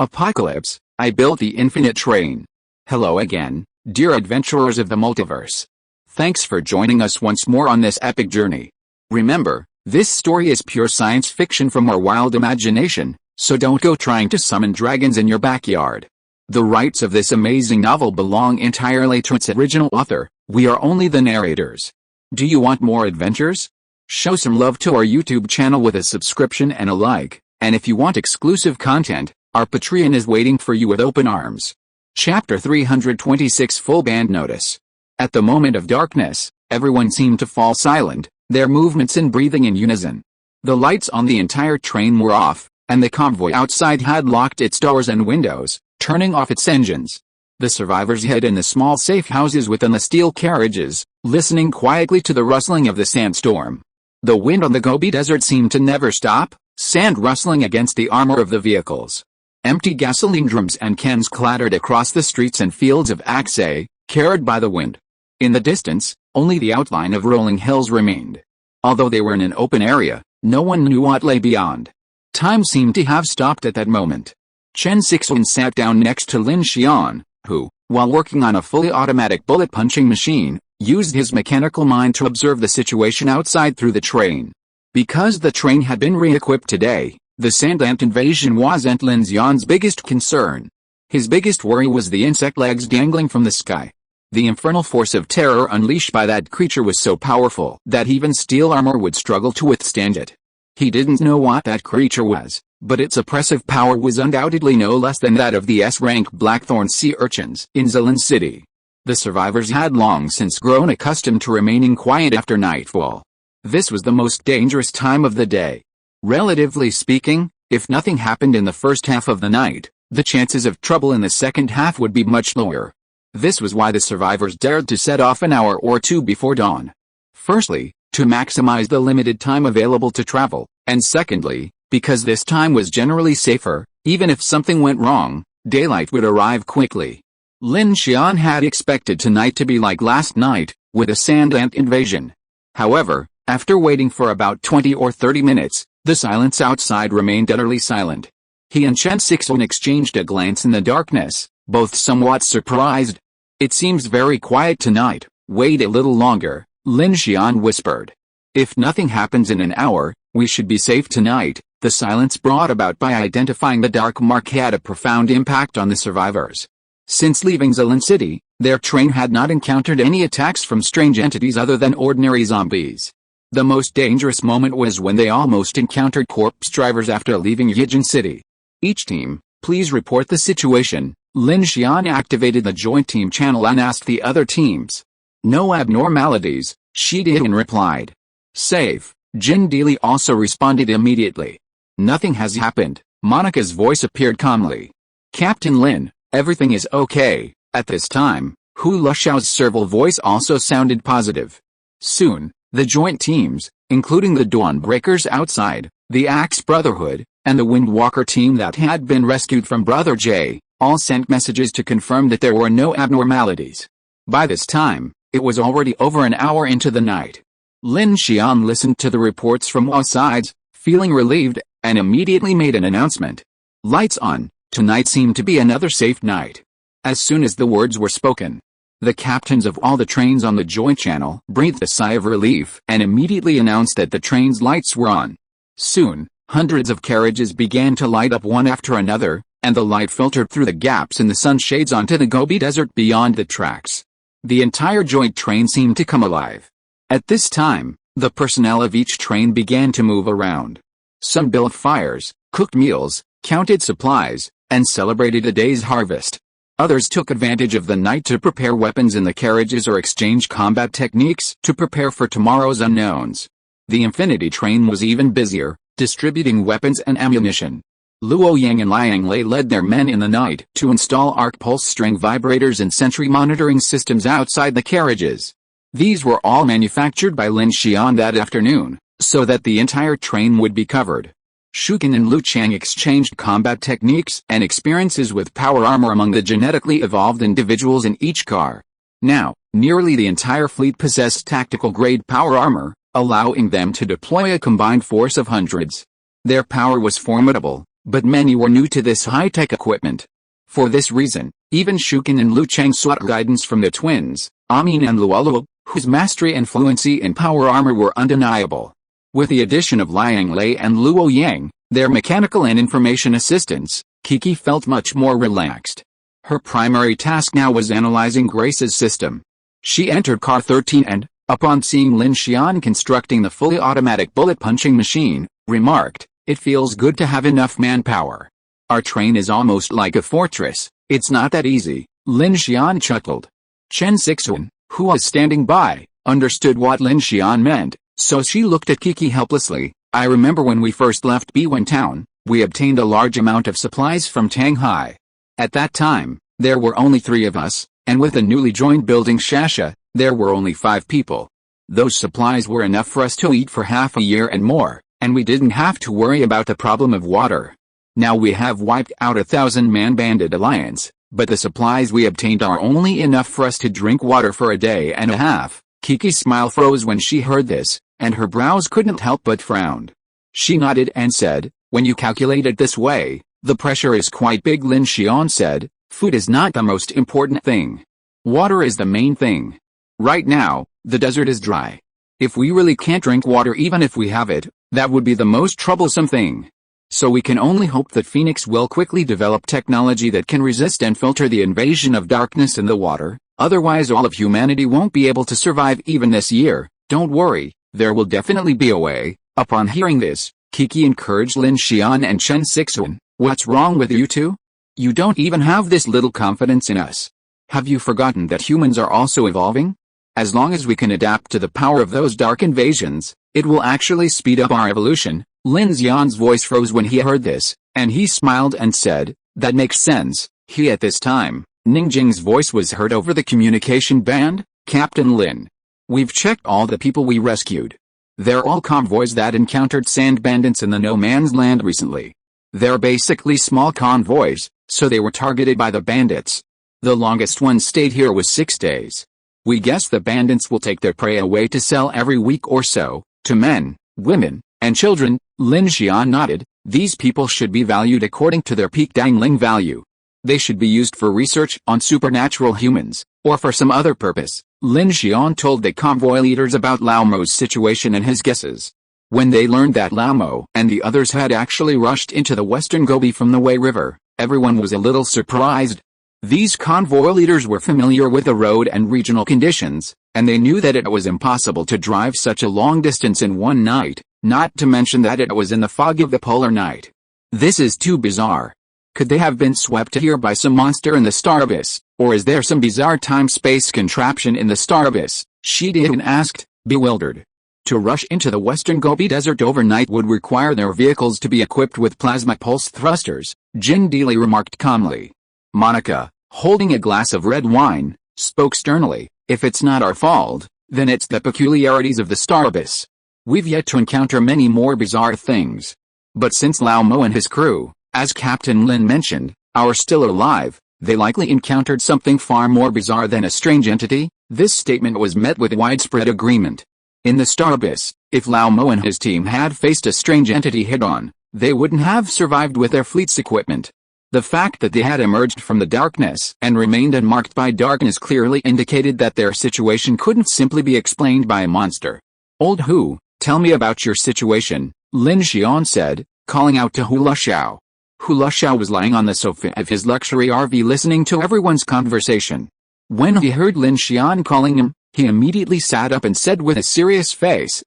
Apocalypse, I built the infinite train. Hello again, dear adventurers of the multiverse. Thanks for joining us once more on this epic journey. Remember, this story is pure science fiction from our wild imagination, so don't go trying to summon dragons in your backyard. The rights of this amazing novel belong entirely to its original author. We are only the narrators. Do you want more adventures? Show some love to our YouTube channel with a subscription and a like, and if you want exclusive content, our Patreon is waiting for you with open arms. Chapter 326 Full Band Notice. At the moment of darkness, everyone seemed to fall silent, their movements and breathing in unison. The lights on the entire train were off, and the convoy outside had locked its doors and windows, turning off its engines. The survivors hid in the small safe houses within the steel carriages, listening quietly to the rustling of the sandstorm. The wind on the Gobi Desert seemed to never stop, sand rustling against the armor of the vehicles. Empty gasoline drums and cans clattered across the streets and fields of Aksay, carried by the wind. In the distance, only the outline of rolling hills remained. Although they were in an open area, no one knew what lay beyond. Time seemed to have stopped at that moment. Chen Sixuan sat down next to Lin Xian, who, while working on a fully automatic bullet-punching machine, used his mechanical mind to observe the situation outside through the train. Because the train had been re-equipped today, the sand ant invasion wasn't Lin Xian's biggest concern. His biggest worry was the insect legs dangling from the sky. The infernal force of terror unleashed by that creature was so powerful that even steel armor would struggle to withstand it. He didn't know what that creature was, but its oppressive power was undoubtedly no less than that of the S-rank blackthorn sea urchins in Zilin City. The survivors had long since grown accustomed to remaining quiet after nightfall. This was the most dangerous time of the day. Relatively speaking, if nothing happened in the first half of the night, the chances of trouble in the second half would be much lower. This was why the survivors dared to set off an hour or two before dawn. Firstly, to maximize the limited time available to travel, and secondly, because this time was generally safer, even if something went wrong, daylight would arrive quickly. Lin Xian had expected tonight to be like last night, with a sand ant invasion. However, after waiting for about 20 or 30 minutes, the silence outside remained utterly silent. He and Chen Sixuan exchanged a glance in the darkness, both somewhat surprised. "It seems very quiet tonight. Wait a little longer," Lin Xian whispered. "If nothing happens in an hour, we should be safe tonight." The silence brought about by identifying the dark mark had a profound impact on the survivors. Since leaving Zilin City, their train had not encountered any attacks from strange entities other than ordinary zombies. The most dangerous moment was when they almost encountered corpse drivers after leaving Yijin City. "Each team, please report the situation." Lin Xian activated the joint team channel and asked the other teams. "No abnormalities," Shi Dian replied. "Safe," Jin Dili also responded immediately. "Nothing has happened," Monica's voice appeared calmly. "Captain Lin, everything is okay." At this time, Hu Lushao's serval voice also sounded positive. Soon, the joint teams, including the Dawnbreakers outside, the Axe Brotherhood, and the Windwalker team that had been rescued from Brother J, all sent messages to confirm that there were no abnormalities. By this time, it was already over an hour into the night. Lin Xian listened to the reports from all sides, feeling relieved, and immediately made an announcement. "Lights on, tonight seemed to be another safe night." As soon as the words were spoken, the captains of all the trains on the joint channel breathed a sigh of relief and immediately announced that the train's lights were on. Soon, hundreds of carriages began to light up one after another, and the light filtered through the gaps in the sunshades onto the Gobi Desert beyond the tracks. The entire joint train seemed to come alive. At this time, the personnel of each train began to move around. Some built fires, cooked meals, counted supplies, and celebrated a day's harvest. Others took advantage of the night to prepare weapons in the carriages or exchange combat techniques to prepare for tomorrow's unknowns. The Infinity train was even busier, distributing weapons and ammunition. Luo Yang and Liang Lei led their men in the night to install arc pulse string vibrators and sentry monitoring systems outside the carriages. These were all manufactured by Lin Xian that afternoon, so that the entire train would be covered. Shukin and Lu Chang exchanged combat techniques and experiences with power armor among the genetically evolved individuals in each car. Now, nearly the entire fleet possessed tactical-grade power armor, allowing them to deploy a combined force of hundreds. Their power was formidable, but many were new to this high-tech equipment. For this reason, even Shukin and Lu Cheng sought guidance from the twins, Amin and Luolu, whose mastery and fluency in power armor were undeniable. With the addition of Liang Lei and Luo Yang, their mechanical and information assistants, Kiki felt much more relaxed. Her primary task now was analyzing Grace's system. She entered Car 13 and, upon seeing Lin Xian constructing the fully automatic bullet-punching machine, remarked, "It feels good to have enough manpower. Our train is almost like a fortress, it's not that easy." Lin Xian chuckled. Chen Sixuan, who was standing by, understood what Lin Xian meant, so she looked at Kiki helplessly. "I remember when we first left Biwen town, we obtained a large amount of supplies from Tanghai. At that time, there were only 3 of us, and with the newly joined building Shasha, there were only 5 people. Those supplies were enough for us to eat for half a year and more, and we didn't have to worry about the problem of water. Now we have wiped out a 1,000-man bandit alliance, but the supplies we obtained are only enough for us to drink water for a day and a half." Kiki's smile froze when she heard this, and her brows couldn't help but frown. She nodded and said, "When you calculate it this way, the pressure is quite big." Lin Xian said, "Food is not the most important thing. Water is the main thing. Right now, the desert is dry. If we really can't drink water even if we have it, that would be the most troublesome thing. So we can only hope that Phoenix will quickly develop technology that can resist and filter the invasion of darkness in the water, otherwise all of humanity won't be able to survive even this year." "Don't worry, there will definitely be a way." Upon hearing this, Kiki encouraged Lin Xian and Chen Sixuan, "What's wrong with you two? You don't even have this little confidence in us. Have you forgotten that humans are also evolving? As long as we can adapt to the power of those dark invasions, it will actually speed up our evolution." Lin Xian's voice froze when he heard this, and he smiled and said, "That makes sense." At this time, Ningjing's voice was heard over the communication band. "Captain Lin, we've checked all the people we rescued. They're all convoys that encountered sand bandits in the no man's land recently. They're basically small convoys, so they were targeted by the bandits. The longest one stayed here was 6 days. We guess the bandits will take their prey away to sell every week or so, to men, women, and children." Lin Xian nodded. "These people should be valued according to their peak dangling value. They should be used for research on supernatural humans, or for some other purpose." Lin Xian told the convoy leaders about Lao Mo's situation and his guesses. When they learned that Lao Mo and the others had actually rushed into the western Gobi from the Wei River, everyone was a little surprised. These convoy leaders were familiar with the road and regional conditions, and they knew that it was impossible to drive such a long distance in one night, not to mention that it was in the fog of the polar night. "This is too bizarre. Could they have been swept here by some monster in the star abyss, or is there some bizarre time-space contraption in the star abyss?" Shi Dian asked, bewildered. To rush into the western Gobi Desert overnight would require their vehicles to be equipped with plasma pulse thrusters, Jin Deely remarked calmly. Monica, holding a glass of red wine, spoke sternly, "If it's not our fault, then it's the peculiarities of the star abyss. We've yet to encounter many more bizarre things. But since Lao Mo and his crew, as Captain Lin mentioned, are still alive, they likely encountered something far more bizarre than a strange entity." This statement was met with widespread agreement. In the star abyss, if Lao Mo and his team had faced a strange entity head-on, they wouldn't have survived with their fleet's equipment. The fact that they had emerged from the darkness and remained unmarked by darkness clearly indicated that their situation couldn't simply be explained by a monster. "Old Hu, tell me about your situation," Lin Xian said, calling out to Hula Xiao. Hula Xiao was lying on the sofa of his luxury RV listening to everyone's conversation. When he heard Lin Xian calling him, he immediately sat up and said with a serious face,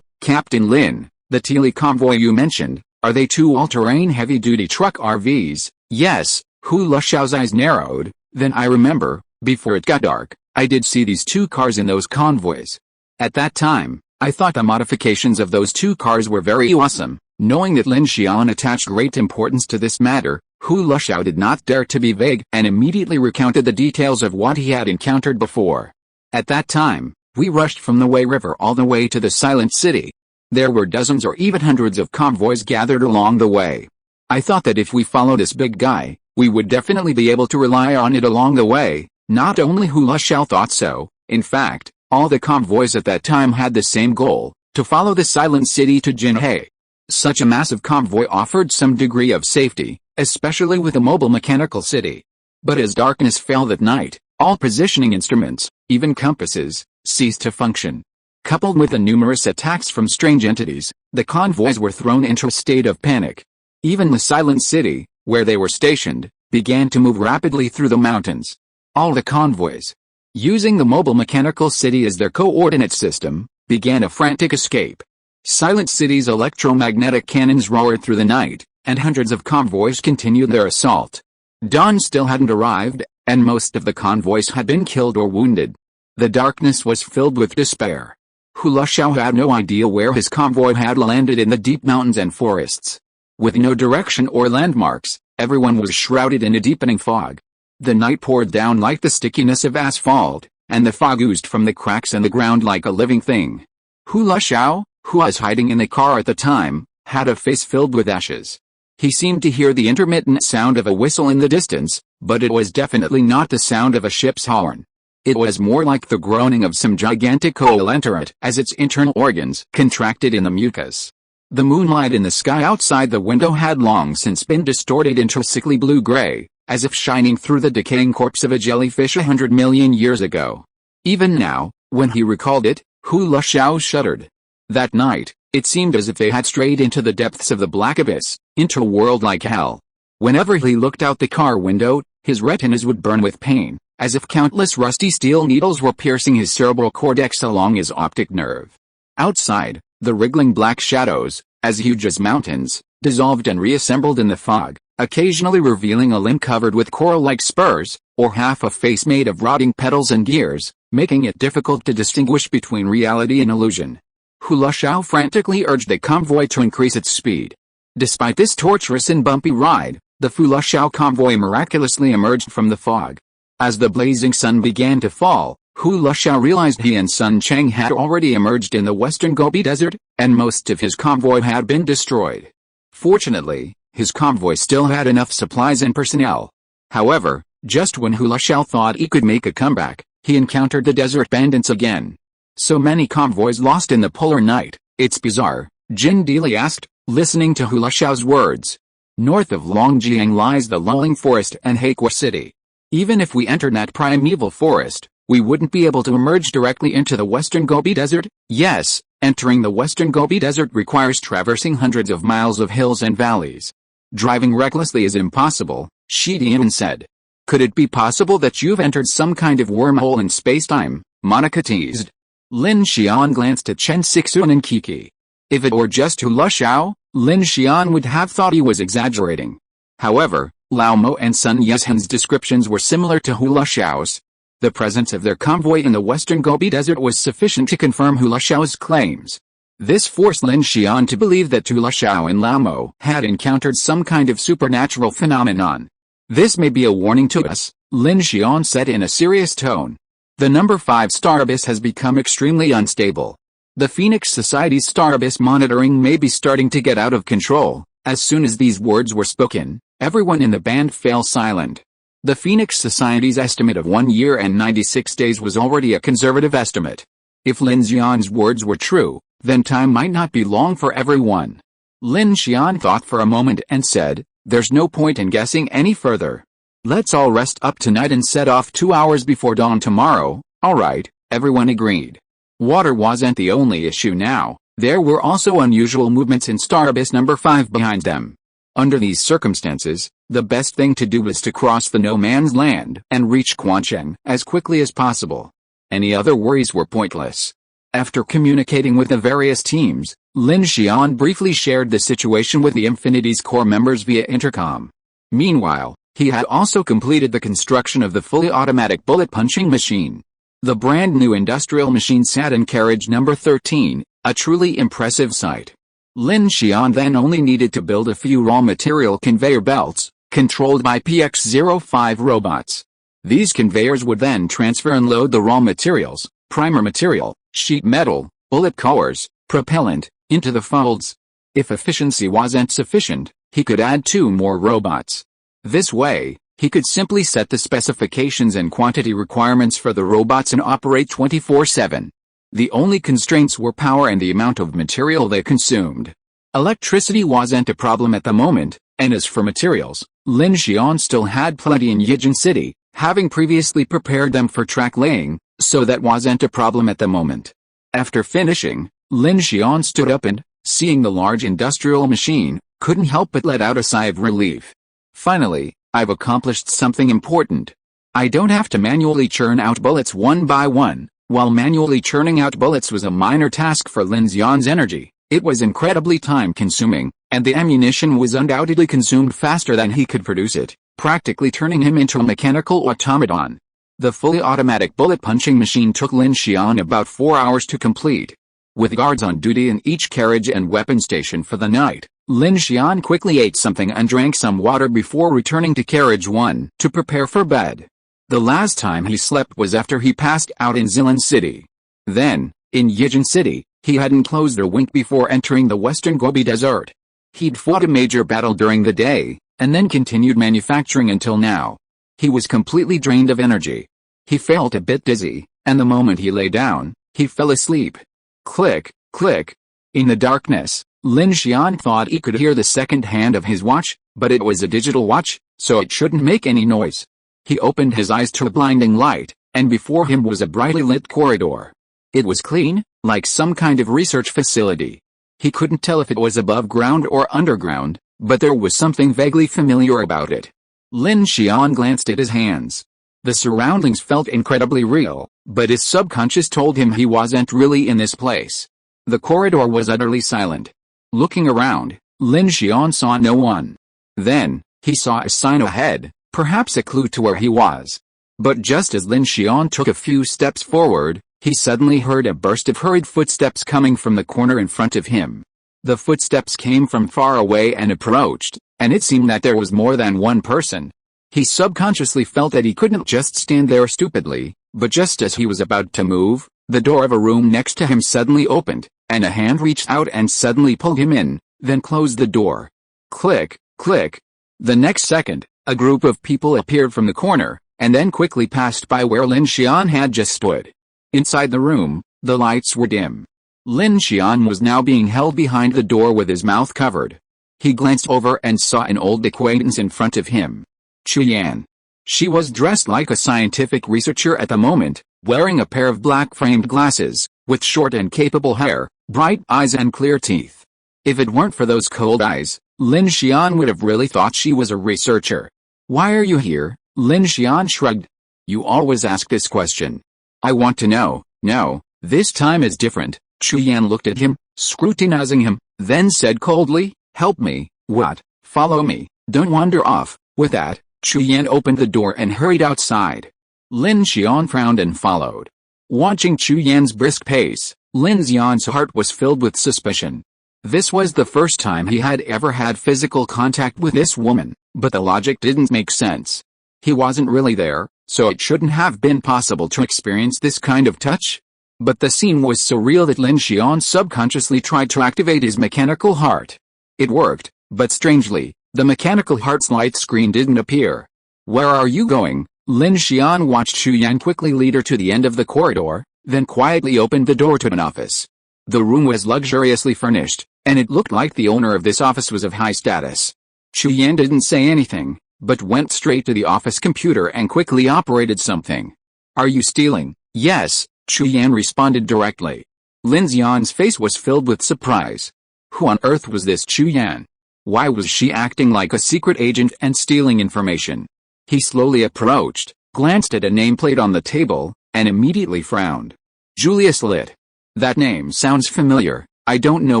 "Captain Lin, the tele convoy you mentioned, are they 2 all-terrain heavy-duty truck RVs?" "Yes." Hula Xiao's eyes narrowed. "Then I remember, before it got dark, I did see these 2 cars in those convoys. At that time, I thought the modifications of those 2 cars were very awesome." Knowing that Lin Xian attached great importance to this matter, Hula Xiao did not dare to be vague and immediately recounted the details of what he had encountered before. "At that time, we rushed from the Wei River all the way to the Silent City. There were dozens or even hundreds of convoys gathered along the way. I thought that if we followed this big guy, we would definitely be able to rely on it along the way." Not only Hula Xiao thought so, in fact, all the convoys at that time had the same goal, to follow the Silent City to Jinhei. Such a massive convoy offered some degree of safety, especially with a mobile mechanical city. But as darkness fell that night, all positioning instruments, even compasses, ceased to function. Coupled with the numerous attacks from strange entities, the convoys were thrown into a state of panic. Even the silent city, where they were stationed, began to move rapidly through the mountains. All the convoys, using the mobile mechanical city as their coordinate system, began a frantic escape. Silent City's electromagnetic cannons roared through the night, and hundreds of convoys continued their assault. Dawn still hadn't arrived, and most of the convoys had been killed or wounded. The darkness was filled with despair. Hu Luxiao had no idea where his convoy had landed in the deep mountains and forests. With no direction or landmarks, everyone was shrouded in a deepening fog. The night poured down like the stickiness of asphalt, and the fog oozed from the cracks in the ground like a living thing. Hu Luxiao, who was hiding in the car at the time, had a face filled with ashes. He seemed to hear the intermittent sound of a whistle in the distance, but it was definitely not the sound of a ship's horn. It was more like the groaning of some gigantic coelenterate as its internal organs contracted in the mucus. The moonlight in the sky outside the window had long since been distorted into a sickly blue-gray, as if shining through the decaying corpse of a jellyfish 100 million years ago. Even now, when he recalled it, Hu Luxiao shuddered. That night, it seemed as if they had strayed into the depths of the black abyss, into a world like hell. Whenever he looked out the car window, his retinas would burn with pain, as if countless rusty steel needles were piercing his cerebral cortex along his optic nerve. Outside, the wriggling black shadows, as huge as mountains, dissolved and reassembled in the fog, occasionally revealing a limb covered with coral-like spurs, or half a face made of rotting petals and gears, making it difficult to distinguish between reality and illusion. Hu Luxiao frantically urged the convoy to increase its speed. Despite this torturous and bumpy ride, the Hu Luxiao convoy miraculously emerged from the fog. As the blazing sun began to fall, Hu Luxiao realized he and Sun Cheng had already emerged in the western Gobi Desert, and most of his convoy had been destroyed. Fortunately, his convoy still had enough supplies and personnel. However, just when Hu Luxiao thought he could make a comeback, he encountered the desert bandits again. So many convoys lost in the polar night, it's bizarre, Jin Dili asked, listening to Hu Luxiao's words. North of Longjiang lies the lulling forest and Heikwa City. Even if we entered that primeval forest, we wouldn't be able to emerge directly into the western Gobi Desert. Yes, entering the western Gobi Desert requires traversing hundreds of miles of hills and valleys. Driving recklessly is impossible, Shi Dian said. Could it be possible that you've entered some kind of wormhole in space-time? Monica teased. Lin Xian glanced at Chen Sixuan and Kiki. If it were just Hu Luxiao, Lin Xian would have thought he was exaggerating. However, Lao Mo and Sun Yeshan's descriptions were similar to Hu Luxiao's. The presence of their convoy in the western Gobi Desert was sufficient to confirm Hu Luxiao's claims. This forced Lin Xian to believe that Hu Luxiao and Lao Mo had encountered some kind of supernatural phenomenon. This may be a warning to us, Lin Xian said in a serious tone. The number 5 star abyss has become extremely unstable. The Phoenix Society's star abyss monitoring may be starting to get out of control. As soon as these words were spoken, everyone in the band fell silent. The Phoenix Society's estimate of 1 year and 96 days was already a conservative estimate. If Lin Xian's words were true, then time might not be long for everyone. Lin Xian thought for a moment and said, "There's no point in guessing any further. Let's all rest up tonight and set off 2 hours before dawn tomorrow." Alright, everyone agreed. Water wasn't the only issue now, there were also unusual movements in Star Abyss number 5 behind them. Under these circumstances, the best thing to do was to cross the no man's land and reach Quancheng as quickly as possible. Any other worries were pointless. After communicating with the various teams, Lin Xian briefly shared the situation with the Infinity's core members via intercom. Meanwhile, he had also completed the construction of the fully automatic bullet punching machine. The brand new industrial machine sat in carriage number 13, a truly impressive sight. Lin Xian then only needed to build a few raw material conveyor belts, controlled by PX-05 robots. These conveyors would then transfer and load the raw materials, primer material, sheet metal, bullet cores, propellant, into the folds. If efficiency wasn't sufficient, he could add 2 more robots. This way, he could simply set the specifications and quantity requirements for the robots and operate 24/7. The only constraints were power and the amount of material they consumed. Electricity wasn't a problem at the moment, and as for materials, Lin Xian still had plenty in Yijin City, having previously prepared them for track laying, so that wasn't a problem at the moment. After finishing, Lin Xian stood up and, seeing the large industrial machine, couldn't help but let out a sigh of relief. Finally, I've accomplished something important. I don't have to manually churn out bullets one by one. While manually churning out bullets was a minor task for Lin Xian's energy, it was incredibly time-consuming, and the ammunition was undoubtedly consumed faster than he could produce it, practically turning him into a mechanical automaton. The fully automatic bullet-punching machine took Lin Xian about 4 hours to complete. With guards on duty in each carriage and weapon station for the night, Lin Xian quickly ate something and drank some water before returning to carriage 1 to prepare for bed. The last time he slept was after he passed out in Zilin City. Then, in Yijin City, he hadn't closed a wink before entering the western Gobi Desert. He'd fought a major battle during the day, and then continued manufacturing until now. He was completely drained of energy. He felt a bit dizzy, and the moment he lay down, he fell asleep. Click, click. In the darkness, Lin Xian thought he could hear the second hand of his watch, but it was a digital watch, so it shouldn't make any noise. He opened his eyes to a blinding light, and before him was a brightly lit corridor. It was clean, like some kind of research facility. He couldn't tell if it was above ground or underground, but there was something vaguely familiar about it. Lin Xian glanced at his hands. The surroundings felt incredibly real, but his subconscious told him he wasn't really in this place. The corridor was utterly silent. Looking around, Lin Xian saw no one. Then, he saw a sign ahead, perhaps a clue to where he was. But just as Lin Xian took a few steps forward, he suddenly heard a burst of hurried footsteps coming from the corner in front of him. The footsteps came from far away and approached, and it seemed that there was more than one person. He subconsciously felt that he couldn't just stand there stupidly, but just as he was about to move, the door of a room next to him suddenly opened, and a hand reached out and suddenly pulled him in, then closed the door. Click, click. The next second, a group of people appeared from the corner, and then quickly passed by where Lin Xian had just stood. Inside the room, the lights were dim. Lin Xian was now being held behind the door with his mouth covered. He glanced over and saw an old acquaintance in front of him. Chuyan. She was dressed like a scientific researcher at the moment, wearing a pair of black-framed glasses, with short and capable hair, bright eyes and clear teeth. If it weren't for those cold eyes, Lin Xian would have really thought she was a researcher. "Why are you here?" Lin Xian shrugged. "You always ask this question. I want to know." "No, this time is different." Chuyan looked at him, scrutinizing him, then said coldly, "Help me." "What?" "Follow me. Don't wander off." With that, Chuyan opened the door and hurried outside. Lin Xian frowned and followed. Watching Chuyan's brisk pace, Lin Xian's heart was filled with suspicion. This was the first time he had ever had physical contact with this woman, but the logic didn't make sense. He wasn't really there, so it shouldn't have been possible to experience this kind of touch. But the scene was so real that Lin Xian subconsciously tried to activate his mechanical heart. It worked, but strangely, the mechanical heart's light screen didn't appear. "Where are you going?" Lin Xian watched Chuyan quickly lead her to the end of the corridor, then quietly opened the door to an office. The room was luxuriously furnished, and it looked like the owner of this office was of high status. Chuyan didn't say anything, but went straight to the office computer and quickly operated something. "Are you stealing?" "Yes," Chuyan responded directly. Lin Xian's face was filled with surprise. Who on earth was this Chuyan? Why was she acting like a secret agent and stealing information? He slowly approached, glanced at a nameplate on the table, and immediately frowned. "Julius Litt. That name sounds familiar. I don't know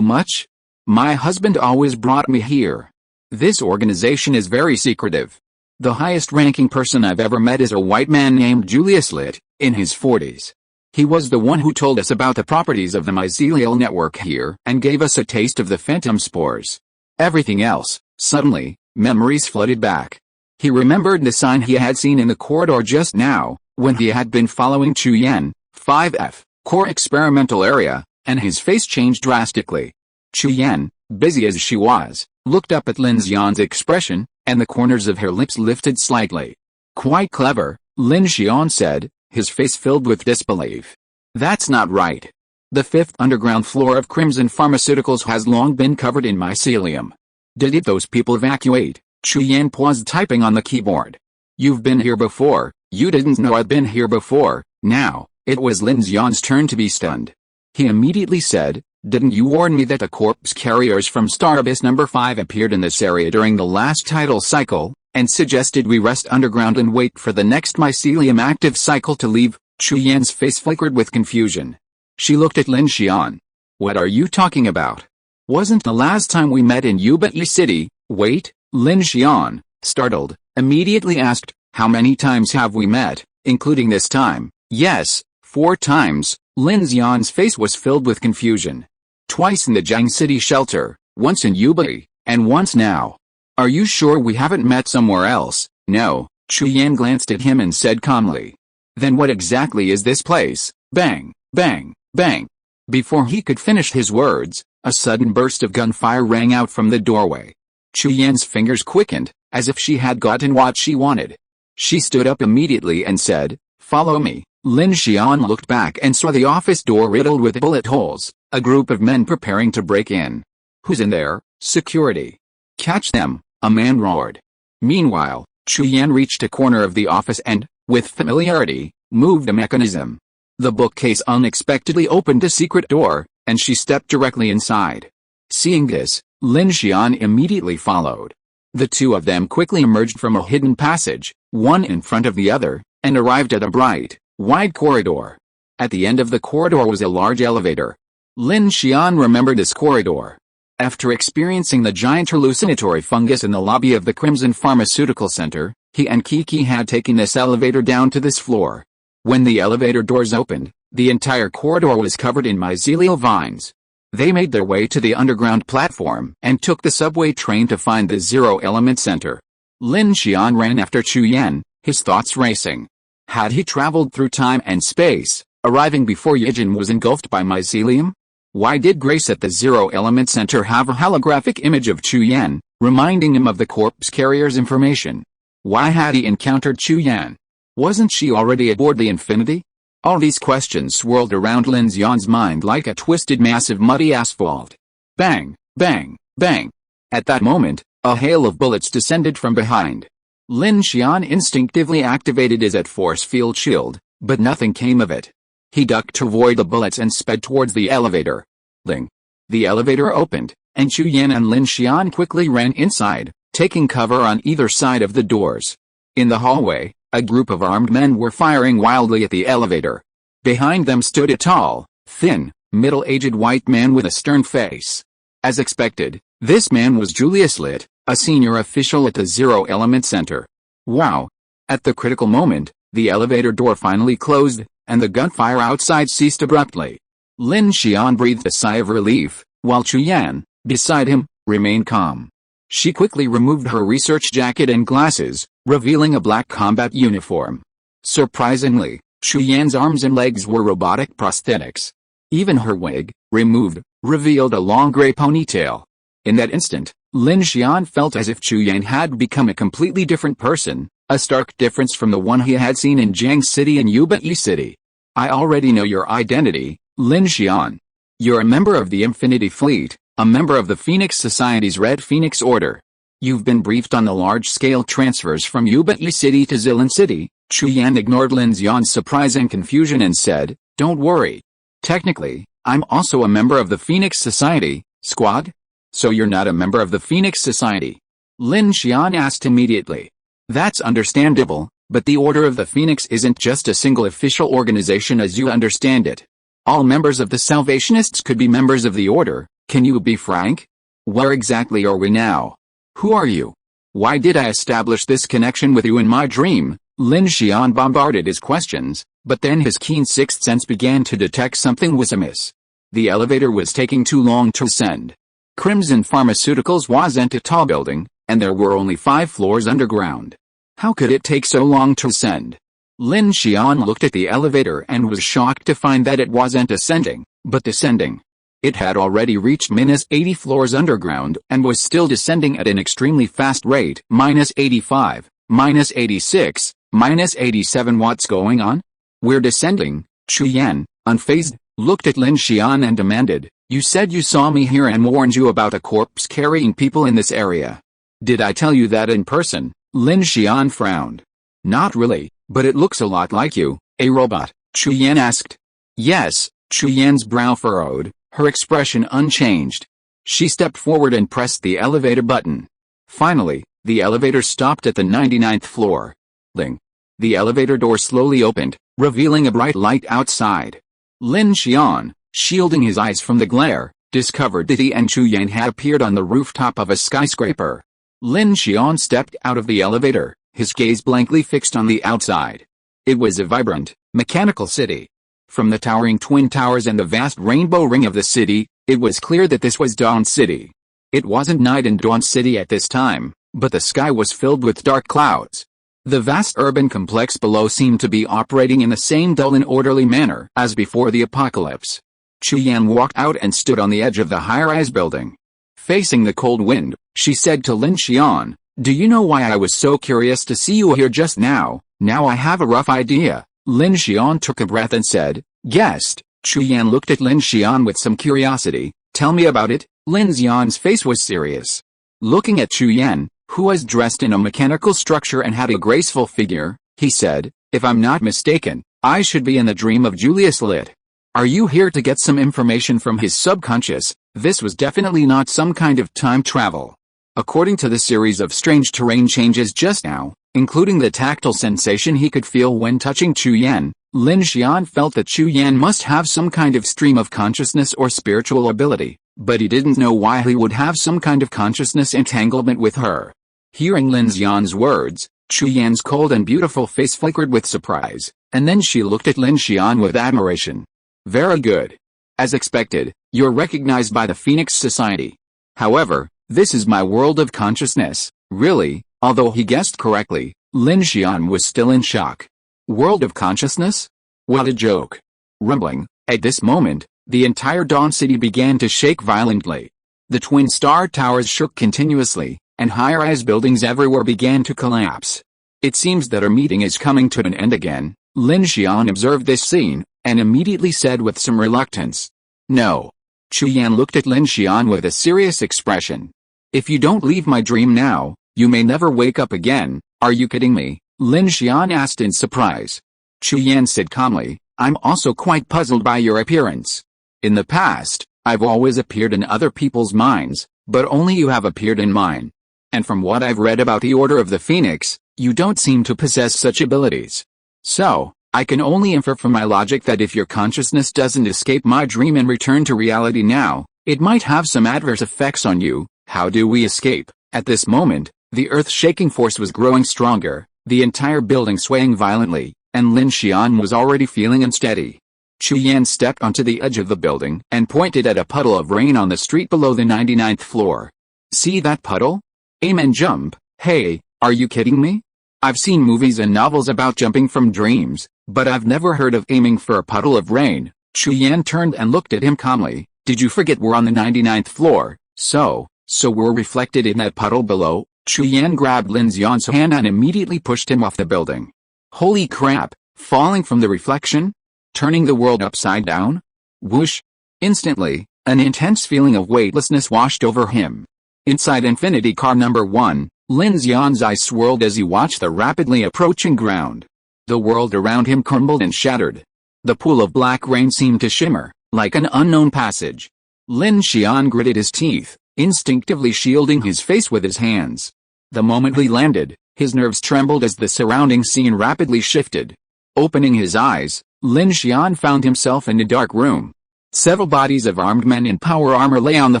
much. My husband always brought me here. This organization is very secretive. The highest-ranking person I've ever met is a white man named Julius Litt, in his 40s. He was the one who told us about the properties of the mycelial network here and gave us a taste of the phantom spores." Everything else, suddenly, memories flooded back. He remembered the sign he had seen in the corridor just now, when he had been following Chuyan, 5F, core experimental area, and his face changed drastically. Chuyan, busy as she was, looked up at Lin Xian's expression, and the corners of her lips lifted slightly. "Quite clever," Lin Xian said, his face filled with disbelief. "That's not right. The fifth underground floor of Crimson Pharmaceuticals has long been covered in mycelium. Did those people evacuate? Chuyan paused typing on the keyboard. You've been here before. You didn't know I'd been here before. Now, it was Lin Xian's turn to be stunned. He immediately said, didn't you warn me that the corpse carriers from Star Abyss number 5 appeared in this area during the last tidal cycle, and suggested we rest underground and wait for the next mycelium active cycle to leave? Chuyan's face flickered with confusion. She looked at Lin Xian. What are you talking about? Wasn't the last time we met in Yuba City? Wait, Lin Xian, startled, immediately asked, how many times have we met, including this time? Yes, 4 times. Lin Xian's face was filled with confusion. Twice in the Jiang City shelter, once in Yuba, and once now. Are you sure we haven't met somewhere else? No, Chuyan glanced at him and said calmly. Then what exactly is this place? Bang, bang, bang. Before he could finish his words, a sudden burst of gunfire rang out from the doorway. Chuyan's fingers quickened, as if she had gotten what she wanted. She stood up immediately and said, follow me. Lin Xian looked back and saw the office door riddled with bullet holes, a group of men preparing to break in. Who's in there? Security. Catch them, a man roared. Meanwhile, Chuyan reached a corner of the office and, with familiarity, moved a mechanism. The bookcase unexpectedly opened a secret door, and she stepped directly inside. Seeing this, Lin Xian immediately followed. The two of them quickly emerged from a hidden passage, one in front of the other, and arrived at a bright, wide corridor. At the end of the corridor was a large elevator. Lin Xian remembered this corridor. After experiencing the giant hallucinatory fungus in the lobby of the Crimson Pharmaceutical Center, he and Kiki had taken this elevator down to this floor. When the elevator doors opened, the entire corridor was covered in mycelial vines. They made their way to the underground platform and took the subway train to find the Zero Element Center. Lin Xian ran after Chuyan, his thoughts racing. Had he traveled through time and space, arriving before Yijin was engulfed by mycelium? Why did Grace at the Zero Element Center have a holographic image of Chuyan, reminding him of the corpse carrier's information? Why had he encountered Chuyan? Wasn't she already aboard the Infinity? All these questions swirled around Lin Xian's mind like a twisted mass of muddy asphalt. Bang, bang, bang. At that moment, a hail of bullets descended from behind. Lin Xian instinctively activated his force field shield, but nothing came of it. He ducked to avoid the bullets and sped towards the elevator. Ling. The elevator opened, and Chuyan and Lin Xian quickly ran inside, taking cover on either side of the doors. In the hallway, a group of armed men were firing wildly at the elevator. Behind them stood a tall, thin, middle-aged white man with a stern face. As expected, this man was Julius Litt, a senior official at the Zero Element Center. Wow! At the critical moment, the elevator door finally closed, and the gunfire outside ceased abruptly. Lin Xian breathed a sigh of relief, while Chuyan, beside him, remained calm. She quickly removed her research jacket and glasses, revealing a black combat uniform. Surprisingly, Chuyan's arms and legs were robotic prosthetics. Even her wig, removed, revealed a long gray ponytail. In that instant, Lin Xian felt as if Chuyan had become a completely different person, a stark difference from the one he had seen in Jiang City and Yuba City. I already know your identity, Lin Xian. You're a member of the Infinity Fleet, a member of the Phoenix Society's Red Phoenix Order. You've been briefed on the large-scale transfers from Yuba City to Zilin City. Chuyan ignored Lin Xian's surprise and confusion and said, don't worry. Technically, I'm also a member of the Phoenix Society, squad? So you're not a member of the Phoenix Society? Lin Xian asked immediately. That's understandable, but the Order of the Phoenix isn't just a single official organization as you understand it. All members of the Salvationists could be members of the Order. Can you be frank? Where exactly are we now? Who are you? Why did I establish this connection with you in my dream? Lin Xian bombarded his questions, but then his keen sixth sense began to detect something was amiss. The elevator was taking too long to ascend. Crimson Pharmaceuticals wasn't a tall building, and there were only 5 floors underground. How could it take so long to ascend? Lin Xian looked at the elevator and was shocked to find that it wasn't ascending, but descending. It had already reached -80 floors underground and was still descending at an extremely fast rate. -85, -86, -87. What's going on? We're descending, Chuyan, unfazed, looked at Lin Xian and demanded, "You said you saw me here and warned you about a corpse carrying people in this area. Did I tell you that in person?" Lin Xian frowned. "Not really, but it looks a lot like you, a robot," Chu Yan asked. "Yes," Chu Yan's brow furrowed, her expression unchanged. She stepped forward and pressed the elevator button. Finally, the elevator stopped at the 99th floor. Ling. The elevator door slowly opened, revealing a bright light outside. Lin Xian, shielding his eyes from the glare, discovered that he and Chu Yan had appeared on the rooftop of a skyscraper. Lin Xian stepped out of the elevator, his gaze blankly fixed on the outside. It was a vibrant, mechanical city. From the towering twin towers and the vast rainbow ring of the city, it was clear that this was Dawn City. It wasn't night in Dawn City at this time, but the sky was filled with dark clouds. The vast urban complex below seemed to be operating in the same dull and orderly manner as before the apocalypse. Chu Yan walked out and stood on the edge of the high-rise building. Facing the cold wind, she said to Lin Xian, "Do you know why I was so curious to see you here just now? Now I have a rough idea." Lin Xian took a breath and said, "Guest." Chu Yan looked at Lin Xian with some curiosity. "Tell me about it." Lin Xian's face was serious. Looking at Chu Yan, who was dressed in a mechanical structure and had a graceful figure, he said, "If I'm not mistaken, I should be in the dream of Julius Lit. Are you here to get some information from his subconscious?" This was definitely not some kind of time travel. According to the series of strange terrain changes just now, including the tactile sensation he could feel when touching Chu Yan, Lin Xian felt that Chu Yan must have some kind of stream of consciousness or spiritual ability, but he didn't know why he would have some kind of consciousness entanglement with her. Hearing Lin Xian's words, Chu Yan's cold and beautiful face flickered with surprise, and then she looked at Lin Xian with admiration. "Very good. As expected, you're recognized by the Phoenix Society. However, this is my world of consciousness." Really? Although he guessed correctly, Lin Xian was still in shock. World of consciousness? What a joke. Rumbling, at this moment, the entire Dawn City began to shake violently. The twin star towers shook continuously, and high-rise buildings everywhere began to collapse. "It seems that our meeting is coming to an end again." Lin Xian observed this scene, and immediately said with some reluctance, "No." Chu Yan looked at Lin Xian with a serious expression. "If you don't leave my dream now, you may never wake up again." "Are you kidding me?" Lin Xian asked in surprise. Chu Yan said calmly, "I'm also quite puzzled by your appearance. In the past, I've always appeared in other people's minds, but only you have appeared in mine. And from what I've read about the Order of the Phoenix, you don't seem to possess such abilities. So, I can only infer from my logic that if your consciousness doesn't escape my dream and return to reality now, it might have some adverse effects on you." "How do we escape?" At this moment, the earth-shaking force was growing stronger, the entire building swaying violently, and Lin Xian was already feeling unsteady. Chu Yan stepped onto the edge of the building and pointed at a puddle of rain on the street below the 99th floor. "See that puddle? Aim and jump." "Hey, are you kidding me? I've seen movies and novels about jumping from dreams, but I've never heard of aiming for a puddle of rain." Chu Yan turned and looked at him calmly. "Did you forget we're on the 99th floor? So we're reflected in that puddle below?" Chu Yan grabbed Lin Xian's hand and immediately pushed him off the building. "Holy crap, falling from the reflection? Turning the world upside down?" Whoosh! Instantly, an intense feeling of weightlessness washed over him. Inside Infinity Car Number 1, Lin Xian's eyes swirled as he watched the rapidly approaching ground. The world around him crumbled and shattered. The pool of black rain seemed to shimmer, like an unknown passage. Lin Xian gritted his teeth, instinctively shielding his face with his hands. The moment he landed, his nerves trembled as the surrounding scene rapidly shifted. Opening his eyes, Lin Xian found himself in a dark room. Several bodies of armed men in power armor lay on the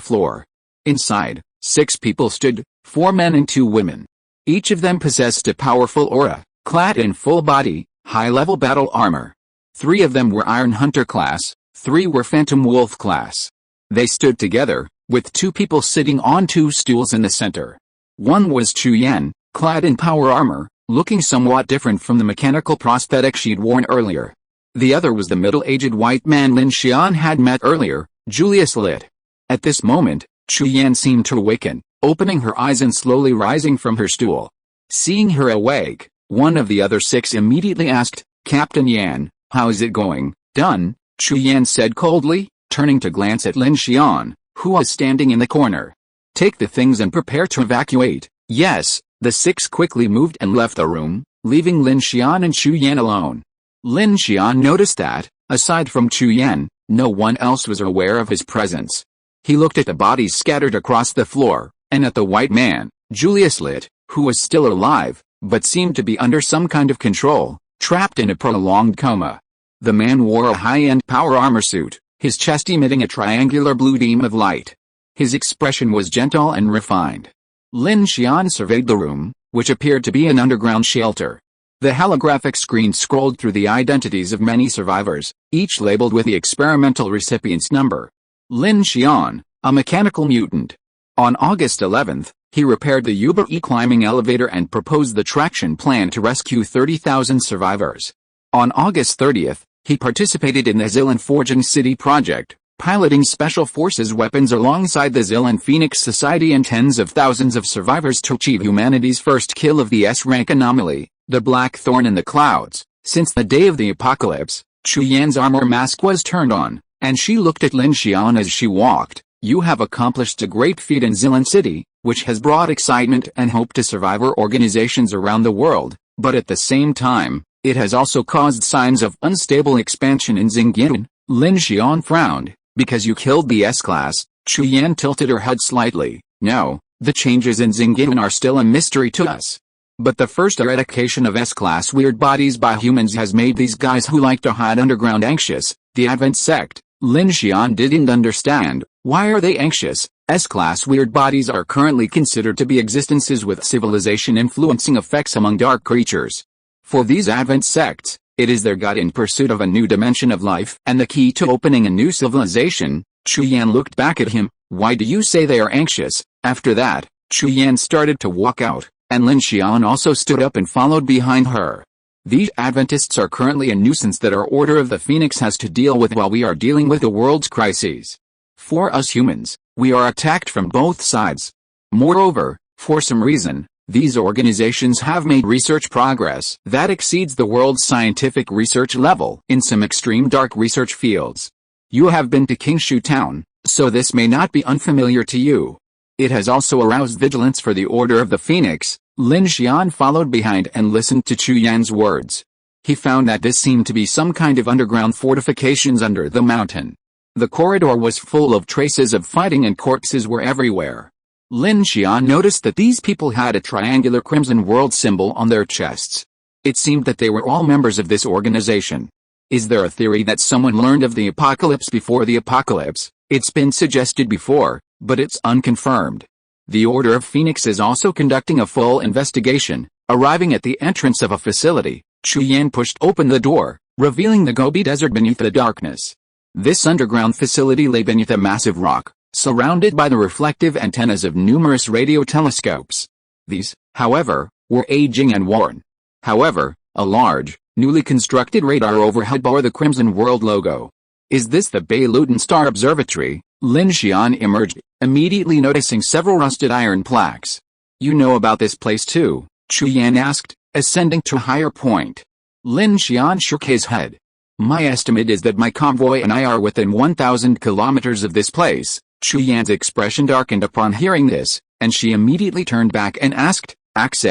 floor. Inside, 6 people stood, 4 men and 2 women. Each of them possessed a powerful aura, clad in full-body, high-level battle armor. 3 of them were Iron Hunter class, 3 were Phantom Wolf class. They stood together, with 2 people sitting on 2 stools in the center. One was Chu Yan, clad in power armor, looking somewhat different from the mechanical prosthetic she'd worn earlier. The other was the middle-aged white man Lin Xian had met earlier, Julius Lit. At this moment, Chu Yan seemed to awaken, opening her eyes and slowly rising from her stool. Seeing her awake, one of the other 6 immediately asked, "Captain Yan, how's it going?" "Done," Chu Yan said coldly, turning to glance at Lin Xian, who was standing in the corner. Take the things and prepare to evacuate. Yes, the six quickly moved and left the room, leaving Lin Xian and Chu Yan alone. Lin Xian noticed that, aside from Chu Yan, no one else was aware of his presence. He looked at the bodies scattered across the floor, and at the white man, Julius Litt, who was still alive, but seemed to be under some kind of control, trapped in a prolonged coma. The man wore a high-end power armor suit, his chest emitting a triangular blue beam of light. His expression was gentle and refined. Lin Xian surveyed the room, which appeared to be an underground shelter. The holographic screen scrolled through the identities of many survivors, each labeled with the experimental recipient's number. Lin Xian, a mechanical mutant. On August 11th, he repaired the Uber E climbing elevator and proposed the traction plan to rescue 30,000 survivors. On August 30th, he participated in the Zilan Forging City project, piloting Special Forces weapons alongside the Zilan Phoenix Society and tens of thousands of survivors to achieve humanity's first kill of the S-rank anomaly, the Black Thorn in the Clouds. Since the day of the apocalypse, Chu Yan's armor mask was turned on, and she looked at Lin Xian as she walked. You have accomplished a great feat in Zilan City, which has brought excitement and hope to survivor organizations around the world, but at the same time, it has also caused signs of unstable expansion in Xinjiang. Lin Xian frowned. Because you killed the S-class. Chu Yan tilted her head slightly. No, the changes in Xinjiang are still a mystery to us. But the first eradication of S-class weird bodies by humans has made these guys who like to hide underground anxious. The Advent sect. Lin Xian didn't understand. Why are they anxious? S-class weird bodies are currently considered to be existences with civilization influencing effects among dark creatures. For these Advent sects, it is their god in pursuit of a new dimension of life and the key to opening a new civilization. Chu Yan looked back at him. Why do you say they are anxious? After that, Chu Yan started to walk out, and Lin Xian also stood up and followed behind her. These Adventists are currently a nuisance that our Order of the Phoenix has to deal with while we are dealing with the world's crises. For us humans, we are attacked from both sides. Moreover, for some reason, these organizations have made research progress that exceeds the world's scientific research level in some extreme dark research fields. You have been to Qingshu Town, so this may not be unfamiliar to you. It has also aroused vigilance for the Order of the Phoenix. Lin Xian followed behind and listened to Chu Yan's words. He found that this seemed to be some kind of underground fortifications under the mountain. The corridor was full of traces of fighting and corpses were everywhere. Lin Xian noticed that these people had a triangular crimson world symbol on their chests. It seemed that they were all members of this organization. Is there a theory that someone learned of the apocalypse before the apocalypse? It's been suggested before, but it's unconfirmed. The Order of Phoenix is also conducting a full investigation. Arriving at the entrance of a facility, Chu Yan pushed open the door, revealing the Gobi Desert beneath the darkness. This underground facility lay beneath a massive rock, surrounded by the reflective antennas of numerous radio telescopes. These, however, were aging and worn. However, a large, newly constructed radar overhead bore the Crimson World logo. Is this the Beiluten Star Observatory? Lin Xian emerged, immediately noticing several rusted iron plaques. You know about this place too? Chu Yan asked, ascending to a higher point. Lin Xian shook his head. My estimate is that my convoy and I are within 1,000 kilometers of this place. Chu Yan's expression darkened upon hearing this, and she immediately turned back and asked, Axe?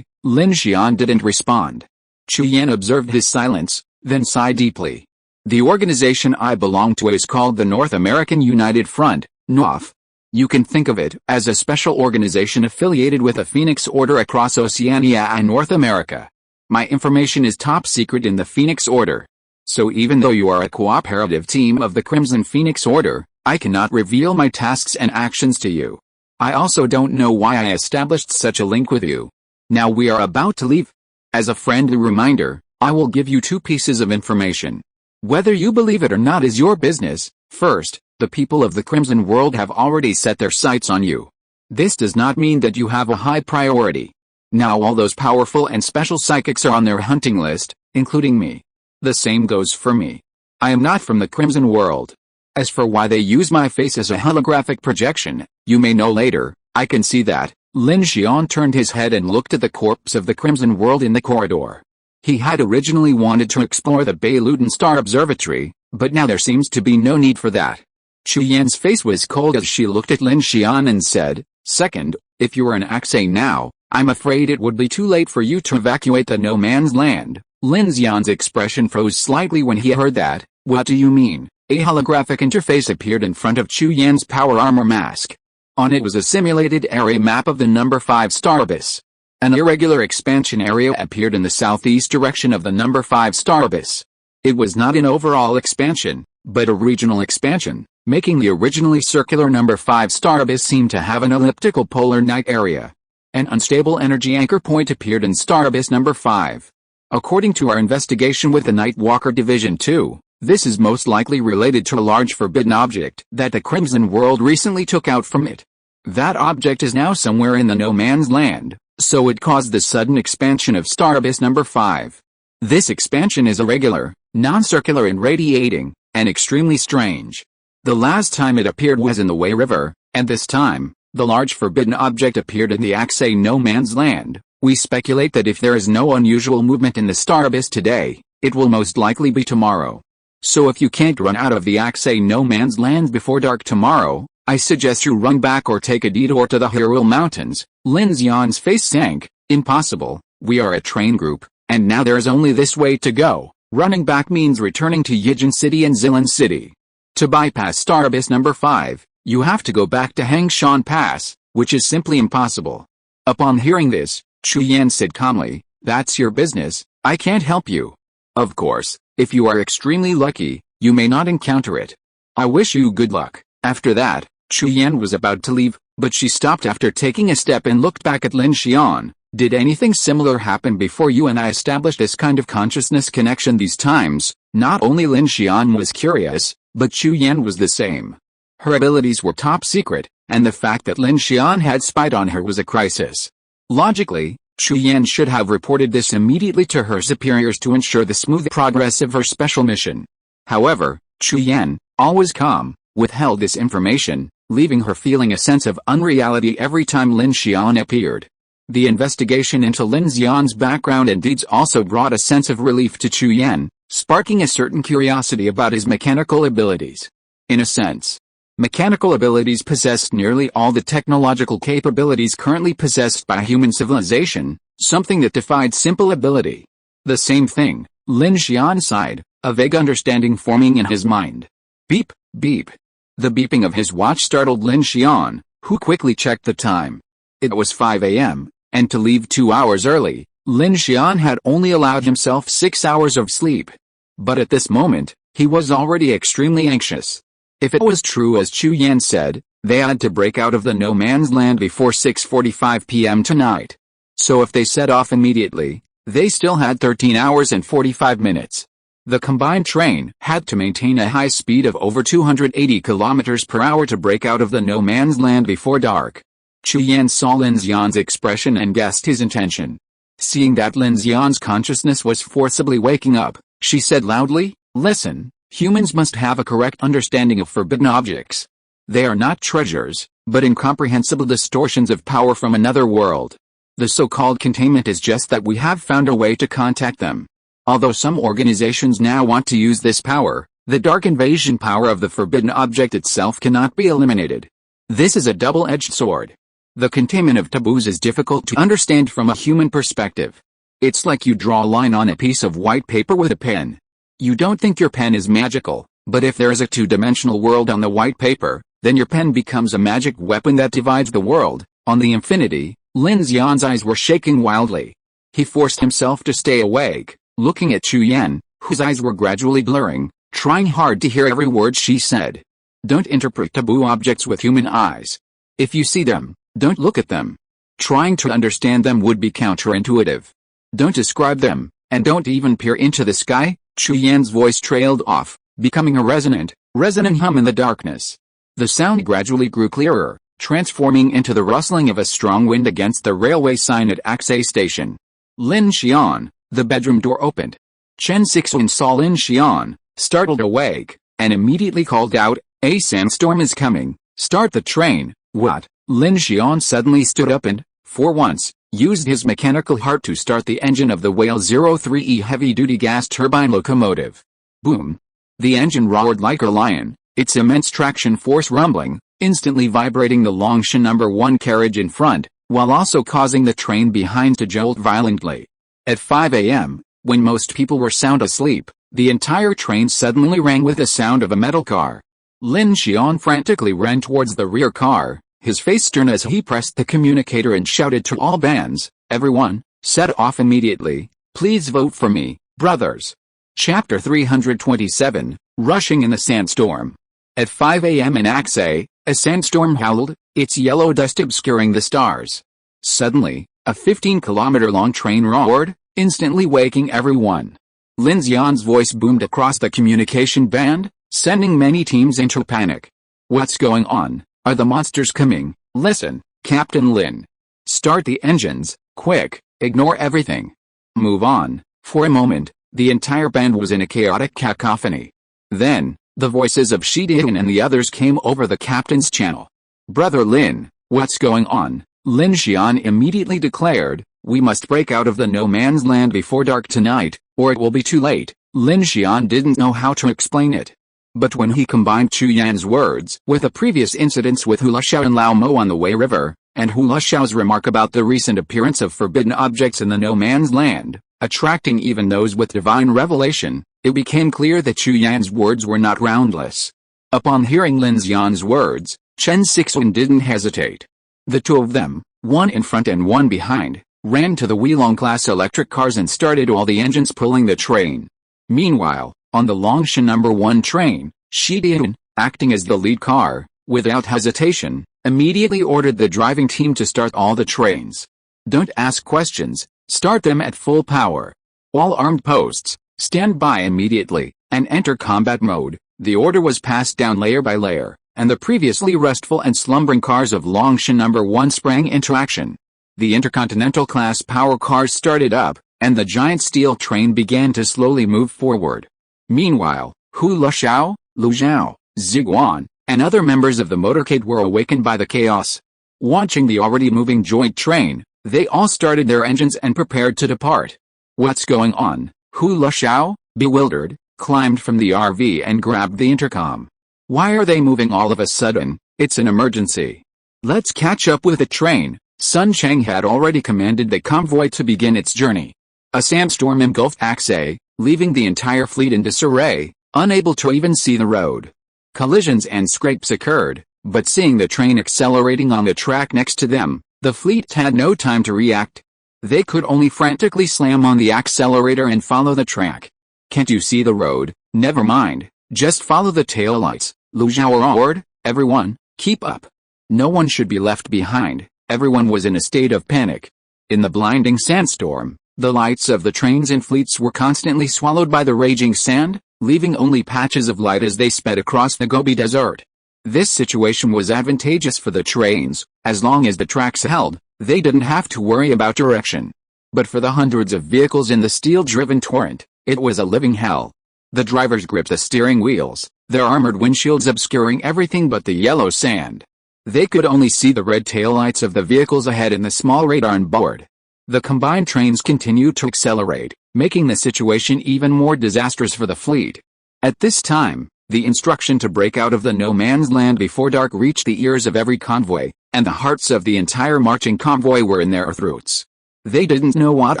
Lin Xian didn't respond. Chu Yan observed his silence, then sighed deeply. The organization I belong to is called the North American United Front, NOF. You can think of it as a special organization affiliated with the Phoenix Order across Oceania and North America. My information is top secret in the Phoenix Order. So even though you are a cooperative team of the Crimson Phoenix Order, I cannot reveal my tasks and actions to you. I also don't know why I established such a link with you. Now we are about to leave. As a friendly reminder, I will give you two pieces of information. Whether you believe it or not is your business. First, the people of the Crimson World have already set their sights on you. This does not mean that you have a high priority. Now all those powerful and special psychics are on their hunting list, including me. The same goes for me. I am not from the Crimson World. As for why they use my face as a holographic projection, you may know later. I can see that. Lin Xian turned his head and looked at the corpse of the Crimson World in the corridor. He had originally wanted to explore the Beiluten Star Observatory, But now there seems to be no need for that. Chu Yan's face was cold as she looked at Lin Xian and said, "Second, if you are an Axay now, I'm afraid it would be too late for you to evacuate the no man's land." Lin Xian's expression froze slightly when he heard that. "What do you mean?" A holographic interface appeared in front of Chu Yan's power armor mask. On it was a simulated area map of the number 5 star abyss. An irregular expansion area appeared in the southeast direction of the number 5 star abyss. It was not an overall expansion, but a regional expansion, making the originally circular number 5 star abyss seem to have an elliptical polar night area. An unstable energy anchor point appeared in star abyss number 5. According to our investigation with the Nightwalker Division 2, this is most likely related to a large forbidden object that the Crimson World recently took out from it. That object is now somewhere in the no man's land, so it caused the sudden expansion of star abyss number 5. This expansion is irregular, non-circular and radiating, and extremely strange. The last time it appeared was in the Wei River, and this time, the large forbidden object appeared in the Axay no man's land. We speculate that if there is no unusual movement in the star abyss today, it will most likely be tomorrow. So if you can't run out of the Axay no man's land before dark tomorrow, I suggest you run back or take a detour to the Hyrule Mountains. Lin Xian's face sank. Impossible, we are a train group, and now there is only this way to go. Running back means returning to Yijin City and Zilan City. To bypass star abyss number 5, you have to go back to Hangshan Pass, which is simply impossible. Upon hearing this, Chu Yan said calmly, "That's your business, I can't help you. Of course, if you are extremely lucky, you may not encounter it. I wish you good luck." After that, Chu Yan was about to leave, but she stopped after taking a step and looked back at Lin Xian. "Did anything similar happen before you and I established this kind of consciousness connection these times?" Not only Lin Xian was curious, but Chu Yan was the same. Her abilities were top secret, and the fact that Lin Xian had spied on her was a crisis. Logically, Chu Yan should have reported this immediately to her superiors to ensure the smooth progress of her special mission. However, Chu Yan, always calm, withheld this information, leaving her feeling a sense of unreality every time Lin Xian appeared. The investigation into Lin Xian's background and deeds also brought a sense of relief to Chu Yan, sparking a certain curiosity about his mechanical abilities. In a sense, mechanical abilities possessed nearly all the technological capabilities currently possessed by human civilization, something that defied simple ability. The same thing, Lin Xian sighed, a vague understanding forming in his mind. Beep, beep. The beeping of his watch startled Lin Xian, who quickly checked the time. It was 5 a.m., and to leave 2 hours early, Lin Xian had only allowed himself 6 hours of sleep. But at this moment, he was already extremely anxious. If it was true as Chu Yan said, they had to break out of the no man's land before 6:45 p.m. tonight. So if they set off immediately, they still had 13 hours and 45 minutes. The combined train had to maintain a high speed of over 280 kilometers per hour to break out of the no man's land before dark. Chu Yan saw Lin Xian's expression and guessed his intention. Seeing that Lin Xian's consciousness was forcibly waking up, she said loudly, "Listen, humans must have a correct understanding of forbidden objects. They are not treasures, but incomprehensible distortions of power from another world. The so-called containment is just that we have found a way to contact them. Although some organizations now want to use this power, the dark invasion power of the forbidden object itself cannot be eliminated. This is a double-edged sword. The containment of taboos is difficult to understand from a human perspective. It's like you draw a line on a piece of white paper with a pen. You don't think your pen is magical, but if there is a two-dimensional world on the white paper, then your pen becomes a magic weapon that divides the world." On the infinity, Lin Xian's eyes were shaking wildly. He forced himself to stay awake, looking at Chu Yan, whose eyes were gradually blurring, trying hard to hear every word she said. "Don't interpret taboo objects with human eyes. If you see them, don't look at them. Trying to understand them would be counterintuitive. Don't describe them, and don't even peer into the sky." Chu Yan's voice trailed off, becoming a resonant hum in the darkness. The sound gradually grew clearer, transforming into the rustling of a strong wind against the railway sign at Axay Station. "Lin Xian." The bedroom door opened. Chen Sixuan saw Lin Xian, startled awake, and immediately called out, "A sandstorm is coming, start the train." "What?" Lin Xian suddenly stood up and, for once, used his mechanical heart to start the engine of the Whale 03E heavy-duty gas turbine locomotive. Boom! The engine roared like a lion, its immense traction force rumbling, instantly vibrating the Lin Xian number 1 carriage in front, while also causing the train behind to jolt violently. At 5 a.m., when most people were sound asleep, the entire train suddenly rang with the sound of a metal car. Lin Xian frantically ran towards the rear car, his face stern as he pressed the communicator and shouted to all bands, "Everyone, set off immediately, please vote for me, brothers." Chapter 327, Rushing in the Sandstorm. At 5 a.m. in Aksay, a sandstorm howled, its yellow dust obscuring the stars. Suddenly, a 15-kilometer-long train roared, instantly waking everyone. Lin Xian's voice boomed across the communication band, sending many teams into panic. "What's going on? Are the monsters coming? Listen, Captain Lin. Start the engines, quick, ignore everything. Move on." For a moment, the entire band was in a chaotic cacophony. Then, the voices of Shidian and the others came over the captain's channel. "Brother Lin, what's going on?" Lin Xian immediately declared, "We must break out of the no-man's land before dark tonight, or it will be too late." Lin Xian didn't know how to explain it. But when he combined Chu Yan's words with the previous incidents with Hula Xiao and Lao Mo on the Wei River, and Hula Xiao's remark about the recent appearance of forbidden objects in the no-man's land, attracting even those with divine revelation, it became clear that Chu Yan's words were not groundless. Upon hearing Lin Xian's words, Chen Sixuan didn't hesitate. The two of them, one in front and one behind, ran to the Weilong-class electric cars and started all the engines pulling the train. Meanwhile, on the Lin Xian number 1 train, Shidian, acting as the lead car, without hesitation, immediately ordered the driving team to start all the trains. "Don't ask questions, start them at full power. All armed posts, stand by immediately, and enter combat mode." The order was passed down layer by layer, and the previously restful and slumbering cars of Lin Xian number 1 sprang into action. The Intercontinental-class power cars started up, and the giant steel train began to slowly move forward. Meanwhile, Hula Xiao, Lu Zhao, Ziguan, and other members of the motorcade were awakened by the chaos. Watching the already moving joint train, they all started their engines and prepared to depart. "What's going on?" Hula Xiao, bewildered, climbed from the RV and grabbed the intercom. "Why are they moving all of a sudden? It's an emergency. Let's catch up with the train." Sun Cheng had already commanded the convoy to begin its journey. A sandstorm engulfed Aksay, leaving the entire fleet in disarray, unable to even see the road. Collisions and scrapes occurred, but seeing the train accelerating on the track next to them, the fleet had no time to react. They could only frantically slam on the accelerator and follow the track. "Can't you see the road? Never mind, just follow the taillights," Lu Zhao roared. "Everyone, keep up. No one should be left behind." Everyone was in a state of panic. In the blinding sandstorm, the lights of the trains and fleets were constantly swallowed by the raging sand, leaving only patches of light as they sped across the Gobi Desert. This situation was advantageous for the trains. As long as the tracks held, they didn't have to worry about direction. But for the hundreds of vehicles in the steel-driven torrent, it was a living hell. The drivers gripped the steering wheels, their armored windshields obscuring everything but the yellow sand. They could only see the red taillights of the vehicles ahead and the small radar on board. The combined trains continued to accelerate, making the situation even more disastrous for the fleet. At this time, the instruction to break out of the no-man's land before dark reached the ears of every convoy, and the hearts of the entire marching convoy were in their throats. They didn't know what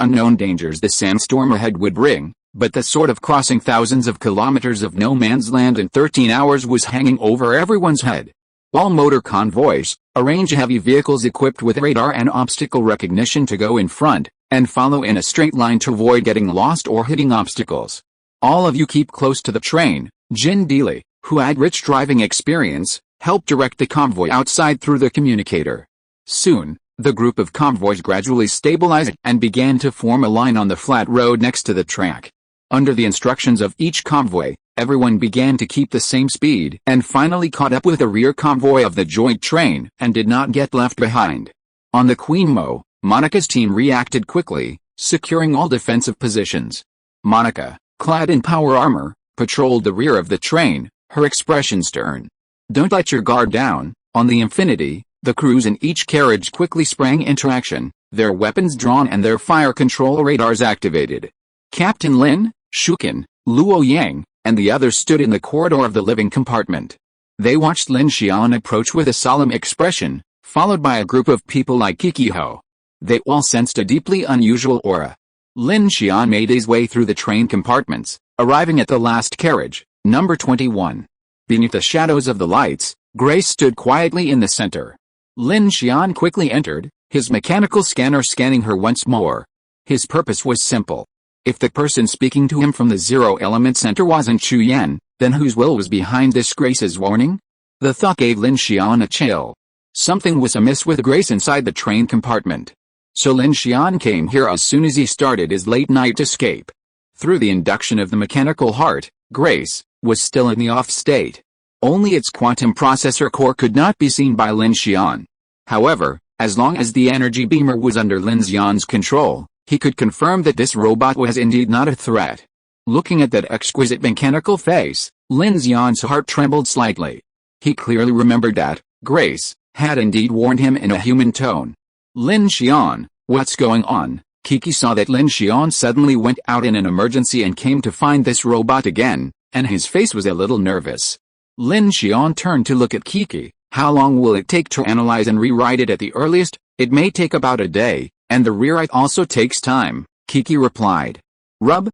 unknown dangers the sandstorm ahead would bring, but the sort of crossing thousands of kilometers of no-man's land in 13 hours was hanging over everyone's head. All motor convoys, arrange heavy vehicles equipped with radar and obstacle recognition to go in front, and follow in a straight line to avoid getting lost or hitting obstacles. All of you keep close to the train. Jin Dili, who had rich driving experience, helped direct the convoy outside through the communicator. Soon, the group of convoys gradually stabilized and began to form a line on the flat road next to the track. Under the instructions of each convoy, everyone began to keep the same speed and finally caught up with the rear convoy of the joint train and did not get left behind. On the Queen Mo, Monica's team reacted quickly, securing all defensive positions. Monica, clad in power armor, patrolled the rear of the train, her expression stern. "Don't let your guard down." On the Infinity, the crews in each carriage quickly sprang into action, their weapons drawn and their fire control radars activated. Captain Lin, Shukin, Luo Yang, and the other stood in the corridor of the living compartment. They watched Lin Xian approach with a solemn expression, followed by a group of people like Kikiho. They all sensed a deeply unusual aura. Lin Xian made his way through the train compartments, arriving at the last carriage, number 21. Beneath the shadows of the lights, Grace stood quietly in the center. Lin Xian quickly entered, his mechanical scanner scanning her once more. His purpose was simple. If the person speaking to him from the zero-element center wasn't Chu Yan, then whose will was behind this Grace's warning? The thought gave Lin Xian a chill. Something was amiss with Grace inside the train compartment. So Lin Xian came here as soon as he started his late-night escape. Through the induction of the mechanical heart, Grace was still in the off state. Only its quantum processor core could not be seen by Lin Xian. However, as long as the energy beamer was under Lin Xian's control, he could confirm that this robot was indeed not a threat. Looking at that exquisite mechanical face, Lin Xian's heart trembled slightly. He clearly remembered that Grace had indeed warned him in a human tone. Lin Xian, what's going on? Kiki saw that Lin Xian suddenly went out in an emergency and came to find this robot again, and his face was a little nervous. Lin Xian turned to look at Kiki. How long will it take to analyze and rewrite it at the earliest? It may take about a day, and the rewrite also takes time, Kiki replied. Rub.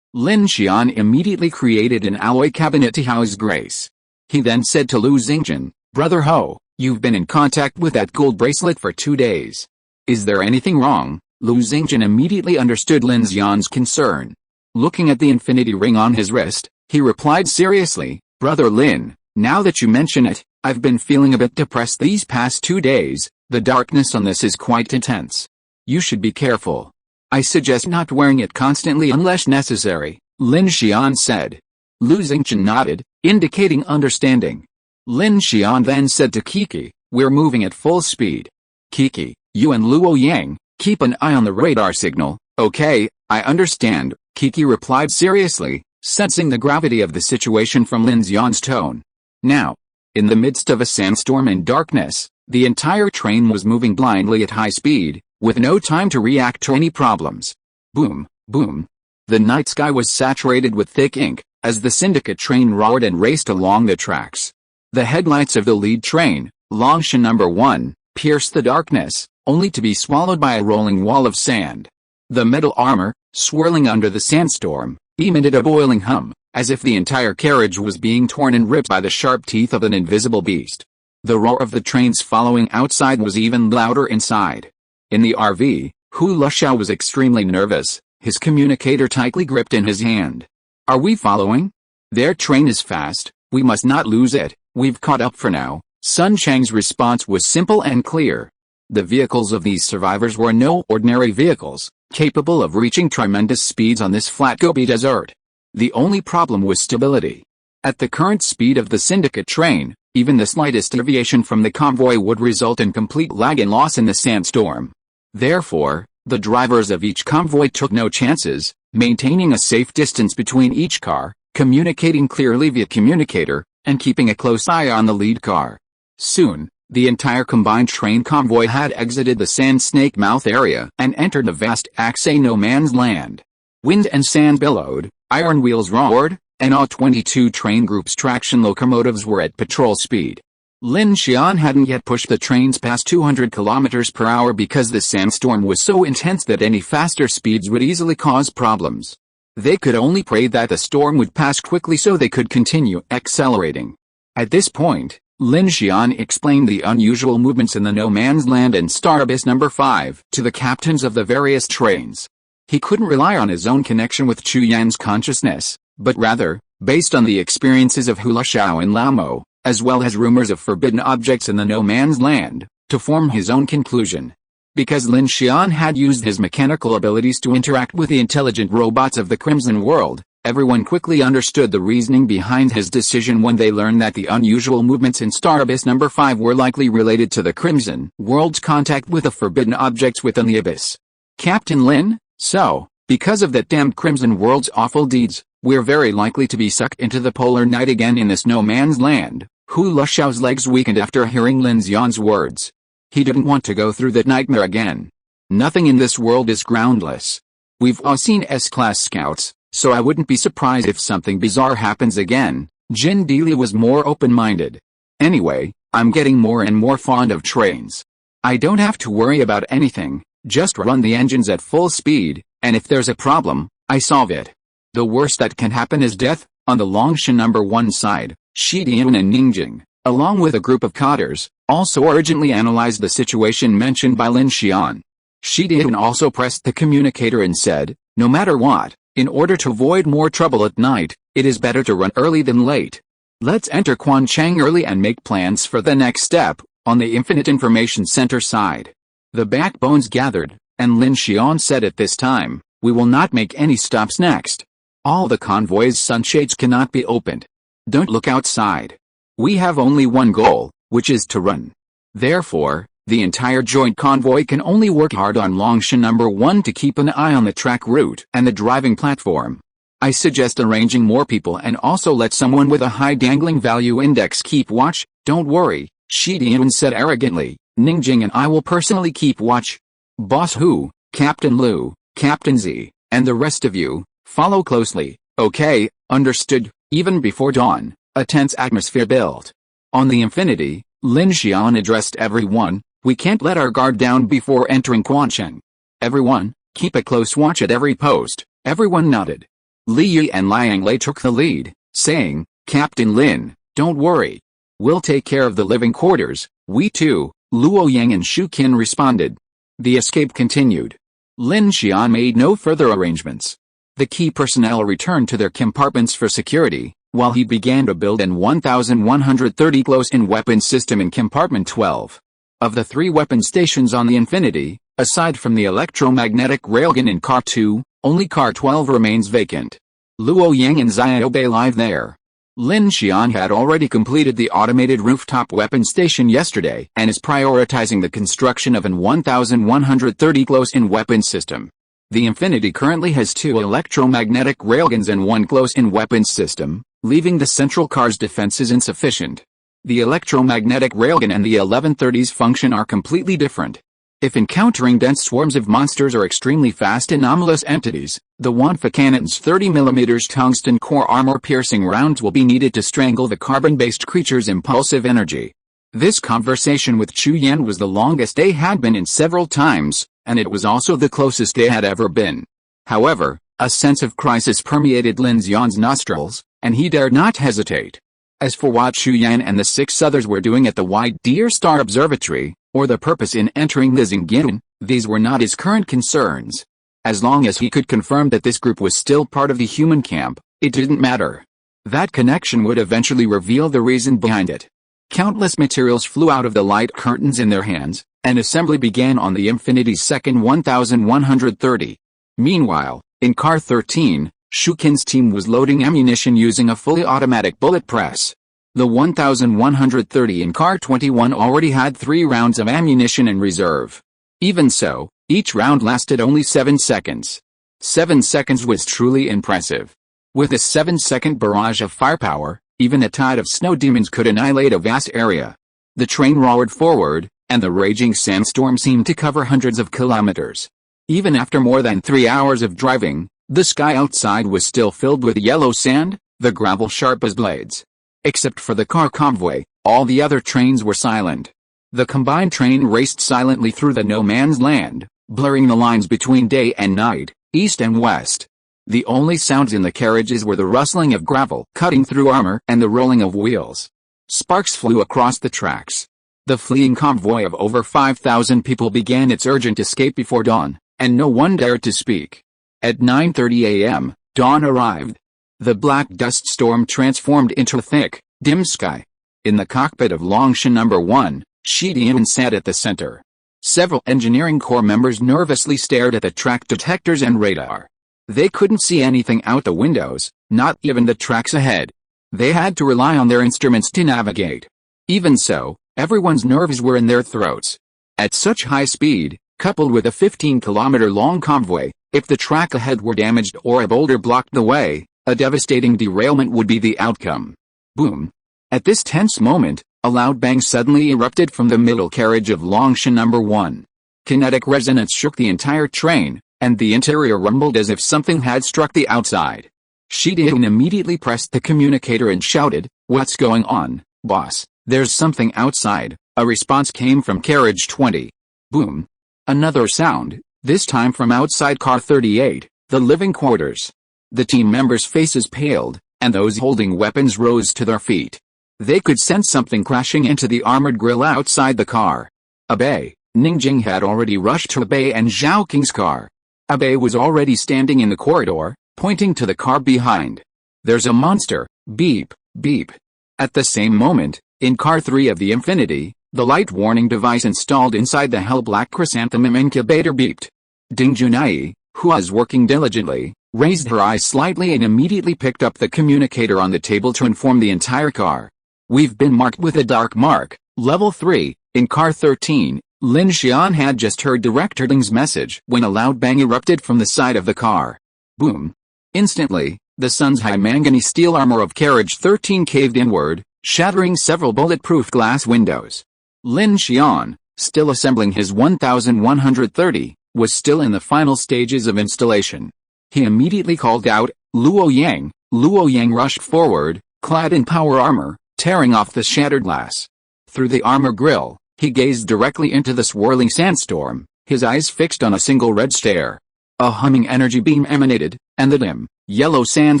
Lin Xian immediately created an alloy cabinet to house Grace. He then said to Lu Xingjun, Brother Ho, you've been in contact with that gold bracelet for 2 days. Is there anything wrong? Lu Xingjun immediately understood Lin Xian's concern. Looking at the infinity ring on his wrist, he replied seriously, Brother Lin, now that you mention it, I've been feeling a bit depressed these past 2 days. The darkness on this is quite intense. You should be careful. I suggest not wearing it constantly unless necessary, Lin Xian said. Lu Xingjun nodded, indicating understanding. Lin Xian then said to Kiki, we're moving at full speed. Kiki, you and Luo Yang, keep an eye on the radar signal. Okay, I understand, Kiki replied seriously, sensing the gravity of the situation from Lin Xian's tone. Now, in the midst of a sandstorm and darkness, the entire train was moving blindly at high speed, with no time to react to any problems. Boom, boom. The night sky was saturated with thick ink, as the syndicate train roared and raced along the tracks. The headlights of the lead train, Longshan number 1, pierced the darkness, only to be swallowed by a rolling wall of sand. The metal armor, swirling under the sandstorm, emitted a boiling hum, as if the entire carriage was being torn and ripped by the sharp teeth of an invisible beast. The roar of the trains following outside was even louder inside. In the RV, Hu Luxiao was extremely nervous, his communicator tightly gripped in his hand. Are we following? Their train is fast, we must not lose it, we've caught up for now. Sun Chang's response was simple and clear. The vehicles of these survivors were no ordinary vehicles, capable of reaching tremendous speeds on this flat Gobi desert. The only problem was stability. At the current speed of the syndicate train, even the slightest deviation from the convoy would result in complete lag and loss in the sandstorm. Therefore, the drivers of each convoy took no chances, maintaining a safe distance between each car, communicating clearly via communicator, and keeping a close eye on the lead car. Soon, the entire combined train convoy had exited the Sand Snake Mouth area and entered the vast Aksay no man's land. Wind and sand billowed, iron wheels roared, and all 22 train groups' traction locomotives were at patrol speed. Lin Xian hadn't yet pushed the trains past 200 km per hour because the sandstorm was so intense that any faster speeds would easily cause problems. They could only pray that the storm would pass quickly so they could continue accelerating. At this point, Lin Xian explained the unusual movements in the No Man's Land and Star Abyss number 5 to the captains of the various trains. He couldn't rely on his own connection with Chu Yan's consciousness, but rather, based on the experiences of Hu Luxiao and Lao Mo, as well as rumors of forbidden objects in the No Man's Land, to form his own conclusion. Because Lin Xian had used his mechanical abilities to interact with the intelligent robots of the Crimson World, everyone quickly understood the reasoning behind his decision when they learned that the unusual movements in Star Abyss number 5 were likely related to the Crimson World's contact with the forbidden objects within the Abyss. Captain Lin, so, because of that damned Crimson World's awful deeds, we're very likely to be sucked into the polar night again in this No Man's Land. Hu Luxiao's legs weakened after hearing Lin Xian's words. He didn't want to go through that nightmare again. Nothing in this world is groundless. We've all seen S-class scouts, so I wouldn't be surprised if something bizarre happens again. Jin Dili was more open-minded. Anyway, I'm getting more and more fond of trains. I don't have to worry about anything, just run the engines at full speed, and if there's a problem, I solve it. The worst that can happen is death. On the Longshan number 1 side, Shi Dian and Ningjing, along with a group of cotters, also urgently analyzed the situation mentioned by Lin Xian. Shi Dian also pressed the communicator and said, no matter what, in order to avoid more trouble at night, it is better to run early than late. Let's enter Quanchang early and make plans for the next step. On the Infinite Information Center side, the backbones gathered, and Lin Xian said at this time, we will not make any stops next. All the convoy's sunshades cannot be opened. Don't look outside. We have only one goal, which is to run. Therefore, the entire joint convoy can only work hard on Longshan number 1 to keep an eye on the track route and the driving platform. I suggest arranging more people and also let someone with a high dangling value index keep watch. Don't worry, Shi Dian said arrogantly, Ningjing and I will personally keep watch. Boss Hu, Captain Lu, Captain Z, and the rest of you, follow closely. Okay, understood. Even before dawn, a tense atmosphere built. On the Infinity, Lin Xian addressed everyone, we can't let our guard down before entering Quancheng. Everyone, keep a close watch at every post. Everyone nodded. Li Yi and Liang Lei took the lead, saying, Captain Lin, don't worry. We'll take care of the living quarters. We too, Luo Yang and Shu Qin responded. The escape continued. Lin Xian made no further arrangements. The key personnel returned to their compartments for security, while he began to build an 1130 close-in weapon system in compartment 12. Of the 3 weapon stations on the Infinity, aside from the electromagnetic railgun in Car 2, only Car 12 remains vacant. Luo Yang and Xiaobei live there. Lin Xian had already completed the automated rooftop weapon station yesterday and is prioritizing the construction of an 1130 close-in weapon system. The Infinity currently has 2 electromagnetic railguns and 1 close-in weapons system, leaving the central car's defenses insufficient. The electromagnetic railgun and the 1130's function are completely different. If encountering dense swarms of monsters or extremely fast anomalous entities, the Wanfa cannon's 30mm tungsten core armor-piercing rounds will be needed to strangle the carbon-based creature's impulsive energy. This conversation with Chu Yan was the longest they had been in several times, and it was also the closest they had ever been. However, a sense of crisis permeated Lin Xian's nostrils, and he dared not hesitate. As for what Chu Yan and the 6 others were doing at the White Deer Star Observatory, or the purpose in entering the Xingyin, these were not his current concerns. As long as he could confirm that this group was still part of the human camp, it didn't matter. That connection would eventually reveal the reason behind it. Countless materials flew out of the light curtains in their hands, and assembly began on the Infinity's second 1130. Meanwhile, in Car 13, Shu Qin's team was loading ammunition using a fully automatic bullet press. The 1130 in Car 21 already had 3 rounds of ammunition in reserve. Even so, each round lasted only 7 seconds. 7 seconds was truly impressive. With a 7-second barrage of firepower, even a tide of snow demons could annihilate a vast area. The train roared forward, and the raging sandstorm seemed to cover hundreds of kilometers. Even after more than 3 hours of driving, the sky outside was still filled with yellow sand, the gravel sharp as blades. Except for the car convoy, all the other trains were silent. The combined train raced silently through the no man's land, blurring the lines between day and night, east and west. The only sounds in the carriages were the rustling of gravel cutting through armor and the rolling of wheels. Sparks flew across the tracks. The fleeing convoy of over 5,000 people began its urgent escape before dawn, and no one dared to speak. At 9:30 a.m., dawn arrived. The black dust storm transformed into a thick, dim sky. In the cockpit of Longshan number 1, Shi Dian sat at the center. Several engineering corps members nervously stared at the track detectors and radar. They couldn't see anything out the windows, not even the tracks ahead. They had to rely on their instruments to navigate. Even so, everyone's nerves were in their throats. At such high speed, coupled with a 15-kilometer-long convoy, if the track ahead were damaged or a boulder blocked the way, a devastating derailment would be the outcome. Boom! At this tense moment, a loud bang suddenly erupted from the middle carriage of Longshan number 1. Kinetic resonance shook the entire train, and the interior rumbled as if something had struck the outside. Shi Dian immediately pressed the communicator and shouted, "What's going on, boss? There's something outside." A response came from carriage 20. Boom. Another sound, this time from outside car 38, the living quarters. The team members' faces paled, and those holding weapons rose to their feet. They could sense something crashing into the armored grille outside the car. Abe, Ningjing had already rushed to Abe and Zhao Qing's car. Abe was already standing in the corridor, pointing to the car behind. "There's a monster, beep, beep." At the same moment, in car 3 of the Infinity, the light warning device installed inside the hell-black chrysanthemum incubator beeped. Ding Junai, who was working diligently, raised her eyes slightly and immediately picked up the communicator on the table to inform the entire car. "We've been marked with a dark mark, level 3, in car 13. Lin Xian had just heard Director Ding's message when a loud bang erupted from the side of the car. Boom. Instantly, the sun's high manganese steel armor of carriage 13 caved inward, shattering several bulletproof glass windows. Lin Xian, still assembling his 1130, was still in the final stages of installation. He immediately called out, "Luo Yang!" Luo Yang rushed forward, clad in power armor, tearing off the shattered glass. Through the armor grille, he gazed directly into the swirling sandstorm, his eyes fixed on a single red stare. A humming energy beam emanated, and the dim, yellow sand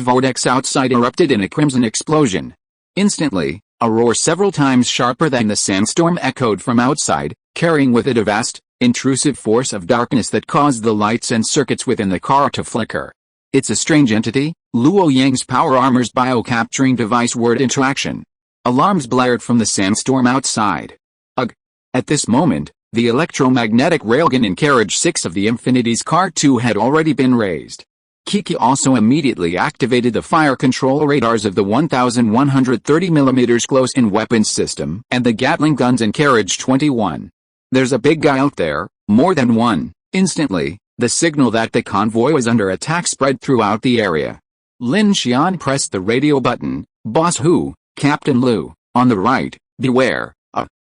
vortex outside erupted in a crimson explosion. Instantly, a roar several times sharper than the sandstorm echoed from outside, carrying with it a vast, intrusive force of darkness that caused the lights and circuits within the car to flicker. "It's a strange entity," Luo Yang's power armor's bio-capturing device word into action. Alarms blared from the sandstorm outside. Ugh. At this moment, the electromagnetic railgun in carriage 6 of the Infinity's car 2 had already been raised. Kiki also immediately activated the fire control radars of the 1130mm close-in weapons system and the Gatling guns in carriage 21. "There's a big guy out there, more than one." Instantly, the signal that the convoy was under attack spread throughout the area. Lin Xian pressed the radio button. "Boss Hu, Captain Lu, on the right, beware."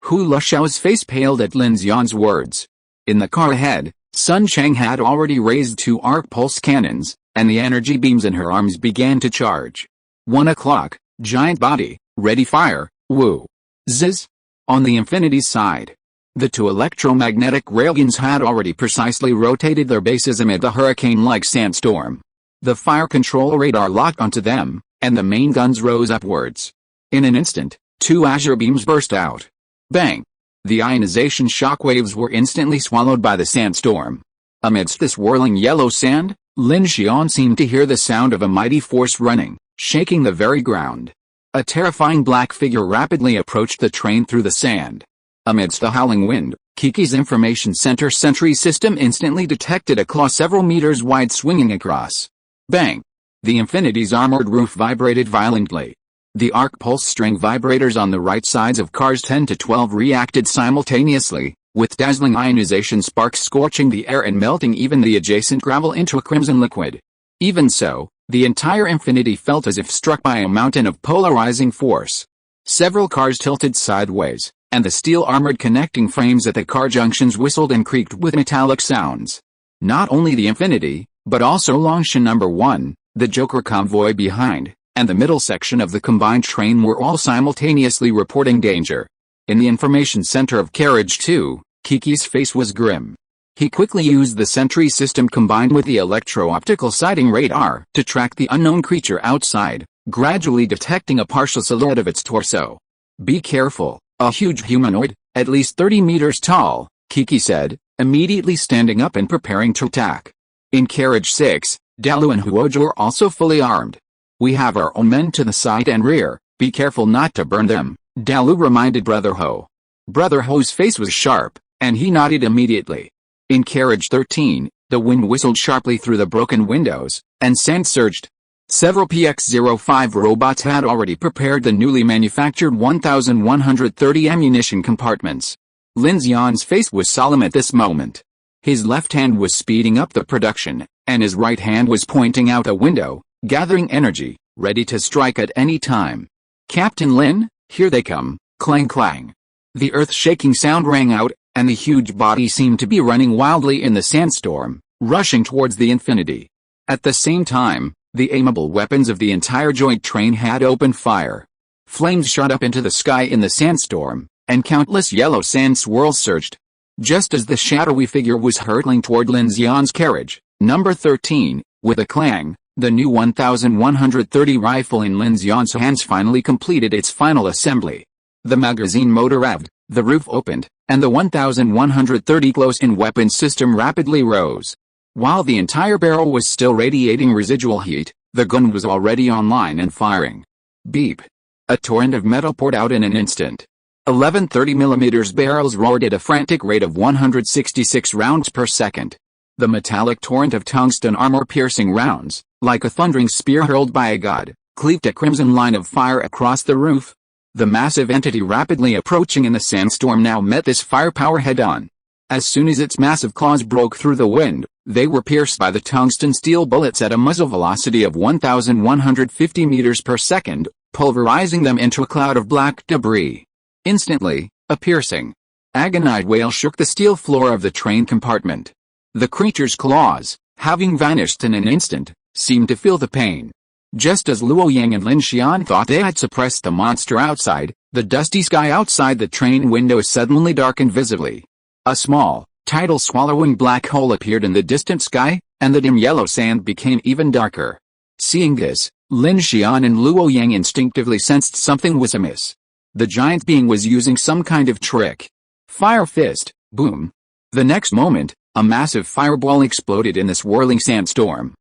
Hu Lushao's face paled at Lin Xian's words. In the car ahead, Sun Cheng had already raised 2 arc pulse cannons, and the energy beams in her arms began to charge. 1 o'clock, giant body, ready fire, woo. Zzz. On the Infinity's side, the 2 electromagnetic railguns had already precisely rotated their bases amid the hurricane-like sandstorm. The fire control radar locked onto them, and the main guns rose upwards. In an instant, 2 azure beams burst out. Bang! The ionization shockwaves were instantly swallowed by the sandstorm. Amidst the swirling yellow sand, Lin Xian seemed to hear the sound of a mighty force running, shaking the very ground. A terrifying black figure rapidly approached the train through the sand. Amidst the howling wind, Kiki's information center sentry system instantly detected a claw several meters wide swinging across. Bang! The Infinity's armored roof vibrated violently. The arc pulse string vibrators on the right sides of cars 10 to 12 reacted simultaneously, with dazzling ionization sparks scorching the air and melting even the adjacent gravel into a crimson liquid. Even so, the entire Infinity felt as if struck by a mountain of polarizing force. Several cars tilted sideways, and the steel-armored connecting frames at the car junctions whistled and creaked with metallic sounds. Not only the Infinity, but also Longshan No. 1, the Joker convoy behind, and the middle section of the combined train were all simultaneously reporting danger. In the information center of carriage 2, Kiki's face was grim. He quickly used the sentry system combined with the electro-optical sighting radar to track the unknown creature outside, gradually detecting a partial silhouette of its torso. "Be careful, a huge humanoid, at least 30 meters tall," Kiki said, immediately standing up and preparing to attack. In carriage 6, Dalu and Huojo were also fully armed. "We have our own men to the side and rear, be careful not to burn them," Dalu reminded Brother Ho. Brother Ho's face was sharp, and he nodded immediately. In carriage 13, the wind whistled sharply through the broken windows, and sand surged. Several PX-05 robots had already prepared the newly manufactured 1130 ammunition compartments. Lin Xian's face was solemn at this moment. His left hand was speeding up the production, and his right hand was pointing out a window, gathering energy, ready to strike at any time. "Captain Lin, here they come," clang clang. The earth-shaking sound rang out, and the huge body seemed to be running wildly in the sandstorm, rushing towards the infinity. At the same time, the aimable weapons of the entire joint train had opened fire. Flames shot up into the sky in the sandstorm, and countless yellow sand swirls surged. Just as the shadowy figure was hurtling toward Lin Xian's carriage, number 13, with a clang, the new 1130 rifle in Lin Xian's hands finally completed its final assembly. The magazine motor revved, the roof opened, and the 1130 close-in weapon system rapidly rose. While the entire barrel was still radiating residual heat, the gun was already online and firing. Beep. A torrent of metal poured out in an instant. 11 30mm barrels roared at a frantic rate of 166 rounds per second. The metallic torrent of tungsten armor-piercing rounds, like a thundering spear hurled by a god, cleaved a crimson line of fire across the roof. The massive entity rapidly approaching in the sandstorm now met this firepower head-on. As soon as its massive claws broke through the wind, they were pierced by the tungsten steel bullets at a muzzle velocity of 1,150 meters per second, pulverizing them into a cloud of black debris. Instantly, a piercing, agonized wail shook the steel floor of the train compartment. The creature's claws, having vanished in an instant, seemed to feel the pain. Just as Luo Yang and Lin Xian thought they had suppressed the monster outside, the dusty sky outside the train window suddenly darkened visibly. A small, tidal-swallowing black hole appeared in the distant sky, and the dim yellow sand became even darker. Seeing this, Lin Xian and Luo Yang instinctively sensed something was amiss. The giant being was using some kind of trick. Fire fist, boom. The next moment, a massive fireball exploded in the swirling sandstorm.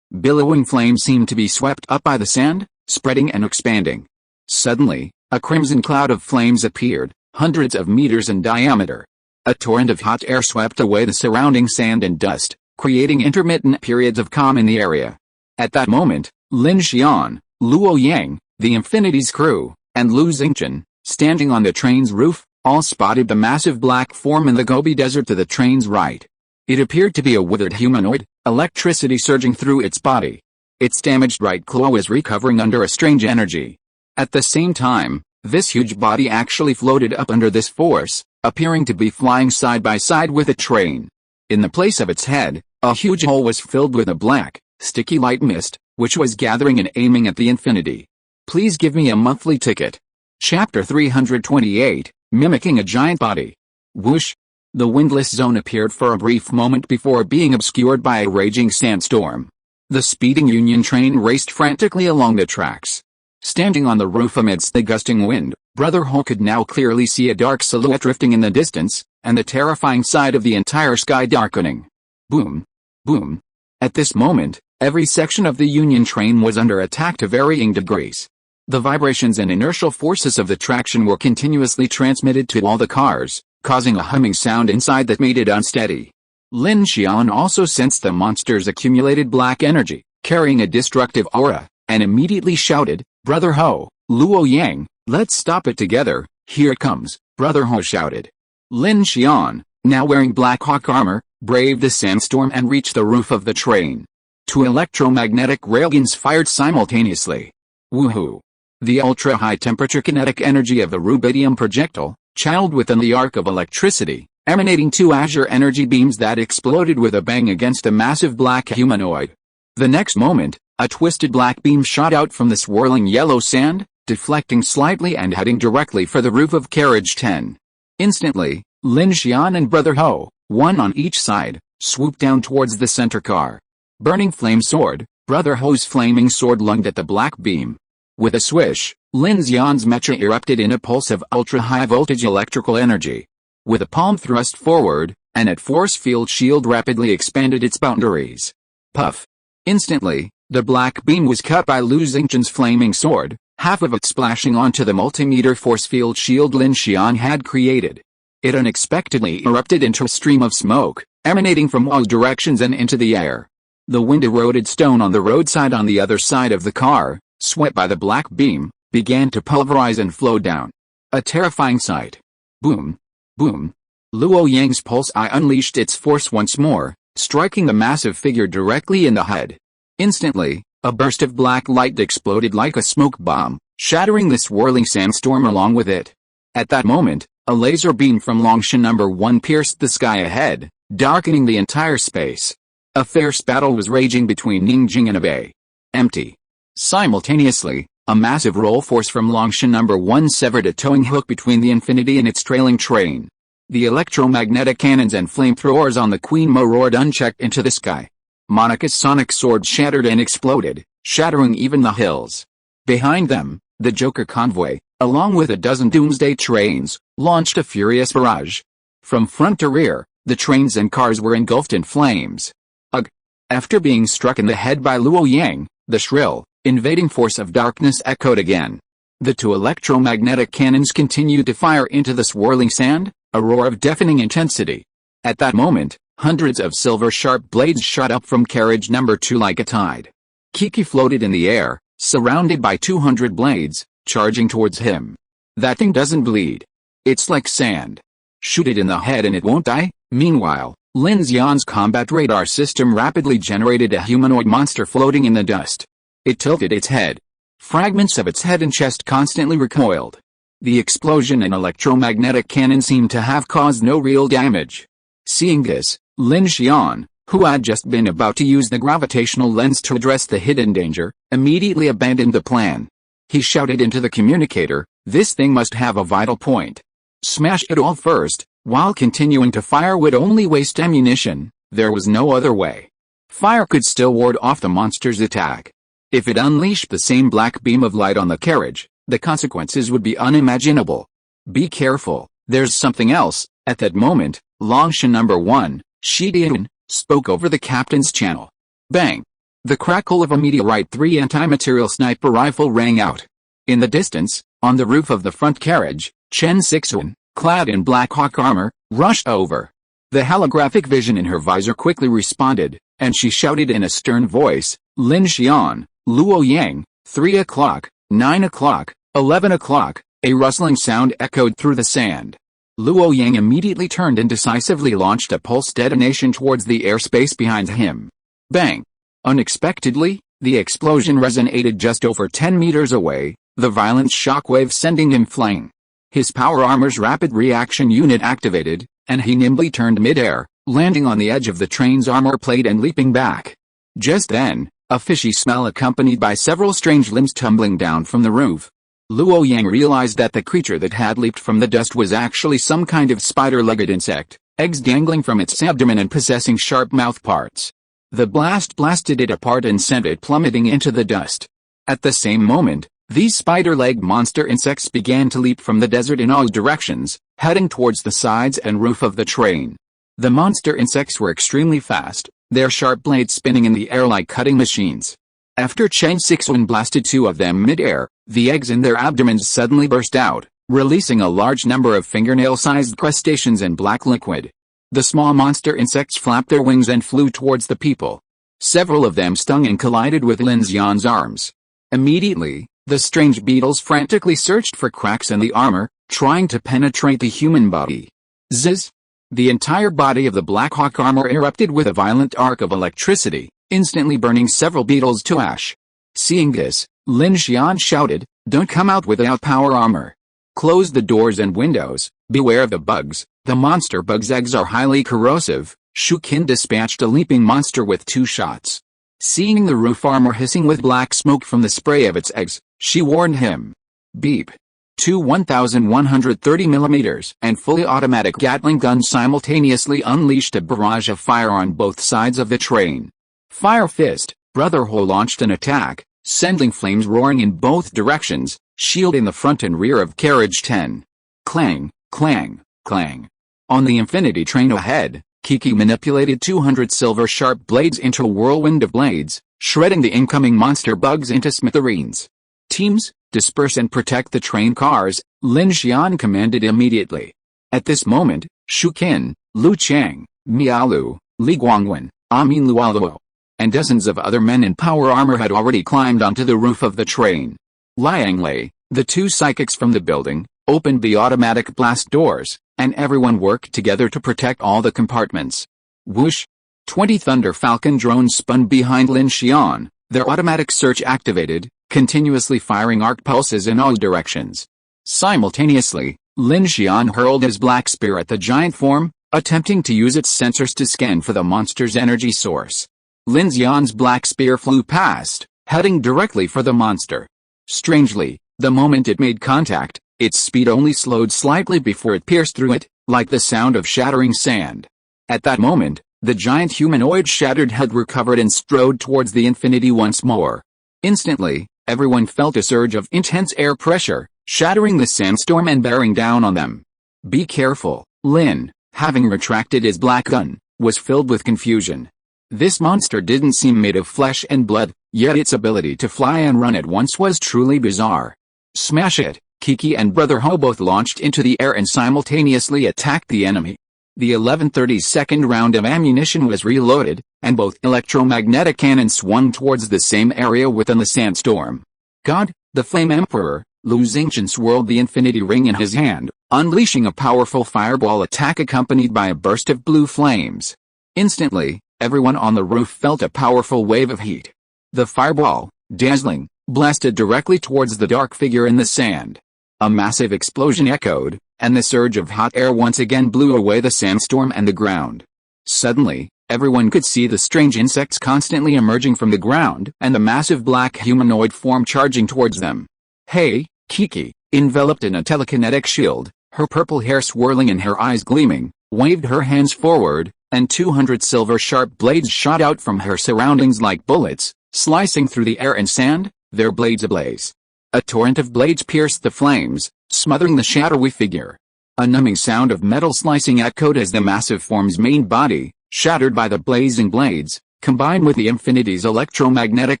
Billowing flames seemed to be swept up by the sand, spreading and expanding. Suddenly, a crimson cloud of flames appeared, hundreds of meters in diameter. A torrent of hot air swept away the surrounding sand and dust, creating intermittent periods of calm in the area. At that moment, Lin Xian, Luo Yang, the Infinity's crew, and Lu Xingchen, standing on the train's roof, all spotted the massive black form in the Gobi Desert to the train's right. It appeared to be a withered humanoid, electricity surging through its body. Its damaged right claw was recovering under a strange energy. At the same time, this huge body actually floated up under this force, appearing to be flying side by side with the train. In the place of its head, a huge hole was filled with a black, sticky light mist, which was gathering and aiming at the Infinity. Please give me a monthly ticket. Chapter 328, Mimicking a Giant Body. Whoosh! The windless zone appeared for a brief moment before being obscured by a raging sandstorm. The speeding Union train raced frantically along the tracks. Standing on the roof amidst the gusting wind, Brother Ho could now clearly see a dark silhouette drifting in the distance, and the terrifying sight of the entire sky darkening. Boom! Boom! At this moment, every section of the Union train was under attack to varying degrees. The vibrations and inertial forces of the traction were continuously transmitted to all the cars, causing a humming sound inside that made it unsteady. Lin Xian also sensed the monster's accumulated black energy, carrying a destructive aura, and immediately shouted, "Brother Ho, Luo Yang, let's stop it together, here it comes," Brother Ho shouted. Lin Xian, now wearing Black Hawk armor, braved the sandstorm and reached the roof of the train. Two electromagnetic railguns fired simultaneously. Woohoo! The ultra-high temperature kinetic energy of the rubidium projectile, channeled within the arc of electricity, emanating two azure energy beams that exploded with a bang against a massive black humanoid. The next moment, a twisted black beam shot out from the swirling yellow sand, deflecting slightly and heading directly for the roof of carriage 10. Instantly, Lin Xian and Brother Ho, one on each side, swooped down towards the center car. Burning flame sword, Brother Ho's flaming sword lunged at the black beam. With a swish, Lin Xian's mecha erupted in a pulse of ultra-high voltage electrical energy. With a palm thrust forward, an at-force field shield rapidly expanded its boundaries. Puff! Instantly, the black beam was cut by Lu Xingchen's flaming sword, half of it splashing onto the multimeter force field shield Lin Xian had created. It unexpectedly erupted into a stream of smoke, emanating from all directions and into the air. The wind-eroded stone on the roadside on the other side of the car, swept by the black beam, began to pulverize and flow down. A terrifying sight. Boom! Boom! Luo Yang's pulse eye unleashed its force once more, striking the massive figure directly in the head. Instantly, a burst of black light exploded like a smoke bomb, shattering the swirling sandstorm along with it. At that moment, a laser beam from Longshan No. 1 pierced the sky ahead, darkening the entire space. A fierce battle was raging between Ningjing and Abe. Empty. Simultaneously, a massive roll force from Longshan number 1 severed a towing hook between the Infinity and its trailing train. The electromagnetic cannons and flamethrowers on the Queen Mo roared unchecked into the sky. Monika's sonic sword shattered and exploded, shattering even the hills. Behind them, the Joker convoy, along with a dozen doomsday trains, launched a furious barrage. From front to rear, the trains and cars were engulfed in flames. Ugh! After being struck in the head by Luo Yang, the shrill, invading force of darkness echoed again. The two electromagnetic cannons continued to fire into the swirling sand, a roar of deafening intensity. At that moment, hundreds of silver-sharp blades shot up from carriage number 2 like a tide. Kiki floated in the air, surrounded by 200 blades, charging towards him. That thing doesn't bleed. It's like sand. Shoot it in the head and it won't die. Meanwhile, Lin Xian's combat radar system rapidly generated a humanoid monster floating in the dust. It tilted its head. Fragments of its head and chest constantly recoiled. The explosion and electromagnetic cannon seemed to have caused no real damage. Seeing this, Lin Xian, who had just been about to use the gravitational lens to address the hidden danger, immediately abandoned the plan. He shouted into the communicator, "This thing must have a vital point. Smash it all first." While continuing to fire would only waste ammunition, there was no other way. Fire could still ward off the monster's attack. If it unleashed the same black beam of light on the carriage, the consequences would be unimaginable. Be careful, there's something else. At that moment, Longshan number 1, Shidian, spoke over the captain's channel. Bang! The crackle of a meteorite 3 anti-material sniper rifle rang out. In the distance, on the roof of the front carriage, Chen Sixuan, clad in Black Hawk armor, rushed over. The holographic vision in her visor quickly responded, and she shouted in a stern voice, "Lin Xian, Luo Yang, 3 o'clock, 9 o'clock, 11 o'clock." A rustling sound echoed through the sand. Luo Yang immediately turned and decisively launched a pulse detonation towards the airspace behind him. Bang! Unexpectedly, the explosion resonated just over 10 meters away, the violent shockwave sending him flying. His power armor's rapid reaction unit activated, and he nimbly turned mid-air, landing on the edge of the train's armor plate and leaping back. Just then, a fishy smell accompanied by several strange limbs tumbling down from the roof. Luo Yang realized that the creature that had leaped from the dust was actually some kind of spider-legged insect, eggs dangling from its abdomen and possessing sharp mouth parts. The blast blasted it apart and sent it plummeting into the dust. At the same moment, these spider-legged monster insects began to leap from the desert in all directions, heading towards the sides and roof of the train. The monster insects were extremely fast, their sharp blades spinning in the air like cutting machines. After Chen Sixuan blasted 2 of them mid-air, the eggs in their abdomens suddenly burst out, releasing a large number of fingernail-sized crustaceans and black liquid. The small monster insects flapped their wings and flew towards the people. Several of them stung and collided with Lin Xian's arms. Immediately, the strange beetles frantically searched for cracks in the armor, trying to penetrate the human body. Zzz! The entire body of the Black Hawk armor erupted with a violent arc of electricity, instantly burning several beetles to ash. Seeing this, Lin Xian shouted, "Don't come out without power armor. Close the doors and windows, beware of the bugs, the monster bug's eggs are highly corrosive." Shu Qin dispatched a leaping monster with 2 shots. Seeing the roof armor hissing with black smoke from the spray of its eggs, she warned him. Beep. 2 1130mm and fully automatic Gatling guns simultaneously unleashed a barrage of fire on both sides of the train. Fire Fist, Brother Ho launched an attack, sending flames roaring in both directions, shielding the front and rear of carriage 10. Clang, clang, clang. On the Infinity train ahead, Kiki manipulated 200 silver-sharp blades into a whirlwind of blades, shredding the incoming monster bugs into smithereens. Teams, disperse and protect the train cars, Lin Xian commanded immediately. At this moment, Shu Qin, Lu Chang, Miaolu, Li Guangwen, Amin Luoluo, and dozens of other men in power armor had already climbed onto the roof of the train. Liang Lei, the 2 psychics from the building, opened the automatic blast doors, and everyone worked together to protect all the compartments. Whoosh! 20 Thunder Falcon drones spun behind Lin Xian, their automatic search activated, continuously firing arc pulses in all directions. Simultaneously, Lin Xian hurled his black spear at the giant form, attempting to use its sensors to scan for the monster's energy source. Lin Xian's black spear flew past, heading directly for the monster. Strangely, the moment it made contact, its speed only slowed slightly before it pierced through it, like the sound of shattering sand. At that moment, the giant humanoid's shattered head recovered and strode towards the infinity once more. Instantly, everyone felt a surge of intense air pressure, shattering the sandstorm and bearing down on them. Be careful, Lin, having retracted his black gun, was filled with confusion. This monster didn't seem made of flesh and blood, yet its ability to fly and run at once was truly bizarre. Smash it! Kiki and Brother Ho both launched into the air and simultaneously attacked the enemy. The 11:30's second round of ammunition was reloaded, and both electromagnetic cannons swung towards the same area within the sandstorm. God, the Flame Emperor, Lin Xian swirled the infinity ring in his hand, unleashing a powerful fireball attack accompanied by a burst of blue flames. Instantly, everyone on the roof felt a powerful wave of heat. The fireball, dazzling, blasted directly towards the dark figure in the sand. A massive explosion echoed, and the surge of hot air once again blew away the sandstorm and the ground. Suddenly, everyone could see the strange insects constantly emerging from the ground and the massive black humanoid form charging towards them. Hey, Kiki, enveloped in a telekinetic shield, her purple hair swirling and her eyes gleaming, waved her hands forward, and 200 silver sharp blades shot out from her surroundings like bullets, slicing through the air and sand, their blades ablaze. A torrent of blades pierced the flames, smothering the shadowy figure. A numbing sound of metal slicing echoed as the massive form's main body, shattered by the blazing blades, combined with the Infinity's electromagnetic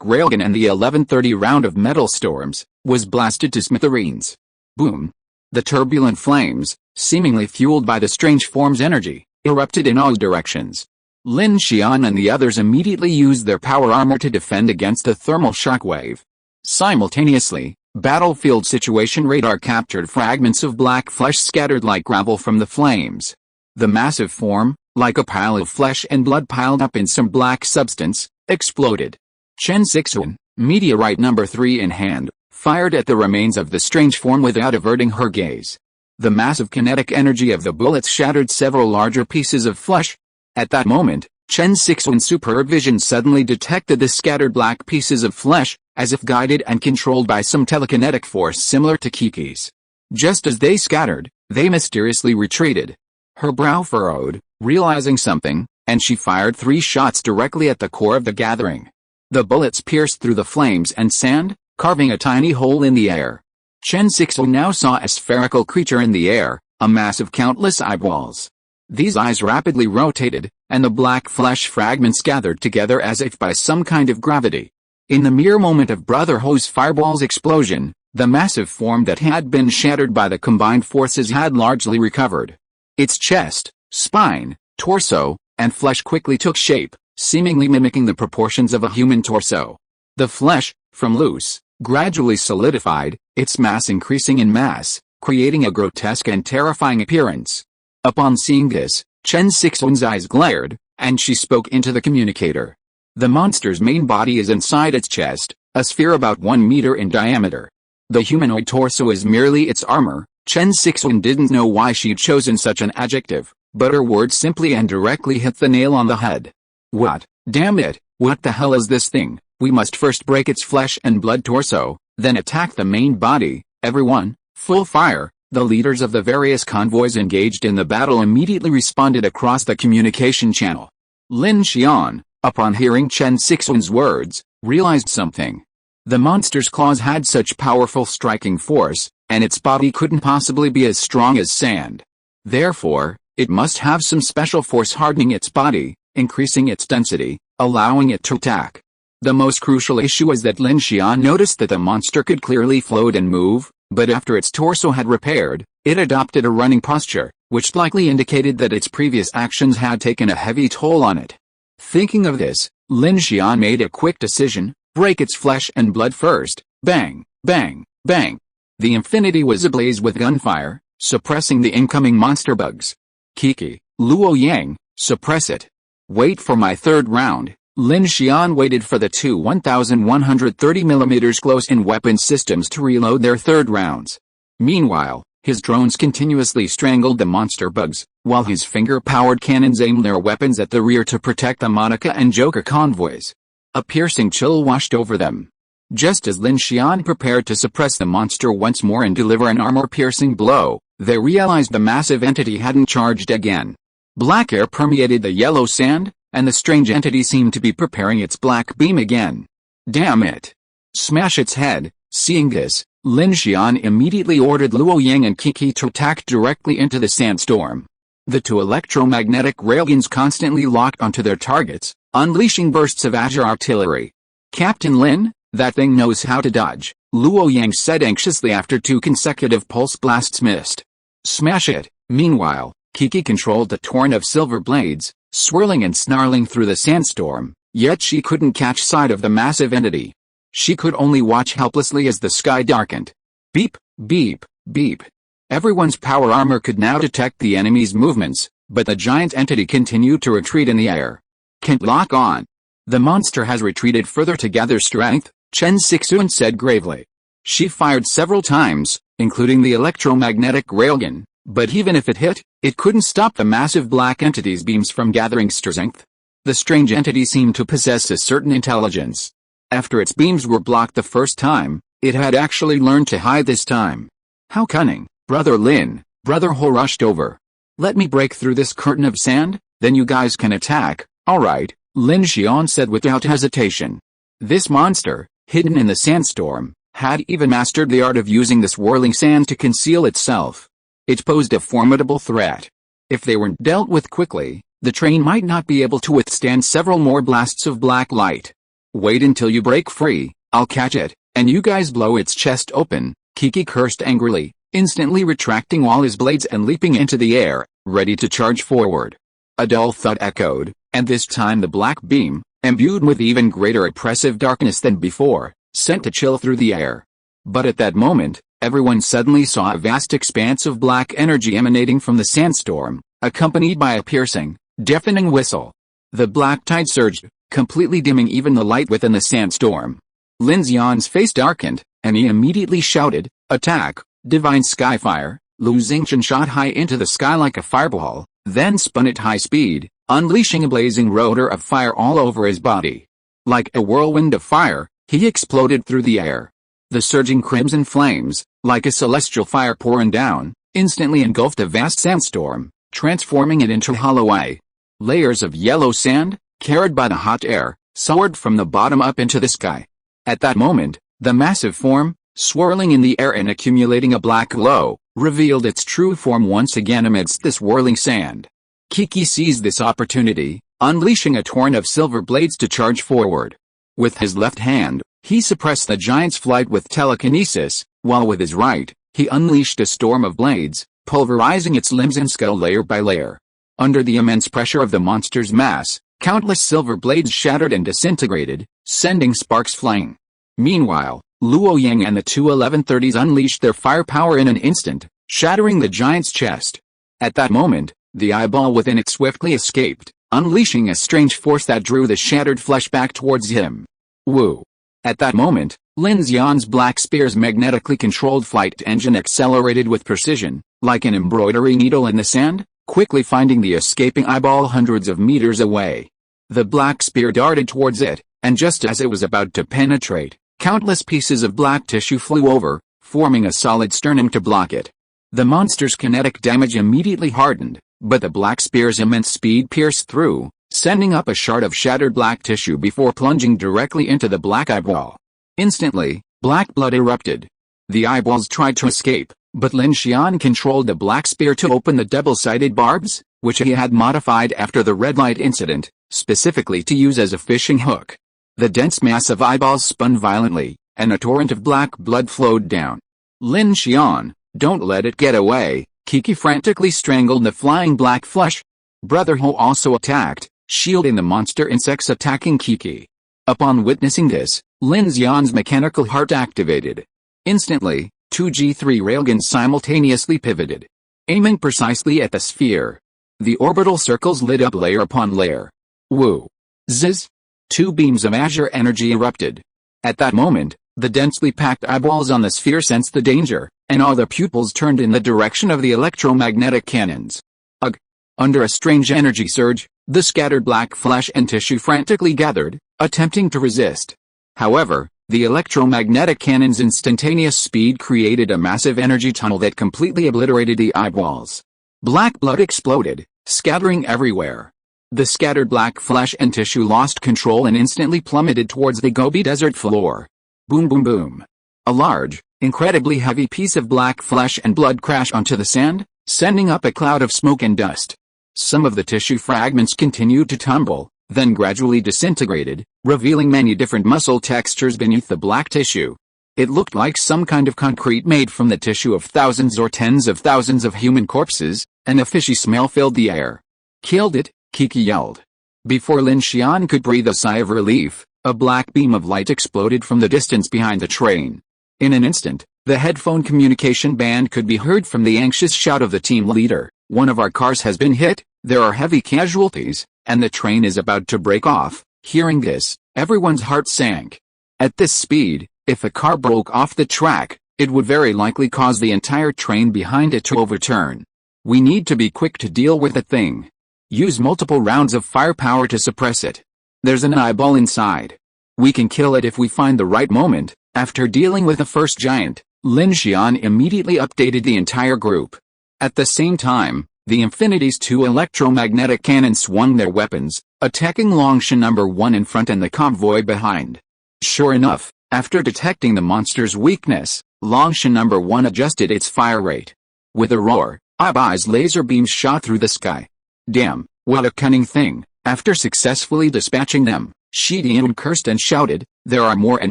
railgun and the 11:30 round of metal storms, was blasted to smithereens. Boom! The turbulent flames, seemingly fueled by the strange form's energy, erupted in all directions. Lin Xian and the others immediately used their power armor to defend against the thermal shockwave. Simultaneously, battlefield situation radar captured fragments of black flesh scattered like gravel from the flames. The massive form, like a pile of flesh and blood piled up in some black substance, exploded. Chen Sixuan, meteorite number 3 in hand, fired at the remains of the strange form without averting her gaze. The massive kinetic energy of the bullets shattered several larger pieces of flesh. At that moment, Chen Sixuan's superb vision suddenly detected the scattered black pieces of flesh, as if guided and controlled by some telekinetic force similar to Kiki's. Just as they scattered, they mysteriously retreated. Her brow furrowed, realizing something, and she fired 3 shots directly at the core of the gathering. The bullets pierced through the flames and sand, carving a tiny hole in the air. Chen Sixuan now saw a spherical creature in the air, a mass of countless eyeballs. These eyes rapidly rotated, and the black flesh fragments gathered together as if by some kind of gravity. In the mere moment of Brother Ho's fireball's explosion, the massive form that had been shattered by the combined forces had largely recovered. Its chest, spine, torso, and flesh quickly took shape, seemingly mimicking the proportions of a human torso. The flesh, from loose, gradually solidified, its mass increasing in mass, creating a grotesque and terrifying appearance. Upon seeing this, Chen Sixuan's eyes glared, and she spoke into the communicator. The monster's main body is inside its chest, a sphere about 1 meter in diameter. The humanoid torso is merely its armor. Chen Sixuan didn't know why she'd chosen such an adjective, but her words simply and directly hit the nail on the head. What? Damn it, what the hell is this thing? We must first break its flesh and blood torso, then attack the main body. Everyone, full fire! The leaders of the various convoys engaged in the battle immediately responded across the communication channel. Lin Xian, upon hearing Chen Sixuan's words, realized something. The monster's claws had such powerful striking force, and its body couldn't possibly be as strong as sand. Therefore, it must have some special force hardening its body, increasing its density, allowing it to attack. The most crucial issue is that Lin Xian noticed that the monster could clearly float and move, but after its torso had repaired, it adopted a running posture, which likely indicated that its previous actions had taken a heavy toll on it. Thinking of this, Lin Xian made a quick decision: break its flesh and blood first. Bang, bang, bang. The infinity was ablaze with gunfire, suppressing the incoming monster bugs. Kiki, Luo Yang, suppress it. Wait for my third round. Lin Xian waited for the two 1,130mm close-in weapon systems to reload their third rounds. Meanwhile, His drones continuously strangled the monster bugs, while his finger-powered cannons aimed their weapons at the rear to protect the Monica and Joker convoys. A piercing chill washed over them. Just as Lin Xian prepared to suppress the monster once more and deliver an armor-piercing blow, they realized the massive entity hadn't charged again. Black air permeated the yellow sand, and the strange entity seemed to be preparing its black beam again. Damn it! Smash its head. Seeing this, Lin Xian immediately ordered Luo Yang and Kiki to attack directly into the sandstorm. The two electromagnetic railguns constantly locked onto their targets, unleashing bursts of azure artillery. Captain Lin, that thing knows how to dodge, Luo Yang said anxiously after 2 consecutive pulse blasts missed. Smash it! Meanwhile, Kiki controlled the torrent of silver blades, swirling and snarling through the sandstorm, yet she couldn't catch sight of the massive entity. She could only watch helplessly as the sky darkened. Beep, beep, beep. Everyone's power armor could now detect the enemy's movements, but the giant entity continued to retreat in the air. Can't lock on. The monster has retreated further to gather strength, Chen Sixuan said gravely. She fired several times, including the electromagnetic railgun, but even if it hit, it couldn't stop the massive black entity's beams from gathering strength. The strange entity seemed to possess a certain intelligence. After its beams were blocked the first time, it had actually learned to hide this time. How cunning, Brother Lin, Brother Ho rushed over. Let me break through this curtain of sand, then you guys can attack. Alright, Lin Xian said without hesitation. This monster, hidden in the sandstorm, had even mastered the art of using the swirling sand to conceal itself. It posed a formidable threat. If they weren't dealt with quickly, the train might not be able to withstand several more blasts of black light. Wait until you break free, I'll catch it, and you guys blow its chest open, Kiki cursed angrily, instantly retracting all his blades and leaping into the air, ready to charge forward. A dull thud echoed, and this time the black beam, imbued with even greater oppressive darkness than before, sent a chill through the air. But at that moment, everyone suddenly saw a vast expanse of black energy emanating from the sandstorm, accompanied by a piercing, deafening whistle. The black tide surged, completely dimming even the light within the sandstorm. Lin Xian's face darkened, and he immediately shouted, "Attack, Divine Skyfire!" Lu Xingchen shot high into the sky like a fireball, then spun at high speed, unleashing a blazing rotor of fire all over his body. Like a whirlwind of fire, he exploded through the air. The surging crimson flames, like a celestial fire pouring down, instantly engulfed a vast sandstorm, transforming it into hollow. Layers of yellow sand, carried by the hot air, soared from the bottom up into the sky. At that moment, the massive form, swirling in the air and accumulating a black glow, revealed its true form once again amidst the swirling sand. Kiki seized this opportunity, unleashing a torrent of silver blades to charge forward. With his left hand, he suppressed the giant's flight with telekinesis, while with his right, he unleashed a storm of blades, pulverizing its limbs and skull layer by layer. Under the immense pressure of the monster's mass, countless silver blades shattered and disintegrated, sending sparks flying. Meanwhile, Luo Yang and the two 1130s unleashed their firepower in an instant, shattering the giant's chest. At that moment, the eyeball within it swiftly escaped, unleashing a strange force that drew the shattered flesh back towards him. Woo! At that moment, Lin Xian's black spear's magnetically controlled flight engine accelerated with precision, like an embroidery needle in the sand, quickly finding the escaping eyeball hundreds of meters away. The black spear darted towards it, and just as it was about to penetrate, countless pieces of black tissue flew over, forming a solid sternum to block it. The monster's kinetic damage immediately hardened, but the black spear's immense speed pierced through, sending up a shard of shattered black tissue before plunging directly into the black eyeball. Instantly, black blood erupted. The eyeballs tried to escape, but Lin Xian controlled the black spear to open the double-sided barbs, which he had modified after the red light incident, specifically to use as a fishing hook. The dense mass of eyeballs spun violently, and a torrent of black blood flowed down. Lin Xian, don't let it get away, Kiki frantically strangled the flying black flesh. Brother Ho also attacked, shielding the monster insects attacking Kiki. Upon witnessing this, Lin Xian's mechanical heart activated. Instantly, two G3 railguns simultaneously pivoted, aiming precisely at the sphere. The orbital circles lit up layer upon layer. Woo! Zzz! Two beams of azure energy erupted. At that moment, The densely packed eyeballs on the sphere sensed the danger, and all the pupils turned in the direction of the electromagnetic cannons. Ugh! Under a strange energy surge, the scattered black flesh and tissue frantically gathered, attempting to resist. However, the electromagnetic cannon's instantaneous speed created a massive energy tunnel that completely obliterated the eyeballs. Black blood exploded, scattering everywhere. The scattered black flesh and tissue lost control and instantly plummeted towards the Gobi Desert floor. Boom boom boom. A large, incredibly heavy piece of black flesh and blood crashed onto the sand, sending up a cloud of smoke and dust. Some of the tissue fragments continued to tumble, then gradually disintegrated, revealing many different muscle textures beneath the black tissue. It looked like some kind of concrete made from the tissue of thousands or tens of thousands of human corpses, and a fishy smell filled the air. Killed it, Kiki yelled. Before Lin Xian could breathe a sigh of relief, a black beam of light exploded from the distance behind the train. In an instant, the headphone communication band could be heard from the anxious shout of the team leader. One of our cars has been hit, there are heavy casualties, and the train is about to break off. Hearing this, everyone's heart sank. At this speed, if a car broke off the track, it would very likely cause the entire train behind it to overturn. We need to be quick to deal with the thing. Use multiple rounds of firepower to suppress it. There's an eyeball inside. We can kill it if we find the right moment. After dealing with the first giant, Lin Xian immediately updated the entire group. At the same time, the Infinity's two electromagnetic cannons swung their weapons, attacking Longshan No. 1 in front and the convoy behind. Sure enough, after detecting the monster's weakness, Longshan No. 1 adjusted its fire rate. With a roar, Abai's laser beams shot through the sky. Damn, what a cunning thing! After successfully dispatching them, Shi Dian cursed and shouted, there are more and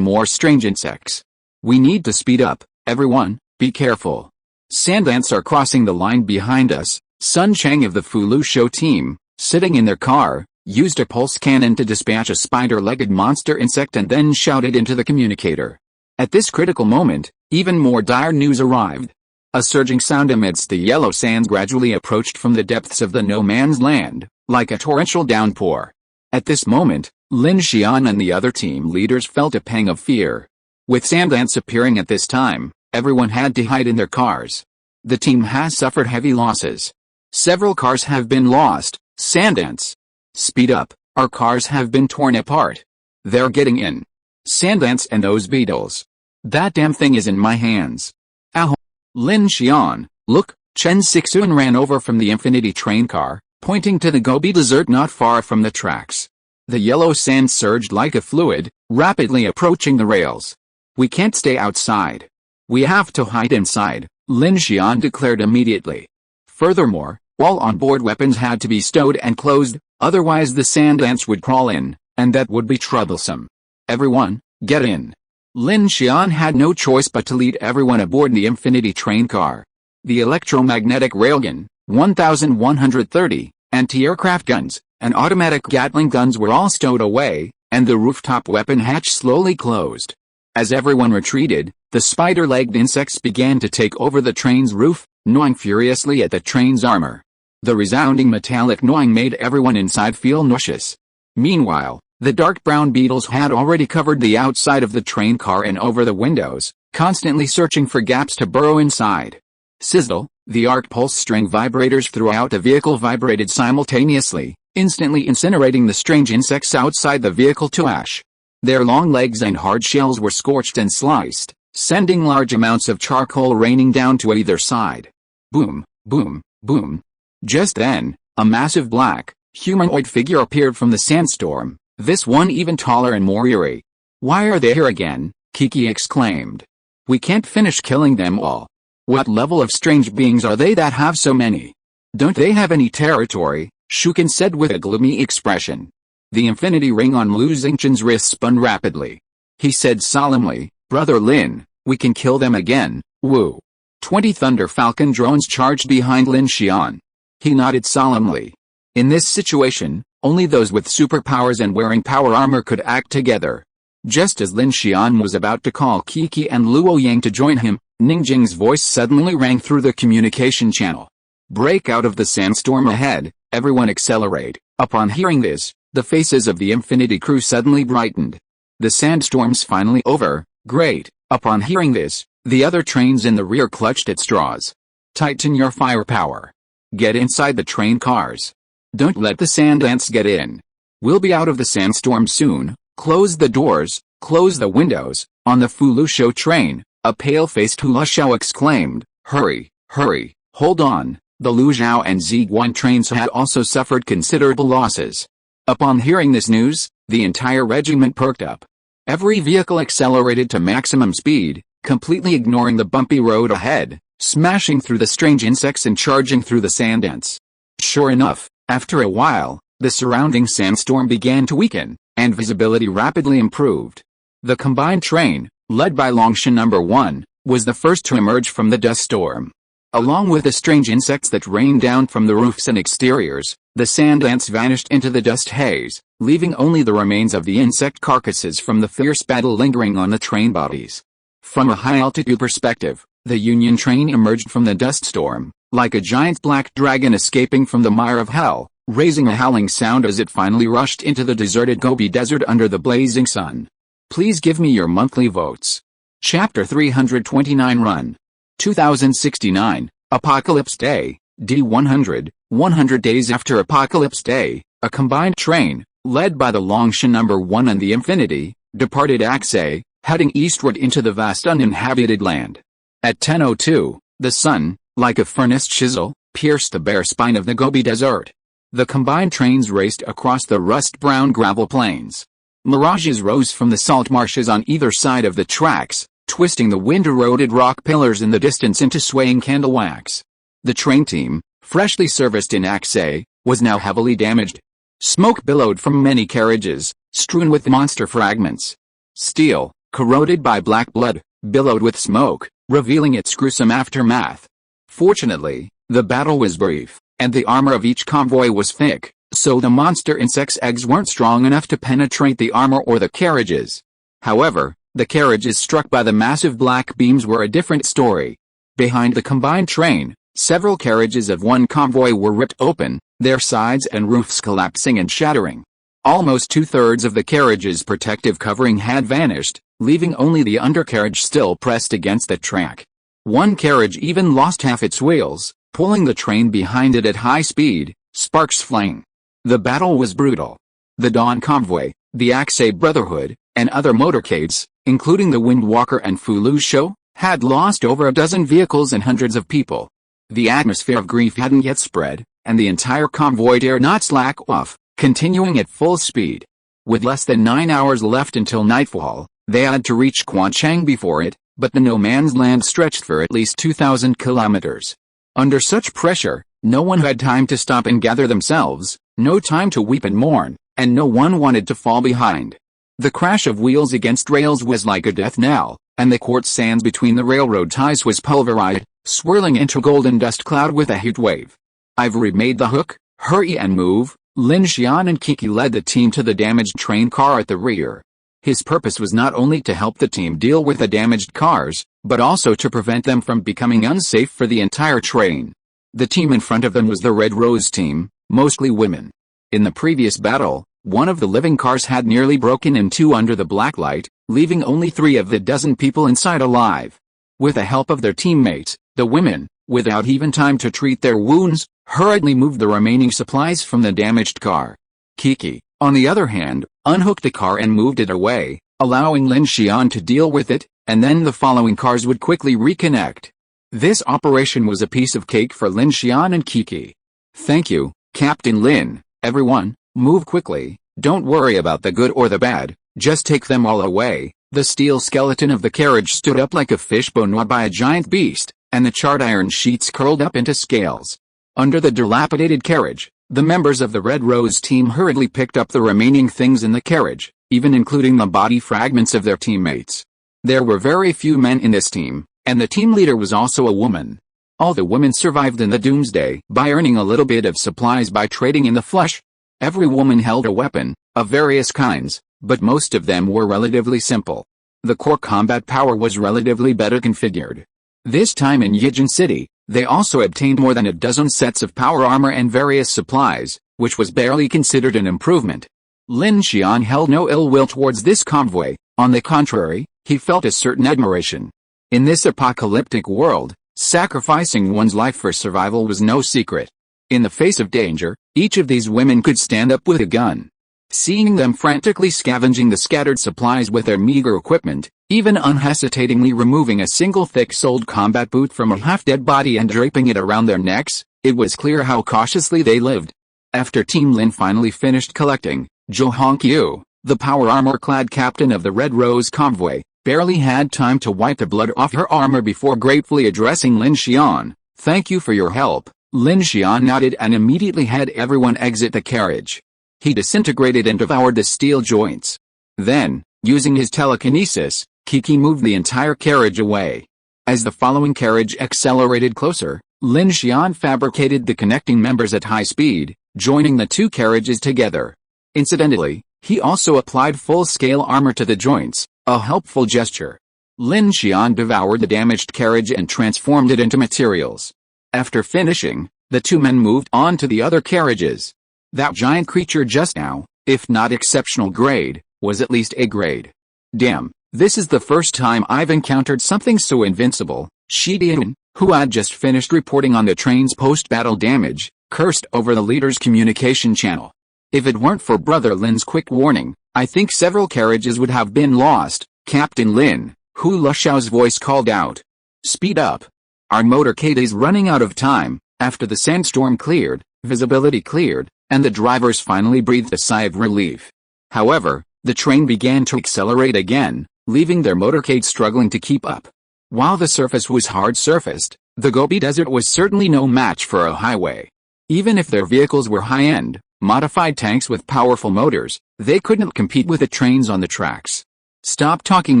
more strange insects. We need to speed up, everyone, be careful. Sand ants are crossing the line behind us. Sun Chang of the Fulu Show team, sitting in their car, used a pulse cannon to dispatch a spider-legged monster insect and then shouted into the communicator. At this critical moment, even more dire news arrived. A surging sound amidst the yellow sands gradually approached from the depths of the no-man's land, like a torrential downpour. At this moment, Lin Xian and the other team leaders felt a pang of fear. With sand ants appearing at this time, everyone had to hide in their cars. The team has suffered heavy losses. Several cars have been lost. Sand ants. Speed up, our cars have been torn apart. They're getting in. Sand ants and those beetles. That damn thing is in my hands. Ow. Lin Xian, look, Chen Sixuan ran over from the Infinity train car, pointing to the Gobi Desert not far from the tracks. The yellow sand surged like a fluid, rapidly approaching the rails. We can't stay outside. We have to hide inside, Lin Xian declared immediately. Furthermore, all onboard weapons had to be stowed and closed, otherwise the sand ants would crawl in, and that would be troublesome. Everyone, get in. Lin Xian had no choice but to lead everyone aboard the Infinity train car. The electromagnetic railgun, 1,130, anti-aircraft guns, and automatic Gatling guns were all stowed away, and the rooftop weapon hatch slowly closed. As everyone retreated, the spider-legged insects began to take over the train's roof, gnawing furiously at the train's armor. The resounding metallic gnawing made everyone inside feel nauseous. Meanwhile, the dark brown beetles had already covered the outside of the train car and over the windows, constantly searching for gaps to burrow inside. Sizzle, the arc pulse string vibrators throughout the vehicle vibrated simultaneously, instantly incinerating the strange insects outside the vehicle to ash. Their long legs and hard shells were scorched and sliced, sending large amounts of charcoal raining down to either side. Boom, boom, boom. Just then, a massive black, humanoid figure appeared from the sandstorm, this one even taller and more eerie. Why are they here again? Kiki exclaimed. We can't finish killing them all. What level of strange beings are they that have so many? Don't they have any territory? Shuken said with a gloomy expression. The infinity ring on Lu Xingchen's wrist spun rapidly. He said solemnly, Brother Lin, we can kill them again, woo. 20 Thunder Falcon drones charged behind Lin Xian. He nodded solemnly. In this situation, only those with superpowers and wearing power armor could act together. Just as Lin Xian was about to call Kiki and Luo Yang to join him, Ningjing's voice suddenly rang through the communication channel. Break out of the sandstorm ahead, everyone accelerate. Upon hearing this, the faces of the Infinity crew suddenly brightened. The sandstorm's finally over, Great. Upon hearing this, the other trains in the rear clutched at straws. Tighten your firepower. Get inside the train cars. Don't let the sand ants get in. We'll be out of the sandstorm soon. Close the doors, close the windows. On the Fulusho train, a pale-faced Hulashao exclaimed, "Hurry, hurry, hold on." The Luzhou and Ziguan trains had also suffered considerable losses. Upon hearing this news, the entire regiment perked up. Every vehicle accelerated to maximum speed, completely ignoring the bumpy road ahead, smashing through the strange insects and charging through the sand ants. Sure enough, after a while, the surrounding sandstorm began to weaken, and visibility rapidly improved. The combined train, led by Lin Xian No. 1, was the first to emerge from the dust storm. Along with the strange insects that rained down from the roofs and exteriors, the sand ants vanished into the dust haze, leaving only the remains of the insect carcasses from the fierce battle lingering on the train bodies. From a high-altitude perspective, the Union train emerged from the dust storm, like a giant black dragon escaping from the mire of hell, raising a howling sound as it finally rushed into the deserted Gobi Desert under the blazing sun. Please give me your monthly votes. Chapter 329 Run. 2069, Apocalypse Day, D100, 100 days after Apocalypse Day, a combined train, led by the Lin Xian No. 1 and the Infinity, departed Aksay, heading eastward into the vast uninhabited land. At 10:02, the sun, like a furnace chisel, pierced the bare spine of the Gobi Desert. The combined trains raced across the rust-brown gravel plains. Mirages rose from the salt marshes on either side of the tracks, twisting the wind-eroded rock pillars in the distance into swaying candle wax. The train team, freshly serviced in Aksay, was now heavily damaged. Smoke billowed from many carriages, strewn with monster fragments. Steel, corroded by black blood, billowed with smoke, revealing its gruesome aftermath. Fortunately, the battle was brief, and the armor of each convoy was thick, so the monster insects' eggs weren't strong enough to penetrate the armor or the carriages. However, the carriages struck by the massive black beams were a different story. Behind the combined train, several carriages of one convoy were ripped open, their sides and roofs collapsing and shattering. Almost two-thirds of the carriage's protective covering had vanished, leaving only the undercarriage still pressed against the track. One carriage even lost half its wheels, pulling the train behind it at high speed, sparks flying. The battle was brutal. The Dawn Convoy, the Aksay Brotherhood, and other motorcades, including the Windwalker and Fulusho, had lost over a dozen vehicles and hundreds of people. The atmosphere of grief hadn't yet spread, and the entire convoy dared not slack off, continuing at full speed. With less than 9 hours left until nightfall, they had to reach Quanchang before it, but the no-man's land stretched for at least 2,000 kilometers. Under such pressure, no one had time to stop and gather themselves, no time to weep and mourn, and no one wanted to fall behind. The crash of wheels against rails was like a death knell, and the quartz sands between the railroad ties was pulverized, swirling into a golden dust cloud with a heat wave. "I've remade the hook, hurry and move." Lin Xian and Kiki led the team to the damaged train car at the rear. His purpose was not only to help the team deal with the damaged cars, but also to prevent them from becoming unsafe for the entire train. The team in front of them was the Red Rose team, mostly women. In the previous battle, one of the living cars had nearly broken in two under the black light, leaving only 3 of the dozen people inside alive. With the help of their teammates, the women, without even time to treat their wounds, hurriedly moved the remaining supplies from the damaged car. Kiki, on the other hand, unhooked the car and moved it away, allowing Lin Xian to deal with it, and then the following cars would quickly reconnect. This operation was a piece of cake for Lin Xian and Kiki. "Thank you, Captain Lin. Everyone, move quickly, don't worry about the good or the bad, just take them all away." The steel skeleton of the carriage stood up like a fishbone gnawed by a giant beast, and the charred iron sheets curled up into scales. Under the dilapidated carriage, the members of the Red Rose team hurriedly picked up the remaining things in the carriage, even including the body fragments of their teammates. There were very few men in this team, and the team leader was also a woman. All the women survived in the doomsday by earning a little bit of supplies by trading in the flesh. Every woman held a weapon, of various kinds, but most of them were relatively simple. The core combat power was relatively better configured. This time in Yijin City, they also obtained more than a dozen sets of power armor and various supplies, which was barely considered an improvement. Lin Xian held no ill will towards this convoy. On the contrary, He felt a certain admiration. In this apocalyptic world, sacrificing one's life for survival was no secret. In the face of danger, each of these women could stand up with a gun. Seeing them frantically scavenging the scattered supplies with their meager equipment, even unhesitatingly removing a single thick-soled combat boot from a half-dead body and draping it around their necks, it was clear how cautiously they lived. After Team Lin finally finished collecting, Zhou Hongqiu, the power armor-clad captain of the Red Rose convoy, barely had time to wipe the blood off her armor before gratefully addressing Lin Xian. "Thank you for your help." Lin Xian nodded and immediately had everyone exit the carriage. He disintegrated and devoured the steel joints. Then, using his telekinesis, Kiki moved the entire carriage away. As the following carriage accelerated closer, Lin Xian fabricated the connecting members at high speed, joining the two carriages together. Incidentally, he also applied full-scale armor to the joints, a helpful gesture. Lin Xian devoured the damaged carriage and transformed it into materials. After finishing, the two men moved on to the other carriages. That giant creature just now, if not exceptional grade, was at least A grade. Damn, this is the first time I've encountered something so invincible. Shi Dian, who had just finished reporting on the train's post-battle damage, cursed over the leader's communication channel. If it weren't for Brother Lin's quick warning, I think several carriages would have been lost. Captain Lin, Hu Lushao's voice called out. "Speed up. Our motorcade is running out of time." After the sandstorm cleared, visibility cleared, and the drivers finally breathed a sigh of relief. However, the train began to accelerate again, leaving their motorcade struggling to keep up. While the surface was hard-surfaced, the Gobi Desert was certainly no match for a highway. Even if their vehicles were high-end, modified tanks with powerful motors, they couldn't compete with the trains on the tracks. "Stop talking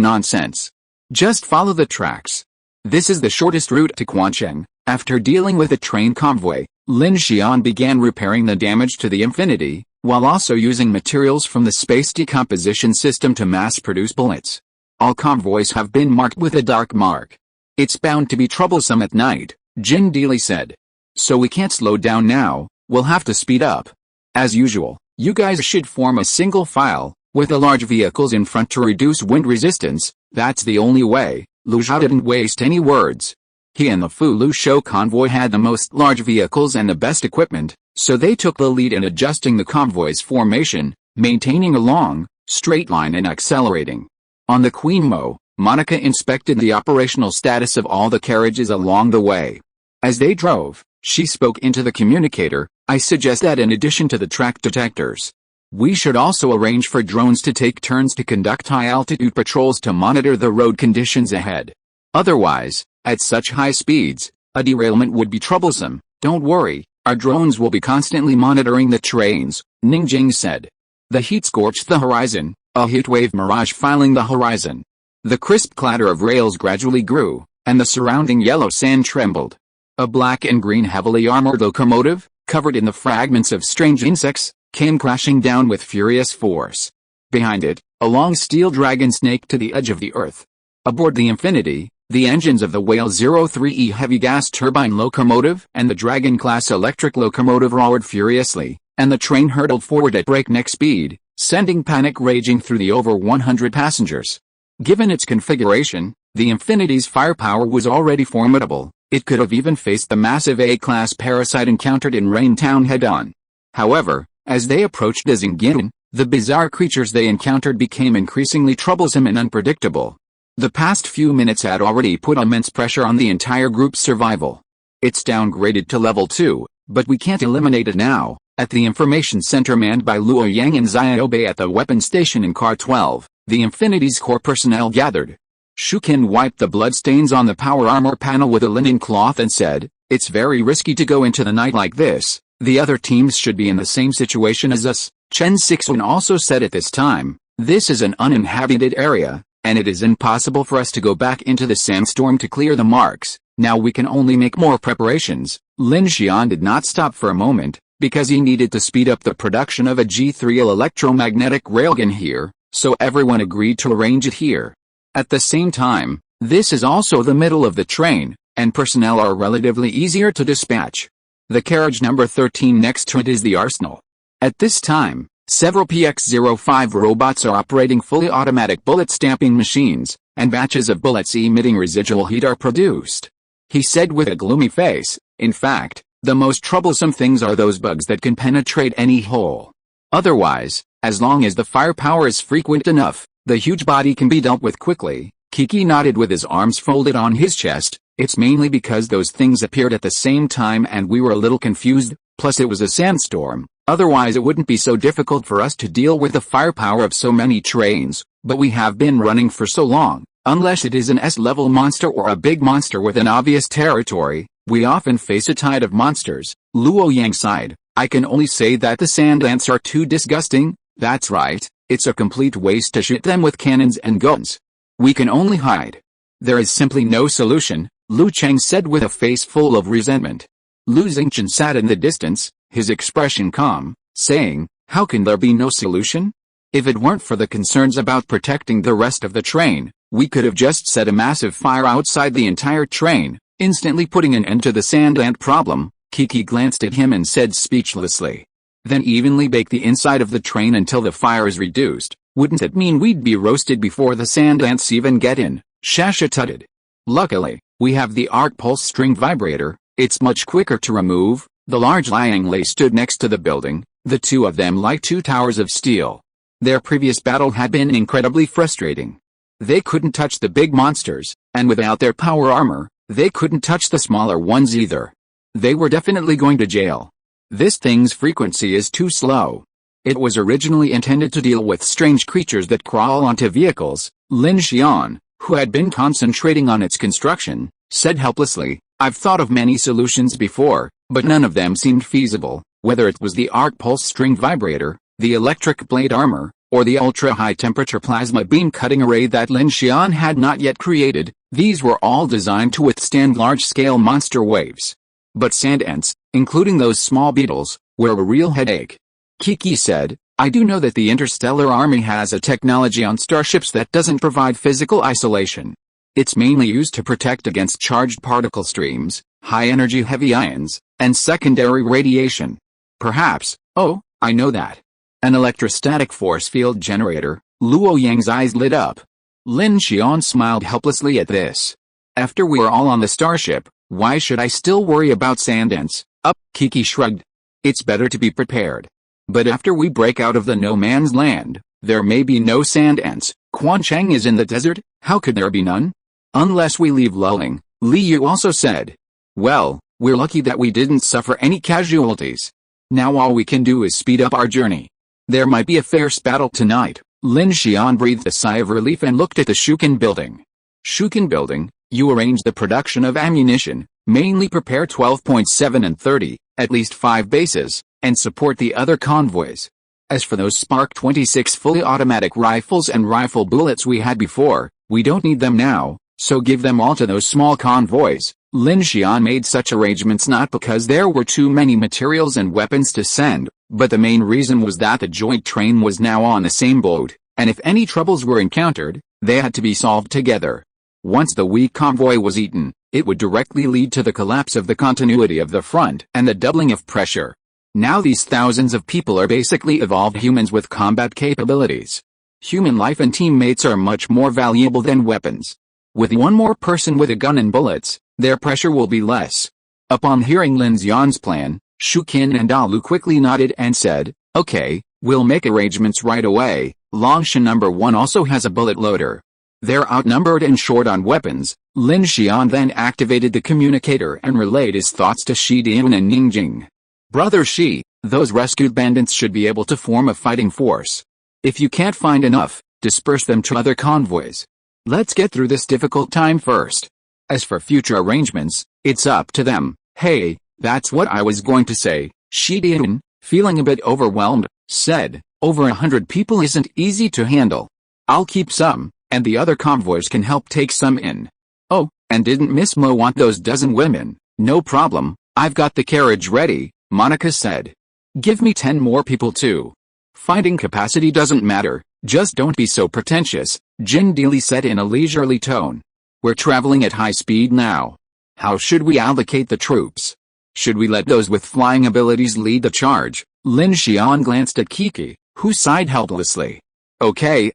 nonsense. Just follow the tracks. This is the shortest route to Quancheng." After dealing with the train convoy, Lin Xian began repairing the damage to the Infinity, while also using materials from the space decomposition system to mass-produce bullets. All convoys have been marked with a dark mark. "It's bound to be troublesome at night," Jin Deely said. "So we can't slow down now, we'll have to speed up. As usual, you guys should form a single file, with the large vehicles in front to reduce wind resistance. That's the only way." Lu Zhao didn't waste any words. He and the Fu Lu Shou convoy had the most large vehicles and the best equipment, so they took the lead in adjusting the convoy's formation, maintaining a long, straight line and accelerating. On the Queen Mo, Monica inspected the operational status of all the carriages along the way. As they drove, she spoke into the communicator. "I suggest that in addition to the track detectors, we should also arrange for drones to take turns to conduct high-altitude patrols to monitor the road conditions ahead. Otherwise, at such high speeds, a derailment would be troublesome." "Don't worry, our drones will be constantly monitoring the trains," Ningjing said. The heat scorched the horizon, a heatwave mirage filing the horizon. The crisp clatter of rails gradually grew, and the surrounding yellow sand trembled. A black and green heavily armored locomotive, covered in the fragments of strange insects, came crashing down with furious force. Behind it, a long steel dragon snaked to the edge of the earth. Aboard the Infinity, the engines of the Whale 03E heavy gas turbine locomotive and the Dragon-class electric locomotive roared furiously, and the train hurtled forward at breakneck speed, sending panic raging through the over 100 passengers. Given its configuration, the Infinity's firepower was already formidable. It could have even faced the massive A-class parasite encountered in Raintown head-on. However, as they approached Dezingin, the bizarre creatures they encountered became increasingly troublesome and unpredictable. The past few minutes had already put immense pressure on the entire group's survival. "It's downgraded to level 2, but we can't eliminate it now." At the information center manned by Luo Yang and Xiaobei at the weapon station in Car 12, the Infinity's core personnel gathered. Shukin wiped the bloodstains on the power armor panel with a linen cloth and said, "It's very risky to go into the night like this. The other teams should be in the same situation as us." Chen Sixuan also said at this time, "This is an uninhabited area, and it is impossible for us to go back into the sandstorm to clear the marks. Now we can only make more preparations." Lin Xian did not stop for a moment, because he needed to speed up the production of a G3L electromagnetic railgun here, so everyone agreed to arrange it here. At the same time, this is also the middle of the train, and personnel are relatively easier to dispatch. The carriage number 13 next to it is the arsenal. At this time, Several PX-05 robots are operating fully automatic bullet stamping machines, and batches of bullets emitting residual heat are produced. He said with a gloomy face, in fact, the most troublesome things are those bugs that can penetrate any hole. Otherwise, as long as the firepower is frequent enough, the huge body can be dealt with quickly. Kiki nodded with his arms folded on his chest. It's mainly because those things appeared at the same time and we were a little confused, plus it was a sandstorm. Otherwise it wouldn't be so difficult for us to deal with the firepower of so many trains, but we have been running for so long, unless it is an S-level monster or a big monster with an obvious territory, we often face a tide of monsters. Luo Yang sighed. I can only say that the sand ants are too disgusting. That's right, it's a complete waste to shoot them with cannons and guns. We can only hide. There is simply no solution, Lu Cheng said with a face full of resentment. Lu Xingchen sat in the distance, his expression calm, saying, how can there be no solution? If it weren't for the concerns about protecting the rest of the train, we could have just set a massive fire outside the entire train, instantly putting an end to the sand ant problem. Kiki glanced at him and said speechlessly. Then evenly bake the inside of the train until the fire is reduced. Wouldn't it mean we'd be roasted before the sand ants even get in? Shasha tutted. Luckily, we have the arc pulse string vibrator. It's much quicker to remove. The large Liang Lei stood next to the building, the two of them like two towers of steel. Their previous battle had been incredibly frustrating. They couldn't touch the big monsters, and without their power armor, they couldn't touch the smaller ones either. They were definitely going to jail. This thing's frequency is too slow. It was originally intended to deal with strange creatures that crawl onto vehicles. Lin Xian, who had been concentrating on its construction, said helplessly, I've thought of many solutions before, but none of them seemed feasible, whether it was the arc pulse string vibrator, the electric blade armor, or the ultra-high temperature plasma beam cutting array that Lin Xian had not yet created. These were all designed to withstand large-scale monster waves. But sand ants, including those small beetles, were a real headache. Kiki said, I do know that the Interstellar Army has a technology on starships that doesn't provide physical isolation. It's mainly used to protect against charged particle streams, high-energy heavy ions, and secondary radiation. Perhaps, oh, I know that. An electrostatic force field generator. Luo Yang's eyes lit up. Lin Xian smiled helplessly at this. After we're all on the starship, why should I still worry about sand ants? Kiki shrugged. It's better to be prepared. But after we break out of the no man's land, there may be no sand ants. Quan Cheng is in the desert, how could there be none? Unless we leave Lulling, Li Yu also said. Well, we're lucky that we didn't suffer any casualties. Now all we can do is speed up our journey. There might be a fierce battle tonight. Lin Xian breathed a sigh of relief and looked at the Shuken building. Shuken building, you arrange the production of ammunition, mainly prepare 12.7 and 30, at least 5 bases, and support the other convoys. As for those Spark 26 fully automatic rifles and rifle bullets we had before, we don't need them now, so give them all to those small convoys. Lin Xian made such arrangements not because there were too many materials and weapons to send, but the main reason was that the joint train was now on the same boat, and if any troubles were encountered, they had to be solved together. Once the weak convoy was eaten, it would directly lead to the collapse of the continuity of the front and the doubling of pressure. Now these thousands of people are basically evolved humans with combat capabilities. Human life and teammates are much more valuable than weapons. With one more person with a gun and bullets, their pressure will be less. Upon hearing Lin Xian's plan, Shukin and Dalu quickly nodded and said, okay, we'll make arrangements right away. Longshan number 1 also has a bullet loader. They're outnumbered and short on weapons. Lin Xian then activated the communicator and relayed his thoughts to Shi Dian and Ningjing. Brother Shi, those rescued bandits should be able to form a fighting force. If you can't find enough, disperse them to other convoys. Let's get through this difficult time first. As for future arrangements, it's up to them. Hey, that's what I was going to say. Shi Dian, feeling a bit overwhelmed, said, over 100 people isn't easy to handle. I'll keep some, and the other convoys can help take some in. Oh, and didn't Miss Mo want those dozen women? No problem, I've got the carriage ready, Monica said. Give me 10 more people too. Finding capacity doesn't matter, just don't be so pretentious, Jin Deely said in a leisurely tone. We're traveling at high speed now. How should we allocate the troops? Should we let those with flying abilities lead the charge? Lin Xian glanced at Kiki. Hu sighed helplessly. Okay,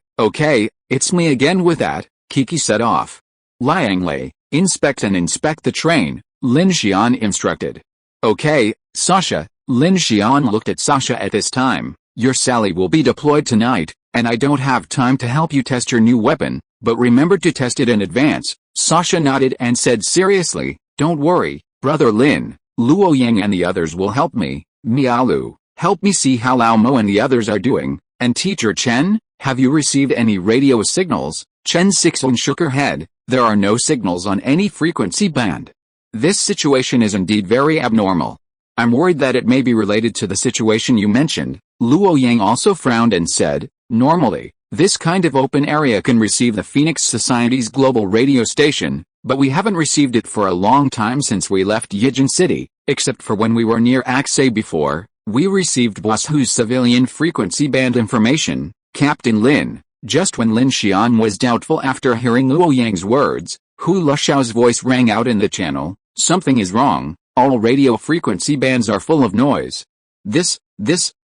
it's me again with that, Kiki set off. Lianglei, inspect the train, Lin Xian instructed. Okay, Sasha, Lin Xian looked at Sasha at this time. Your Sally will be deployed tonight, and I don't have time to help you test your new weapon, but remember to test it in advance. Sasha nodded and said seriously, don't worry, Brother Lin, Luo Yang and the others will help me. Mialu, help me see how Lao Mo and the others are doing, and Teacher Chen, have you received any radio signals? Chen Sixuan shook her head. There are no signals on any frequency band. This situation is indeed very abnormal. I'm worried that it may be related to the situation you mentioned. Luo Yang also frowned and said, normally, this kind of open area can receive the Phoenix Society's global radio station, but we haven't received it for a long time since we left Yijin City, except for when we were near Aksay before. We received Boss Hu's civilian frequency band information, Captain Lin. Just when Lin Xian was doubtful after hearing Luo Yang's words, Hu Lushao's voice rang out in the channel. Something is wrong, all radio frequency bands are full of noise. This is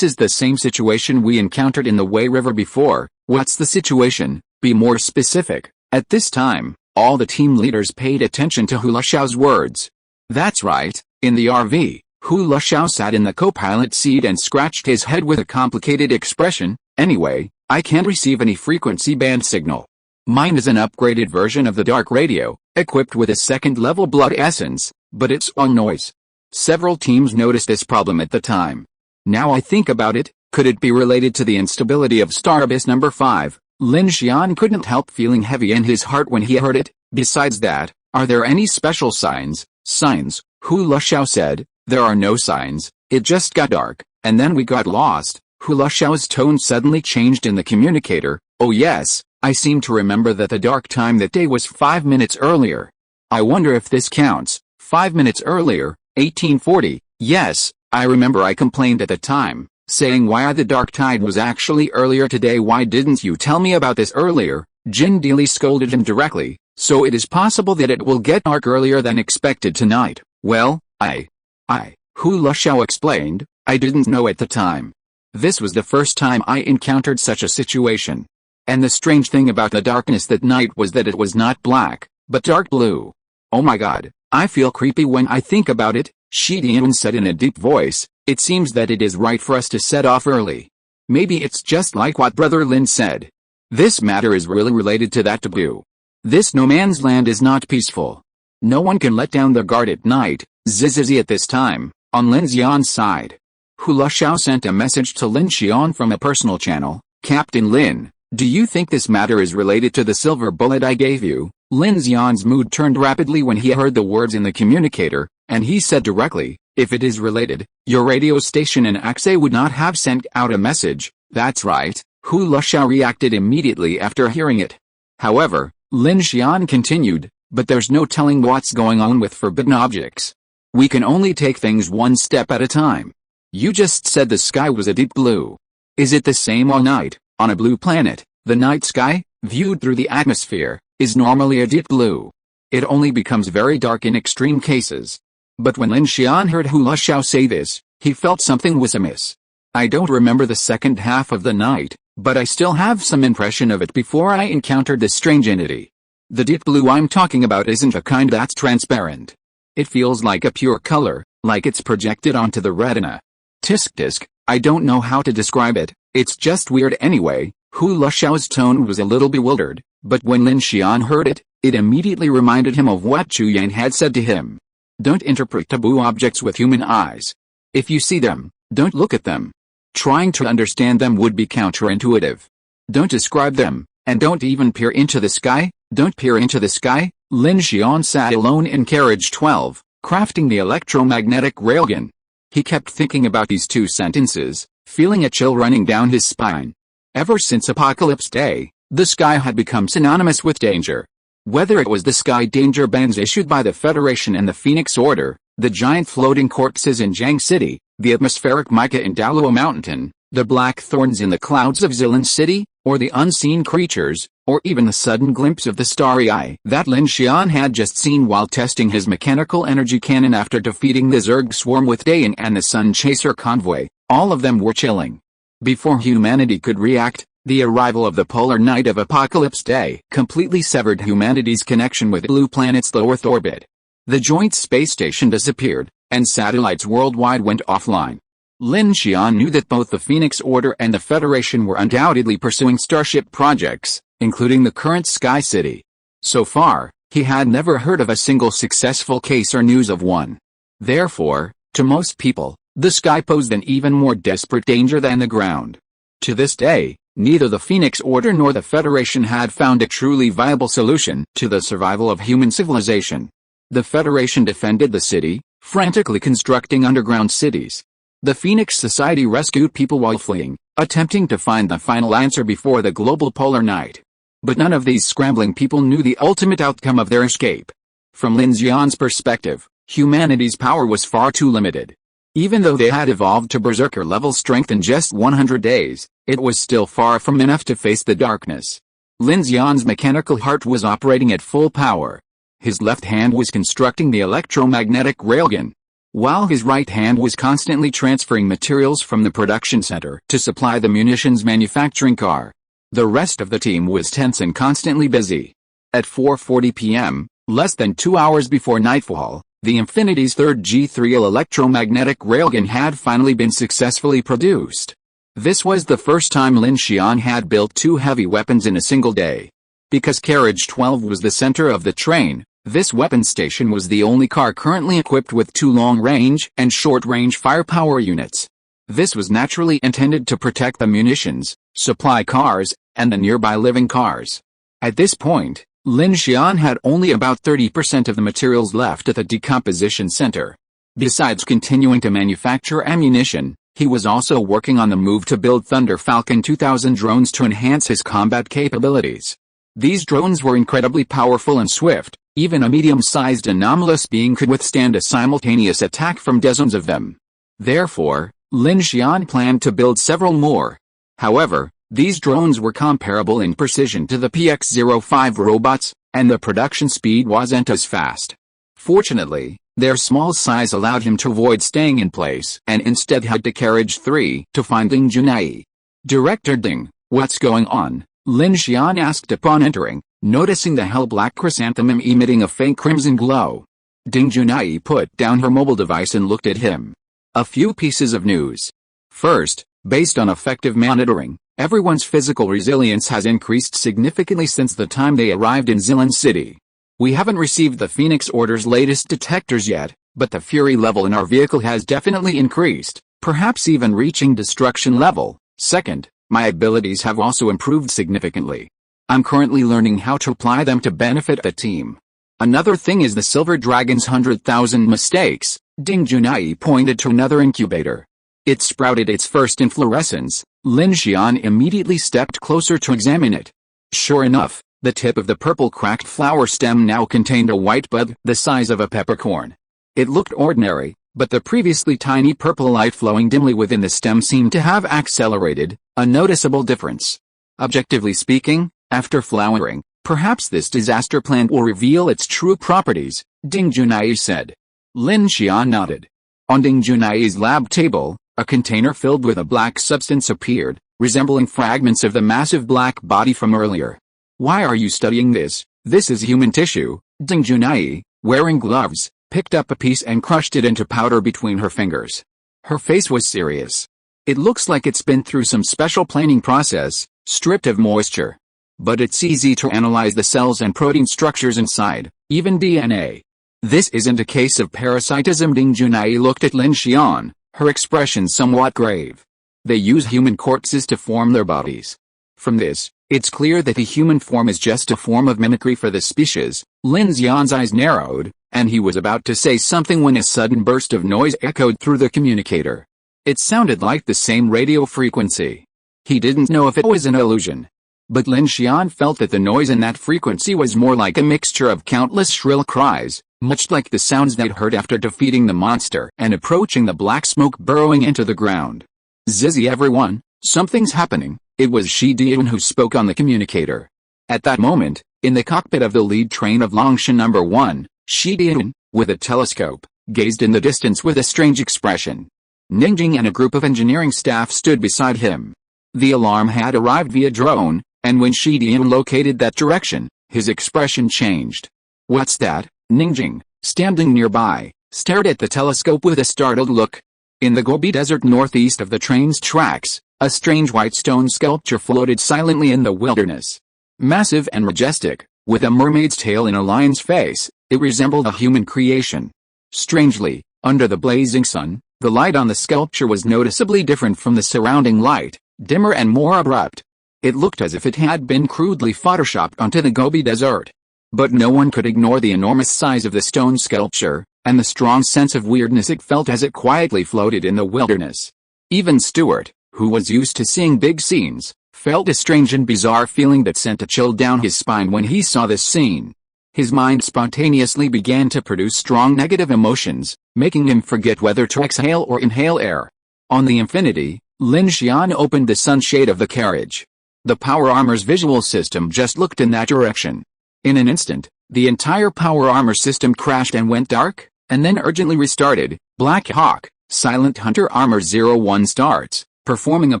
the same situation we encountered in the Wei River before. What's the situation? Be more specific. At this time, all the team leaders paid attention to Hu Lushao's words. That's right, in the RV, Hu Lushao sat in the co-pilot seat and scratched his head with a complicated expression. Anyway, I can't receive any frequency band signal. Mine is an upgraded version of the dark radio, equipped with a second-level blood essence, but it's all noise. Several teams noticed this problem at the time. Now I think about it, could it be related to the instability of Star Abyss number 5? Lin Xian couldn't help feeling heavy in his heart when he heard it. Besides that, are there any special signs? Signs, Hu Lushao said. There are no signs, it just got dark, and then we got lost. Hu Lushao's tone suddenly changed in the communicator. Oh yes, I seem to remember that the dark time that day was 5 minutes earlier. I wonder if this counts. 5 minutes earlier, 1840. Yes, I remember I complained at the time, saying why the dark tide was actually earlier today. Why didn't you tell me about this earlier? Jin Deely scolded him directly. So it is possible that it will get dark earlier than expected tonight. Well, Hu Lushao explained, I didn't know at the time. This was the first time I encountered such a situation. And the strange thing about the darkness that night was that it was not black, but dark blue. Oh my god, I feel creepy when I think about it, Shi Dian said in a deep voice. It seems that it is right for us to set off early. Maybe it's just like what Brother Lin said. This matter is really related to that taboo. This no man's land is not peaceful. No one can let down their guard at night. Zizizi at this time, on Lin Xian's side. Hu Lushao sent a message to Lin Xian from a personal channel. Captain Lin, do you think this matter is related to the silver bullet I gave you? Lin Xian's mood turned rapidly when he heard the words in the communicator, and he said directly, if it is related, your radio station in Aksay would not have sent out a message. That's right, Hu Lushao reacted immediately after hearing it. However, Lin Xian continued, but there's no telling what's going on with forbidden objects. We can only take things one step at a time. You just said the sky was a deep blue. Is it the same all night? On a blue planet, the night sky, viewed through the atmosphere, is normally a deep blue. It only becomes very dark in extreme cases. But when Lin Xian heard Hu Lushao say this, he felt something was amiss. I don't remember the second half of the night, but I still have some impression of it before I encountered this strange entity. The deep blue I'm talking about isn't a kind that's transparent. It feels like a pure color, like it's projected onto the retina. Tisk, I don't know how to describe it, it's just weird anyway. Hu Lushao's tone was a little bewildered, but when Lin Xian heard it, it immediately reminded him of what Chu Yan had said to him. Don't interpret taboo objects with human eyes. If you see them, don't look at them. Trying to understand them would be counterintuitive. Don't describe them, and don't even peer into the sky. Don't peer into the sky. Lin Xian sat alone in carriage 12, crafting the electromagnetic railgun. He kept thinking about these two sentences, feeling a chill running down his spine. Ever since Apocalypse Day, the sky had become synonymous with danger. Whether it was the sky danger bans issued by the Federation and the Phoenix Order, the giant floating corpses in Jiang City, the atmospheric mica in Daluo Mountain, the black thorns in the clouds of Zilan City, or the unseen creatures, or even the sudden glimpse of the starry eye that Lin Xian had just seen while testing his mechanical energy cannon after defeating the Zerg swarm with Dayan and the Sun Chaser convoy, all of them were chilling. Before humanity could react, the arrival of the polar night of Apocalypse Day completely severed humanity's connection with Blue Planet's low Earth orbit. The joint space station disappeared, and satellites worldwide went offline. Lin Xian knew that both the Phoenix Order and the Federation were undoubtedly pursuing Starship projects, including the current Sky City. So far, he had never heard of a single successful case or news of one. Therefore, to most people, the sky posed an even more desperate danger than the ground. To this day, neither the Phoenix Order nor the Federation had found a truly viable solution to the survival of human civilization. The Federation defended the city, frantically constructing underground cities. The Phoenix Society rescued people while fleeing, attempting to find the final answer before the global polar night. But none of these scrambling people knew the ultimate outcome of their escape. From Lin Xian's perspective, humanity's power was far too limited. Even though they had evolved to berserker-level strength in just 100 days, it was still far from enough to face the darkness. Lin Xian's mechanical heart was operating at full power. His left hand was constructing the electromagnetic railgun, while his right hand was constantly transferring materials from the production center to supply the munitions manufacturing car. The rest of the team was tense and constantly busy. At 4:40 p.m., less than 2 hours before nightfall, the Infinity's third G3L electromagnetic railgun had finally been successfully produced. This was the first time Lin Xian had built 2 heavy weapons in a single day. Because Carriage 12 was the center of the train, this weapon station was the only car currently equipped with 2 long-range and short-range firepower units. This was naturally intended to protect the munitions, supply cars, and the nearby living cars. At this point, Lin Xian had only about 30% of the materials left at the decomposition center. Besides continuing to manufacture ammunition, he was also working on the move to build Thunder Falcon 2000 drones to enhance his combat capabilities. These drones were incredibly powerful and swift. Even a medium-sized anomalous being could withstand a simultaneous attack from dozens of them. Therefore, Lin Xian planned to build several more. However, these drones were comparable in precision to the PX-05 robots, and the production speed wasn't as fast. Fortunately, their small size allowed him to avoid staying in place and instead head to Carriage 3 to find Ding Junai. "Director Ding, what's going on?" Lin Xian asked upon entering, noticing the hell-black chrysanthemum emitting a faint crimson glow. Ding Junai put down her mobile device and looked at him. A few pieces of news. First, based on effective monitoring, everyone's physical resilience has increased significantly since the time they arrived in Zilan City. We haven't received the Phoenix Order's latest detectors yet, but the fury level in our vehicle has definitely increased, perhaps even reaching destruction level. Second, my abilities have also improved significantly. I'm currently learning how to apply them to benefit the team. Another thing is the Silver Dragon's 100,000 mistakes. Ding Junai pointed to another incubator. It sprouted its first inflorescence. Lin Xian immediately stepped closer to examine it. Sure enough, the tip of the purple cracked flower stem now contained a white bud the size of a peppercorn. It looked ordinary, but the previously tiny purple light flowing dimly within the stem seemed to have accelerated, a noticeable difference. Objectively speaking, after flowering, perhaps this disaster plant will reveal its true properties, Ding Junai said. Lin Xian nodded. On Ding Junai's lab table, a container filled with a black substance appeared, resembling fragments of the massive black body from earlier. "Why are you studying this? This is human tissue." Ding Junai, wearing gloves, picked up a piece and crushed it into powder between her fingers. Her face was serious. "It looks like it's been through some special planing process, stripped of moisture. But it's easy to analyze the cells and protein structures inside, even DNA. This isn't a case of parasitism." Ding Junai looked at Lin Xian, her expression somewhat grave. "They use human corpses to form their bodies. From this, it's clear that the human form is just a form of mimicry for the species." Lin Xian's eyes narrowed, and he was about to say something when a sudden burst of noise echoed through the communicator. It sounded like the same radio frequency. He didn't know if it was an illusion. But Lin Xian felt that the noise in that frequency was more like a mixture of countless shrill cries, much like the sounds they'd heard after defeating the monster and approaching the black smoke burrowing into the ground. "Zizzy everyone, something's happening." It was Shi Dian who spoke on the communicator. At that moment, in the cockpit of the lead train of Longshan No. 1, Shi Dian, with a telescope, gazed in the distance with a strange expression. Ningjing and a group of engineering staff stood beside him. The alarm had arrived via drone, and when Xian located that direction, his expression changed. "What's that?" Ningjing, standing nearby, stared at the telescope with a startled look. In the Gobi Desert northeast of the train's tracks, a strange white stone sculpture floated silently in the wilderness. Massive and majestic, with a mermaid's tail and a lion's face, it resembled a human creation. Strangely, under the blazing sun, the light on the sculpture was noticeably different from the surrounding light, dimmer and more abrupt. It looked as if it had been crudely photoshopped onto the Gobi Desert. But no one could ignore the enormous size of the stone sculpture, and the strong sense of weirdness it felt as it quietly floated in the wilderness. Even Stuart, who was used to seeing big scenes, felt a strange and bizarre feeling that sent a chill down his spine when he saw this scene. His mind spontaneously began to produce strong negative emotions, making him forget whether to exhale or inhale air. On the Infinity, Lin Xian opened the sunshade of the carriage. The power armor's visual system just looked in that direction. In an instant, the entire power armor system crashed and went dark, and then urgently restarted. Black Hawk, Silent Hunter Armor 01 starts. Performing a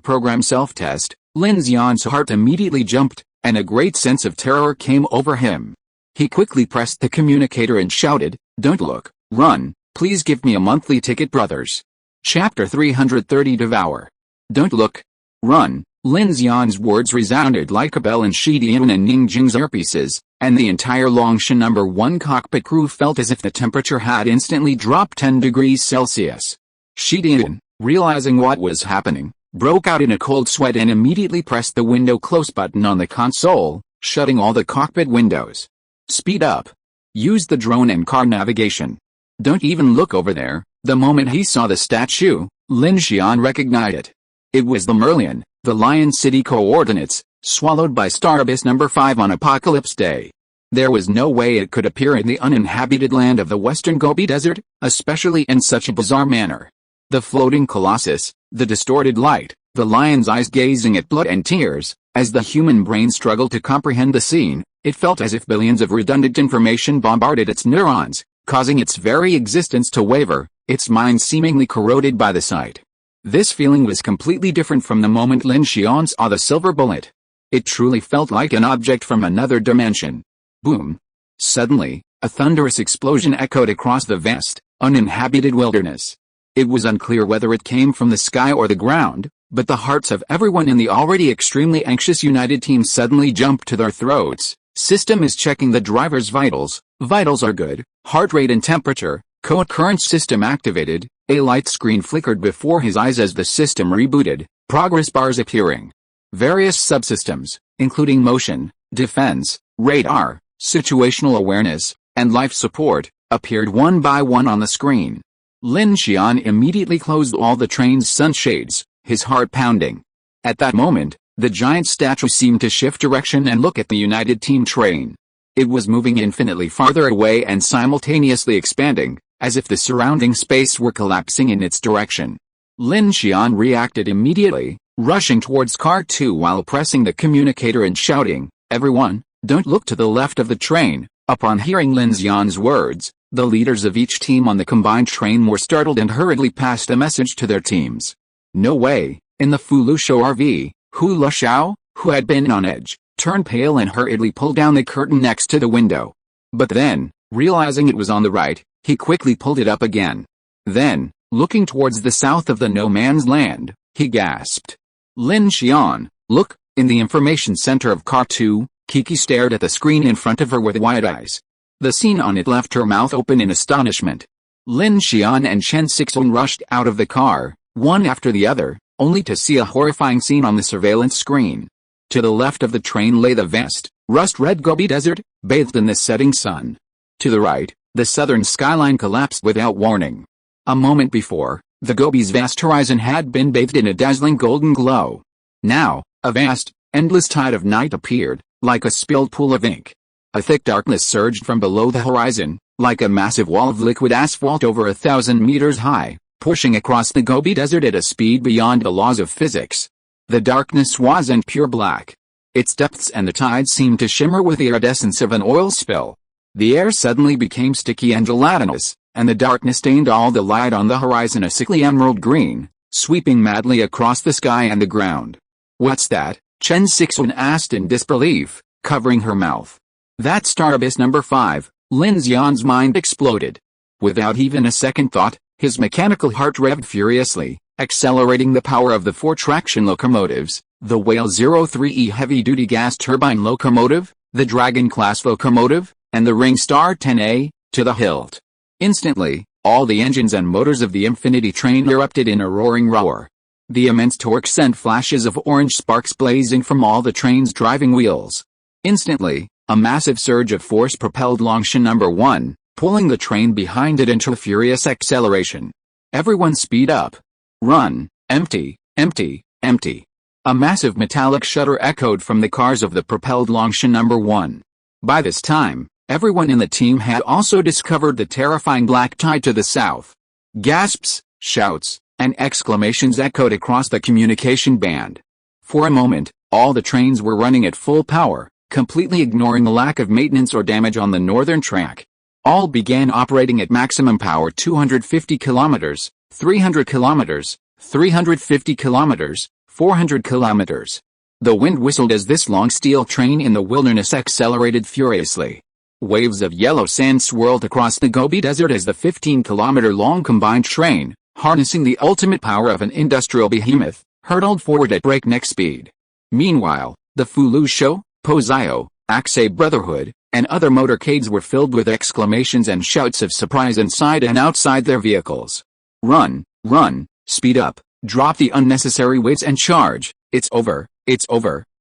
program self-test, Lin Xian's heart immediately jumped, and a great sense of terror came over him. He quickly pressed the communicator and shouted, "Don't look, run, please give me a monthly ticket, brothers." Chapter 330 Devour. Don't look, run. Lin Xian's words resounded like a bell in Xian and Ningjing's earpieces, and the entire Longshan No. 1 cockpit crew felt as if the temperature had instantly dropped 10 degrees Celsius. Xian, realizing what was happening, broke out in a cold sweat and immediately pressed the window close button on the console, shutting all the cockpit windows. Speed up. Use the drone and car navigation. Don't even look over there. The moment he saw the statue, Lin Xian recognized it. It was the Merlion, the Lion City coordinates, swallowed by Starbase No. 5 on Apocalypse Day. There was no way it could appear in the uninhabited land of the western Gobi Desert, especially in such a bizarre manner. The floating colossus, the distorted light, the lion's eyes gazing at blood and tears, as the human brain struggled to comprehend the scene, it felt as if billions of redundant information bombarded its neurons, causing its very existence to waver, its mind seemingly corroded by the sight. This feeling was completely different from the moment Lin Xian saw the silver bullet. It truly felt like an object from another dimension. Boom! Suddenly, a thunderous explosion echoed across the vast, uninhabited wilderness. It was unclear whether it came from the sky or the ground, but the hearts of everyone in the already extremely anxious United team suddenly jumped to their throats. System is checking the driver's vitals. Vitals are good. Heart rate and temperature. Code current system activated. A light screen flickered before his eyes as the system rebooted. Progress bars appearing. Various subsystems, including motion, defense, radar, situational awareness, and life support, appeared one by one on the screen. Lin Xian immediately closed all the train's sunshades, his heart pounding. At that moment, the giant statue seemed to shift direction and look at the United Team train. It was moving infinitely farther away and simultaneously expanding, as if the surrounding space were collapsing in its direction. Lin Xian reacted immediately, rushing towards Car 2 while pressing the communicator and shouting, "Everyone, don't look to the left of the train." Upon hearing Lin Xian's words, the leaders of each team on the combined train were startled and hurriedly passed the message to their teams. No way. In the Fulusho RV, Hu Luxiao, who had been on edge, turned pale and hurriedly pulled down the curtain next to the window. But then, realizing it was on the right, he quickly pulled it up again. Then, looking towards the south of the no man's land, he gasped. "Lin Xian, look!" In the information center of Car 2, Kiki stared at the screen in front of her with wide eyes. The scene on it left her mouth open in astonishment. Lin Xian and Chen Sixuan rushed out of the car, one after the other, only to see a horrifying scene on the surveillance screen. To the left of the train lay the vast, rust-red Gobi Desert, bathed in the setting sun. To the right, the southern skyline collapsed without warning. A moment before, the Gobi's vast horizon had been bathed in a dazzling golden glow. Now, a vast, endless tide of night appeared, like a spilled pool of ink. A thick darkness surged from below the horizon, like a massive wall of liquid asphalt over 1,000 meters high, pushing across the Gobi Desert at a speed beyond the laws of physics. The darkness wasn't pure black. Its depths and the tide seemed to shimmer with the iridescence of an oil spill. The air suddenly became sticky and gelatinous, and the darkness stained all the light on the horizon a sickly emerald green, sweeping madly across the sky and the ground. "What's that?" Chen Sixuan asked in disbelief, covering her mouth. "That's star abyss number 5, Lin Xian's mind exploded. Without even a second thought, his mechanical heart revved furiously, accelerating the power of the 4 traction locomotives, the Whale 03E heavy-duty gas turbine locomotive, the Dragon-class locomotive, and the Ring Star 10A, to the hilt. Instantly, all the engines and motors of the Infinity train erupted in a roaring roar. The immense torque sent flashes of orange sparks blazing from all the train's driving wheels. Instantly, a massive surge of force propelled Lin Xian number 1, pulling the train behind it into a furious acceleration. "Everyone speed up. Run, empty, empty, empty." A massive metallic shudder echoed from the cars of the propelled Lin Xian number 1. By this time, everyone in the team had also discovered the terrifying black tide to the south. Gasps, shouts, and exclamations echoed across the communication band. For a moment, all the trains were running at full power, completely ignoring the lack of maintenance or damage on the northern track. All began operating at maximum power 250 kilometers, 300 kilometers, 350 kilometers, 400 kilometers. The wind whistled as this long steel train in the wilderness accelerated furiously. Waves of yellow sand swirled across the Gobi Desert as the 15-kilometer-long combined train, harnessing the ultimate power of an industrial behemoth, hurtled forward at breakneck speed. Meanwhile, the Fulu Show, Pozio, Axe Brotherhood, and other motorcades were filled with exclamations and shouts of surprise inside and outside their vehicles. "Run, run, speed up, drop the unnecessary weights and charge, it's over,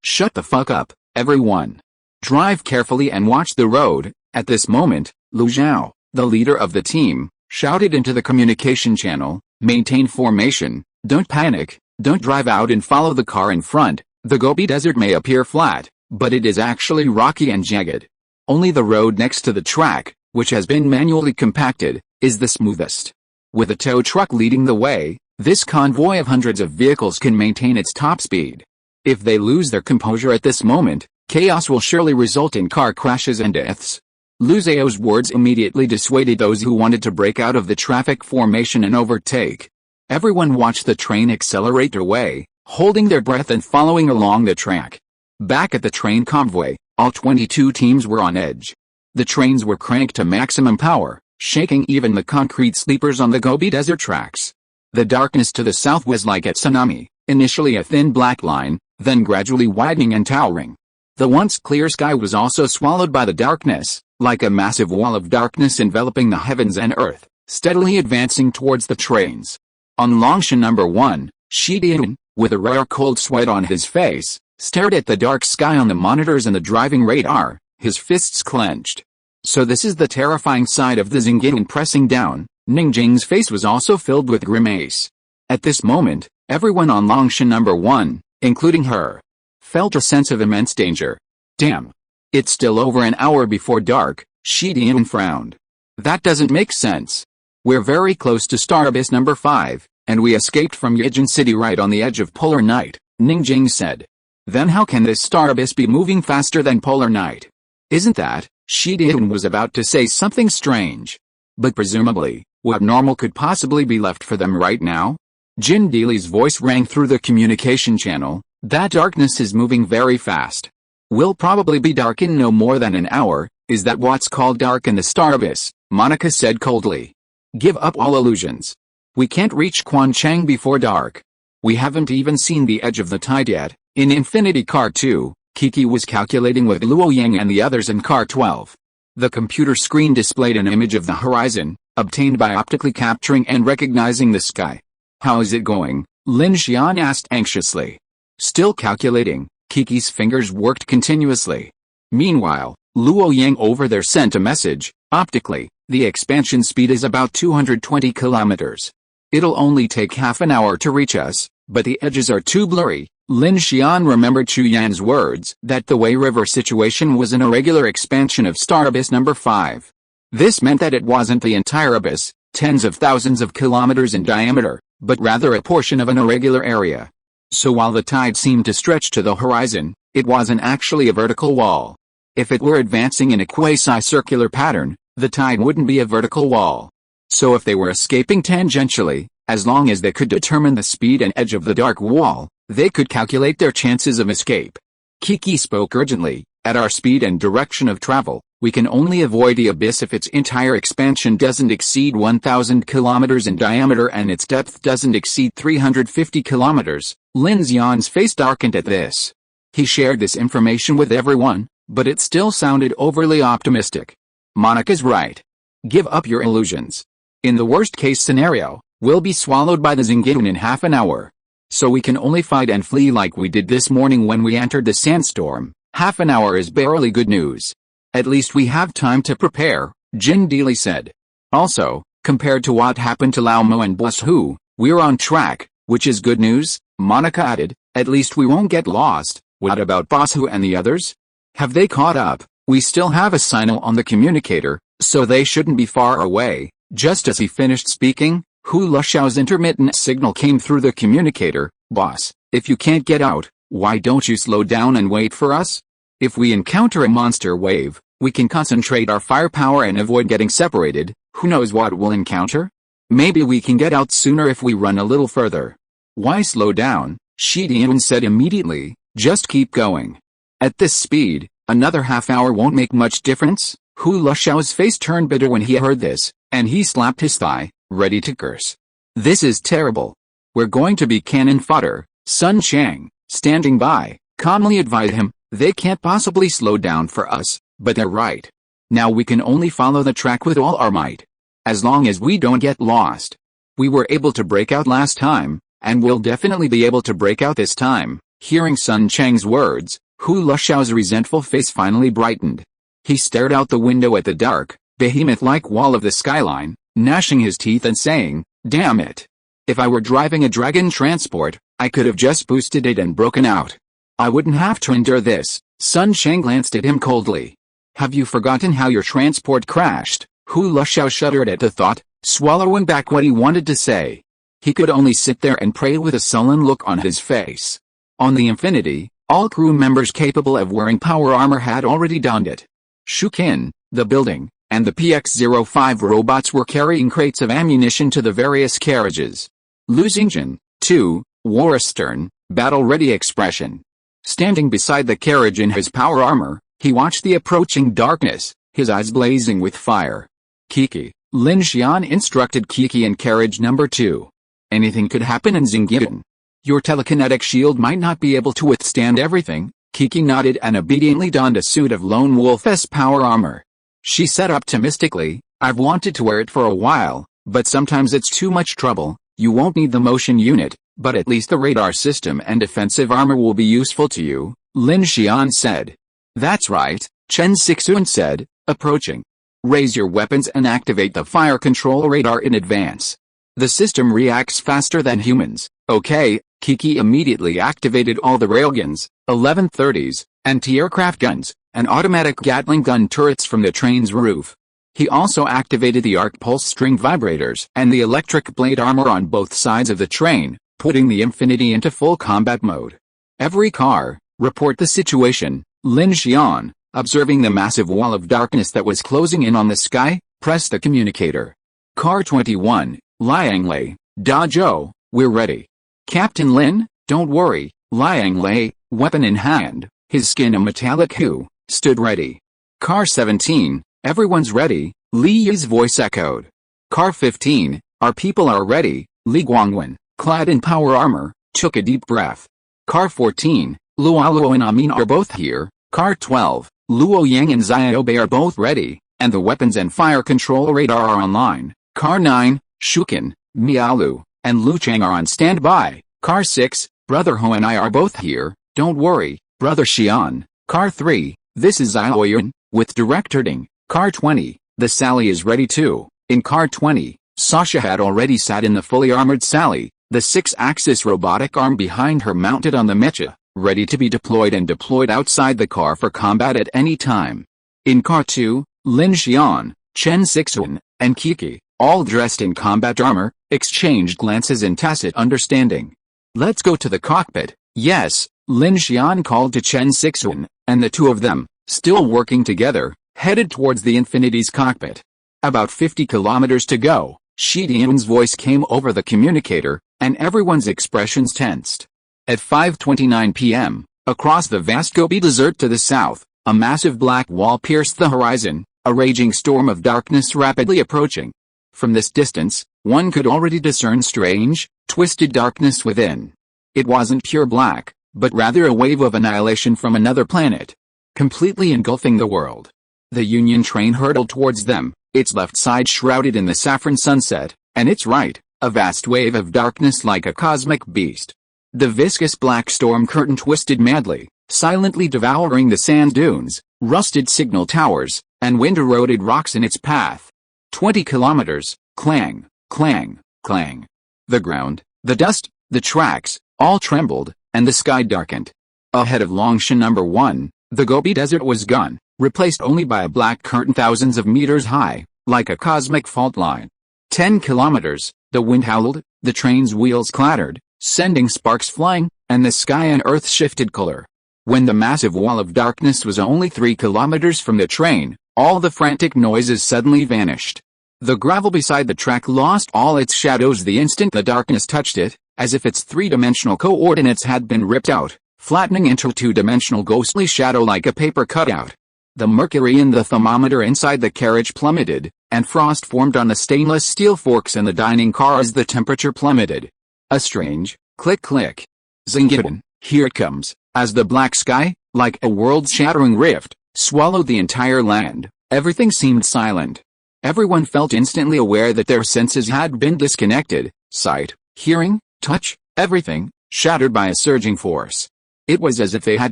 shut the fuck up, everyone. Drive carefully and watch the road." At this moment, Lu Zhao, the leader of the team, shouted into the communication channel, "Maintain formation, don't panic, don't drive out and follow the car in front. The Gobi Desert may appear flat, but it is actually rocky and jagged. Only the road next to the track, which has been manually compacted, is the smoothest. With a tow truck leading the way, this convoy of hundreds of vehicles can maintain its top speed. If they lose their composure at this moment, chaos will surely result in car crashes and deaths." Lu Zhao's words immediately dissuaded those who wanted to break out of the traffic formation and overtake. Everyone watched the train accelerate away, holding their breath and following along the track. Back at the train convoy, all 22 teams were on edge. The trains were cranked to maximum power, shaking even the concrete sleepers on the Gobi Desert tracks. The darkness to the south was like a tsunami, initially a thin black line, then gradually widening and towering. The once clear sky was also swallowed by the darkness, like a massive wall of darkness enveloping the heavens and earth, steadily advancing towards the trains. On Lin Xian number 1, Shi Dian, with a rare cold sweat on his face, stared at the dark sky on the monitors and the driving radar, his fists clenched. So this is the terrifying side of the Xingyin pressing down. Ningjing's face was also filled with grimace. At this moment, everyone on Lin Xian number 1, including her, felt a sense of immense danger. "Damn. It's still over an hour before dark," Shi Dian frowned. "That doesn't make sense. We're very close to star abyss number 5, and we escaped from Yijin City right on the edge of polar night," Ningjing said. "Then how can this star abyss be moving faster than polar night? Isn't that?" Shi Dian was about to say something strange. But presumably, what normal could possibly be left for them right now? Jin Dili's voice rang through the communication channel. "That darkness is moving very fast. Will probably be dark in no more than an hour." "Is that what's called dark in the star abyss?" Monica said coldly. "Give up all illusions. We can't reach Quanchang before dark. We haven't even seen the edge of the tide yet." In Infinity Car 2, Kiki was calculating with Luo Yang and the others in Car 12. The computer screen displayed an image of the horizon, obtained by optically capturing and recognizing the sky. "How is it going?" Lin Xian asked anxiously. Still calculating, Kiki's fingers worked continuously. Meanwhile, Luo Yang over there sent a message. "Optically, the expansion speed is about 220 kilometers. It'll only take half an hour to reach us, but the edges are too blurry." Lin Xian remembered Chu Yan's words that the Wei River situation was an irregular expansion of star abyss number 5. This meant that it wasn't the entire abyss, tens of thousands of kilometers in diameter, but rather a portion of an irregular area. So while the tide seemed to stretch to the horizon, it wasn't actually a vertical wall. If it were advancing in a quasi-circular pattern, the tide wouldn't be a vertical wall. So if they were escaping tangentially, as long as they could determine the speed and edge of the dark wall, they could calculate their chances of escape. Kiki spoke urgently. At our speed and direction of travel, we can only avoid the abyss if its entire expansion doesn't exceed 1,000 kilometers in diameter and its depth doesn't exceed 350 kilometers. Lin Xian's face darkened at this. He shared this information with everyone, but it still sounded overly optimistic. Monica's right. Give up your illusions. In the worst-case scenario, we'll be swallowed by the Xingqian in half an hour. So we can only fight and flee like we did this morning when we entered the sandstorm. Half an hour is barely good news. At least we have time to prepare, Jin Deely said. Also, compared to what happened to Lao Mo and Bless Hu, we're on track, which is good news, Monica added. At least we won't get lost. What about Boss Hu and the others? Have they caught up? We still have a signal on the communicator, so they shouldn't be far away. Just as he finished speaking, Hu Lushao's intermittent signal came through the communicator. Boss, if you can't get out, why don't you slow down and wait for us? If we encounter a monster wave, we can concentrate our firepower and avoid getting separated. Who knows what we'll encounter? Maybe we can get out sooner if we run a little further. Why slow down? Shi Dian said immediately. Just keep going. At this speed, another half hour won't make much difference. Hu Lushao's face turned bitter when he heard this, and he slapped his thigh, ready to curse. This is terrible. We're going to be cannon fodder. Sun Chang, standing by, calmly advised him. They can't possibly slow down for us, but they're right. Now we can only follow the track with all our might. As long as we don't get lost. We were able to break out last time, and we'll definitely be able to break out this time. Hearing Sun Chang's words, Hu Lushao's resentful face finally brightened. He stared out the window at the dark, behemoth-like wall of the skyline, gnashing his teeth and saying, damn it. If I were driving a dragon transport, I could have just boosted it and broken out. I wouldn't have to endure this. Sun Chang glanced at him coldly. Have you forgotten how your transport crashed? Hu Lushao shuddered at the thought, swallowing back what he wanted to say. He could only sit there and pray with a sullen look on his face. On the Infinity, all crew members capable of wearing power armor had already donned it. Shukin, the building, and the PX-05 robots were carrying crates of ammunition to the various carriages. Lu Xingjian, too, wore a stern, battle-ready expression. Standing beside the carriage in his power armor, he watched the approaching darkness, his eyes blazing with fire. Kiki, Lin Xian instructed Kiki in carriage number 2. Anything could happen in Xingqian. Your telekinetic shield might not be able to withstand everything. Kiki nodded and obediently donned a suit of Lone Wolf's power armor. She said optimistically, I've wanted to wear it for a while, but sometimes it's too much trouble. You won't need the motion unit, but at least the radar system and defensive armor will be useful to you, Lin Xian said. That's right, Chen Sixuan said, approaching. Raise your weapons and activate the fire control radar in advance. The system reacts faster than humans. Okay, Kiki immediately activated all the railguns, 1130s, anti-aircraft guns, and automatic Gatling gun turrets from the train's roof. He also activated the arc pulse string vibrators and the electric blade armor on both sides of the train, putting the Infinity into full combat mode. Every car, report the situation, Lin Xian, observing the massive wall of darkness that was closing in on the sky, pressed the communicator. Car 21, Liang Lei, Da Zhou, we're ready. Captain Lin, don't worry, Liang Lei, weapon in hand, his skin a metallic hue, stood ready. Car 17, everyone's ready, Li Yi's voice echoed. Car 15, our people are ready, Li Guangwen, clad in power armor, took a deep breath. Car 14, Luo and Amin are both here. Car 12, Luo Yang and Xiaobei are both ready, and the weapons and fire control radar are online. Car 9, Shukin, Miaolu, and Lu Chang are on standby. Car 6, Brother Ho and I are both here, don't worry, Brother Xian. Car 3, this is Xiaoyun, with Director Ding. Car 20, the Sally is ready too. In Car 20, Sasha had already sat in the fully armored Sally, the 6-axis robotic arm behind her mounted on the mecha, ready to be deployed and deployed outside the car for combat at any time. In Car 2, Lin Xian, Chen Sixuan, and Kiki, all dressed in combat armor, exchanged glances in tacit understanding. Let's go to the cockpit. Yes, Lin Xian called to Chen Sixuan, and the two of them, still working together, headed towards the Infinity's cockpit. About 50 kilometers to go. Shidian's voice came over the communicator, and everyone's expressions tensed. At 5:29 p.m., across the vast Gobi Desert to the south, a massive black wall pierced the horizon, a raging storm of darkness rapidly approaching. From this distance, one could already discern strange, twisted darkness within. It wasn't pure black, but rather a wave of annihilation from another planet, completely engulfing the world. The Union train hurtled towards them, its left side shrouded in the saffron sunset, and its right, a vast wave of darkness like a cosmic beast. The viscous black storm curtain twisted madly, silently devouring the sand dunes, rusted signal towers, and wind-eroded rocks in its path. 20 kilometers, clang, clang, clang. The ground, the dust, the tracks, all trembled, and the sky darkened. Ahead of Lin number 1, the Gobi Desert was gone, replaced only by a black curtain thousands of meters high, like a cosmic fault line. 10 kilometers, the wind howled, the train's wheels clattered, sending sparks flying, and the sky and earth shifted color. When the massive wall of darkness was only 3 kilometers from the train, all the frantic noises suddenly vanished. The gravel beside the track lost all its shadows the instant the darkness touched it, as if its three-dimensional coordinates had been ripped out, flattening into a two-dimensional ghostly shadow like a paper cutout. The mercury in the thermometer inside the carriage plummeted, and frost formed on the stainless steel forks in the dining car as the temperature plummeted. A strange, click-click. Zingidon, here it comes, as the black sky, like a world-shattering rift, swallowed the entire land. Everything seemed silent. Everyone felt instantly aware that their senses had been disconnected, sight, hearing, touch, everything, shattered by a surging force. It was as if they had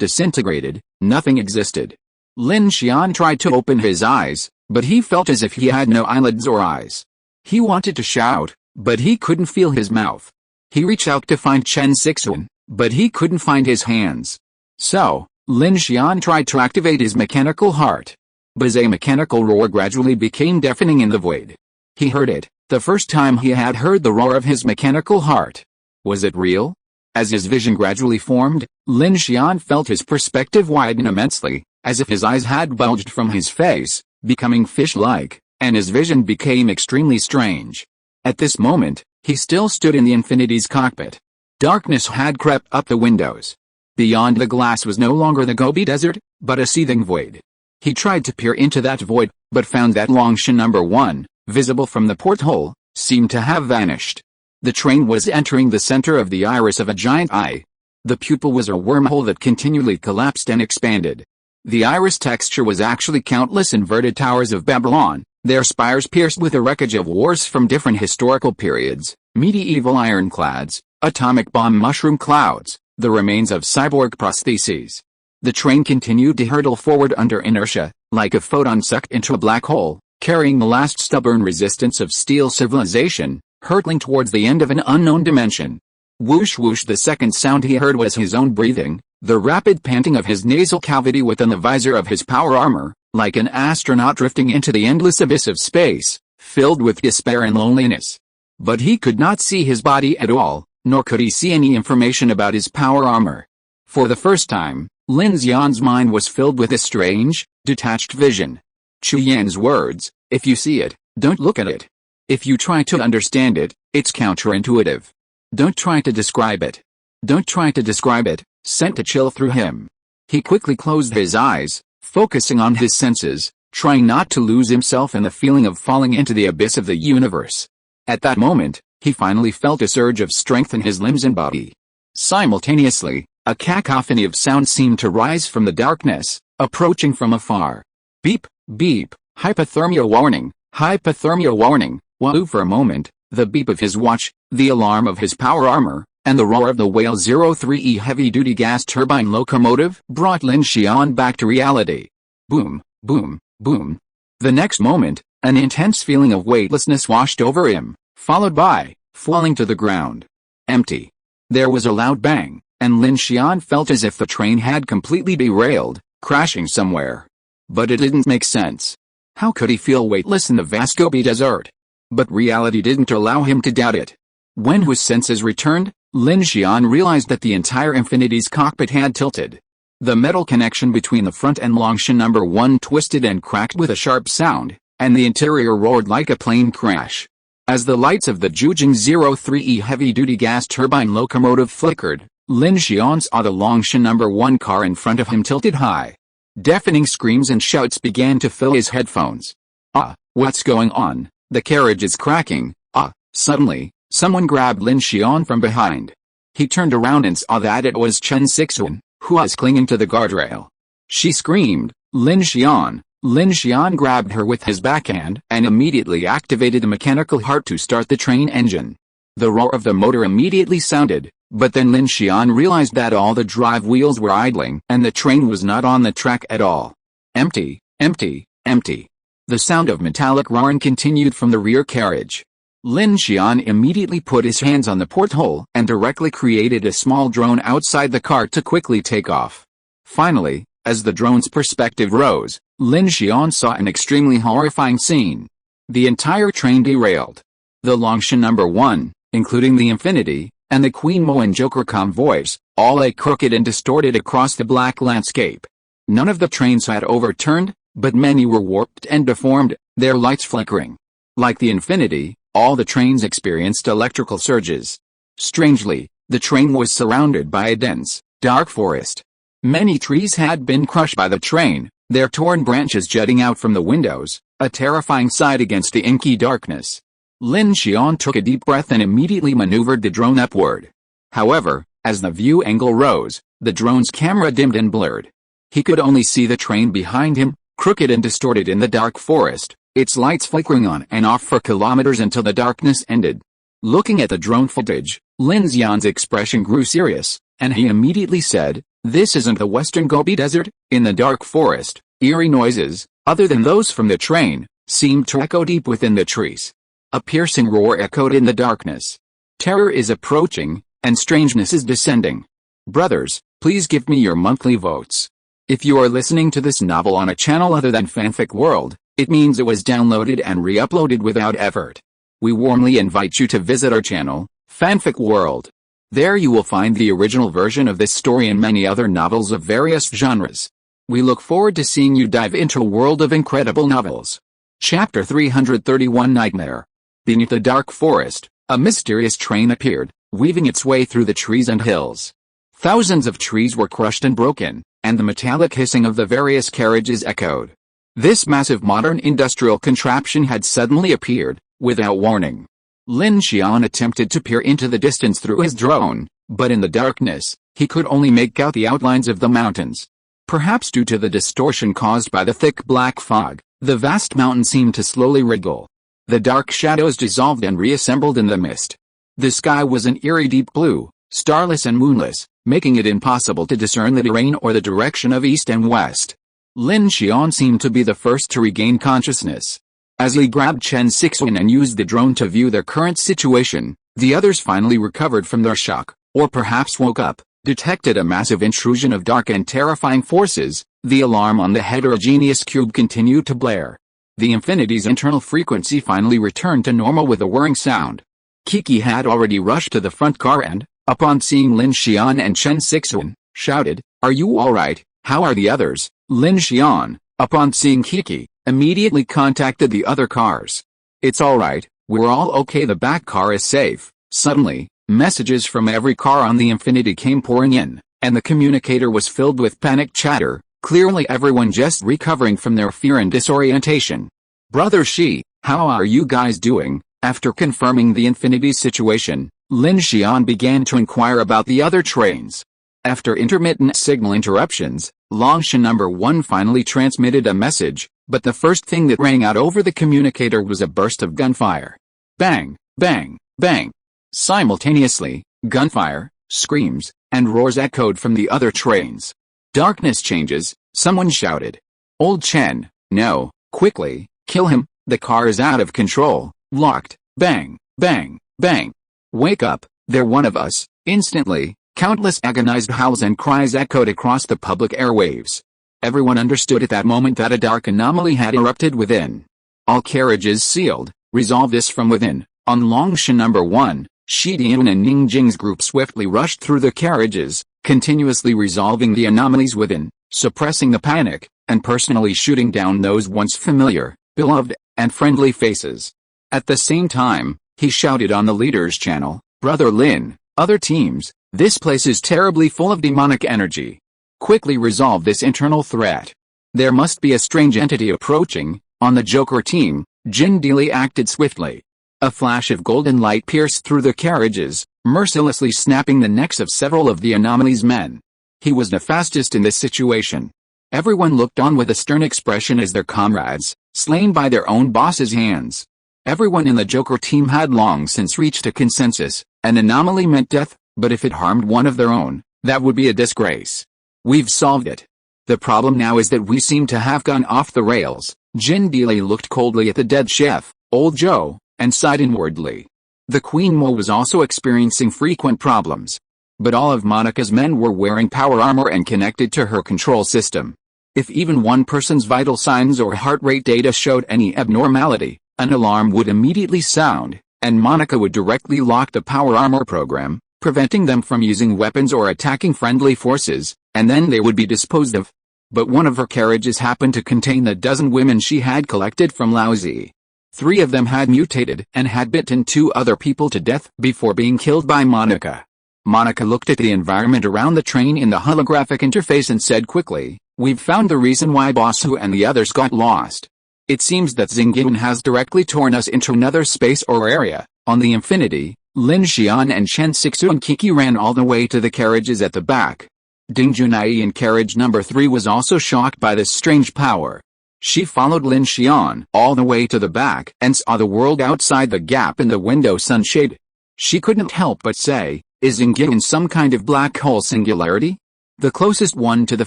disintegrated, nothing existed. Lin Xian tried to open his eyes, but he felt as if he had no eyelids or eyes. He wanted to shout, but he couldn't feel his mouth. He reached out to find Chen Sixuan, but he couldn't find his hands. So, Lin Xian tried to activate his mechanical heart. But a mechanical roar gradually became deafening in the void. He heard it, the first time he had heard the roar of his mechanical heart. Was it real? As his vision gradually formed, Lin Xian felt his perspective widen immensely, as if his eyes had bulged from his face, becoming fish-like, and his vision became extremely strange. At this moment, he still stood in the Infinity's cockpit. Darkness had crept up the windows. Beyond the glass was no longer the Gobi Desert, but a seething void. He tried to peer into that void, but found that Lin number 1, visible from the porthole, seemed to have vanished. The train was entering the center of the iris of a giant eye. The pupil was a wormhole that continually collapsed and expanded. The iris texture was actually countless inverted towers of Babylon, their spires pierced with the wreckage of wars from different historical periods, medieval ironclads, atomic bomb mushroom clouds, the remains of cyborg prostheses. The train continued to hurtle forward under inertia, like a photon sucked into a black hole, carrying the last stubborn resistance of steel civilization, hurtling towards the end of an unknown dimension. Whoosh whoosh. The second sound he heard was his own breathing, the rapid panting of his nasal cavity within the visor of his power armor, like an astronaut drifting into the endless abyss of space, filled with despair and loneliness. But he could not see his body at all, nor could he see any information about his power armor. For the first time, Lin Xian's mind was filled with a strange, detached vision. Chu Yan's words, if you see it, don't look at it. If you try to understand it, it's counterintuitive. Don't try to describe it. Don't try to describe it, sent a chill through him. He quickly closed his eyes, focusing on his senses, trying not to lose himself in the feeling of falling into the abyss of the universe. At that moment, he finally felt a surge of strength in his limbs and body. Simultaneously, a cacophony of sound seemed to rise from the darkness, approaching from afar. Beep, beep, hypothermia warning, hypothermia warning. Wahoo! For a moment, the beep of his watch, the alarm of his power armor, and the roar of the Whale 03E heavy-duty gas turbine locomotive brought Lin Xian back to reality. Boom, boom, boom. The next moment, an intense feeling of weightlessness washed over him, followed by falling to the ground. Empty. There was a loud bang, and Lin Xian felt as if the train had completely derailed, crashing somewhere. But it didn't make sense. How could he feel weightless in the vast Gobi Desert? But reality didn't allow him to doubt it. When his senses returned, Lin Xian realized that the entire Infinity's cockpit had tilted. The metal connection between the front and Lin number 1 twisted and cracked with a sharp sound, and the interior roared like a plane crash. As the lights of the Jujing 03E heavy-duty gas turbine locomotive flickered, Lin Xian saw the Longshan No. 1 car in front of him tilted high. Deafening screams and shouts began to fill his headphones. "Ah, what's going on? The carriage is cracking, ah!" Suddenly, someone grabbed Lin Xian from behind. He turned around and saw that it was Chen Sixuan, who was clinging to the guardrail. She screamed, "Lin Xian!" Lin Xian grabbed her with his backhand and immediately activated the mechanical heart to start the train engine. The roar of the motor immediately sounded, but then Lin Xian realized that all the drive wheels were idling and the train was not on the track at all. Empty, empty, empty. The sound of metallic roaring continued from the rear carriage. Lin Xian immediately put his hands on the porthole and directly created a small drone outside the car to quickly take off. Finally, as the drone's perspective rose, Lin Xian saw an extremely horrifying scene. The entire train derailed. The Longshan No. 1, including the Infinity, and the Queen Mo and Joker convoys, all lay crooked and distorted across the black landscape. None of the trains had overturned, but many were warped and deformed, their lights flickering. Like the Infinity, all the trains experienced electrical surges. Strangely, the train was surrounded by a dense, dark forest. Many trees had been crushed by the train, their torn branches jutting out from the windows, a terrifying sight against the inky darkness. Lin Xian took a deep breath and immediately maneuvered the drone upward. However, as the view angle rose, the drone's camera dimmed and blurred. He could only see the train behind him, crooked and distorted in the dark forest, its lights flickering on and off for kilometers until the darkness ended. Looking at the drone footage, Lin Xian's expression grew serious, and he immediately said, "This isn't the Western Gobi Desert." In the dark forest, eerie noises, other than those from the train, seemed to echo deep within the trees. A piercing roar echoed in the darkness. Terror is approaching, and strangeness is descending. Brothers, please give me your monthly votes. If you are listening to this novel on a channel other than Fanfic World, it means it was downloaded and re-uploaded without effort. We warmly invite you to visit our channel, Fanfic World. There you will find the original version of this story and many other novels of various genres. We look forward to seeing you dive into a world of incredible novels. Chapter 331 Nightmare. Beneath the dark forest, a mysterious train appeared, weaving its way through the trees and hills. Thousands of trees were crushed and broken, and the metallic hissing of the various carriages echoed. This massive modern industrial contraption had suddenly appeared, without warning. Lin Xian attempted to peer into the distance through his drone, but in the darkness, he could only make out the outlines of the mountains. Perhaps due to the distortion caused by the thick black fog, the vast mountain seemed to slowly wriggle. The dark shadows dissolved and reassembled in the mist. The sky was an eerie deep blue, starless and moonless, making it impossible to discern the terrain or the direction of east and west. Lin Xian seemed to be the first to regain consciousness. As he grabbed Chen Sixuan and used the drone to view their current situation, the others finally recovered from their shock, or perhaps woke up, detected a massive intrusion of dark and terrifying forces. The alarm on the heterogeneous cube continued to blare. The Infinity's internal frequency finally returned to normal with a whirring sound. Kiki had already rushed to the front car and, upon seeing Lin Xian and Chen Sixuan, shouted, "Are you alright? How are the others?" Lin Xian, upon seeing Kiki, immediately contacted the other cars. "It's alright, we're all okay, the back car is safe." Suddenly, messages from every car on the Infinity came pouring in, and the communicator was filled with panic chatter, clearly everyone just recovering from their fear and disorientation. "Brother Shi, how are you guys doing?" After confirming the Infinity's situation, Lin Xian began to inquire about the other trains. After intermittent signal interruptions, Longshan No. 1 finally transmitted a message, but the first thing that rang out over the communicator was a burst of gunfire. Bang, bang, bang. Simultaneously, gunfire, screams, and roars echoed from the other trains. "Darkness changes," someone shouted. "Old Chen, no, quickly, kill him, the car is out of control, locked." Bang, bang, bang. "Wake up, they're one of us." Instantly, countless agonized howls and cries echoed across the public airwaves. Everyone understood at that moment that a dark anomaly had erupted within. All carriages sealed, resolve this from within. On Longshan No. 1, Shi Dian and Ning Jing's group swiftly rushed through the carriages, continuously resolving the anomalies within, suppressing the panic, and personally shooting down those once familiar, beloved and friendly faces. At the same time, he shouted on the leader's channel, "Brother Lin, other teams, this place is terribly full of demonic energy. Quickly resolve this internal threat. There must be a strange entity approaching." On the Joker team, Jin Dealey acted swiftly. A flash of golden light pierced through the carriages, mercilessly snapping the necks of several of the anomaly's men. He was the fastest in this situation. Everyone looked on with a stern expression as their comrades, slain by their own boss's hands. Everyone in the Joker team had long since reached a consensus. An anomaly meant death, but if it harmed one of their own, that would be a disgrace. We've solved it. The problem now is that we seem to have gone off the rails. Jin Dealey looked coldly at the dead chef, Old Joe, and sighed inwardly. The Queen Mo was also experiencing frequent problems. But all of Monica's men were wearing power armor and connected to her control system. If even one person's vital signs or heart rate data showed any abnormality, an alarm would immediately sound, and Monica would directly lock the power armor program, preventing them from using weapons or attacking friendly forces, and then they would be disposed of. But one of her carriages happened to contain the dozen women she had collected from Laozi. 3 of them had mutated and had bitten 2 other people to death before being killed by Monica. Monica looked at the environment around the train in the holographic interface and said quickly, "We've found the reason why Boss Hu and the others got lost. It seems that Xingyin has directly torn us into another space or area." On the Infinity, Lin Xian and Chen Sixuan Kiki ran all the way to the carriages at the back. Ding Junai in carriage number 3 was also shocked by this strange power. She followed Lin Xian all the way to the back and saw the world outside the gap in the window sunshade. She couldn't help but say, "Is Xingyin in some kind of black hole singularity? The closest one to the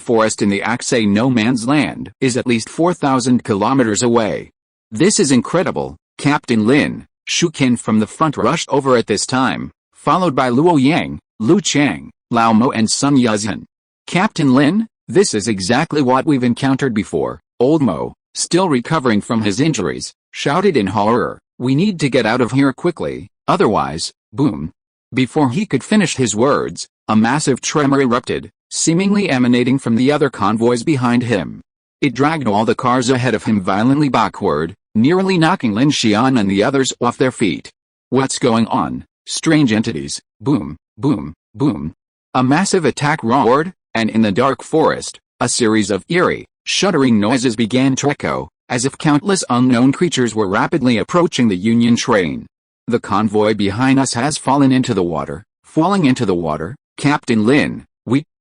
forest in the Aksay no man's land is at least 4,000 kilometers away. This is incredible." Captain Lin Xian from the front rushed over at this time, followed by Luo Yang, Lu Chang, Lao Mo and Sun Yuzhen. "Captain Lin, this is exactly what we've encountered before." Old Mo, still recovering from his injuries, shouted in horror, "We need to get out of here quickly, otherwise," boom. Before he could finish his words, a massive tremor erupted, seemingly emanating from the other convoys behind him. It dragged all the cars ahead of him violently backward, nearly knocking Lin Xian and the others off their feet. "What's going on? Strange entities!" Boom, boom, boom. A massive attack roared, and in the dark forest, a series of eerie, shuddering noises began to echo, as if countless unknown creatures were rapidly approaching the Union train. "The convoy behind us has fallen into the water." Falling into the water, Captain Lin,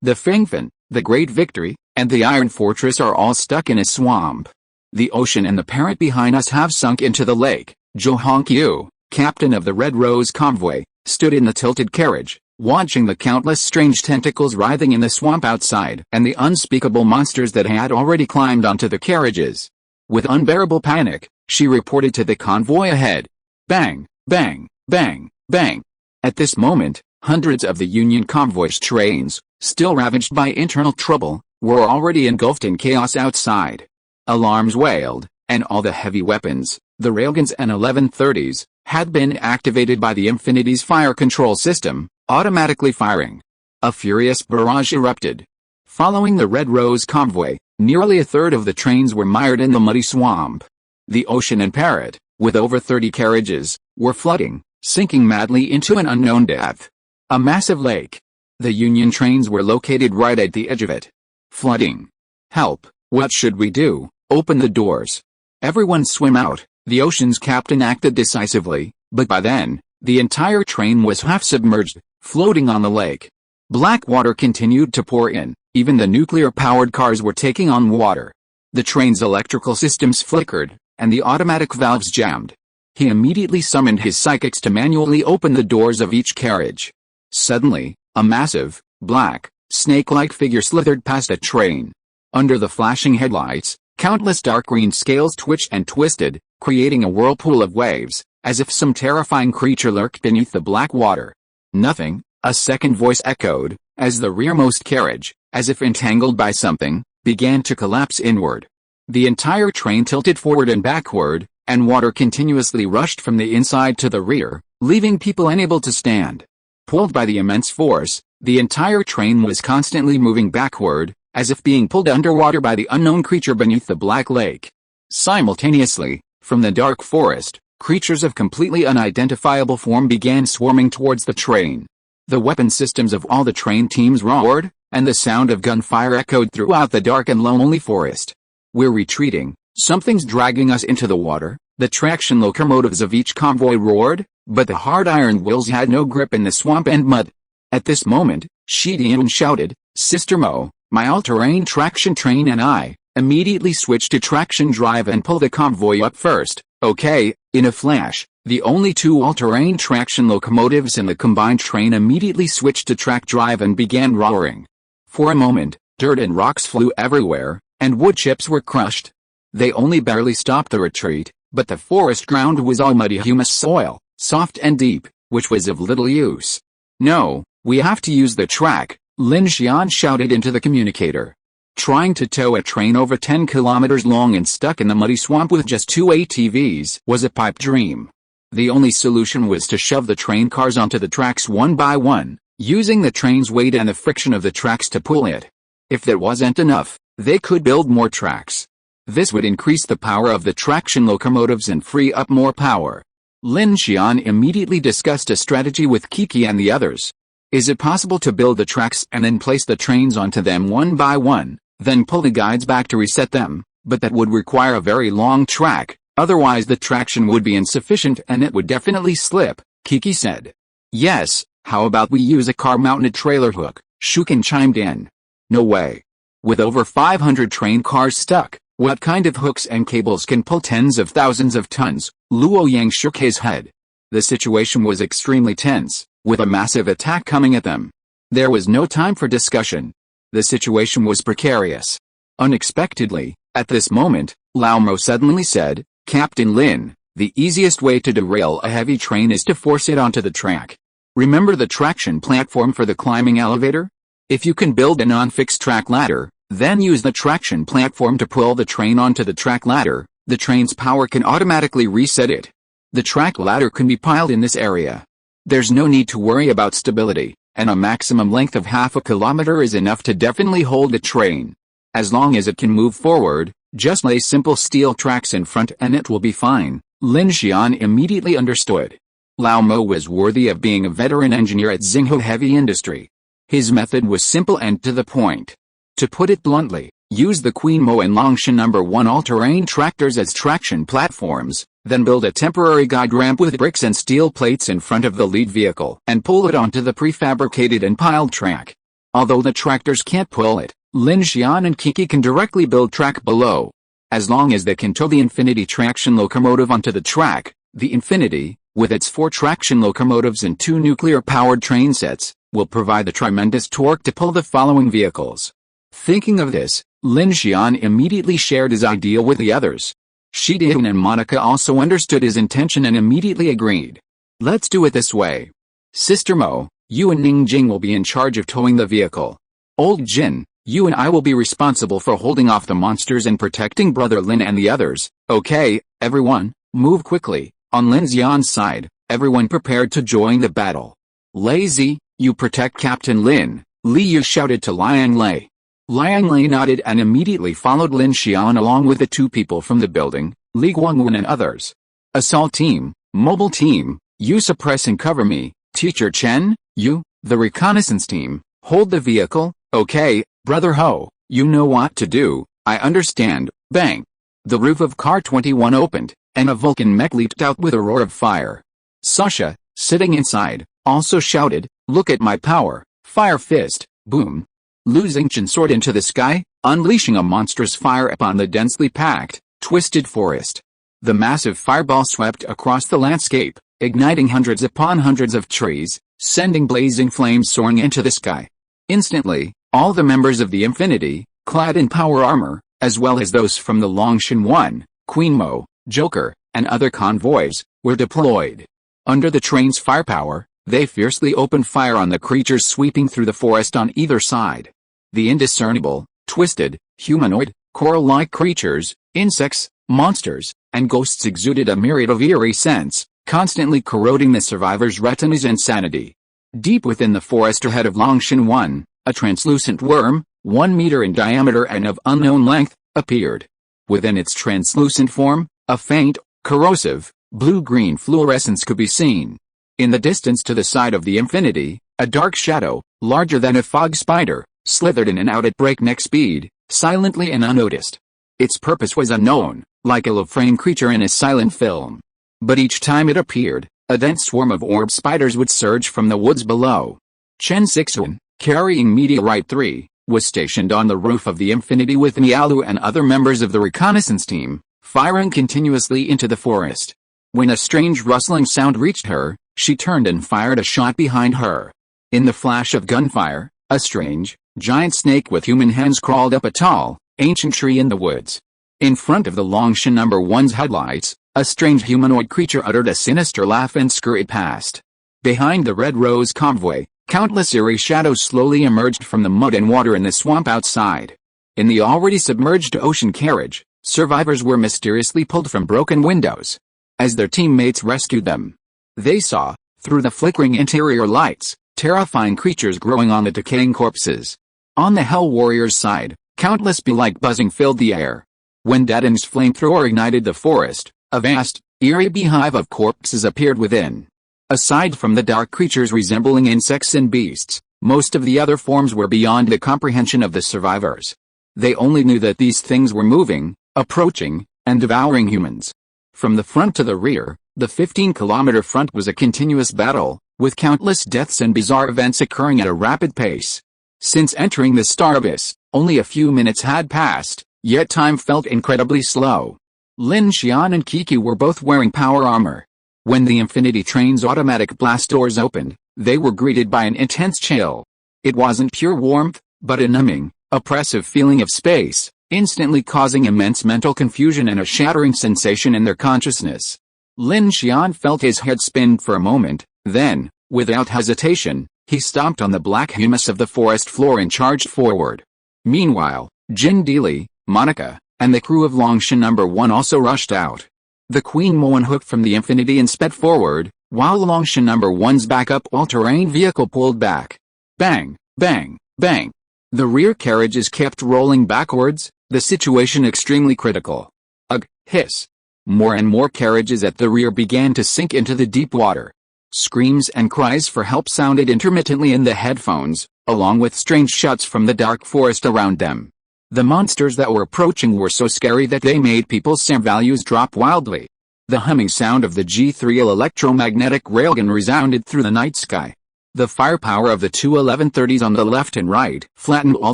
the Fengfen, the Great Victory, and the Iron Fortress are all stuck in a swamp. "The ocean and the parrot behind us have sunk into the lake." Zhou Hongqiu, captain of the Red Rose convoy, stood in the tilted carriage, watching the countless strange tentacles writhing in the swamp outside and the unspeakable monsters that had already climbed onto the carriages. With unbearable panic, she reported to the convoy ahead. Bang, bang, bang, bang. At this moment, hundreds of the Union convoy's trains, still ravaged by internal trouble, were already engulfed in chaos outside. Alarms wailed, and all the heavy weapons, the railguns and 1130s, had been activated by the Infinity's fire control system, automatically firing. A furious barrage erupted. Following the Red Rose convoy, nearly a third of the trains were mired in the muddy swamp. The Ocean and Parrot, with over 30 carriages, were flooding, sinking madly into an unknown depth. A massive lake. The Union trains were located right at the edge of it. Flooding. "Help, what should we do?" "Open the doors. Everyone swim out." The Ocean's captain acted decisively, but by then, the entire train was half submerged, floating on the lake. Black water continued to pour in, even the nuclear-powered cars were taking on water. The train's electrical systems flickered, and the automatic valves jammed. He immediately summoned his psychics to manually open the doors of each carriage. Suddenly, a massive, black, snake-like figure slithered past a train. Under the flashing headlights, countless dark green scales twitched and twisted, creating a whirlpool of waves, as if some terrifying creature lurked beneath the black water. "Nothing," a second voice echoed, as the rearmost carriage, as if entangled by something, began to collapse inward. The entire train tilted forward and backward, and water continuously rushed from the inside to the rear, leaving people unable to stand. Pulled by the immense force, the entire train was constantly moving backward, as if being pulled underwater by the unknown creature beneath the black lake. Simultaneously, From the dark forest, creatures of completely unidentifiable form began swarming towards the train. The weapon systems of all the train teams roared, and the sound of gunfire echoed throughout the dark and lonely forest. "We're retreating, something's dragging us into the water," the traction locomotives of each convoy roared, but the hard iron wheels had no grip in the swamp and mud. At this moment, Xian shouted, "Sister Mo, my all-terrain traction train and I," immediately switched to traction drive and pull the convoy up first. Okay, in a flash, the only two all-terrain traction locomotives in the combined train immediately switched to track drive and began roaring. For a moment, dirt and rocks flew everywhere, and wood chips were crushed. They only barely stopped the retreat, but the forest ground was all muddy humus soil, soft and deep, which was of little use. "No, we have to use the track," Lin Xian shouted into the communicator. Trying to tow a train over 10 kilometers long and stuck in the muddy swamp with just 2 ATVs was a pipe dream. The only solution was to shove the train cars onto the tracks one by one, using the train's weight and the friction of the tracks to pull it. If that wasn't enough, they could build more tracks. This would increase the power of the traction locomotives and free up more power. Lin Xian immediately discussed a strategy with Kiki and the others. Is it possible to build the tracks and then place the trains onto them one by one, then pull the guides back to reset them? But that would require a very long track, otherwise the traction would be insufficient and it would definitely slip, Kiki said. Yes, how about we use a car-mounted trailer hook? Shukin chimed in. No way. With over 500 train cars stuck, what kind of hooks and cables can pull tens of thousands of tons? Luo Yang shook his head. The situation was extremely tense, with a massive attack coming at them. There was no time for discussion. The situation was precarious. Unexpectedly, at this moment, Lao Mo suddenly said, "Captain Lin, the easiest way to derail a heavy train is to force it onto the track. Remember the traction platform for the climbing elevator? If you can build a non-fixed track ladder, then use the traction platform to pull the train onto the track ladder, the train's power can automatically reset it. The track ladder can be piled in this area. There's no need to worry about stability, and a maximum length of half a kilometer is enough to definitely hold a train. As long as it can move forward, just lay simple steel tracks in front and it will be fine." Lin Xian immediately understood. Lao Mo was worthy of being a veteran engineer at Xinghu Heavy Industry. His method was simple and to the point. To put it bluntly, use the Queen Mo and Longshan No. 1 all-terrain tractors as traction platforms, then build a temporary guide ramp with bricks and steel plates in front of the lead vehicle and pull it onto the prefabricated and piled track. Although the tractors can't pull it, Lin Xian and Kiki can directly build track below. As long as they can tow the Infinity traction locomotive onto the track, the Infinity, with its 4 traction locomotives and 2 nuclear-powered train sets, will provide the tremendous torque to pull the following vehicles. Thinking of this, Lin Xian immediately shared his idea with the others. Shidian and Monica also understood his intention and immediately agreed. Let's do it this way. Sister Mo, you and Ning Jing will be in charge of towing the vehicle. Old Jin, you and I will be responsible for holding off the monsters and protecting Brother Lin and the others. Okay, everyone, move quickly. On Lin Xian's side, everyone prepared to join the battle. Lazy, you protect Captain Lin, Li Yu shouted to Liang Lei. Liang Lei nodded and immediately followed Lin Xian along with the 2 people from the building, Li Guangwen and others. Assault team, mobile team, you suppress and cover me. Teacher Chen, you, the reconnaissance team, hold the vehicle. Okay, Brother Ho, you know what to do, I understand. Bang. The roof of car 21 opened, and a Vulcan mech leaped out with a roar of fire. Sasha, sitting inside, also shouted, "Look at my power, fire fist." Boom. Lu Xingchen soared into the sky, unleashing a monstrous fire upon the densely packed, twisted forest. The massive fireball swept across the landscape, igniting hundreds upon hundreds of trees, sending blazing flames soaring into the sky. Instantly, all the members of the Infinity, clad in power armor, as well as those from the Longshan 1, Queen Mo, Joker, and other convoys, were deployed. Under the train's firepower, they fiercely opened fire on the creatures sweeping through the forest on either side. The indiscernible, twisted, humanoid, coral-like creatures, insects, monsters, and ghosts exuded a myriad of eerie scents, constantly corroding the survivors' retinas and sanity. Deep within the forest ahead of Longshan 1, a translucent worm, 1 meter in diameter and of unknown length, appeared. Within its translucent form, a faint, corrosive, blue-green fluorescence could be seen. In the distance to the side of the Infinity, a dark shadow, larger than a fog spider, slithered in and out at breakneck speed, silently and unnoticed. Its purpose was unknown, like a low-frame creature in a silent film. But each time it appeared, a dense swarm of orb spiders would surge from the woods below. Chen Sixuan, carrying Meteorite 3, was stationed on the roof of the Infinity with Nialu and other members of the reconnaissance team, firing continuously into the forest. When a strange rustling sound reached her, she turned and fired a shot behind her. In the flash of gunfire, a strange, giant snake with human hands crawled up a tall, ancient tree in the woods. In front of the Lin Xian No. 1's headlights, a strange humanoid creature uttered a sinister laugh and scurried past. Behind the Red Rose convoy, countless eerie shadows slowly emerged from the mud and water in the swamp outside. In the already submerged ocean carriage, survivors were mysteriously pulled from broken windows. As their teammates rescued them, they saw, through the flickering interior lights, terrifying creatures growing on the decaying corpses. On the Hell Warriors' side, countless bee-like buzzing filled the air. When Daden's flamethrower ignited the forest, a vast, eerie beehive of corpses appeared within. Aside from the dark creatures resembling insects and beasts, most of the other forms were beyond the comprehension of the survivors. They only knew that these things were moving, approaching, and devouring humans. From the front to the rear, the 15-kilometer front was a continuous battle, with countless deaths and bizarre events occurring at a rapid pace. Since entering the star abyss, only a few minutes had passed, yet time felt incredibly slow. Lin Xian and Kiki were both wearing power armor. When the Infinity train's automatic blast doors opened, they were greeted by an intense chill. It wasn't pure warmth, but a numbing, oppressive feeling of space, instantly causing immense mental confusion and a shattering sensation in their consciousness. Lin Xian felt his head spin for a moment, then, without hesitation, he stomped on the black humus of the forest floor and charged forward. Meanwhile, Jin Deely, Monica, and the crew of Lin Xian No. 1 also rushed out. The Queen Mo unhooked from the Infinity and sped forward, while Lin Xian No. 1's backup all-terrain vehicle pulled back. Bang, bang, bang. The rear carriages kept rolling backwards, the situation extremely critical. Ugh, hiss. More and more carriages at the rear began to sink into the deep water. Screams and cries for help sounded intermittently in the headphones, along with strange shouts from the dark forest around them. The monsters that were approaching were so scary that they made people's SAM values drop wildly. The humming sound of the G3L electromagnetic railgun resounded through the night sky. The firepower of the two 1130s on the left and right flattened all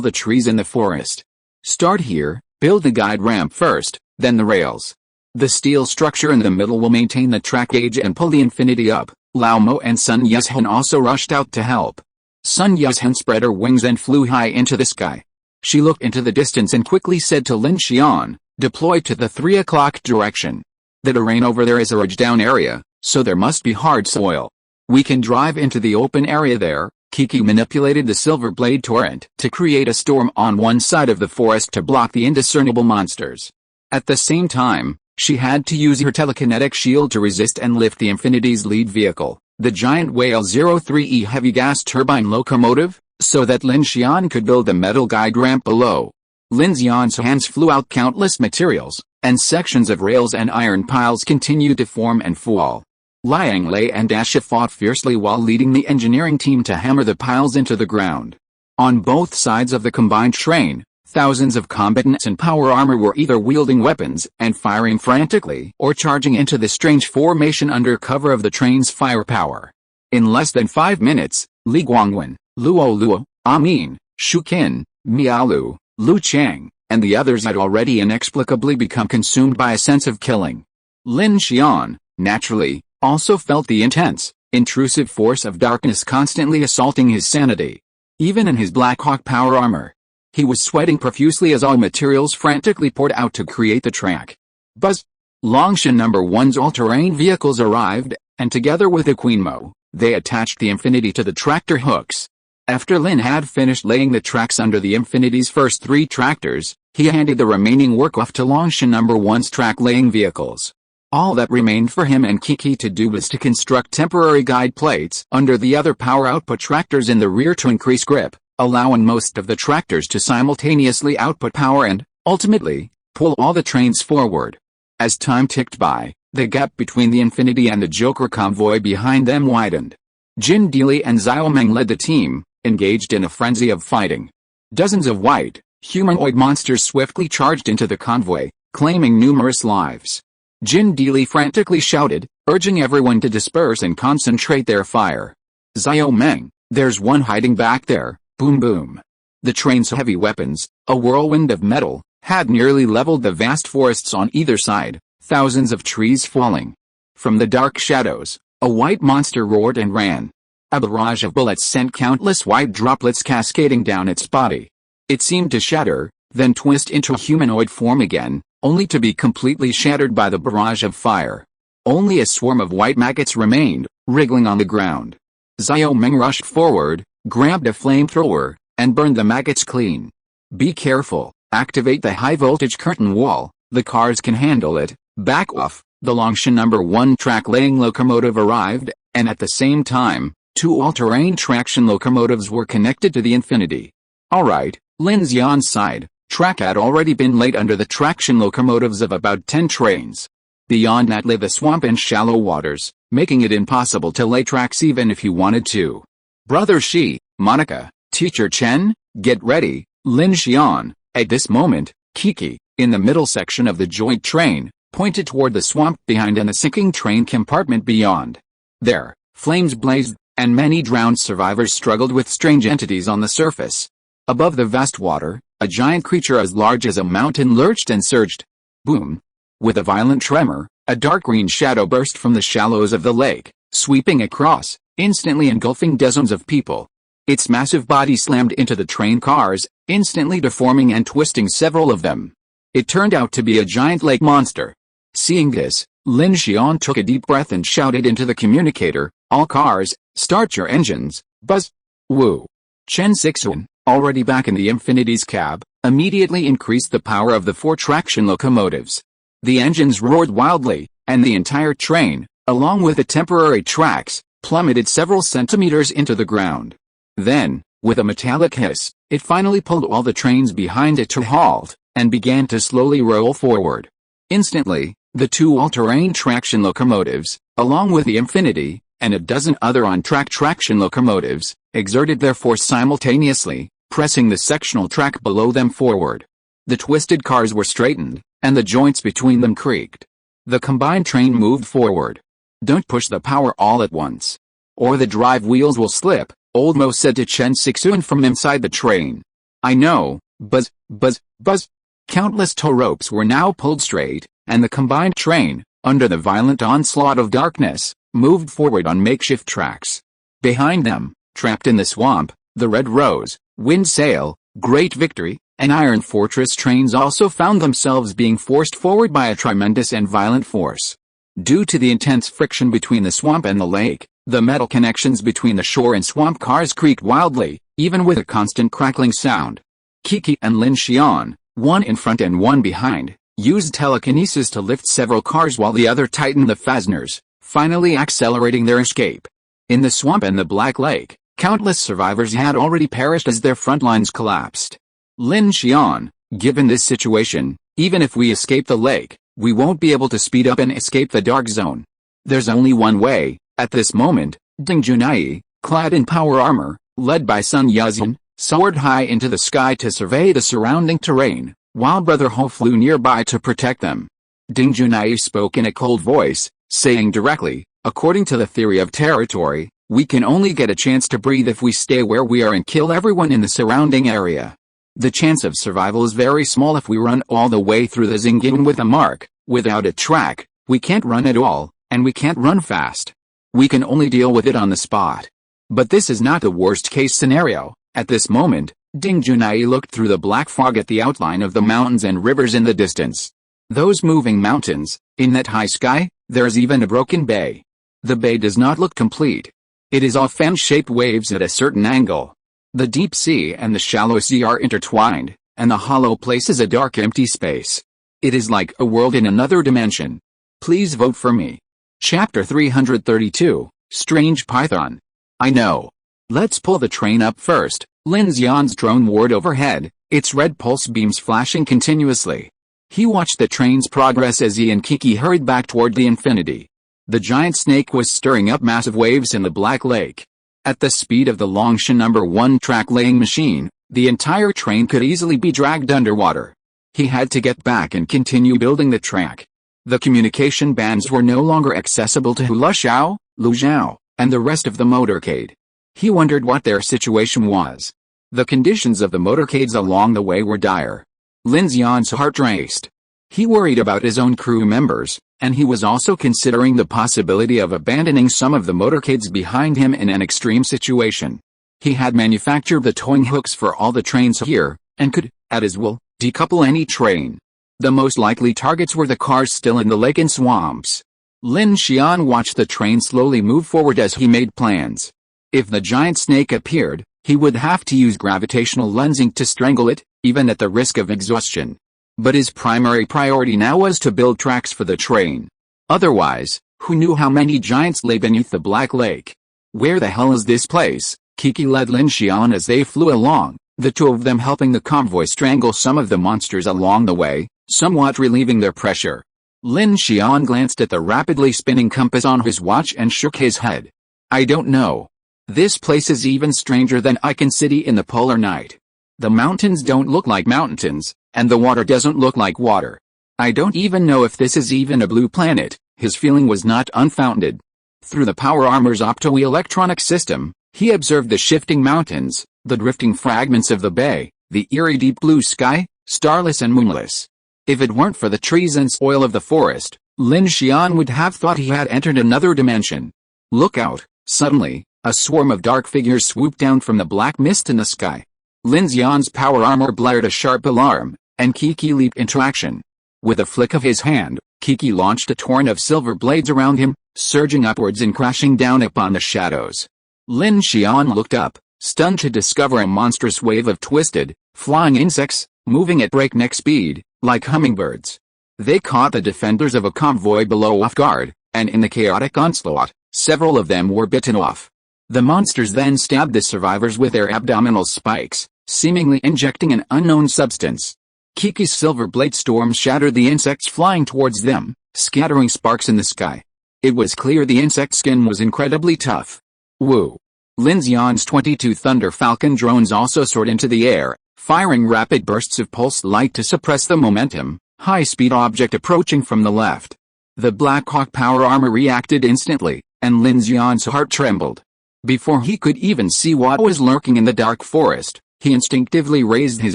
the trees in the forest. Start here, build the guide ramp first, then the rails. The steel structure in the middle will maintain the track gauge and pull the Infinity up. Lao Mo and Sun Yuzhen also rushed out to help. Sun Yuzhen spread her wings and flew high into the sky. She looked into the distance and quickly said to Lin Xian, "Deploy to the 3 o'clock direction. The terrain over there is a ridge-down area, so there must be hard soil. We can drive into the open area there." Kiki manipulated the Silver Blade Torrent to create a storm on one side of the forest to block the indiscernible monsters. At the same time, she had to use her telekinetic shield to resist and lift the Infinity's lead vehicle, the giant Whale 03E heavy gas turbine locomotive, so that Lin Xian could build the metal guide ramp below. Lin Xian's hands flew out countless materials, and sections of rails and iron piles continued to form and fall. Liang Lei and Dasha fought fiercely while leading the engineering team to hammer the piles into the ground. On both sides of the combined train, thousands of combatants in power armor were either wielding weapons and firing frantically or charging into the strange formation under cover of the train's firepower. In less than 5 minutes, Li Guangwen, Luo Luo, Amin, Shu Qin, Miaolu, Lu Chang, and the others had already inexplicably become consumed by a sense of killing. Lin Xian, naturally, also felt the intense, intrusive force of darkness constantly assaulting his sanity. Even in his Black Hawk power armor, he was sweating profusely as all materials frantically poured out to create the track. Buzz! Lin Xian No. 1's all-terrain vehicles arrived, and together with the Queen Mo, they attached the Infinity to the tractor hooks. After Lin had finished laying the tracks under the Infinity's first 3 tractors, he handed the remaining work off to Lin Xian No. 1's track-laying vehicles. All that remained for him and Kiki to do was to construct temporary guide plates under the other power output tractors in the rear to increase grip, allowing most of the tractors to simultaneously output power and, ultimately, pull all the trains forward. As time ticked by, The gap between the Infinity and the Joker convoy behind them widened. Jin Deili and Xiao Meng led the team, engaged in a frenzy of fighting. Dozens of white, humanoid monsters swiftly charged into the convoy, claiming numerous lives. Jin Deili frantically shouted, urging everyone to disperse and concentrate their fire. Xiao Meng, there's one hiding back there, boom boom. The train's heavy weapons, a whirlwind of metal, had nearly leveled the vast forests on either side, thousands of trees falling. From the dark shadows, a white monster roared and ran. A barrage of bullets sent countless white droplets cascading down its body. It seemed to shatter, then twist into humanoid form again, only to be completely shattered by the barrage of fire. Only a swarm of white maggots remained, wriggling on the ground. Xiao Meng rushed forward, grabbed a flamethrower, and burned the maggots clean. Be careful, activate the high-voltage curtain wall, the cars can handle it, back off. The Longshan No. 1 track-laying locomotive arrived, and at the same time, 2 all-terrain traction locomotives were connected to the Infinity. Alright, Lin Xian sighed. Track had already been laid under the traction locomotives of about 10 trains. Beyond that lay the swamp and shallow waters, making it impossible to lay tracks even if you wanted to. Brother Shi, Monica, Teacher Chen, get ready, Lin Xian. At this moment, Kiki, in the middle section of the joint train, pointed toward the swamp behind and the sinking train compartment beyond. There, flames blazed, and many drowned survivors struggled with strange entities on the surface. Above the vast water, a giant creature as large as a mountain lurched and surged. Boom! With a violent tremor, a dark green shadow burst from the shallows of the lake, sweeping across, instantly engulfing dozens of people. Its massive body slammed into the train cars, instantly deforming and twisting several of them. It turned out to be a giant lake monster. Seeing this, Lin Xian took a deep breath and shouted into the communicator, all cars, start your engines, buzz. Woo! Chen Sixuan, already back in the Infinity's cab, immediately increased the power of the 4 traction locomotives. The engines roared wildly, and the entire train, along with the temporary tracks, plummeted several centimeters into the ground. Then, with a metallic hiss, it finally pulled all the trains behind it to halt, and began to slowly roll forward. Instantly, the 2 all-terrain traction locomotives, along with the Infinity, and a dozen other on-track traction locomotives, exerted their force simultaneously, pressing the sectional track below them forward. The twisted cars were straightened, and the joints between them creaked. The combined train moved forward. Don't push the power all at once, or the drive wheels will slip, Old Mo said to Chen Sixuan from inside the train. I know, buzz, buzz, buzz. Countless tow ropes were now pulled straight, and the combined train, under the violent onslaught of darkness, moved forward on makeshift tracks. Behind them, trapped in the swamp, the Red Rose, Wind Sail, Great Victory, and Iron Fortress trains also found themselves being forced forward by a tremendous and violent force. Due to the intense friction between the swamp and the lake, the metal connections between the shore and swamp cars creaked wildly, even with a constant crackling sound. Kiki and Lin Xian, one in front and one behind, used telekinesis to lift several cars while the other tightened the fasteners, finally accelerating their escape. In the swamp and the Black Lake, countless survivors had already perished as their front lines collapsed. Lin Xian, given this situation, even if we escape the lake, we won't be able to speed up and escape the dark zone. There's only one way. At this moment, Ding Junai, clad in power armor, led by Sun Yuzhen, soared high into the sky to survey the surrounding terrain, while Brother Ho flew nearby to protect them. Ding Junai spoke in a cold voice, saying directly, according to the theory of territory, we can only get a chance to breathe if we stay where we are and kill everyone in the surrounding area. The chance of survival is very small if we run all the way through the Xingyin with a mark. Without a track, we can't run at all, and we can't run fast. We can only deal with it on the spot. But this is not the worst-case scenario. At this moment, Ding Junai looked through the black fog at the outline of the mountains and rivers in the distance. Those moving mountains, in that high sky, there's even a broken bay. The bay does not look complete. It is all fan-shaped waves at a certain angle. The deep sea and the shallow sea are intertwined, and the hollow place is a dark empty space. It is like a world in another dimension. Please vote for me. Chapter 332, Strange Python. I know. Let's pull the train up first. Lin Xian's drone whirred overhead, its red pulse beams flashing continuously. He watched the train's progress as he and Kiki hurried back toward the infinity. The giant snake was stirring up massive waves in the Black Lake. At the speed of the Lin Xian #1 track-laying machine, the entire train could easily be dragged underwater. He had to get back and continue building the track. The communication bands were no longer accessible to Lu Xiao, and the rest of the motorcade. He wondered what their situation was. The conditions of the motorcades along the way were dire. Lin Xian's heart raced. He worried about his own crew members, and he was also considering the possibility of abandoning some of the motorcades behind him in an extreme situation. He had manufactured the towing hooks for all the trains here, and could, at his will, decouple any train. The most likely targets were the cars still in the lake and swamps. Lin Xian watched the train slowly move forward as he made plans. If the giant snake appeared, he would have to use gravitational lensing to strangle it, even at the risk of exhaustion. But his primary priority now was to build tracks for the train. Otherwise, who knew how many giants lay beneath the Black Lake? Where the hell is this place? Kiki led Lin Xian as they flew along, the two of them helping the convoy strangle some of the monsters along the way, somewhat relieving their pressure. Lin Xian glanced at the rapidly spinning compass on his watch and shook his head. I don't know. This place is even stranger than Icon City in the polar night. The mountains don't look like mountains, and the water doesn't look like water. I don't even know if this is even a blue planet. His feeling was not unfounded. Through the power armor's optoelectronic system, he observed the shifting mountains, the drifting fragments of the bay, the eerie deep blue sky, starless and moonless. If it weren't for the trees and soil of the forest, Lin Xian would have thought he had entered another dimension. Look out! Suddenly, a swarm of dark figures swooped down from the black mist in the sky. Lin Xian's power armor blared a sharp alarm, and Kiki leaped into action. With a flick of his hand, Kiki launched a torrent of silver blades around him, surging upwards and crashing down upon the shadows. Lin Xian looked up, stunned to discover a monstrous wave of twisted, flying insects, moving at breakneck speed, like hummingbirds. They caught the defenders of a convoy below off guard, and in the chaotic onslaught, several of them were bitten off. The monsters then stabbed the survivors with their abdominal spikes, seemingly injecting an unknown substance. Kiki's silver blade storm shattered the insects flying towards them, scattering sparks in the sky. It was clear the insect skin was incredibly tough. Woo! Lin Xian's 22 Thunder Falcon drones also soared into the air, firing rapid bursts of pulsed light to suppress the momentum, high-speed object approaching from the left. The Black Hawk power armor reacted instantly, and Lin Xian's heart trembled. Before he could even see what was lurking in the dark forest, he instinctively raised his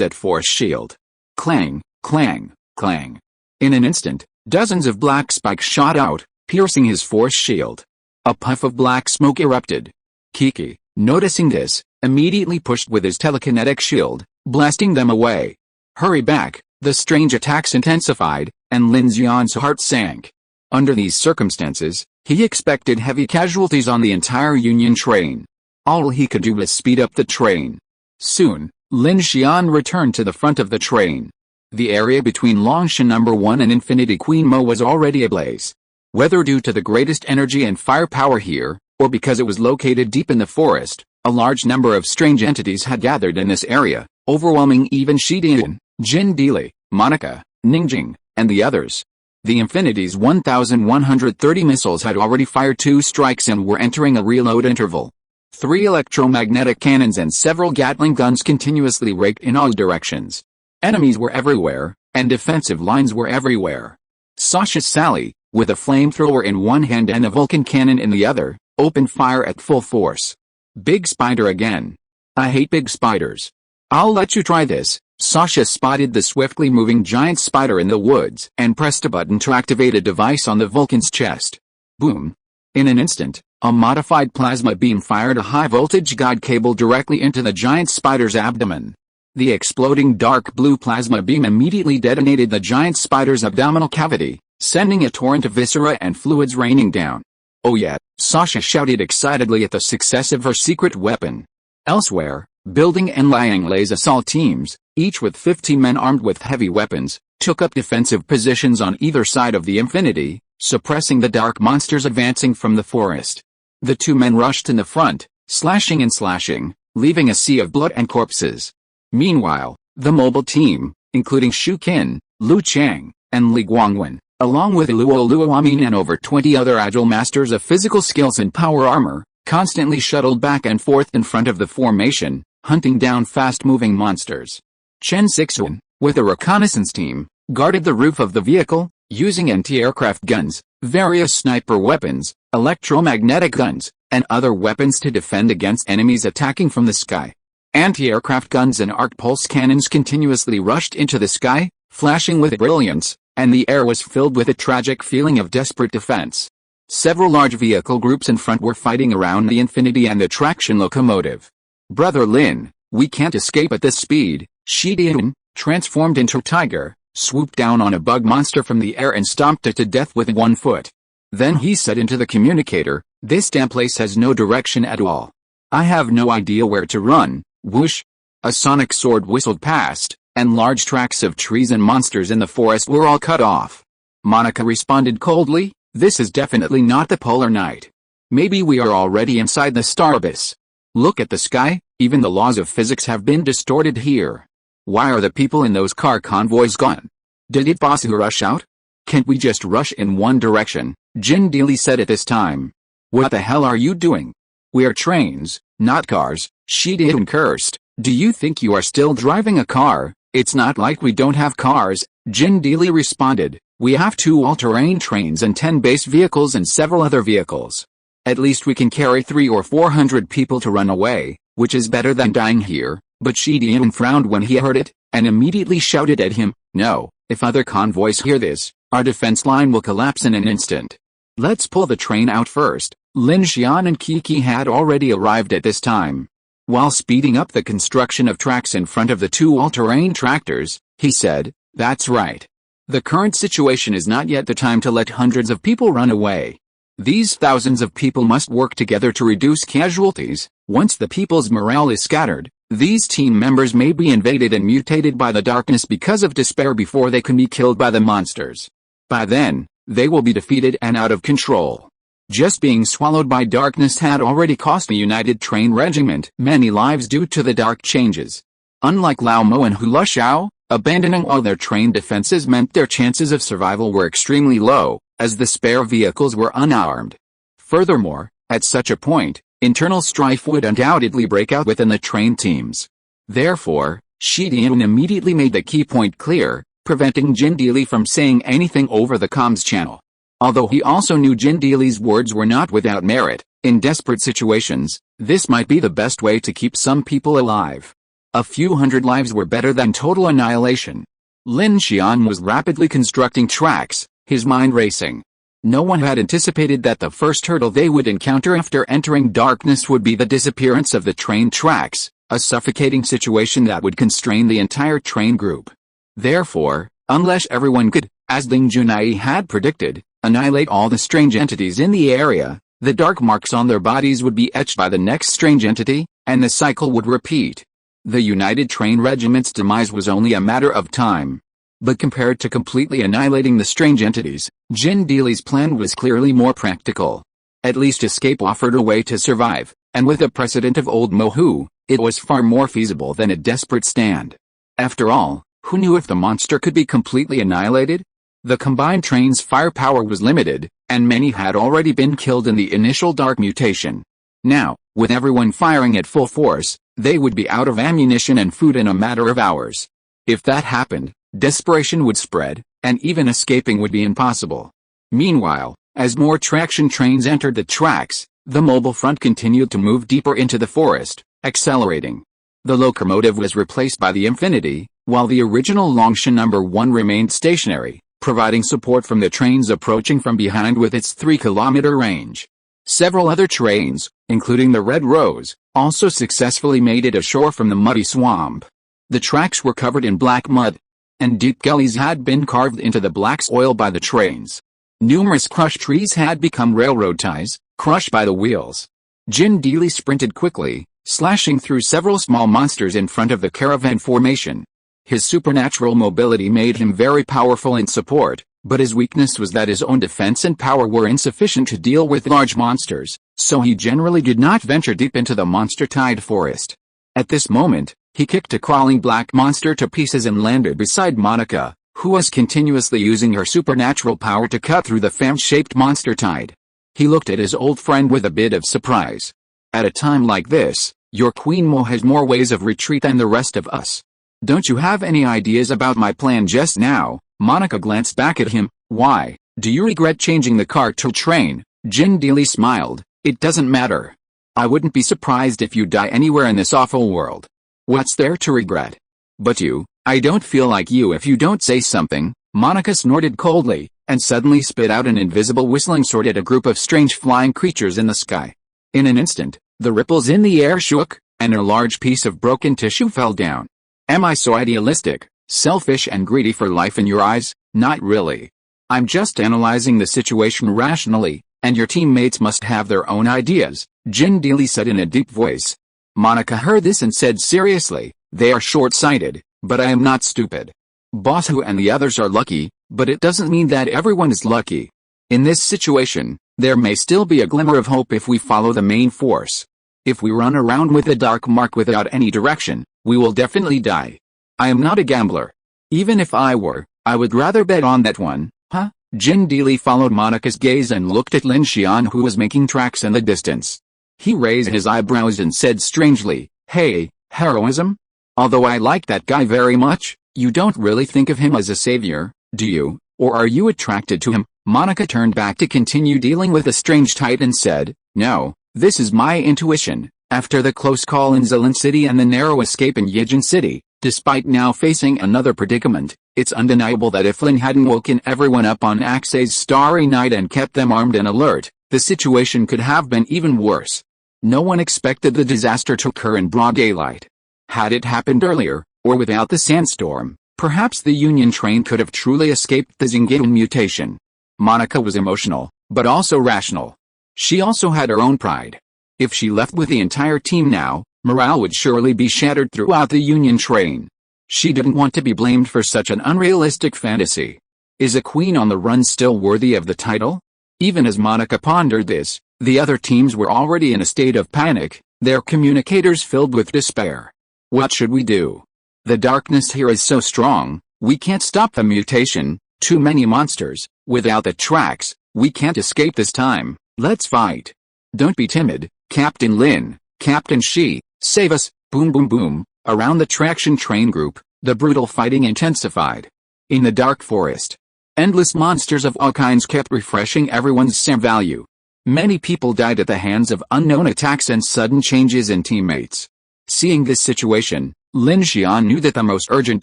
at-force shield. Clang, clang, clang. In an instant, dozens of black spikes shot out, piercing his force shield. A puff of black smoke erupted. Kiki, noticing this, immediately pushed with his telekinetic shield, blasting them away. Hurry back! The strange attacks intensified, and Lin Xian's heart sank. Under these circumstances, he expected heavy casualties on the entire Union train. All he could do was speed up the train. Soon, Lin Xian returned to the front of the train. The area between Lin Xian #1 and Infinity Queen Mo was already ablaze. Whether due to the greatest energy and firepower here, or because it was located deep in the forest, a large number of strange entities had gathered in this area, overwhelming even Shidian, Jin Dili, Monica, Ningjing, and the others. The Infinity's 1,130 missiles had already fired 2 strikes and were entering a reload interval. 3 electromagnetic cannons and several Gatling guns continuously raked in all directions. Enemies were everywhere, and defensive lines were everywhere. Sasha Sally, with a flamethrower in one hand and a Vulcan cannon in the other, opened fire at full force. Big spider again. I hate big spiders. I'll let you try this. Sasha spotted the swiftly moving giant spider in the woods and pressed a button to activate a device on the Vulcan's chest. Boom. In an instant, a modified plasma beam fired a high-voltage guide cable directly into the giant spider's abdomen. The exploding dark blue plasma beam immediately detonated the giant spider's abdominal cavity, sending a torrent of viscera and fluids raining down. Oh yeah, Sasha shouted excitedly at the success of her secret weapon. Elsewhere, Building and Liang Lei's assault teams, each with 15 men armed with heavy weapons, took up defensive positions on either side of the Infinity, suppressing the dark monsters advancing from the forest. The 2 men rushed in the front, slashing and slashing, leaving a sea of blood and corpses. Meanwhile, the mobile team, including Shu Qin, Lu Chang, and Li Guangwen, along with Luo Luoamin and over 20 other agile masters of physical skills and power armor, constantly shuttled back and forth in front of the formation, hunting down fast-moving monsters. Chen Sixuan, with a reconnaissance team, guarded the roof of the vehicle, using anti-aircraft guns, various sniper weapons, electromagnetic guns, and other weapons to defend against enemies attacking from the sky. Anti-aircraft guns and arc pulse cannons continuously rushed into the sky, flashing with brilliance, and the air was filled with a tragic feeling of desperate defense. Several large vehicle groups in front were fighting around the Infinity and the traction locomotive. "Brother Lin, we can't escape at this speed." Shidian, transformed into tiger, swooped down on a bug monster from the air and stomped it to death with one foot. Then he said into the communicator, "This damn place has no direction at all. I have no idea where to run." Whoosh! A sonic sword whistled past, and large tracts of trees and monsters in the forest were all cut off. Monica responded coldly, "This is definitely not the polar night. Maybe we are already inside the star abyss. Look at the sky, even the laws of physics have been distorted here. Why are the people in those car convoys gone? Did it Basu rush out? Can't we just rush in one direction?" Jin Deely said at this time. "What the hell are you doing? We are trains, not cars," Shidian cursed. "Do you think you are still driving a car? It's not like we don't have cars," Jin Deely responded. "We have 2 all-terrain trains and 10 base vehicles and several other vehicles. At least we can carry 300 or 400 people to run away, which is better than dying here." But Shidian frowned when he heard it, and immediately shouted at him, "No, if other convoys hear this, our defense line will collapse in an instant. Let's pull the train out first." Lin Xian and Kiki had already arrived at this time. While speeding up the construction of tracks in front of the 2 all-terrain tractors, he said, "That's right. The current situation is not yet the time to let hundreds of people run away. These thousands of people must work together to reduce casualties. Once the people's morale is scattered, these team members may be invaded and mutated by the darkness because of despair before they can be killed by the monsters. By then, they will be defeated and out of control." Just being swallowed by darkness had already cost the United Train Regiment many lives due to the dark changes. Unlike Lao Mo and Hula Xiao, abandoning all their train defenses meant their chances of survival were extremely low, as the spare vehicles were unarmed. Furthermore, at such a point, internal strife would undoubtedly break out within the train teams. Therefore, Shidian immediately made the key point clear, preventing Jin Deely from saying anything over the comms channel. Although he also knew Jin Deely's words were not without merit, in desperate situations, this might be the best way to keep some people alive. A few hundred lives were better than total annihilation. Lin Xian was rapidly constructing tracks, his mind racing. No one had anticipated that the first hurdle they would encounter after entering darkness would be the disappearance of the train tracks, a suffocating situation that would constrain the entire train group. Therefore, unless everyone could, as Ling Junai had predicted, annihilate all the strange entities in the area, the dark marks on their bodies would be etched by the next strange entity, and the cycle would repeat. The United Train Regiment's demise was only a matter of time. But compared to completely annihilating the strange entities, Jin Deely's plan was clearly more practical. At least escape offered a way to survive, and with a precedent of old Mohu, it was far more feasible than a desperate stand. After all, who knew if the monster could be completely annihilated? The combined train's firepower was limited, and many had already been killed in the initial dark mutation. Now, with everyone firing at full force, they would be out of ammunition and food in a matter of hours. If that happened, desperation would spread, and even escaping would be impossible. Meanwhile, as more traction trains entered the tracks, the mobile front continued to move deeper into the forest, accelerating. The locomotive was replaced by the Infinity, while the original Longshan No. 1 remained stationary, providing support from the trains approaching from behind with its 3-kilometer range. Several other trains, including the Red Rose, also successfully made it ashore from the muddy swamp. The tracks were covered in black mud, and deep gullies had been carved into the black soil by the trains. Numerous crushed trees had become railroad ties, crushed by the wheels. Jin Deely sprinted quickly, slashing through several small monsters in front of the caravan formation. His supernatural mobility made him very powerful in support, but his weakness was that his own defense and power were insufficient to deal with large monsters, so he generally did not venture deep into the monster-tied forest. At this moment, he kicked a crawling black monster to pieces and landed beside Monica, who was continuously using her supernatural power to cut through the fan-shaped monster tide. He looked at his old friend with a bit of surprise. At a time like this, your Queen Mo has more ways of retreat than the rest of us. Don't you have any ideas about my plan just now? Monica glanced back at him. Why, do you regret changing the car to train? Jin Deely smiled. It doesn't matter. I wouldn't be surprised if you die anywhere in this awful world. What's there to regret? But you, I don't feel like you if you don't say something. Monica snorted coldly, and suddenly spit out an invisible whistling sword at a group of strange flying creatures in the sky. In an instant, the ripples in the air shook, and a large piece of broken tissue fell down. Am I so idealistic, selfish and greedy for life in your eyes? Not really. I'm just analyzing the situation rationally, and your teammates must have their own ideas, Jin Deely said in a deep voice. Monica heard this and said seriously, they are short-sighted, but I am not stupid. Boss Hu and the others are lucky, but it doesn't mean that everyone is lucky. In this situation, there may still be a glimmer of hope if we follow the main force. If we run around with a dark mark without any direction, we will definitely die. I am not a gambler. Even if I were, I would rather bet on that one. Huh? Jin Deely followed Monica's gaze and looked at Lin Xian, who was making tracks in the distance. He raised his eyebrows and said strangely, hey, heroism? Although I like that guy very much, you don't really think of him as a savior, do you? Or are you attracted to him? Monica turned back to continue dealing with the strange titan and said, no, this is my intuition. After the close call in Zilin City and the narrow escape in Yijin City, despite now facing another predicament, it's undeniable that if Lin hadn't woken everyone up on Axe's starry night and kept them armed and alert, the situation could have been even worse. No one expected the disaster to occur in broad daylight. Had it happened earlier, or without the sandstorm, perhaps the Union train could have truly escaped the Xingqian mutation. Monica was emotional, but also rational. She also had her own pride. If she left with the entire team now, morale would surely be shattered throughout the Union train. She didn't want to be blamed for such an unrealistic fantasy. Is a queen on the run still worthy of the title? Even as Monica pondered this, the other teams were already in a state of panic, their communicators filled with despair. What should we do? The darkness here is so strong, we can't stop the mutation, too many monsters, without the tracks, we can't escape this time, let's fight. Don't be timid, Captain Lin, Captain Shi, save us, boom boom boom. Around the traction train group, the brutal fighting intensified. In the dark forest, endless monsters of all kinds kept refreshing everyone's SAM value. Many people died at the hands of unknown attacks and sudden changes in teammates. Seeing this situation, Lin Xian knew that the most urgent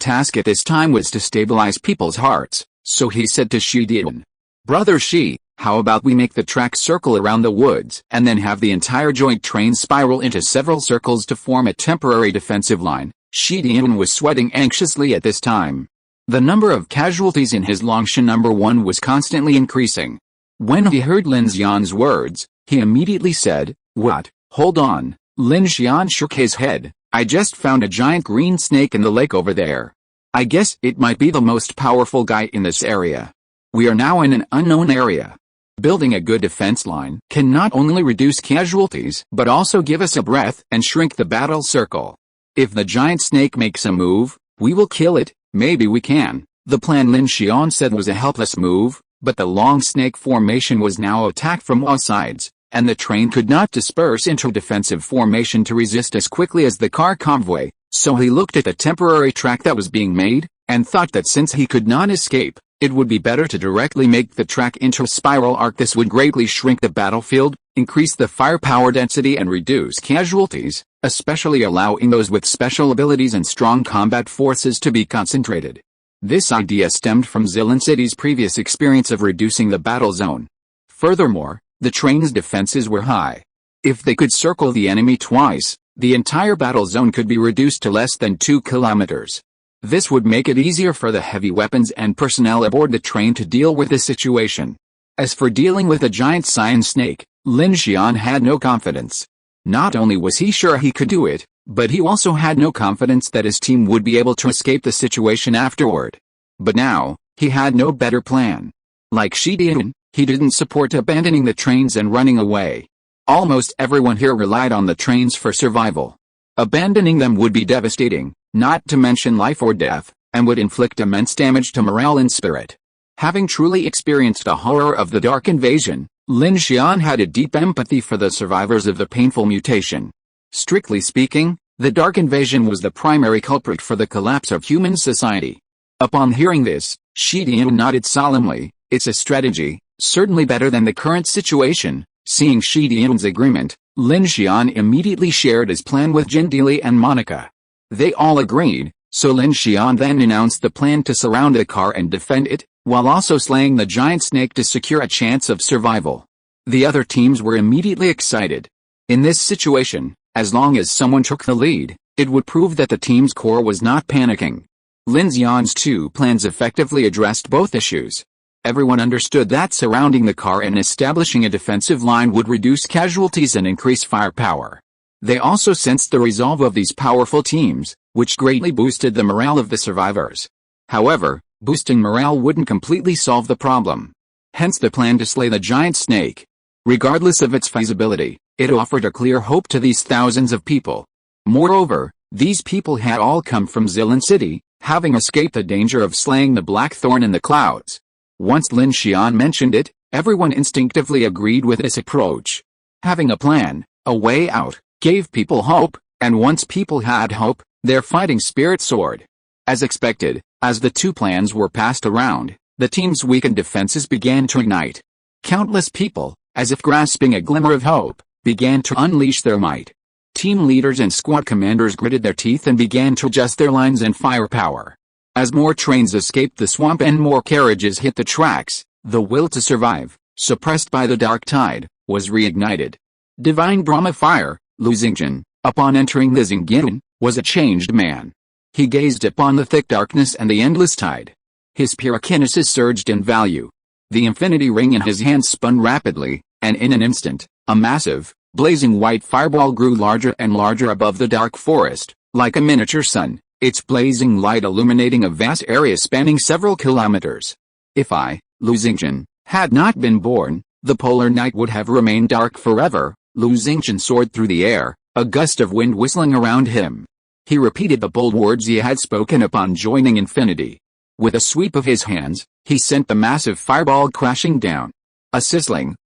task at this time was to stabilize people's hearts, so he said to Shi Dian, Brother Shi, how about we make the track circle around the woods and then have the entire joint train spiral into several circles to form a temporary defensive line? Shi Dian was sweating anxiously at this time. The number of casualties in his Longshan number 1 was constantly increasing. When he heard Lin Xian's words, he immediately said, What? Hold on. Lin Xian shook his head. I just found a giant green snake in the lake over there. I guess it might be the most powerful guy in this area. We are now in an unknown area. Building a good defense line can not only reduce casualties but also give us a breath and shrink the battle circle. If the giant snake makes a move, we will kill it. Maybe we can. The plan Lin Xian said was a helpless move, but the long snake formation was now attacked from all sides, and the train could not disperse into defensive formation to resist as quickly as the car convoy, so he looked at the temporary track that was being made, and thought that since he could not escape, it would be better to directly make the track into a spiral arc. This would greatly shrink the battlefield, increase the firepower density and reduce casualties, especially allowing those with special abilities and strong combat forces to be concentrated. This idea stemmed from Zilin City's previous experience of reducing the battle zone. Furthermore, the train's defenses were high. If they could circle the enemy twice, the entire battle zone could be reduced to less than 2 kilometers. This would make it easier for the heavy weapons and personnel aboard the train to deal with the situation. As for dealing with a giant cyan snake, Lin Xian had no confidence. Not only was he sure he could do it, but he also had no confidence that his team would be able to escape the situation afterward. But now, he had no better plan. Like Shi Dian, he didn't support abandoning the trains and running away. Almost everyone here relied on the trains for survival. Abandoning them would be devastating, not to mention life or death. and would inflict immense damage to morale and spirit. Having truly experienced the horror of the Dark Invasion, Lin Xian had a deep empathy for the survivors of the painful mutation. Strictly speaking, the Dark Invasion was the primary culprit for the collapse of human society. Upon hearing this, Shi Dian nodded solemnly. It's a strategy, certainly better than the current situation. Seeing Shi Dian's agreement, Lin Xian immediately shared his plan with Jin Dili and Monica. They all agreed, so Lin Xian then announced the plan to surround the car and defend it, while also slaying the giant snake to secure a chance of survival. The other teams were immediately excited. In this situation, as long as someone took the lead, it would prove that the team's core was not panicking. Lin Xian's two plans effectively addressed both issues. Everyone understood that surrounding the car and establishing a defensive line would reduce casualties and increase firepower. They also sensed the resolve of these powerful teams, which greatly boosted the morale of the survivors. However, boosting morale wouldn't completely solve the problem. Hence the plan to slay the giant snake. Regardless of its feasibility, it offered a clear hope to these thousands of people. Moreover, these people had all come from Zilin City, having escaped the danger of slaying the Blackthorn in the clouds. Once Lin Xian mentioned it, everyone instinctively agreed with this approach. Having a plan, a way out, gave people hope, and once people had hope, their fighting spirit soared. As expected, as the two plans were passed around, the team's weakened defenses began to ignite. Countless people, as if grasping a glimmer of hope, began to unleash their might. Team leaders and squad commanders gritted their teeth and began to adjust their lines and firepower. As more trains escaped the swamp and more carriages hit the tracks, the will to survive, suppressed by the dark tide, was reignited. Divine Brahma Fire, Lu Xingjian, upon entering the Xingyin, was a changed man. He gazed upon the thick darkness and the endless tide. His pyrokinesis surged in value. The infinity ring in his hand spun rapidly, and in an instant, a massive, blazing white fireball grew larger and larger above the dark forest, like a miniature sun, its blazing light illuminating a vast area spanning several kilometers. If I, Lu Xingjian, had not been born, the polar night would have remained dark forever. Lu Xingjian soared through the air, a gust of wind whistling around him. He repeated the bold words he had spoken upon joining infinity. With a sweep of his hands, he sent the massive fireball crashing down. A sizzling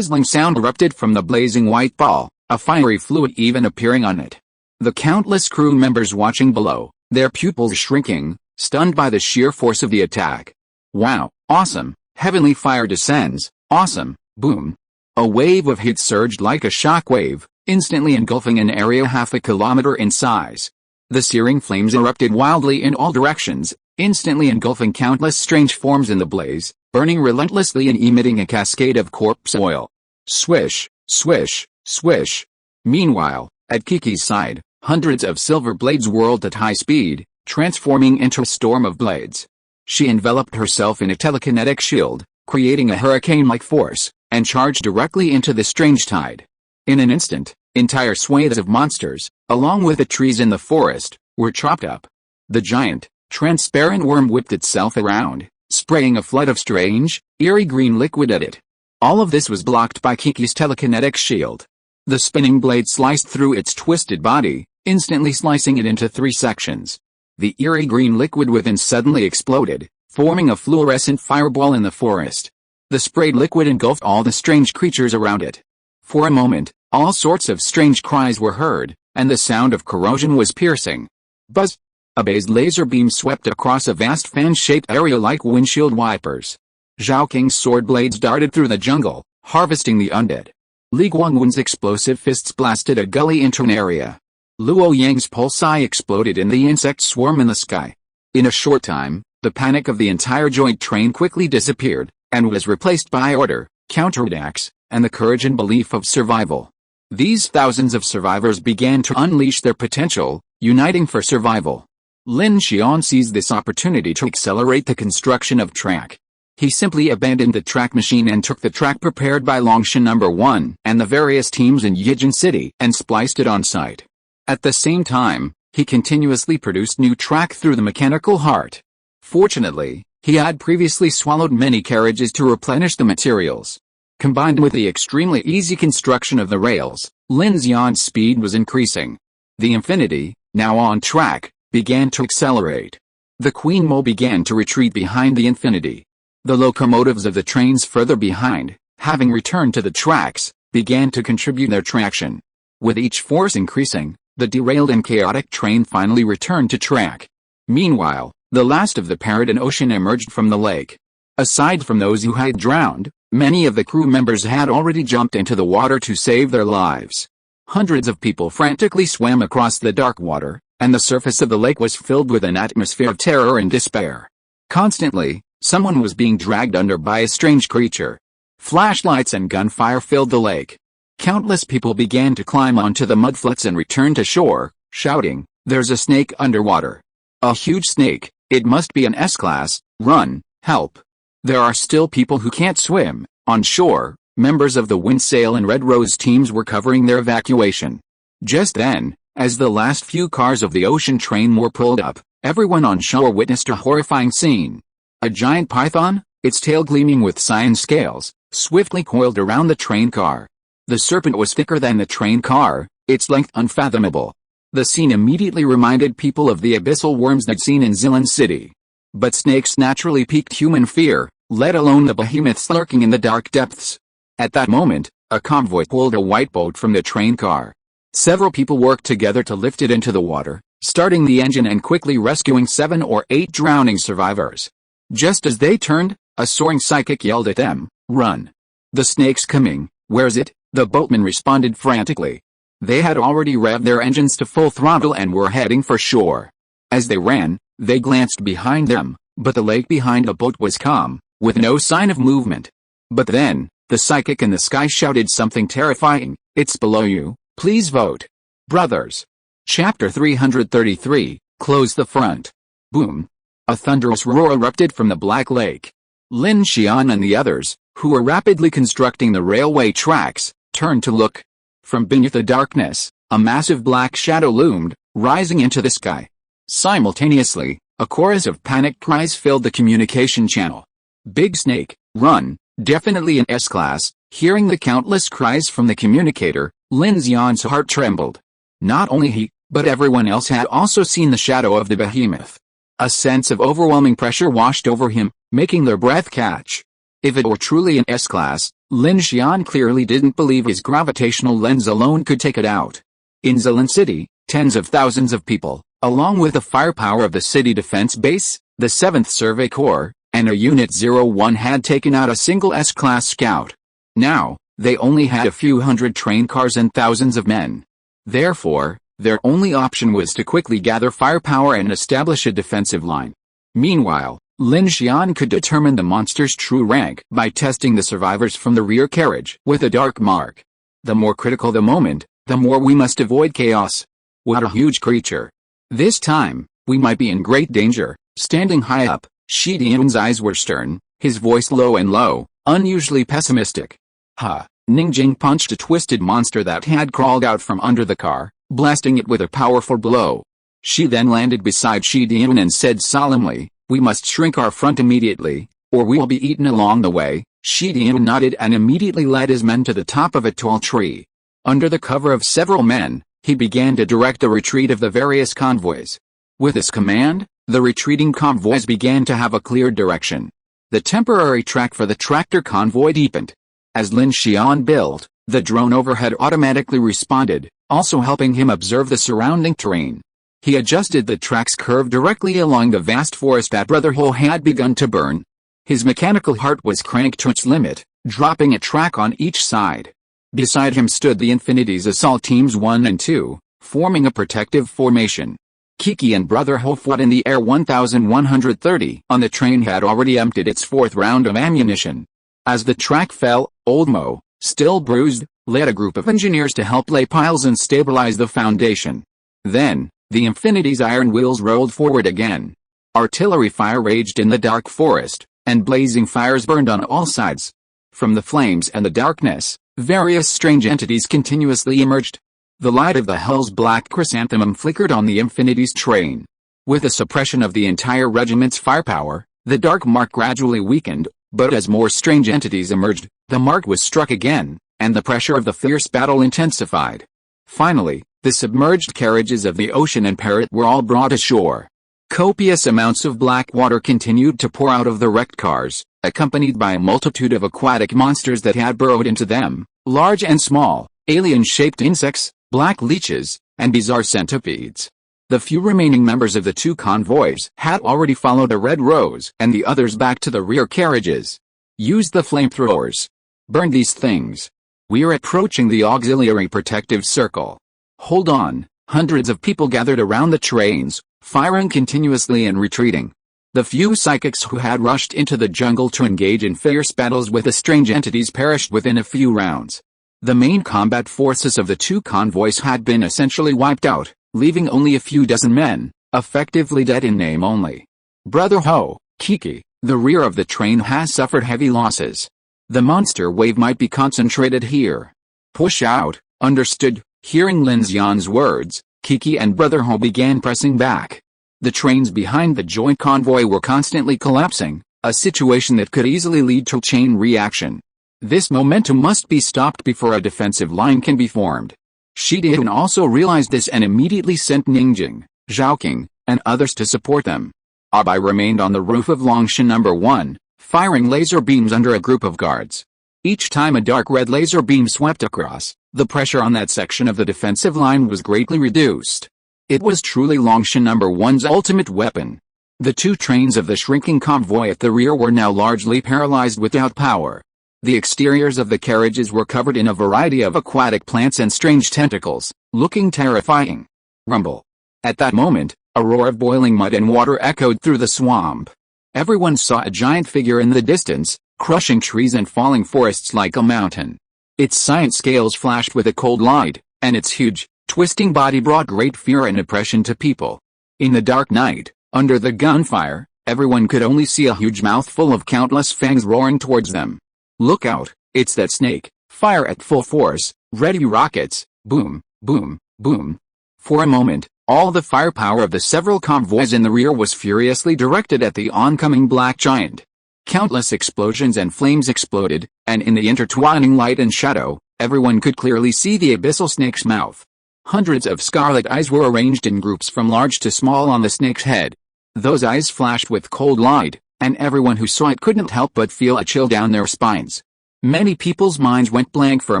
sound erupted from the blazing white ball, a fiery fluid even appearing on it. The countless crew members watching below, their pupils shrinking, stunned by the sheer force of the attack. Wow, awesome, heavenly fire descends, awesome, boom. A wave of heat surged like a shock wave, instantly engulfing an area half a kilometer in size. The searing flames erupted wildly in all directions, instantly engulfing countless strange forms in the blaze, burning relentlessly and emitting a cascade of corpse oil. Swish, swish, swish. Meanwhile, at Kiki's side, hundreds of silver blades whirled at high speed, transforming into a storm of blades. She enveloped herself in a telekinetic shield, creating a hurricane-like force, and charged directly into the strange tide. In an instant, entire swathes of monsters, along with the trees in the forest, were chopped up. The giant, transparent worm whipped itself around, spraying a flood of strange, eerie green liquid at it. All of this was blocked by Kiki's telekinetic shield. The spinning blade sliced through its twisted body, instantly slicing it into 3 sections. The eerie green liquid within suddenly exploded, forming a fluorescent fireball in the forest. The sprayed liquid engulfed all the strange creatures around it. For a moment, all sorts of strange cries were heard, and the sound of corrosion was piercing. Buzz! A based laser beam swept across a vast fan-shaped area like windshield wipers. Zhao King's sword blades darted through the jungle, harvesting the undead. Li Guangwen's explosive fists blasted a gully into an area. Luo Yang's pulse-eye exploded in the insect swarm in the sky. In a short time, the panic of the entire joint train quickly disappeared, and was replaced by order, counterattacks, and the courage and belief of survival. These thousands of survivors began to unleash their potential, uniting for survival. Lin Xian seized this opportunity to accelerate the construction of track. He simply abandoned the track machine and took the track prepared by Longshan No. 1 and the various teams in Yijin City and spliced it on site. At the same time, he continuously produced new track through the mechanical heart. Fortunately, he had previously swallowed many carriages to replenish the materials. Combined with the extremely easy construction of the rails, Lin Xian's speed was increasing. The Infinity, now on track, began to accelerate. The Queen Mole began to retreat behind the Infinity. The locomotives of the trains further behind, having returned to the tracks, began to contribute their traction. With each force increasing, the derailed and chaotic train finally returned to track. Meanwhile, the last of the Paradin Ocean emerged from the lake. Aside from those who had drowned, many of the crew members had already jumped into the water to save their lives. Hundreds of people frantically swam across the dark water, and the surface of the lake was filled with an atmosphere of terror and despair. Constantly, someone was being dragged under by a strange creature. Flashlights and gunfire filled the lake. Countless people began to climb onto the mudflats and return to shore, shouting, "There's a snake underwater. A huge snake, it must be an S-class, run, help." There are still people who can't swim. On shore, members of the Windsail and Red Rose teams were covering their evacuation. Just then, as the last few cars of the ocean train were pulled up, everyone on shore witnessed a horrifying scene. A giant python, its tail gleaming with cyan scales, swiftly coiled around the train car. The serpent was thicker than the train car, its length unfathomable. The scene immediately reminded people of the abyssal worms they'd seen in Zilin City. But snakes naturally piqued human fear, let alone the behemoths lurking in the dark depths. At that moment, a convoy pulled a white boat from the train car. Several people worked together to lift it into the water, starting the engine and quickly rescuing 7 or 8 drowning survivors. Just as they turned, a soaring psychic yelled at them, "Run! The snake's coming, where's it?" The boatmen responded frantically. They had already revved their engines to full throttle and were heading for shore. As they ran, they glanced behind them, but the lake behind the boat was calm, with no sign of movement. But then, the psychic in the sky shouted something terrifying, "It's below you, please vote." Brothers. Chapter 333, Close the Front. Boom. A thunderous roar erupted from the Black Lake. Lin Xian and the others, who were rapidly constructing the railway tracks, turned to look. From beneath the darkness, a massive black shadow loomed, rising into the sky. Simultaneously, a chorus of panicked cries filled the communication channel. "Big snake, run, definitely an S-class." Hearing the countless cries from the communicator, Lin Xian's heart trembled. Not only he, but everyone else had also seen the shadow of the behemoth. A sense of overwhelming pressure washed over him, making their breath catch. If it were truly an S-class, Lin Xian clearly didn't believe his gravitational lens alone could take it out. In Zilin City, tens of thousands of people, along with the firepower of the city defense base, the 7th Survey Corps, and a Unit 01 had taken out a single S-class scout. Now, they only had a few hundred train cars and thousands of men. Therefore, their only option was to quickly gather firepower and establish a defensive line. Meanwhile, Lin Xian could determine the monster's true rank by testing the survivors from the rear carriage with a dark mark. The more critical the moment, the more we must avoid chaos. What a huge creature. This time, we might be in great danger. Standing high up, Shi Dian's eyes were stern, his voice low and low, unusually pessimistic. Ha! Ningjing punched a twisted monster that had crawled out from under the car, blasting it with a powerful blow. She then landed beside Shi Dian and said solemnly, "We must shrink our front immediately, or we will be eaten along the way." Shi Dian nodded and immediately led his men to the top of a tall tree. Under the cover of several men, he began to direct the retreat of the various convoys. With his command, the retreating convoys began to have a clear direction. The temporary track for the tractor convoy deepened. As Lin Xian built, the drone overhead automatically responded, also helping him observe the surrounding terrain. He adjusted the track's curve directly along the vast forest that Brother Ho had begun to burn. His mechanical heart was cranked to its limit, dropping a track on each side. Beside him stood the Infinity's assault teams 1 and 2, forming a protective formation. Kiki and Brother Ho fought in the air. 1130 on the train had already emptied its 4th round of ammunition. As the track fell, Old Mo, still bruised, led a group of engineers to help lay piles and stabilize the foundation. Then, the Infinity's iron wheels rolled forward again. Artillery fire raged in the dark forest, and blazing fires burned on all sides. From the flames and the darkness, various strange entities continuously emerged. The light of the Hell's black chrysanthemum flickered on the Infinity's train. With the suppression of the entire regiment's firepower, the dark mark gradually weakened, but as more strange entities emerged, the mark was struck again, and the pressure of the fierce battle intensified. Finally, the submerged carriages of the ocean and Parrot were all brought ashore. Copious amounts of black water continued to pour out of the wrecked cars, accompanied by a multitude of aquatic monsters that had burrowed into them, large and small, alien-shaped insects, black leeches, and bizarre centipedes. The few remaining members of the two convoys had already followed a red rose and the others back to the rear carriages. Use the flamethrowers. Burn these things. We're approaching the auxiliary protective circle. Hold on. Hundreds of people gathered around the trains, firing continuously and retreating. The few psychics who had rushed into the jungle to engage in fierce battles with the strange entities perished within a few rounds. The main combat forces of the two convoys had been essentially wiped out, leaving only a few dozen men, effectively dead in name only. Brother Ho, Kiki, the rear of the train has suffered heavy losses. The monster wave might be concentrated here. Push out, understood. Hearing Lin Xian's words, Kiki and Brother Ho began pressing back. The trains behind the joint convoy were constantly collapsing, a situation that could easily lead to chain reaction. This momentum must be stopped before a defensive line can be formed. Shi Dian also realized this and immediately sent Ningjing, Zhaoqing, and others to support them. Abai remained on the roof of Longshan No. 1, firing laser beams under a group of guards. Each time a dark red laser beam swept across, the pressure on that section of the defensive line was greatly reduced. It was truly Longshan No. 1's ultimate weapon. The two trains of the shrinking convoy at the rear were now largely paralyzed without power. The exteriors of the carriages were covered in a variety of aquatic plants and strange tentacles, looking terrifying. Rumble. At that moment, a roar of boiling mud and water echoed through the swamp. Everyone saw a giant figure in the distance, crushing trees and falling forests like a mountain. Its giant scales flashed with a cold light, and its huge, twisting body brought great fear and oppression to people. In the dark night, under the gunfire, everyone could only see a huge mouth full of countless fangs roaring towards them. Look out, it's that snake. Fire at full force, ready rockets, boom, boom, boom. For a moment, all the firepower of the several convoys in the rear was furiously directed at the oncoming black giant. Countless explosions and flames exploded, and in the intertwining light and shadow, everyone could clearly see the abyssal snake's mouth. Hundreds of scarlet eyes were arranged in groups from large to small on the snake's head. Those eyes flashed with cold light, and everyone who saw it couldn't help but feel a chill down their spines. Many people's minds went blank for a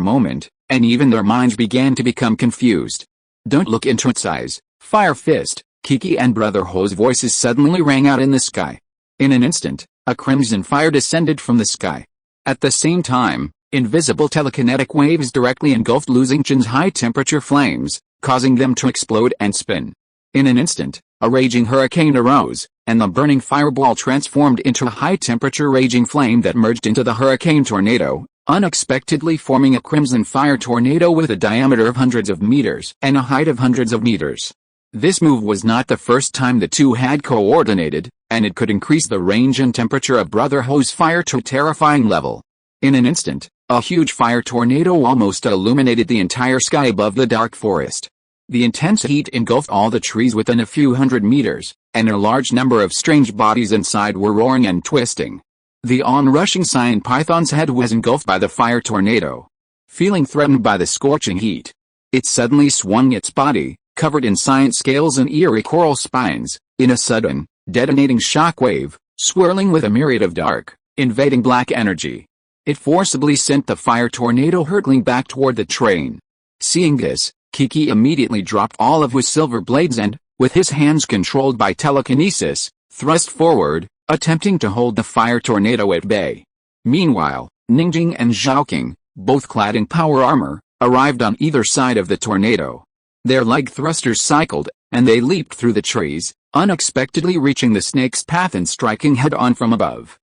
moment, and even their minds began to become confused. Don't look into its eyes, Fire Fist, Kiki and Brother Ho's voices suddenly rang out in the sky. In an instant, a crimson fire descended from the sky. At the same time, invisible telekinetic waves directly engulfed Lu Xingchen's high-temperature flames, causing them to explode and spin. In an instant, a raging hurricane arose, and the burning fireball transformed into a high-temperature raging flame that merged into the hurricane tornado, unexpectedly forming a crimson fire tornado with a diameter of hundreds of meters and a height of hundreds of meters. This move was not the first time the two had coordinated, and it could increase the range and temperature of Brother Ho's fire to a terrifying level. In an instant, a huge fire tornado almost illuminated the entire sky above the dark forest. The intense heat engulfed all the trees within a few hundred meters, and a large number of strange bodies inside were roaring and twisting. The onrushing cyan python's head was engulfed by the fire tornado. Feeling threatened by the scorching heat, it suddenly swung its body, covered in cyan scales and eerie coral spines, in a sudden, detonating shockwave, swirling with a myriad of dark, invading black energy. It forcibly sent the fire tornado hurtling back toward the train. Seeing this, Kiki immediately dropped all of his silver blades and, with his hands controlled by telekinesis, thrust forward, attempting to hold the fire tornado at bay. Meanwhile, Ningjing and Zhaoqing, both clad in power armor, arrived on either side of the tornado. Their leg thrusters cycled, and they leaped through the trees, unexpectedly reaching the snake's path and striking head-on from above.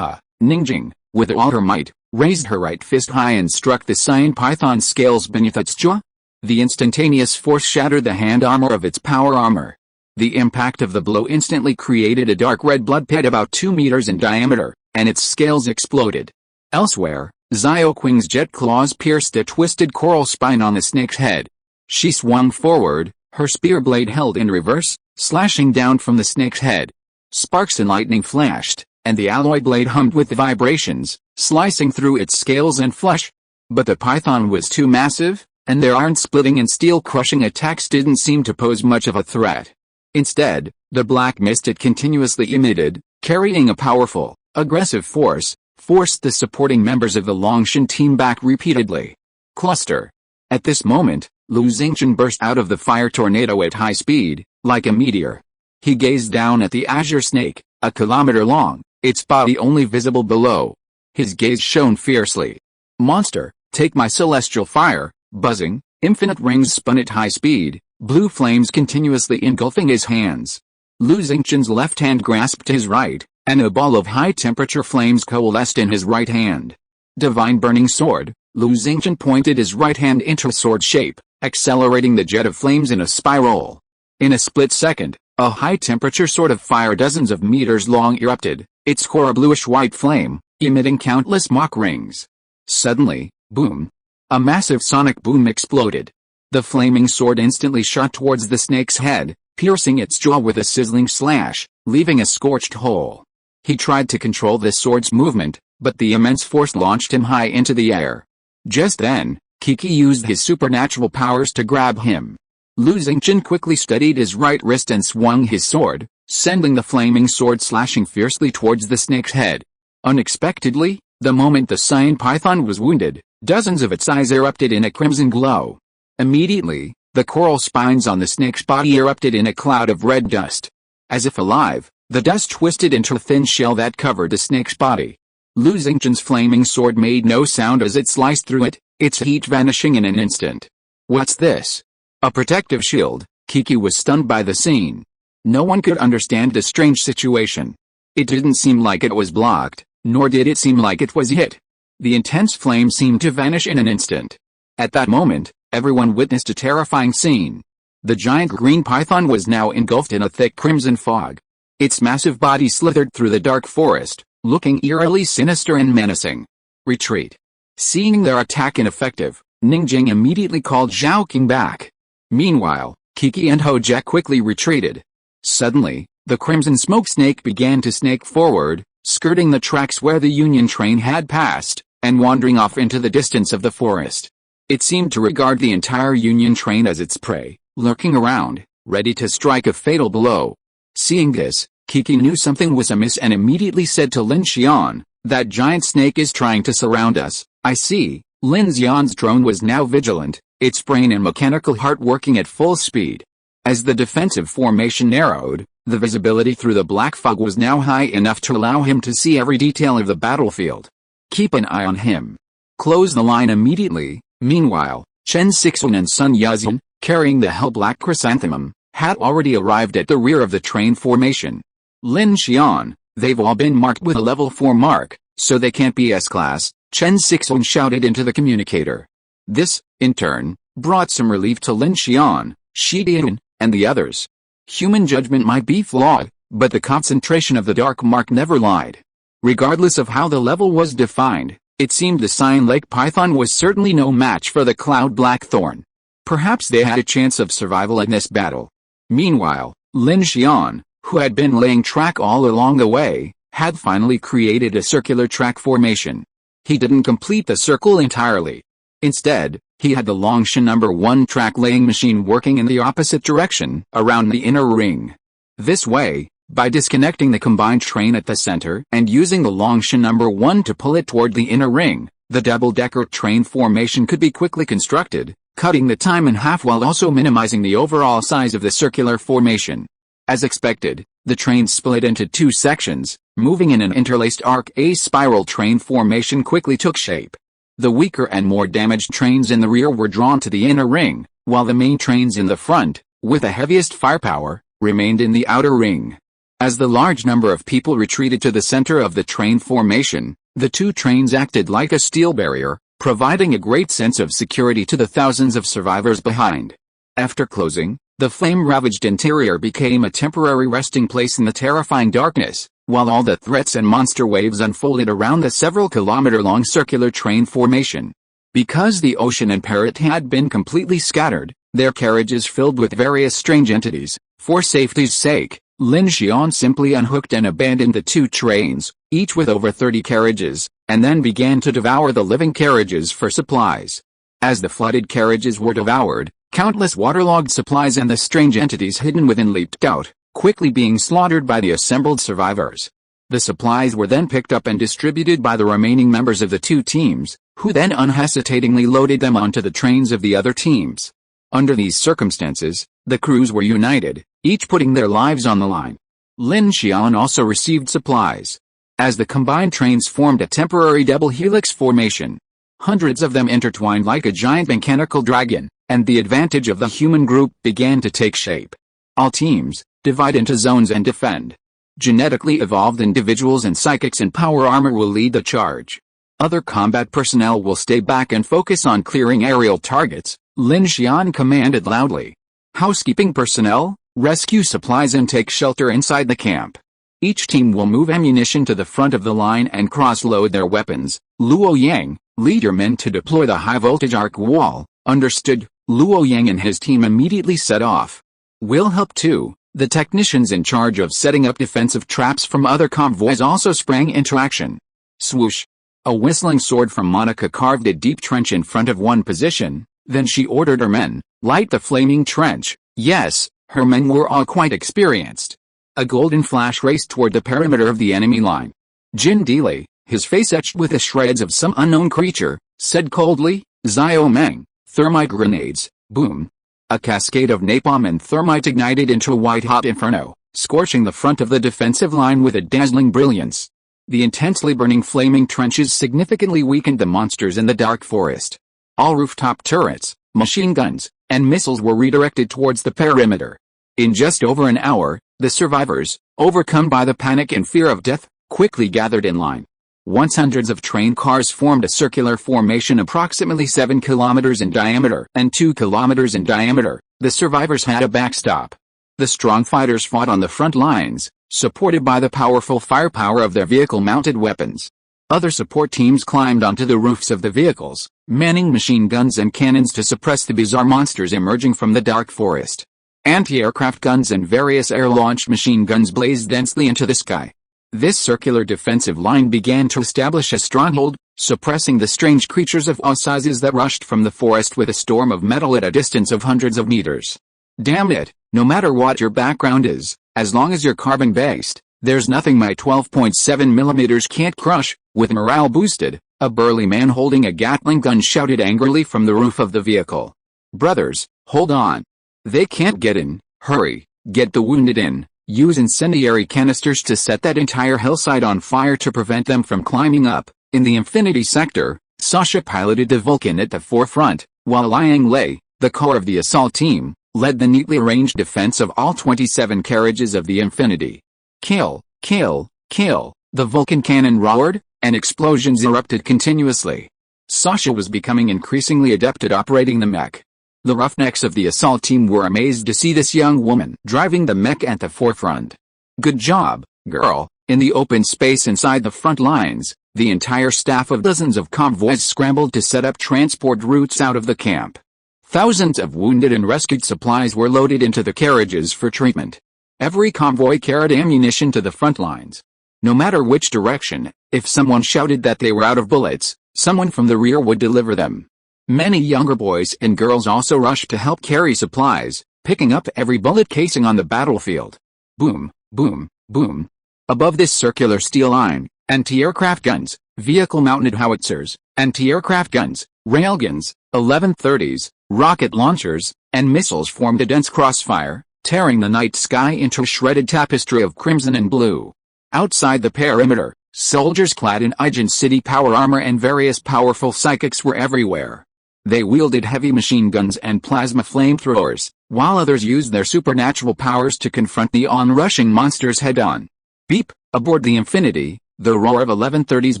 Ningjing, with all her might, raised her right fist high and struck the cyan python's scales beneath its jaw. The instantaneous force shattered the hand armor of its power armor. The impact of the blow instantly created a dark red blood pit about 2 meters in diameter, and its scales exploded. Elsewhere, Zhaoqing's jet claws pierced a twisted coral spine on the snake's head. She swung forward, her spear blade held in reverse, slashing down from the snake's head. Sparks and lightning flashed, and the alloy blade hummed with the vibrations, slicing through its scales and flesh. But the python was too massive, and their iron-splitting and steel-crushing attacks didn't seem to pose much of a threat. Instead, the black mist it continuously emitted, carrying a powerful, aggressive force, forced the supporting members of the Lin Xian team back repeatedly. Cluster. At this moment, Lin Xian burst out of the fire tornado at high speed, like a meteor. He gazed down at the azure snake, a kilometer long, its body only visible below. His gaze shone fiercely. Monster, take my celestial fire. Buzzing, infinite rings spun at high speed, blue flames continuously engulfing his hands. Lin Xian's left hand grasped his right, and a ball of high-temperature flames coalesced in his right hand. Divine burning sword, Lin Xian pointed his right hand into sword shape, accelerating the jet of flames in a spiral. In a split second, a high-temperature sword of fire dozens of meters long erupted, its core a bluish-white flame, emitting countless Mach rings. Suddenly, boom! A massive sonic boom exploded. The flaming sword instantly shot towards the snake's head, piercing its jaw with a sizzling slash, leaving a scorched hole. He tried to control the sword's movement, but the immense force launched him high into the air. Just then, Kiki used his supernatural powers to grab him. Lin Xian quickly steadied his right wrist and swung his sword, sending the flaming sword slashing fiercely towards the snake's head. Unexpectedly, the moment the cyan python was wounded, dozens of its eyes erupted in a crimson glow. Immediately, the coral spines on the snake's body erupted in a cloud of red dust. As if alive, the dust twisted into a thin shell that covered the snake's body. Lin Xian's flaming sword made no sound as it sliced through it, its heat vanishing in an instant. What's this? A protective shield. Kiki was stunned by the scene. No one could understand the strange situation. It didn't seem like it was blocked, nor did it seem like it was hit. The intense flame seemed to vanish in an instant. At that moment, everyone witnessed a terrifying scene. The giant green python was now engulfed in a thick crimson fog. Its massive body slithered through the dark forest, looking eerily sinister and menacing. Retreat. Seeing their attack ineffective, Ningjing immediately called Zhao King back. Meanwhile, Kiki and Hojie quickly retreated. Suddenly, the crimson smoke snake began to snake forward, skirting the tracks where the Union train had passed, and wandering off into the distance of the forest. It seemed to regard the entire Union train as its prey, lurking around, ready to strike a fatal blow. Seeing this, Kiki knew something was amiss and immediately said to Lin Xian, "That giant snake is trying to surround us, I see." Lin Xian's drone was now vigilant, its brain and mechanical heart working at full speed. As the defensive formation narrowed, the visibility through the black fog was now high enough to allow him to see every detail of the battlefield. Keep an eye on him. Close the line immediately. Meanwhile, Chen Sixuan and Sun Yazan, carrying the hell-black chrysanthemum, had already arrived at the rear of the train formation. Lin Xian, they've all been marked with a level 4 mark, so they can't be S-class, Chen Sixuan shouted into the communicator. This, in turn, brought some relief to Lin Xian, Shi Dian, and the others. Human judgment might be flawed, but the concentration of the dark mark never lied. Regardless of how the level was defined, it seemed the cyan lake python was certainly no match for the cloud blackthorn. Perhaps they had a chance of survival in this battle. Meanwhile, Lin Xian, who had been laying track all along the way, had finally created a circular track formation. He didn't complete the circle entirely. Instead, he had the Lin Xian #1 track laying machine working in the opposite direction, around the inner ring. This way, by disconnecting the combined train at the center and using the Lin Xian #1 to pull it toward the inner ring, the double-decker train formation could be quickly constructed, cutting the time in half while also minimizing the overall size of the circular formation. As expected, the train split into 2 sections, moving in an interlaced arc. A spiral train formation quickly took shape. The weaker and more damaged trains in the rear were drawn to the inner ring, while the main trains in the front, with the heaviest firepower, remained in the outer ring. As the large number of people retreated to the center of the train formation, the 2 trains acted like a steel barrier, providing a great sense of security to the thousands of survivors behind. After closing, the flame-ravaged interior became a temporary resting place in the terrifying darkness, while all the threats and monster waves unfolded around the several kilometer-long circular train formation. Because the ocean and parrot had been completely scattered, their carriages filled with various strange entities, for safety's sake, Lin Xian simply unhooked and abandoned the 2 trains, each with over 30 carriages, and then began to devour the living carriages for supplies. As the flooded carriages were devoured, Countless waterlogged supplies and the strange entities hidden within leaped out, quickly being slaughtered by the assembled survivors. The supplies were then picked up and distributed by the remaining members of the two teams, who then unhesitatingly loaded them onto the trains of the other teams. Under these circumstances, the crews were united, each putting their lives on the line. Lin Xian also received supplies. As the combined trains formed a temporary double helix formation, hundreds of them intertwined like a giant mechanical dragon, and the advantage of the human group began to take shape. All teams, divide into zones and defend. Genetically evolved individuals and psychics in power armor will lead the charge. Other combat personnel will stay back and focus on clearing aerial targets, Lin Xian commanded loudly. Housekeeping personnel, rescue supplies and take shelter inside the camp. Each team will move ammunition to the front of the line and cross-load their weapons. Luo Yang, lead your men to deploy the high-voltage arc wall. Understood. Luo Yang and his team immediately set off. Will help too. The technicians in charge of setting up defensive traps from other convoys also sprang into action. Swoosh! A whistling sword from Monica carved a deep trench in front of one position, then she ordered her men, light the flaming trench. Yes, her men were all quite experienced. A golden flash raced toward the perimeter of the enemy line. Jin Dili, his face etched with the shreds of some unknown creature, said coldly, Zio Meng, thermite grenades, boom. A cascade of napalm and thermite ignited into a white-hot inferno, scorching the front of the defensive line with a dazzling brilliance. The intensely burning flaming trenches significantly weakened the monsters in the dark forest. All rooftop turrets, machine guns, and missiles were redirected towards the perimeter. In just over an hour, the survivors, overcome by the panic and fear of death, quickly gathered in line. Once hundreds of train cars formed a circular formation approximately 7 kilometers in diameter and 2 kilometers in diameter, the survivors had a backstop. The strong fighters fought on the front lines, supported by the powerful firepower of their vehicle-mounted weapons. Other support teams climbed onto the roofs of the vehicles, manning machine guns and cannons to suppress the bizarre monsters emerging from the dark forest. Anti-aircraft guns and various air-launched machine guns blazed densely into the sky. This circular defensive line began to establish a stronghold, suppressing the strange creatures of all sizes that rushed from the forest with a storm of metal at a distance of hundreds of meters. Damn it, no matter what your background is, as long as you're carbon-based, there's nothing my 12.7mm can't crush. With morale boosted, a burly man holding a Gatling gun shouted angrily from the roof of the vehicle. Brothers, hold on. They can't get in. Hurry, get the wounded in. Use incendiary canisters to set that entire hillside on fire to prevent them from climbing up. In the Infinity sector, Sasha piloted the Vulcan at the forefront, while Liang Lei, the core of the assault team, led the neatly arranged defense of all 27 carriages of the Infinity. Kill, kill, kill, the Vulcan cannon roared, and explosions erupted continuously. Sasha was becoming increasingly adept at operating the mech. The roughnecks of the assault team were amazed to see this young woman driving the mech at the forefront. Good job, girl. In the open space inside the front lines, the entire staff of dozens of convoys scrambled to set up transport routes out of the camp. Thousands of wounded and rescued supplies were loaded into the carriages for treatment. Every convoy carried ammunition to the front lines. No matter which direction, if someone shouted that they were out of bullets, someone from the rear would deliver them. Many younger boys and girls also rushed to help carry supplies, picking up every bullet casing on the battlefield. Boom, boom, boom. Above this circular steel line, anti-aircraft guns, vehicle-mounted howitzers, anti-aircraft guns, railguns, 1130s, rocket launchers, and missiles formed a dense crossfire, tearing the night sky into a shredded tapestry of crimson and blue. Outside the perimeter, soldiers clad in Aegean City power armor and various powerful psychics were everywhere. They wielded heavy machine guns and plasma flamethrowers, while others used their supernatural powers to confront the onrushing monsters head-on. Beep! Aboard the Infinity, the roar of 1130s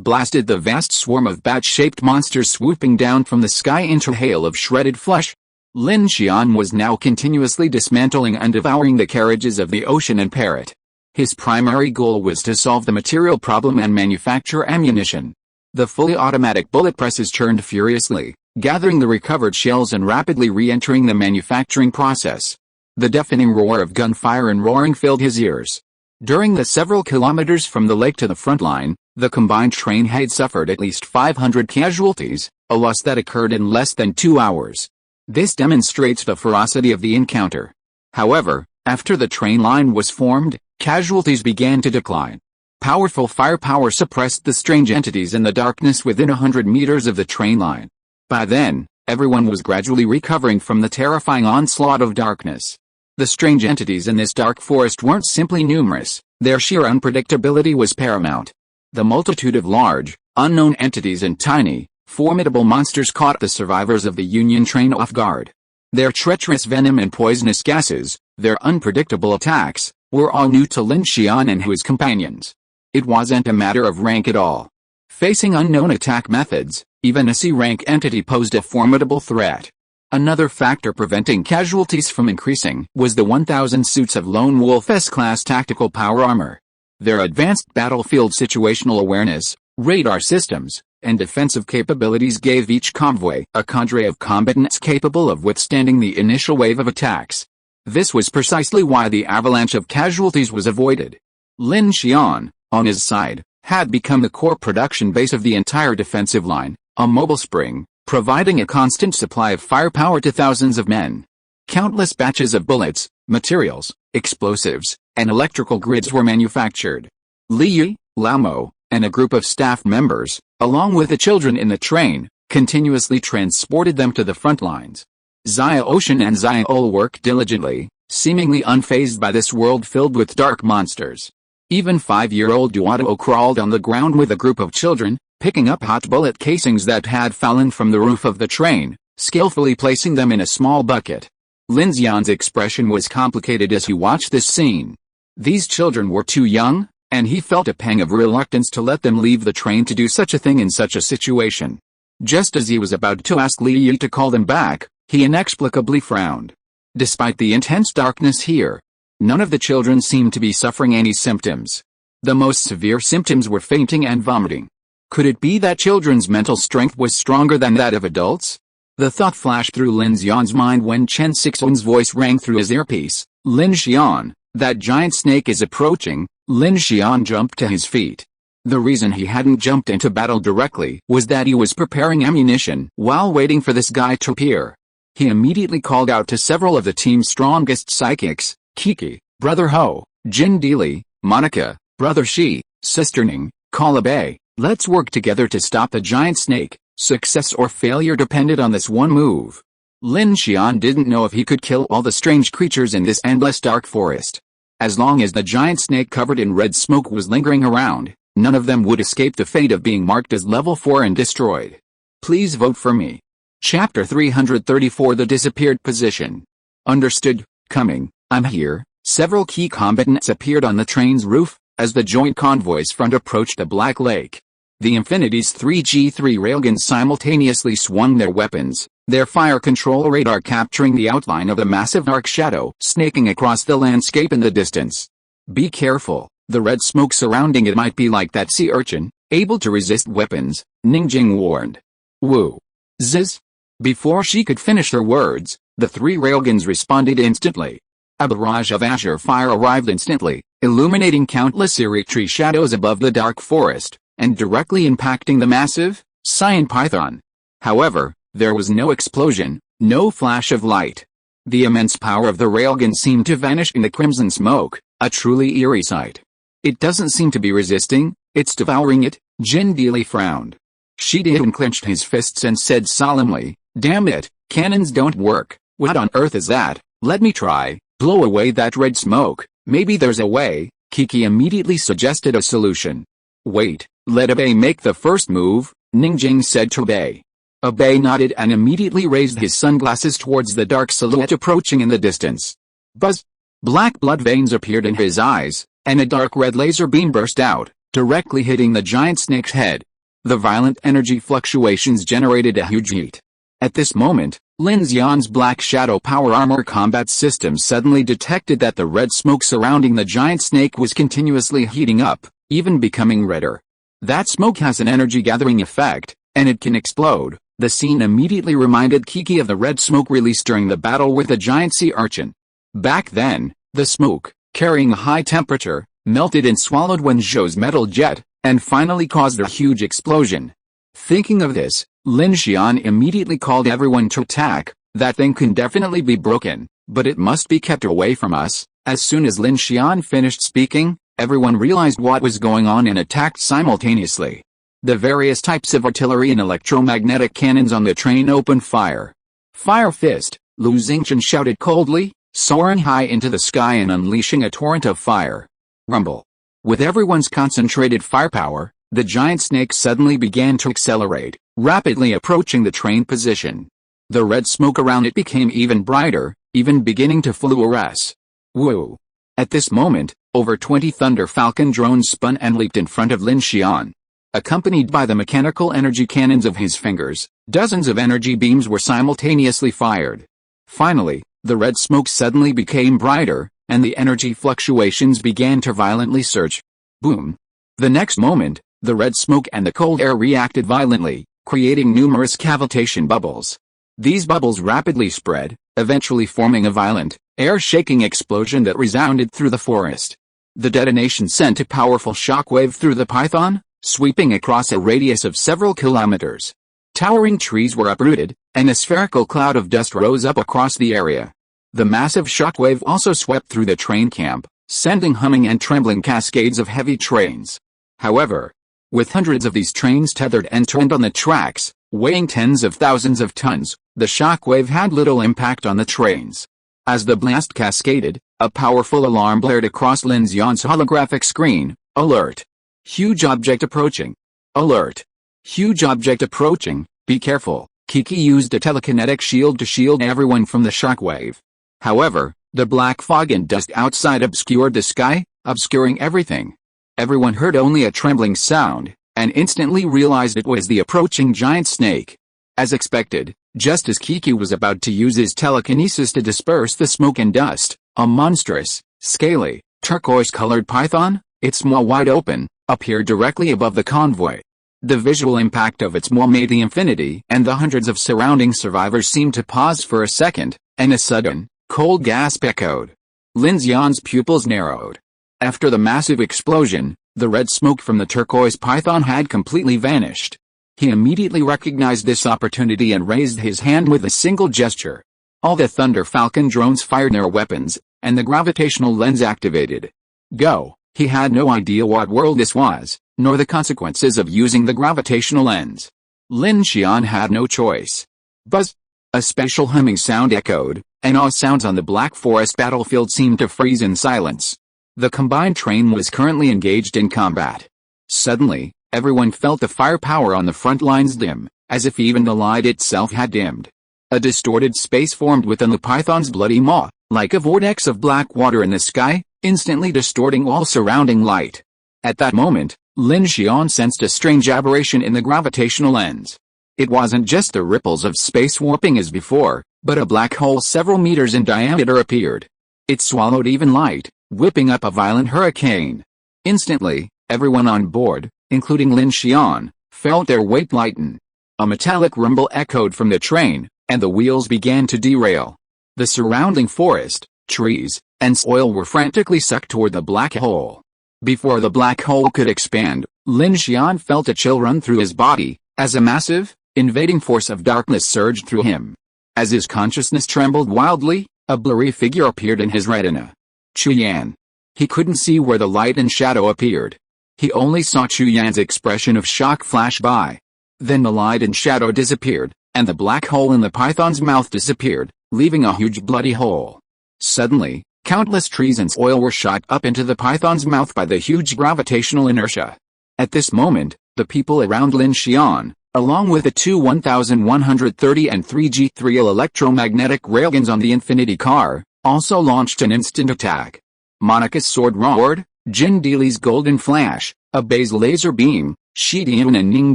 blasted the vast swarm of bat-shaped monsters swooping down from the sky into a hail of shredded flesh. Lin Xian was now continuously dismantling and devouring the carriages of the Ocean and Parrot. His primary goal was to solve the material problem and manufacture ammunition. The fully automatic bullet presses churned furiously, gathering the recovered shells and rapidly re-entering the manufacturing process. The deafening roar of gunfire and roaring filled his ears. During the several kilometers from the lake to the front line, the combined train had suffered at least 500 casualties, a loss that occurred in less than 2 hours. This demonstrates the ferocity of the encounter. However, after the train line was formed, casualties began to decline. Powerful firepower suppressed the strange entities in the darkness within 100 meters of the train line. By then, everyone was gradually recovering from the terrifying onslaught of darkness. The strange entities in this dark forest weren't simply numerous, their sheer unpredictability was paramount. The multitude of large, unknown entities and tiny, formidable monsters caught the survivors of the Union train off guard. Their treacherous venom and poisonous gases, their unpredictable attacks, were all new to Lin Xian and his companions. It wasn't a matter of rank at all. Facing unknown attack methods, even a C-rank entity posed a formidable threat. Another factor preventing casualties from increasing was the 1,000 suits of Lone Wolf S-class tactical power armor. Their advanced battlefield situational awareness, radar systems, and defensive capabilities gave each convoy a cadre of combatants capable of withstanding the initial wave of attacks. This was precisely why the avalanche of casualties was avoided. Lin Xian, on his side, had become the core production base of the entire defensive line, a mobile spring, providing a constant supply of firepower to thousands of men. Countless batches of bullets, materials, explosives, and electrical grids were manufactured. Li, Lao, and a group of staff members, along with the children in the train, continuously transported them to the front lines. Xia Ocean and Xia Ol worked diligently, seemingly unfazed by this world filled with dark monsters. Even 5-year-old Duado crawled on the ground with a group of children, picking up hot bullet casings that had fallen from the roof of the train, skillfully placing them in a small bucket. Lin Xian's expression was complicated as he watched this scene. These children were too young, and he felt a pang of reluctance to let them leave the train to do such a thing in such a situation. Just as he was about to ask Li Yi to call them back, he inexplicably frowned. Despite the intense darkness here, none of the children seemed to be suffering any symptoms. The most severe symptoms were fainting and vomiting. Could it be that children's mental strength was stronger than that of adults? The thought flashed through Lin Xian's mind when Chen Sixuan's voice rang through his earpiece. Lin Xian, that giant snake is approaching. Lin Xian jumped to his feet. The reason he hadn't jumped into battle directly was that he was preparing ammunition while waiting for this guy to appear. He immediately called out to several of the team's strongest psychics, Kiki, Brother Ho, Jin Dili, Monica, Brother Shi, Sister Ning, Kalabei. Let's work together to stop the giant snake. Success or failure depended on this one move. Lin Xian didn't know if he could kill all the strange creatures in this endless dark forest. As long as the giant snake covered in red smoke was lingering around, none of them would escape the fate of being marked as level 4 and destroyed. Please vote for me. Chapter 334 The Disappeared Position. Understood. Coming. I'm here. Several key combatants appeared on the train's roof, as the joint convoy's front approached the Black Lake. The Infinity's 3G3 railguns simultaneously swung their weapons, their fire control radar capturing the outline of a massive dark shadow snaking across the landscape in the distance. Be careful, the red smoke surrounding it might be like that sea urchin, able to resist weapons, Ningjing warned. Woo. Zzz. Before she could finish her words, the 3 railguns responded instantly. A barrage of azure fire arrived instantly, illuminating countless eerie tree shadows above the dark forest, and directly impacting the massive, cyan python. However, there was no explosion, no flash of light. The immense power of the railgun seemed to vanish in the crimson smoke, a truly eerie sight. It doesn't seem to be resisting, it's devouring it, Jin Dili frowned. Shidian clenched his fists and said solemnly, damn it, cannons don't work, what on earth is that? Let me try, blow away that red smoke, maybe there's a way. Kiki immediately suggested a solution. Wait, let Abei make the first move, Ningjing said to Abei. Abei nodded and immediately raised his sunglasses towards the dark silhouette approaching in the distance. Buzz! Black blood veins appeared in his eyes, and a dark red laser beam burst out, directly hitting the giant snake's head. The violent energy fluctuations generated a huge heat. At this moment, Lin Xian's black shadow power armor combat system suddenly detected that the red smoke surrounding the giant snake was continuously heating up, even becoming redder. That smoke has an energy gathering effect, and it can explode. The scene immediately reminded Kiki of the red smoke released during the battle with the giant sea urchin. Back then, the smoke, carrying a high temperature, melted and swallowed Wenzhou's metal jet, and finally caused a huge explosion. Thinking of this, Lin Xian immediately called everyone to attack, That thing can definitely be broken, but it must be kept away from us. As soon as Lin Xian finished speaking, everyone realized what was going on and attacked simultaneously. The various types of artillery and electromagnetic cannons on the train opened fire. Fire fist, Lin Xian shouted coldly, soaring high into the sky and unleashing a torrent of fire. Rumble. With everyone's concentrated firepower, the giant snake suddenly began to accelerate, rapidly approaching the train position. The red smoke around it became even brighter, even beginning to fluoresce. Woo! At this moment, over 20 Thunder Falcon drones spun and leaped in front of Lin Xian. Accompanied by the mechanical energy cannons of his fingers, dozens of energy beams were simultaneously fired. Finally, the red smoke suddenly became brighter, and the energy fluctuations began to violently surge. Boom! The next moment, the red smoke and the cold air reacted violently, creating numerous cavitation bubbles. These bubbles rapidly spread, eventually forming a violent, air-shaking explosion that resounded through the forest. The detonation sent a powerful shockwave through the python, sweeping across a radius of several kilometers. Towering trees were uprooted, and a spherical cloud of dust rose up across the area. The massive shockwave also swept through the train camp, sending humming and trembling cascades of heavy trains. However, with hundreds of these trains tethered and turned on the tracks, weighing tens of thousands of tons, the shockwave had little impact on the trains. As the blast cascaded, a powerful alarm blared across Lin Xian's holographic screen. Alert! Huge object approaching. Alert! Huge object approaching, be careful. Kiki used a telekinetic shield to shield everyone from the shockwave. However, the black fog and dust outside obscured the sky, obscuring everything. Everyone heard only a trembling sound, and instantly realized it was the approaching giant snake. As expected, just as Kiki was about to use his telekinesis to disperse the smoke and dust, a monstrous, scaly, turquoise-colored python, its maw wide open, appeared directly above the convoy. The visual impact of its maw made the infinity and the hundreds of surrounding survivors seem to pause for a second, and a sudden, cold gasp echoed. Lin Xian's pupils narrowed. After the massive explosion, the red smoke from the turquoise python had completely vanished. He immediately recognized this opportunity and raised his hand with a single gesture. All the Thunder Falcon drones fired their weapons, and the gravitational lens activated. Go! He had no idea what world this was, nor the consequences of using the gravitational lens. Lin Xian had no choice. Buzz! A special humming sound echoed, and all sounds on the Black Forest battlefield seemed to freeze in silence. The combined train was currently engaged in combat. Suddenly, everyone felt the firepower on the front lines dim, as if even the light itself had dimmed. A distorted space formed within the python's bloody maw, like a vortex of black water in the sky, instantly distorting all surrounding light. At that moment, Lin Xian sensed a strange aberration in the gravitational lens. It wasn't just the ripples of space warping as before, but a black hole several meters in diameter appeared. It swallowed even light, whipping up a violent hurricane. Instantly, everyone on board, including Lin Xian, felt their weight lighten. A metallic rumble echoed from the train, and the wheels began to derail. The surrounding forest, trees, and soil were frantically sucked toward the black hole. Before the black hole could expand, Lin Xian felt a chill run through his body, as a massive, invading force of darkness surged through him. As his consciousness trembled wildly, a blurry figure appeared in his retina. Chuyan. He couldn't see where the light and shadow appeared. He only saw Chuyan's expression of shock flash by. Then the light and shadow disappeared, and the black hole in the python's mouth disappeared, leaving a huge bloody hole. Suddenly, countless trees and soil were shot up into the python's mouth by the huge gravitational inertia. At this moment, the people around Lin Xian, along with the two 1130 and 3G3 electromagnetic railguns on the Infinity car, also launched an instant attack. Monika's sword roared, Jin Dili's golden flash, a Bai's laser beam, Shi Dian and Ning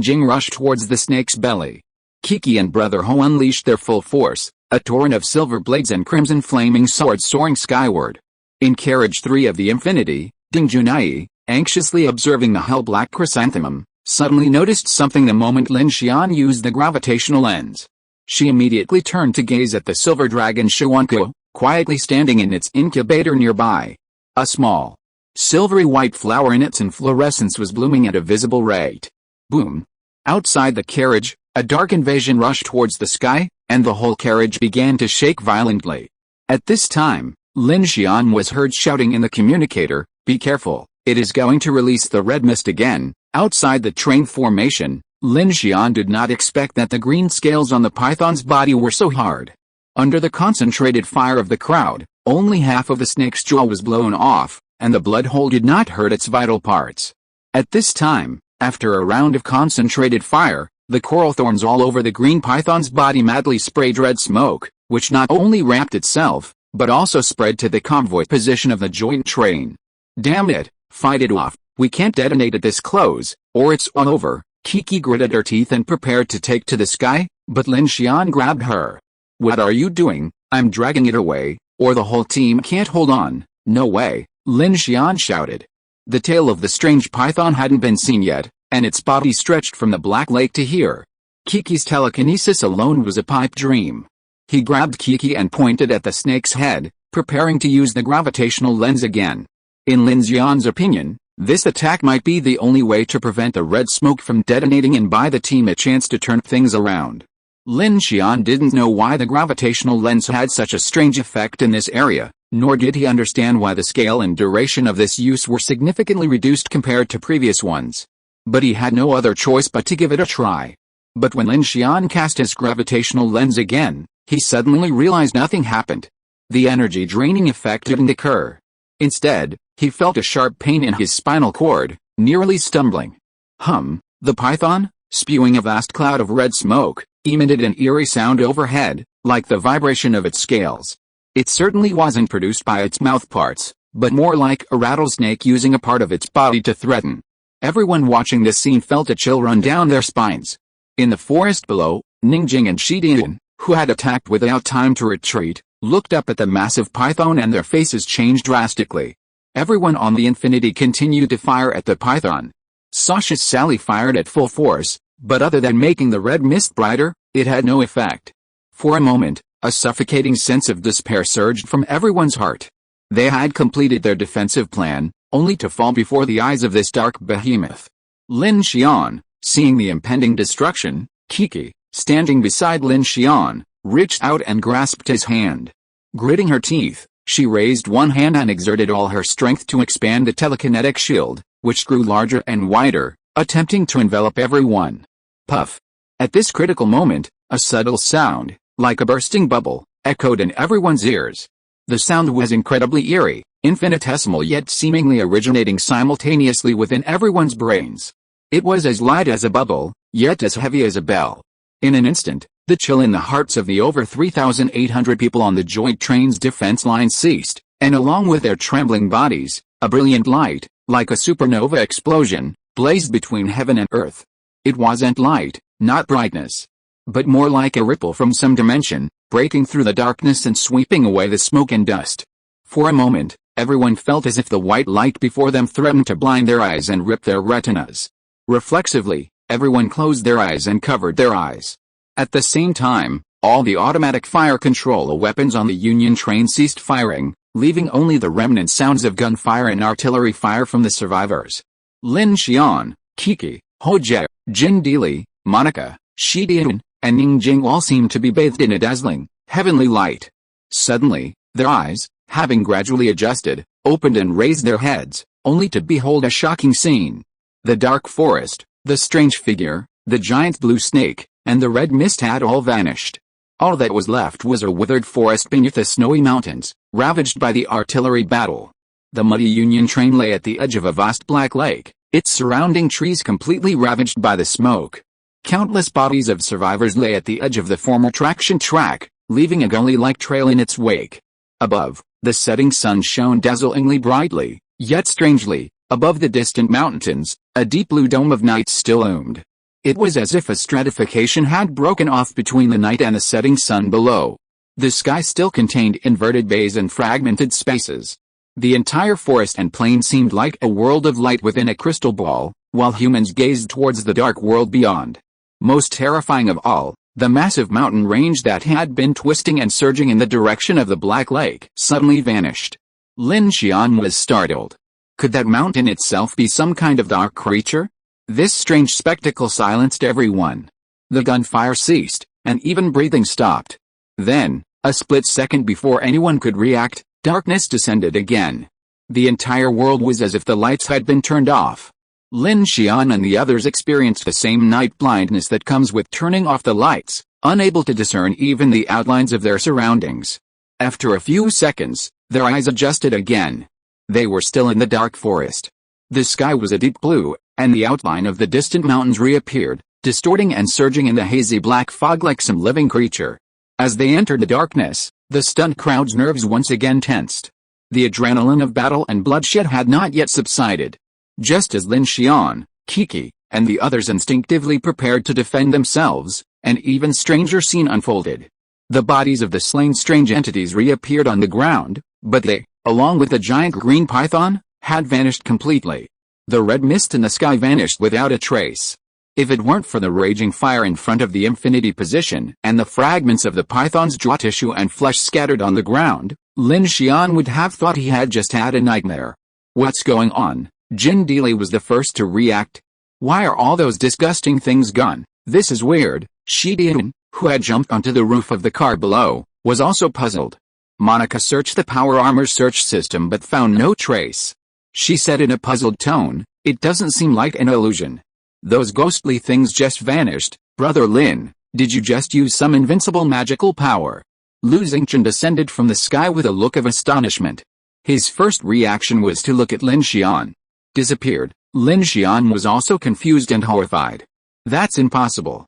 Jing rushed towards the snake's belly. Kiki and Brother Ho unleashed their full force, a torrent of silver blades and crimson flaming swords soaring skyward. In Carriage 3 of the Infinity, Ding Junai, anxiously observing the hell-black chrysanthemum, suddenly noticed something the moment Lin Xian used the gravitational lens. She immediately turned to gaze at the silver dragon Xuanku, quietly standing in its incubator nearby. A small, silvery white flower in its inflorescence was blooming at a visible rate. Boom! Outside the carriage, a dark invasion rushed towards the sky, and the whole carriage began to shake violently. At this time, Lin Xian was heard shouting in the communicator, "Be careful, it is going to release the red mist again." Outside the train formation, Lin Xian did not expect that the green scales on the python's body were so hard. Under the concentrated fire of the crowd, only half of the snake's jaw was blown off, and the blood hole did not hurt its vital parts. At this time, after a round of concentrated fire, the coral thorns all over the green python's body madly sprayed red smoke, which not only wrapped itself, but also spread to the convoy position of the joint train. "Damn it, fight it off, we can't detonate it this close, or it's all over." Kiki gritted her teeth and prepared to take to the sky, but Lin Xian grabbed her. "What are you doing? I'm dragging it away, or the whole team can't hold on." "No way," Lin Xian shouted. The tail of the strange python hadn't been seen yet, and its body stretched from the black lake to here. Kiki's telekinesis alone was a pipe dream. He grabbed Kiki and pointed at the snake's head, preparing to use the gravitational lens again. In Lin Xian's opinion, this attack might be the only way to prevent the red smoke from detonating and buy the team a chance to turn things around. Lin Xian didn't know why the gravitational lens had such a strange effect in this area, nor did he understand why the scale and duration of this use were significantly reduced compared to previous ones. But he had no other choice but to give it a try. But when Lin Xian cast his gravitational lens again, he suddenly realized nothing happened. The energy-draining effect didn't occur. Instead, he felt a sharp pain in his spinal cord, nearly stumbling. The python, spewing a vast cloud of red smoke, emitted an eerie sound overhead, like the vibration of its scales. It certainly wasn't produced by its mouth parts, but more like a rattlesnake using a part of its body to threaten. Everyone watching this scene felt a chill run down their spines. In the forest below, Ningjing and Shidian, who had attacked without time to retreat, looked up at the massive python and their faces changed drastically. Everyone on the Infinity continued to fire at the python. Sasha's sally fired at full force, but other than making the red mist brighter, it had no effect. For a moment, a suffocating sense of despair surged from everyone's heart. They had completed their defensive plan, only to fall before the eyes of this dark behemoth. Lin Xian, seeing the impending destruction, Kiki, standing beside Lin Xian, reached out and grasped his hand. Gritting her teeth, she raised one hand and exerted all her strength to expand the telekinetic shield, which grew larger and wider, attempting to envelop everyone. Puff. At this critical moment, a subtle sound, like a bursting bubble, echoed in everyone's ears. The sound was incredibly eerie, infinitesimal yet seemingly originating simultaneously within everyone's brains. It was as light as a bubble, yet as heavy as a bell. In an instant, the chill in the hearts of the over 3,800 people on the joint train's defense line ceased, and along with their trembling bodies, a brilliant light, like a supernova explosion, blazed between heaven and earth. It wasn't light, not brightness, but more like a ripple from some dimension, breaking through the darkness and sweeping away the smoke and dust. For a moment, everyone felt as if the white light before them threatened to blind their eyes and rip their retinas. Reflexively, everyone closed their eyes and covered their eyes. At the same time, all the automatic fire control weapons on the Union train ceased firing, leaving only the remnant sounds of gunfire and artillery fire from the survivors. Lin Xian, Kiki, Hojie, Jin Dili, Monica, Shidian, and Ningjing all seemed to be bathed in a dazzling, heavenly light. Suddenly, their eyes, having gradually adjusted, opened and raised their heads, only to behold a shocking scene. The dark forest, the strange figure, the giant blue snake, and the red mist had all vanished. All that was left was a withered forest beneath the snowy mountains, ravaged by the artillery battle. The muddy Union train lay at the edge of a vast black lake, its surrounding trees completely ravaged by the smoke. Countless bodies of survivors lay at the edge of the former traction track, leaving a gully-like trail in its wake. Above, the setting sun shone dazzlingly brightly, yet strangely, above the distant mountains, a deep blue dome of night still loomed. It was as if a stratification had broken off between the night and the setting sun below. The sky still contained inverted bays and fragmented spaces. The entire forest and plain seemed like a world of light within a crystal ball, while humans gazed towards the dark world beyond. Most terrifying of all, the massive mountain range that had been twisting and surging in the direction of the Black Lake suddenly vanished. Lin Xian was startled. Could that mountain itself be some kind of dark creature? This strange spectacle silenced everyone. The gunfire ceased, and even breathing stopped. Then, a split second before anyone could react, darkness descended again. The entire world was as if the lights had been turned off. Lin Xian and the others experienced the same night blindness that comes with turning off the lights, unable to discern even the outlines of their surroundings. After a few seconds, their eyes adjusted again. They were still in the dark forest. The sky was a deep blue, and the outline of the distant mountains reappeared, distorting and surging in the hazy black fog like some living creature. As they entered the darkness, the stunned crowd's nerves once again tensed. The adrenaline of battle and bloodshed had not yet subsided. Just as Lin Xian, Kiki, and the others instinctively prepared to defend themselves, an even stranger scene unfolded. The bodies of the slain strange entities reappeared on the ground, but they, along with the giant green python, had vanished completely. The red mist in the sky vanished without a trace. If it weren't for the raging fire in front of the infinity position and the fragments of the python's jaw tissue and flesh scattered on the ground, Lin Xian would have thought he had just had a nightmare. What's going on? Jin Dili was the first to react. Why are all those disgusting things gone? This is weird. Shi Dian, who had jumped onto the roof of the car below, was also puzzled. Monica searched the power armor's search system but found no trace. She said in a puzzled tone, "It doesn't seem like an illusion. Those ghostly things just vanished. Brother Lin, did you just use some invincible magical power?" Lu Xingchen descended from the sky with a look of astonishment. His first reaction was to look at Lin Xian. Disappeared. Lin Xian was also confused and horrified. That's impossible.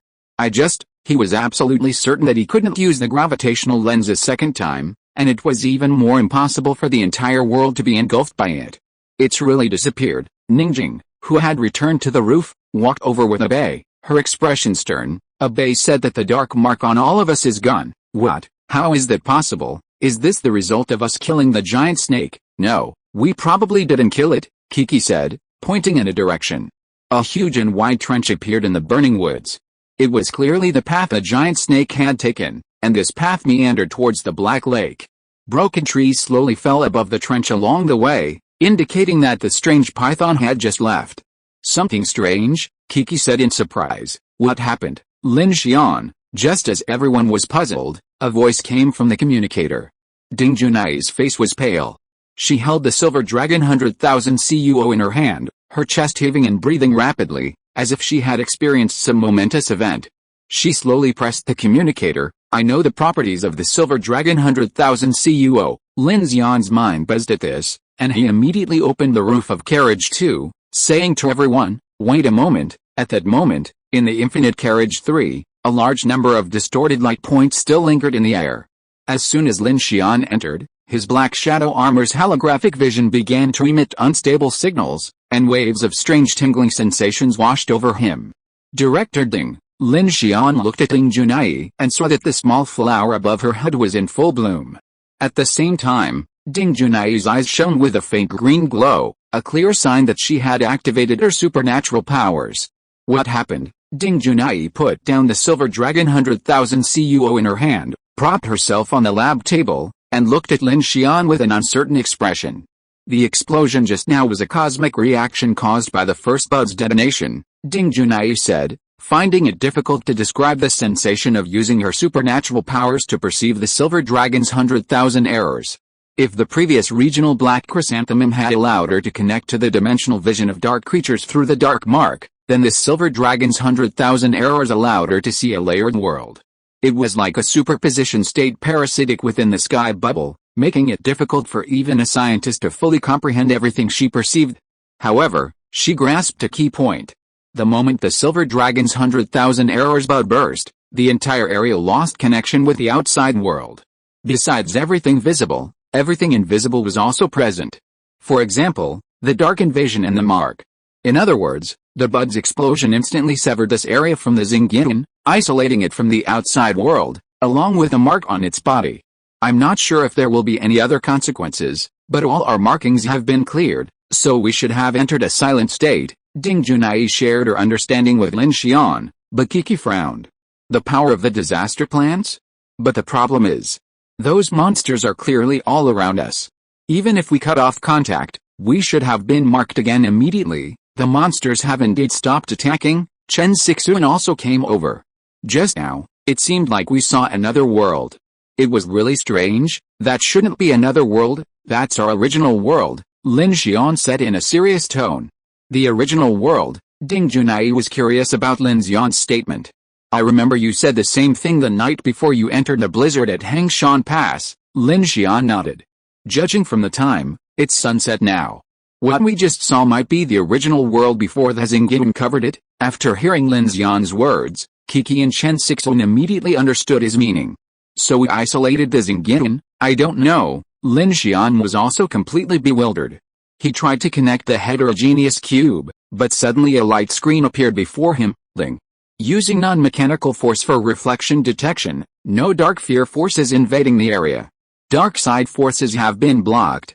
He was absolutely certain that he couldn't use the gravitational lens a second time, and it was even more impossible for the entire world to be engulfed by it. It's really disappeared. Ningjing, who had returned to the roof, walked over with Abe, her expression stern. Abe said that the dark mark on all of us is gone. What? How is that possible? Is this the result of us killing the giant snake? No, we probably didn't kill it, Kiki said, pointing in a direction. A huge and wide trench appeared in the burning woods. It was clearly the path a giant snake had taken, and this path meandered towards the Black Lake. Broken trees slowly fell above the trench along the way, indicating that the strange python had just left. Something strange, Kiki said in surprise. What happened? Lin Xian, just as everyone was puzzled, a voice came from the communicator. Ding Junai's face was pale. She held the silver dragon 100,000 CUO in her hand, her chest heaving and breathing rapidly, as if she had experienced some momentous event. She slowly pressed the communicator. I know the properties of the silver dragon 100,000 CUO. Lin Xian's mind buzzed at this, and he immediately opened the roof of carriage 2, saying to everyone, wait a moment. At that moment, in the infinite carriage 3, a large number of distorted light points still lingered in the air. As soon as Lin Xian entered, his black shadow armor's holographic vision began to emit unstable signals, and waves of strange tingling sensations washed over him. Director Ding, Lin Xian looked at Ding Junai and saw that the small flower above her head was in full bloom. At the same time, Ding Junai's eyes shone with a faint green glow, a clear sign that she had activated her supernatural powers. What happened? Ding Junai put down the silver dragon 100,000 CUO in her hand, propped herself on the lab table, and looked at Lin Xian with an uncertain expression. The explosion just now was a cosmic reaction caused by the first bud's detonation, Ding Junai said, finding it difficult to describe the sensation of using her supernatural powers to perceive the silver dragon's 100,000 errors. If the previous regional black chrysanthemum had allowed her to connect to the dimensional vision of dark creatures through the dark mark, then this silver dragon's 100,000 errors allowed her to see a layered world. It was like a superposition state parasitic within the sky bubble, making it difficult for even a scientist to fully comprehend everything she perceived. However, she grasped a key point. The moment the silver dragon's 100,000 errors bud burst, the entire area lost connection with the outside world. Besides everything visible, everything invisible was also present. For example, the darkened vision and the mark. In other words, the bud's explosion instantly severed this area from the Xingyin, isolating it from the outside world, along with a mark on its body. I'm not sure if there will be any other consequences, but all our markings have been cleared, so we should have entered a silent state. Ding Junai shared her understanding with Lin Xian, but Kiki frowned. The power of the disaster plans? But the problem is, those monsters are clearly all around us. Even if we cut off contact, we should have been marked again immediately. The monsters have indeed stopped attacking. Chen Sixuan also came over. Just now, It seemed like we saw another world. It was really strange. That shouldn't be another world, that's our original world, Lin Xian said in a serious tone. The original world? Ding Junai was curious about Lin Xian's statement. I remember you said the same thing the night before you entered the blizzard at Hangshan Pass, Lin Xian nodded. Judging from the time, it's sunset now. What we just saw might be the original world before the Xingqian covered it. After hearing Lin Xian's words, Kiki and Chen Sixuan immediately understood his meaning. So we isolated the Xingqian? I don't know. Lin Xian was also completely bewildered. He tried to connect the heterogeneous cube, but suddenly a light screen appeared before him, bling. Using non-mechanical force for reflection detection, no dark fear forces invading the area. Dark side forces have been blocked.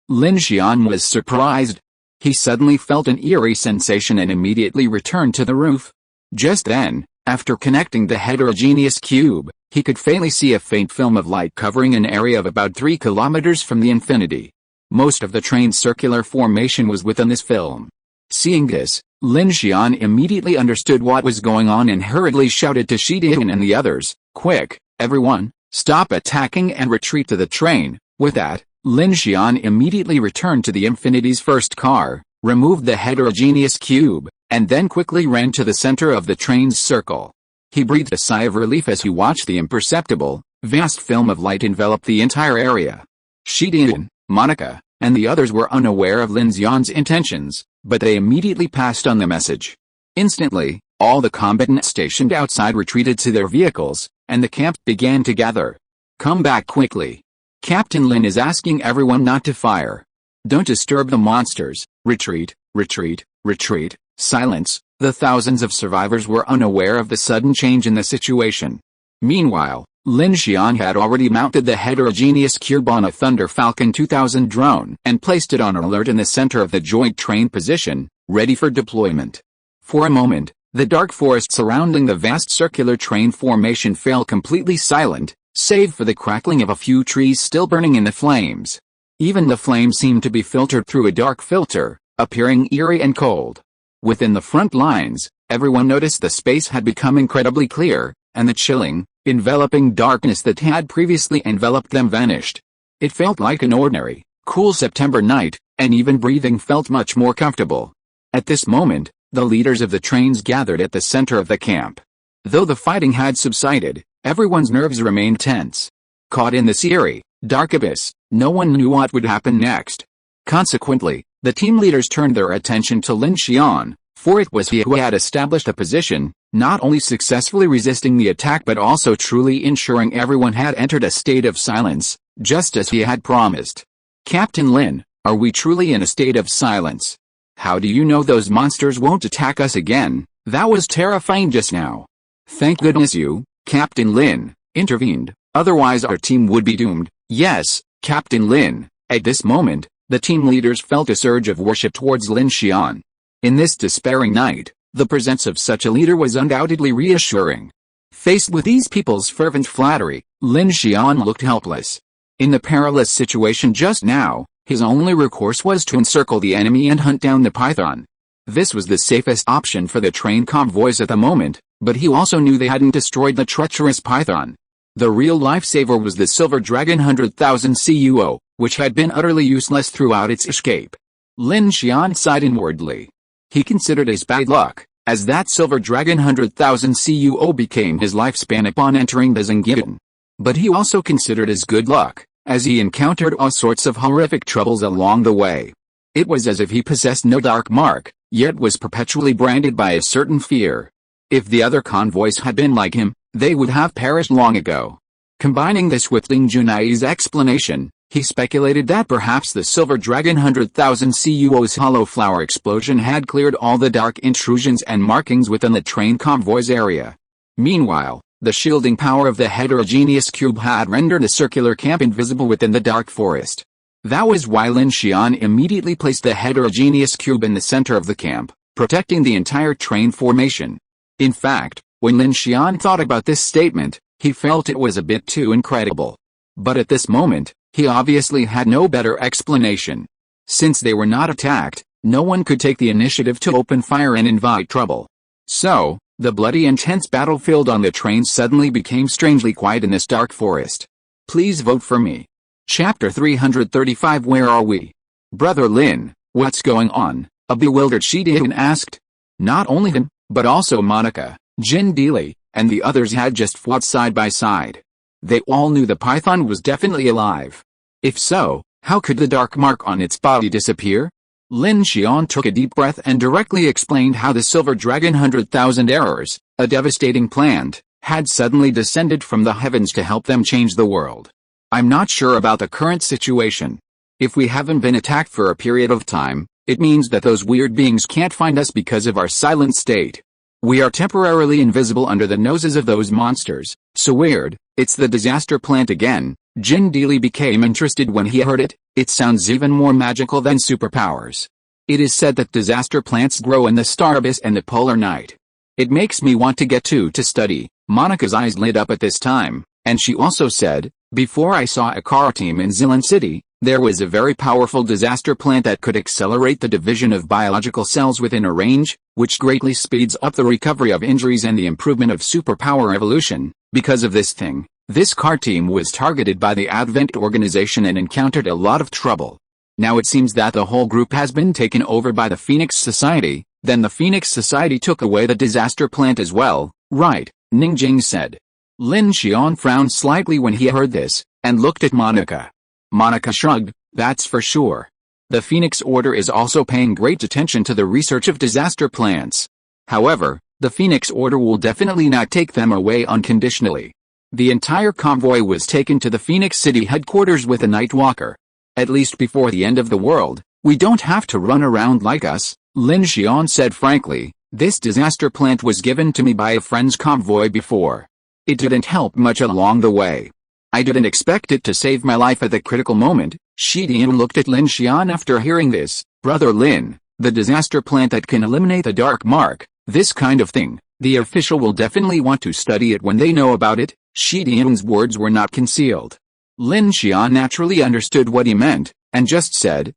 Lin Xian was surprised. He suddenly felt an eerie sensation and immediately returned to the roof. Just then, after connecting the heterogeneous cube, he could faintly see a faint film of light covering an area of about 3 kilometers from the infinity. Most of the train's circular formation was within this film. Seeing this, Lin Xian immediately understood what was going on and hurriedly shouted to Shidian and the others, "Quick, everyone, stop attacking and retreat to the train." With that, Lin Xian immediately returned to the infinity's first car, removed the heterogeneous cube, and then quickly ran to the center of the train's circle. He breathed a sigh of relief as he watched the imperceptible, vast film of light envelop the entire area. Shidian, Monica, and the others were unaware of Lin Xian's intentions, but they immediately passed on the message. Instantly, all the combatants stationed outside retreated to their vehicles, and the camp began to gather. "Come back quickly. Captain Lin is asking everyone not to fire. Don't disturb the monsters. Retreat, retreat, retreat, silence." The thousands of survivors were unaware of the sudden change in the situation. Meanwhile, Lin Xian had already mounted the heterogeneous cube on a Thunder Falcon 2000 drone and placed it on alert in the center of the joint train position, ready for deployment. For a moment, the dark forest surrounding the vast circular train formation fell completely silent, save for the crackling of a few trees still burning in the flames. Even the flames seemed to be filtered through a dark filter, appearing eerie and cold. Within the front lines, everyone noticed the space had become incredibly clear, and the chilling, enveloping darkness that had previously enveloped them vanished. It felt like an ordinary, cool September night, and even breathing felt much more comfortable. At this moment, the leaders of the trains gathered at the center of the camp. Though the fighting had subsided, everyone's nerves remained tense. Caught in this eerie, dark abyss, no one knew what would happen next. Consequently, the team leaders turned their attention to Lin Xian, for it was he who had established a position, not only successfully resisting the attack but also truly ensuring everyone had entered a state of silence, just as he had promised. "Captain Lin, are we truly in a state of silence? How do you know those monsters won't attack us again? That was terrifying just now." "Thank goodness you, Captain Lin, intervened, otherwise our team would be doomed." "Yes, Captain Lin." At this moment, the team leaders felt a surge of worship towards Lin Xian. In this despairing night, the presence of such a leader was undoubtedly reassuring. Faced with these people's fervent flattery, Lin Xian looked helpless. In the perilous situation just now, his only recourse was to encircle the enemy and hunt down the python. This was the safest option for the train convoys at the moment, but he also knew they hadn't destroyed the treacherous python. The real lifesaver was the silver dragon 100,000 CUO, which had been utterly useless throughout its escape. Lin Xian sighed inwardly. He considered his bad luck, as that silver dragon 100,000 CUO became his lifespan upon entering the Xingqian. But he also considered his good luck, as he encountered all sorts of horrific troubles along the way. It was as if he possessed no dark mark, yet was perpetually branded by a certain fear. If the other convoys had been like him, they would have perished long ago. Combining this with Ding Junai's explanation, he speculated that perhaps the Silver Dragon 100,000 CUO's hollow flower explosion had cleared all the dark intrusions and markings within the train convoy's area. Meanwhile, the shielding power of the heterogeneous cube had rendered the circular camp invisible within the dark forest. That was why Lin Xian immediately placed the heterogeneous cube in the center of the camp, protecting the entire train formation. In fact, when Lin Xian thought about this statement, he felt it was a bit too incredible. But at this moment, he obviously had no better explanation. Since they were not attacked, no one could take the initiative to open fire and invite trouble. So, The bloody intense battlefield on the train suddenly became strangely quiet in this dark forest. Please vote for me. Chapter 335. Where are we? Brother Lin, what's going on? A bewildered Shi Dian asked. Not only him, but also Monica, Jin Dealey, and the others had just fought side by side. They all knew the python was definitely alive. If so, how could the dark mark on its body disappear? Lin Xian took a deep breath and directly explained how the silver dragon 100,000 errors, a devastating plant, had suddenly descended from the heavens to help them change the world. I'm not sure about the current situation. If we haven't been attacked for a period of time, it means that those weird beings can't find us because of our silent state. We are temporarily invisible under the noses of those monsters. So weird, it's the disaster plant again. Jin Dealey became interested when he heard it. It sounds even more magical than superpowers. It is said that disaster plants grow in the star abyss and the polar night. It makes me want to get to study. Monica's eyes lit up at this time, and she also said, before I saw a car team in Zilan City, there was a very powerful disaster plant that could accelerate the division of biological cells within a range, which greatly speeds up the recovery of injuries and the improvement of superpower evolution. Because of this thing, this car team was targeted by the Advent organization and encountered a lot of trouble. Now it seems that the whole group has been taken over by the Phoenix Society. Then the Phoenix Society took away the disaster plant as well, right? Ningjing said. Lin Xian frowned slightly when he heard this, and looked at Monica. Monica shrugged, that's for sure. The Phoenix Order is also paying great attention to the research of disaster plants. However, the Phoenix Order will definitely not take them away unconditionally. The entire convoy was taken to the Phoenix City headquarters with a Nightwalker. At least before the end of the world, we don't have to run around like us, Lin Xian said frankly. This disaster plant was given to me by a friend's convoy before. It didn't help much along the way. I didn't expect it to save my life at the critical moment. Shi Dian looked at Lin Xian after hearing this. Brother Lin, the disaster plant that can eliminate the dark mark, this kind of thing, the official will definitely want to study it when they know about it. Shi Dian's words were not concealed. Lin Xian naturally understood what he meant, and just said,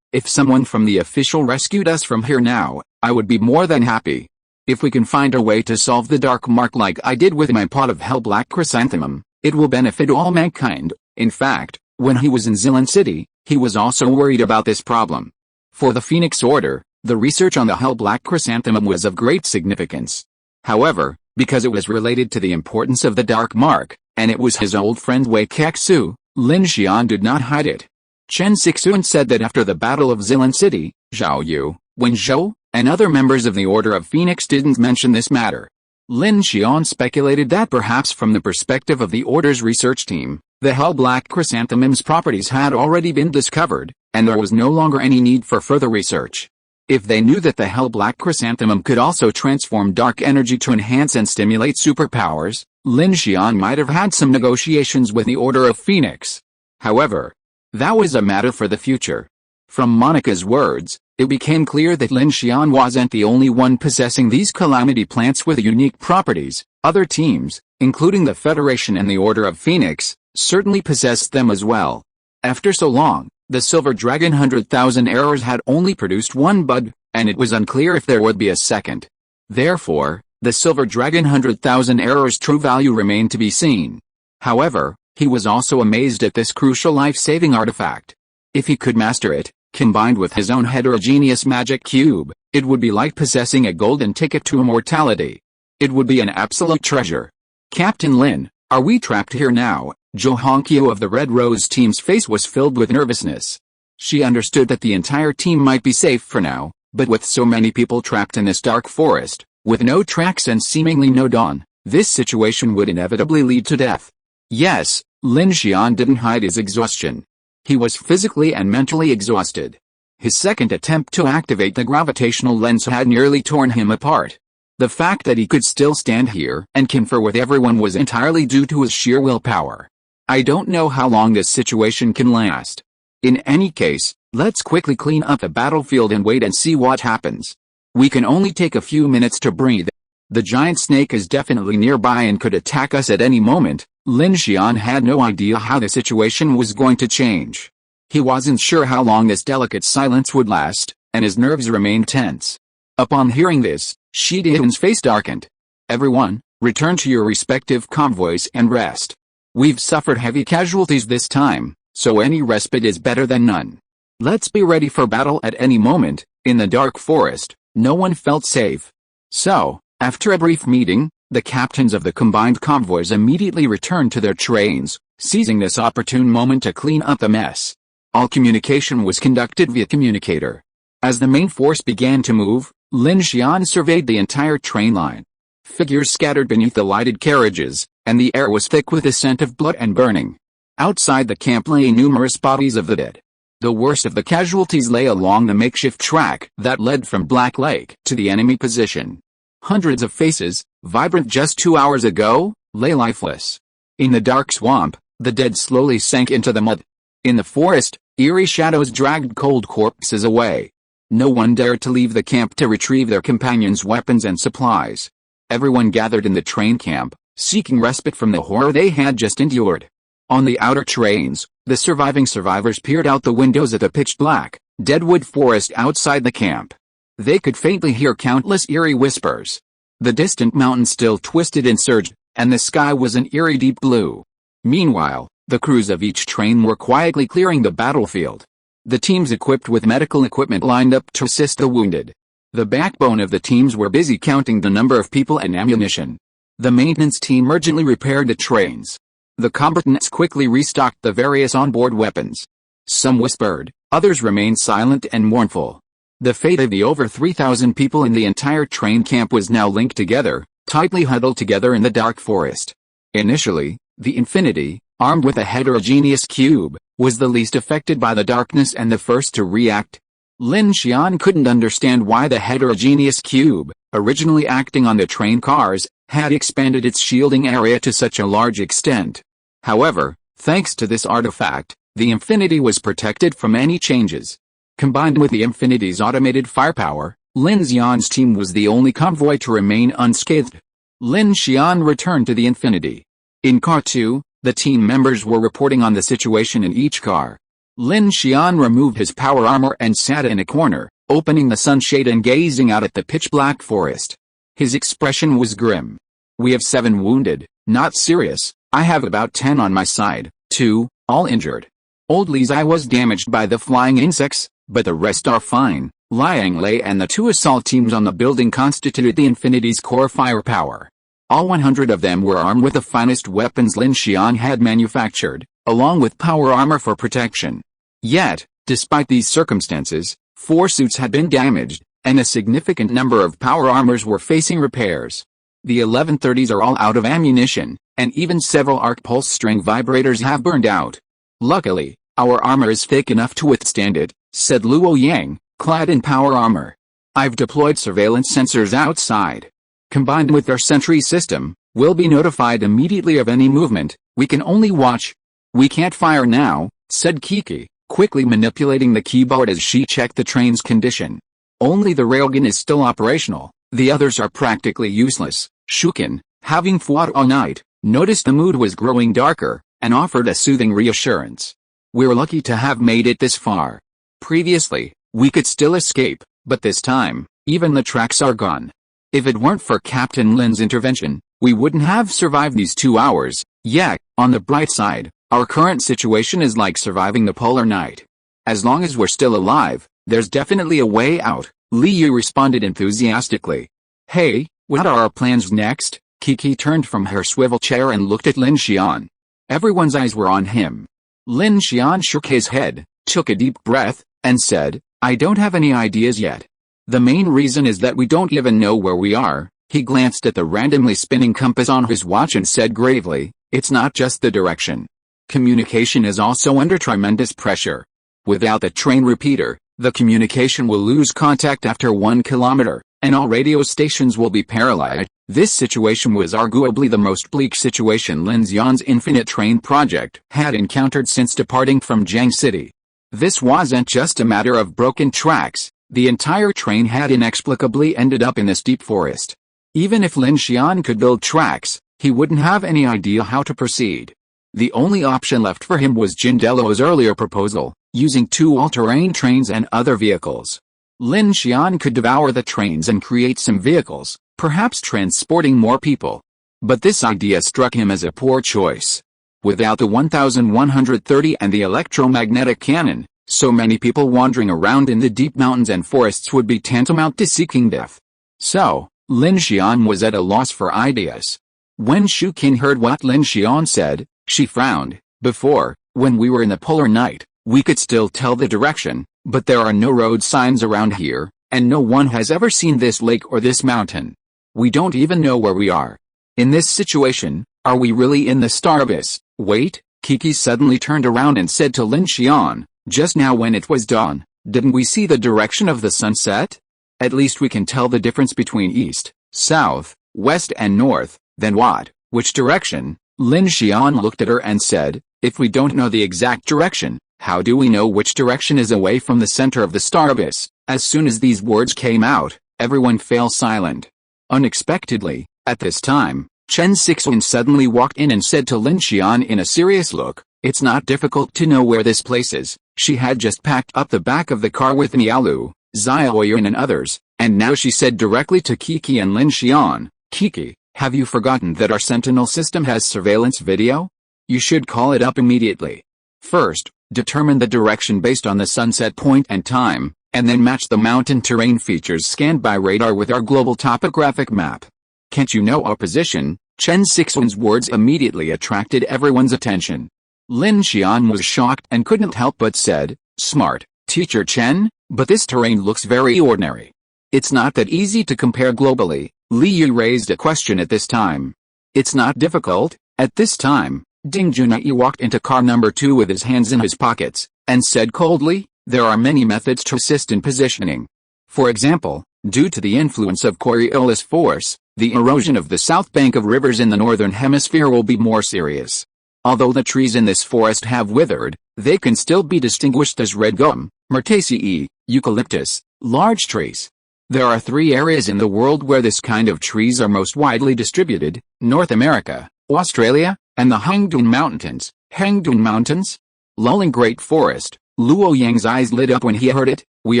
if someone from the official rescued us from here now, I would be more than happy. If we can find a way to solve the dark mark like I did with my pot of hell black chrysanthemum, it will benefit all mankind. In fact, when he was in Zilan City, he was also worried about this problem. For the Phoenix Order, the research on the hell black chrysanthemum was of great significance. However, because it was related to the importance of the dark mark, and it was his old friend Wei Kexu, Lin Xian did not hide it. Chen Sixuan said that after the Battle of Zilan City, Zhao Yu, Wen Zhou, and other members of the Order of Phoenix didn't mention this matter. Lin Xian speculated that perhaps from the perspective of the Order's research team, the hell black chrysanthemum's properties had already been discovered, and there was no longer any need for further research. If they knew that the hell black chrysanthemum could also transform dark energy to enhance and stimulate superpowers, Lin Xian might have had some negotiations with the Order of Phoenix. However, that was a matter for the future. From Monica's words, it became clear that Lin Xian wasn't the only one possessing these calamity plants with unique properties. Other teams, including the Federation and the Order of Phoenix, certainly possessed them as well. After so long, the Silver Dragon 100,000 errors had only produced one bud, and it was unclear if there would be a second. Therefore, the Silver Dragon 100,000 errors' true value remained to be seen. However, he was also amazed at this crucial life-saving artifact. If he could master it, combined with his own heterogeneous magic cube, it would be like possessing a golden ticket to immortality. It would be an absolute treasure. Captain Lin, are we trapped here now? Zhou Hongqiu of the Red Rose team's face was filled with nervousness. She understood that the entire team might be safe for now, but with so many people trapped in this dark forest, with no tracks and seemingly no dawn, this situation would inevitably lead to death. Yes, Lin Xian didn't hide his exhaustion. He was physically and mentally exhausted. His second attempt to activate the gravitational lens had nearly torn him apart. The fact that he could still stand here and confer with everyone was entirely due to his sheer willpower. I don't know how long this situation can last. In any case, let's quickly clean up the battlefield and wait and see what happens. We can only take a few minutes to breathe. The giant snake is definitely nearby and could attack us at any moment. Lin Xian had no idea how the situation was going to change. He wasn't sure how long this delicate silence would last, and his nerves remained tense. Upon hearing this, Shi Dian's face darkened. Everyone, return to your respective convoys and rest. We've suffered heavy casualties this time, so any respite is better than none. Let's be ready for battle at any moment. In the dark forest, no one felt safe. So, after a brief meeting, the captains of the combined convoys immediately returned to their trains, seizing this opportune moment to clean up the mess. All communication was conducted via communicator. As the main force began to move, Lin Xian surveyed the entire train line. Figures scattered beneath the lighted carriages, and the air was thick with the scent of blood and burning. Outside the camp lay numerous bodies of the dead. The worst of the casualties lay along the makeshift track that led from Black Lake to the enemy position. Hundreds of faces, vibrant just 2 hours ago, lay lifeless. In the dark swamp, the dead slowly sank into the mud. In the forest, eerie shadows dragged cold corpses away. No one dared to leave the camp to retrieve their companions' weapons and supplies. Everyone gathered in the train camp, seeking respite from the horror they had just endured. On the outer trains, the surviving survivors peered out the windows at the pitch-black, deadwood forest outside the camp. They could faintly hear countless eerie whispers. The distant mountains still twisted and surged, and the sky was an eerie deep blue. Meanwhile, the crews of each train were quietly clearing the battlefield. The teams equipped with medical equipment lined up to assist the wounded. The backbone of the teams were busy counting the number of people and ammunition. The maintenance team urgently repaired the trains. The combatants quickly restocked the various onboard weapons. Some whispered, others remained silent and mournful. The fate of the over 3,000 people in the entire train camp was now linked together, tightly huddled together in the dark forest. Initially, the Infinity, armed with a heterogeneous cube, was the least affected by the darkness and the first to react. Lin Xian couldn't understand why the heterogeneous cube, originally acting on the train cars, had expanded its shielding area to such a large extent. However, thanks to this artifact, the Infinity was protected from any changes. Combined with the Infinity's automated firepower, Lin Xian's team was the only convoy to remain unscathed. Lin Xian returned to the Infinity. In Car 2, the team members were reporting on the situation in each car. Lin Xian removed his power armor and sat in a corner, opening the sunshade and gazing out at the pitch-black forest. His expression was grim. We have 7 wounded, not serious. I have about 10 on my side, 2, all injured. Old Li's eye was damaged by the flying insects, but the rest are fine. Liang Lei and the 2 assault teams on the building constituted the Infinity's core firepower. All 100 of them were armed with the finest weapons Lin Xian had manufactured, along with power armor for protection. Yet, despite these circumstances, 4 suits had been damaged, and a significant number of power armors were facing repairs. The 1130s are all out of ammunition, and even several arc pulse string vibrators have burned out. Luckily, our armor is thick enough to withstand it, said Luo Yang, clad in power armor. I've deployed surveillance sensors outside. Combined with our sentry system, we'll be notified immediately of any movement. We can only watch. We can't fire now, said Kiki, quickly manipulating the keyboard as she checked the train's condition. Only the railgun is still operational, the others are practically useless. Shukin, having fought all night, noticed the mood was growing darker, and offered a soothing reassurance. We're lucky to have made it this far. Previously, we could still escape, but this time, even the tracks are gone. If it weren't for Captain Lin's intervention, we wouldn't have survived these 2 hours. Yeah, on the bright side, our current situation is like surviving the polar night. As long as we're still alive, there's definitely a way out, Li Yu responded enthusiastically. Hey, what are our plans next? Kiki turned from her swivel chair and looked at Lin Xian. Everyone's eyes were on him. Lin Xian shook his head, took a deep breath, and said, I don't have any ideas yet. The main reason is that we don't even know where we are. He glanced at the randomly spinning compass on his watch and said gravely, it's not just the direction. Communication is also under tremendous pressure. Without the train repeater, the communication will lose contact after 1 kilometer, and all radio stations will be paralyzed. This situation was arguably the most bleak situation Lin Xian's Infinite Train project had encountered since departing from Jiang City. This wasn't just a matter of broken tracks, the entire train had inexplicably ended up in this deep forest. Even if Lin Xian could build tracks, he wouldn't have any idea how to proceed. The only option left for him was Jindelo's earlier proposal, using 2 all-terrain trains and other vehicles. Lin Xian could devour the trains and create some vehicles, perhaps transporting more people. But this idea struck him as a poor choice. Without the 1130 and the electromagnetic cannon, so many people wandering around in the deep mountains and forests would be tantamount to seeking death. So, Lin Xian was at a loss for ideas. When Shu Qin heard what Lin Xian said, she frowned. Before, when we were in the polar night, we could still tell the direction, but there are no road signs around here, and no one has ever seen this lake or this mountain. We don't even know where we are. In this situation, are we really in the star abyss? Wait, Kiki suddenly turned around and said to Lin Xian, just now when it was dawn, didn't we see the direction of the sunset? At least we can tell the difference between east, south, west and north. Then what? Which direction? Lin Xian looked at her and said, if we don't know the exact direction, how do we know which direction is away from the center of the star abyss? As soon as these words came out, everyone fell silent. Unexpectedly, at this time, Chen Sixuan suddenly walked in and said to Lin Xian in a serious look, it's not difficult to know where this place is. She had just packed up the back of the car with Nialu, Xiaoyan and others, and now she said directly to Kiki and Lin Xian, Kiki, have you forgotten that our sentinel system has surveillance video? You should call it up immediately. First, determine the direction based on the sunset point and time, and then match the mountain terrain features scanned by radar with our global topographic map. Can't you know our position? Chen Sixuan's words immediately attracted everyone's attention. Lin Xian was shocked and couldn't help but said, smart, Teacher Chen, but this terrain looks very ordinary. It's not that easy to compare globally. Li Yu raised a question at this time. It's not difficult. At this time, Ding Junai walked into car number 2 with his hands in his pockets, and said coldly, there are many methods to assist in positioning. For example, due to the influence of Coriolis force, the erosion of the south bank of rivers in the northern hemisphere will be more serious. Although the trees in this forest have withered, they can still be distinguished as red gum, myrtaceae, eucalyptus, large trees. There are 3 areas in the world where this kind of trees are most widely distributed: North America, Australia, and the Hangdun Mountains. Hangdun Mountains? Lulling Great Forest. Luo Yang's eyes lit up when he heard it. We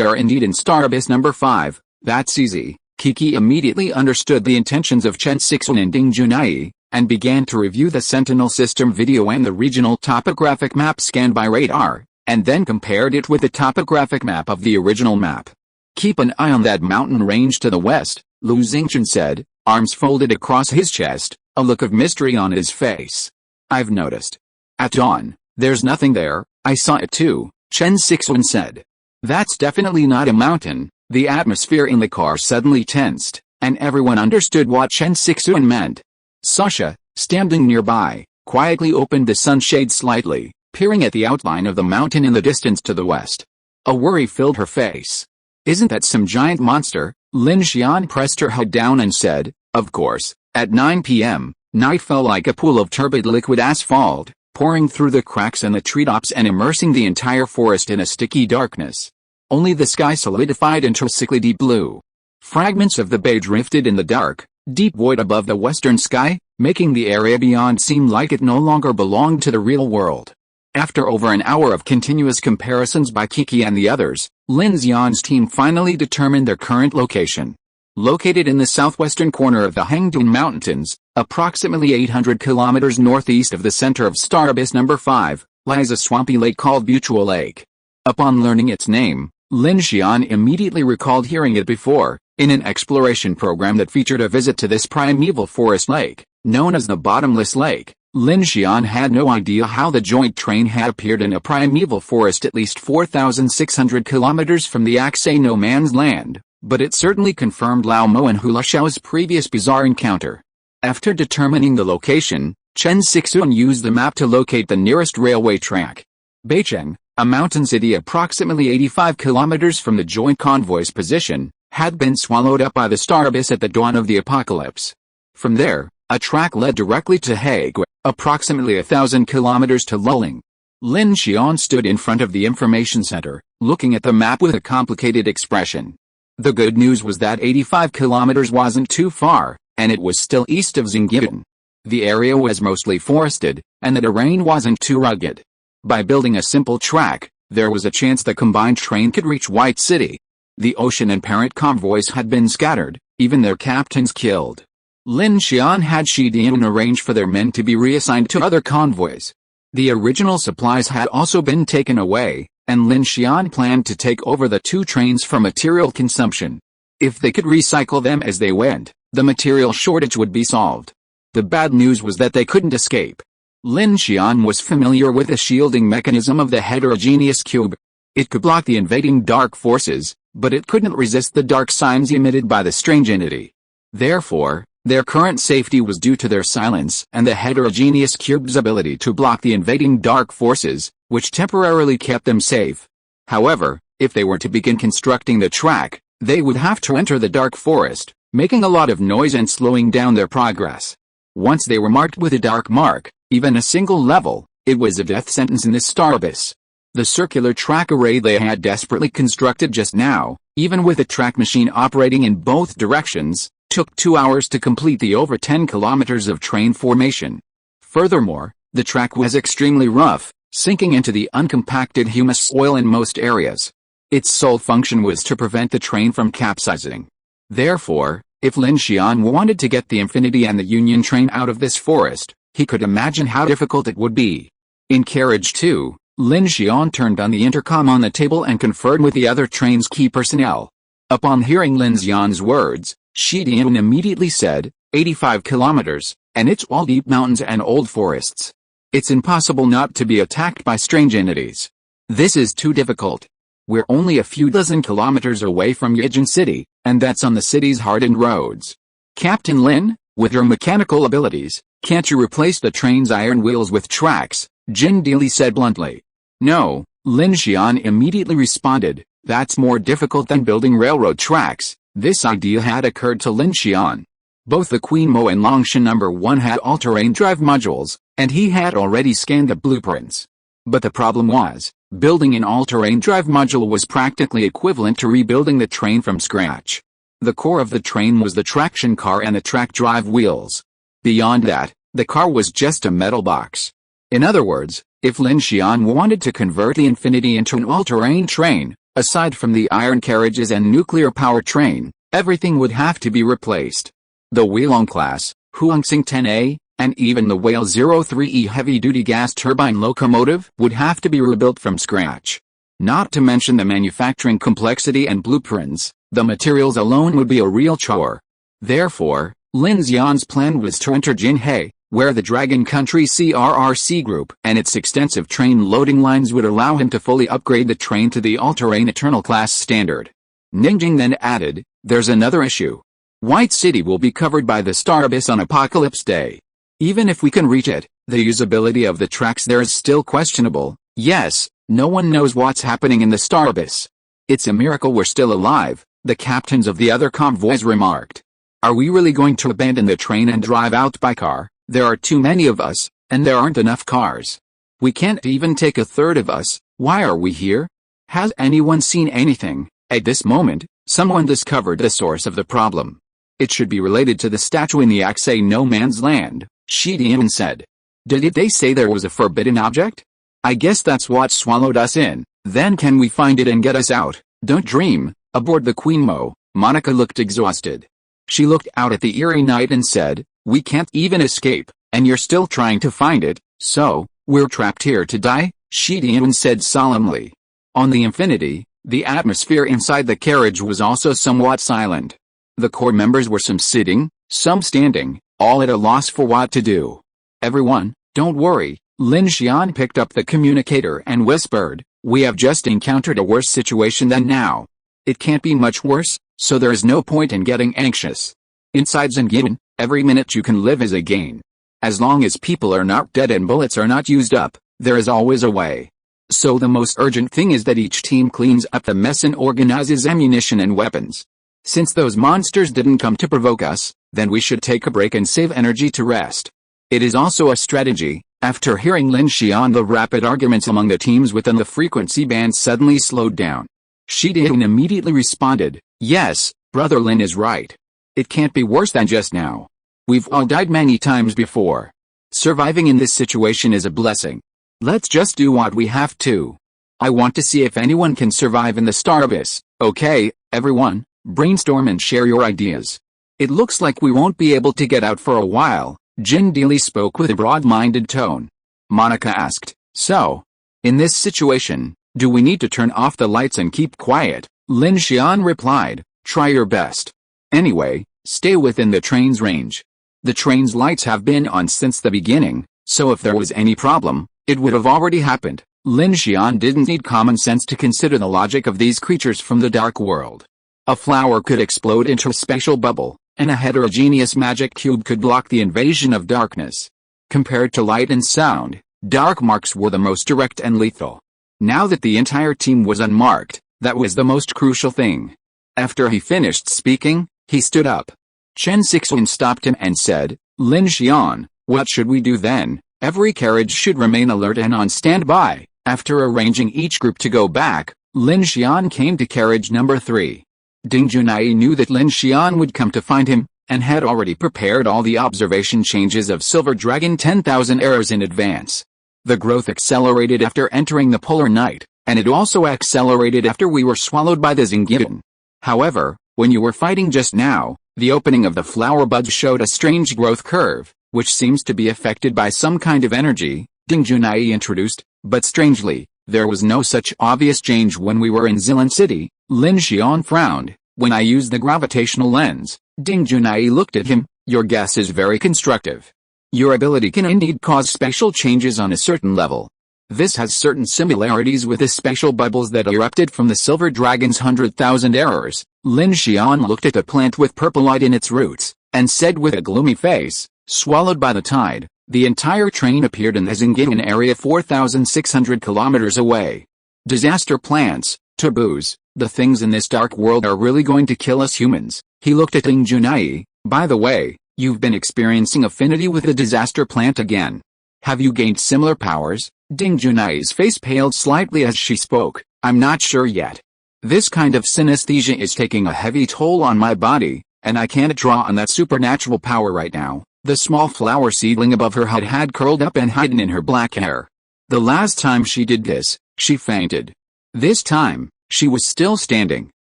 are indeed in Star Abyss number 5. That's easy. Kiki immediately understood the intentions of Chen Sixuan and Ding Junai, and began to review the Sentinel system video and the regional topographic map scanned by radar, and then compared it with the topographic map of the original map. Keep an eye on that mountain range to the west, Lu Xingchen said, arms folded across his chest, a look of mystery on his face. I've noticed. At dawn, there's nothing there. I saw it too, Chen Sixuan said. That's definitely not a mountain. The atmosphere in the car suddenly tensed, and everyone understood what Chen Sixuan meant. Sasha, standing nearby, quietly opened the sunshade slightly, peering at the outline of the mountain in the distance to the west. A worry filled her face. Isn't that some giant monster? Lin Xian pressed her head down and said, of course. At 9 p.m., night fell like a pool of turbid liquid asphalt, pouring through the cracks in the treetops and immersing the entire forest in a sticky darkness. Only the sky solidified into a sickly deep blue. Fragments of the bay drifted in the dark, deep void above the western sky, making the area beyond seem like it no longer belonged to the real world. After over an hour of continuous comparisons by Kiki and the others, Lin Xian's team finally determined their current location. Located in the southwestern corner of the Hangdun Mountains, approximately 800 kilometers northeast of the center of Star Abyss number 5, lies a swampy lake called Mutual Lake. Upon learning its name, Lin Xian immediately recalled hearing it before, in an exploration program that featured a visit to this primeval forest lake, known as the Bottomless Lake. Lin Xian had no idea how the joint train had appeared in a primeval forest at least 4,600 kilometers from the Aksay no man's land, but it certainly confirmed Lao Mo and Hula Xiao's previous bizarre encounter. After determining the location, Chen Sixuan used the map to locate the nearest railway track. Beicheng, a mountain city approximately 85 kilometers from the joint convoy's position, had been swallowed up by the Star Abyss at the dawn of the apocalypse. From there, a track led directly to Hague, approximately 1,000 kilometers to Lulling. Lin Xian stood in front of the information center, looking at the map with a complicated expression. The good news was that 85 kilometers wasn't too far, and it was still east of Xingyuan. The area was mostly forested, and the terrain wasn't too rugged. By building a simple track, there was a chance the combined train could reach White City. The ocean and parent convoys had been scattered, even their captains killed. Lin Xian had Shi Dian arrange for their men to be reassigned to other convoys. The original supplies had also been taken away, and Lin Xian planned to take over the 2 trains for material consumption. If they could recycle them as they went, the material shortage would be solved. The bad news was that they couldn't escape. Lin Xian was familiar with the shielding mechanism of the heterogeneous cube. It could block the invading dark forces, but it couldn't resist the dark signs emitted by the strange entity. Therefore, their current safety was due to their silence and the heterogeneous cube's ability to block the invading dark forces, which temporarily kept them safe. However, if they were to begin constructing the track, they would have to enter the dark forest, making a lot of noise and slowing down their progress. Once they were marked with a dark mark, even a single level, it was a death sentence in this star abyss. The circular track array they had desperately constructed just now, even with a track machine operating in both directions, took 2 hours to complete the over 10 kilometers of train formation. Furthermore, the track was extremely rough, sinking into the uncompacted humus soil in most areas. Its sole function was to prevent the train from capsizing. Therefore, if Lin Xian wanted to get the Infinity and the Union train out of this forest, he could imagine how difficult it would be. In carriage 2, Lin Xian turned on the intercom on the table and conferred with the other train's key personnel. Upon hearing Lin Xian's words, Shi Dian immediately said, 85 kilometers, and it's all deep mountains and old forests. It's impossible not to be attacked by strange entities. This is too difficult. We're only a few dozen kilometers away from Yijin City, and that's on the city's hardened roads. Captain Lin, with your mechanical abilities, can't you replace the train's iron wheels with tracks? Jin Deili said bluntly. No, Lin Xian immediately responded, that's more difficult than building railroad tracks. This idea had occurred to Lin Xian. Both the Queen Mo and Longshan No. 1 had all-terrain drive modules, and he had already scanned the blueprints. But the problem was, building an all-terrain drive module was practically equivalent to rebuilding the train from scratch. The core of the train was the traction car and the track drive wheels. Beyond that, the car was just a metal box. In other words, if Lin Xian wanted to convert the Infinity into an all-terrain train, aside from the iron carriages and nuclear power train, everything would have to be replaced. The Huilong class, Huangsing 10A, and even the Whale 03E heavy-duty gas turbine locomotive would have to be rebuilt from scratch. Not to mention the manufacturing complexity and blueprints, the materials alone would be a real chore. Therefore, Lin Xian's plan was to enter Jinhe, where the Dragon Country CRRC group and its extensive train loading lines would allow him to fully upgrade the train to the all-terrain Eternal class standard. Ningjing then added, there's another issue. White City will be covered by the Star Abyss on Apocalypse Day. Even if we can reach it, the usability of the tracks there is still questionable. Yes, no one knows what's happening in the Star Abyss. It's a miracle we're still alive, the captains of the other convoys remarked. Are we really going to abandon the train and drive out by car? There are too many of us, and there aren't enough cars. We can't even take a third of us. Why are we here? Has anyone seen anything? At this moment, someone discovered the source of the problem. It should be related to the statue in the Aksay no man's land, Shi Dian said. Did they say there was a forbidden object? I guess that's what swallowed us in. Then can we find it and get us out? Don't dream. Aboard the Queen Mo, Monica looked exhausted. She looked out at the eerie night and said, we can't even escape, and you're still trying to find it, so, we're trapped here to die, Shi Dian said solemnly. On the Infinity, the atmosphere inside the carriage was also somewhat silent. The core members were some sitting, some standing, all at a loss for what to do. Everyone, don't worry, Lin Xian picked up the communicator and whispered, we have just encountered a worse situation than now. It can't be much worse, so there is no point in getting anxious. Inside Zengyin, every minute you can live is a gain. As long as people are not dead and bullets are not used up, there is always a way. So the most urgent thing is that each team cleans up the mess and organizes ammunition and weapons. Since those monsters didn't come to provoke us, then we should take a break and save energy to rest. It is also a strategy. After hearing Lin Xian, the rapid arguments among the teams within the frequency band suddenly slowed down. Shi Dian immediately responded, yes, Brother Lin is right. It can't be worse than just now. We've all died many times before. Surviving in this situation is a blessing. Let's just do what we have to. I want to see if anyone can survive in the Star Abyss. Okay, Everyone, brainstorm and share your ideas. It looks like we won't be able to get out for a while, Jin Dealey spoke with a broad-minded tone. Monica asked, so, in this situation, do we need to turn off the lights and keep quiet? Lin Xian replied, try your best. Anyway, stay within the train's range. The train's lights have been on since the beginning, so if there was any problem, it would have already happened. Lin Xian didn't need common sense to consider the logic of these creatures from the dark world. A flower could explode into a special bubble, and a heterogeneous magic cube could block the invasion of darkness. Compared to light and sound, dark marks were the most direct and lethal. Now that the entire team was unmarked, that was the most crucial thing. After he finished speaking, he stood up. Chen Sixuan stopped him and said, Lin Xian, what should we do then? Every carriage should remain alert and on standby. After arranging each group to go back, Lin Xian came to carriage number 3. Ding Junai knew that Lin Xian would come to find him, and had already prepared all the observation changes of Silver Dragon 10,000 eras in advance. The growth accelerated after entering the polar night, and it also accelerated after we were swallowed by the Zingian. However, when you were fighting just now, the opening of the flower buds showed a strange growth curve, which seems to be affected by some kind of energy, Ding Junai introduced, but strangely, there was no such obvious change when we were in Zilan City. Lin Xian frowned. When I used the gravitational lens, Ding Junai looked at him, your guess is very constructive. Your ability can indeed cause special changes on a certain level. This has certain similarities with the special bubbles that erupted from the Silver Dragon's 100,000 errors. Lin Xian looked at the plant with purple light in its roots, and said with a gloomy face, swallowed by the tide, the entire train appeared in the Zingian area 4,600 kilometers away. Disaster plants, taboos, the things in this dark world are really going to kill us humans. He looked at Ding Junai. By the way, you've been experiencing affinity with the disaster plant again. Have you gained similar powers? Ding Junai's face paled slightly as she spoke. I'm not sure yet. This kind of synesthesia is taking a heavy toll on my body, and I can't draw on that supernatural power right now. The small flower seedling above her head had curled up and hidden in her black hair. The last time she did this, she fainted. This time, she was still standing.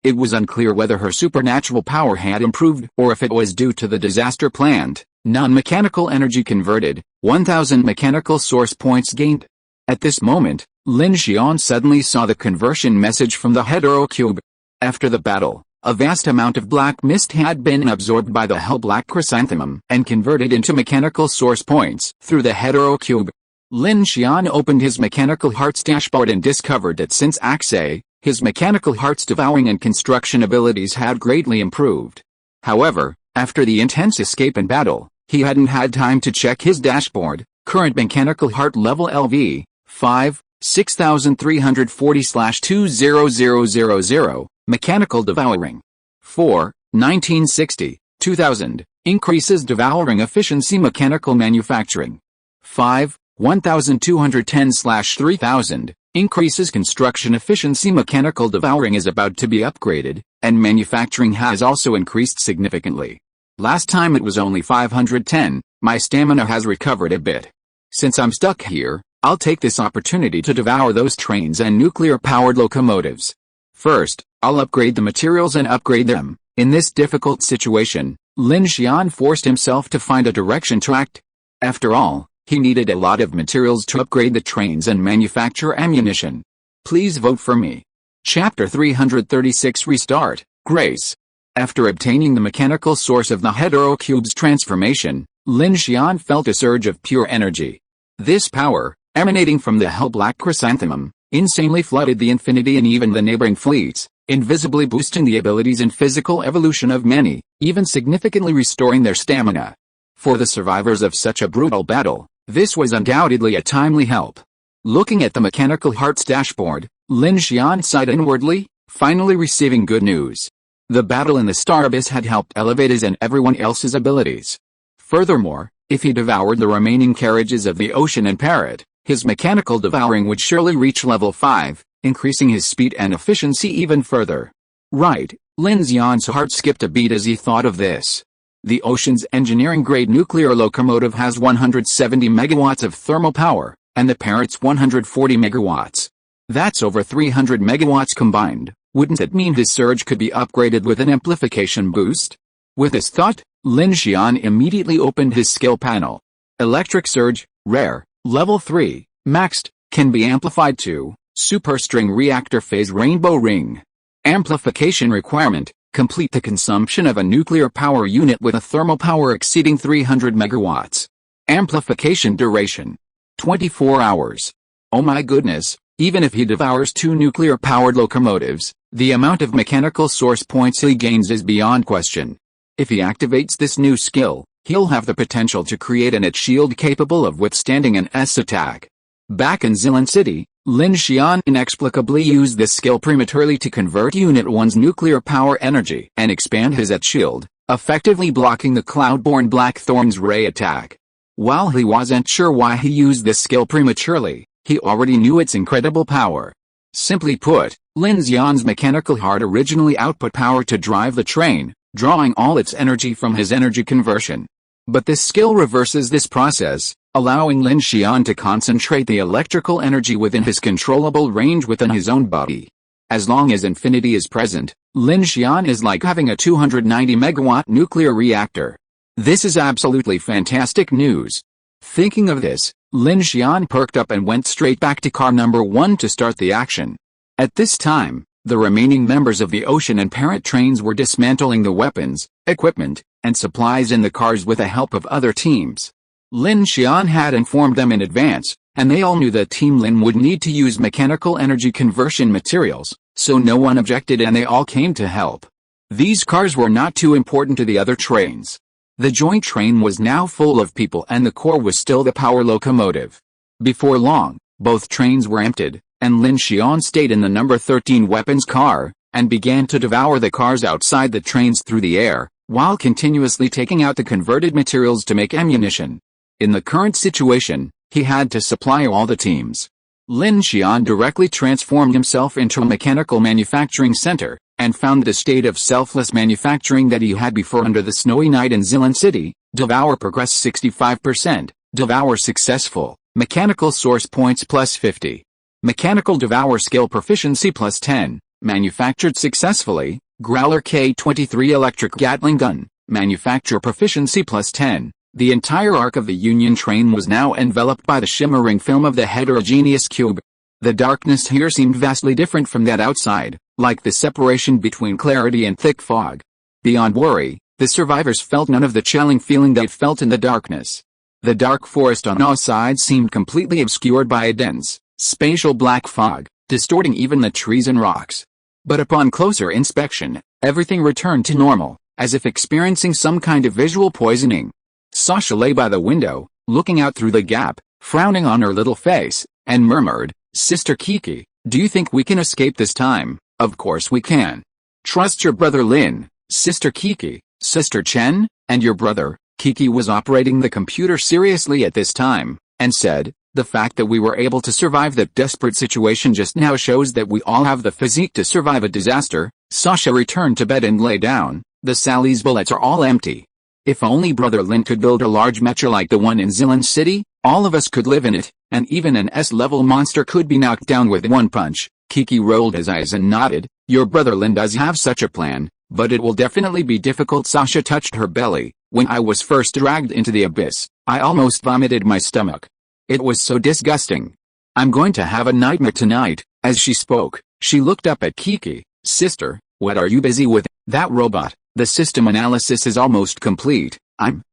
It was unclear whether her supernatural power had improved or if it was due to the disaster plant. Non-mechanical energy converted, 1,000 mechanical source points gained. At this moment, Lin Xian suddenly saw the conversion message from the hetero cube. After the battle, a vast amount of black mist had been absorbed by the hell-black chrysanthemum and converted into mechanical source points through the hetero cube. Lin Xian opened his mechanical heart's dashboard and discovered that since Axe, his mechanical heart's devouring and construction abilities had greatly improved. However, after the intense escape and battle, he hadn't had time to check his dashboard. Current mechanical heart level LV, 5, 6340/20000, mechanical devouring. 4, 1960, 2000, increases devouring efficiency mechanical manufacturing. 5, 1210/3000, increases construction efficiency mechanical devouring is about to be upgraded, and manufacturing has also increased significantly. Last time it was only 510, my stamina has recovered a bit. Since I'm stuck here, I'll take this opportunity to devour those trains and nuclear-powered locomotives. First, I'll upgrade the materials and upgrade them. In this difficult situation, Lin Xian forced himself to find a direction to act. After all, he needed a lot of materials to upgrade the trains and manufacture ammunition. Please vote for me. Chapter 336 Restart, Grace. After obtaining the mechanical source of the hetero cube's transformation, Lin Xian felt a surge of pure energy. This power, emanating from the hell-black chrysanthemum, insanely flooded the infinity and even the neighboring fleets, invisibly boosting the abilities and physical evolution of many, even significantly restoring their stamina. For the survivors of such a brutal battle, this was undoubtedly a timely help. Looking at the mechanical heart's dashboard, Lin Xian sighed inwardly, finally receiving good news. The battle in the Star Abyss had helped elevate his and everyone else's abilities. Furthermore, if he devoured the remaining carriages of the Ocean and Parrot, his mechanical devouring would surely reach level 5, increasing his speed and efficiency even further. Right, Lin Xian's heart skipped a beat as he thought of this. The Ocean's engineering-grade nuclear locomotive has 170 megawatts of thermal power, and the Parrot's 140 megawatts. That's over 300 megawatts combined. Wouldn't it mean his surge could be upgraded with an amplification boost? With this thought, Lin Xian immediately opened his skill panel. Electric Surge, Rare, Level 3, Maxed, can be amplified to Superstring Reactor Phase Rainbow Ring. Amplification requirement: complete the consumption of a nuclear power unit with a thermal power exceeding 300 megawatts. Amplification duration: 24 hours. Oh my goodness, even if he devours 2 nuclear-powered locomotives, the amount of mechanical source points he gains is beyond question. If he activates this new skill, he'll have the potential to create an shield capable of withstanding an S attack. Back in Zilin City, Lin Xian inexplicably used this skill prematurely to convert Unit 1's nuclear power energy and expand his shield, effectively blocking the Cloudborn Blackthorn's ray attack. While he wasn't sure why he used this skill prematurely, he already knew its incredible power. Simply put, Lin Xian's mechanical heart originally output power to drive the train, drawing all its energy from his energy conversion. But this skill reverses this process, allowing Lin Xian to concentrate the electrical energy within his controllable range within his own body. As long as infinity is present, Lin Xian is like having a 290 megawatt nuclear reactor. This is absolutely fantastic news. Thinking of this, Lin Xian perked up and went straight back to car number 1 to start the action. At this time, the remaining members of the Ocean and Parrot trains were dismantling the weapons, equipment, and supplies in the cars with the help of other teams. Lin Xian had informed them in advance, and they all knew that Team Lin would need to use mechanical energy conversion materials, so no one objected and they all came to help. These cars were not too important to the other trains. The joint train was now full of people and the core was still the power locomotive. Before long, both trains were emptied, and Lin Xian stayed in the number 13 weapons car, and began to devour the cars outside the trains through the air, while continuously taking out the converted materials to make ammunition. In the current situation, he had to supply all the teams. Lin Xian directly transformed himself into a mechanical manufacturing center, and found the state of selfless manufacturing that he had before under the snowy night in Zilin City. Devour progress 65%, Devour successful, mechanical source points plus 50. Mechanical Devour skill proficiency plus 10, manufactured successfully, Growler K-23 electric Gatling gun, manufacture proficiency plus 10. The entire arc of the Union train was now enveloped by the shimmering film of the heterogeneous cube. The darkness here seemed vastly different from that outside, like the separation between clarity and thick fog. Beyond worry, the survivors felt none of the chilling feeling they felt in the darkness. The dark forest on all sides seemed completely obscured by a dense, spatial black fog, distorting even the trees and rocks. But upon closer inspection, everything returned to normal, as if experiencing some kind of visual poisoning. Sasha lay by the window, looking out through the gap, frowning on her little face, and murmured, "Sister Kiki, do you think we can escape this time?" "Of course we can. Trust your brother Lin, Sister Kiki." Sister Chen, and your brother, Kiki was operating the computer seriously at this time, and said, "The fact that we were able to survive that desperate situation just now shows that we all have the physique to survive a disaster." Sasha returned to bed and lay down. "The Sally's bullets are all empty. If only Brother Lin could build a large metro like the one in Zilin City, all of us could live in it, and even an S-level monster could be knocked down with one punch." Kiki rolled his eyes and nodded. "Your brother Lin does have such a plan, but it will definitely be difficult." Sasha touched her belly. "When I was first dragged into the abyss, I almost vomited my stomach. It was so disgusting. I'm going to have a nightmare tonight." As she spoke, she looked up at Kiki. "Sister, what are you busy with?" "That robot. The system analysis is almost complete."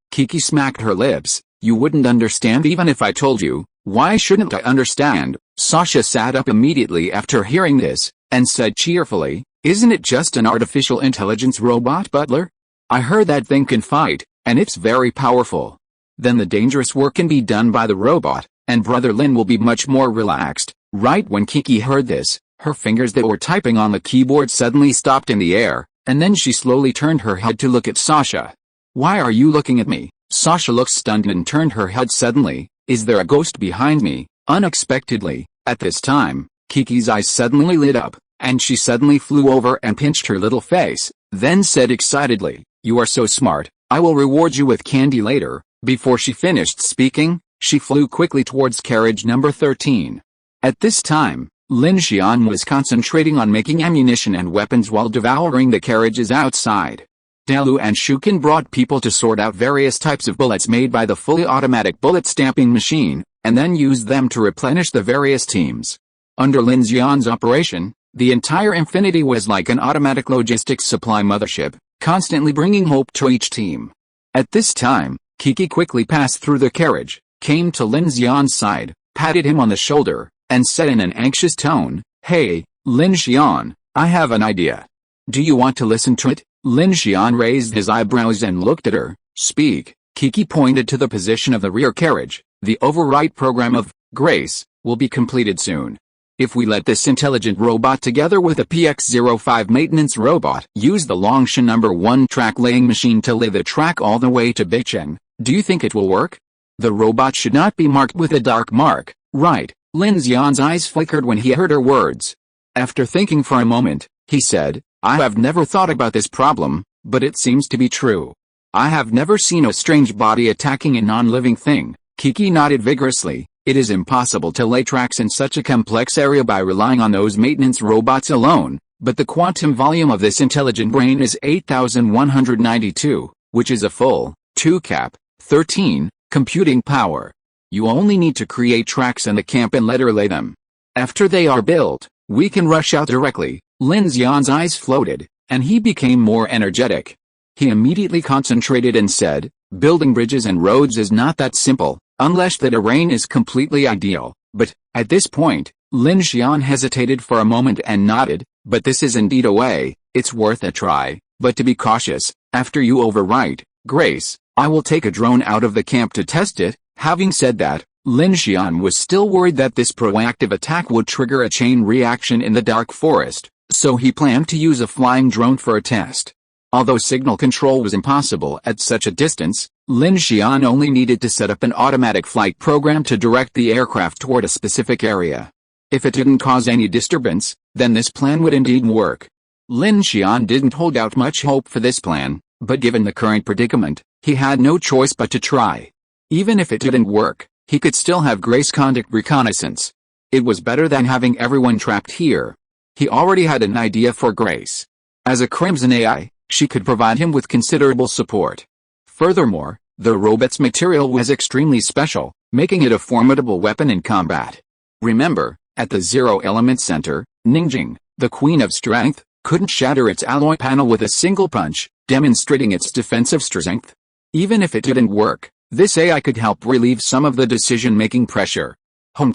Kiki smacked her lips. "You wouldn't understand even if I told you." "Why shouldn't I understand?" Sasha sat up immediately after hearing this, and said cheerfully, "Isn't it just an artificial intelligence robot butler? I heard that thing can fight, and it's very powerful. Then the dangerous work can be done by the robot, and Brother Lin will be much more relaxed." Right when Kiki heard this, her fingers that were typing on the keyboard suddenly stopped in the air, and then she slowly turned her head to look at Sasha. "Why are you looking at me?" Sasha looked stunned and turned her head suddenly. "Is there a ghost behind me?" Unexpectedly, at this time, Kiki's eyes suddenly lit up, and she suddenly flew over and pinched her little face, then said excitedly, "You are so smart, I will reward you with candy later." Before she finished speaking, she flew quickly towards carriage number 13. At this time, Lin Xian was concentrating on making ammunition and weapons while devouring the carriages outside. Dalu and Shukin brought people to sort out various types of bullets made by the fully automatic bullet stamping machine, and then used them to replenish the various teams. Under Lin Xian's operation, the entire Infinity was like an automatic logistics supply mothership, constantly bringing hope to each team. At this time, Kiki quickly passed through the carriage, came to Lin Xian's side, patted him on the shoulder, and said in an anxious tone, "Hey, Lin Xian, I have an idea. Do you want to listen to it?" Lin Xian raised his eyebrows and looked at her. "Speak." Kiki pointed to the position of the rear carriage. "The override program of Grace will be completed soon. If we let this intelligent robot together with a PX-05 maintenance robot use the Longshan #1 track laying machine to lay the track all the way to Beicheng, do you think it will work? The robot should not be marked with a dark mark, right?" Lin Xian's eyes flickered when he heard her words. After thinking for a moment, he said, "I have never thought about this problem, but it seems to be true. I have never seen a strange body attacking a non-living thing." Kiki nodded vigorously. "It is impossible to lay tracks in such a complex area by relying on those maintenance robots alone, but the quantum volume of this intelligent brain is 8,192, which is a full 2-cap, 13, computing power. You only need to create tracks in the camp and let her lay them. After they are built, we can rush out directly." Lin Xian's eyes floated, and he became more energetic. He immediately concentrated and said, "Building bridges and roads is not that simple, unless the terrain is completely ideal." But, at this point, Lin Xian hesitated for a moment and nodded, "But this is indeed a way. It's worth a try, but to be cautious, after you overwrite Grace, I will take a drone out of the camp to test it." Having said that, Lin Xian was still worried that this proactive attack would trigger a chain reaction in the dark forest, so he planned to use a flying drone for a test. Although signal control was impossible at such a distance, Lin Xian only needed to set up an automatic flight program to direct the aircraft toward a specific area. If it didn't cause any disturbance, then this plan would indeed work. Lin Xian didn't hold out much hope for this plan, but given the current predicament, he had no choice but to try. Even if it didn't work, he could still have Grace conduct reconnaissance. It was better than having everyone trapped here. He already had an idea for Grace. As a Crimson AI, she could provide him with considerable support. Furthermore, the robot's material was extremely special, making it a formidable weapon in combat. Remember, at the Zero Element Center, Ningjing, the Queen of Strength, couldn't shatter its alloy panel with a single punch, demonstrating its defensive strength. Even if it didn't work, this AI could help relieve some of the decision-making pressure.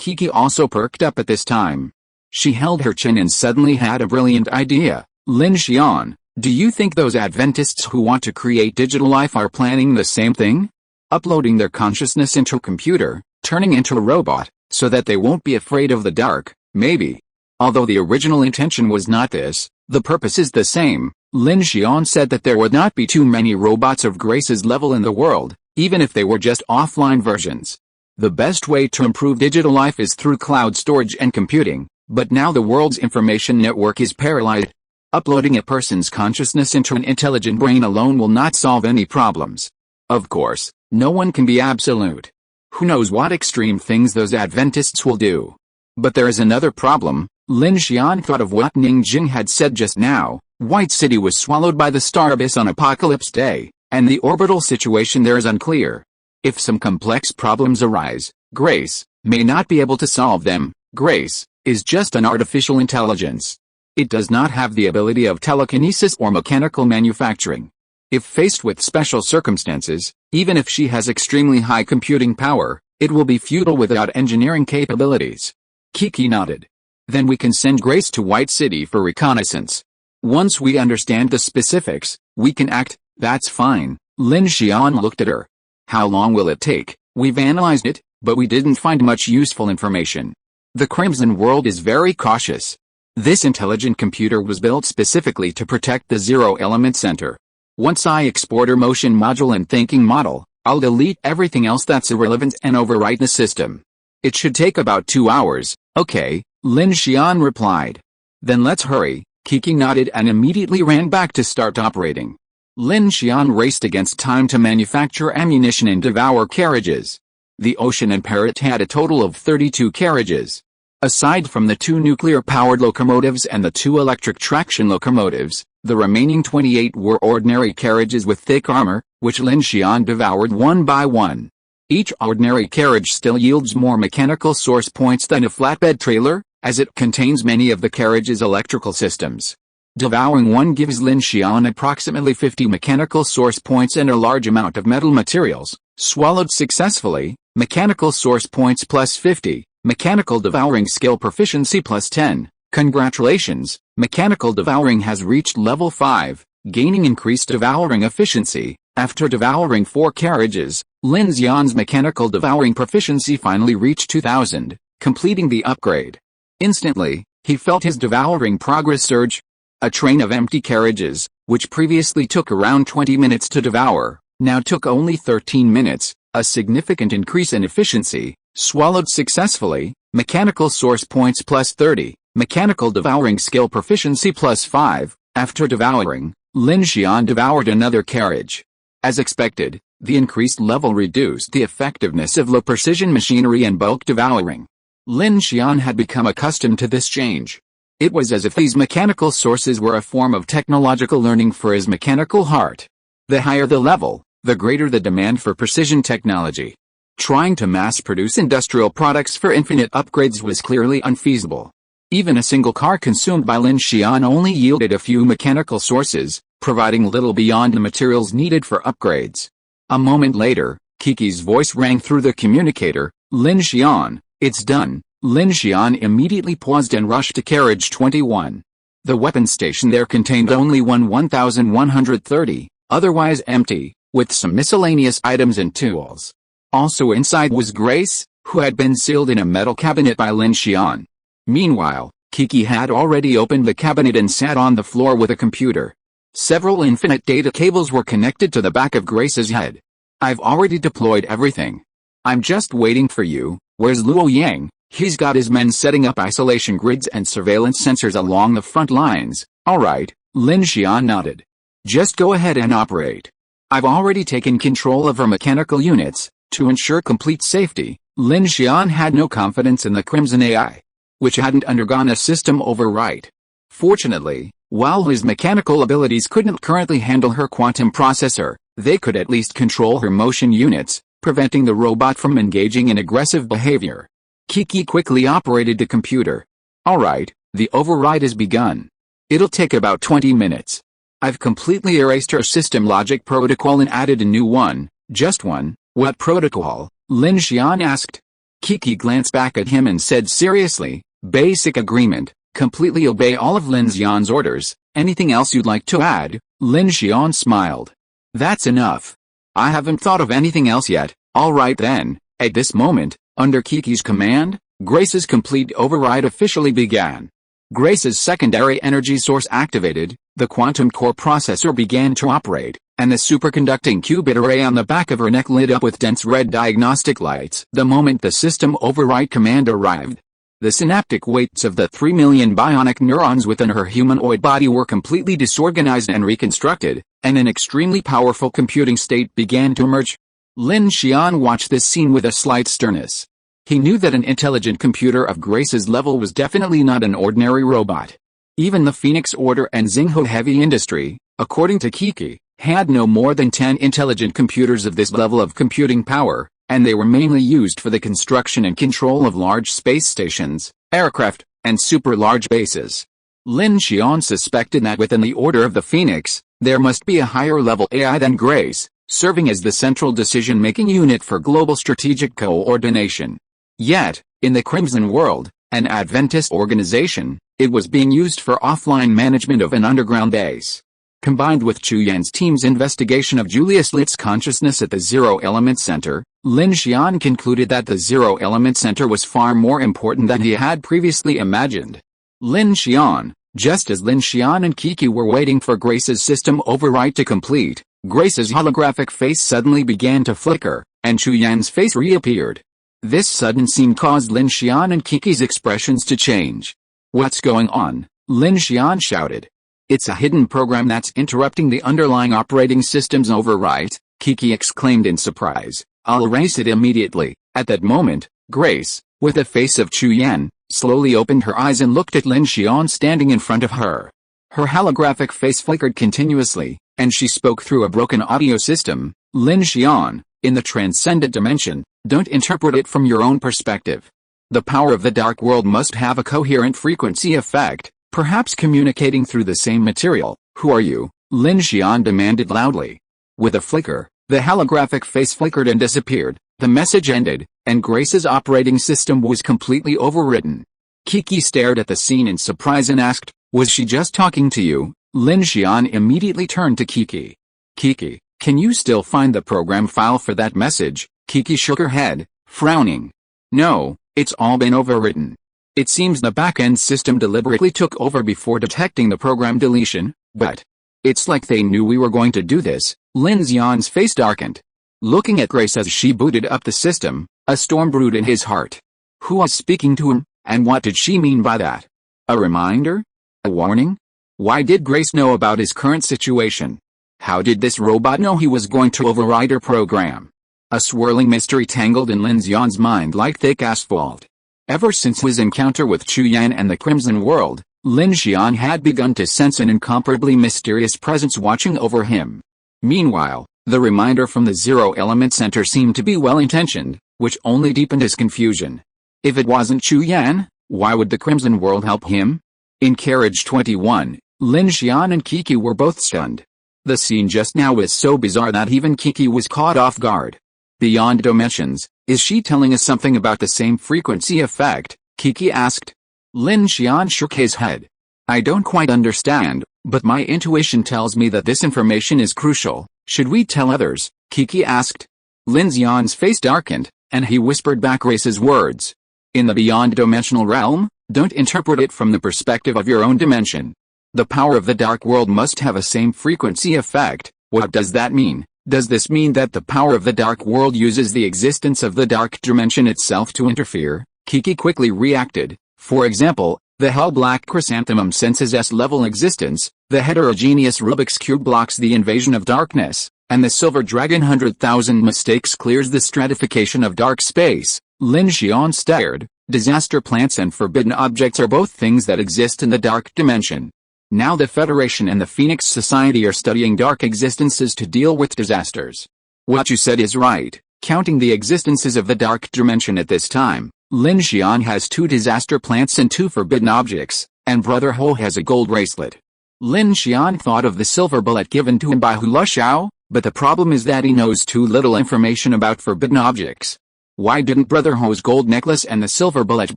Kiki also perked up at this time. She held her chin and suddenly had a brilliant idea. "Lin Xian, do you think those Adventists who want to create digital life are planning the same thing? Uploading their consciousness into a computer, turning into a robot, so that they won't be afraid of the dark, maybe. Although the original intention was not this, the purpose is the same." Lin Xian said that there would not be too many robots of Grace's level in the world, even if they were just offline versions. The best way to improve digital life is through cloud storage and computing, but now the world's information network is paralyzed. Uploading a person's consciousness into an intelligent brain alone will not solve any problems. Of course, no one can be absolute. Who knows what extreme things those Adventists will do. But there is another problem. Lin Xian thought of what Ningjing had said just now. White City was swallowed by the star abyss on Apocalypse Day, and the orbital situation there is unclear. If some complex problems arise, Grace may not be able to solve them. Grace is just an artificial intelligence. It does not have the ability of telekinesis or mechanical manufacturing. If faced with special circumstances, even if she has extremely high computing power, it will be futile without engineering capabilities. Kiki nodded. "Then we can send Grace to White City for reconnaissance. Once we understand the specifics, we can act." "That's fine." Lin Xian looked at her. "How long will it take?" "We've analyzed it, but we didn't find much useful information. The Crimson world is very cautious. This intelligent computer was built specifically to protect the Zero Element Center. Once I export her motion module and thinking model, I'll delete everything else that's irrelevant and overwrite the system. It should take about 2 hours." "Okay," Lin Xian replied. "Then let's hurry." Kiki nodded and immediately ran back to start operating. Lin Xian raced against time to manufacture ammunition and devour carriages. The Ocean and Parrot had a total of 32 carriages. Aside from the 2 nuclear-powered locomotives and the 2 electric traction locomotives, the remaining 28 were ordinary carriages with thick armor, which Lin Xian devoured one by one. Each ordinary carriage still yields more mechanical source points than a flatbed trailer, as it contains many of the carriage's electrical systems. Devouring one gives Lin Xian approximately 50 mechanical source points and a large amount of metal materials. Swallowed successfully, mechanical source points plus 50, mechanical devouring skill proficiency plus 10. Congratulations, mechanical devouring has reached level 5, gaining increased devouring efficiency. After devouring 4 carriages, Lin Xian's mechanical devouring proficiency finally reached 2000, completing the upgrade. Instantly, he felt his devouring progress surge. A train of empty carriages, which previously took around 20 minutes to devour, now took only 13 minutes, a significant increase in efficiency. Swallowed successfully, mechanical source points plus 30, mechanical devouring skill proficiency plus 5. After devouring, Lin Xian devoured another carriage. As expected, the increased level reduced the effectiveness of low-precision machinery and bulk devouring. Lin Xian had become accustomed to this change. It was as if these mechanical sources were a form of technological learning for his mechanical heart. The higher the level, the greater the demand for precision technology. Trying to mass-produce industrial products for infinite upgrades was clearly unfeasible. Even a single car consumed by Lin Xian only yielded a few mechanical sources, providing little beyond the materials needed for upgrades. A moment later, Kiki's voice rang through the communicator. Lin Xian, it's done. Lin Xian immediately paused and rushed to carriage 21. The weapon station there contained only 1130, otherwise empty, with some miscellaneous items and tools. Also inside was Grace, who had been sealed in a metal cabinet by Lin Xian. Meanwhile, Kiki had already opened the cabinet and sat on the floor with a computer. Several infinite data cables were connected to the back of Grace's head. I've already deployed everything. I'm just waiting for you. Where's Luo Yang? He's got his men setting up isolation grids and surveillance sensors along the front lines. Alright, Lin Xian nodded. Just go ahead and operate. I've already taken control of our mechanical units. To ensure complete safety, Lin Xian had no confidence in the Crimson AI, which hadn't undergone a system override. Fortunately, while his mechanical abilities couldn't currently handle her quantum processor, they could at least control her motion units, preventing the robot from engaging in aggressive behavior. Kiki quickly operated the computer. Alright, the override has begun. It'll take about 20 minutes. I've completely erased her system logic protocol and added a new one, just one. What protocol? Lin Xian asked. Kiki glanced back at him and said seriously, basic agreement, completely obey all of Lin Xian's orders. Anything else you'd like to add? Lin Xian smiled. That's enough. I haven't thought of anything else yet. Alright then. At this moment, under Kiki's command, Grace's complete override officially began. Grace's secondary energy source activated, the quantum core processor began to operate, and the superconducting qubit array on the back of her neck lit up with dense red diagnostic lights the moment the system override command arrived. The synaptic weights of the 3 million bionic neurons within her humanoid body were completely disorganized and reconstructed, and an extremely powerful computing state began to emerge. Lin Xian watched this scene with a slight sternness. He knew that an intelligent computer of Grace's level was definitely not an ordinary robot. Even the Phoenix Order and Xinghu Heavy Industry, according to Kiki, had no more than 10 intelligent computers of this level of computing power, and they were mainly used for the construction and control of large space stations, aircraft, and super-large bases. Lin Xian suspected that within the Order of the Phoenix, there must be a higher-level AI than Grace, serving as the central decision-making unit for global strategic coordination. Yet, in the Crimson World, an Adventist organization, it was being used for offline management of an underground base. Combined with Chu Yan's team's investigation of Julius Litt's consciousness at the Zero Element Center, Lin Xian concluded that the Zero Element Center was far more important than he had previously imagined. Lin Xian, just as Lin Xian and Kiki were waiting for Grace's system override to complete, Grace's holographic face suddenly began to flicker, and Chu Yan's face reappeared. This sudden scene caused Lin Xian and Kiki's expressions to change. What's going on? Lin Xian shouted. It's a hidden program that's interrupting the underlying operating system's override, Kiki exclaimed in surprise. I'll erase it immediately. At that moment, Grace, with the face of Chu Yan, slowly opened her eyes and looked at Lin Xian standing in front of her. Her holographic face flickered continuously, and she spoke through a broken audio system. Lin Xian, in the transcendent dimension, don't interpret it from your own perspective. The power of the dark world must have a coherent frequency effect, perhaps communicating through the same material. Who are you? Lin Xian demanded loudly. With a flicker, the holographic face flickered and disappeared. The message ended, and Grace's operating system was completely overwritten. Kiki stared at the scene in surprise and asked, "Was she just talking to you?" Lin Xian immediately turned to Kiki. "Kiki, can you still find the program file for that message?" Kiki shook her head, frowning. "No, it's all been overwritten. It seems the back-end system deliberately took over before detecting the program deletion, but it's like they knew we were going to do this." Lin Xian's face darkened. Looking at Grace as she booted up the system, a storm brewed in his heart. Who was speaking to him, and what did she mean by that? A reminder? A warning? Why did Grace know about his current situation? How did this robot know he was going to override her program? A swirling mystery tangled in Lin Xian's mind like thick asphalt. Ever since his encounter with Chu Yan and the Crimson World, Lin Xian had begun to sense an incomparably mysterious presence watching over him. Meanwhile, the reminder from the Zero Element Center seemed to be well-intentioned, which only deepened his confusion. If it wasn't Chu Yan, why would the Crimson World help him? In Carriage 21, Lin Xian and Kiki were both stunned. The scene just now was so bizarre that even Kiki was caught off guard. Beyond dimensions, is she telling us something about the same frequency effect? Kiki asked. Lin Xian shook his head. I don't quite understand, but my intuition tells me that this information is crucial. Should we tell others? Kiki asked. Lin Xian's face darkened, and he whispered back Grace's words. In the beyond-dimensional realm, don't interpret it from the perspective of your own dimension. The power of the dark world must have a same frequency effect. What does that mean? Does this mean that the power of the dark world uses the existence of the dark dimension itself to interfere? Kiki quickly reacted. For example, the hell-black chrysanthemum senses S-level existence, the heterogeneous Rubik's Cube blocks the invasion of darkness, and the silver dragon 100,000 mistakes clears the stratification of dark space. Lin Xian stared. Disaster plants and forbidden objects are both things that exist in the dark dimension. Now the Federation and the Phoenix Society are studying dark existences to deal with disasters. What you said is right. Counting the existences of the dark dimension at this time, Lin Xian has 2 disaster plants and 2 forbidden objects, and Brother Ho has a gold bracelet. Lin Xian thought of the silver bullet given to him by Hula Xiao, but the problem is that he knows too little information about forbidden objects. Why didn't Brother Ho's gold necklace and the silver bullet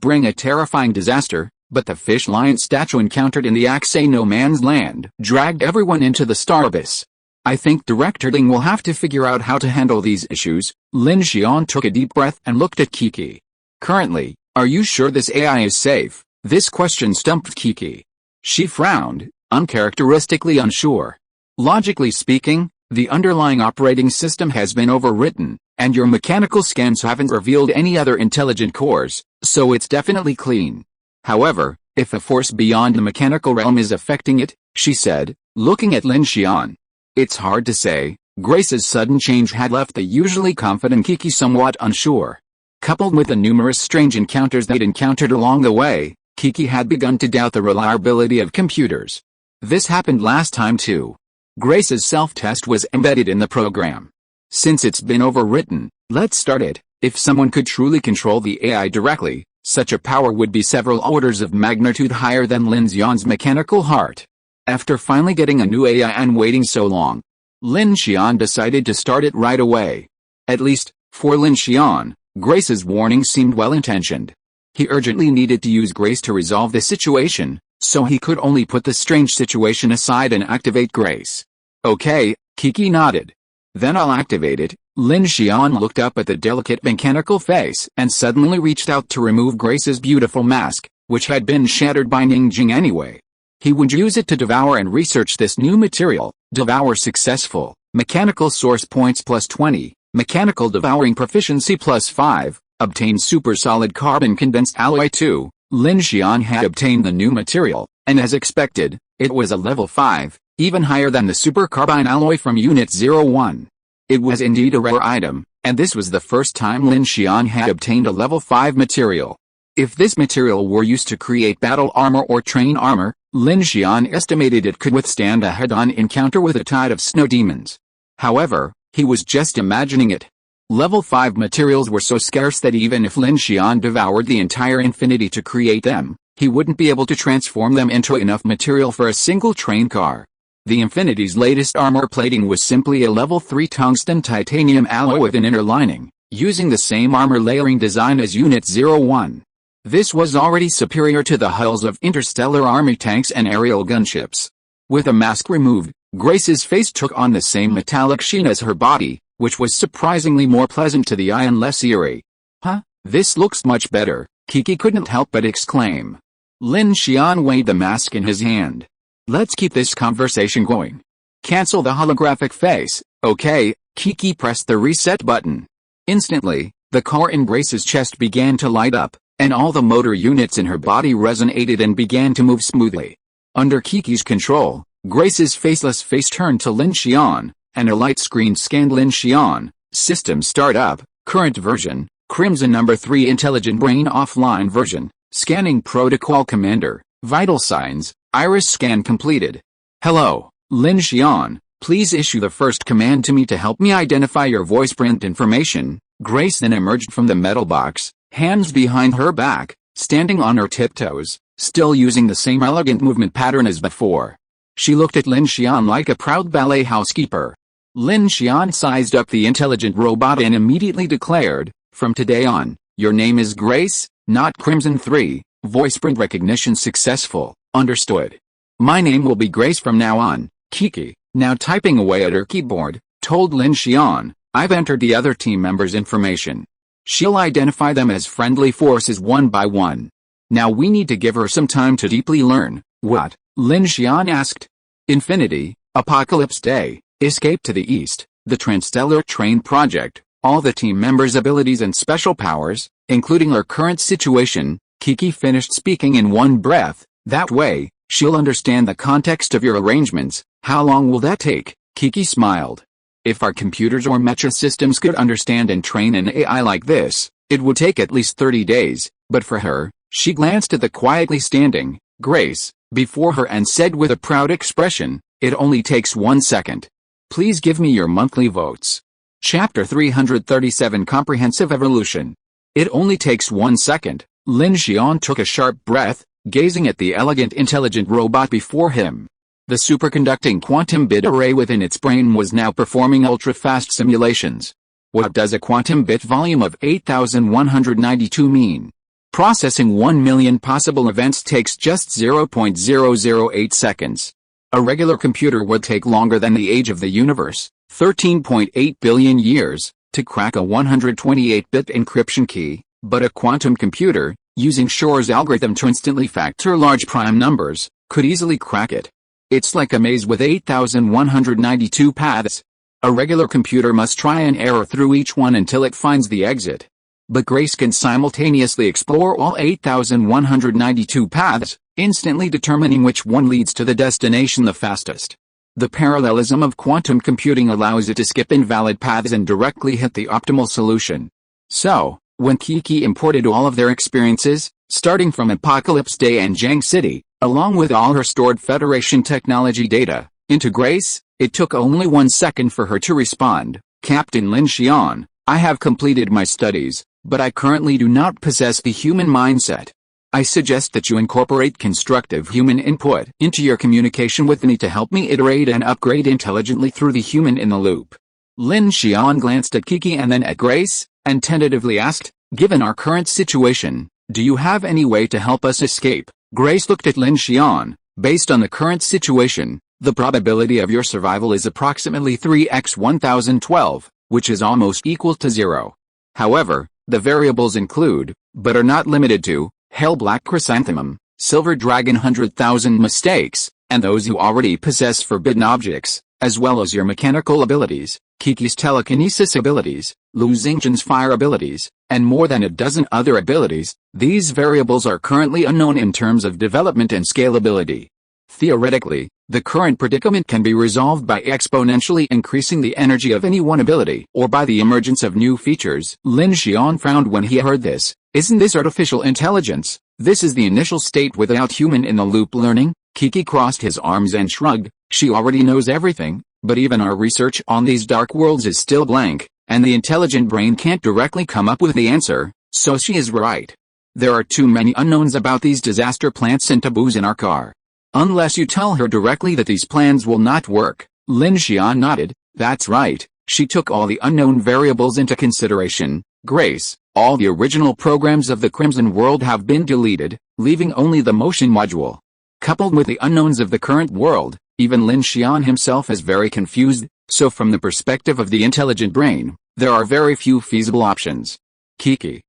bring a terrifying disaster, but the fish-lion statue encountered in the Aksay no man's land dragged everyone into the star abyss? I think Director Ding will have to figure out how to handle these issues. Lin Xian took a deep breath and looked at Kiki. Currently, are you sure this AI is safe? This question stumped Kiki. She frowned, uncharacteristically unsure. Logically speaking, the underlying operating system has been overwritten, and your mechanical scans haven't revealed any other intelligent cores, so it's definitely clean. However, if a force beyond the mechanical realm is affecting it, she said, looking at Lin Xian. It's hard to say. Grace's sudden change had left the usually confident Kiki somewhat unsure. Coupled with the numerous strange encounters they'd encountered along the way, Kiki had begun to doubt the reliability of computers. This happened last time too. Grace's self-test was embedded in the program. Since it's been overwritten, let's start it. If someone could truly control the AI directly, such a power would be several orders of magnitude higher than Lin Xian's mechanical heart. After finally getting a new AI and waiting so long, Lin Xian decided to start it right away. At least, for Lin Xian, Grace's warning seemed well-intentioned. He urgently needed to use Grace to resolve the situation, so he could only put the strange situation aside and activate Grace. Okay, Kiki nodded. Then I'll activate it. Lin Xian looked up at the delicate mechanical face and suddenly reached out to remove Grace's beautiful mask, which had been shattered by Ningjing anyway. He would use it to devour and research this new material. Devour successful. Mechanical source points +20. Mechanical devouring proficiency +5. Obtain super solid carbon condensed alloy 2. Lin Xian had obtained the new material, and as expected, it was a level 5, even higher than the super carbine alloy from Unit 01. It was indeed a rare item, and this was the first time Lin Xian had obtained a level 5 material. If this material were used to create battle armor or train armor, Lin Xian estimated it could withstand a head-on encounter with a tide of snow demons. However, he was just imagining it. Level 5 materials were so scarce that even if Lin Xian devoured the entire infinity to create them, he wouldn't be able to transform them into enough material for a single train car. The infinity's latest armor plating was simply a level 3 tungsten titanium alloy with an inner lining, using the same armor layering design as Unit 01. This was already superior to the hulls of interstellar army tanks and aerial gunships. With a mask removed, Grace's face took on the same metallic sheen as her body, which was surprisingly more pleasant to the eye and less eerie. Huh? This looks much better, Kiki couldn't help but exclaim. Lin Xian weighed the mask in his hand. Let's keep this conversation going. Cancel the holographic face, okay? Kiki pressed the reset button. Instantly, the car in Grace's chest began to light up, and all the motor units in her body resonated and began to move smoothly. Under Kiki's control, Grace's faceless face turned to Lin Xian, and a light screen scanned Lin Xian. System startup, current version, Crimson number 3 intelligent brain offline version, scanning protocol commander, vital signs, iris scan completed. Hello, Lin Xian, please issue the first command to me to help me identify your voice print information. Grace then emerged from the metal box, hands behind her back, standing on her tiptoes, still using the same elegant movement pattern as before. She looked at Lin Xian like a proud ballet housekeeper. Lin Xian sized up the intelligent robot and immediately declared, from today on, your name is Grace, not Crimson 3, voice print recognition successful, understood. My name will be Grace from now on. Kiki, now typing away at her keyboard, told Lin Xian, I've entered the other team members' information. She'll identify them as friendly forces one by one. Now we need to give her some time to deeply learn. What? Lin Xian asked. Infinity, Apocalypse Day, Escape to the East, the Transstellar Train Project, all the team members' abilities and special powers, including our current situation. Kiki finished speaking in one breath. That way, she'll understand the context of your arrangements. How long will that take? Kiki smiled. If our computers or mecha systems could understand and train an AI like this, it would take at least 30 days, but for her, she glanced at the quietly standing Grace before her and said with a proud expression, it only takes 1 second. Please give me your monthly votes. Chapter 337 Comprehensive Evolution. It only takes 1 second. Lin Xian took a sharp breath, gazing at the elegant intelligent robot before him. The superconducting quantum bit array within its brain was now performing ultra-fast simulations. What does a quantum bit volume of 8,192 mean? Processing 1 million possible events takes just 0.008 seconds. A regular computer would take longer than the age of the universe, 13.8 billion years, to crack a 128-bit encryption key, but a quantum computer, using Shor's algorithm to instantly factor large prime numbers, could easily crack it. It's like a maze with 8,192 paths. A regular computer must try and error through each one until it finds the exit. But Grace can simultaneously explore all 8,192 paths, instantly determining which one leads to the destination the fastest. The parallelism of quantum computing allows it to skip invalid paths and directly hit the optimal solution. So, when Kiki imported all of their experiences, starting from Apocalypse Day and Jiang City, along with all her stored Federation technology data, into Grace, it took only 1 second for her to respond. Captain Lin Xian, I have completed my studies, but I currently do not possess the human mindset. I suggest that you incorporate constructive human input into your communication with me to help me iterate and upgrade intelligently through the human in the loop. Lin Xian glanced at Kiki and then at Grace, and tentatively asked, given our current situation, do you have any way to help us escape? Grace looked at Lin Xian. Based on the current situation, the probability of your survival is approximately 3x 1012, which is almost equal to 0. However, the variables include, but are not limited to, Hell Black Chrysanthemum, Silver Dragon 100,000 mistakes, and those who already possess forbidden objects, as well as your mechanical abilities, Kiki's telekinesis abilities, Lu Xingqian's fire abilities, and more than a dozen other abilities. These variables are currently unknown in terms of development and scalability. Theoretically, the current predicament can be resolved by exponentially increasing the energy of any one ability or by the emergence of new features. Lin Xian frowned when he heard this. Isn't this artificial intelligence? This is the initial state without human-in-the-loop learning. Kiki crossed his arms and shrugged. She already knows everything, but even our research on these dark worlds is still blank, and the intelligent brain can't directly come up with the answer, so she is right. There are too many unknowns about these disaster plants and taboos in our car. Unless you tell her directly that these plans will not work. Lin Xian nodded. That's right. She took all the unknown variables into consideration. Grace, all the original programs of the Crimson World have been deleted, leaving only the motion module. Coupled with the unknowns of the current world, even Lin Xian himself is very confused, so from the perspective of the intelligent brain, there are very few feasible options. Kiki,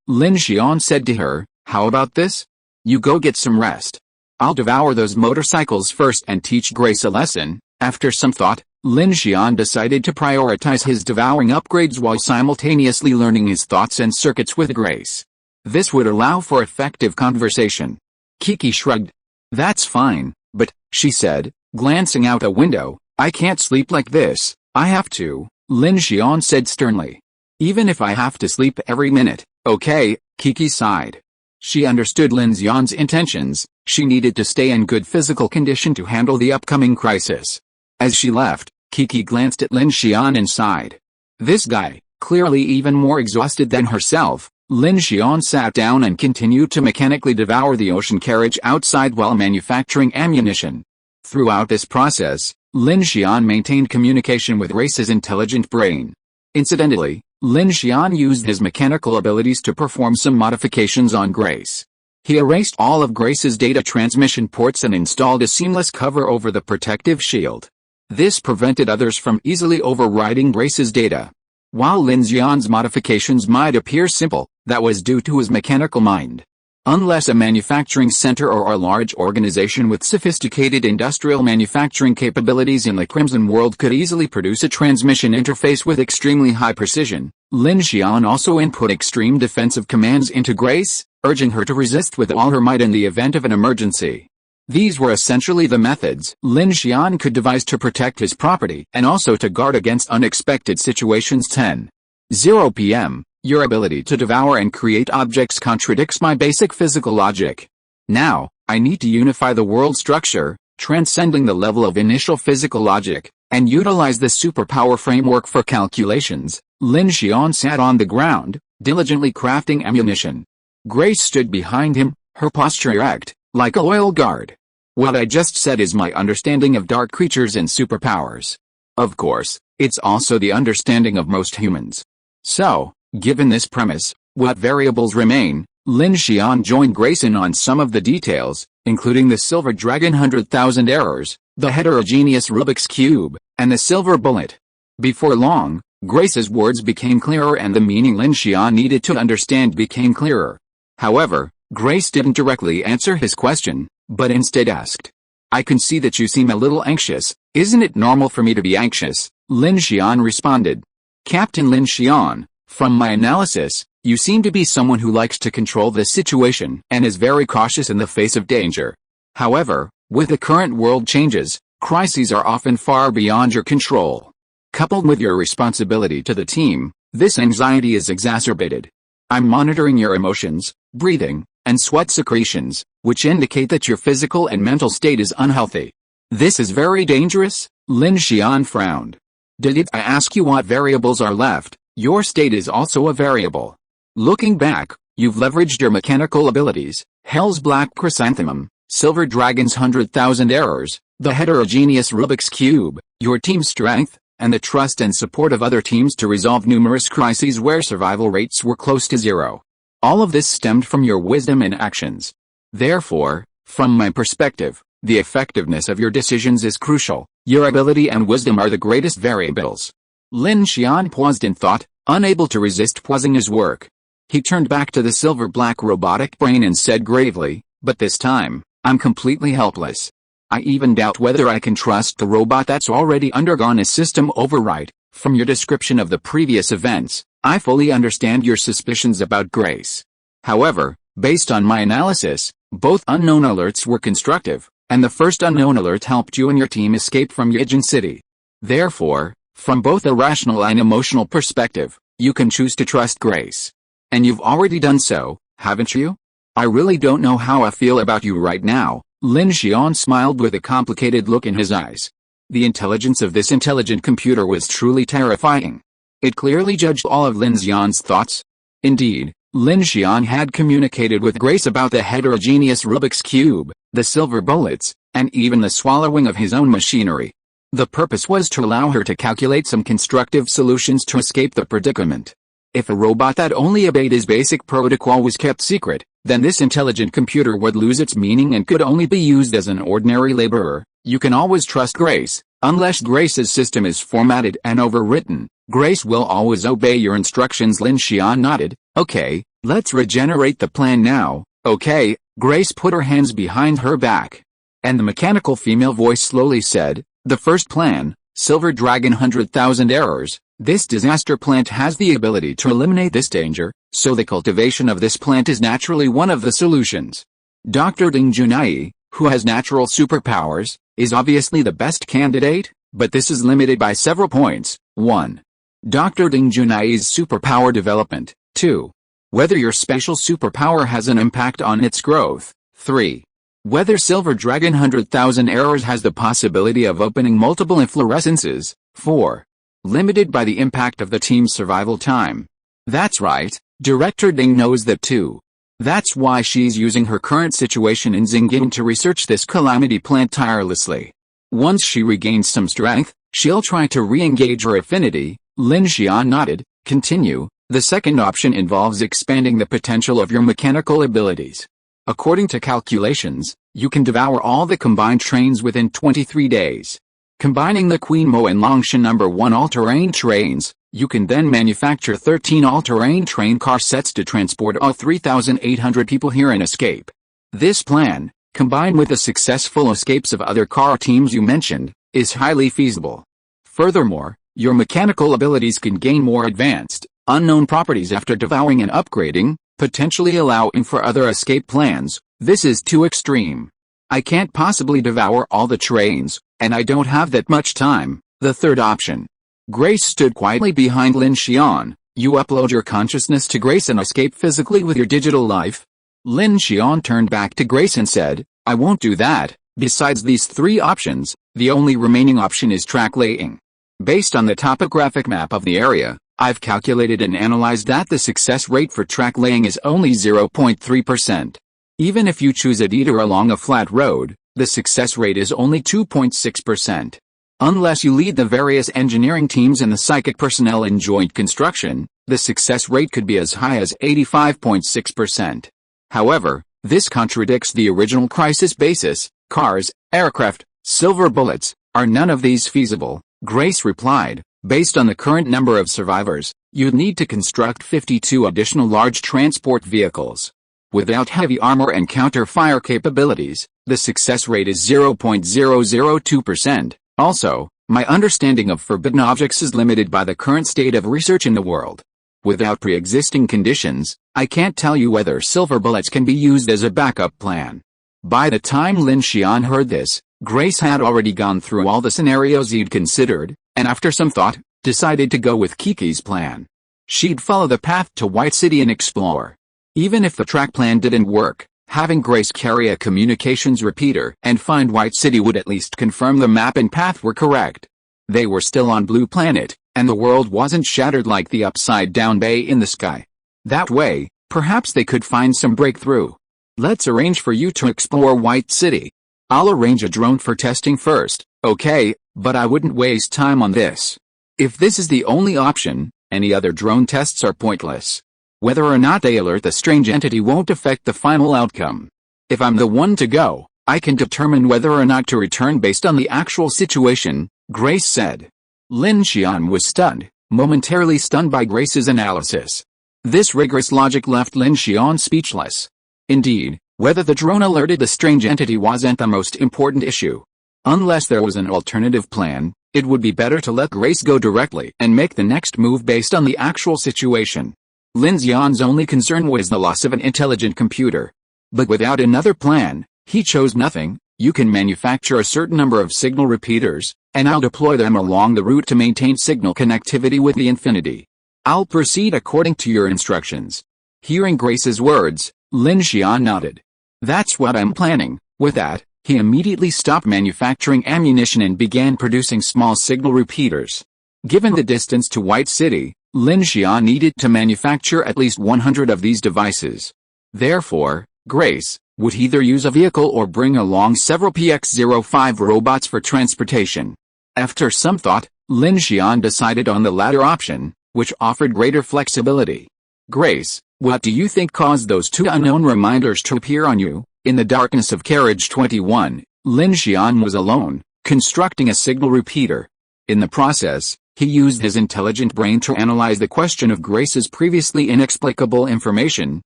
Lin Xian said to her, how about this? You go get some rest. I'll devour those motorcycles first and teach Grace a lesson. After some thought, Lin Xian decided to prioritize his devouring upgrades while simultaneously learning his thoughts and circuits with Grace. This would allow for effective conversation. Kiki shrugged. That's fine, but, she said, glancing out a window, I can't sleep like this. I have to, Lin Xian said sternly. Even if I have to sleep every minute, okay, Kiki sighed. She understood Lin Xian's intentions. She needed to stay in good physical condition to handle the upcoming crisis. As she left, Kiki glanced at Lin Xian and sighed. This guy, clearly even more exhausted than herself. Lin Xian sat down and continued to mechanically devour the ocean carriage outside while manufacturing ammunition. Throughout this process, Lin Xian maintained communication with Grace's intelligent brain. Incidentally, Lin Xian used his mechanical abilities to perform some modifications on Grace. He erased all of Grace's data transmission ports and installed a seamless cover over the protective shield. This prevented others from easily overriding Grace's data. While Lin Xian's modifications might appear simple, that was due to his mechanical mind. Unless a manufacturing center or a large organization with sophisticated industrial manufacturing capabilities in the Crimson World could easily produce a transmission interface with extremely high precision, Lin Xian also input extreme defensive commands into Grace, urging her to resist with all her might in the event of an emergency. These were essentially the methods Lin Xian could devise to protect his property and also to guard against unexpected situations. 10:00 p.m. Your ability to devour and create objects contradicts my basic physical logic. Now, I need to unify the world structure, transcending the level of initial physical logic, and utilize the superpower framework for calculations. Lin Xian sat on the ground, diligently crafting ammunition. Grace stood behind him, her posture erect, like a loyal guard. What I just said is my understanding of dark creatures and superpowers. Of course, it's also the understanding of most humans. So, given this premise, what variables remain? Lin Xian joined Grace in on some of the details, including the silver dragon 100,000 errors, the heterogeneous Rubik's Cube, and the silver bullet. Before long, Grace's words became clearer and the meaning Lin Xian needed to understand became clearer. However, Grace didn't directly answer his question, but instead asked. I can see that you seem a little anxious. Isn't it normal for me to be anxious? Lin Xian responded. Captain Lin Xian, from my analysis, you seem to be someone who likes to control the situation and is very cautious in the face of danger. However, with the current world changes, crises are often far beyond your control. Coupled with your responsibility to the team, this anxiety is exacerbated. I'm monitoring your emotions, breathing, and sweat secretions, which indicate that your physical and mental state is unhealthy. This is very dangerous, Lin Xian frowned. Did I ask you what variables are left? Your state is also a variable. Looking back, you've leveraged your mechanical abilities, Hell's Black Chrysanthemum, Silver Dragon's 100,000 errors, the heterogeneous Rubik's Cube, your team's strength, and the trust and support of other teams to resolve numerous crises where survival rates were close to zero. All of this stemmed from your wisdom and actions. Therefore, from my perspective, the effectiveness of your decisions is crucial. Your ability and wisdom are the greatest variables. Lin Xian paused in thought, unable to resist pausing his work. He turned back to the silver-black robotic brain and said gravely, but this time, I'm completely helpless. I even doubt whether I can trust the robot that's already undergone a system override. From your description of the previous events, I fully understand your suspicions about Grace. However, based on my analysis, both unknown alerts were constructive, and the first unknown alert helped you and your team escape from Yijin City. Therefore, from both a rational and emotional perspective, you can choose to trust Grace. And you've already done so, haven't you? I really don't know how I feel about you right now. Lin Xian smiled with a complicated look in his eyes. The intelligence of this intelligent computer was truly terrifying. It clearly judged all of Lin Xian's thoughts. Indeed, Lin Xian had communicated with Grace about the heterogeneous Rubik's Cube, the silver bullets, and even the swallowing of his own machinery. The purpose was to allow her to calculate some constructive solutions to escape the predicament. If a robot that only obeyed his basic protocol was kept secret, then this intelligent computer would lose its meaning and could only be used as an ordinary laborer. You can always trust Grace. Unless Grace's system is formatted and overwritten, Grace will always obey your instructions. Lin Xian nodded. Okay, let's regenerate the plan now. Okay, Grace put her hands behind her back. And the mechanical female voice slowly said, the first plan, Silver Dragon 100,000 errors. This disaster plant has the ability to eliminate this danger, so the cultivation of this plant is naturally one of the solutions. Dr. Ding Junai, who has natural superpowers, is obviously the best candidate, but this is limited by several points. 1. Dr. Ding Junai's superpower development. 2. Whether your special superpower has an impact on its growth. 3. Whether Silver Dragon 100,000 errors has the possibility of opening multiple inflorescences. 4. Limited by the impact of the team's survival time. That's right, Director Ding knows that too. That's why she's using her current situation in Xingying to research this calamity plant tirelessly. Once she regains some strength, she'll try to re-engage her affinity. Lin Xian nodded. Continue. The second option involves expanding the potential of your mechanical abilities. According to calculations, you can devour all the combined trains within 23 days. Combining the Queen Mo and Longshan No. 1 all-terrain trains, you can then manufacture 13 all-terrain train car sets to transport all 3,800 people here and escape. This plan, combined with the successful escapes of other car teams you mentioned, is highly feasible. Furthermore, your mechanical abilities can gain more advanced, unknown properties after devouring and upgrading, potentially allowing for other escape plans. This is too extreme. I can't possibly devour all the trains, and I don't have that much time. The third option. Grace stood quietly behind Lin Xian. You upload your consciousness to Grace and escape physically with your digital life? Lin Xian turned back to Grace and said, I won't do that. Besides these three options, the only remaining option is track laying. Based on the topographic map of the area, I've calculated and analyzed that the success rate for track laying is only 0.3%. Even if you choose a detour along a flat road, the success rate is only 2.6%. Unless you lead the various engineering teams and the psychic personnel in joint construction, the success rate could be as high as 85.6%. However, this contradicts the original crisis basis. Cars, aircraft, silver bullets, are none of these feasible, Grace replied. Based on the current number of survivors, you'd need to construct 52 additional large transport vehicles. Without heavy armor and counter-fire capabilities, the success rate is 0.002%. Also, my understanding of forbidden objects is limited by the current state of research in the world. Without pre-existing conditions, I can't tell you whether silver bullets can be used as a backup plan. By the time Lin Xian heard this, Grace had already gone through all the scenarios he'd considered, and after some thought, decided to go with Kiki's plan. She'd follow the path to White City and explore. Even if the track plan didn't work, having Grace carry a communications repeater and find White City would at least confirm the map and path were correct. They were still on Blue Planet, and the world wasn't shattered like the upside-down bay in the sky. That way, perhaps they could find some breakthrough. Let's arrange for you to explore White City. I'll arrange a drone for testing first, okay, but I wouldn't waste time on this. If this is the only option, any other drone tests are pointless. Whether or not they alert the strange entity won't affect the final outcome. If I'm the one to go, I can determine whether or not to return based on the actual situation, Grace said. Lin Xian was stunned, momentarily stunned by Grace's analysis. This rigorous logic left Lin Xian speechless. Indeed, whether the drone alerted the strange entity wasn't the most important issue. Unless there was an alternative plan, it would be better to let Grace go directly and make the next move based on the actual situation. Lin Xian's only concern was the loss of an intelligent computer. But without another plan, he chose nothing. You can manufacture a certain number of signal repeaters, and I'll deploy them along the route to maintain signal connectivity with the infinity. I'll proceed according to your instructions. Hearing Grace's words, Lin Xian nodded. That's what I'm planning. With that, he immediately stopped manufacturing ammunition and began producing small signal repeaters. Given the distance to White City, Lin Xian needed to manufacture at least 100 of these devices. Therefore, Grace would either use a vehicle or bring along several PX-05 robots for transportation. After some thought, Lin Xian decided on the latter option, which offered greater flexibility. Grace, what do you think caused those two unknown reminders to appear on you? In the darkness of Carriage 21, Lin Xian was alone, constructing a signal repeater. In the process, he used his intelligent brain to analyze the question of Grace's previously inexplicable information.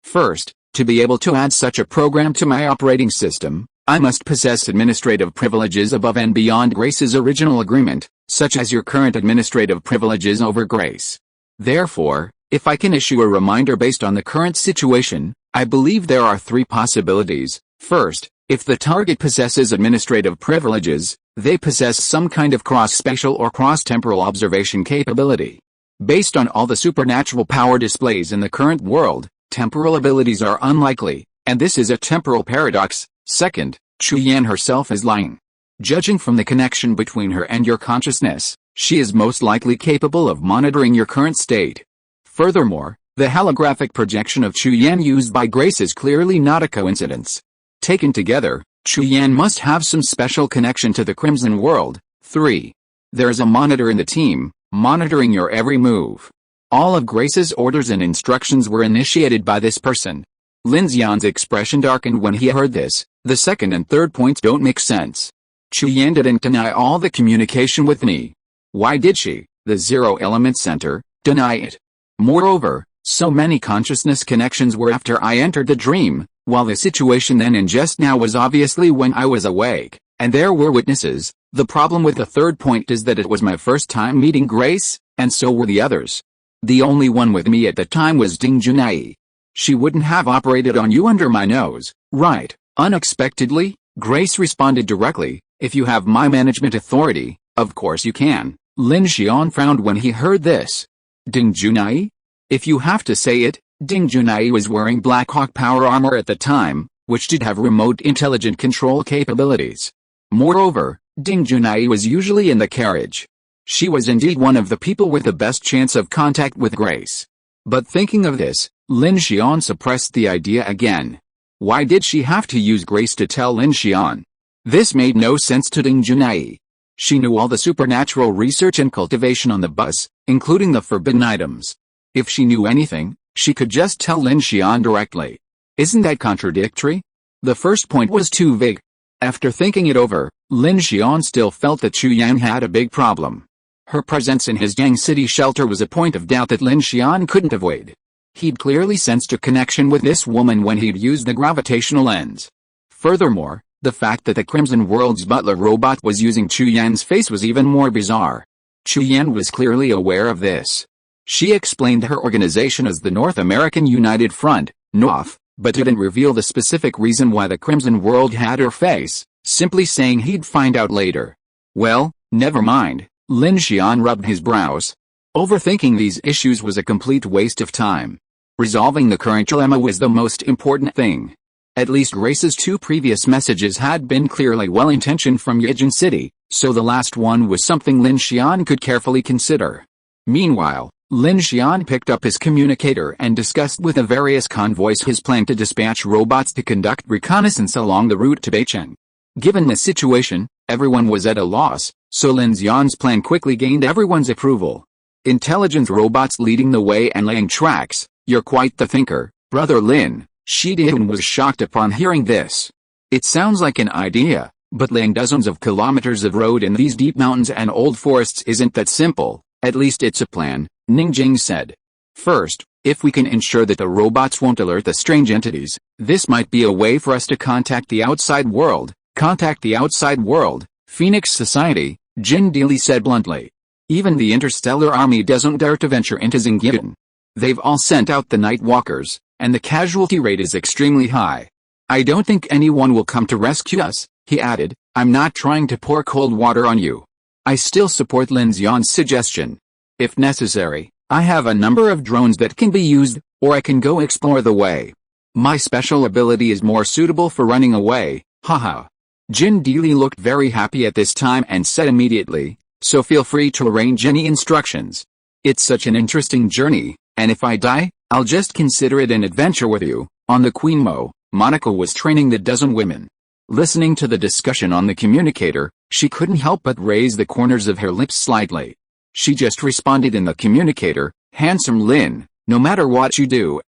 First, to be able to add such a program to my operating system, I must possess administrative privileges above and beyond Grace's original agreement, such as your current administrative privileges over Grace. Therefore, if I can issue a reminder based on the current situation, I believe there are three possibilities. First, if the target possesses administrative privileges, they possess some kind of cross-spatial or cross-temporal observation capability. Based on all the supernatural power displays in the current world, temporal abilities are unlikely, and this is a temporal paradox. Second, Chuyan herself is lying. Judging from the connection between her and your consciousness, she is most likely capable of monitoring your current state. Furthermore, the holographic projection of Chuyan used by Grace is clearly not a coincidence. Taken together, Chuyan must have some special connection to the Crimson World. 3. There is a monitor in the team, monitoring your every move. All of Grace's orders and instructions were initiated by this person. Lin Xian's expression darkened when he heard this. The second and third points don't make sense. Chuyan didn't deny all the communication with me. Why did she, the Zero Element Center, deny it? Moreover, so many consciousness connections were after I entered the dream, while the situation then and just now was obviously when I was awake, and there were witnesses. The problem with the third point is that it was my first time meeting Grace, and so were the others. The only one with me at the time was Ding Junai. She wouldn't have operated on you under my nose, right? Unexpectedly, Grace responded directly, if you have my management authority, of course you can. Lin Xian frowned when he heard this. Ding Junai? If you have to say it, Ding Junai was wearing Black Hawk power armor at the time, which did have remote intelligent control capabilities. Moreover, Ding Junai was usually in the carriage. She was indeed one of the people with the best chance of contact with Grace. But thinking of this, Lin Xian suppressed the idea again. Why did she have to use Grace to tell Lin Xian? This made no sense to Ding Junai. She knew all the supernatural research and cultivation on the bus, including the forbidden items. If she knew anything, she could just tell Lin Xian directly. Isn't that contradictory? The first point was too vague. After thinking it over, Lin Xian still felt that Chuyan had a big problem. Her presence in his Yang City shelter was a point of doubt that Lin Xian couldn't avoid. He'd clearly sensed a connection with this woman when he'd used the gravitational lens. Furthermore, the fact that the Crimson World's butler robot was using Chuyan's face was even more bizarre. Chuyan was clearly aware of this. She explained her organization as the North American United Front, NOF, but didn't reveal the specific reason why the Crimson World had her face, simply saying he'd find out later. Well, never mind. Lin Xian rubbed his brows. Overthinking these issues was a complete waste of time. Resolving the current dilemma was the most important thing. At least Grace's two previous messages had been clearly well-intentioned from Yijin City, so the last one was something Lin Xian could carefully consider. Meanwhile, Lin Xian picked up his communicator and discussed with the various convoys his plan to dispatch robots to conduct reconnaissance along the route to Beicheng. Given the situation, everyone was at a loss, so Lin Xian's plan quickly gained everyone's approval. Intelligence robots leading the way and laying tracks. You're quite the thinker, Brother Lin. Shi Dian was shocked upon hearing this. It sounds like an idea, but laying dozens of kilometers of road in these deep mountains and old forests isn't that simple. At least it's a plan, Ningjing said. First, if we can ensure that the robots won't alert the strange entities, this might be a way for us to contact the outside world. Contact the outside world, Phoenix Society, Jin Deely said bluntly. Even the Interstellar Army doesn't dare to venture into Xingyuan. They've all sent out the Night Walkers, and the casualty rate is extremely high. I don't think anyone will come to rescue us, he added. I'm not trying to pour cold water on you. I still support Lin Xian's suggestion. If necessary, I have a number of drones that can be used. or I can go explore the way. My special ability is more suitable for running away, haha. Jin Deely looked very happy at this time and said immediately, so feel free to arrange any instructions. It's such an interesting journey, and if I die, I'll just consider it an adventure with you. On the Queen Mo, Monica was training the dozen women. Listening to the discussion on the communicator, she couldn't help but raise the corners of her lips slightly. She just responded in the communicator, handsome Lin, no matter what you do,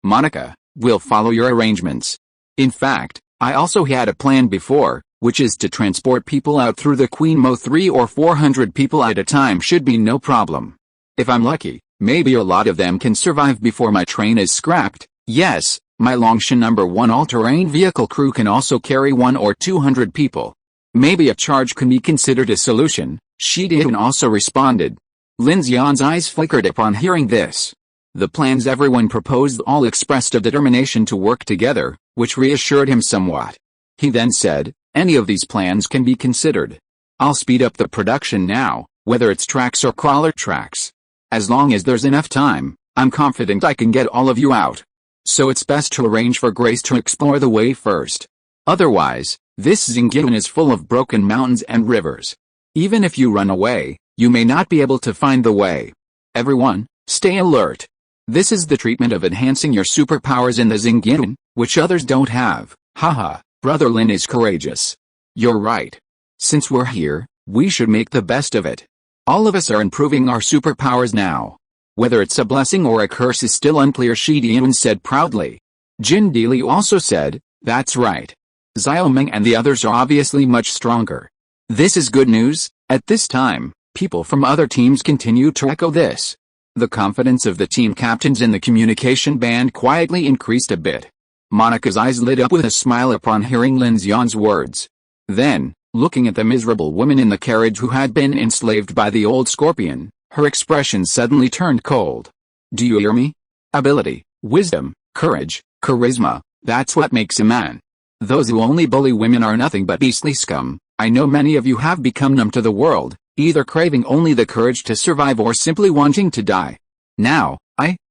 Monica, will follow your arrangements. In fact, I also had a plan before, which is to transport people out through the Queen Mo. 300 or 400 people at a time should be no problem. If I'm lucky, maybe a lot of them can survive before my train is scrapped. Yes, my Longshan number 1 all-terrain vehicle crew can also carry 100 or 200 people. Maybe a charge can be considered a solution, Shi Dian also responded. Lin Xian's eyes flickered upon hearing this. The plans everyone proposed all expressed a determination to work together, which reassured him somewhat. He then said, any of these plans can be considered. I'll speed up the production now, whether it's tracks or crawler tracks. As long as there's enough time, I'm confident I can get all of you out. So it's best to arrange for Grace to explore the way first. Otherwise, this Xingyuan is full of broken mountains and rivers. Even if you run away, you may not be able to find the way. Everyone, stay alert. This is the treatment of enhancing your superpowers in the Xingyuan, which others don't have. Haha, Brother Lin is courageous. You're right. Since we're here, we should make the best of it. All of us are improving our superpowers now. Whether it's a blessing or a curse is still unclear, Shi Dian said proudly. Jin Deely also said, that's right. Xiaoming and the others are obviously much stronger. This is good news. At this time, people from other teams continue to echo this. The confidence of the team captains in the communication band quietly increased a bit. Monica's eyes lit up with a smile upon hearing Lin Xian's words. Then, looking at the miserable woman in the carriage who had been enslaved by the old scorpion, her expression suddenly turned cold. Do you hear me? Ability, wisdom, courage, charisma, that's what makes a man. Those who only bully women are nothing but beastly scum. I know many of you have become numb to the world, either craving only the courage to survive or simply wanting to die. Now,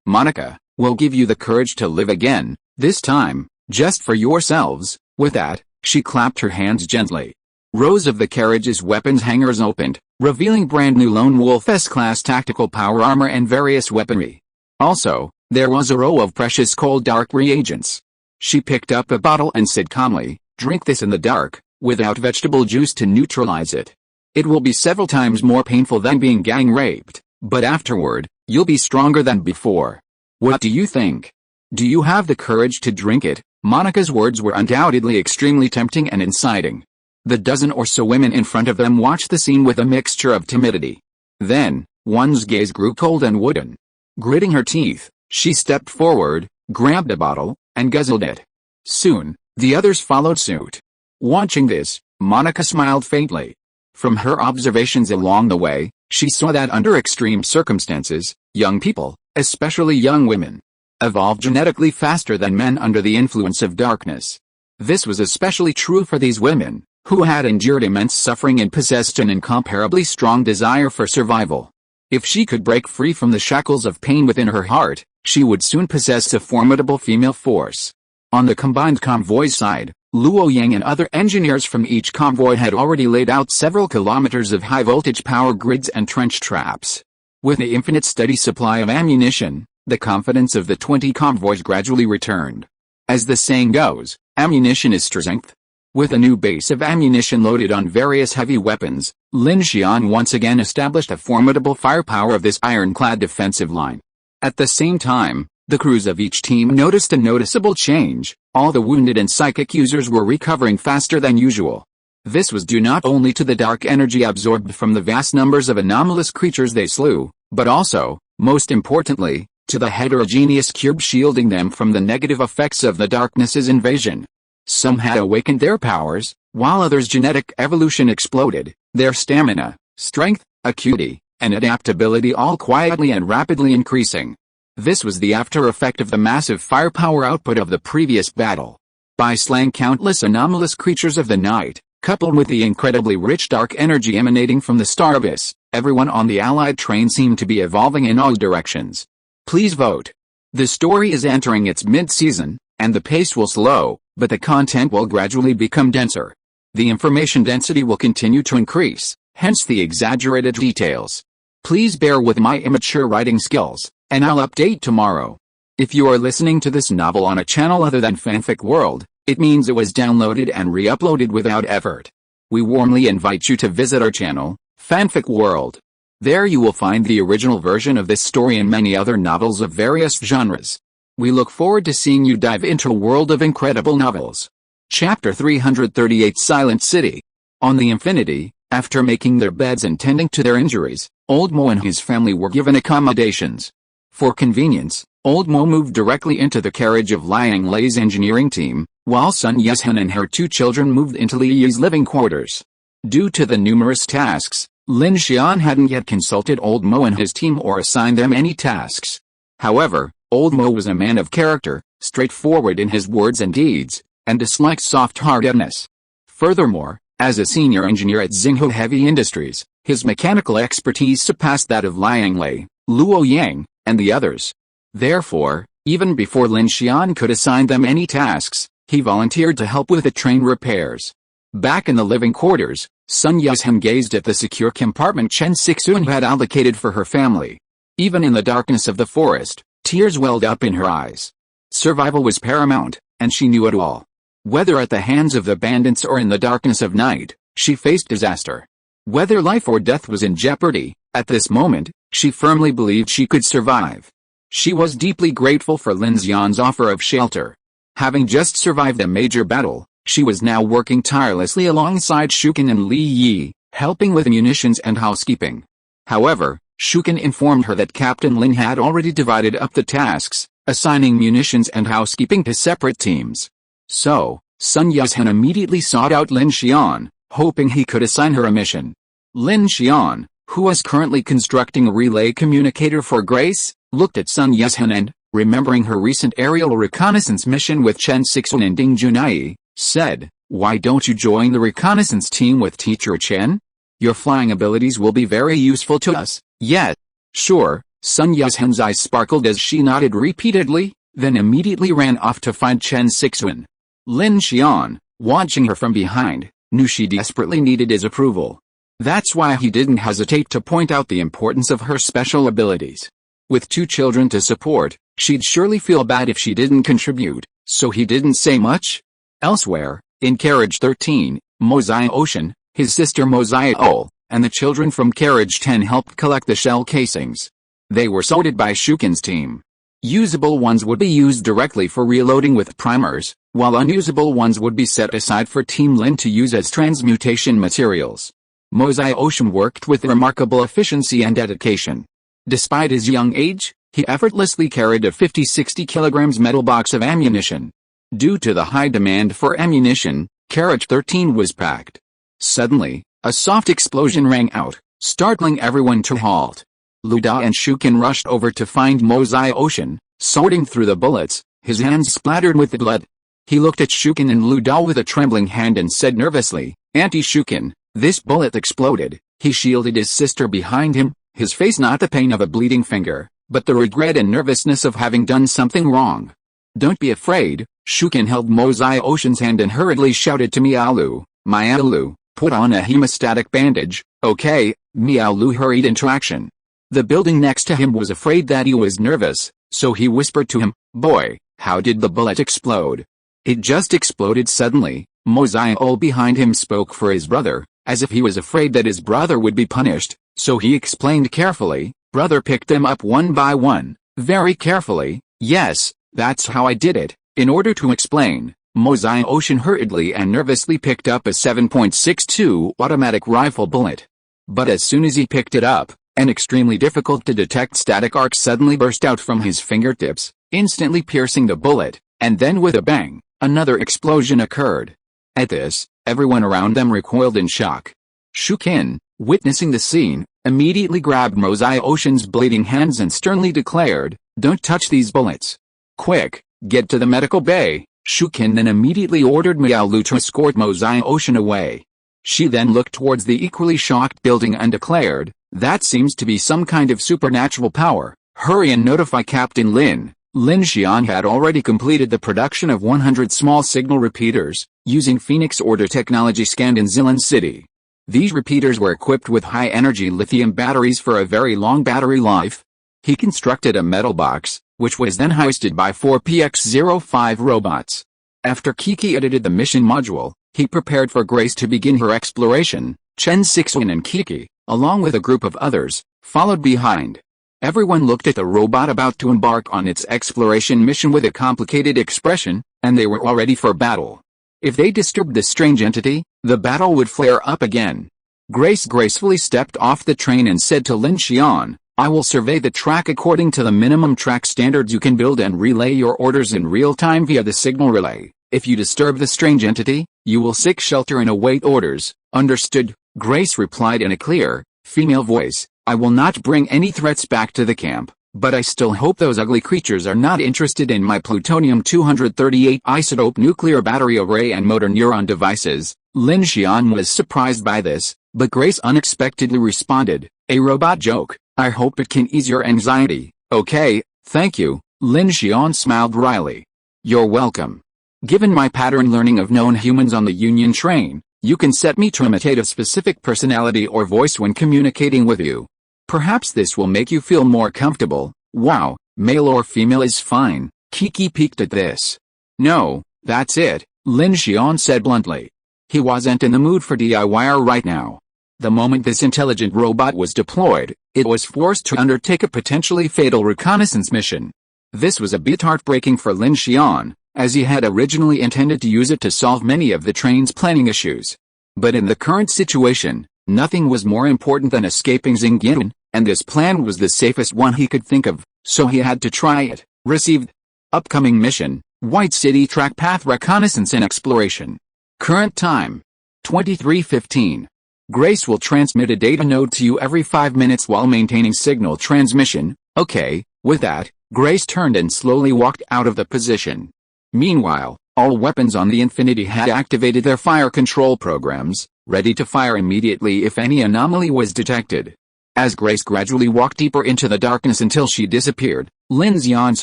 Monica, will give you the courage to live again, this time, just for yourselves. With that, she clapped her hands gently. Rows of the carriage's weapons hangers opened, revealing brand new Lone Wolf S-class tactical power armor and various weaponry. Also, there was a row of precious cold dark reagents. She picked up a bottle and said calmly, drink this in the dark, without vegetable juice to neutralize it. It will be several times more painful than being gang raped, but afterward, you'll be stronger than before. What do you think? Do you have the courage to drink it? Monica's words were undoubtedly extremely tempting and inciting. The dozen or so women in front of them watched the scene with a mixture of timidity. Then, one's gaze grew cold and wooden. Gritting her teeth, she stepped forward, grabbed a bottle, and guzzled it. Soon, the others followed suit. Watching this, Monica smiled faintly. From her observations along the way, she saw that under extreme circumstances, young people, especially young women, evolved genetically faster than men under the influence of darkness. This was especially true for these women, who had endured immense suffering and possessed an incomparably strong desire for survival. If she could break free from the shackles of pain within her heart, she would soon possess a formidable female force. On the combined convoy's side, Luo Yang and other engineers from each convoy had already laid out several kilometers of high-voltage power grids and trench traps. With the infinite steady supply of ammunition, the confidence of the 20 convoys gradually returned. As the saying goes, ammunition is strength. With a new base of ammunition loaded on various heavy weapons, Lin Xian once again established a formidable firepower of this ironclad defensive line. At the same time, the crews of each team noticed a noticeable change. All the wounded and psychic users were recovering faster than usual. This was due not only to the dark energy absorbed from the vast numbers of anomalous creatures they slew, but also, most importantly, to the heterogeneous cube shielding them from the negative effects of the darkness's invasion. Some had awakened their powers, while others' genetic evolution exploded, their stamina, strength, acuity, and adaptability all quietly and rapidly increasing. This was the after effect of the massive firepower output of the previous battle. By slaying countless anomalous creatures of the night, coupled with the incredibly rich dark energy emanating from the star abyss, everyone on the Allied train seemed to be evolving in all directions. Please vote. The story is entering its mid-season, and the pace will slow, but the content will gradually become denser. The information density will continue to increase, hence the exaggerated details. Please bear with my immature writing skills, and I'll update tomorrow. If you are listening to this novel on a channel other than Fanfic World, it means it was downloaded and re-uploaded without effort. We warmly invite you to visit our channel, Fanfic World. There you will find the original version of this story and many other novels of various genres. We look forward to seeing you dive into a world of incredible novels. Chapter 338 Silent City. On the Infinity, after making their beds and tending to their injuries, Old Mo and his family were given accommodations. For convenience, Old Mo moved directly into the carriage of Liang Lei's engineering team, while Sun Yushan and her 2 children moved into Li Yi's living quarters. Due to the numerous tasks, Lin Xian hadn't yet consulted Old Mo and his team or assigned them any tasks. However, Old Mo was a man of character, straightforward in his words and deeds, and disliked soft-heartedness. Furthermore, as a senior engineer at Xinghu Heavy Industries, his mechanical expertise surpassed that of Liang Lei, Luo Yang, and the others. Therefore, even before Lin Xian could assign them any tasks, he volunteered to help with the train repairs. Back in the living quarters, Sun Yushan gazed at the secure compartment Chen Sixuan had allocated for her family. Even in the darkness of the forest, tears welled up in her eyes. Survival was paramount, and she knew it all. Whether at the hands of the bandits or in the darkness of night, she faced disaster. Whether life or death was in jeopardy, at this moment, she firmly believed she could survive. She was deeply grateful for Lin Xian's offer of shelter. Having just survived a major battle, she was now working tirelessly alongside Shukin and Li Yi, helping with munitions and housekeeping. However, Shukin informed her that Captain Lin had already divided up the tasks, assigning munitions and housekeeping to separate teams. So, Sun Yushan immediately sought out Lin Xian, hoping he could assign her a mission. Lin Xian, who was currently constructing a relay communicator for Grace, looked at Sun Yushan and, remembering her recent aerial reconnaissance mission with Chen Sixuan and Ding Junai, said, "Why don't you join the reconnaissance team with Teacher Chen? Your flying abilities will be very useful to us." "Yes, sure." Sun Yushan's eyes sparkled as she nodded repeatedly, then immediately ran off to find Chen Sixuan. Lin Xian, watching her from behind, knew she desperately needed his approval. That's why he didn't hesitate to point out the importance of her special abilities. With 2 children to support, she'd surely feel bad if she didn't contribute, so he didn't say much. Elsewhere, in Carriage 13, Mosiah Ocean, his sister Mosiah Ol, and the children from Carriage 10 helped collect the shell casings. They were sorted by Shukin's team. Usable ones would be used directly for reloading with primers, while unusable ones would be set aside for Team Lin to use as transmutation materials. Mosiah Ocean worked with remarkable efficiency and dedication. Despite his young age, he effortlessly carried a 50-60 kilograms metal box of ammunition. Due to the high demand for ammunition, Carriage 13 was packed. Suddenly, a soft explosion rang out, startling everyone to halt. Lu Da and Shukin rushed over to find Mosiah Ocean, sorting through the bullets, his hands splattered with the blood. He looked at Shukin and Lu Da with a trembling hand and said nervously, "Auntie Shukin, this bullet exploded." He shielded his sister behind him, his face not the pain of a bleeding finger, but the regret and nervousness of having done something wrong. "Don't be afraid." Shukin held Mosiah Ocean's hand and hurriedly shouted to Miaolu, "Miaolu, put on a hemostatic bandage." "Okay." Miaolu hurried into action. The building next to him was afraid that he was nervous, so he whispered to him, "Boy, how did the bullet explode?" "It just exploded suddenly." Mosiah Ol behind him spoke for his brother, as if he was afraid that his brother would be punished, so he explained carefully. Brother picked them up one by one, very carefully. "Yes, that's how I did it." In order to explain, Mosiah Ocean hurriedly and nervously picked up a 7.62 automatic rifle bullet. But as soon as he picked it up, an extremely difficult to detect static arc suddenly burst out from his fingertips, instantly piercing the bullet, and then with a bang, another explosion occurred. At this, everyone around them recoiled in shock. Shukin, witnessing the scene, immediately grabbed Mosiah Ocean's bleeding hands and sternly declared, "Don't touch these bullets. Quick, get to the medical bay." Shukin then immediately ordered Miaolu to escort Mosiah Ocean away. She then looked towards the equally shocked building and declared, "That seems to be some kind of supernatural power. Hurry and notify Captain Lin." Lin Xian had already completed the production of 100 small signal repeaters, using Phoenix Order technology scanned in Zilin City. These repeaters were equipped with high-energy lithium batteries for a very long battery life. He constructed a metal box, which was then hoisted by 4 PX-05 robots. After Kiki edited the mission module, he prepared for Grace to begin her exploration. Chen Sixuan and Kiki, along with a group of others, followed behind. Everyone looked at the robot about to embark on its exploration mission with a complicated expression, and they were all ready for battle. If they disturbed this strange entity, the battle would flare up again. Grace gracefully stepped off the train and said to Lin Xian, "I will survey the track according to the minimum track standards. You can build and relay your orders in real time via the signal relay. If you disturb the strange entity, you will seek shelter and await orders." "Understood," Grace replied in a clear, female voice. "I will not bring any threats back to the camp, but I still hope those ugly creatures are not interested in my plutonium-238 isotope nuclear battery array and motor neuron devices." Lin Xian was surprised by this, but Grace unexpectedly responded, "A robot joke. I hope it can ease your anxiety." "Okay, thank you," Lin Xian smiled wryly. "You're welcome. Given my pattern learning of known humans on the Union train, you can set me to imitate a specific personality or voice when communicating with you. Perhaps this will make you feel more comfortable." "Wow, male or female is fine." Kiki peeked at this. "No, that's it," Lin Xian said bluntly. He wasn't in the mood for DIY right now. The moment this intelligent robot was deployed, it was forced to undertake a potentially fatal reconnaissance mission. This was a bit heartbreaking for Lin Xian, as he had originally intended to use it to solve many of the train's planning issues. But in the current situation, nothing was more important than escaping Xingyin, and this plan was the safest one he could think of, so he had to try it. Received. Upcoming mission, White City Track Path Reconnaissance and Exploration. Current time, 23:15. Grace will transmit a data node to you every 5 minutes while maintaining signal transmission. Okay, with that, Grace turned and slowly walked out of the position. Meanwhile, all weapons on the Infinity had activated their fire control programs, ready to fire immediately if any anomaly was detected. As Grace gradually walked deeper into the darkness until she disappeared, Lin Xian's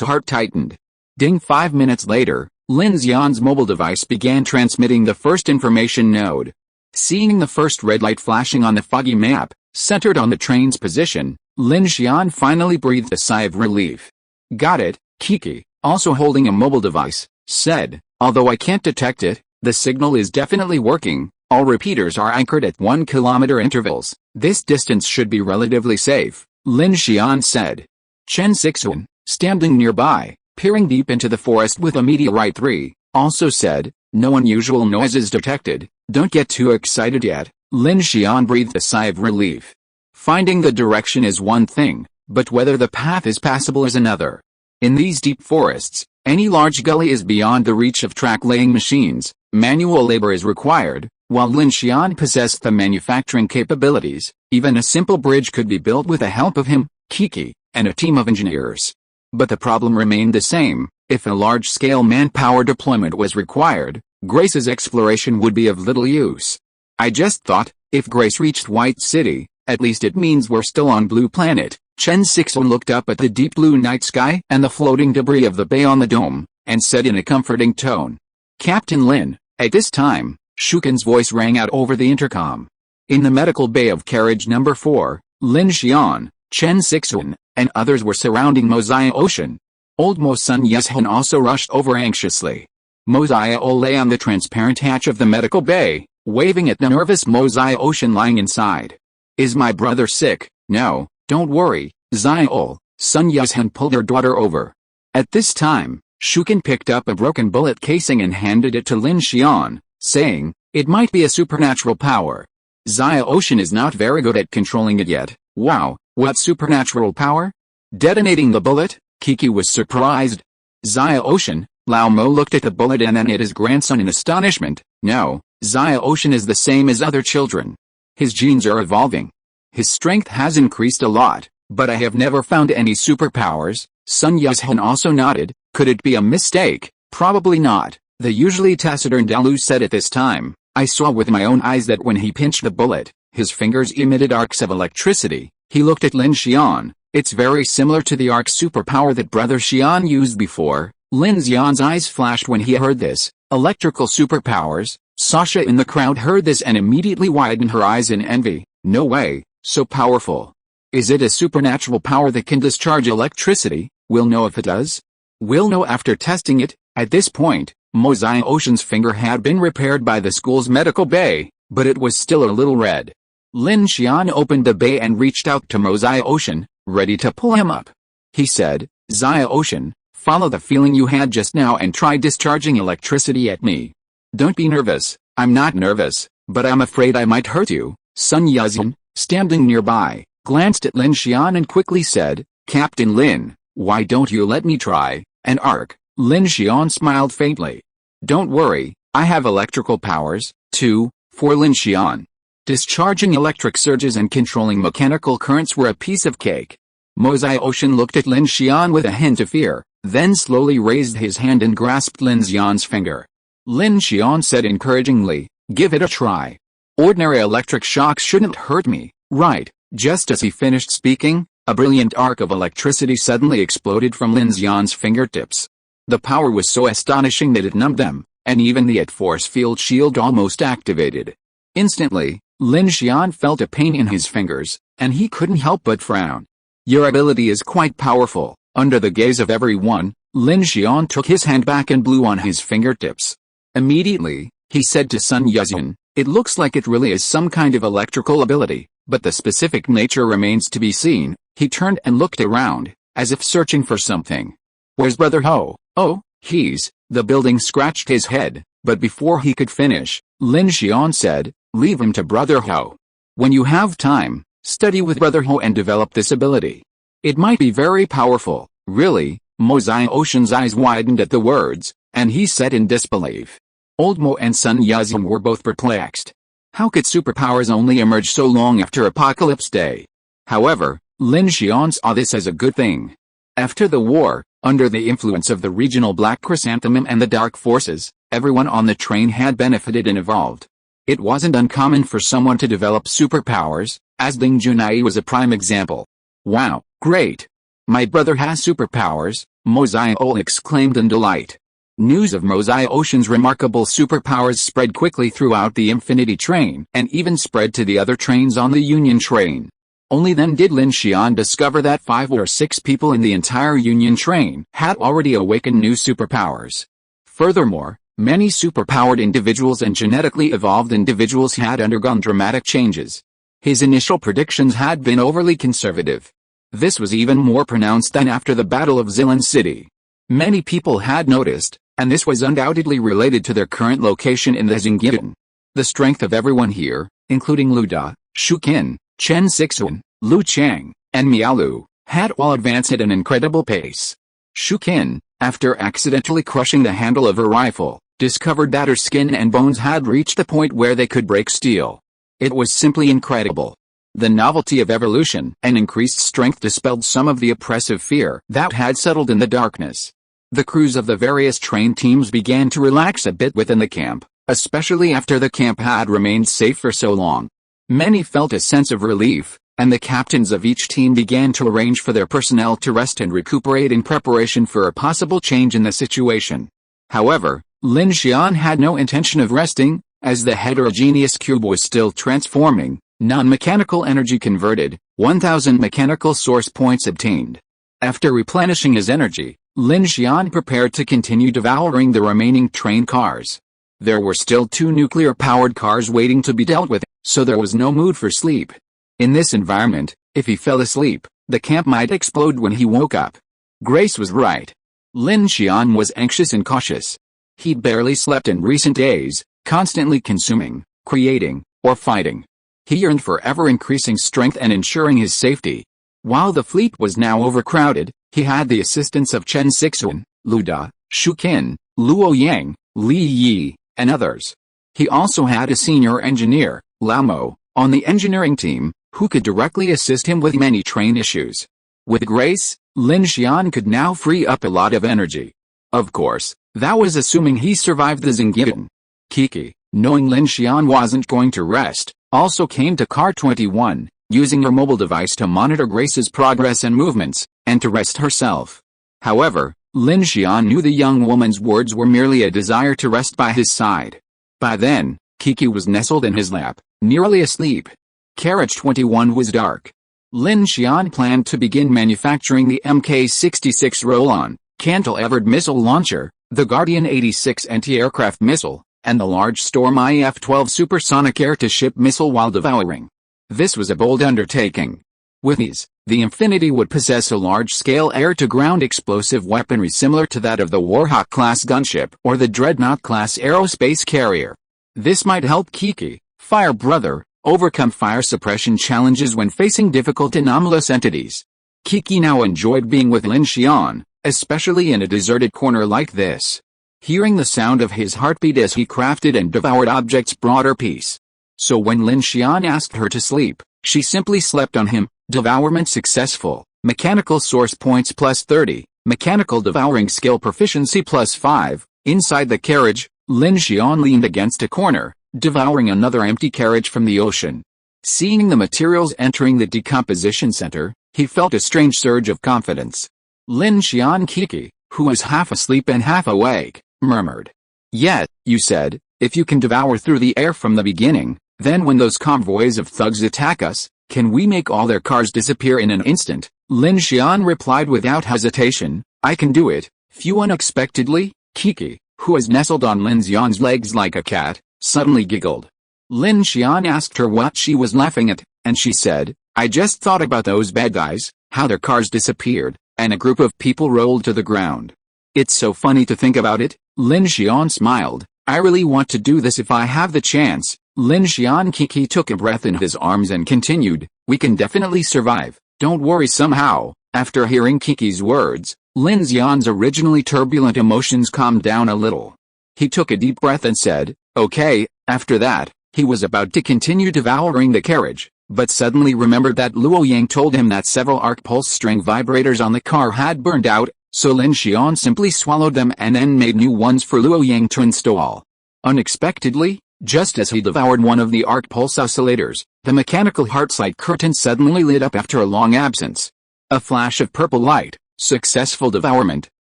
heart tightened. Ding. 5 minutes later, Lin Xian's mobile device began transmitting the first information node. Seeing the first red light flashing on the foggy map, centered on the train's position, Lin Xian finally breathed a sigh of relief. "Got it," Kiki, also holding a mobile device, said. "Although I can't detect it, the signal is definitely working. All repeaters are anchored at 1 kilometer intervals. This distance should be relatively safe," Lin Xian said. Chen Sixuan, standing nearby, peering deep into the forest with a meteorite 3, also said, "No unusual noises detected. Don't get too excited yet." Lin Xian breathed a sigh of relief. Finding the direction is one thing, but whether the path is passable is another. In these deep forests, any large gully is beyond the reach of track-laying machines. Manual labor is required. While Lin Xian possessed the manufacturing capabilities, even a simple bridge could be built with the help of him, Kiki, and a team of engineers. But the problem remained the same. If a large-scale manpower deployment was required, Grace's exploration would be of little use. "I just thought, if Grace reached White City, at least it means we're still on Blue Planet." Chen Sixuan looked up at the deep blue night sky and the floating debris of the bay on the dome, and said in a comforting tone, "Captain Lin." At this time, Shuken's voice rang out over the intercom. In the medical bay of carriage number 4, Lin Xian, Chen Sixuan, and others were surrounding Mosiah Ocean. Old Mo Sun Yeshan also rushed over anxiously. Mosiah lay on the transparent hatch of the medical bay, waving at the nervous Mosiah Ocean lying inside. "Is my brother sick?" "No, don't worry, Ziol." Sun Yeshan pulled her daughter over. At this time, Shuken picked up a broken bullet casing and handed it to Lin Xian, saying, "It might be a supernatural power. Zia Ocean is not very good at controlling it yet." "Wow, what supernatural power?" Detonating the bullet, Kiki was surprised. "Zia Ocean?" Lao Mo looked at the bullet and then at his grandson in astonishment. "No, Zia Ocean is the same as other children. His genes are evolving. His strength has increased a lot, but I have never found any superpowers." Sun Yushan also nodded. "Could it be a mistake?" "Probably not," the usually taciturn Dalu said at this time. "I saw with my own eyes that when he pinched the bullet, his fingers emitted arcs of electricity." He looked at Lin Xian, It's very similar to the arc superpower that Brother Xian used before. Lin Xian's eyes flashed when he heard this. Electrical superpowers. Sasha in the crowd heard this and immediately widened her eyes in envy. No way, so powerful. Is it a supernatural power that can discharge electricity? We'll know if it does. We'll know after testing it. At this point, Mosai Ocean's finger had been repaired by the school's medical bay, but it was still a little red. Lin Xian opened the bay and reached out to Mosai Ocean, ready to pull him up. He said, Zaya Ocean, follow the feeling you had just now and try discharging electricity at me. Don't be nervous. I'm not nervous, but I'm afraid I might hurt you. Sun Yuzhen, standing nearby, glanced at Lin Xian and quickly said, Captain Lin, why don't you let me try an arc? Lin Xian smiled faintly. Don't worry, I have electrical powers, too. For Lin Xian, discharging electric surges and controlling mechanical currents were a piece of cake. Mosai Ocean looked at Lin Xian with a hint of fear, then slowly raised his hand and grasped Lin Xian's finger. Lin Xian said encouragingly, give it a try. Ordinary electric shocks shouldn't hurt me, right? Just as he finished speaking, a brilliant arc of electricity suddenly exploded from Lin Xian's fingertips. The power was so astonishing that it numbed them, and even the force field shield almost activated. Instantly, Lin Xian felt a pain in his fingers, and he couldn't help but frown. Your ability is quite powerful. Under the gaze of everyone, Lin Xian took his hand back and blew on his fingertips. Immediately, he said to Sun Yuzhen, it looks like it really is some kind of electrical ability, but the specific nature remains to be seen. He turned and looked around, as if searching for something. Where's Brother Ho? Oh, he's... The building scratched his head, but before he could finish, Lin Xian said, leave him to Brother Ho. When you have time, study with Brother Ho and develop this ability. It might be very powerful. Really? Mosai Ocean's eyes widened at the words, and he said in disbelief. Old Mo and Sun Yuzhen were both perplexed. How could superpowers only emerge so long after Apocalypse Day? However, Lin Xian saw this as a good thing. After the war, under the influence of the regional Black Chrysanthemum and the Dark Forces, everyone on the train had benefited and evolved. It wasn't uncommon for someone to develop superpowers, as Ding Junai was a prime example. Wow, great! My brother has superpowers, Mosai Ocean exclaimed in delight. News of Mosai Ocean's remarkable superpowers spread quickly throughout the Infinity Train and even spread to the other trains on the Union Train. Only then did Lin Xian discover that 5 or 6 people in the entire Union Train had already awakened new superpowers. Furthermore, many superpowered individuals and genetically evolved individuals had undergone dramatic changes. His initial predictions had been overly conservative. This was even more pronounced than after the Battle of Zilan City. Many people had noticed, and this was undoubtedly related to their current location in the Xingyian. The strength of everyone here, including Lu Da, Shu Qin, Chen Sixuan, Lu Chang, and Miaolu, had all advanced at an incredible pace. Shu Qin, after accidentally crushing the handle of her rifle, discovered that her skin and bones had reached the point where they could break steel. It was simply incredible. The novelty of evolution and increased strength dispelled some of the oppressive fear that had settled in the darkness. The crews of the various train teams began to relax a bit within the camp, especially after the camp had remained safe for so long. Many felt a sense of relief, and the captains of each team began to arrange for their personnel to rest and recuperate in preparation for a possible change in the situation. However, Lin Xian had no intention of resting, as the heterogeneous cube was still transforming. Non-mechanical energy converted, 1,000 mechanical source points obtained. After replenishing his energy, Lin Xian prepared to continue devouring the remaining train cars. There were still 2 nuclear-powered cars waiting to be dealt with, so there was no mood for sleep. In this environment, if he fell asleep, the camp might explode when he woke up. Grace was right. Lin Xian was anxious and cautious. He'd barely slept in recent days, constantly consuming, creating, or fighting. He yearned for ever-increasing strength and ensuring his safety. While the fleet was now overcrowded, he had the assistance of Chen Sixuan, Lu Da, Shu Qin, Luo Yang, Li Yi, and others. He also had a senior engineer, Lao Mo, on the engineering team, who could directly assist him with many train issues. With grace, Lin Xian could now free up a lot of energy. Of course, that was assuming he survived the Xingyian. Kiki, knowing Lin Xian wasn't going to rest, also came to Car 21, using her mobile device to monitor Grace's progress and movements, and to rest herself. However, Lin Xian knew the young woman's words were merely a desire to rest by his side. By then, Kiki was nestled in his lap, nearly asleep. Carriage 21 was dark. Lin Xian planned to begin manufacturing the Mk-66 roll-on, cantilevered missile launcher, the Guardian 86 anti-aircraft missile, and the large Storm IF-12 supersonic air-to-ship missile while devouring. This was a bold undertaking. With these, the Infinity would possess a large-scale air-to-ground explosive weaponry similar to that of the Warhawk-class gunship or the Dreadnought-class aerospace carrier. This might help Kiki, Fire Brother, overcome fire suppression challenges when facing difficult anomalous entities. Kiki now enjoyed being with Lin Xian, especially in a deserted corner like this. Hearing the sound of his heartbeat as he crafted and devoured objects brought her peace. So when Lin Xian asked her to sleep, she simply slept on him. Devourment successful, mechanical source points plus 30, mechanical devouring skill proficiency plus 5. Inside the carriage, Lin Xian leaned against a corner, devouring another empty carriage from the ocean. Seeing the materials entering the decomposition center, he felt a strange surge of confidence. Lin Xian Kiki, who was half asleep and half awake, murmured. "Yet, you said, if you can devour through the air from the beginning, then when those convoys of thugs attack us, can we make all their cars disappear in an instant?" Lin Xian replied without hesitation, "I can do it." Few unexpectedly, Kiki, who was nestled on Lin Xian's legs like a cat, suddenly giggled. Lin Xian asked her what she was laughing at, and she said, "I just thought about those bad guys, how their cars disappeared, and a group of people rolled to the ground. It's so funny to think about it." Lin Xian smiled. "I really want to do this if I have the chance." Lin Xian Kiki took a breath in his arms and continued, "We can definitely survive, don't worry." Somehow, after hearing Kiki's words, Lin Xian's originally turbulent emotions calmed down a little. He took a deep breath and said, "Okay." After that, he was about to continue devouring the carriage, but suddenly remembered that Luo Yang told him that several arc pulse string vibrators on the car had burned out, so Lin Xian simply swallowed them and then made new ones for Luo Yang to install. Unexpectedly, just as he devoured one of the arc pulse oscillators, the mechanical heart sight curtain suddenly lit up after a long absence. A flash of purple light, successful devourment,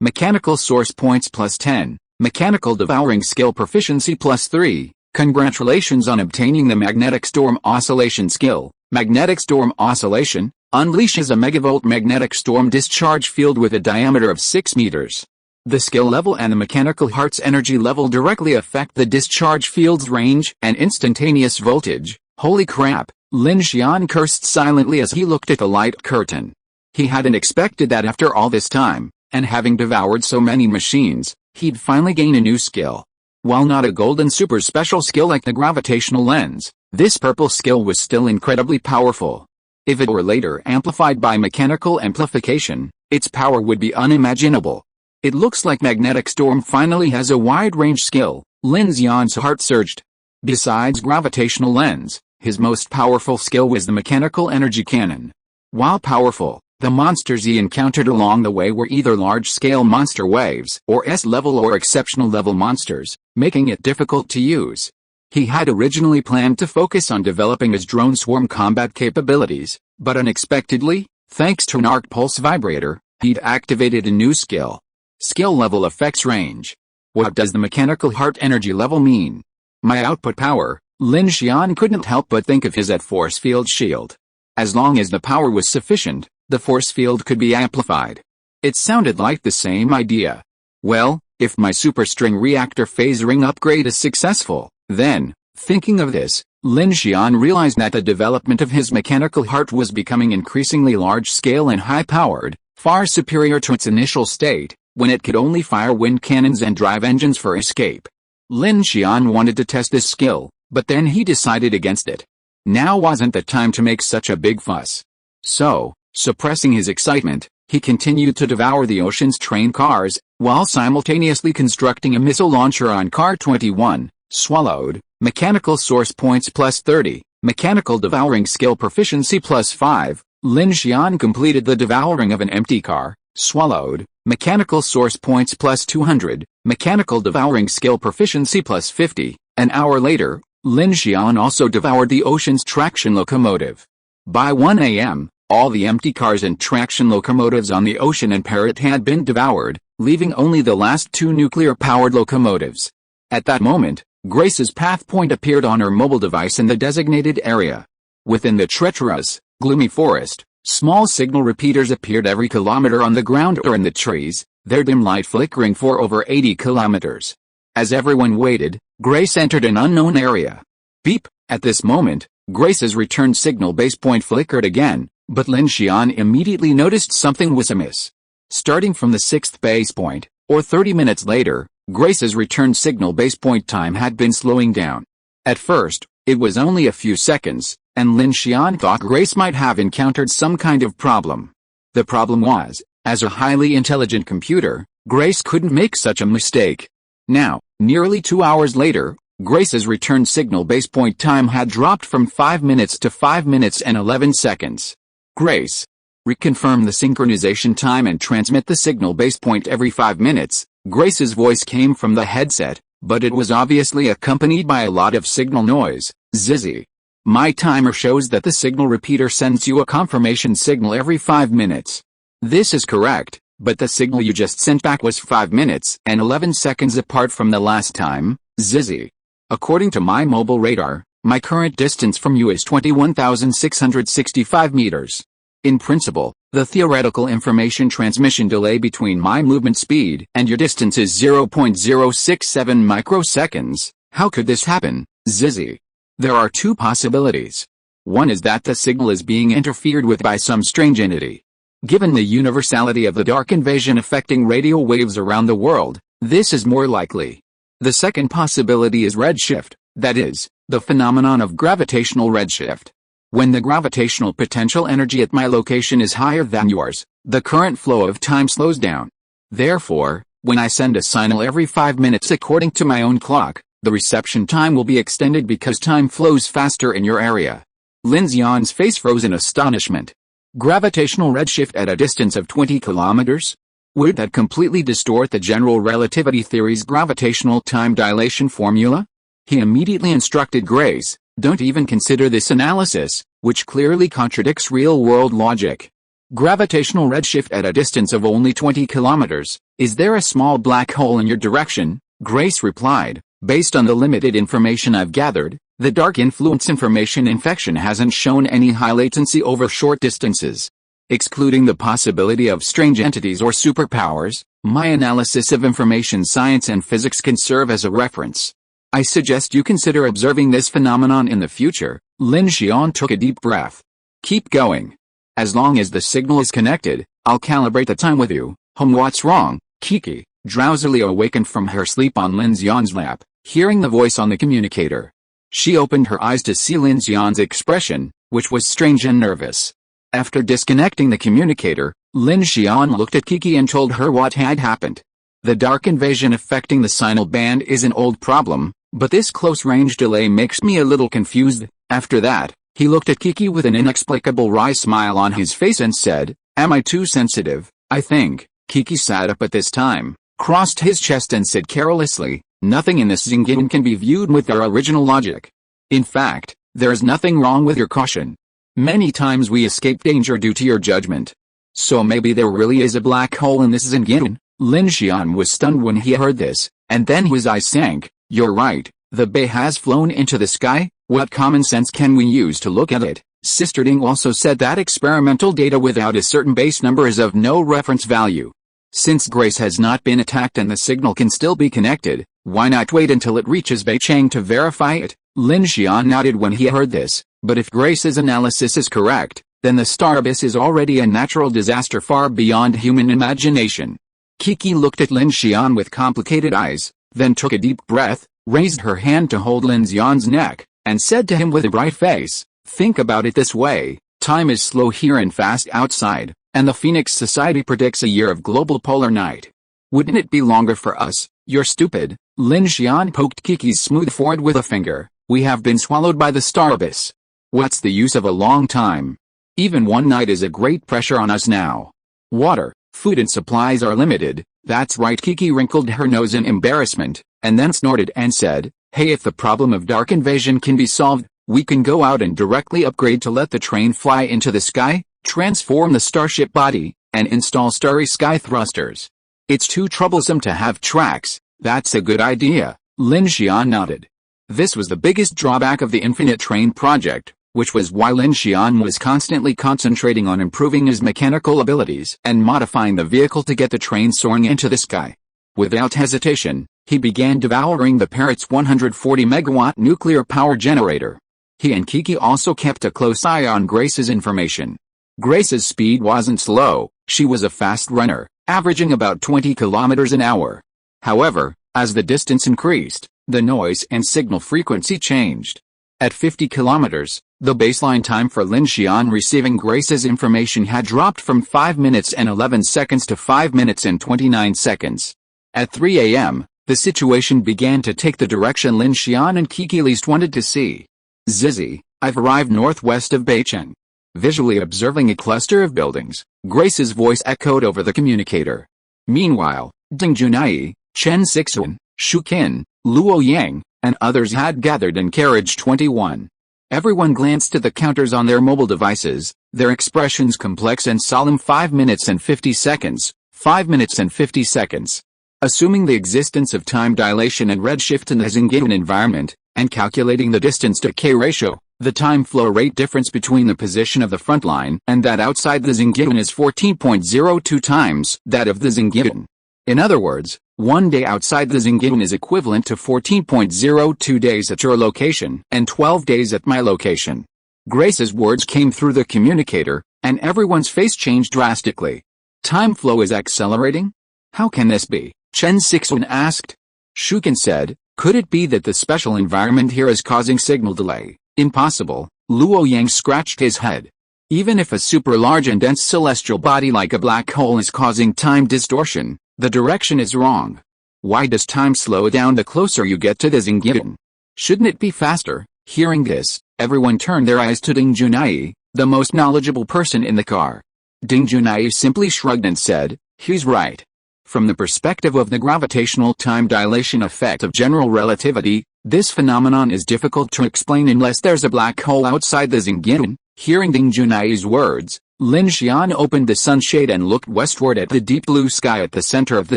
mechanical source points plus 10, mechanical devouring skill proficiency plus 3. Congratulations on obtaining the magnetic storm oscillation skill. Magnetic storm oscillation unleashes a megavolt magnetic storm discharge field with a diameter of 6 meters. The skill level and the mechanical heart's energy level directly affect the discharge field's range and instantaneous voltage. Holy crap, Lin Xian cursed silently as he looked at the light curtain. He hadn't expected that after all this time, and having devoured so many machines, he'd finally gain a new skill. While not a golden super special skill like the gravitational lens, this purple skill was still incredibly powerful. If it were later amplified by mechanical amplification, its power would be unimaginable. It looks like Magnetic Storm finally has a wide-range skill. Lin Xian's heart surged. Besides gravitational lens, his most powerful skill was the mechanical energy cannon. While powerful, the monsters he encountered along the way were either large-scale monster waves or S-level or exceptional-level monsters, making it difficult to use. He had originally planned to focus on developing his drone swarm combat capabilities, but unexpectedly, thanks to an arc pulse vibrator, he'd activated a new skill. Skill level effects range. What does the mechanical heart energy level mean? My output power. Lin Xian couldn't help but think of his force field shield. As long as the power was sufficient, the force field could be amplified. It sounded like the same idea. Well, if my superstring reactor phase ring upgrade is successful, then, thinking of this, Lin Xian realized that the development of his mechanical heart was becoming increasingly large-scale and high-powered, far superior to its initial state, when it could only fire wind cannons and drive engines for escape. Lin Xian wanted to test this skill, but then he decided against it. Now wasn't the time to make such a big fuss. So, suppressing his excitement, he continued to devour the ocean's train cars, while simultaneously constructing a missile launcher on Car 21, swallowed, mechanical source points plus 30, mechanical devouring skill proficiency plus 5, Lin Xian completed the devouring of an empty car, swallowed, mechanical source points plus 200, mechanical devouring skill proficiency plus 50. An hour later, Lin Xian also devoured the ocean's traction locomotive. By 1 a.m., all the empty cars and traction locomotives on the Ocean and Parrot had been devoured, leaving only the last 2 nuclear-powered locomotives. At that moment, Grace's path point appeared on her mobile device in the designated area. Within the treacherous, gloomy forest, small signal repeaters appeared every kilometer on the ground or in the trees, their dim light flickering for over 80 kilometers. As everyone waited, Grace entered an unknown area. Beep! At this moment, Grace's return signal base point flickered again, but Lin Xian immediately noticed something was amiss. Starting from the 6th base point, or 30 minutes later, Grace's return signal base point time had been slowing down. At first, it was only a few seconds, and Lin Xian thought Grace might have encountered some kind of problem. The problem was, as a highly intelligent computer, Grace couldn't make such a mistake. Now, nearly 2 hours later, Grace's return signal base point time had dropped from 5 minutes to 5 minutes and 11 seconds. Grace, reconfirm the synchronization time and transmit the signal base point every 5 minutes. Grace's voice came from the headset, but it was obviously accompanied by a lot of signal noise. Zizzy. My timer shows that the signal repeater sends you a confirmation signal every 5 minutes. This is correct, but the signal you just sent back was 5 minutes and 11 seconds apart from the last time. Zizzy. According to my mobile radar, my current distance from you is 21,665 meters. In principle, the theoretical information transmission delay between my movement speed and your distance is 0.067 microseconds. How could this happen, Zizzy? There are 2 possibilities. One is that the signal is being interfered with by some strange entity. Given the universality of the dark invasion affecting radio waves around the world, this is more likely. The second possibility is redshift, that is, the phenomenon of gravitational redshift. When the gravitational potential energy at my location is higher than yours, the current flow of time slows down. Therefore, when I send a signal every 5 minutes according to my own clock, the reception time will be extended because time flows faster in your area. Lin Xian's face froze in astonishment. Gravitational redshift at a distance of 20 kilometers? Would that completely distort the general relativity theory's gravitational time dilation formula? He immediately instructed Grace, don't even consider this analysis, which clearly contradicts real-world logic. Gravitational redshift at a distance of only 20 kilometers, is there a small black hole in your direction? Grace replied, based on the limited information I've gathered, the dark influence information infection hasn't shown any high latency over short distances. Excluding the possibility of strange entities or superpowers, my analysis of information science and physics can serve as a reference. I suggest you consider observing this phenomenon in the future. Lin Xian took a deep breath. Keep going. As long as the signal is connected, I'll calibrate the time with you. What's wrong? Kiki, drowsily awakened from her sleep on Lin Xian's lap, hearing the voice on the communicator. She opened her eyes to see Lin Xian's expression, which was strange and nervous. After disconnecting the communicator, Lin Xian looked at Kiki and told her what had happened. The dark invasion affecting the signal band is an old problem, but this close-range delay makes me a little confused. After that, he looked at Kiki with an inexplicable wry smile on his face and said, am I too sensitive? I think. Kiki sat up at this time, crossed his chest and said carelessly, nothing in this Xingyin can be viewed with our original logic. In fact, there is nothing wrong with your caution. Many times we escape danger due to your judgment. So maybe there really is a black hole in this Xingyin. Lin Xian was stunned when he heard this, and then his eyes sank. You're right, the bay has flown into the sky. What common sense can we use to look at it? Sister Ding also said that experimental data without a certain base number is of no reference value. Since Grace has not been attacked and the signal can still be connected, why not wait until it reaches Beijing to verify it? Lin Xian nodded when he heard this, but if Grace's analysis is correct, then the star abyss is already a natural disaster far beyond human imagination. Kiki looked at Lin Xian with complicated eyes, then took a deep breath, raised her hand to hold Lin Xian's neck, and said to him with a bright face, think about it this way, time is slow here and fast outside, and the Phoenix Society predicts a year of global polar night. Wouldn't it be longer for us? You're stupid. Lin Xian poked Kiki's smooth forehead with a finger. We have been swallowed by the star abyss. What's the use of a long time? Even one night is a great pressure on us now. Water, food and supplies are limited. That's right. Kiki wrinkled her nose in embarrassment, and then snorted and said, hey, if the problem of dark invasion can be solved, We can go out and directly upgrade to let the train fly into the sky, transform the starship body, and install starry sky thrusters. It's too troublesome to have tracks. That's a good idea, Lin Xian nodded. This was the biggest drawback of the Infinite Train project, which was why Lin Xian was constantly concentrating on improving his mechanical abilities and modifying the vehicle to get the train soaring into the sky. Without hesitation, he began devouring the parrot's 140 megawatt nuclear power generator. He and Kiki also kept a close eye on Grace's information. Grace's speed wasn't slow, she was a fast runner, averaging about 20 kilometers an hour. However, as the distance increased, the noise and signal frequency changed. At 50 kilometers, the baseline time for Lin Xian receiving Grace's information had dropped from 5 minutes and 11 seconds to 5 minutes and 29 seconds. At 3 a.m., the situation began to take the direction Lin Xian and Kiki least wanted to see. Zizi, I've arrived northwest of Beicheng. Visually observing a cluster of buildings, Grace's voice echoed over the communicator. Meanwhile, Ding Junai, Chen Sixuan, Shu Qin, Luo Yang, and others had gathered in carriage 21. Everyone glanced at the counters on their mobile devices, their expressions complex and solemn. 5 minutes and 50 seconds, 5 minutes and 50 seconds. Assuming the existence of time dilation and redshift in the Xingqian environment, and calculating the distance-to-K ratio, the time flow rate difference between the position of the front line and that outside the Xingqian is 14.02 times that of the Xingqian. In other words, 1 day outside the Xingqian is equivalent to 14.02 days at your location and 12 days at my location. Grace's words came through the communicator, and everyone's face changed drastically. Time flow is accelerating? How can this be? Chen Sixuan asked. Shu Qin said, could it be that the special environment here is causing signal delay? Impossible. Luo Yang scratched his head. Even if a super large and dense celestial body like a black hole is causing time distortion, the direction is wrong. Why does time slow down the closer you get to the Xingqian? Shouldn't it be faster? Hearing this, everyone turned their eyes to Ding Junai, the most knowledgeable person in the car. Ding Junai simply shrugged and said, he's right. From the perspective of the gravitational time dilation effect of general relativity, this phenomenon is difficult to explain unless there's a black hole outside the Xingqian. Hearing Ding Junai's words, Lin Xian opened the sunshade and looked westward at the deep blue sky at the center of the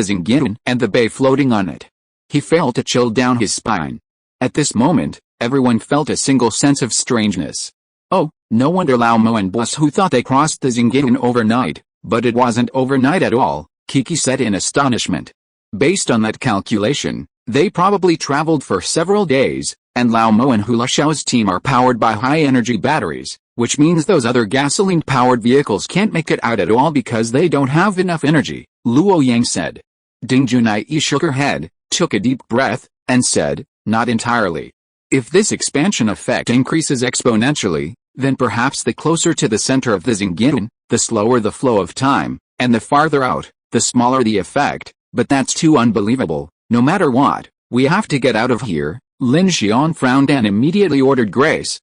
Xingqian and the bay floating on it. He felt a chill down his spine. At this moment, everyone felt a single sense of strangeness. Oh, no wonder Lao Mo and Boss who thought they crossed the Xingqian overnight, but it wasn't overnight at all, Kiki said in astonishment. Based on that calculation, they probably traveled for several days, and Lao Mo and Hula Xiao's team are powered by high-energy batteries, which means those other gasoline-powered vehicles can't make it out at all because they don't have enough energy, Luo Yang said. Ding Junai shook her head, took a deep breath, and said, not entirely. If this expansion effect increases exponentially, then perhaps the closer to the center of the Xingqian, the slower the flow of time, and the farther out, the smaller the effect, but that's too unbelievable. No matter what, we have to get out of here. Lin Xian frowned and immediately ordered Grace,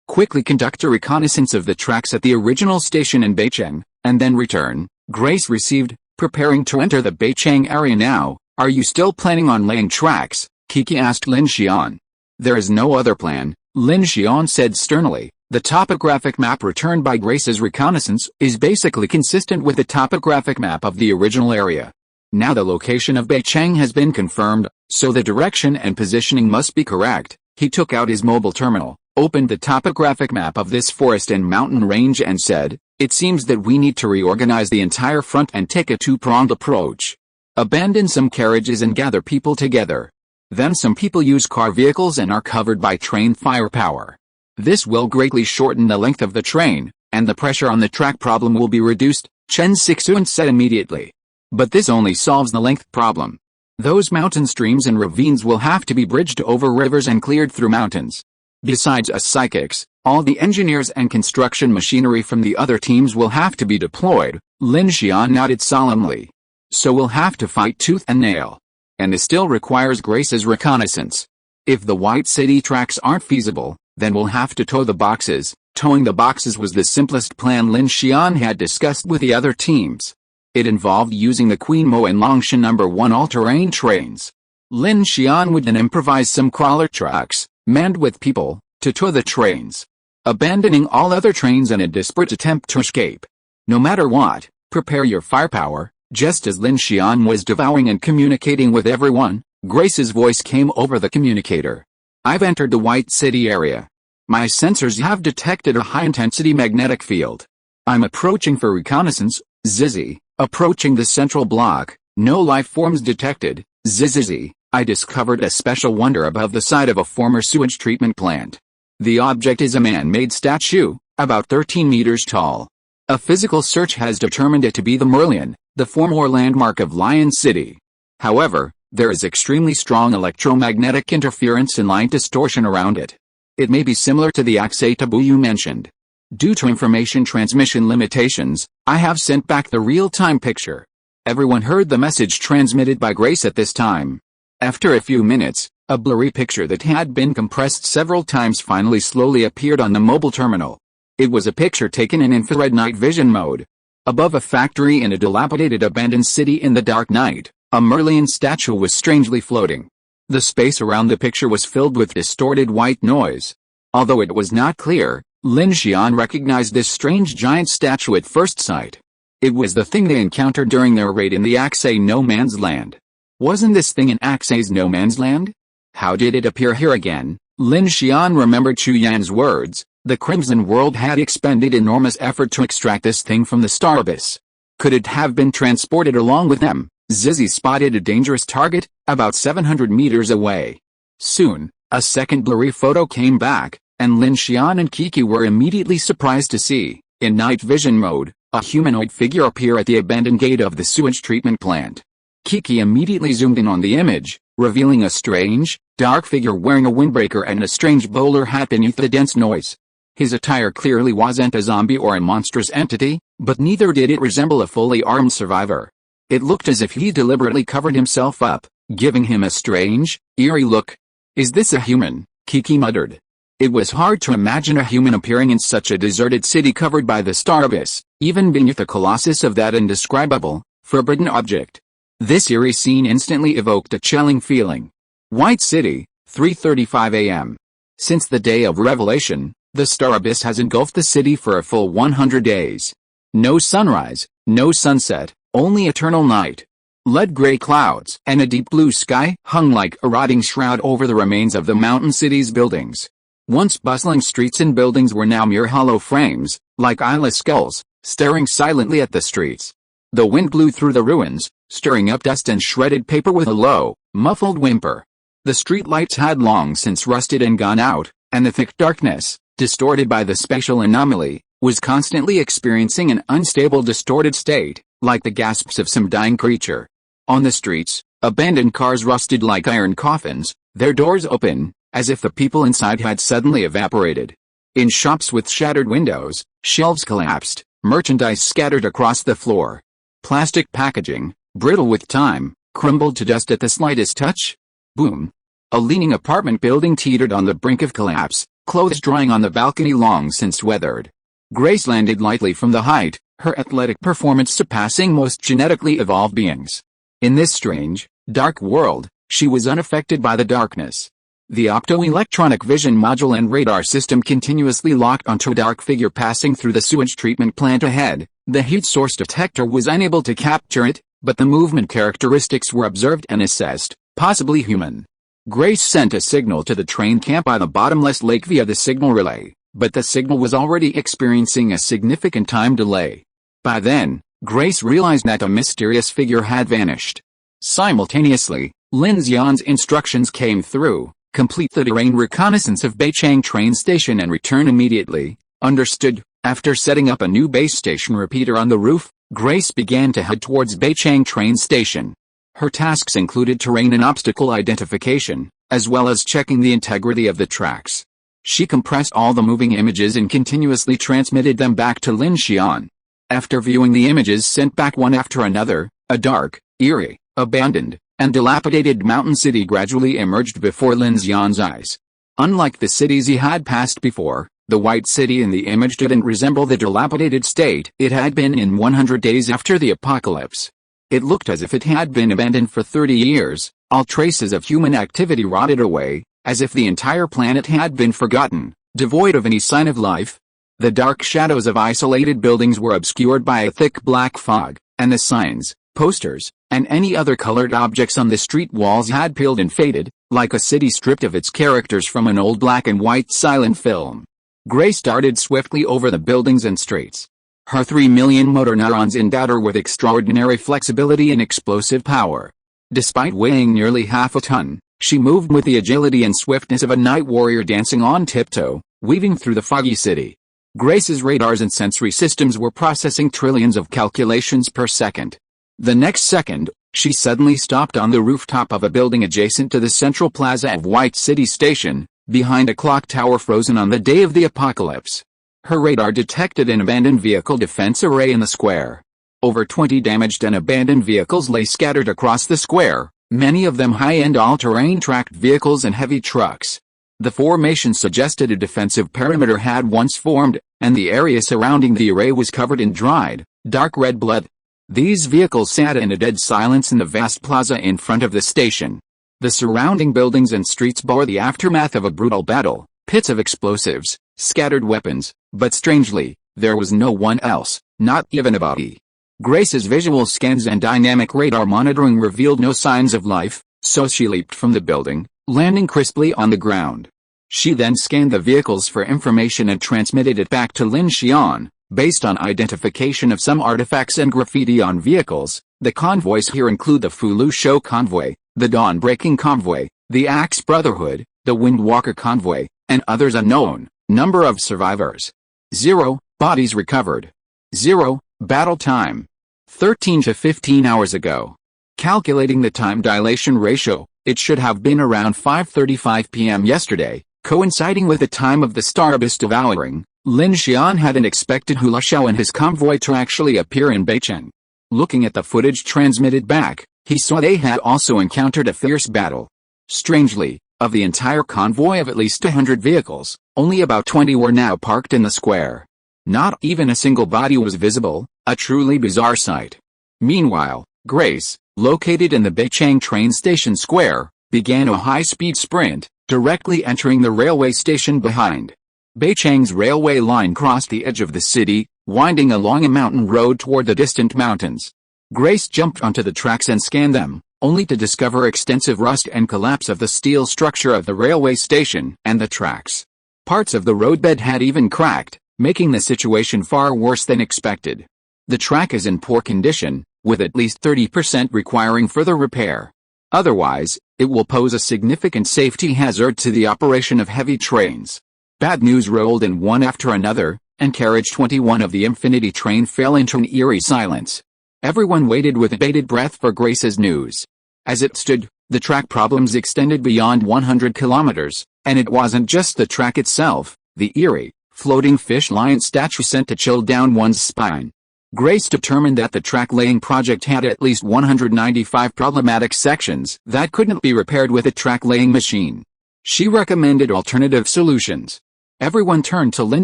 quickly conduct a reconnaissance of the tracks at the original station in Beicheng, and then return. Grace received, preparing to enter the Beicheng area now. Are you still planning on laying tracks? Kiki asked Lin Xian. There is no other plan, Lin Xian said sternly. The topographic map returned by Grace's reconnaissance is basically consistent with the topographic map of the original area. Now the location of Beicheng has been confirmed, so the direction and positioning must be correct. He took out his mobile terminal, opened the topographic map of this forest and mountain range and said, it seems that we need to reorganize the entire front and take a two-pronged approach. Abandon some carriages and gather people together. Then some people use car vehicles and are covered by train firepower. This will greatly shorten the length of the train, and the pressure on the track problem will be reduced, Chen Sixuan said immediately. But this only solves the length problem. Those mountain streams and ravines will have to be bridged over rivers and cleared through mountains. Besides us psychics, all the engineers and construction machinery from the other teams will have to be deployed, Lin Xian nodded solemnly. So we'll have to fight tooth and nail. And this still requires Grace's reconnaissance. If the White City tracks aren't feasible, then we'll have to tow the boxes. Towing the boxes was the simplest plan Lin Xian had discussed with the other teams. It involved using the Queen Mo and Longshan No. 1 all-terrain trains. Lin Xian would then improvise some crawler trucks, manned with people, to tow the trains, abandoning all other trains in a desperate attempt to escape. No matter what, prepare your firepower. Just as Lin Xian was devouring and communicating with everyone, Grace's voice came over the communicator. I've entered the White City area. My sensors have detected a high-intensity magnetic field. I'm approaching for reconnaissance, Zizzy. Approaching the central block, no life forms detected, Zizzy. I discovered a special wonder above the site of a former sewage treatment plant. The object is a man-made statue, about 13 meters tall. A physical search has determined it to be the Merlion, the former landmark of Lion City. However, there is extremely strong electromagnetic interference and light distortion around it. It may be similar to the Axe taboo you mentioned. Due to information transmission limitations, I have sent back the real-time picture. Everyone heard the message transmitted by Grace at this time. After a few minutes, a blurry picture that had been compressed several times finally slowly appeared on the mobile terminal. It was a picture taken in infrared night vision mode. Above a factory in a dilapidated abandoned city in the dark night, a Merlion statue was strangely floating. The space around the picture was filled with distorted white noise. Although it was not clear, Lin Xian recognized this strange giant statue at first sight. It was the thing they encountered during their raid in the Axe No Man's Land. Wasn't this thing in Axe's No Man's Land? How did it appear here again? Lin Xian remembered Chu Yan's words. The Crimson World had expended enormous effort to extract this thing from the star abyss. Could it have been transported along with them? Zizzy spotted a dangerous target, about 700 meters away. Soon, a second blurry photo came back, and Lin Xian and Kiki were immediately surprised to see, in night vision mode, a humanoid figure appear at the abandoned gate of the sewage treatment plant. Kiki immediately zoomed in on the image, revealing a strange, dark figure wearing a windbreaker and a strange bowler hat beneath the dense noise. His attire clearly wasn't a zombie or a monstrous entity, but neither did it resemble a fully armed survivor. It looked as if he deliberately covered himself up, giving him a strange, eerie look. Is this a human? Kiki muttered. It was hard to imagine a human appearing in such a deserted city covered by the star abyss, even beneath the colossus of that indescribable, forbidden object. This eerie scene instantly evoked a chilling feeling. White City, 3:35 a.m. Since the day of revelation, the star abyss has engulfed the city for a full 100 days. No sunrise, no sunset, only eternal night. Lead gray clouds and a deep blue sky hung like a rotting shroud over the remains of the mountain city's buildings. Once bustling streets and buildings were now mere hollow frames, like eyeless skulls, staring silently at the streets. The wind blew through the ruins, stirring up dust and shredded paper with a low, muffled whimper. The street lights had long since rusted and gone out, and the thick darkness, distorted by the spatial anomaly, was constantly experiencing an unstable distorted state, like the gasps of some dying creature. On the streets, abandoned cars rusted like iron coffins, their doors open, as if the people inside had suddenly evaporated. In shops with shattered windows, shelves collapsed, merchandise scattered across the floor. Plastic packaging, brittle with time, crumbled to dust at the slightest touch. Boom. A leaning apartment building teetered on the brink of collapse, clothes drying on the balcony long since weathered. Grace landed lightly from the height, her athletic performance surpassing most genetically evolved beings. In this strange, dark world, she was unaffected by the darkness. The optoelectronic vision module and radar system continuously locked onto a dark figure passing through the sewage treatment plant ahead. The heat source detector was unable to capture it, but the movement characteristics were observed and assessed, possibly human. Grace sent a signal to the train camp by the bottomless lake via the signal relay, but the signal was already experiencing a significant time delay. By then, Grace realized that the mysterious figure had vanished. Simultaneously, Lin Xian's instructions came through. Complete the terrain reconnaissance of Beichang train station and return immediately. Understood. After setting up a new base station repeater on the roof, Grace began to head towards Beichang train station. Her tasks included terrain and obstacle identification, as well as checking the integrity of the tracks. She compressed all the moving images and continuously transmitted them back to Lin Xian. After viewing the images sent back one after another, a dark, eerie, abandoned, and dilapidated mountain city gradually emerged before Lin Xian's eyes. Unlike the cities he had passed before, the White City in the image didn't resemble the dilapidated state it had been in 100 days after the apocalypse. It looked as if it had been abandoned for 30 years, all traces of human activity rotted away, as if the entire planet had been forgotten, devoid of any sign of life. The dark shadows of isolated buildings were obscured by a thick black fog, and the signs, posters, and any other colored objects on the street walls had peeled and faded, like a city stripped of its characters from an old black and white silent film. Grace darted swiftly over the buildings and streets. Her 3 million motor neurons endowed her with extraordinary flexibility and explosive power. Despite weighing nearly half a ton, she moved with the agility and swiftness of a night warrior dancing on tiptoe, weaving through the foggy city. Grace's radars and sensory systems were processing trillions of calculations per second. The next second, she suddenly stopped on the rooftop of a building adjacent to the central plaza of White City Station, behind a clock tower frozen on the day of the apocalypse. Her radar detected an abandoned vehicle defense array in the square. Over 20 damaged and abandoned vehicles lay scattered across the square, many of them high-end all-terrain tracked vehicles and heavy trucks. The formation suggested a defensive perimeter had once formed, and the area surrounding the array was covered in dried, dark red blood. These vehicles sat in a dead silence in the vast plaza in front of the station. The surrounding buildings and streets bore the aftermath of a brutal battle, pits of explosives, scattered weapons, but strangely, there was no one else, not even a body. Grace's visual scans and dynamic radar monitoring revealed no signs of life, so she leaped from the building, landing crisply on the ground. She then scanned the vehicles for information and transmitted it back to Lin Xian. Based on identification of some artifacts and graffiti on vehicles, the convoys here include the Fulu Show Convoy, the Dawn-Breaking Convoy, the Axe Brotherhood, the Windwalker Convoy, and others unknown. Number of survivors: 0, bodies recovered. 0, battle time: 13 to 15 hours ago. Calculating the time dilation ratio, it should have been around 5:35 p.m. yesterday, coinciding with the time of the Starbus devouring. Lin Xian hadn't expected Hula Shao and his convoy to actually appear in Beicheng. Looking at the footage transmitted back, he saw they had also encountered a fierce battle. Strangely, of the entire convoy of at least 100 vehicles, only about 20 were now parked in the square. Not even a single body was visible, a truly bizarre sight. Meanwhile, Grace, located in the Beicheng train station square, began a high-speed sprint, directly entering the railway station behind. Beicheng's railway line crossed the edge of the city, winding along a mountain road toward the distant mountains. Grace jumped onto the tracks and scanned them, only to discover extensive rust and collapse of the steel structure of the railway station and the tracks. Parts of the roadbed had even cracked, making the situation far worse than expected. The track is in poor condition, with at least 30% requiring further repair. Otherwise, it will pose a significant safety hazard to the operation of heavy trains. Bad news rolled in one after another, and carriage 21 of the Infinity train fell into an eerie silence. Everyone waited with bated breath for Grace's news. As it stood, the track problems extended beyond 100 kilometers, and it wasn't just the track itself. The eerie, floating fish lion statue sent a chill down one's spine. Grace determined that the track-laying project had at least 195 problematic sections that couldn't be repaired with a track-laying machine. She recommended alternative solutions. Everyone turned to Lin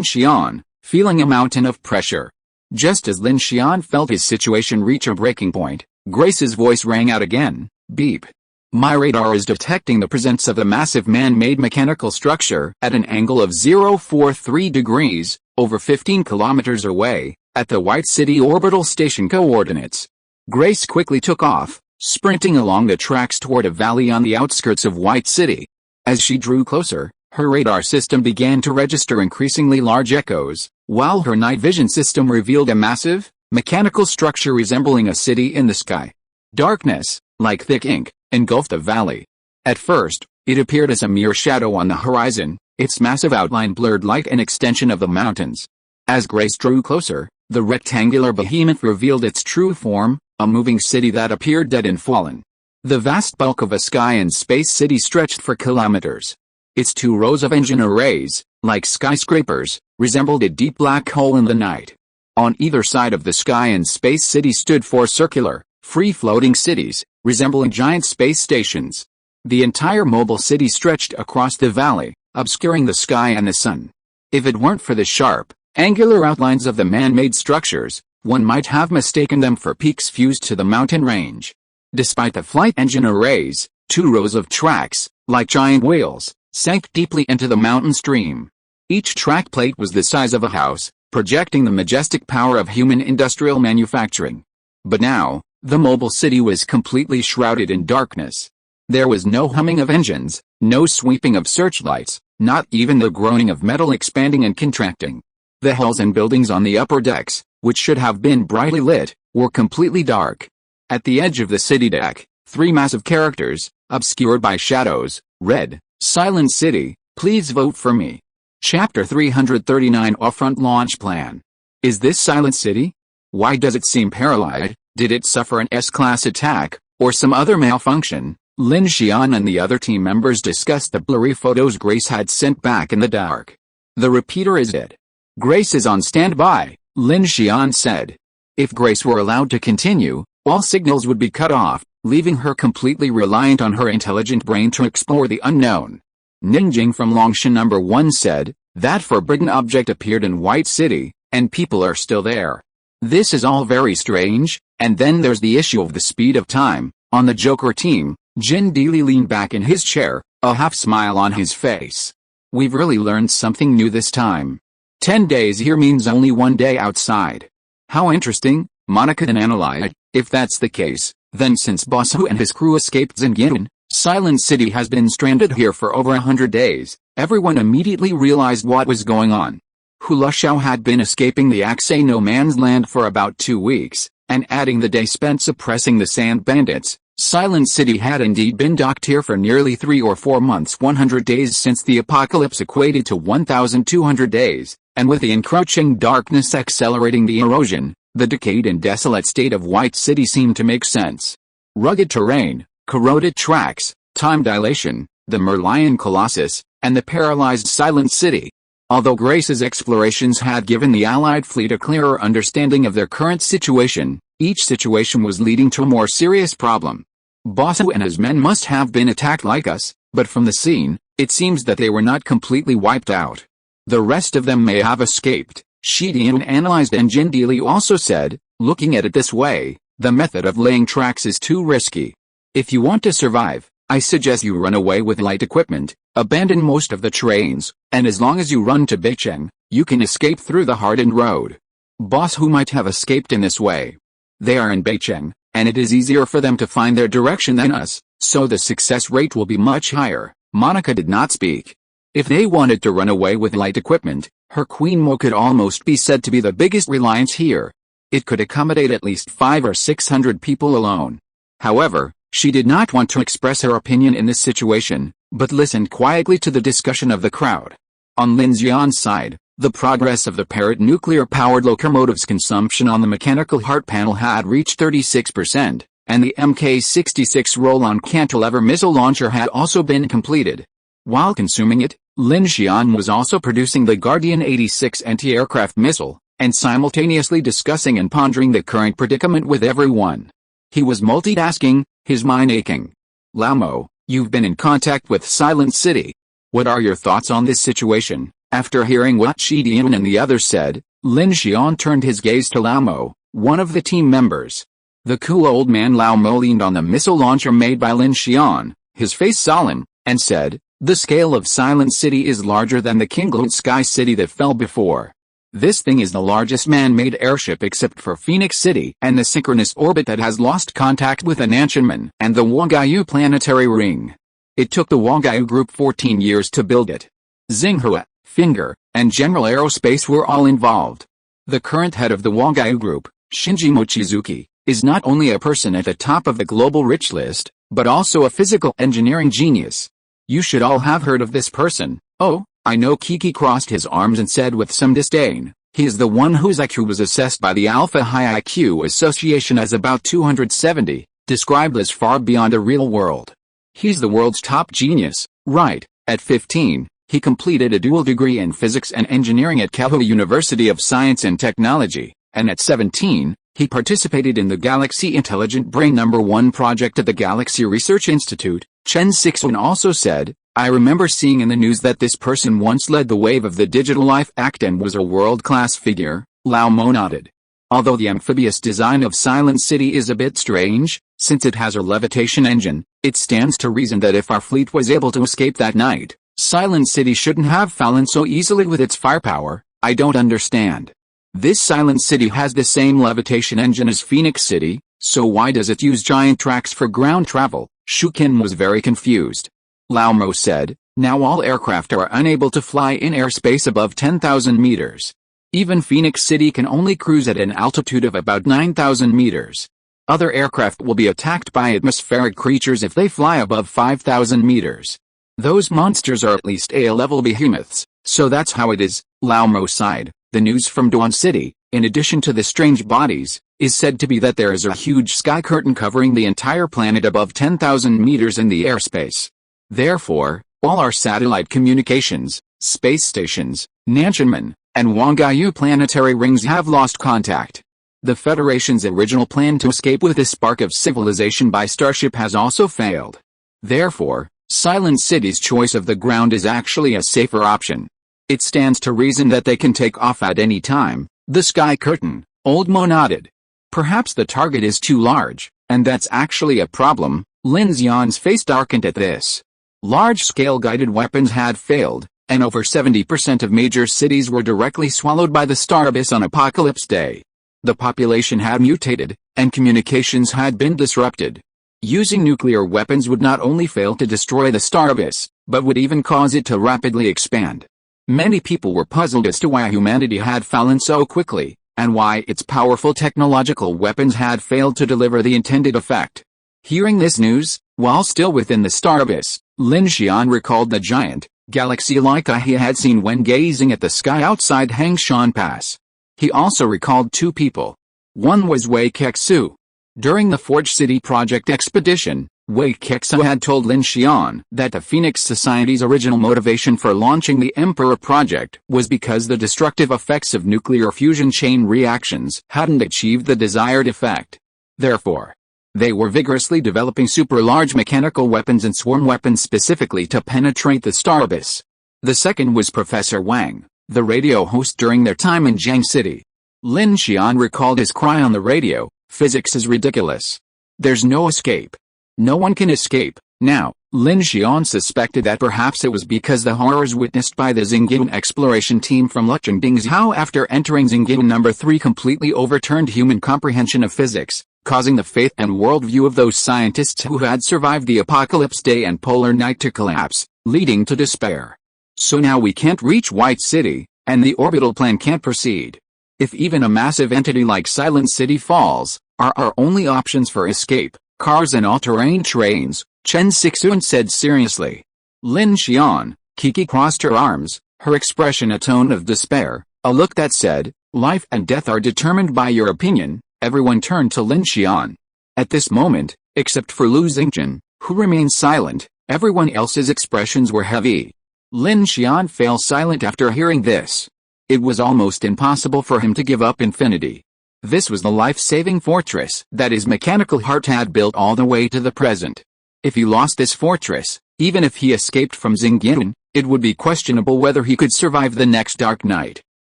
Xian, feeling a mountain of pressure. Just as Lin Xian felt his situation reach a breaking point, Grace's voice rang out again. Beep. My radar is detecting the presence of a massive man-made mechanical structure at an angle of 043 degrees, over 15 kilometers away, at the White City orbital station coordinates. Grace quickly took off, sprinting along the tracks toward a valley on the outskirts of White City. As she drew closer, her radar system began to register increasingly large echoes, while her night vision system revealed a massive, mechanical structure resembling a city in the sky. Darkness, like thick ink, engulfed the valley. At first, it appeared as a mere shadow on the horizon, its massive outline blurred like an extension of the mountains. As Grace drew closer, the rectangular behemoth revealed its true form, a moving city that appeared dead and fallen. The vast bulk of a sky and space city stretched for kilometers. Its 2 rows of engine arrays, like skyscrapers, resembled a deep black hole in the night. On either side of the sky and space city stood 4 circular, free-floating cities, resembling giant space stations. The entire mobile city stretched across the valley, obscuring the sky and the sun. If it weren't for the sharp, angular outlines of the man-made structures, one might have mistaken them for peaks fused to the mountain range. Despite the flight engine arrays, 2 rows of tracks, like giant wheels, sank deeply into the mountain stream. Each track plate was the size of a house, projecting the majestic power of human industrial manufacturing. But now, the mobile city was completely shrouded in darkness. There was no humming of engines, no sweeping of searchlights, not even the groaning of metal expanding and contracting. The halls and buildings on the upper decks, which should have been brightly lit, were completely dark. At the edge of the city deck, 3 massive characters, obscured by shadows, read, "Silent City, please vote for me." Chapter 339 Off-Front Launch Plan. Is this Silent City? Why does it seem paralyzed? Did it suffer an S-class attack, or some other malfunction? Lin Xian and the other team members discussed the blurry photos Grace had sent back in the dark. The repeater is dead. Grace is on standby, Lin Xian said. If Grace were allowed to continue, all signals would be cut off, leaving her completely reliant on her intelligent brain to explore the unknown. Ninjing from Longshan number 1 said, that forbidden object appeared in White City, and people are still there. This is all very strange, and then there's the issue of the speed of time. On the Joker team, Jin Deely leaned back in his chair, a half-smile on his face. We've really learned something new this time. 10 days here means only 1 day outside. How interesting, Monica then analyzed. If that's the case, then since Boss Hu and his crew escaped Xinjiang, Silent City has been stranded here for over 100 days. Everyone immediately realized what was going on. Hula Xiao had been escaping the Aksay no man's land for about 2 weeks, and adding the day spent suppressing the sand bandits, Silent City had indeed been docked here for nearly 3 or 4 months. 100 days since the apocalypse equated to 1,200 days, and with the encroaching darkness accelerating the erosion, the decayed and desolate state of White City seemed to make sense. Rugged terrain, corroded tracks, time dilation, the Merlion Colossus, and the paralyzed Silent City. Although Grace's explorations had given the Allied fleet a clearer understanding of their current situation, each situation was leading to a more serious problem. Boss Hu and his men must have been attacked like us, but from the scene, it seems that they were not completely wiped out. The rest of them may have escaped, Shi Dian analyzed, and Jin Deely also said, looking at it this way, the method of laying tracks is too risky. If you want to survive, I suggest you run away with light equipment, abandon most of the trains, and as long as you run to Beicheng, you can escape through the hardened road. Boss Hu might have escaped in this way. They are in Beicheng, and it is easier for them to find their direction than us, so the success rate will be much higher. Monica did not speak. If they wanted to run away with light equipment, her Queen Mo could almost be said to be the biggest reliance here. It could accommodate at least 500 or 600 people alone. However, she did not want to express her opinion in this situation, but listened quietly to the discussion of the crowd. On Lin Xian's side, the progress of the Parrot nuclear-powered locomotive's consumption on the mechanical heart panel had reached 36%, and the Mk-66 roll-on cantilever missile launcher had also been completed. While consuming it, Lin Xian was also producing the Guardian 86 anti-aircraft missile, and simultaneously discussing and pondering the current predicament with everyone. He was multitasking, his mind aching. Lao Mo, you've been in contact with Silent City. What are your thoughts on this situation? After hearing what Shi Dian and the others said, Lin Xian turned his gaze to Lao Mo, one of the team members. The cool old man Lao Mo leaned on the missile launcher made by Lin Xian, his face solemn, and said, the scale of Silent City is larger than the Kingload Sky City that fell before. This thing is the largest man-made airship except for Phoenix City and the synchronous orbit that has lost contact with Anantianmen and the Wagayu planetary ring. It took the Wagayu group 14 years to build it. Xinghua, Finger, and General Aerospace were all involved. The current head of the Wagayu group, Shinji Mochizuki, is not only a person at the top of the global rich list, but also a physical engineering genius. You should all have heard of this person. Oh, I know. Kiki crossed his arms and said with some disdain, he is the one whose IQ was assessed by the Alpha High IQ Association as about 270, described as far beyond the real world. He's the world's top genius, right? At 15, he completed a dual degree in physics and engineering at Keio University of Science and Technology, and at 17, he participated in the Galaxy Intelligent Brain #1 project at the Galaxy Research Institute. Chen Sixuan also said, I remember seeing in the news that this person once led the wave of the Digital Life Act and was a world-class figure. Lao Mo nodded. Although the amphibious design of Silent City is a bit strange, since it has a levitation engine, it stands to reason that if our fleet was able to escape that night, Silent City shouldn't have fallen so easily with its firepower. I don't understand. This Silent City has the same levitation engine as Phoenix City, so why does it use giant tracks for ground travel? Shukin was very confused. Lao Mo said, now all aircraft are unable to fly in airspace above 10,000 meters. Even Phoenix City can only cruise at an altitude of about 9,000 meters. Other aircraft will be attacked by atmospheric creatures if they fly above 5,000 meters. Those monsters are at least A-level behemoths, so that's how it is. Lao Mo sighed. The news from Dawn City, in addition to the strange bodies, is said to be that there is a huge sky curtain covering the entire planet above 10,000 meters in the airspace. Therefore, all our satellite communications, space stations, Nanchunman, and Wangaiyu planetary rings have lost contact. The Federation's original plan to escape with a spark of civilization by starship has also failed. Therefore, Silent City's choice of the ground is actually a safer option. It stands to reason that they can take off at any time. The sky curtain, Old Mo nodded. Perhaps the target is too large, and that's actually a problem. Lin Xian's face darkened at this. Large-scale guided weapons had failed, and over 70% of major cities were directly swallowed by the star abyss on Apocalypse Day. The population had mutated, and communications had been disrupted. Using nuclear weapons would not only fail to destroy the star abyss, but would even cause it to rapidly expand. Many people were puzzled as to why humanity had fallen so quickly, and why its powerful technological weapons had failed to deliver the intended effect. Hearing this news, while still within the star abyss, Lin Xian recalled the giant, galaxy-like eye he had seen when gazing at the sky outside Hangshan Pass. He also recalled two people. One was Wei Kexu. During the Forge City Project expedition, Wei Kexu had told Lin Xian that the Phoenix Society's original motivation for launching the Emperor Project was because the destructive effects of nuclear fusion chain reactions hadn't achieved the desired effect. Therefore, they were vigorously developing super-large mechanical weapons and swarm weapons specifically to penetrate the star abyss. The second was Professor Wang, the radio host during their time in Jiang City. Lin Xian recalled his cry on the radio, "Physics is ridiculous. There's no escape. No one can escape." Now, Lin Xian suspected that perhaps it was because the horrors witnessed by the Xingyun exploration team from Lucheng Dingzhou after entering Xingyun No. 3 completely overturned human comprehension of physics, causing the faith and worldview of those scientists who had survived the Apocalypse Day and Polar Night to collapse, leading to despair. So now we can't reach White City, and the orbital plan can't proceed. If even a massive entity like Silent City falls, are our only options for escape cars and all-terrain trains, Chen Sixuan said seriously. Lin Xian, Kiki crossed her arms, her expression a tone of despair, a look that said, life and death are determined by your opinion. Everyone turned to Lin Xian. At this moment, except for Lu Xingchen, who remained silent, everyone else's expressions were heavy. Lin Xian fell silent after hearing this. It was almost impossible for him to give up infinity. This was the life-saving fortress that his mechanical heart had built all the way to the present. If he lost this fortress, even if he escaped from Xingyun, it would be questionable whether he could survive the next dark night.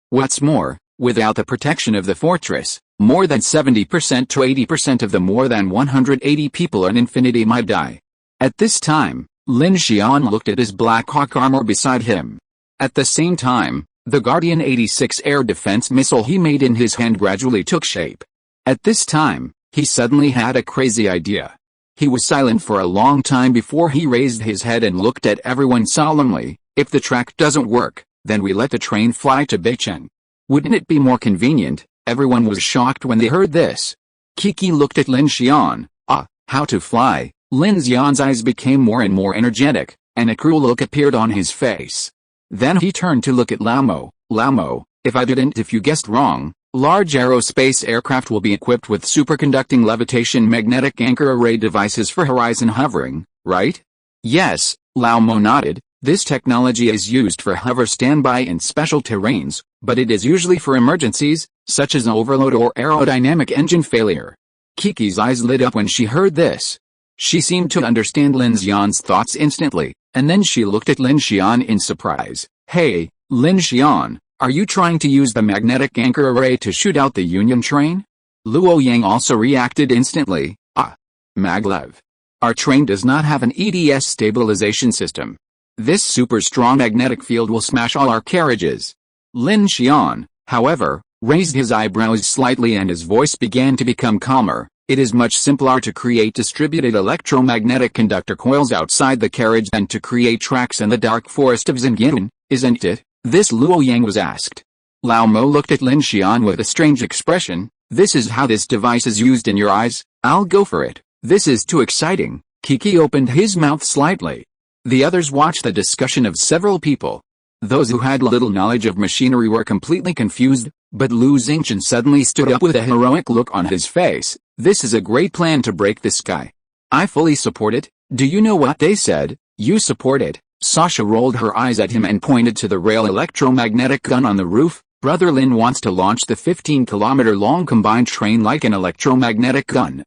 What's more, without the protection of the fortress, more than 70% to 80% of the more than 180 people in Infinity might die. At this time, Lin Xian looked at his Black Hawk armor beside him. At the same time, the Guardian 86 air defense missile he made in his hand gradually took shape. At this time, he suddenly had a crazy idea. He was silent for a long time before he raised his head and looked at everyone solemnly. If the track doesn't work, then we let the train fly to Beicheng. Wouldn't it be more convenient? Everyone was shocked when they heard this. Kiki looked at Lin Xian. How to fly? Lin Xian's eyes became more and more energetic, and a cruel look appeared on his face. Then he turned to look at Lao Mo. Lao Mo, if you guessed wrong, large aerospace aircraft will be equipped with superconducting levitation magnetic anchor array devices for horizon hovering, right? Yes, Lao Mo nodded. This technology is used for hover standby in special terrains, but it is usually for emergencies, such as overload or aerodynamic engine failure. Kiki's eyes lit up when she heard this. She seemed to understand Lin Xian's thoughts instantly, and then she looked at Lin Xian in surprise. Hey, Lin Xian, are you trying to use the magnetic anchor array to shoot out the Union train? Luo Yang also reacted instantly. Maglev. Our train does not have an EDS stabilization system. This super strong magnetic field will smash all our carriages. Lin Xian, however, raised his eyebrows slightly and his voice began to become calmer. It is much simpler to create distributed electromagnetic conductor coils outside the carriage than to create tracks in the dark forest of Xinjiang, isn't it? This Luo Yang was asked. Lao Mo looked at Lin Xian with a strange expression. This is how this device is used in your eyes? I'll go for it. This is too exciting. Kiki opened his mouth slightly. The others watched the discussion of several people. Those who had little knowledge of machinery were completely confused, but Lu Xingchen suddenly stood up with a heroic look on his face. This is a great plan to break the sky. I fully support it. Do you know what they said? You support it. Sasha rolled her eyes at him and pointed to the rail electromagnetic gun on the roof. Brother Lin wants to launch the 15-kilometer-long combined train like an electromagnetic gun.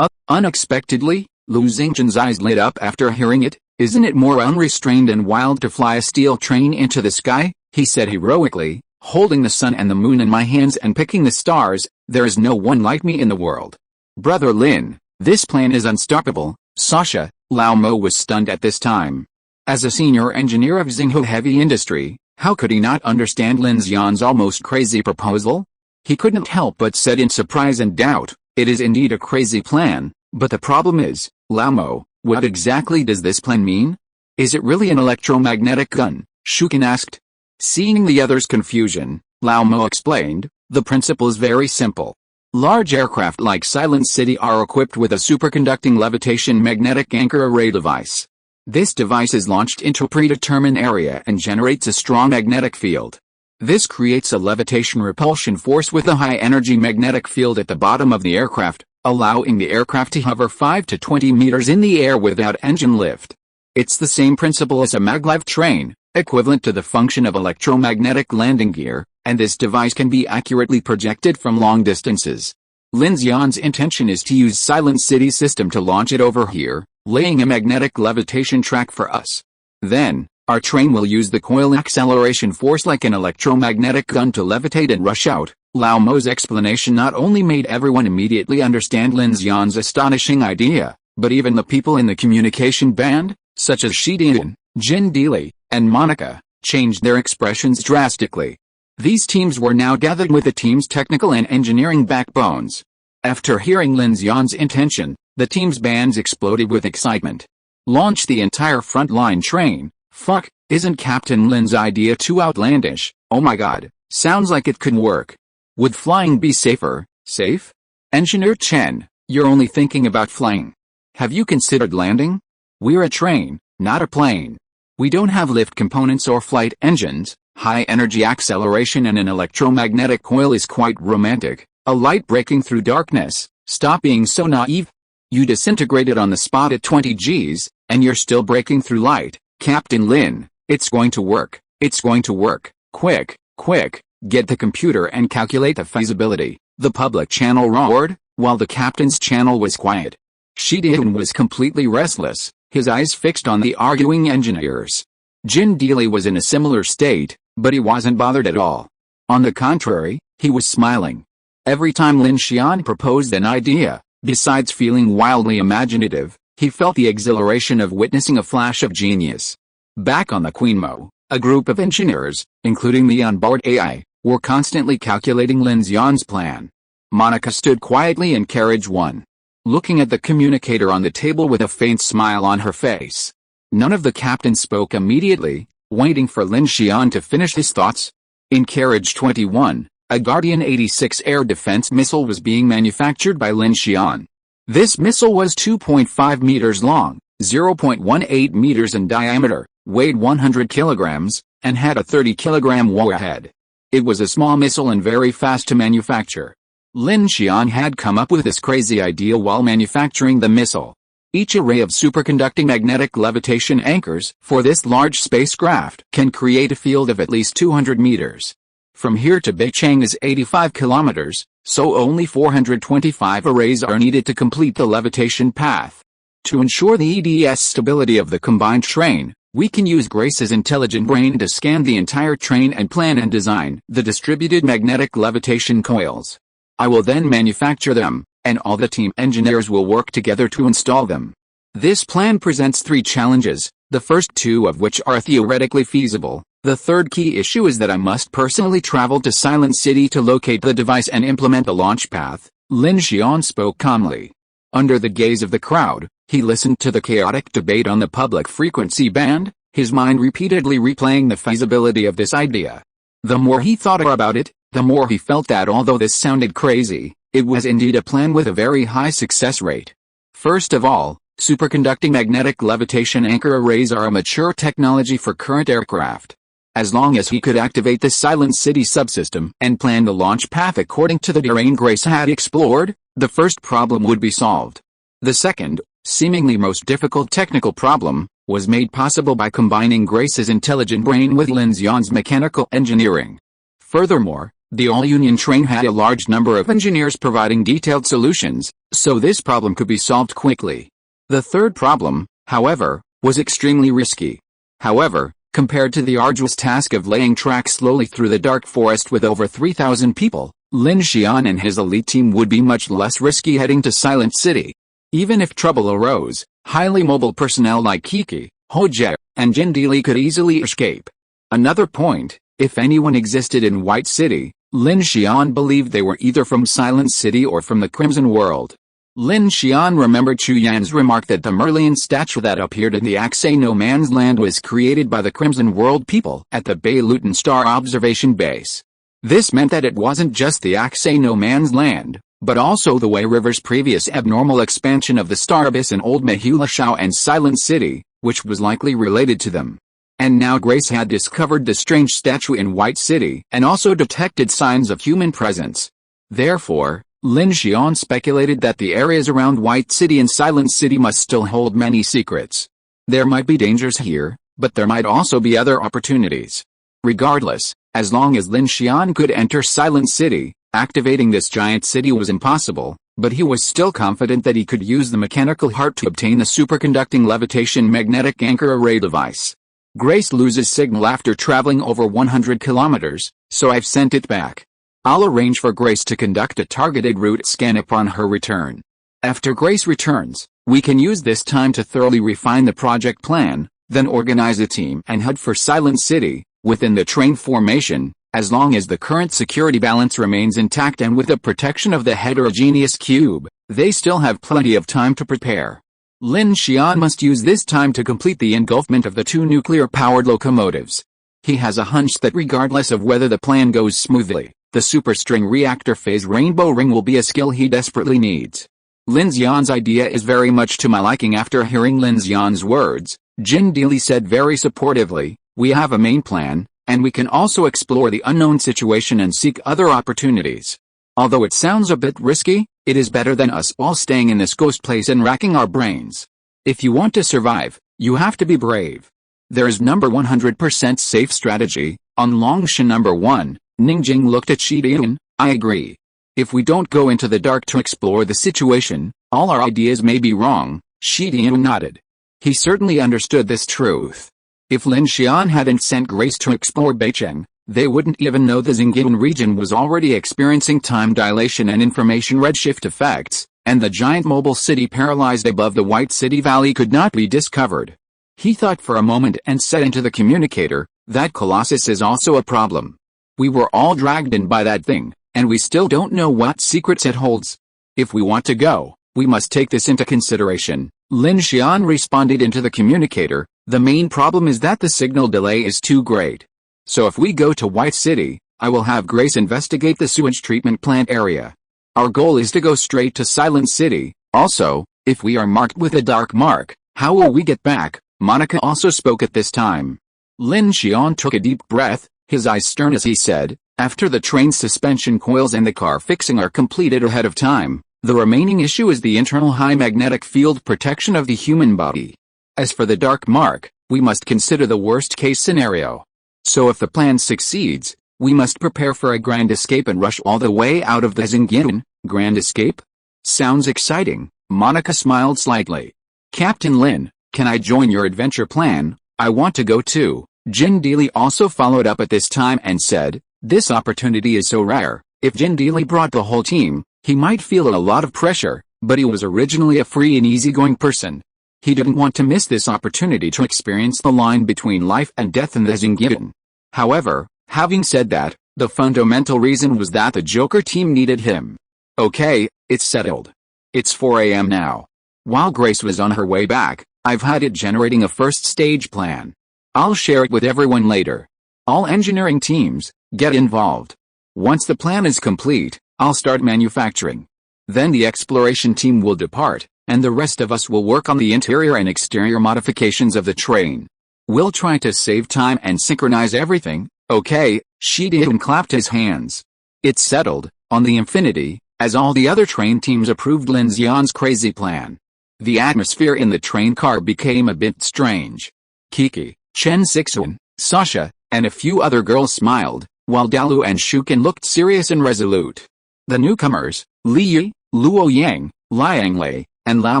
Unexpectedly, Lu Xingchen's eyes lit up after hearing it. Isn't it more unrestrained and wild to fly a steel train into the sky? He said heroically, holding the sun and the moon in my hands and picking the stars. There is no one like me in the world. Brother Lin, this plan is unstoppable. Sasha, Lao Mo was stunned at this time. As a senior engineer of Xinghu Heavy Industry, how could he not understand Lin Xian's almost crazy proposal? He couldn't help but said in surprise and doubt, it is indeed a crazy plan, but the problem is, Lao Mo, what exactly does this plan mean? Is it really an electromagnetic gun? Shukin asked. Seeing the others' confusion, Lao Mo explained, the principle is very simple. Large aircraft like Silent City are equipped with a superconducting levitation magnetic anchor array device. This device is launched into a predetermined area and generates a strong magnetic field. This creates a levitation repulsion force with a high-energy magnetic field at the bottom of the aircraft, allowing the aircraft to hover 5 to 20 meters in the air without engine lift. It's the same principle as a maglev train, equivalent to the function of electromagnetic landing gear, and this device can be accurately projected from long distances. Lin Xian's intention is to use Silent City's system to launch it over here, laying a magnetic levitation track for us. Then, our train will use the coil acceleration force like an electromagnetic gun to levitate and rush out. Lao Mo's explanation not only made everyone immediately understand Lin Xian's astonishing idea, but even the people in the communication band, such as Shi Dian, Jin Dili, and Monica, changed their expressions drastically. These teams were now gathered with the team's technical and engineering backbones. After hearing Lin Xian's intention, the team's bands exploded with excitement. Launch the entire frontline train. Fuck, isn't Captain Lin's idea too outlandish? Oh my god, sounds like it could work. Would flying be safer? Safe? Engineer Chen, you're only thinking about flying. Have you considered landing? We're a train, not a plane. We don't have lift components or flight engines. High energy acceleration and an electromagnetic coil is quite romantic. A light breaking through darkness. Stop being so naive. You disintegrated on the spot at 20 Gs, and you're still breaking through light. Captain Lin, it's going to work. It's going to work. Quick, quick, get the computer and calculate the feasibility. The public channel roared, while the captain's channel was quiet. Shi Dian was completely restless, his eyes fixed on the arguing engineers. Jin Dili was in a similar state, but he wasn't bothered at all. On the contrary, he was smiling. Every time Lin Xian proposed an idea, besides feeling wildly imaginative, he felt the exhilaration of witnessing a flash of genius. Back on the Queen Mo, a group of engineers, including the onboard AI, were constantly calculating Lin Xian's plan. Monica stood quietly in carriage 1, looking at the communicator on the table with a faint smile on her face. None of the captains spoke immediately, waiting for Lin Xian to finish his thoughts. In carriage 21, a Guardian 86 air defense missile was being manufactured by Lin Xian. This missile was 2.5 meters long, 0.18 meters in diameter, weighed 100 kilograms, and had a 30-kilogram warhead. It was a small missile and very fast to manufacture. Lin Xian had come up with this crazy idea while manufacturing the missile. Each array of superconducting magnetic levitation anchors for this large spacecraft can create a field of at least 200 meters. From here to Beijing is 85 kilometers, so only 425 arrays are needed to complete the levitation path. To ensure the EDS stability of the combined train, we can use Grace's intelligent brain to scan the entire train and plan and design the distributed magnetic levitation coils. I will then manufacture them, and all the team engineers will work together to install them. This plan presents 3 challenges. the first two of which are theoretically feasible. The third key issue is that I must personally travel to Silent City to locate the device and implement the launch path. Lin Xian spoke calmly. Under the gaze of the crowd, he listened to the chaotic debate on the public frequency band, his mind repeatedly replaying the feasibility of this idea. The more he thought about it, the more he felt that although this sounded crazy, it was indeed a plan with a very high success rate. First of all, superconducting magnetic levitation anchor arrays are a mature technology for current aircraft. As long as he could activate the Silent City subsystem and plan the launch path according to the terrain Grace had explored, the first problem would be solved. The second, seemingly most difficult technical problem, was made possible by combining Grace's intelligent brain with Lin Xian's mechanical engineering. Furthermore, the all-Union train had a large number of engineers providing detailed solutions, so this problem could be solved quickly. The third problem, however, was extremely risky. However, compared to the arduous task of laying tracks slowly through the dark forest with over 3,000 people, Lin Xian and his elite team would be much less risky heading to Silent City. Even if trouble arose, highly mobile personnel like Kiki, Hojie, and Jindili could easily escape. Another point, if anyone existed in White City, Lin Xian believed they were either from Silent City or from the Crimson World. Lin Xian remembered Chu Yan's remark that the Merlion statue that appeared in the Aksay No Man's Land was created by the Crimson World people at the Bay Luton Star Observation Base. This meant that it wasn't just the Aksay No Man's Land, but also the Wei River's previous abnormal expansion of the Star Abyss in Old Mahulashao and Silent City, which was likely related to them. And now Grace had discovered the strange statue in White City and also detected signs of human presence. Therefore, Lin Xian speculated that the areas around White City and Silent City must still hold many secrets. There might be dangers here, but there might also be other opportunities. Regardless, as long as Lin Xian could enter Silent City, activating this giant city was impossible, but he was still confident that he could use the mechanical heart to obtain the superconducting levitation magnetic anchor array device. Grace loses signal after traveling over 100 kilometers, so I've sent it back. I'll arrange for Grace to conduct a targeted route scan upon her return. After Grace returns, we can use this time to thoroughly refine the project plan, then organize a team and head for Silent City, within the train formation, as long as the current security balance remains intact and with the protection of the heterogeneous cube, they still have plenty of time to prepare. Lin Xian must use this time to complete the engulfment of the two nuclear-powered locomotives. He has a hunch that regardless of whether the plan goes smoothly, the superstring reactor phase rainbow ring will be a skill he desperately needs. Lin Xian's idea is very much to my liking. After hearing Lin Xian's words, Jin Dili said very supportively, "We have a main plan, and we can also explore the unknown situation and seek other opportunities. Although it sounds a bit risky, it is better than us all staying in this ghost place and racking our brains. If you want to survive, you have to be brave. There is number 100% safe strategy, on Longshan number 1, Ningjing looked at Shi Dian. I agree. If we don't go into the dark to explore the situation, all our ideas may be wrong, Shi Dian nodded. He certainly understood this truth. If Lin Xian hadn't sent Grace to explore Beicheng, they wouldn't even know the Xingyun region was already experiencing time dilation and information redshift effects, and the giant mobile city paralyzed above the White City Valley could not be discovered. He thought for a moment and said into the communicator, that Colossus is also a problem. We were all dragged in by that thing, and we still don't know what secrets it holds. If we want to go, we must take this into consideration. Lin Xian responded into the communicator, the main problem is that the signal delay is too great. So if we go to White City, I will have Grace investigate the sewage treatment plant area. Our goal is to go straight to Silent City. Also, if we are marked with a dark mark, how will we get back? Monica also spoke at this time. Lin Xian took a deep breath, his eyes stern as he said, after the train's suspension coils and the car fixing are completed ahead of time, the remaining issue is the internal high magnetic field protection of the human body. As for the dark mark, we must consider the worst-case scenario. So if the plan succeeds, we must prepare for a grand escape and rush all the way out of the Xingyun. Grand escape? Sounds exciting. Monica smiled slightly. Captain Lin, can I join your adventure plan? I want to go too. Jin Dili also followed up at this time and said, this opportunity is so rare. If Jin Dili brought the whole team, he might feel a lot of pressure, but he was originally a free and easygoing person. He didn't want to miss this opportunity to experience the line between life and death in the Xingyian. However, having said that, the fundamental reason was that the Joker team needed him. Okay, it's settled. It's 4 a.m. now. While Grace was on her way back, I've had it generating a first stage plan. I'll share it with everyone later. All engineering teams, get involved. Once the plan is complete, I'll start manufacturing. Then the exploration team will depart, and the rest of us will work on the interior and exterior modifications of the train. We'll try to save time and synchronize everything, okay? Shi Dian clapped his hands. It's settled, on the Infinity, as all the other train teams approved Lin Xian's crazy plan. The atmosphere in the train car became a bit strange. Kiki, Chen Sixuan, Sasha, and a few other girls smiled, while Dalu and Shuken looked serious and resolute. The newcomers, Li Yi, Luo Yang, Liang Lei, and Lao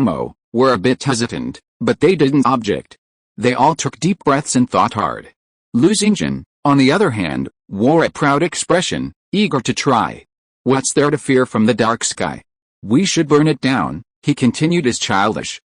Mo, were a bit hesitant, but they didn't object. They all took deep breaths and thought hard. Lu Xingjian, on the other hand, wore a proud expression, eager to try. What's there to fear from the dark sky? We should burn it down, he continued his childish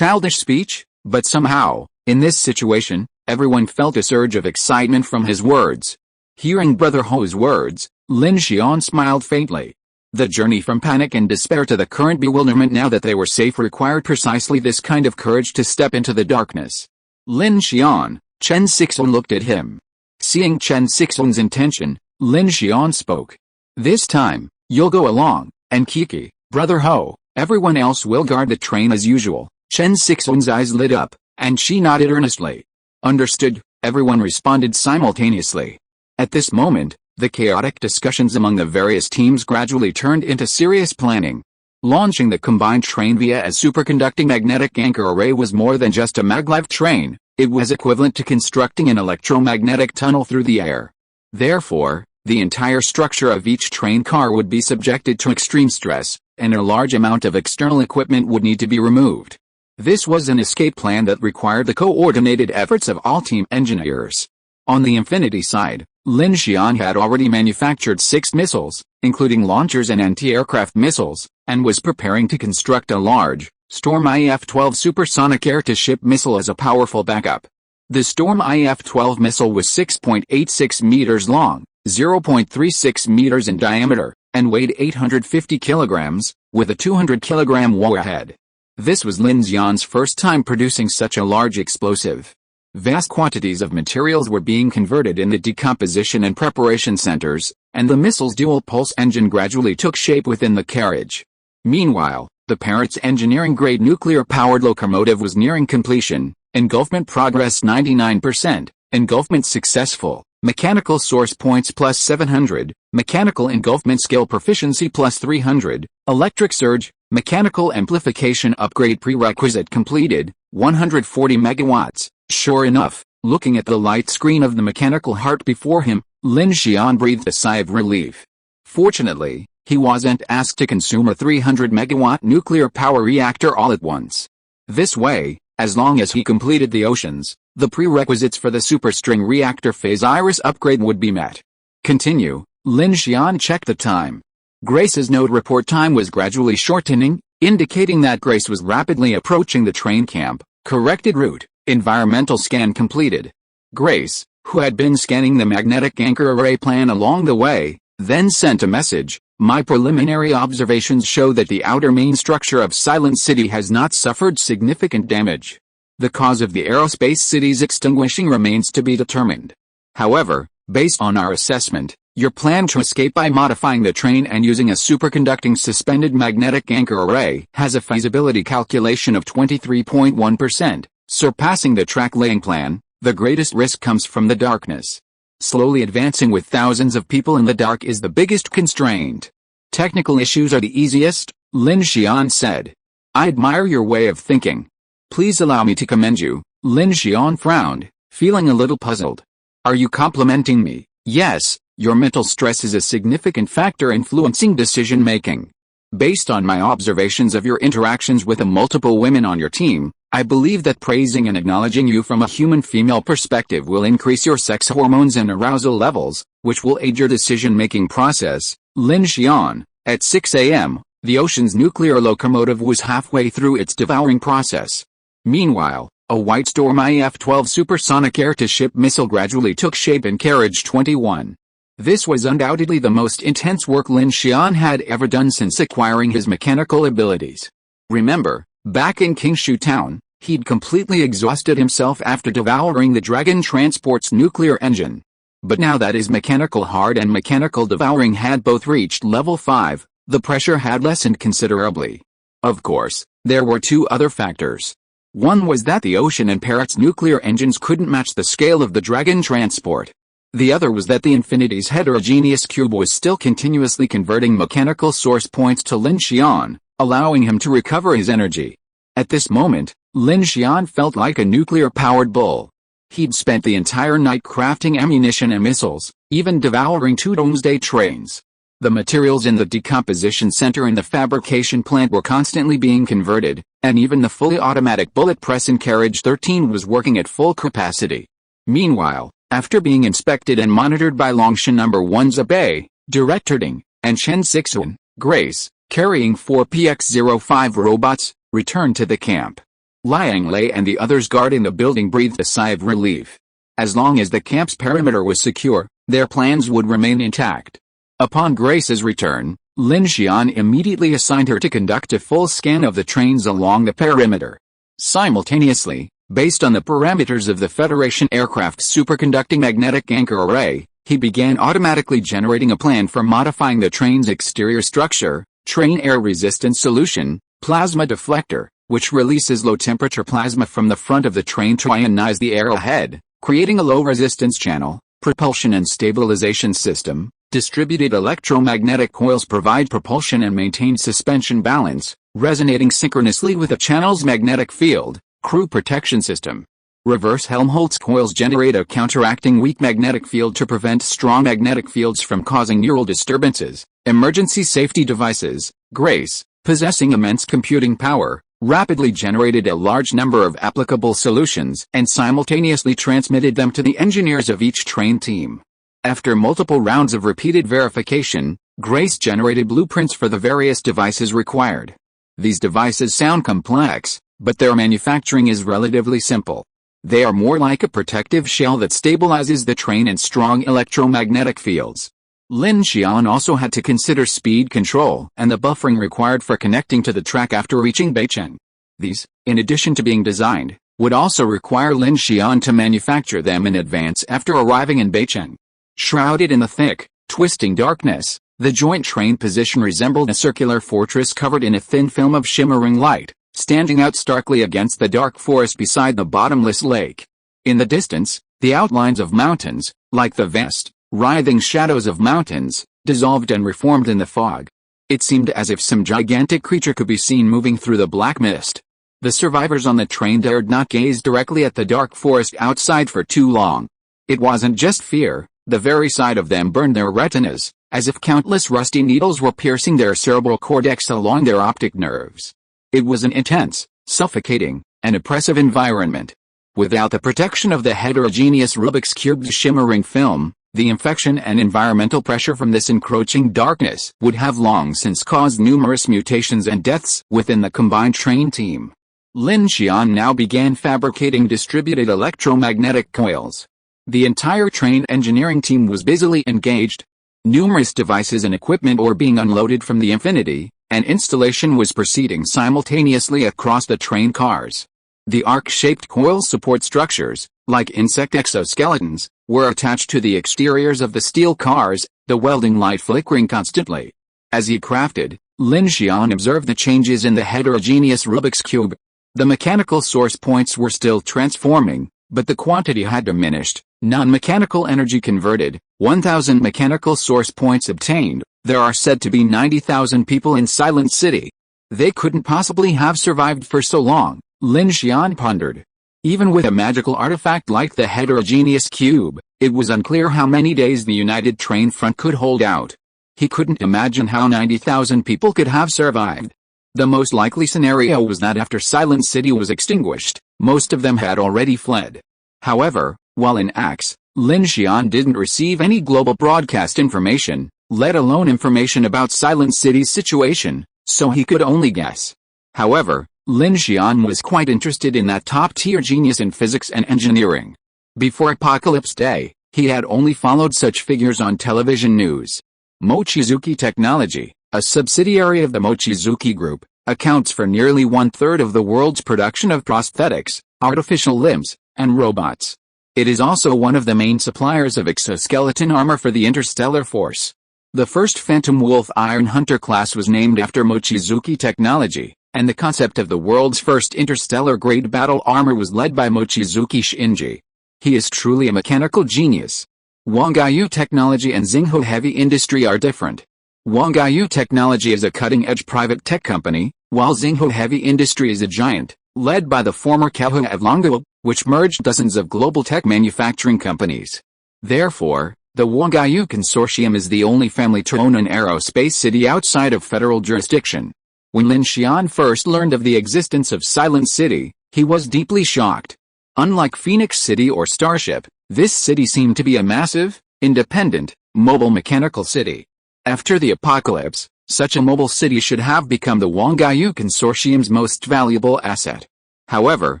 speech, but somehow, in this situation, everyone felt a surge of excitement from his words. Hearing Brother Ho's words, Lin Xian smiled faintly. The journey from panic and despair to the current bewilderment now that they were safe required precisely this kind of courage to step into the darkness. Lin Xian, Chen Sixuan looked at him. Seeing Chen Sixuan's intention, Lin Xian spoke. This time, you'll go along, and Kiki, Brother Ho, everyone else will guard the train as usual. Chen Sixuan's eyes lit up, and she nodded earnestly. Understood, everyone responded simultaneously. At this moment, the chaotic discussions among the various teams gradually turned into serious planning. Launching the combined train via a superconducting magnetic anchor array was more than just a maglev train, it was equivalent to constructing an electromagnetic tunnel through the air. Therefore, the entire structure of each train car would be subjected to extreme stress, and a large amount of external equipment would need to be removed. This was an escape plan that required the coordinated efforts of all team engineers. On the Infinity side, Lin Xian had already manufactured 6 missiles, including launchers and anti-aircraft missiles, and was preparing to construct a large, Storm IF-12 supersonic air-to-ship missile as a powerful backup. The Storm IF-12 missile was 6.86 meters long, 0.36 meters in diameter, and weighed 850 kilograms, with a 200-kilogram warhead. This was Lin Xian's first time producing such a large explosive. Vast quantities of materials were being converted in the decomposition and preparation centers, and the missile's dual-pulse engine gradually took shape within the carriage. Meanwhile, the parent's engineering-grade nuclear-powered locomotive was nearing completion, engulfment progress 99%, engulfment successful, mechanical source points plus 700, mechanical engulfment skill proficiency plus 300, electric surge, mechanical amplification upgrade prerequisite completed, 140 megawatts. Sure enough, looking at the light screen of the mechanical heart before him, Lin Xian breathed a sigh of relief. Fortunately, he wasn't asked to consume a 300-megawatt nuclear power reactor all at once. This way, as long as he completed the oceans, the prerequisites for the superstring reactor phase iris upgrade would be met. Continue, Lin Xian checked the time. Grace's node report time was gradually shortening, indicating that Grace was rapidly approaching the train camp. Corrected route. Environmental scan completed. Grace, who had been scanning the magnetic anchor array plan along the way, then sent a message. My preliminary observations show that the outer main structure of Silent City has not suffered significant damage. The cause of the aerospace city's extinguishing remains to be determined. However, based on our assessment, your plan to escape by modifying the train and using a superconducting suspended magnetic anchor array has a feasibility calculation of 23.1%. Surpassing the track laying plan. The greatest risk comes from the darkness. Slowly advancing with thousands of people in the dark is the biggest constraint. Technical issues are the easiest, Lin Xian said. I admire your way of thinking. Please allow me to commend you. Lin Xian frowned, feeling a little puzzled. Are you complimenting me? Yes, your mental stress is a significant factor influencing decision-making. Based on my observations of your interactions with the multiple women on your team, I believe that praising and acknowledging you from a human female perspective will increase your sex hormones and arousal levels, which will aid your decision-making process. Lin Xian, at 6 a.m., the Ocean's nuclear locomotive was halfway through its devouring process. Meanwhile, a White Storm IF-12 supersonic air-to-ship missile gradually took shape in Carriage 21. This was undoubtedly the most intense work Lin Xian had ever done since acquiring his mechanical abilities. Remember, back in Qingshu Town, he'd completely exhausted himself after devouring the Dragon Transport's nuclear engine. But now that his mechanical hard and mechanical devouring had both reached level 5, the pressure had lessened considerably. Of course, there were two other factors. One was that the Ocean and Parrot's nuclear engines couldn't match the scale of the Dragon Transport. The other was that the Infinity's heterogeneous cube was still continuously converting mechanical source points to Lin Xian, allowing him to recover his energy. At this moment, Lin Xian felt like a nuclear-powered bull. He'd spent the entire night crafting ammunition and missiles, even devouring 2 doomsday trains. The materials in the decomposition center and the fabrication plant were constantly being converted, and even the fully automatic bullet press in Carriage 13 was working at full capacity. Meanwhile, after being inspected and monitored by Longshan No. 1's Abe, Director Ding, and Chen Sixuan, Grace, carrying 4 PX-05 robots, returned to the camp. Liang Lei and the others guarding the building breathed a sigh of relief. As long as the camp's perimeter was secure, their plans would remain intact. Upon Grace's return, Lin Xian immediately assigned her to conduct a full scan of the trains along the perimeter. Simultaneously, based on the parameters of the Federation aircraft's superconducting magnetic anchor array, he began automatically generating a plan for modifying the train's exterior structure, train air resistance solution, plasma deflector, which releases low-temperature plasma from the front of the train to ionize the air ahead, creating a low-resistance channel, propulsion and stabilization system. Distributed electromagnetic coils provide propulsion and maintain suspension balance, resonating synchronously with the channel's magnetic field. Crew protection system. Reverse Helmholtz coils generate a counteracting weak magnetic field to prevent strong magnetic fields from causing neural disturbances. Emergency safety devices. Grace, possessing immense computing power, rapidly generated a large number of applicable solutions and simultaneously transmitted them to the engineers of each train team. After multiple rounds of repeated verification, Grace generated blueprints for the various devices required. These devices sound complex, but their manufacturing is relatively simple. They are more like a protective shell that stabilizes the train in strong electromagnetic fields. Lin Xian also had to consider speed control and the buffering required for connecting to the track after reaching Beicheng. These, in addition to being designed, would also require Lin Xian to manufacture them in advance after arriving in Beicheng. Shrouded in the thick, twisting darkness, the joint train position resembled a circular fortress covered in a thin film of shimmering light, standing out starkly against the dark forest beside the bottomless lake. In the distance, the outlines of mountains, like the vast, writhing shadows of mountains, dissolved and reformed in the fog. It seemed as if some gigantic creature could be seen moving through the black mist. The survivors on the train dared not gaze directly at the dark forest outside for too long. It wasn't just fear, the very sight of them burned their retinas, as if countless rusty needles were piercing their cerebral cortex along their optic nerves. It was an intense, suffocating, and oppressive environment. Without the protection of the heterogeneous Rubik's Cube's shimmering film, the infection and environmental pressure from this encroaching darkness would have long since caused numerous mutations and deaths within the combined train team. Lin Xian now began fabricating distributed electromagnetic coils. The entire train engineering team was busily engaged. Numerous devices and equipment were being unloaded from the Infinity, and installation was proceeding simultaneously across the train cars. The arc-shaped coil support structures, like insect exoskeletons, were attached to the exteriors of the steel cars, the welding light flickering constantly. As he crafted, Lin Xian observed the changes in the heterogeneous Rubik's Cube. The mechanical source points were still transforming, but the quantity had diminished. Non-mechanical energy converted, 1,000 mechanical source points obtained. There are said to be 90,000 people in Silent City. They couldn't possibly have survived for so long, Lin Xian pondered. Even with a magical artifact like the heterogeneous cube, it was unclear how many days the United Train Front could hold out. He couldn't imagine how 90,000 people could have survived. The most likely scenario was that after Silent City was extinguished, most of them had already fled. However, while in Axe, Lin Xian didn't receive any global broadcast information, let alone information about Silent City's situation, so he could only guess. However, Lin Xian was quite interested in that top-tier genius in physics and engineering. Before Apocalypse Day, he had only followed such figures on television news. Mochizuki Technology, a subsidiary of the Mochizuki Group, accounts for nearly one-third of the world's production of prosthetics, artificial limbs, and robots. It is also one of the main suppliers of exoskeleton armor for the Interstellar Force. The first Phantom Wolf Iron Hunter class was named after Mochizuki Technology, and the concept of the world's first interstellar-grade battle armor was led by Mochizuki Shinji. He is truly a mechanical genius. Huangayu Technology and Xinghu Heavy Industry are different. Huangayu Technology is a cutting-edge private tech company, while Xinghu Heavy Industry is a giant, led by the former Kehua of Longu, which merged dozens of global tech manufacturing companies. Therefore, the Huangayu Consortium is the only family to own an aerospace city outside of federal jurisdiction. When Lin Xian first learned of the existence of Silent City, he was deeply shocked. Unlike Phoenix City or Starship, this city seemed to be a massive, independent, mobile mechanical city. After the apocalypse, such a mobile city should have become the Huangayu Consortium's most valuable asset. However,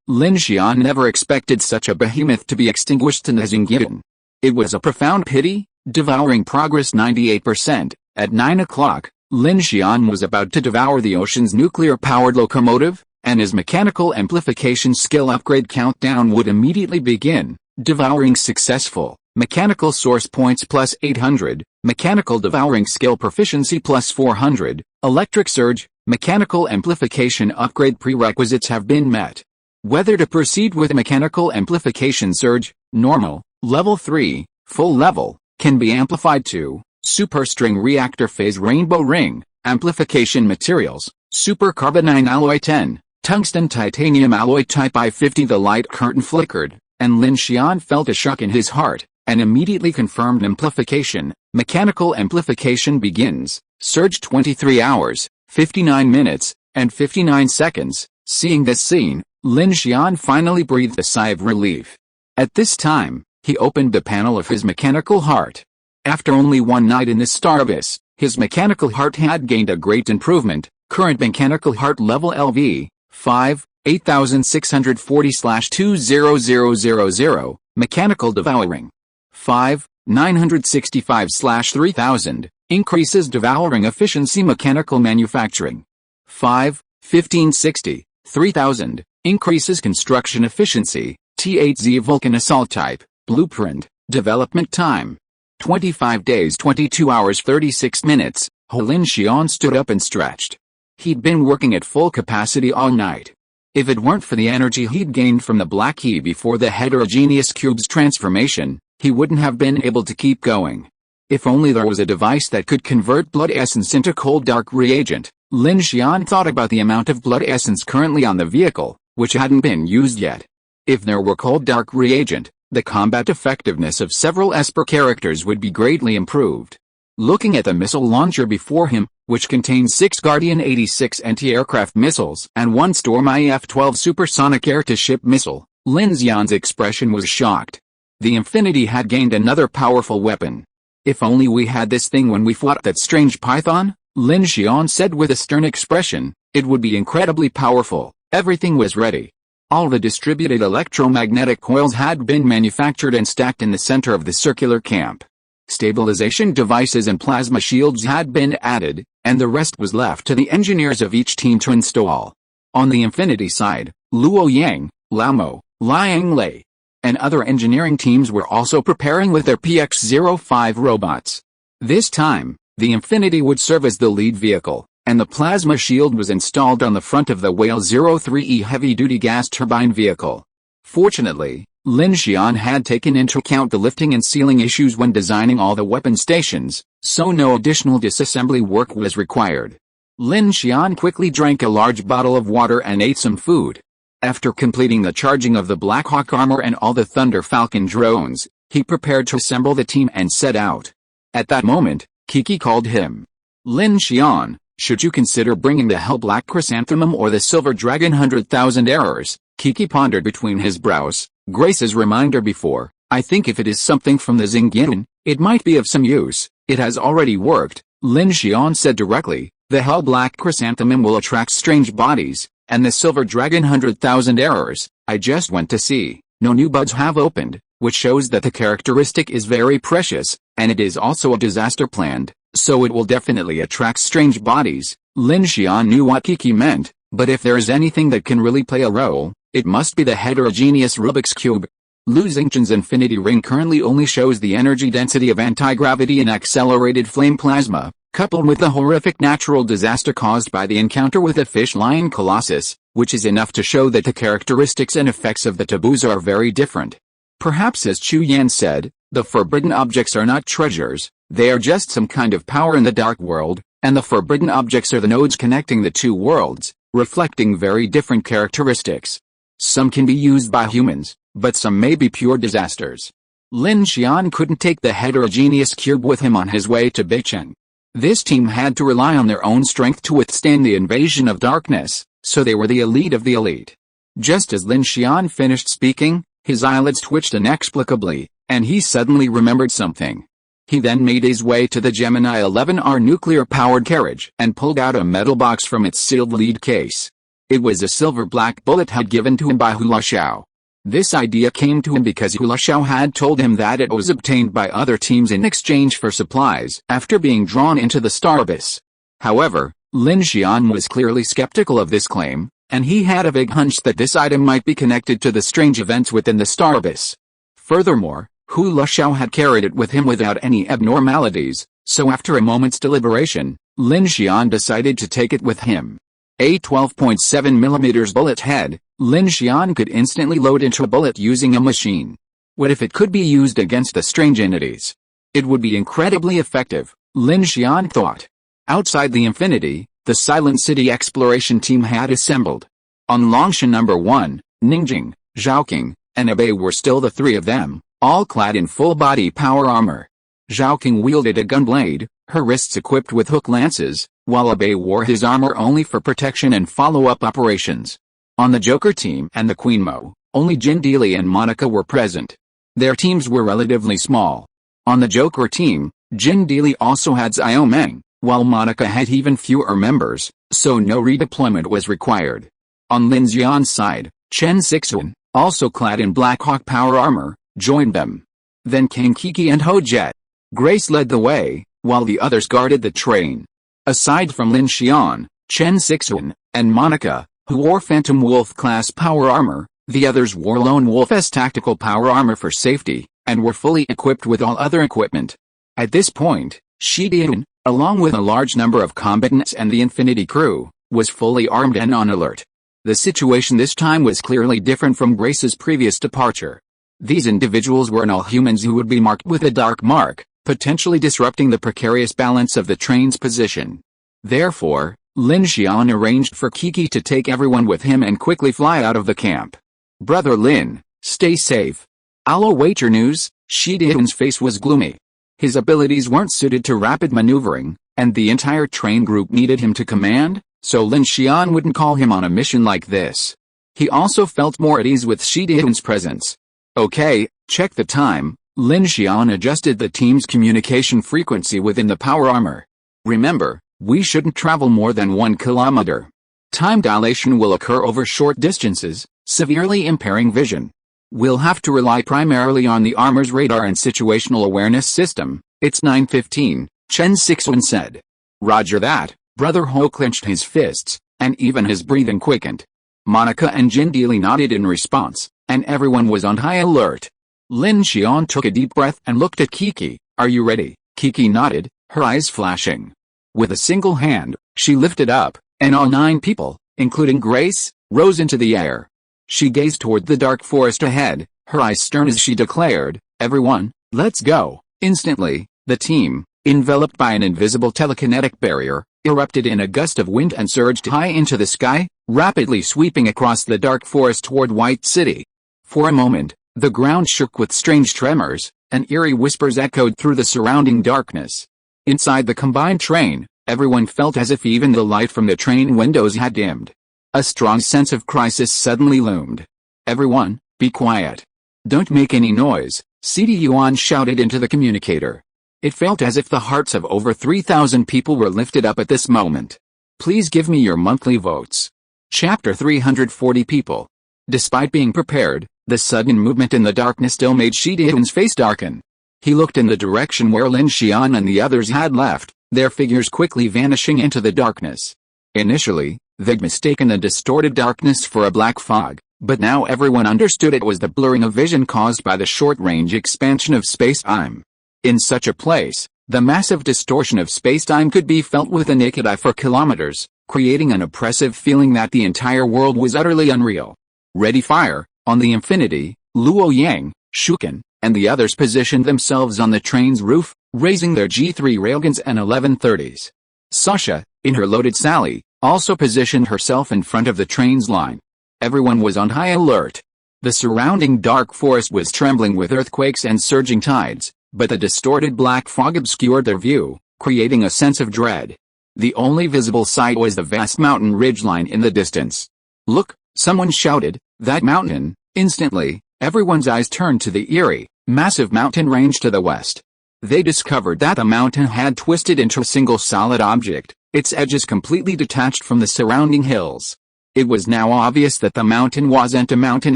Lin Xian never expected such a behemoth to be extinguished in the Xingyian. It was a profound pity, devouring progress 98%. At 9 o'clock, Lin Xian was about to devour the ocean's nuclear-powered locomotive, and his mechanical amplification skill upgrade countdown would immediately begin. Devouring successful. Mechanical source points plus 800, mechanical devouring skill proficiency plus 400, electric surge, mechanical amplification upgrade prerequisites have been met. Whether to proceed with mechanical amplification surge, normal, level 3, full level, can be amplified to, superstring reactor phase rainbow ring, amplification materials, supercarbonine alloy 10, tungsten titanium alloy type I50. The light curtain flickered, and Lin Xian felt a shock in his heart, and immediately confirmed amplification. Mechanical amplification begins. Surge 23 hours, 59 minutes, and 59 seconds. Seeing this scene, Lin Xian finally breathed a sigh of relief. At this time, he opened the panel of his mechanical heart. After only one night in the star abyss, his mechanical heart had gained a great improvement. Current mechanical heart level LV, 5, 8640/20000, mechanical devouring. 5, 965/3000, increases devouring efficiency. Mechanical manufacturing. 5, 1560, 3000, increases construction efficiency. T8Z Vulcan Assault Type, Blueprint, Development Time. 25 days 22 hours 36 minutes. Lin Xian stood up and stretched. He'd been working at full capacity all night. If it weren't for the energy he'd gained from the black key before the heterogeneous cube's transformation, he wouldn't have been able to keep going. If only there was a device that could convert blood essence into cold dark reagent. Lin Xian thought about the amount of blood essence currently on the vehicle, which hadn't been used yet. If there were cold dark reagent, the combat effectiveness of several Esper characters would be greatly improved. Looking at the missile launcher before him, which contains 6 Guardian 86 anti-aircraft missiles and 1 Storm IF-12 supersonic air-to-ship missile, Lin Xian's expression was shocked. The Infinity had gained another powerful weapon. If only we had this thing when we fought that strange python, Lin Xian said with a stern expression, it would be incredibly powerful. Everything was ready. All the distributed electromagnetic coils had been manufactured and stacked in the center of the circular camp. Stabilization devices and plasma shields had been added, and the rest was left to the engineers of each team to install. On the Infinity side, Luo Yang, Lao Mo, Liang Lei, and other engineering teams were also preparing with their PX-05 robots. This time, the Infinity would serve as the lead vehicle, and the plasma shield was installed on the front of the Whale 03E heavy-duty gas turbine vehicle. Fortunately, Lin Xian had taken into account the lifting and sealing issues when designing all the weapon stations, so no additional disassembly work was required. Lin Xian quickly drank a large bottle of water and ate some food. After completing the charging of the Black Hawk armor and all the Thunder Falcon drones, he prepared to assemble the team and set out. At that moment, Kiki called him. Lin Xian, should you consider bringing the Hell Black Chrysanthemum or the Silver Dragon 100,000 errors? Kiki pondered between his brows. Grace's reminder before, I think if it is something from the Xingyian, it might be of some use. It has already worked, Lin Xian said directly. The Hell Black Chrysanthemum will attract strange bodies, And the silver dragon 100,000 errors, I just went to see. No new buds have opened, which shows that the characteristic is very precious, and it is also a disaster planned, so it will definitely attract strange bodies. Lin Xian knew what Kiki meant, but if there is anything that can really play a role, it must be the heterogeneous Rubik's Cube. Lu Xingchen's infinity ring currently only shows the energy density of anti-gravity and accelerated flame plasma, coupled with the horrific natural disaster caused by the encounter with the fish-lion colossus, which is enough to show that the characteristics and effects of the taboos are very different. Perhaps as Chu Yan said, the forbidden objects are not treasures, they are just some kind of power in the dark world, and the forbidden objects are the nodes connecting the two worlds, reflecting very different characteristics. Some can be used by humans, but some may be pure disasters. Lin Xian couldn't take the heterogeneous cube with him on his way to Beicheng. This team had to rely on their own strength to withstand the invasion of darkness, so they were the elite of the elite. Just as Lin Xian finished speaking, his eyelids twitched inexplicably, and he suddenly remembered something. He then made his way to the Gemini 11R nuclear-powered carriage and pulled out a metal box from its sealed lead case. It was a silver-black bullet head given to him by Hula Xiao. This idea came to him because Hula Xiao had told him that it was obtained by other teams in exchange for supplies after being drawn into the star abyss. However, Lin Xian was clearly skeptical of this claim, and he had a vague hunch that this item might be connected to the strange events within the star abyss. Furthermore, Hula Xiao had carried it with him without any abnormalities, so after a moment's deliberation, Lin Xian decided to take it with him. A 12.7mm bullet head, Lin Xian could instantly load into a bullet using a machine. What if it could be used against the strange entities? It would be incredibly effective, Lin Xian thought. Outside the infinity, the Silent City exploration team had assembled. On Longshan No. 1, Ningjing, Zhaoqing, and Abe were still the three of them, all clad in full-body power armor. Zhaoqing wielded a gunblade, her wrists equipped with hook lances, while Abe wore his armor only for protection and follow-up operations. On the Joker team and the Queen Mo, only Jin Dealey and Monica were present. Their teams were relatively small. On the Joker team, Jin Dealey also had Xiao Meng, while Monica had even fewer members, so no redeployment was required. On Lin Xian's side, Chen Sixuan, also clad in Black Hawk power armor, joined them. Then came Kiki and Ho Jet. Grace led the way, while the others guarded the train. Aside from Lin Xian, Chen Sixuan, and Monica, who wore Phantom Wolf-class power armor, the others wore Lone Wolf's tactical power armor for safety, and were fully equipped with all other equipment. At this point, Shi Dian, along with a large number of combatants and the Infinity crew, was fully armed and on alert. The situation this time was clearly different from Grace's previous departure. These individuals were all humans who would be marked with a dark mark, potentially disrupting the precarious balance of the train's position. Therefore, Lin Xian arranged for Kiki to take everyone with him and quickly fly out of the camp. Brother Lin, stay safe. I'll await your news. Shi Dian's face was gloomy. His abilities weren't suited to rapid maneuvering, and the entire train group needed him to command, so Lin Xian wouldn't call him on a mission like this. He also felt more at ease with Shi Dian's presence. Okay, check the time. Lin Xian adjusted the team's communication frequency within the power armor. Remember, we shouldn't travel more than 1 kilometer. Time dilation will occur over short distances, severely impairing vision. We'll have to rely primarily on the armor's radar and situational awareness system. It's 9:15, Chen Sixuan said. Roger that. Brother Ho clenched his fists, and even his breathing quickened. Monica and Jin Dealey nodded in response, and everyone was on high alert. Lin Xian took a deep breath and looked at Kiki. Are you ready? Kiki nodded, her eyes flashing. With a single hand, she lifted up, and all 9 people, including Grace, rose into the air. She gazed toward the dark forest ahead, her eyes stern as she declared, everyone, let's go. Instantly, the team, enveloped by an invisible telekinetic barrier, erupted in a gust of wind and surged high into the sky, rapidly sweeping across the dark forest toward White City. For a moment, the ground shook with strange tremors, and eerie whispers echoed through the surrounding darkness. Inside the combined train, everyone felt as if even the light from the train windows had dimmed. A strong sense of crisis suddenly loomed. Everyone, be quiet. Don't make any noise, CD Yuan shouted into the communicator. It felt as if the hearts of over 3,000 people were lifted up at this moment. Please give me your monthly votes. Chapter 340 People. Despite being prepared, the sudden movement in the darkness still made Shi Dian's face darken. He looked in the direction where Lin Xian and the others had left, their figures quickly vanishing into the darkness. Initially, they'd mistaken the distorted darkness for a black fog, but now everyone understood it was the blurring of vision caused by the short-range expansion of space-time. In such a place, the massive distortion of space-time could be felt with the naked eye for kilometers, creating an oppressive feeling that the entire world was utterly unreal. Ready fire! On the Infinity, Luo Yang, Shuken, and the others positioned themselves on the train's roof, raising their G3 railguns and 1130s. Sasha, in her loaded Sally, also positioned herself in front of the train's line. Everyone was on high alert. The surrounding dark forest was trembling with earthquakes and surging tides, but the distorted black fog obscured their view, creating a sense of dread. The only visible sight was the vast mountain ridgeline in the distance. "Look!" someone shouted, "that mountain!" Instantly, everyone's eyes turned to the eerie, massive mountain range to the west. They discovered that the mountain had twisted into a single solid object, its edges completely detached from the surrounding hills. It was now obvious that the mountain wasn't a mountain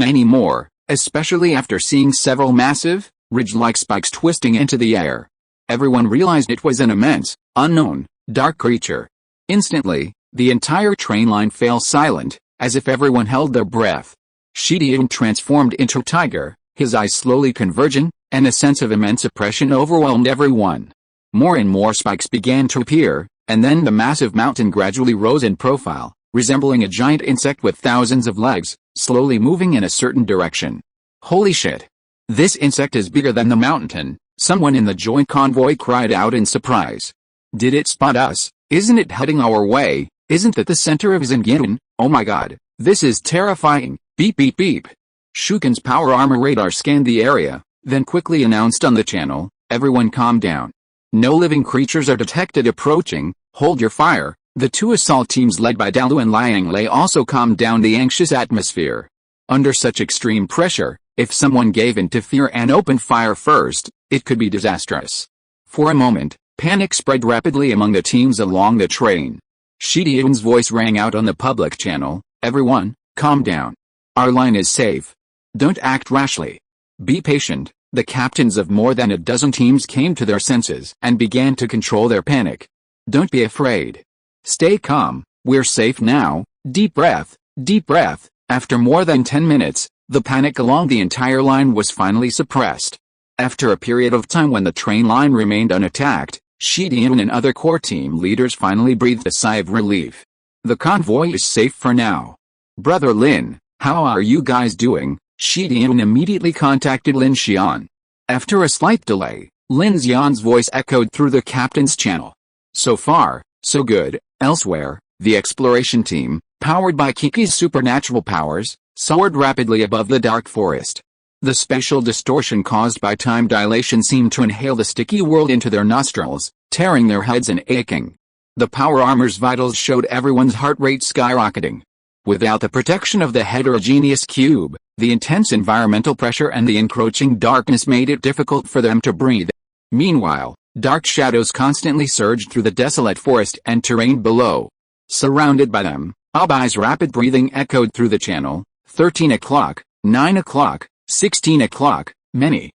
anymore, especially after seeing several massive, ridge-like spikes twisting into the air. Everyone realized it was an immense, unknown, dark creature. Instantly, the entire train line fell silent, as if everyone held their breath. Shi Dian transformed into a tiger, his eyes slowly converging, and a sense of immense oppression overwhelmed everyone. More and more spikes began to appear, and then the massive mountain gradually rose in profile, resembling a giant insect with thousands of legs, slowly moving in a certain direction. "Holy shit! This insect is bigger than the mountain," someone in the joint convoy cried out in surprise. "Did it spot us? Isn't it heading our way? Isn't that the center of Xinjiang? Oh my god, this is terrifying, beep beep beep." Shuken's power armor radar scanned the area, then quickly announced on the channel, "Everyone calm down. No living creatures are detected approaching, hold your fire." The two assault teams led by Dalu and Liang Lei also calmed down the anxious atmosphere. Under such extreme pressure, if someone gave in to fear and opened fire first, it could be disastrous. For a moment, panic spread rapidly among the teams along the train. Shi Dian's voice rang out on the public channel, "Everyone, calm down. Our line is safe. Don't act rashly. Be patient." The captains of more than a dozen teams came to their senses and began to control their panic. "Don't be afraid. Stay calm, we're safe now." Deep breath, deep breath. After more than 10 minutes, the panic along the entire line was finally suppressed. After a period of time when the train line remained unattacked, Shi Dian and other core team leaders finally breathed a sigh of relief. "The convoy is safe for now. Brother Lin, how are you guys doing?" Shi Dian immediately contacted Lin Xian. After a slight delay, Lin Xian's voice echoed through the captain's channel. "So far, so good." Elsewhere, the exploration team, powered by Kiki's supernatural powers, soared rapidly above the dark forest. The spatial distortion caused by time dilation seemed to inhale the sticky world into their nostrils, tearing their heads and aching. The power armor's vitals showed everyone's heart rate skyrocketing. Without the protection of the heterogeneous cube, the intense environmental pressure and the encroaching darkness made it difficult for them to breathe. Meanwhile, dark shadows constantly surged through the desolate forest and terrain below. Surrounded by them, Abai's rapid breathing echoed through the channel. 13 o'clock, 9 o'clock, 16 o'clock, many,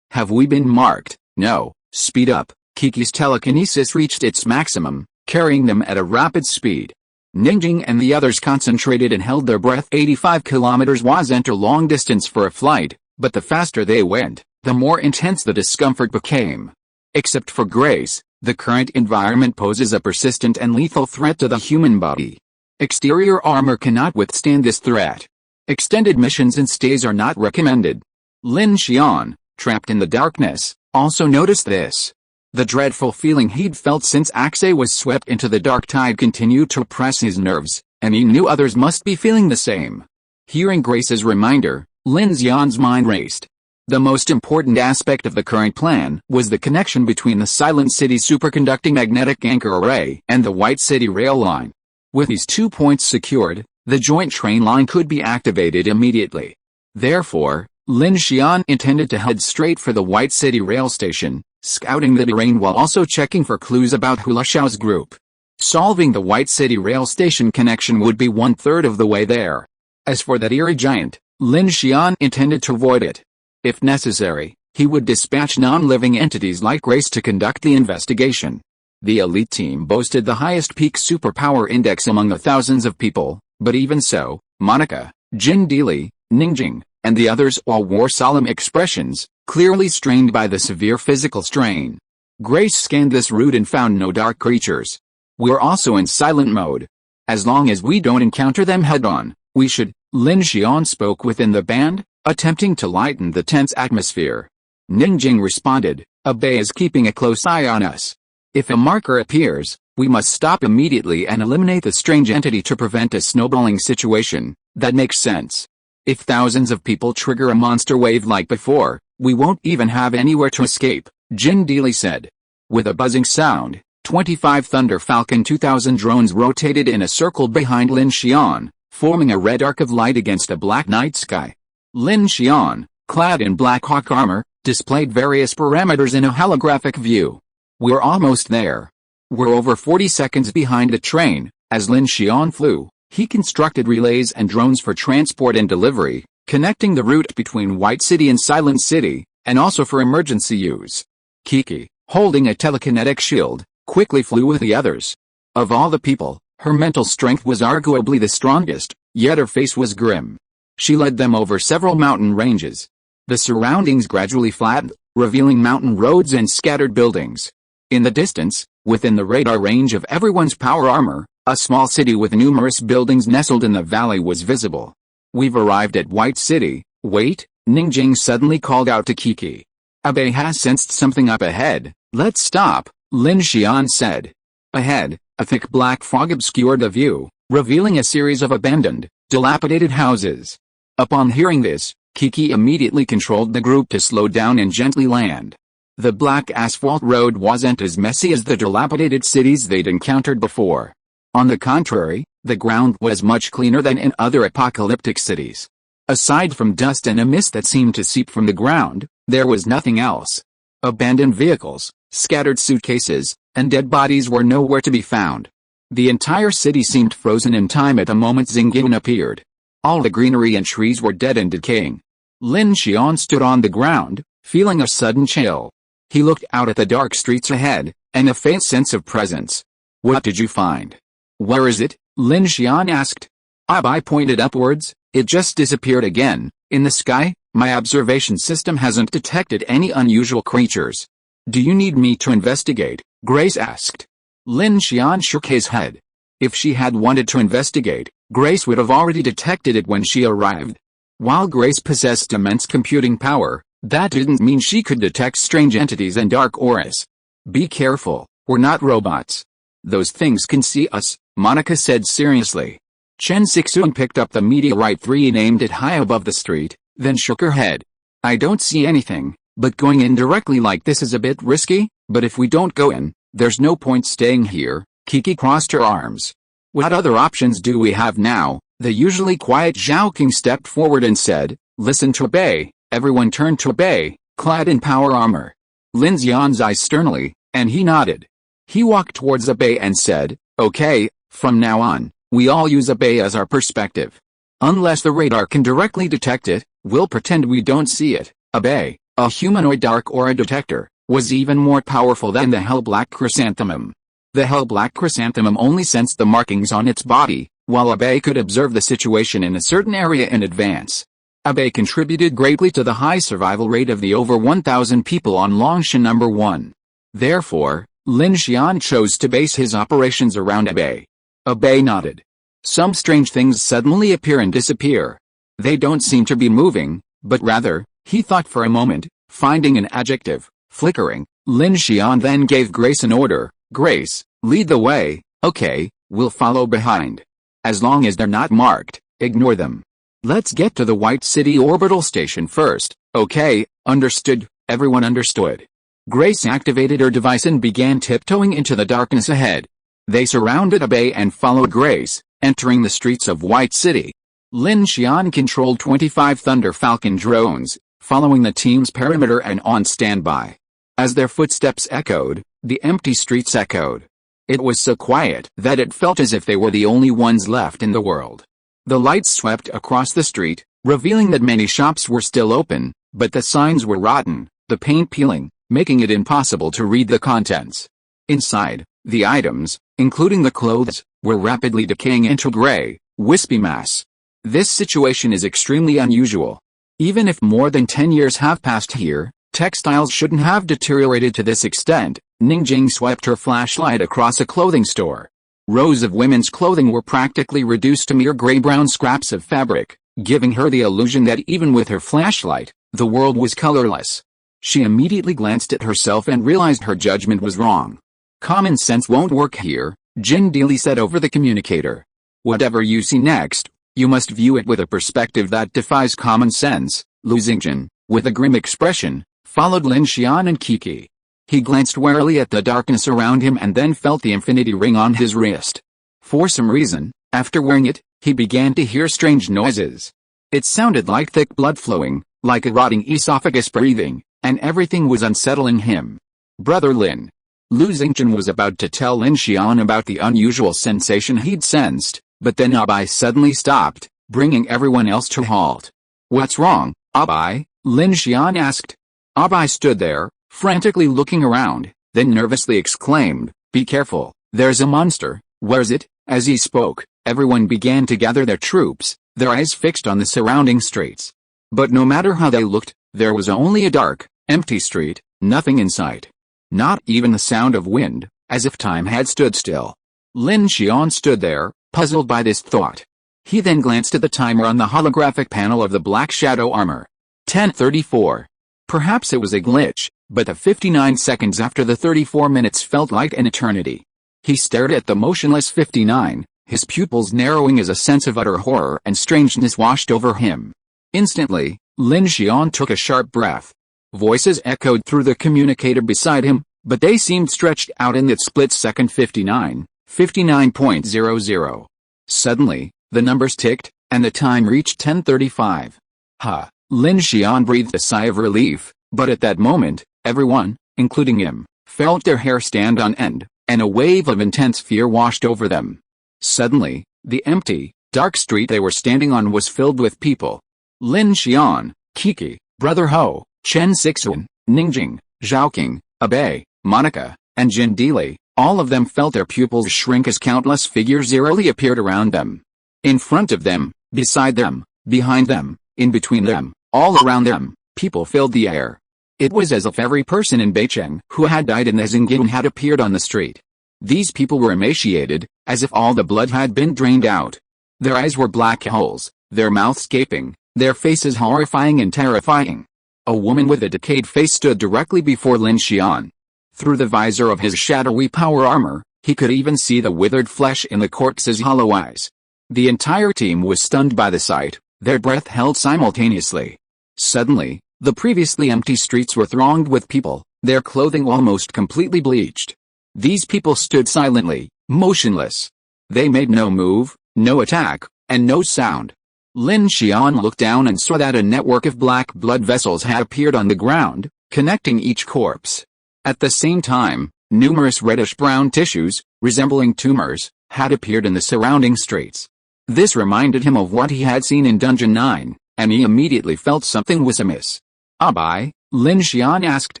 have we been marked? No, speed up. Kiki's telekinesis reached its maximum, carrying them at a rapid speed. Ningjing and the others concentrated and held their breath. 85 kilometers wasn't a long distance for a flight, but the faster they went, the more intense the discomfort became. Except for Grace, the current environment poses a persistent and lethal threat to the human body. Exterior armor cannot withstand this threat. Extended missions and stays are not recommended. Lin Xian, trapped in the darkness, also noticed this. The dreadful feeling he'd felt since Axe was swept into the dark tide continued to oppress his nerves, and he knew others must be feeling the same. Hearing Grace's reminder, Lin Xian's mind raced. The most important aspect of the current plan was the connection between the Silent City superconducting magnetic anchor array and the White City rail line. With these 2 points secured, the joint train line could be activated immediately. Therefore, Lin Xian intended to head straight for the White City rail station, scouting the terrain while also checking for clues about Hula Xiao's group. Solving the White City rail station connection would be 1/3 of the way there. As for that eerie giant, Lin Xian intended to avoid it. If necessary, he would dispatch non-living entities like Grace to conduct the investigation. The elite team boasted the highest peak superpower index among the thousands of people, but even so, Monica, Jin Deely, Ningjing, and the others all wore solemn expressions, clearly strained by the severe physical strain. Grace scanned this route and found no dark creatures. We're also in silent mode. As long as we don't encounter them head-on, we should, Lin Xian spoke within the band, attempting to lighten the tense atmosphere. Ningjing responded, Abe is keeping a close eye on us. If a marker appears, we must stop immediately and eliminate the strange entity to prevent a snowballing situation. That makes sense. If thousands of people trigger a monster wave like before, we won't even have anywhere to escape, Jin Deely said. With a buzzing sound, 25 Thunder Falcon 2000 drones rotated in a circle behind Lin Xian, forming a red arc of light against a black night sky. Lin Xian, clad in Black Hawk armor, displayed various parameters in a holographic view. We're almost there. We're over 40 seconds behind the train. As Lin Xian flew, he constructed relays and drones for transport and delivery, connecting the route between White City and Silent City, and also for emergency use. Kiki, holding a telekinetic shield, quickly flew with the others. Of all the people, her mental strength was arguably the strongest, yet her face was grim. She led them over several mountain ranges. The surroundings gradually flattened, revealing mountain roads and scattered buildings. In the distance, within the radar range of everyone's power armor, a small city with numerous buildings nestled in the valley was visible. We've arrived at White City. Wait, Ningjing suddenly called out to Kiki. Abe has sensed something up ahead. Let's stop, Lin Xian said. Ahead, a thick black fog obscured the view, revealing a series of abandoned, dilapidated houses. Upon hearing this, Kiki immediately controlled the group to slow down and gently land. The black asphalt road wasn't as messy as the dilapidated cities they'd encountered before. On the contrary, the ground was much cleaner than in other apocalyptic cities. Aside from dust and a mist that seemed to seep from the ground, there was nothing else. Abandoned vehicles, scattered suitcases, and dead bodies were nowhere to be found. The entire city seemed frozen in time at the moment Xingyun appeared. All the greenery and trees were dead and decaying. Lin Xian stood on the ground, feeling a sudden chill. He looked out at the dark streets ahead, and a faint sense of presence. What did you find? Where is it? Lin Xian asked. Abai pointed upwards. It just disappeared again. In the sky, my observation system hasn't detected any unusual creatures. Do you need me to investigate? Grace asked. Lin Xian shook his head. If she had wanted to investigate, Grace would have already detected it when she arrived. While Grace possessed immense computing power, that didn't mean she could detect strange entities and dark auras. Be careful, we're not robots. Those things can see us, Monica said seriously. Chen Sixuan picked up the meteorite 3 and aimed it high above the street, then shook her head. I don't see anything, but going in directly like this is a bit risky, but if we don't go in, there's no point staying here. Kiki crossed her arms. What other options do we have now? The usually quiet Zhao King stepped forward and said, Listen to Abe. Everyone turned to Abe, clad in power armor. Lin Xian's eyes sternly, and he nodded. He walked towards Abe and said, Okay, from now on, we all use Abe as our perspective. Unless the radar can directly detect it, we'll pretend we don't see it. Abe, a humanoid dark aura detector, was even more powerful than the Hell-Black Chrysanthemum. The Hell-Black Chrysanthemum only sensed the markings on its body, while Abe could observe the situation in a certain area in advance. Abe contributed greatly to the high survival rate of the over 1,000 people on Longshan No. 1. Therefore, Lin Xian chose to base his operations around Abe. Abe nodded. Some strange things suddenly appear and disappear. They don't seem to be moving, but rather, he thought for a moment, finding an adjective, flickering. Lin Xian then gave Grace an order. Grace, lead the way. Okay, we'll follow behind. As long as they're not marked, ignore them. Let's get to the White City orbital station first. Okay, understood. Everyone understood. Grace activated her device and began tiptoeing into the darkness ahead. They surrounded Abe and followed Grace, entering the streets of White City. Lin Xian controlled 25 Thunder Falcon drones, following the team's perimeter and on standby. As their footsteps echoed, the empty streets echoed. It was so quiet that it felt as if they were the only ones left in the world. The lights swept across the street, revealing that many shops were still open, but the signs were rotten, the paint peeling, making it impossible to read the contents. Inside, the items, including the clothes, were rapidly decaying into gray, wispy mass. This situation is extremely unusual. Even if more than 10 years have passed here, textiles shouldn't have deteriorated to this extent. Ningjing swept her flashlight across a clothing store. Rows of women's clothing were practically reduced to mere gray-brown scraps of fabric, giving her the illusion that even with her flashlight, the world was colorless. She immediately glanced at herself and realized her judgment was wrong. Common sense won't work here, Jin Deely said over the communicator. Whatever you see next, you must view it with a perspective that defies common sense. Lu Xingjian, with a grim expression, followed Lin Xian and Kiki. He glanced warily at the darkness around him and then felt the infinity ring on his wrist. For some reason, after wearing it, he began to hear strange noises. It sounded like thick blood flowing, like a rotting esophagus breathing, and everything was unsettling him. Brother Lin. Lu Xingjian was about to tell Lin Xian about the unusual sensation he'd sensed, but then Abai suddenly stopped, bringing everyone else to a halt. What's wrong, Abai? Lin Xian asked. Abai stood there, frantically looking around, then nervously exclaimed, "Be careful, there's a monster." "Where's it?" As he spoke, everyone began to gather their troops, their eyes fixed on the surrounding streets. But no matter how they looked, there was only a dark, empty street, nothing in sight. Not even the sound of wind, as if time had stood still. Lin Xian stood there, puzzled by this thought. He then glanced at the timer on the holographic panel of the black shadow armor. 10:34. Perhaps it was a glitch, but the 59 seconds after the 34 minutes felt like an eternity. He stared at the motionless 59, his pupils narrowing as a sense of utter horror and strangeness washed over him. Instantly, Lin Xian took a sharp breath. Voices echoed through the communicator beside him, but they seemed stretched out in that split-second 59, 59.00. Suddenly, the numbers ticked, and the time reached 10:35. Ha! Lin Xian breathed a sigh of relief, but at that moment, everyone, including him, felt their hair stand on end, and a wave of intense fear washed over them. Suddenly, the empty, dark street they were standing on was filled with people. Lin Xian, Kiki, Brother Ho, Chen Sixuan, Ningjing, Zhaoqing, Abai, Monica, and Jin Deely, all of them felt their pupils shrink as countless figures eerily appeared around them. In front of them, beside them, behind them, in between them, all around them, people filled the air. It was as if every person in Beicheng who had died in the Xingying had appeared on the street. These people were emaciated, as if all the blood had been drained out. Their eyes were black holes, their mouths gaping, their faces horrifying and terrifying. A woman with a decayed face stood directly before Lin Xian. Through the visor of his shadowy power armor, he could even see the withered flesh in the corpse's hollow eyes. The entire team was stunned by the sight, their breath held simultaneously. Suddenly, the previously empty streets were thronged with people, their clothing almost completely bleached. These people stood silently, motionless. They made no move, no attack, and no sound. Lin Xian looked down and saw that a network of black blood vessels had appeared on the ground, connecting each corpse. At the same time, numerous reddish-brown tissues, resembling tumors, had appeared in the surrounding streets. This reminded him of what he had seen in Dungeon 9, and he immediately felt something was amiss. "Abai?" Lin Xian asked,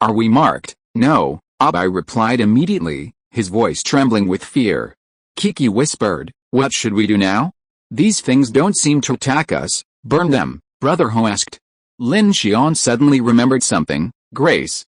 "Are we marked?" "No," Abai replied immediately, his voice trembling with fear. Kiki whispered, "What should we do now? These things don't seem to attack us." "Burn them," Brother Ho asked. Lin Xian suddenly remembered something. "Grace,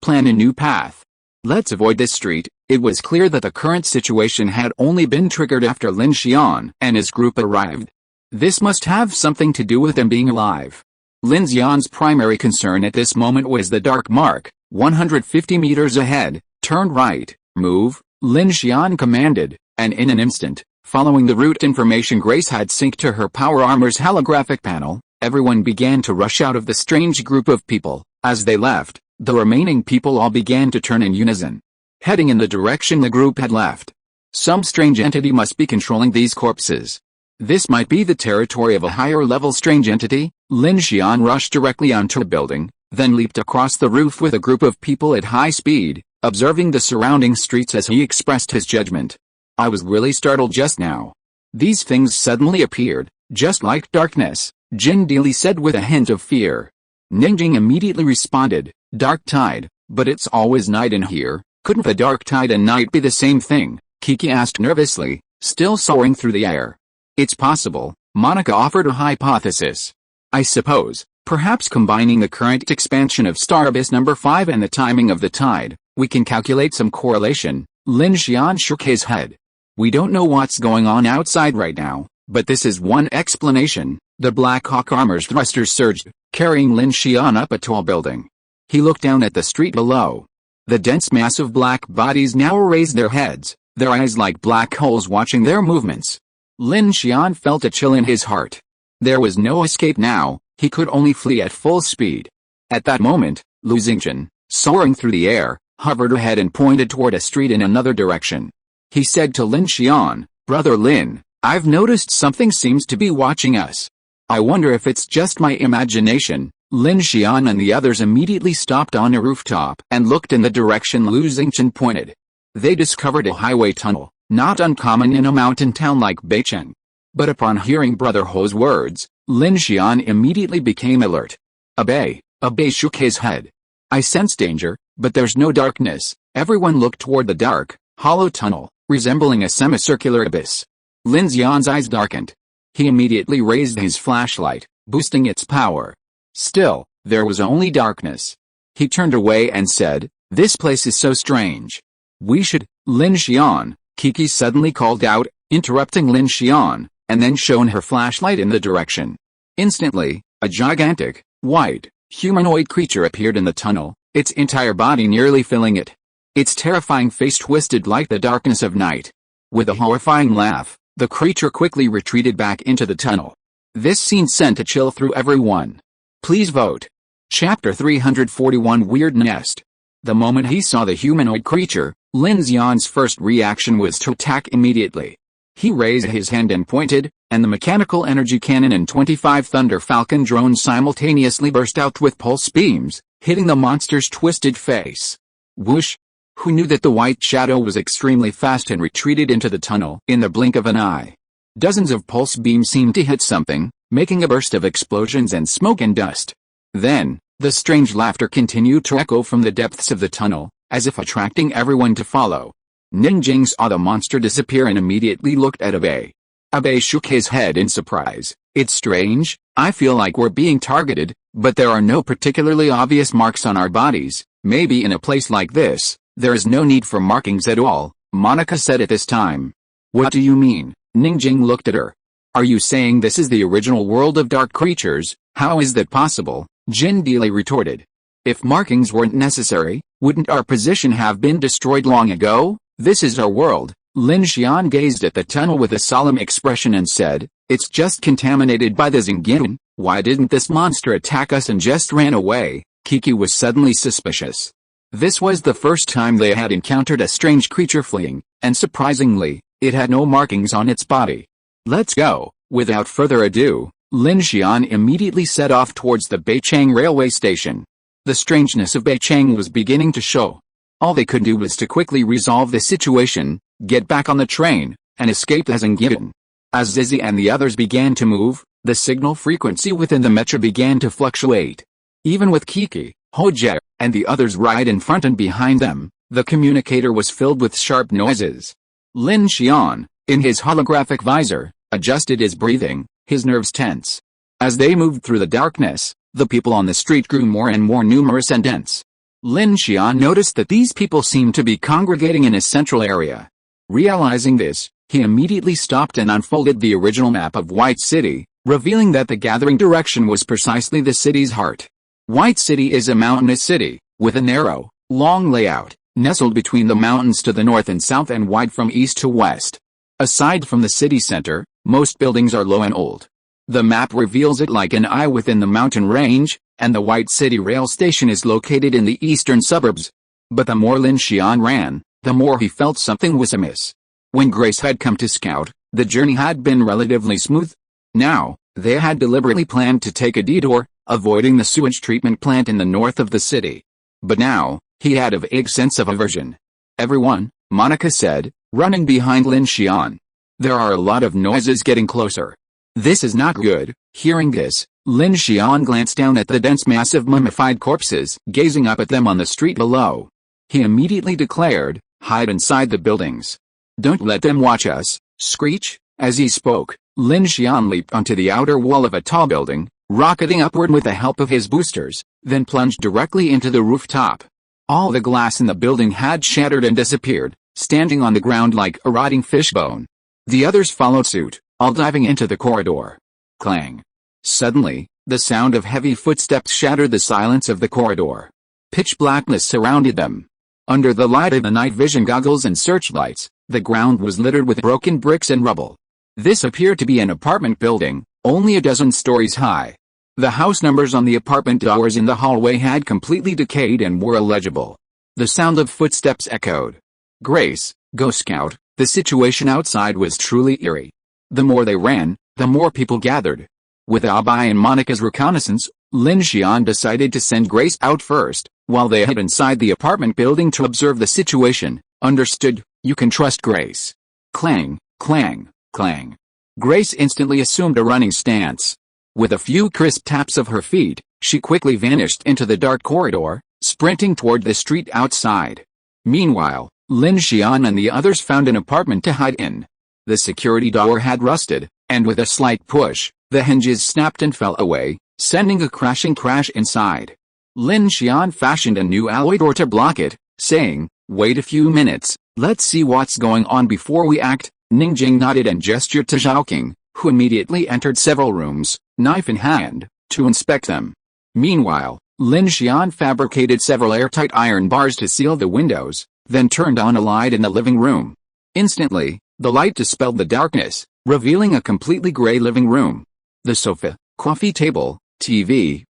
plan a new path. Let's avoid this street." It was clear that the current situation had only been triggered after Lin Xian and his group arrived. This must have something to do with them being alive. Lin Xian's primary concern at this moment was the dark mark, 150 meters ahead. "Turn right, move," Lin Xian commanded, and in an instant, following the route information Grace had synced to her power armor's holographic panel, everyone began to rush out of the strange group of people. As they left, the remaining people all began to turn in unison, heading in the direction the group had left. Some strange entity must be controlling these corpses. This might be the territory of a higher-level strange entity. Lin Xian rushed directly onto a building, then leaped across the roof with a group of people at high speed, observing the surrounding streets as he expressed his judgment. I was really startled just now. These things suddenly appeared, just like darkness, Jin Deili said with a hint of fear. Ningjing immediately responded, dark tide, but it's always night in here, couldn't the dark tide and night be the same thing? Kiki asked nervously, still soaring through the air. It's possible, Monica offered a hypothesis. I suppose, perhaps combining the current expansion of Star Abyss number 5 and the timing of the tide, we can calculate some correlation. Lin Xian shook his head. We don't know what's going on outside right now, but this is one explanation. The Black Hawk armor's thrusters surged, carrying Lin Xian up a tall building. He looked down at the street below. The dense mass of black bodies now raised their heads, their eyes like black holes watching their movements. Lin Xian felt a chill in his heart. There was no escape now, he could only flee at full speed. At that moment, Lu Xingchen, soaring through the air, hovered ahead and pointed toward a street in another direction. He said to Lin Xian, Brother Lin, I've noticed something seems to be watching us. I wonder if it's just my imagination. Lin Xian and the others immediately stopped on a rooftop and looked in the direction Lu Xingchen pointed. They discovered a highway tunnel, not uncommon in a mountain town like Beicheng. But upon hearing Brother Ho's words, Lin Xian immediately became alert. Abe shook his head. I sense danger, but there's no darkness. Everyone looked toward the dark, hollow tunnel, resembling a semicircular abyss. Lin Xian's eyes darkened. He immediately raised his flashlight, boosting its power. Still, there was only darkness. He turned away and said, This place is so strange. We should, Lin Xian, Kiki suddenly called out, interrupting Lin Xian, and then shone her flashlight in the direction. Instantly, a gigantic, white, humanoid creature appeared in the tunnel, its entire body nearly filling it. Its terrifying face twisted like the darkness of night. With a horrifying laugh, the creature quickly retreated back into the tunnel. This scene sent a chill through everyone. Please vote. Chapter 341 Weird Nest. The moment he saw the humanoid creature, Lin Xian's first reaction was to attack immediately. He raised his hand and pointed, and the mechanical energy cannon and 25 Thunder Falcon drones simultaneously burst out with pulse beams, hitting the monster's twisted face. Whoosh! Who knew that the white shadow was extremely fast and retreated into the tunnel in the blink of an eye? Dozens of pulse beams seemed to hit something, making a burst of explosions and smoke and dust. Then, the strange laughter continued to echo from the depths of the tunnel, as if attracting everyone to follow. Ningjing saw the monster disappear and immediately looked at Abe. Abe shook his head in surprise. It's strange, I feel like we're being targeted, but there are no particularly obvious marks on our bodies. Maybe in a place like this, there is no need for markings at all, Monica said at this time. What do you mean? Ningjing looked at her. Are you saying this is the original world of dark creatures? How is that possible? Jin Deili retorted. If markings weren't necessary, wouldn't our position have been destroyed long ago? This is our world. Lin Xian gazed at the tunnel with a solemn expression and said, It's just contaminated by the Xingyin. Why didn't this monster attack us and just ran away? Kiki was suddenly suspicious. This was the first time they had encountered a strange creature fleeing, and surprisingly, it had no markings on its body. Let's go. Without further ado, Lin Xian immediately set off towards the Beicheng railway station. The strangeness of Beicheng was beginning to show. All they could do was to quickly resolve the situation, get back on the train, and escape the Xingyin. As Zizi and the others began to move, the signal frequency within the metro began to fluctuate. Even with Kiki, Hojie, and the others right in front and behind them, the communicator was filled with sharp noises. Lin Xian, in his holographic visor, adjusted his breathing, his nerves tense. As they moved through the darkness, the people on the street grew more and more numerous and dense. Lin Xian noticed that these people seemed to be congregating in a central area. Realizing this, he immediately stopped and unfolded the original map of White City, revealing that the gathering direction was precisely the city's heart. White City is a mountainous city, with a narrow, long layout, nestled between the mountains to the north and south and wide from east to west. Aside from the city center, most buildings are low and old. The map reveals it like an eye within the mountain range, and the White City rail station is located in the eastern suburbs. But the more Lin Xian ran, the more he felt something was amiss. When Grace had come to scout, the journey had been relatively smooth. Now, They had deliberately planned to take a detour, avoiding the sewage treatment plant in the north of the city. But now, he had a vague sense of aversion. "Everyone," Monica said, running behind Lin Xian. "There are a lot of noises getting closer. This is not good." Hearing this, Lin Xian glanced down at the dense mass of mummified corpses gazing up at them on the street below. He immediately declared, "Hide inside the buildings. Don't let them watch us." Screech. As he spoke, Lin Xian leaped onto the outer wall of a tall building, rocketing upward with the help of his boosters, then plunged directly into the rooftop. All the glass in the building had shattered and disappeared, standing on the ground like a rotting fishbone. The others followed suit, all diving into the corridor. Clang. Suddenly, the sound of heavy footsteps shattered the silence of the corridor. Pitch blackness surrounded them. Under the light of the night vision goggles and searchlights, the ground was littered with broken bricks and rubble. This appeared to be an apartment building, only a dozen stories high. The house numbers on the apartment doors in the hallway had completely decayed and were illegible. The sound of footsteps echoed. "Grace, go scout." The situation outside was truly eerie. The more they ran, the more people gathered. With Abai and Monica's reconnaissance, Lin Xian decided to send Grace out first, while they hid inside the apartment building to observe the situation. "Understood, you can trust Grace." Clang, clang, clang. Grace instantly assumed a running stance. With a few crisp taps of her feet, she quickly vanished into the dark corridor, sprinting toward the street outside. Meanwhile, Lin Xian and the others found an apartment to hide in. The security door had rusted, and with a slight push, the hinges snapped and fell away, sending a crashing crash inside. Lin Xian fashioned a new alloy door to block it, saying, "Wait a few minutes, let's see what's going on before we act." Ningjing nodded and gestured to Zhaoqing, who immediately entered several rooms, knife in hand, to inspect them. Meanwhile, Lin Xian fabricated several airtight iron bars to seal the windows, then turned on a light in the living room. Instantly, the light dispelled the darkness, revealing a completely gray living room. The sofa, coffee table, TV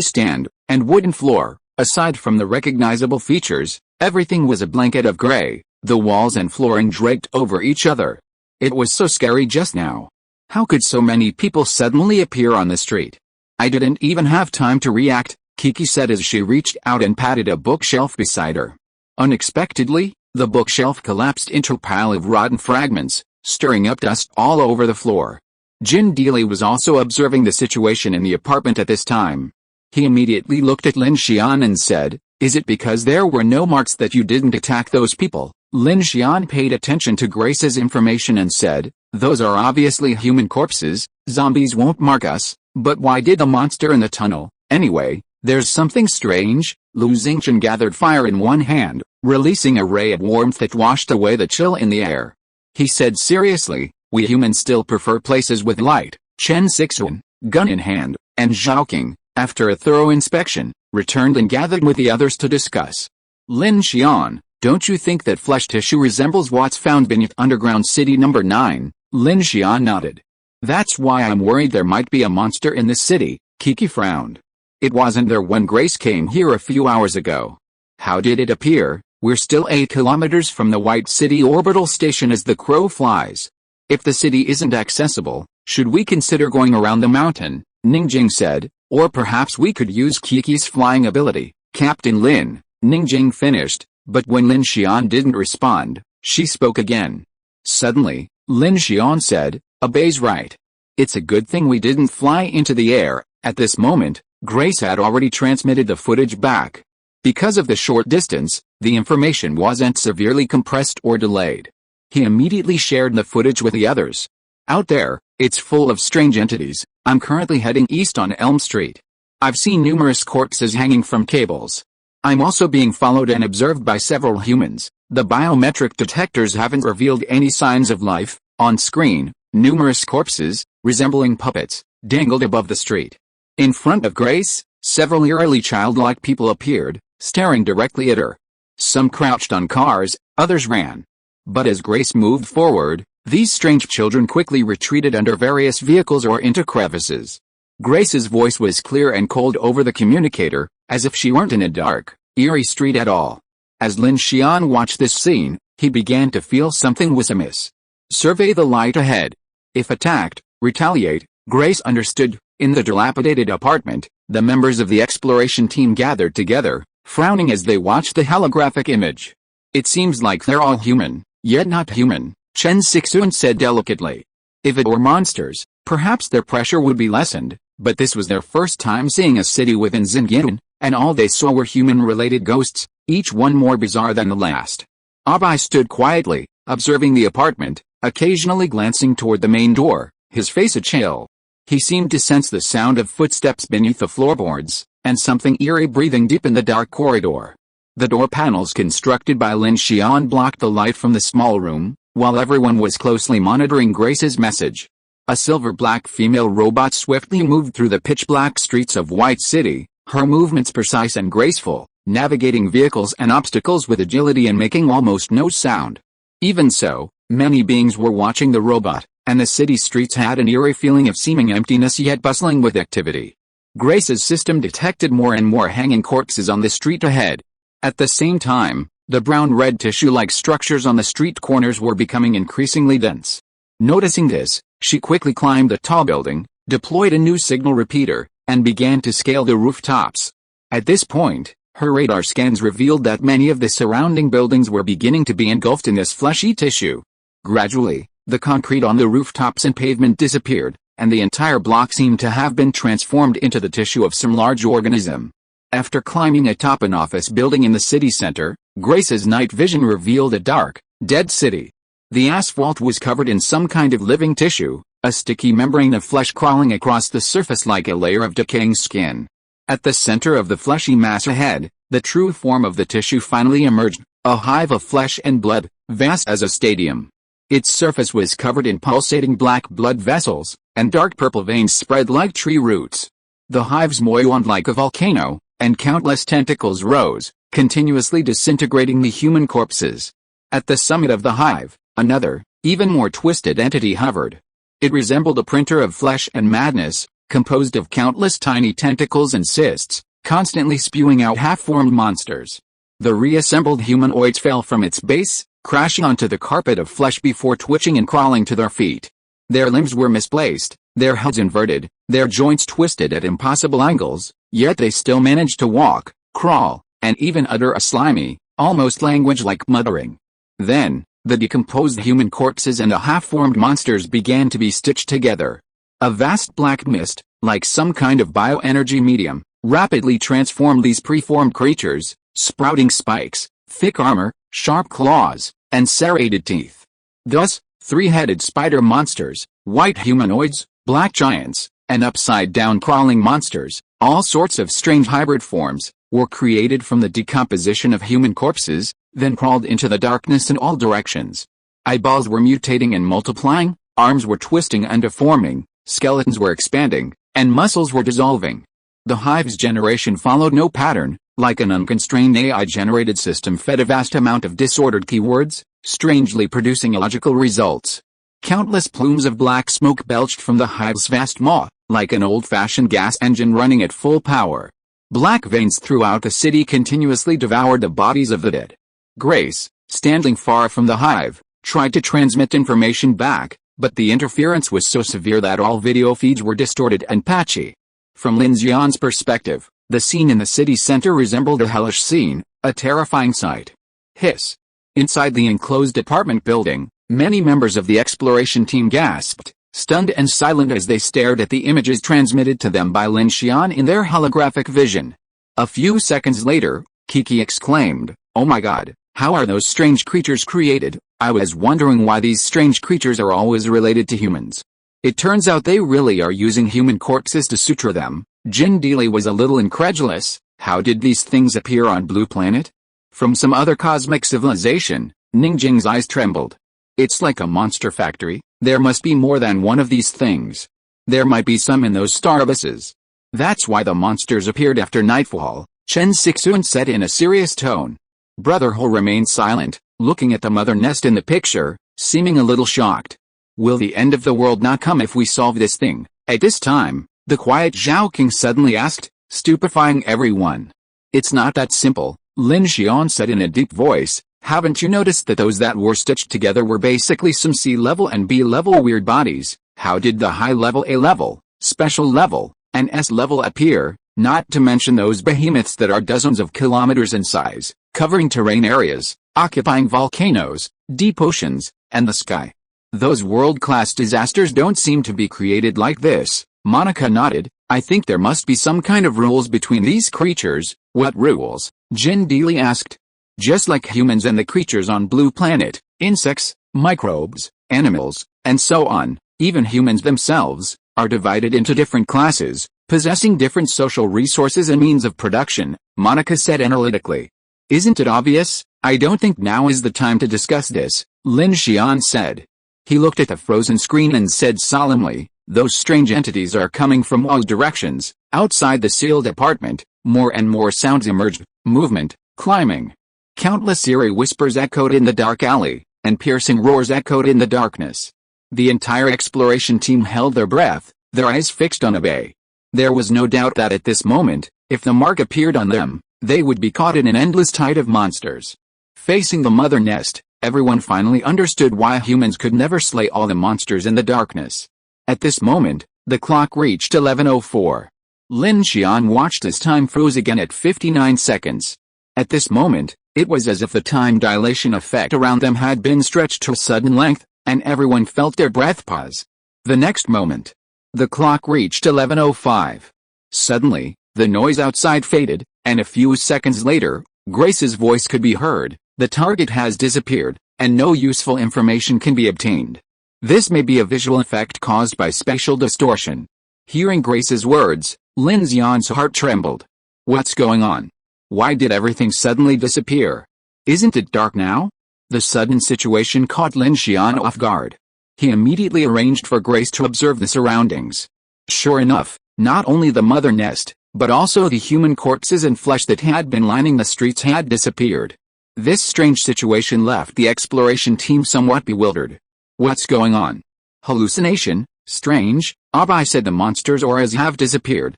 stand, and wooden floor, aside from the recognizable features, everything was a blanket of gray, the walls and flooring draped over each other. It was so scary just now. How could so many people suddenly appear on the street? "I didn't even have time to react," Kiki said as she reached out and patted a bookshelf beside her. Unexpectedly, the bookshelf collapsed into a pile of rotten fragments, stirring up dust all over the floor. Jin Dealey was also observing the situation in the apartment at this time. He immediately looked at Lin Xian and said, "Is it because there were no marks that you didn't attack those people?" Lin Xian paid attention to Grace's information and said, "Those are obviously human corpses, zombies won't mark us, but why did the monster in the tunnel, anyway? There's something strange." Lu Xingchen gathered fire in one hand, releasing a ray of warmth that washed away the chill in the air. He said seriously, "We humans still prefer places with light." Chen Sixuan, gun in hand, and Zhaoqing, after a thorough inspection, returned and gathered with the others to discuss. "Lin Xian, don't you think that flesh tissue resembles what's found beneath underground city number 9? Lin Xian nodded. "That's why I'm worried there might be a monster in this city." Kiki frowned. "It wasn't there when Grace came here a few hours ago. How did it appear? We're still 8 kilometers from the White City orbital station as the crow flies. If the city isn't accessible, should we consider going around the mountain?" Ningjing said, "Or perhaps we could use Kiki's flying ability." "Captain Lin," Ningjing finished, but when Lin Xian didn't respond, she spoke again. Suddenly, Lin Xian said, "Abei's right. It's a good thing we didn't fly into the air." At this moment, Grace had already transmitted the footage back. Because of the short distance, the information wasn't severely compressed or delayed. He immediately shared the footage with the others. "Out there, it's full of strange entities. I'm currently heading east on Elm Street. I've seen numerous corpses hanging from cables. I'm also being followed and observed by several humans. The biometric detectors haven't revealed any signs of life." On screen, numerous corpses, resembling puppets, dangled above the street. In front of Grace, several eerily childlike people appeared, staring directly at her. Some crouched on cars, others ran. But as Grace moved forward, these strange children quickly retreated under various vehicles or into crevices. Grace's voice was clear and cold over the communicator, as if she weren't in a dark, eerie street at all. As Lin Xian watched this scene, he began to feel something was amiss. "Survey the light ahead. If attacked, retaliate," Grace understood. In the dilapidated apartment, the members of the exploration team gathered together, frowning as they watched the holographic image. It seems like they're all human, yet not human, Chen Sixuan said delicately. If it were monsters, perhaps their pressure would be lessened, but this was their first time seeing a city within Xinjiang, and all they saw were human-related ghosts, each one more bizarre than the last. Abai stood quietly, observing the apartment, occasionally glancing toward the main door, his face a chill. He seemed to sense the sound of footsteps beneath the floorboards, and something eerie breathing deep in the dark corridor. The door panels constructed by Lin Xian blocked the light from the small room, while everyone was closely monitoring Grace's message. A silver-black female robot swiftly moved through the pitch-black streets of White City, her movements precise and graceful, navigating vehicles and obstacles with agility and making almost no sound. Even so, many beings were watching the robot, and the city streets had an eerie feeling of seeming emptiness yet bustling with activity. Grace's system detected more and more hanging corpses on the street ahead. At the same time, the brown-red tissue-like structures on the street corners were becoming increasingly dense. Noticing this, she quickly climbed the tall building, deployed a new signal repeater, and began to scale the rooftops. At this point, her radar scans revealed that many of the surrounding buildings were beginning to be engulfed in this fleshy tissue. Gradually, the concrete on the rooftops and pavement disappeared, and the entire block seemed to have been transformed into the tissue of some large organism. After climbing atop an office building in the city center, Grace's night vision revealed a dark, dead city. The asphalt was covered in some kind of living tissue, a sticky membrane of flesh crawling across the surface like a layer of decaying skin. At the center of the fleshy mass ahead, the true form of the tissue finally emerged, a hive of flesh and blood, vast as a stadium. Its surface was covered in pulsating black blood vessels, and dark purple veins spread like tree roots. The hives moistened like a volcano, and countless tentacles rose, continuously disintegrating the human corpses. At the summit of the hive, another, even more twisted entity hovered. It resembled a printer of flesh and madness, composed of countless tiny tentacles and cysts, constantly spewing out half-formed monsters. The reassembled humanoids fell from its base, crashing onto the carpet of flesh before twitching and crawling to their feet. Their limbs were misplaced, their heads inverted, their joints twisted at impossible angles, yet they still managed to walk, crawl, and even utter a slimy, almost language-like muttering. Then, the decomposed human corpses and the half-formed monsters began to be stitched together. A vast black mist, like some kind of bioenergy medium, rapidly transformed these preformed creatures, sprouting spikes, thick armor, sharp claws, and serrated teeth. Thus, three-headed spider monsters, white humanoids, black giants, and upside-down crawling monsters, all sorts of strange hybrid forms, were created from the decomposition of human corpses, then crawled into the darkness in all directions. Eyeballs were mutating and multiplying, arms were twisting and deforming, skeletons were expanding, and muscles were dissolving. The hive's generation followed no pattern, like an unconstrained AI-generated system fed a vast amount of disordered keywords, strangely producing illogical results. Countless plumes of black smoke belched from the hive's vast maw, like an old-fashioned gas engine running at full power. Black veins throughout the city continuously devoured the bodies of the dead. Grace, standing far from the hive, tried to transmit information back, but the interference was so severe that all video feeds were distorted and patchy. From Lin Xian's perspective, the scene in the city center resembled a hellish scene, a terrifying sight. Hiss. Inside the enclosed apartment building, many members of the exploration team gasped, stunned and silent as they stared at the images transmitted to them by Lin Xian in their holographic vision. A few seconds later, Kiki exclaimed, "Oh my god, how are those strange creatures created? I was wondering why these strange creatures are always related to humans. It turns out they really are using human corpses to suture them." Jin Dili was a little incredulous. How did these things appear on Blue Planet? From some other cosmic civilization? Ningjing's eyes trembled. It's like a monster factory. There must be more than one of these things. There might be some in those star abysses. That's why the monsters appeared after nightfall, Chen Sixuan said in a serious tone. Brother Ho remained silent, looking at the mother nest in the picture, seeming a little shocked. Will the end of the world not come if we solve this thing? At this time, the quiet Zhao King suddenly asked, stupefying everyone. It's not that simple, Lin Xian said in a deep voice, Haven't you noticed that those that were stitched together were basically some C-level and B-level weird bodies? How did the high-level A-level, special level, and S-level appear, not to mention those behemoths that are dozens of kilometers in size, covering terrain areas, occupying volcanoes, deep oceans, and the sky? Those world-class disasters don't seem to be created like this. Monica nodded. I think there must be some kind of rules between these creatures. What rules? Jin Deely asked. Just like humans and the creatures on Blue Planet, insects, microbes, animals, and so on, even humans themselves, are divided into different classes, possessing different social resources and means of production, Monica said analytically. Isn't it obvious? I don't think now is the time to discuss this, Lin Xian said. He looked at the frozen screen and said solemnly, those strange entities are coming from all directions. Outside the sealed apartment, more and more sounds emerged, movement, climbing. Countless eerie whispers echoed in the dark alley, and piercing roars echoed in the darkness. The entire exploration team held their breath, their eyes fixed on a bay. There was no doubt that at this moment, if the mark appeared on them, they would be caught in an endless tide of monsters. Facing the mother nest, everyone finally understood why humans could never slay all the monsters in the darkness. At this moment, the clock reached 11:04. Lin Xian watched as time froze again at 59 seconds. At this moment, it was as if the time dilation effect around them had been stretched to a sudden length, and everyone felt their breath pause. The next moment, the clock reached 11:05. Suddenly, the noise outside faded, and a few seconds later, Grace's voice could be heard. The target has disappeared, and no useful information can be obtained. This may be a visual effect caused by spatial distortion. Hearing Grace's words, Lin Xian's heart trembled. What's going on? Why did everything suddenly disappear? Isn't it dark now? The sudden situation caught Lin Xian off guard. He immediately arranged for Grace to observe the surroundings. Sure enough, not only the mother nest, but also the human corpses and flesh that had been lining the streets had disappeared. This strange situation left the exploration team somewhat bewildered. What's going on? Hallucination? Strange, Abai said the monsters' auras have disappeared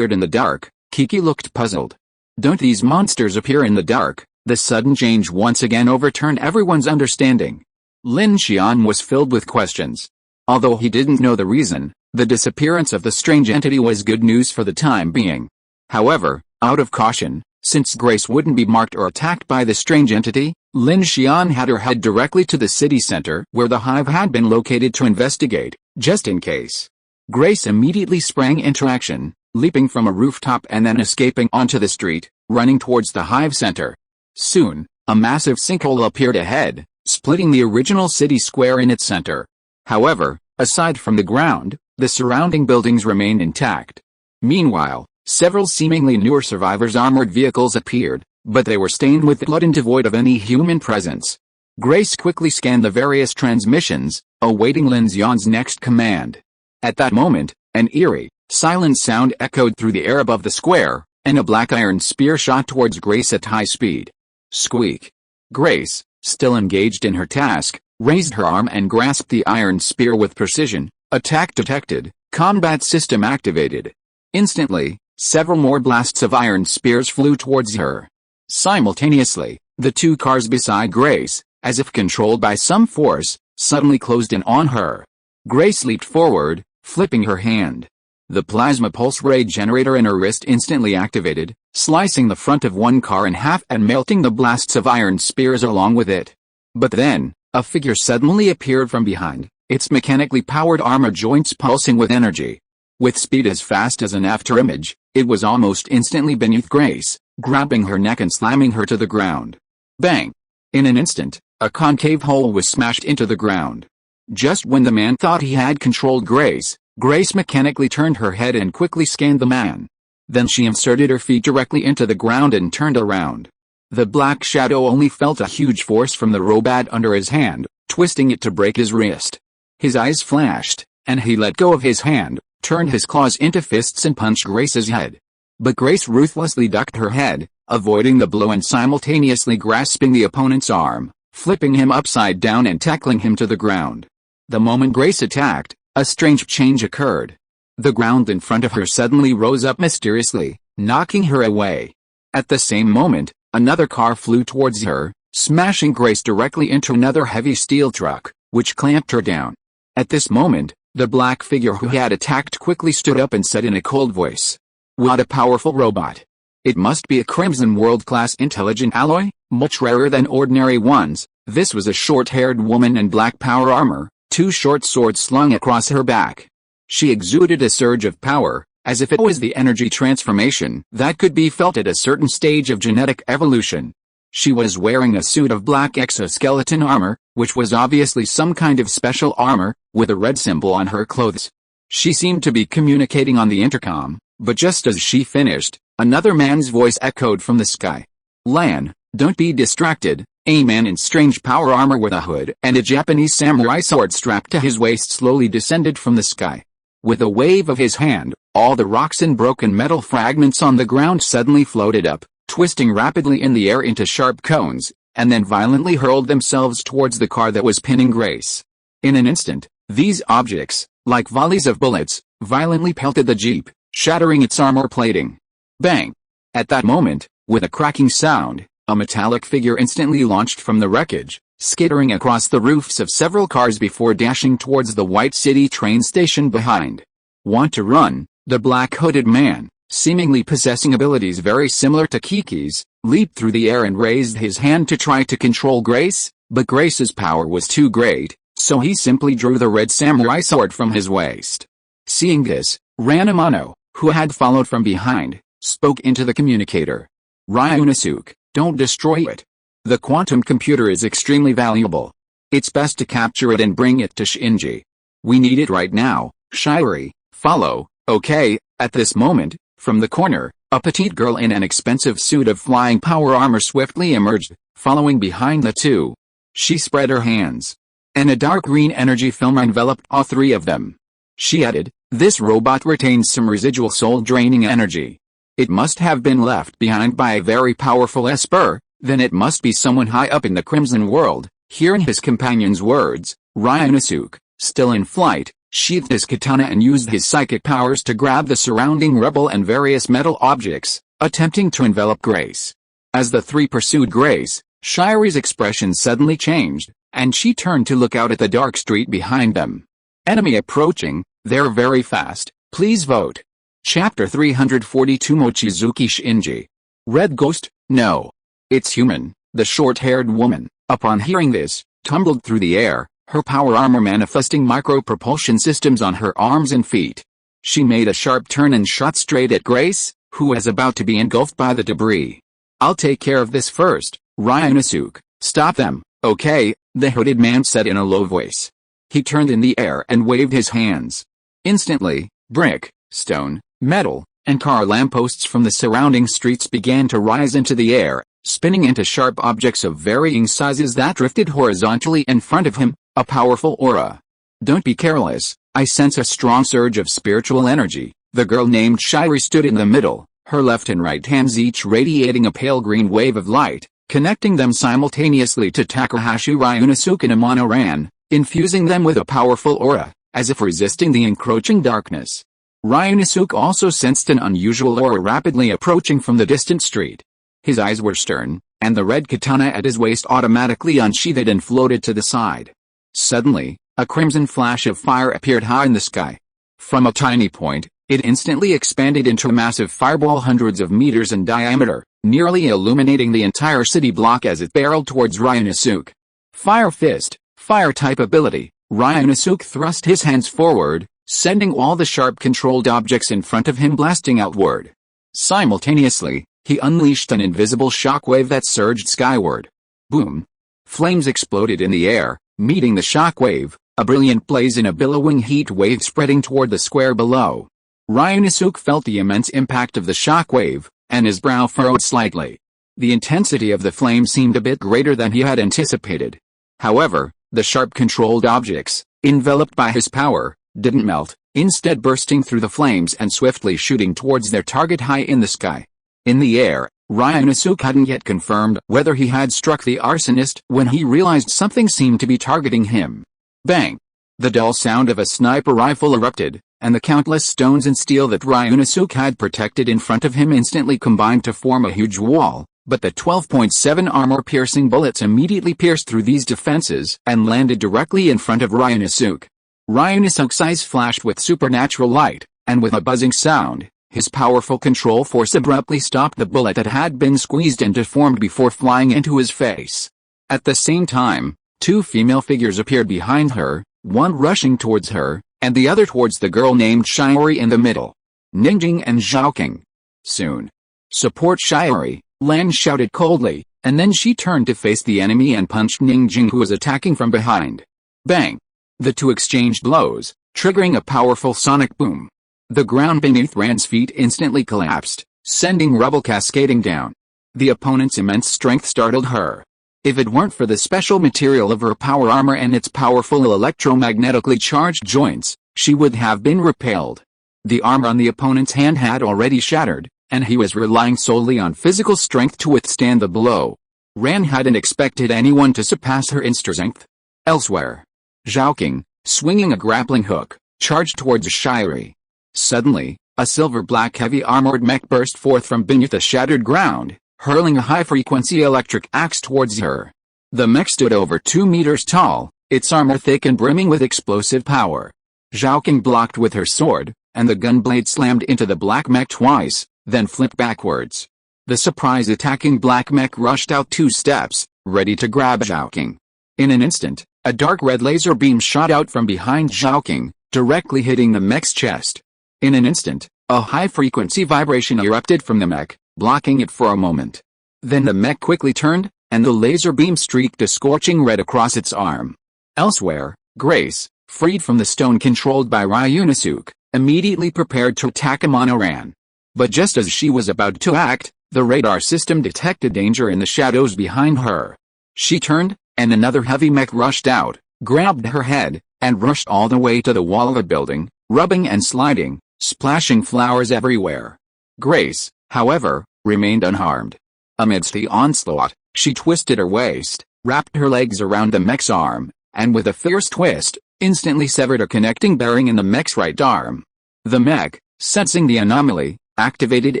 in the dark. Kiki looked puzzled. Don't these monsters appear in the dark? The sudden change once again overturned everyone's understanding. Lin Xian was filled with questions. Although he didn't know the reason, the disappearance of the strange entity was good news for the time being. However, out of caution, since Grace wouldn't be marked or attacked by the strange entity, Lin Xian had her head directly to the city center where the hive had been located to investigate, just in case. Grace immediately sprang into action, leaping from a rooftop and then escaping onto the street, running towards the hive center. Soon, a massive sinkhole appeared ahead, splitting the original city square in its center. However, aside from the ground, the surrounding buildings remained intact. Meanwhile, several seemingly newer survivors' armored vehicles appeared, but they were stained with blood and devoid of any human presence. Grace quickly scanned the various transmissions, awaiting Lin Xian's next command. At that moment, an eerie, silent sound echoed through the air above the square, and a black iron spear shot towards Grace at high speed. Squeak. Grace, still engaged in her task, raised her arm and grasped the iron spear with precision. Attack detected, combat system activated. Instantly, several more blasts of iron spears flew towards her. Simultaneously, the two cars beside Grace, as if controlled by some force, suddenly closed in on her. Grace leaped forward, flipping her hand. The plasma pulse ray generator in her wrist instantly activated, slicing the front of one car in half and melting the blasts of iron spears along with it. But then, a figure suddenly appeared from behind, its mechanically powered armor joints pulsing with energy. With speed as fast as an afterimage, it was almost instantly beneath Grace, grabbing her neck and slamming her to the ground. Bang! In an instant, a concave hole was smashed into the ground. Just when the man thought he had controlled Grace, Grace mechanically turned her head and quickly scanned the man. Then she inserted her feet directly into the ground and turned around. The Black Shadow only felt a huge force from the robot under his hand, twisting it to break his wrist. His eyes flashed, and he let go of his hand, turned his claws into fists and punched Grace's head. But Grace ruthlessly ducked her head, avoiding the blow and simultaneously grasping the opponent's arm, flipping him upside down and tackling him to the ground. The moment Grace attacked, a strange change occurred. The ground in front of her suddenly rose up mysteriously, knocking her away. At the same moment, another car flew towards her, smashing Grace directly into another heavy steel truck, which clamped her down. At this moment, the black figure who had attacked quickly stood up and said in a cold voice, "What a powerful robot. It must be a Crimson world-class intelligent alloy, much rarer than ordinary ones." This was a short-haired woman in black power armor, 2 short swords slung across her back. She exuded a surge of power, as if it was the energy transformation that could be felt at a certain stage of genetic evolution. She was wearing a suit of black exoskeleton armor, which was obviously some kind of special armor, with a red symbol on her clothes. She seemed to be communicating on the intercom, but just as she finished, another man's voice echoed from the sky. "Lan, don't be distracted." A man in strange power armor with a hood and a Japanese samurai sword strapped to his waist slowly descended from the sky. With a wave of his hand, all the rocks and broken metal fragments on the ground suddenly floated up, twisting rapidly in the air into sharp cones, and then violently hurled themselves towards the car that was pinning Grace. In an instant, these objects, like volleys of bullets, violently pelted the jeep, shattering its armor plating. Bang! At that moment, with a cracking sound, a metallic figure instantly launched from the wreckage, skittering across the roofs of several cars before dashing towards the White City train station behind. "Want to run?" The black-hooded man, seemingly possessing abilities very similar to Kiki's, leaped through the air and raised his hand to try to control Grace, but Grace's power was too great, so he simply drew the red samurai sword from his waist. Seeing this, Ranamano, who had followed from behind, spoke into the communicator. "Ryunosuke, don't destroy it. The quantum computer is extremely valuable. It's best to capture it and bring it to Shinji. We need it right now. Shiri, follow." "Okay." At this moment, from the corner, a petite girl in an expensive suit of flying power armor swiftly emerged, following behind the two. She spread her hands, and a dark green energy film enveloped all 3 of them. She added, "This robot retains some residual soul-draining energy. It must have been left behind by a very powerful Esper, then it must be someone high up in the Crimson world." Hearing his companion's words, Ryunosuke, still in flight, sheathed his katana and used his psychic powers to grab the surrounding rubble and various metal objects, attempting to envelop Grace. As the 3 pursued Grace, Shiri's expression suddenly changed, and she turned to look out at the dark street behind them. "Enemy approaching, they're very fast, please vote." Chapter 342 Mochizuki Shinji. Red Ghost? No. It's human. The short-haired woman, upon hearing this, tumbled through the air, her power armor manifesting micro-propulsion systems on her arms and feet. She made a sharp turn and shot straight at Grace, who was about to be engulfed by the debris. "I'll take care of this first, Ryunosuke. Stop them." "Okay," the hooded man said in a low voice. He turned in the air and waved his hands. Instantly, brick, stone, metal, and car lampposts from the surrounding streets began to rise into the air, spinning into sharp objects of varying sizes that drifted horizontally in front of him, a powerful aura. "Don't be careless, I sense a strong surge of spiritual energy." The girl named Shiri stood in the middle, her left and right hands each radiating a pale green wave of light, connecting them simultaneously to Takahashi Ryunosuke and Amano Ran, infusing them with a powerful aura, as if resisting the encroaching darkness. Ryunosuke also sensed an unusual aura rapidly approaching from the distant street. His eyes were stern, and the red katana at his waist automatically unsheathed and floated to the side. Suddenly, a crimson flash of fire appeared high in the sky. From a tiny point, it instantly expanded into a massive fireball hundreds of meters in diameter, nearly illuminating the entire city block as it barreled towards Ryunosuke. Fire Fist, Fire-type ability. Ryunosuke thrust his hands forward, sending all the sharp controlled objects in front of him blasting outward. Simultaneously, he unleashed an invisible shockwave that surged skyward. Boom! Flames exploded in the air, meeting the shockwave, a brilliant blaze in a billowing heat wave spreading toward the square below. Ryunosuke felt the immense impact of the shockwave, and his brow furrowed slightly. The intensity of the flame seemed a bit greater than he had anticipated. However, the sharp controlled objects, enveloped by his power, didn't melt, instead bursting through the flames and swiftly shooting towards their target high in the sky. In the air, Ryunosuke hadn't yet confirmed whether he had struck the arsonist when he realized something seemed to be targeting him. Bang! The dull sound of a sniper rifle erupted, and the countless stones and steel that Ryunosuke had protected in front of him instantly combined to form a huge wall, But the 12.7 armor-piercing bullets immediately pierced through these defenses and landed directly in front of Ryunosuke. Ryunosuke's eyes flashed with supernatural light, and with a buzzing sound, his powerful control force abruptly stopped the bullet that had been squeezed and deformed before flying into his face. At the same time, two female figures appeared behind her, one rushing towards her, and the other towards the girl named Shiori in the middle. Ningjing and Zhaoqing. Soon. Support Shiori, Lan shouted coldly, and then she turned to face the enemy and punched Ningjing, who was attacking from behind. Bang! The two exchanged blows, triggering a powerful sonic boom. The ground beneath Ran's feet instantly collapsed, sending rubble cascading down. The opponent's immense strength startled her. If it weren't for the special material of her power armor and its powerful electromagnetically charged joints, she would have been repelled. The armor on the opponent's hand had already shattered, and he was relying solely on physical strength to withstand the blow. Ran hadn't expected anyone to surpass her in strength. Elsewhere, Zhaoqing, swinging a grappling hook, charged towards Shiori. Suddenly, a silver-black heavy-armored mech burst forth from beneath the shattered ground, hurling a high-frequency electric axe towards her. The mech stood over 2 meters tall, its armor thick and brimming with explosive power. Zhaoqing blocked with her sword, and the gunblade slammed into the black mech twice, then flipped backwards. The surprise attacking black mech rushed out 2 steps, ready to grab Zhaoqing. In an instant, a dark red laser beam shot out from behind Zhaoqing, directly hitting the mech's chest. In an instant, a high-frequency vibration erupted from the mech, blocking it for a moment. Then the mech quickly turned, and the laser beam streaked a scorching red across its arm. Elsewhere, Grace, freed from the stone controlled by Ryunosuke, immediately prepared to attack Amano Ran. But just as she was about to act, the radar system detected danger in the shadows behind her. She turned, and another heavy mech rushed out, grabbed her head, and rushed all the way to the wall of the building, rubbing and sliding, splashing flowers everywhere. Grace, however, remained unharmed. Amidst the onslaught, she twisted her waist, wrapped her legs around the mech's arm, and with a fierce twist, instantly severed a connecting bearing in the mech's right arm. The mech, sensing the anomaly, activated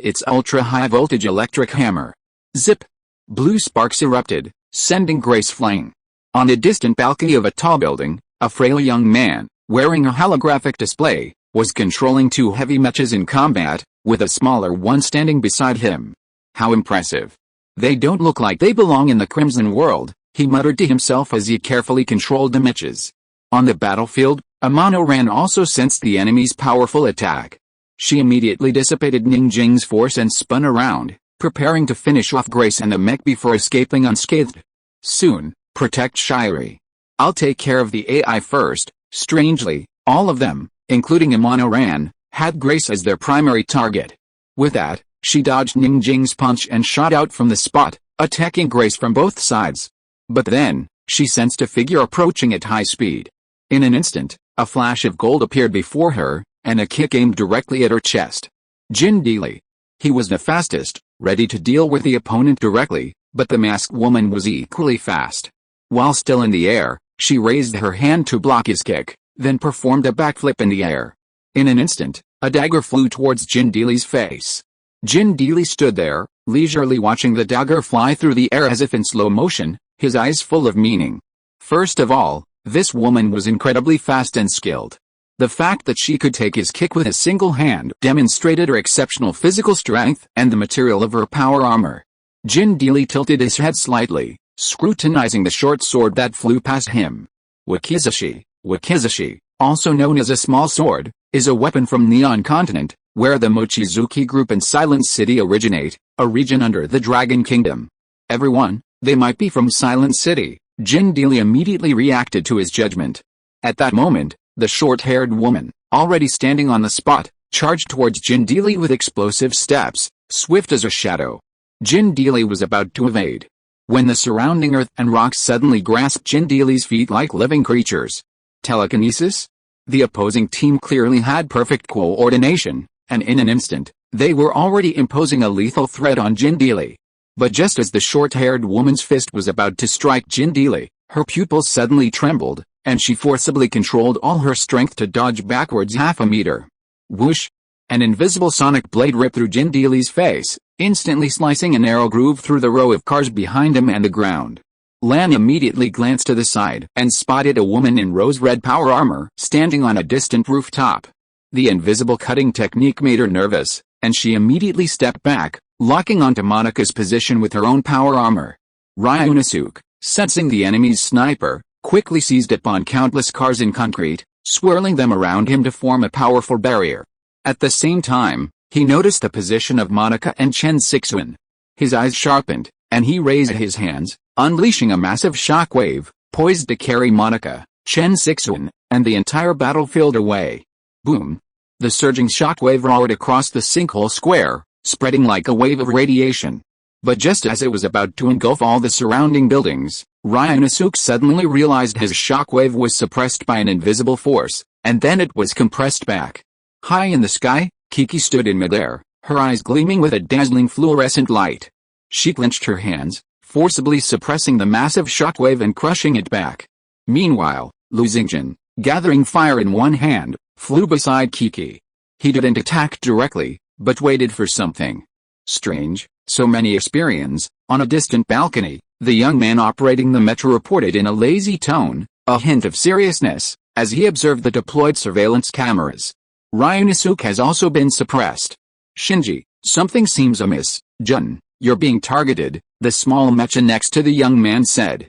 its ultra-high-voltage electric hammer. Zip! Blue sparks erupted, sending Grace flying. On a distant balcony of a tall building, a frail young man, wearing a holographic display, was controlling 2 heavy mechas in combat, with a smaller one standing beside him. How impressive. They don't look like they belong in the Crimson World, he muttered to himself as he carefully controlled the mechas. On the battlefield, Amano Ran also sensed the enemy's powerful attack. She immediately dissipated Ningjing's force and spun around, preparing to finish off Grace and the mech before escaping unscathed. Soon, protect Shiori. I'll take care of the AI first. Strangely, all of them, including Amano Ran, had Grace as their primary target. With that, she dodged Ningjing's punch and shot out from the spot, attacking Grace from both sides. But then, she sensed a figure approaching at high speed. In an instant, a flash of gold appeared before her, and a kick aimed directly at her chest. Jin Deely. He was the fastest, ready to deal with the opponent directly, but the masked woman was equally fast. While still in the air, she raised her hand to block his kick, then performed a backflip in the air. In an instant, a dagger flew towards Jin Deely's face. Jin Deely stood there, leisurely watching the dagger fly through the air as if in slow motion, his eyes full of meaning. First of all, this woman was incredibly fast and skilled. The fact that she could take his kick with a single hand demonstrated her exceptional physical strength and the material of her power armor. Jin Deely tilted his head slightly, scrutinizing the short sword that flew past him. Wakizashi, also known as a small sword, is a weapon from Neon Continent, where the Mochizuki group and Silent City originate, a region under the Dragon Kingdom. Everyone, they might be from Silent City. Jin Deely immediately reacted to his judgment. At that moment, the short-haired woman, already standing on the spot, charged towards Jin Deely with explosive steps, swift as a shadow. Jin Deely was about to evade, when the surrounding earth and rocks suddenly grasped Jin Deely's feet like living creatures. Telekinesis? The opposing team clearly had perfect coordination, and in an instant, they were already imposing a lethal threat on Jin Deely. But just as the short-haired woman's fist was about to strike Jin Deely, her pupils suddenly trembled, and she forcibly controlled all her strength to dodge backwards half a meter. Whoosh! An invisible sonic blade ripped through Jin Deely's face, instantly slicing a narrow groove through the row of cars behind him and the ground. Lan immediately glanced to the side and spotted a woman in rose-red power armor standing on a distant rooftop. The invisible cutting technique made her nervous, and she immediately stepped back, locking onto Monika's position with her own power armor. Ryunosuke, sensing the enemy's sniper, quickly seized upon countless cars in concrete, swirling them around him to form a powerful barrier. At the same time, he noticed the position of Monika and Chen Sixuan. His eyes sharpened, and he raised his hands, unleashing a massive shockwave, poised to carry Monika, Chen Sixuan, and the entire battlefield away. Boom! The surging shockwave roared across the sinkhole square, spreading like a wave of radiation. But just as it was about to engulf all the surrounding buildings, Ryunosuke suddenly realized his shockwave was suppressed by an invisible force, and then it was compressed back. High in the sky, Kiki stood in midair, her eyes gleaming with a dazzling fluorescent light. She clenched her hands, forcibly suppressing the massive shockwave and crushing it back. Meanwhile, Lin Xian, gathering fire in one hand, flew beside Kiki. He didn't attack directly, but waited for something strange. So many experience. On a distant balcony, the young man operating the metro reported in a lazy tone, a hint of seriousness, as he observed the deployed surveillance cameras. Ryunosuke has also been suppressed. Shinji, something seems amiss. Jun, you're being targeted, the small mecha next to the young man said.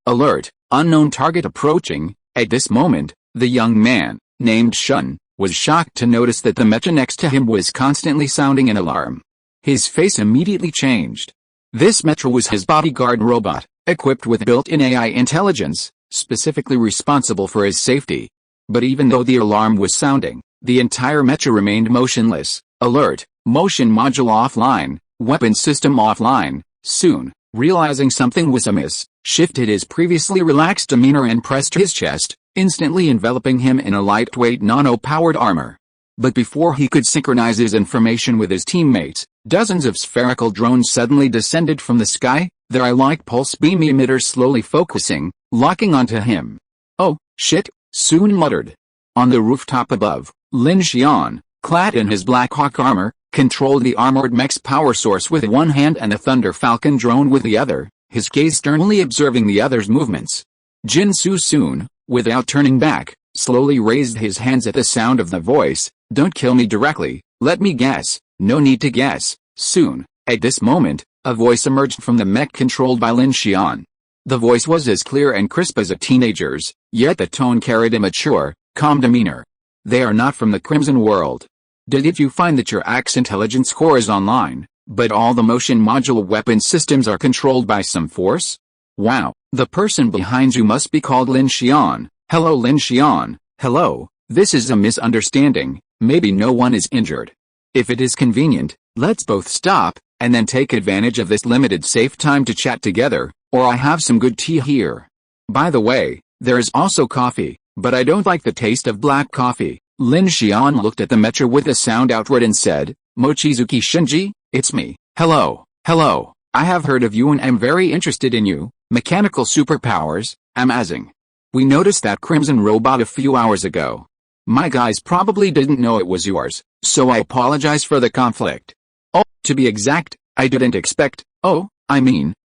Alert, unknown target approaching. At this moment, the young man, named Shun, was shocked to notice that the mecha next to him was constantly sounding an alarm. His face immediately changed. This mecha was his bodyguard robot, equipped with built-in AI intelligence, specifically responsible for his safety. But even though the alarm was sounding, the entire mecha remained motionless. Alert, motion module offline, weapon system offline. Soon, realizing something was amiss, shifted his previously relaxed demeanor and pressed his chest, instantly enveloping him in a lightweight nano-powered armor. But before he could synchronize his information with his teammates, dozens of spherical drones suddenly descended from the sky, their eye-like pulse beam emitters slowly focusing, locking onto him. Oh, shit, Soon muttered. On the rooftop above, Lin Xian, clad in his Black Hawk armor, controlled the armored mech's power source with one hand and the Thunder Falcon drone with the other, his gaze sternly observing the other's movements. Jinsu Soon, without turning back, slowly raised his hands at the sound of the voice. Don't kill me directly, let me guess. No need to guess. Soon, at this moment, a voice emerged from the mech controlled by Lin Xian. The voice was as clear and crisp as a teenager's, yet the tone carried a mature, calm demeanor. They are not from the Crimson World. Did you find that your Axe intelligence score is online, but all the motion module weapon systems are controlled by some force? Wow, the person behind you must be called Lin Xian. Hello Lin Xian, hello, this is a misunderstanding, maybe no one is injured. If it is convenient, let's both stop, and then take advantage of this limited safe time to chat together, or I have some good tea here. By the way, there is also coffee, but I don't like the taste of black coffee. Lin Xian looked at the mecha with a sound outward and said, Mochizuki Shinji, it's me. Hello, I have heard of you and am very interested in you. Mechanical superpowers, amazing. We noticed that crimson robot a few hours ago. My guys probably didn't know it was yours, so I apologize for the conflict. Oh, to be exact, I didn't expect,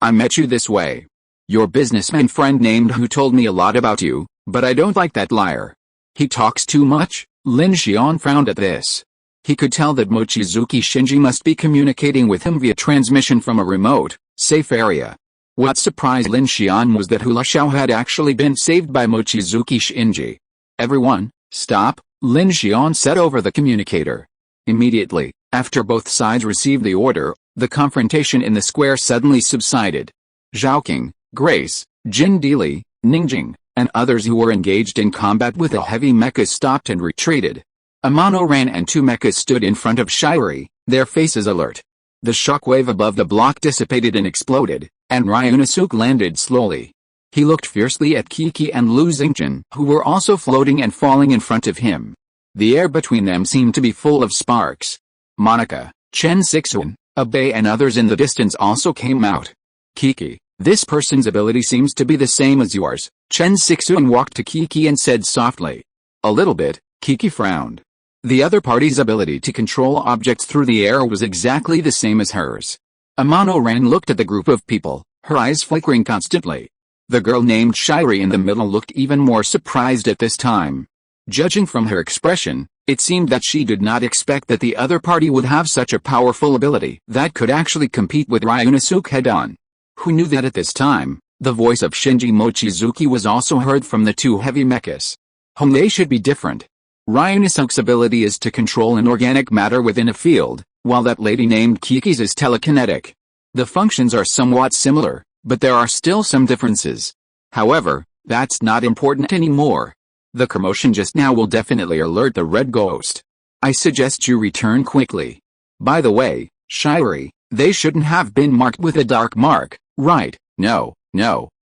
I met you this way. Your businessman friend named who told me a lot about you, but I don't like that liar. He talks too much. Lin Xian frowned at this. He could tell that Mochizuki Shinji must be communicating with him via transmission from a remote, safe area. What surprised Lin Xian was that Hula Xiao had actually been saved by Mochizuki Shinji. Everyone, stop, Lin Xian said over the communicator. Immediately, after both sides received the order, the confrontation in the square suddenly subsided. Zhaoqing, Grace, Jin Dili, Ningjing, and others who were engaged in combat with a heavy mecha stopped and retreated. Amano ran and two mechas stood in front of Shiri, their faces alert. The shockwave above the block dissipated and exploded, and Ryunosuke landed slowly. He looked fiercely at Kiki and Lin Xian, who were also floating and falling in front of him. The air between them seemed to be full of sparks. Monika, Chen Sixuan, Abe and others in the distance also came out. Kiki, this person's ability seems to be the same as yours. Chen Sixuan walked to Kiki and said softly. A little bit. Kiki frowned. The other party's ability to control objects through the air was exactly the same as hers. Amano Ran looked at the group of people, her eyes flickering constantly. The girl named Shiri in the middle looked even more surprised at this time. Judging from her expression, it seemed that she did not expect that the other party would have such a powerful ability that could actually compete with Ryunosuke head-on. Who knew that at this time, the voice of Shinji Mochizuki was also heard from the two heavy mechas. They should be different. Ryunosuke's ability is to control inorganic matter within a field, while that lady named Kiki's is telekinetic. The functions are somewhat similar, but there are still some differences. However, that's not important anymore. The commotion just now will definitely alert the Red Ghost. I suggest you return quickly. By the way, Shiri, they shouldn't have been marked with a dark mark, right? No.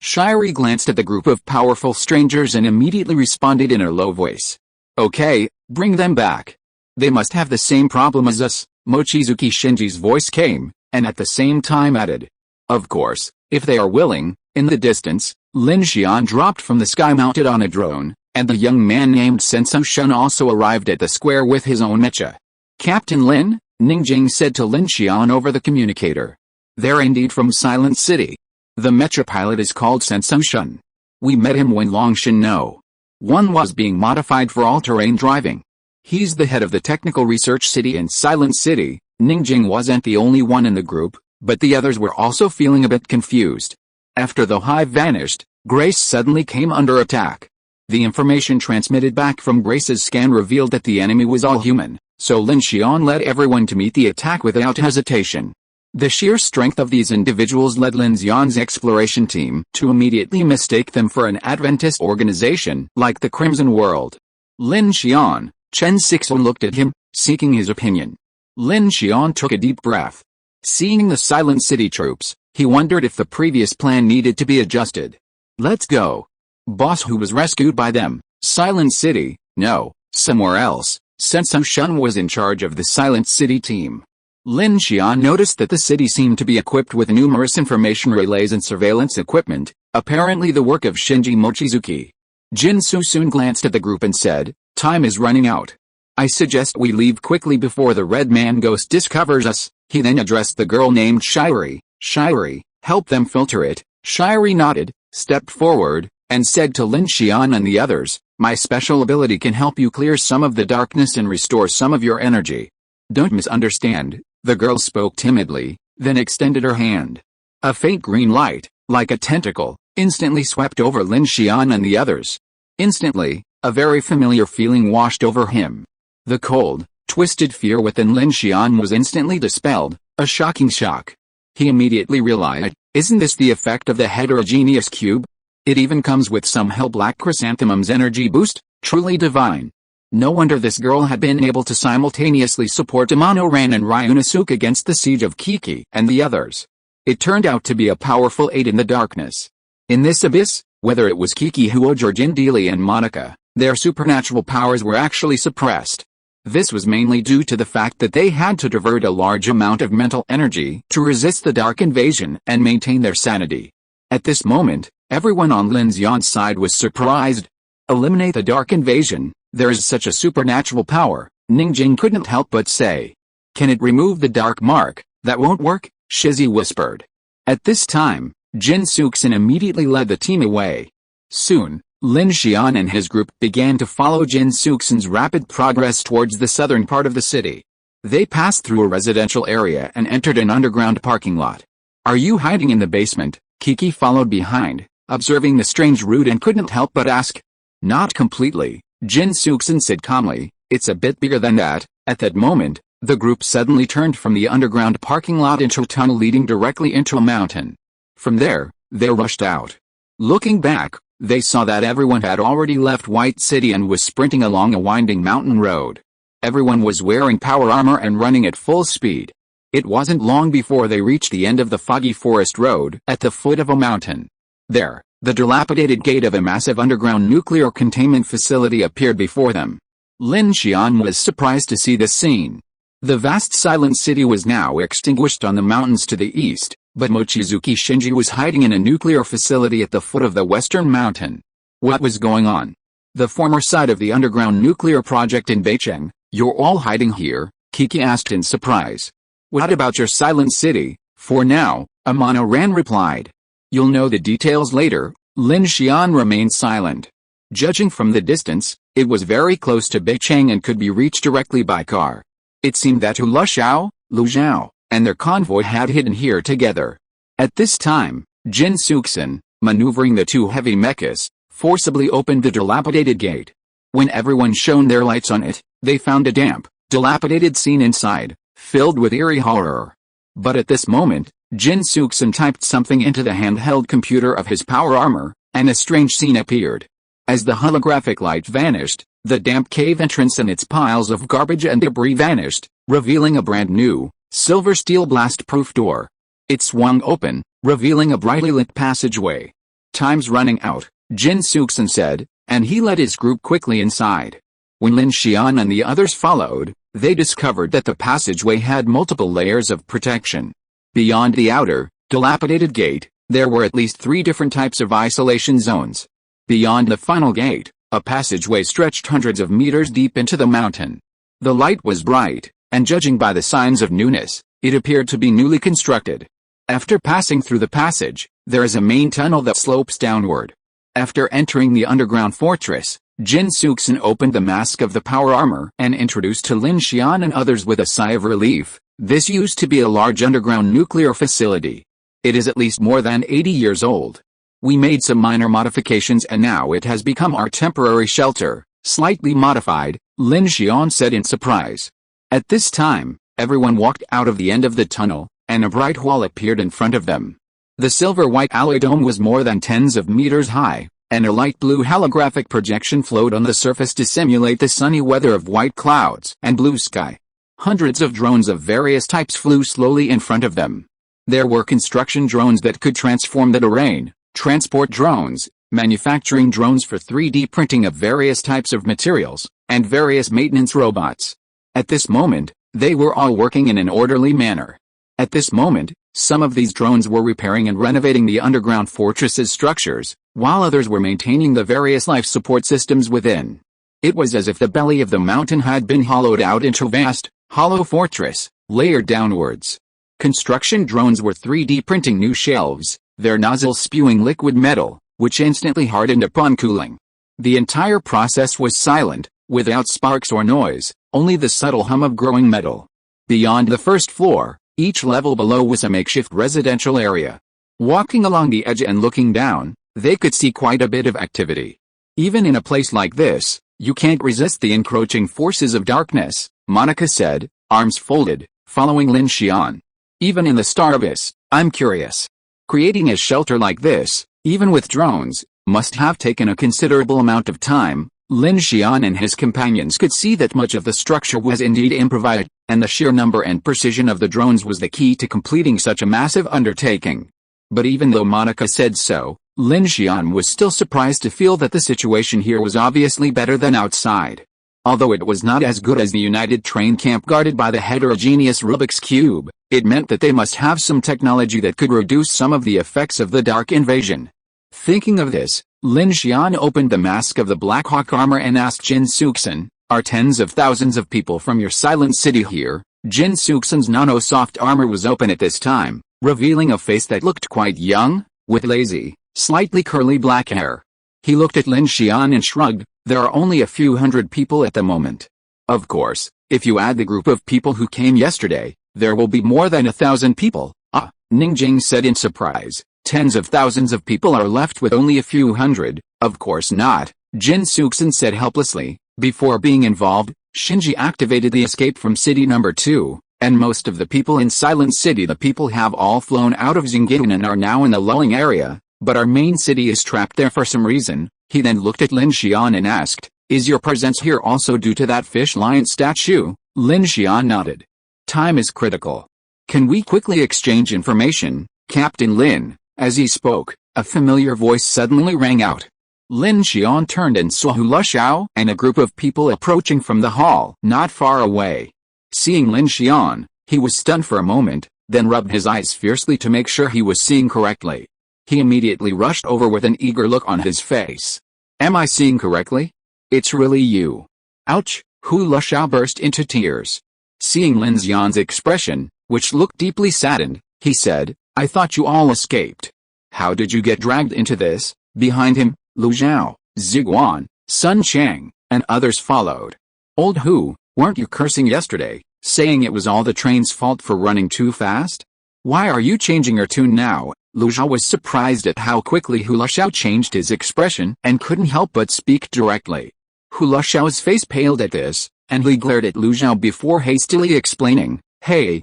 Shiri glanced at the group of powerful strangers and immediately responded in a low voice. Okay, bring them back. They must have the same problem as us, Mochizuki Shinji's voice came, and at the same time added. Of course, if they are willing. In the distance, Lin Xian dropped from the sky mounted on a drone, and the young man named Chen Sixuan also arrived at the square with his own mecha. Captain Lin, Ningjing said to Lin Xian over the communicator. They're indeed from Silent City. The mecha pilot is called Chen Sixuan. We met him when Longshan No. 1 was being modified for all-terrain driving. He's the head of the technical research city in Silent City. Ningjing wasn't the only one in the group, but the others were also feeling a bit confused. After the hive vanished, Grace suddenly came under attack. The information transmitted back from Grace's scan revealed that the enemy was all human, so Lin Xian led everyone to meet the attack without hesitation. The sheer strength of these individuals led Lin Xian's exploration team to immediately mistake them for an Adventist organization like the Crimson World. Lin Xian, Chen Sixuan looked at him, seeking his opinion. Lin Xian took a deep breath. Seeing the Silent City troops, he wondered if the previous plan needed to be adjusted. Let's go. Boss, who was rescued by them, Silent City, no, somewhere else. Chen Sixuan was in charge of the Silent City team. Lin Xian noticed that the city seemed to be equipped with numerous information relays and surveillance equipment, apparently the work of Shinji Mochizuki. Jinsu soon glanced at the group and said, time is running out. I suggest we leave quickly before the Red Man Ghost discovers us. He then addressed the girl named Shiri. Shiri, help them filter it. Shiri nodded, stepped forward, and said to Lin Xian and the others, my special ability can help you clear some of the darkness and restore some of your energy. Don't misunderstand. The girl spoke timidly, then extended her hand. A faint green light, like a tentacle, instantly swept over Lin Xian and the others. Instantly, a very familiar feeling washed over him. The cold, twisted fear within Lin Xian was instantly dispelled, a shocking shock. He immediately realized, isn't this the effect of the heterogeneous cube? It even comes with some hell black chrysanthemum's energy boost, truly divine. No wonder this girl had been able to simultaneously support Amano Ran and Ryunosuke against the siege of Kiki and the others. It turned out to be a powerful aid in the darkness. In this abyss, whether it was Kiki Huo, Georgindili and Monica, their supernatural powers were actually suppressed. This was mainly due to the fact that they had to divert a large amount of mental energy to resist the dark invasion and maintain their sanity. At this moment, everyone on Lin Xian's side was surprised. Eliminate the dark invasion. There is such a supernatural power, Ningjing couldn't help but say. Can it remove the dark mark? That won't work, Shizzy whispered. At this time, Jin Suxin immediately led the team away. Soon, Lin Xian and his group began to follow Jin Suxin's rapid progress towards the southern part of the city. They passed through a residential area and entered an underground parking lot. Are you hiding in the basement? Kiki followed behind, observing the strange route and couldn't help but ask. Not completely. Jin Suxin said calmly, it's a bit bigger than that. At that moment, the group suddenly turned from the underground parking lot into a tunnel leading directly into a mountain. From there, they rushed out. Looking back, they saw that everyone had already left White City and was sprinting along a winding mountain road. Everyone was wearing power armor and running at full speed. It wasn't long before they reached the end of the foggy forest road at the foot of a mountain. There, the dilapidated gate of a massive underground nuclear containment facility appeared before them. Lin Xian was surprised to see this scene. The vast Silent City was now extinguished on the mountains to the east, but Mochizuki Shinji was hiding in a nuclear facility at the foot of the western mountain. What was going on? The former site of the underground nuclear project in Beicheng, You're all hiding here? Kiki asked in surprise. What about your silent city? For now, Amano Ran replied. You'll know the details later. Lin Xian remained silent. Judging from the distance, it was very close to Beicheng and could be reached directly by car. It seemed that Lu Zhao, and their convoy had hidden here together. At this time, Chen Sixuan, maneuvering the two heavy mechas, forcibly opened the dilapidated gate. When everyone shone their lights on it, they found a damp, dilapidated scene inside, filled with eerie horror. But at this moment, Chen Sixuan typed something into the handheld computer of his power armor, and a strange scene appeared. As the holographic light vanished, the damp cave entrance and its piles of garbage and debris vanished, revealing a brand new, silver steel blast-proof door. It swung open, revealing a brightly lit passageway. Time's running out, Chen Sixuan said, and he led his group quickly inside. When Lin Xian and the others followed, they discovered that the passageway had multiple layers of protection. Beyond the outer, dilapidated gate, there were at least 3 different types of isolation zones. Beyond the final gate, a passageway stretched hundreds of meters deep into the mountain. The light was bright, and judging by the signs of newness, it appeared to be newly constructed. After passing through the passage, there is a main tunnel that slopes downward. After entering the underground fortress, Chen Sixuan opened the mask of the power armor and introduced to Lin Xian and others with a sigh of relief. This used to be a large underground nuclear facility. It is at least more than 80 years old. We made some minor modifications and now it has become our temporary shelter, slightly modified, Lin Xian said in surprise. At this time, everyone walked out of the end of the tunnel, and a bright wall appeared in front of them. The silver-white alloy dome was more than tens of meters high, and a light blue holographic projection flowed on the surface to simulate the sunny weather of white clouds and blue sky. Hundreds of drones of various types flew slowly in front of them. There were construction drones that could transform the terrain, transport drones, manufacturing drones for 3D printing of various types of materials, and various maintenance robots. At this moment, they were all working in an orderly manner. At this moment, some of these drones were repairing and renovating the underground fortress's structures, while others were maintaining the various life support systems within. It was as if the belly of the mountain had been hollowed out into a vast, hollow fortress, layered downwards. Construction drones were 3D printing new shelves, their nozzles spewing liquid metal, which instantly hardened upon cooling. The entire process was silent, without sparks or noise, only the subtle hum of growing metal. Beyond the first floor, each level below was a makeshift residential area. Walking along the edge and looking down, they could see quite a bit of activity. Even in a place like this, you can't resist the encroaching forces of darkness, Monica said, arms folded, following Lin Xian. Even in the star abyss, I'm curious. Creating a shelter like this, even with drones, must have taken a considerable amount of time. Lin Xian and his companions could see that much of the structure was indeed improvised, and the sheer number and precision of the drones was the key to completing such a massive undertaking. But even though Monica said so, Lin Xian was still surprised to feel that the situation here was obviously better than outside. Although it was not as good as the United Train Camp guarded by the heterogeneous Rubik's Cube, it meant that they must have some technology that could reduce some of the effects of the Dark Invasion. Thinking of this, Lin Xian opened the mask of the Black Hawk armor and asked Chen Sixuan, are tens of thousands of people from your silent city here? Chen Sixuan's nano-soft armor was open at this time, revealing a face that looked quite young, with lazy, slightly curly black hair. He looked at Lin Xian and shrugged, there are only a few hundred people at the moment. Of course, if you add the group of people who came yesterday, there will be more than 1,000 people. Ah, Ningjing said in surprise. Tens of thousands of people are left with only a few hundred. Of course not, Chen Sixuan said helplessly. Before being involved, Shinji activated the escape from city number 2, and most of the people in Silent City the people have all flown out of Xingqian and are now in the lulling area, but our main city is trapped there for some reason. He then looked at Lin Xian and asked, is your presence here also due to that fish lion statue? Lin Xian nodded. Time is critical. Can we quickly exchange information, Captain Lin? As he spoke, a familiar voice suddenly rang out. Lin Xian turned and saw Hu Xiao and a group of people approaching from the hall not far away. Seeing Lin Xian, he was stunned for a moment, then rubbed his eyes fiercely to make sure he was seeing correctly. He immediately rushed over with an eager look on his face. Am I seeing correctly? It's really you. Ouch, Hu Luxiao burst into tears. Seeing Lin Xian's expression, which looked deeply saddened, he said, I thought you all escaped. How did you get dragged into this? Behind him, Lu Zhao, Ziguan, Sun Chang, and others followed. Old Hu, weren't you cursing yesterday, saying it was all the train's fault for running too fast? Why are you changing your tune now? Lu Zhao was surprised at how quickly Hu Luxiao changed his expression and couldn't help but speak directly. Hu Luxiao's face paled at this, and he glared at Lu Zhao before hastily explaining, Hey,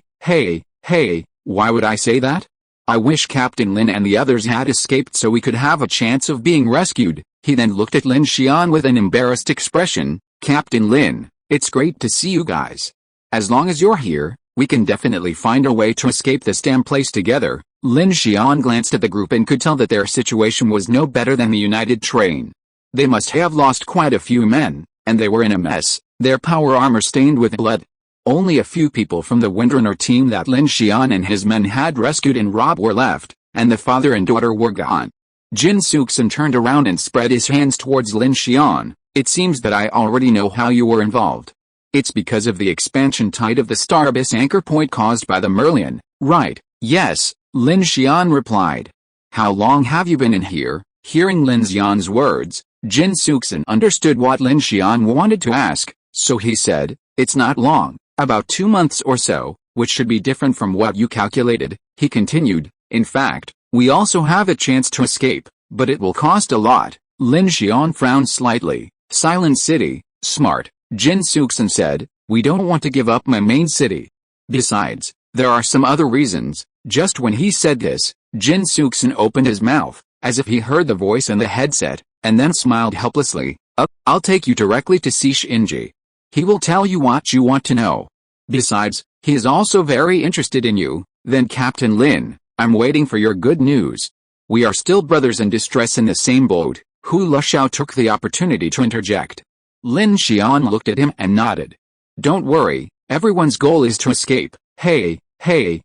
why would I say that? I wish Captain Lin and the others had escaped so we could have a chance of being rescued. He then looked at Lin Xian with an embarrassed expression. Captain Lin, it's great to see you guys. As long as you're here, we can definitely find a way to escape this damn place together. Lin Xian glanced at the group and could tell that their situation was no better than the United train. They must have lost quite a few men, and they were in a mess, their power armor stained with blood. Only a few people from the Windrunner team that Lin Xian and his men had rescued and robbed were left, and the father and daughter were gone. Chen Sixuan turned around and spread his hands towards Lin Xian. It seems that I already know how you were involved. It's because of the expansion tide of the Star Abyss anchor point caused by the Merlion, right? Yes, Lin Xian replied. How long have you been in here? Hearing Lin Xian's words, Chen Sixuan understood what Lin Xian wanted to ask, so he said, it's not long. About 2 months or so, which should be different from what you calculated, he continued. In fact, we also have a chance to escape, but it will cost a lot. Lin Xian frowned slightly. Silent city, smart, Chen Sixuan said, we don't want to give up my main city. Besides, there are some other reasons. Just when he said this, Chen Sixuan opened his mouth, as if he heard the voice in the headset, and then smiled helplessly. I'll take you directly to Xinji. He will tell you what you want to know. Besides, he is also very interested in you. Then Captain Lin, I'm waiting for your good news. We are still brothers in distress in the same boat. Hu Luxiao took the opportunity to interject. Lin Xian looked at him and nodded. Don't worry, everyone's goal is to escape. Hey, Hu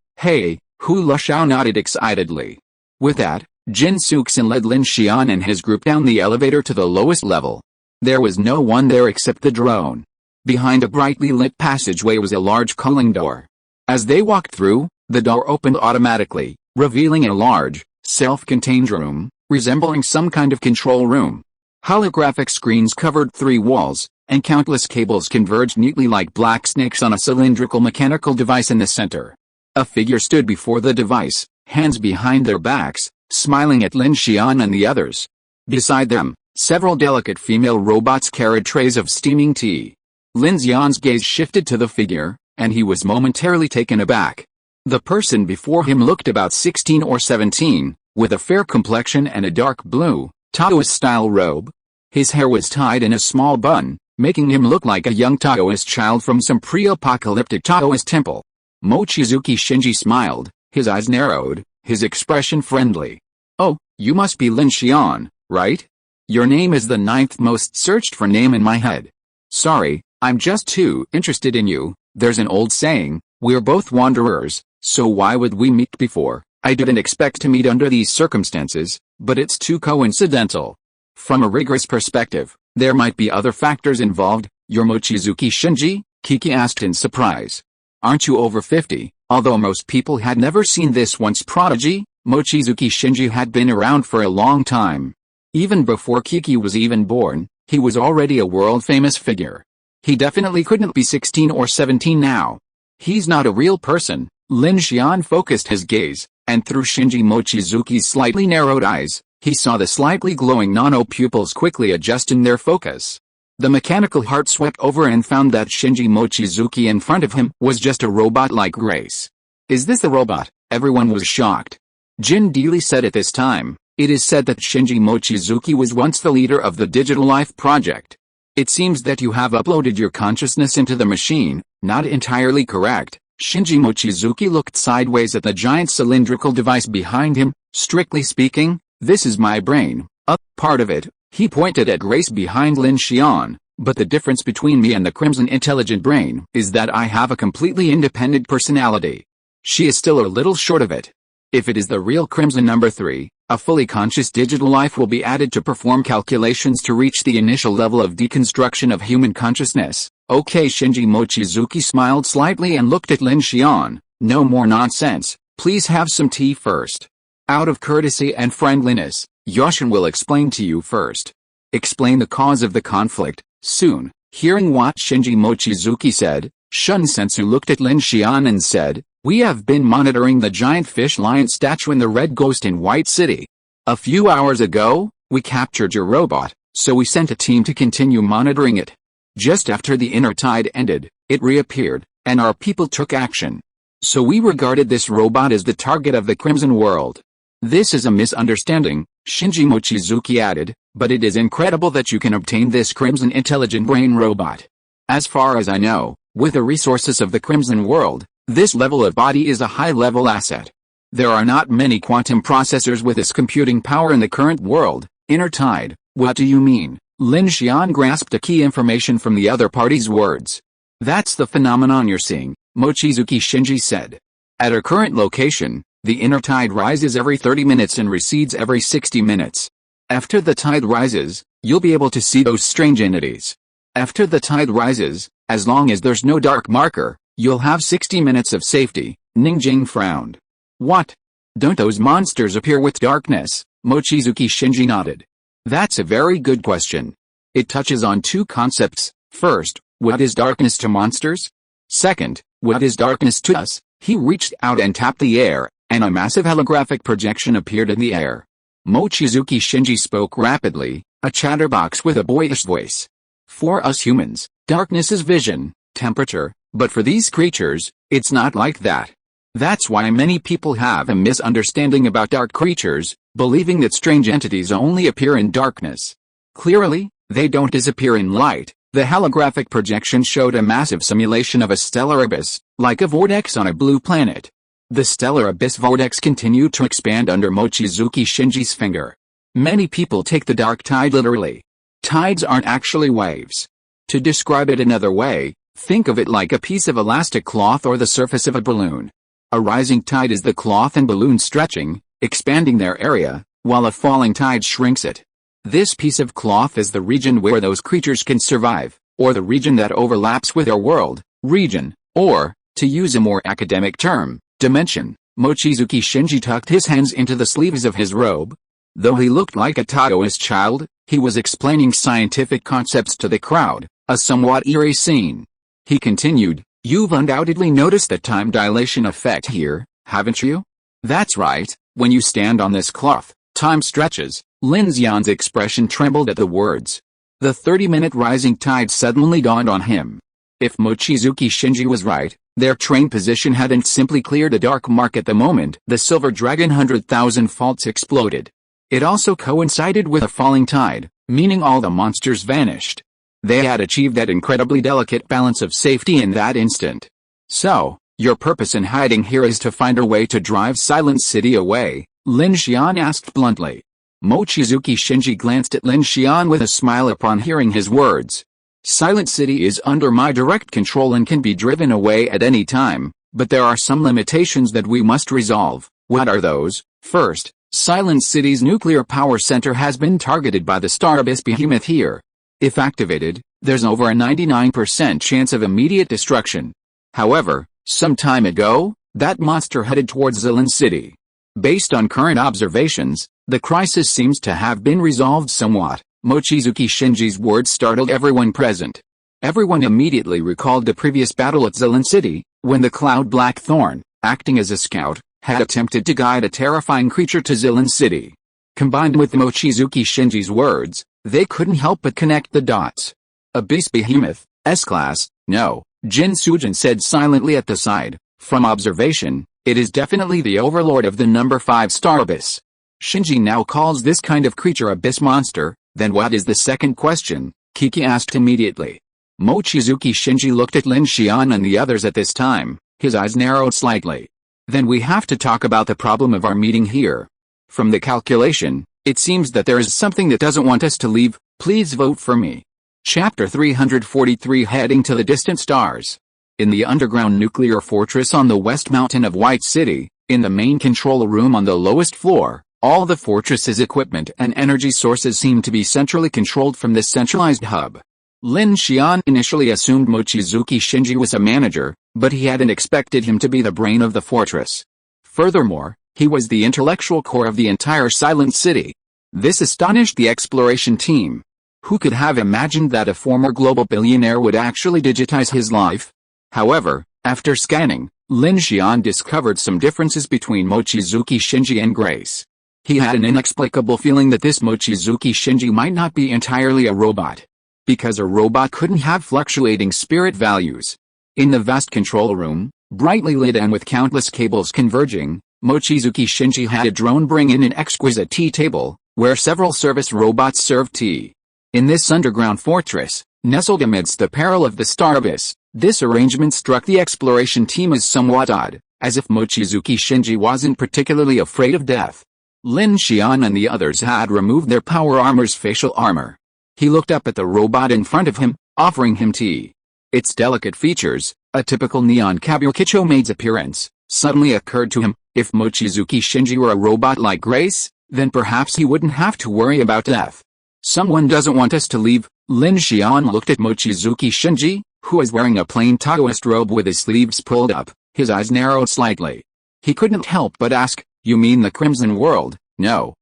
Luxiao nodded excitedly. With that, Chen Sixuan led Lin Xian and his group down the elevator to the lowest level. There was no one there except the drone. Behind a brightly lit passageway was a large cooling door. As they walked through, the door opened automatically, revealing a large, self-contained room, resembling some kind of control room. Holographic screens covered 3 walls, and countless cables converged neatly like black snakes on a cylindrical mechanical device in the center. A figure stood before the device, hands behind their backs, smiling at Lin Xian and the others. Beside them, several delicate female robots carried trays of steaming tea. Lin Xian's gaze shifted to the figure, and he was momentarily taken aback. The person before him looked about 16 or 17, with a fair complexion and a dark blue, Taoist-style robe. His hair was tied in a small bun, making him look like a young Taoist child from some pre-apocalyptic Taoist temple. Mochizuki Shinji smiled, his eyes narrowed, his expression friendly. Oh, you must be Lin Xian, right? Your name is the 9th most searched for name in my head. Sorry, I'm just too interested in you. There's an old saying, we're both wanderers, so why would we meet before? I didn't expect to meet under these circumstances, but it's too coincidental. From a rigorous perspective, there might be other factors involved. You're Mochizuki Shinji? Kiki asked in surprise. Aren't you over 50? Although most people had never seen this once prodigy, Mochizuki Shinji had been around for a long time. Even before Kiki was even born, he was already a world-famous figure. He definitely couldn't be 16 or 17 now. He's not a real person. Lin Xian focused his gaze, and through Shinji Mochizuki's slightly narrowed eyes, he saw the slightly glowing nano-pupils quickly adjusting their focus. The mechanical heart swept over and found that Shinji Mochizuki in front of him was just a robot like Grace. Is this the robot? Everyone was shocked. Jin Deely said at this time, it is said that Shinji Mochizuki was once the leader of the Digital Life project. It seems that you have uploaded your consciousness into the machine. Not entirely correct. Shinji Mochizuki looked sideways at the giant cylindrical device behind him. Strictly speaking, this is my brain. A part of it. He pointed at Grace behind Lin Xian. But the difference between me and the Crimson Intelligent Brain is that I have a completely independent personality. She is still a little short of it. If it is the real Crimson number 3, a fully conscious digital life will be added to perform calculations to reach the initial level of deconstruction of human consciousness. Okay, Shinji. Mochizuki smiled slightly and looked at Lin Xian. No more nonsense, please have some tea first. Out of courtesy and friendliness, Yoshin will explain to you first. Explain the cause of the conflict, soon. Hearing what Shinji Mochizuki said, Chen Sixuan looked at Lin Xian and said, we have been monitoring the giant fish lion statue in the Red Ghost in White City. A few hours ago, we captured your robot, so we sent a team to continue monitoring it. Just after the inner tide ended, it reappeared, and our people took action. So we regarded this robot as the target of the Crimson World. This is a misunderstanding, Shinji Mochizuki added, but it is incredible that you can obtain this Crimson Intelligent Brain robot. As far as I know, with the resources of the Crimson World, this level of body is a high-level asset. There are not many quantum processors with this computing power in the current world. Inner tide, what do you mean? Lin Xian grasped a key information from the other party's words. That's the phenomenon you're seeing, Mochizuki Shinji said. At our current location, the inner tide rises every 30 minutes and recedes every 60 minutes. After the tide rises, you'll be able to see those strange entities. After the tide rises, as long as there's no dark marker, you'll have 60 minutes of safety. Ningjing frowned. What? Don't those monsters appear with darkness? Mochizuki Shinji nodded. That's a very good question. It touches on two concepts. First, what is darkness to monsters? Second, what is darkness to us? He reached out and tapped the air, and a massive holographic projection appeared in the air. Mochizuki Shinji spoke rapidly, a chatterbox with a boyish voice. For us humans, darkness is vision, temperature, but for these creatures, it's not like that. That's why many people have a misunderstanding about dark creatures, believing that strange entities only appear in darkness. Clearly, they don't disappear in light. The holographic projection showed a massive simulation of a stellar abyss, like a vortex on a blue planet. The stellar abyss vortex continued to expand under Mochizuki Shinji's finger. Many people take the dark tide literally. Tides aren't actually waves. To describe it another way, think of it like a piece of elastic cloth or the surface of a balloon. A rising tide is the cloth and balloon stretching, expanding their area, while a falling tide shrinks it. This piece of cloth is the region where those creatures can survive, or the region that overlaps with our world, region, or, to use a more academic term, dimension. Mochizuki Shinji tucked his hands into the sleeves of his robe. Though he looked like a Taoist child, he was explaining scientific concepts to the crowd, a somewhat eerie scene. He continued, you've undoubtedly noticed the time dilation effect here, haven't you? That's right, when you stand on this cloth, time stretches. Lin Xian's expression trembled at the words. The 30-minute rising tide suddenly dawned on him. If Mochizuki Shinji was right, their train position hadn't simply cleared a dark mark at the moment the Silver Dragon 100,000 faults exploded. It also coincided with a falling tide, meaning all the monsters vanished. They had achieved that incredibly delicate balance of safety in that instant. So, your purpose in hiding here is to find a way to drive Silent City away? Lin Xian asked bluntly. Mochizuki Shinji glanced at Lin Xian with a smile upon hearing his words. Silent City is under my direct control and can be driven away at any time, but there are some limitations that we must resolve. What are those? First, Silent City's nuclear power center has been targeted by the Star Abyss behemoth here. If activated, there's over a 99% chance of immediate destruction. However, some time ago, that monster headed towards Silent City. Based on current observations, the crisis seems to have been resolved somewhat. Mochizuki Shinji's words startled everyone present. Everyone immediately recalled the previous battle at Silent City, when the Cloud Blackthorn, acting as a scout, had attempted to guide a terrifying creature to Silent City. Combined with Mochizuki Shinji's words, they couldn't help but connect the dots. Abyss Behemoth, S-Class, no, Jin Sujin said silently at the side. From observation, it is definitely the overlord of the number 5 Star Abyss. Shinji now calls this kind of creature Abyss Monster, then what is the second question? Kiki asked immediately. Mochizuki Shinji looked at Lin Xian and the others at this time, his eyes narrowed slightly. Then we have to talk about the problem of our meeting here. From the calculation, it seems that there is something that doesn't want us to leave. Please vote for me. Chapter 343 Heading to the Distant Stars. In the underground nuclear fortress on the west mountain of White City, in the main control room on the lowest floor, all the fortress's equipment and energy sources seem to be centrally controlled from this centralized hub. Lin Xian initially assumed Mochizuki Shinji was a manager, but he hadn't expected him to be the brain of the fortress. Furthermore, he was the intellectual core of the entire Silent City. This astonished the exploration team. Who could have imagined that a former global billionaire would actually digitize his life? However, after scanning, Lin Xian discovered some differences between Mochizuki Shinji and Grace. He had an inexplicable feeling that this Mochizuki Shinji might not be entirely a robot. Because a robot couldn't have fluctuating spirit values. In the vast control room, brightly lit and with countless cables converging, Mochizuki Shinji had a drone bring in an exquisite tea table, where several service robots served tea. In this underground fortress, nestled amidst the peril of the star abyss, this arrangement struck the exploration team as somewhat odd, as if Mochizuki Shinji wasn't particularly afraid of death. Lin Xian and the others had removed their power armor's facial armor. He looked up at the robot in front of him, offering him tea. Its delicate features, a typical neon kabukicho maid's appearance, suddenly occurred to him. If Mochizuki Shinji were a robot like Grace, then perhaps he wouldn't have to worry about death. Someone doesn't want us to leave. Lin Xian looked at Mochizuki Shinji, who was wearing a plain Taoist robe with his sleeves pulled up. His eyes narrowed slightly. He couldn't help but ask, "You mean the Crimson World?" No.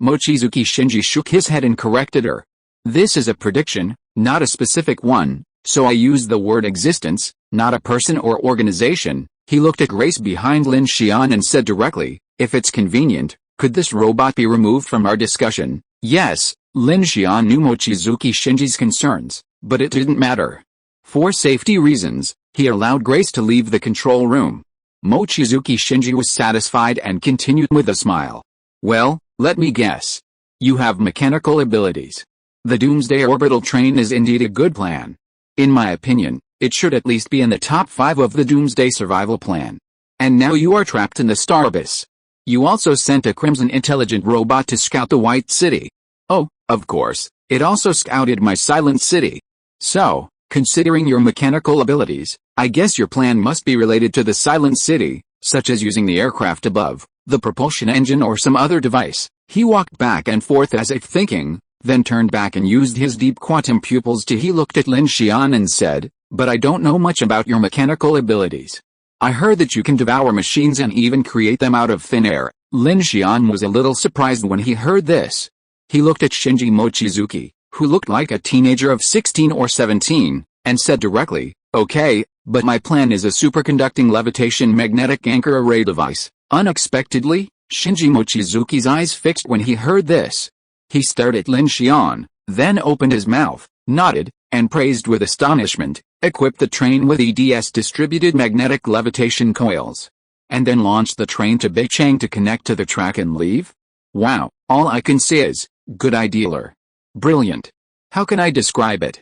Mochizuki Shinji shook his head and corrected her. "This is a prediction, not a specific one, so I used the word existence, not a person or organization." He looked at Grace behind Lin Xian and said directly, "If it's convenient, could this robot be removed from our discussion?" Yes, Lin Xian knew Mochizuki Shinji's concerns, but it didn't matter. For safety reasons, he allowed Grace to leave the control room. Mochizuki Shinji was satisfied and continued with a smile. "Well, let me guess. You have mechanical abilities. The Doomsday Orbital Train is indeed a good plan. In my opinion, it should at least be in the top 5 of the Doomsday Survival Plan. And now you are trapped in the Star Abyss. You also sent a Crimson intelligent robot to scout the White City. Oh, of course, it also scouted my Silent City. So, considering your mechanical abilities, I guess your plan must be related to the Silent City, such as using the aircraft above, the propulsion engine or some other device." He walked back and forth as if thinking, then turned back and used his deep quantum pupils to he looked at Lin Xian and said, "But I don't know much about your mechanical abilities. I heard that you can devour machines and even create them out of thin air." Lin Xian was a little surprised when he heard this. He looked at Shinji Mochizuki, who looked like a teenager of 16 or 17, and said directly, "Okay, but my plan is a superconducting levitation magnetic anchor array device." Unexpectedly, Shinji Mochizuki's eyes fixed when he heard this. He stared at Lin Xian, then opened his mouth, nodded, and praised with astonishment, "Equip the train with EDS distributed magnetic levitation coils. And then launch the train to Beicheng to connect to the track and leave? Wow, all I can say is, good idea. Brilliant. How can I describe it?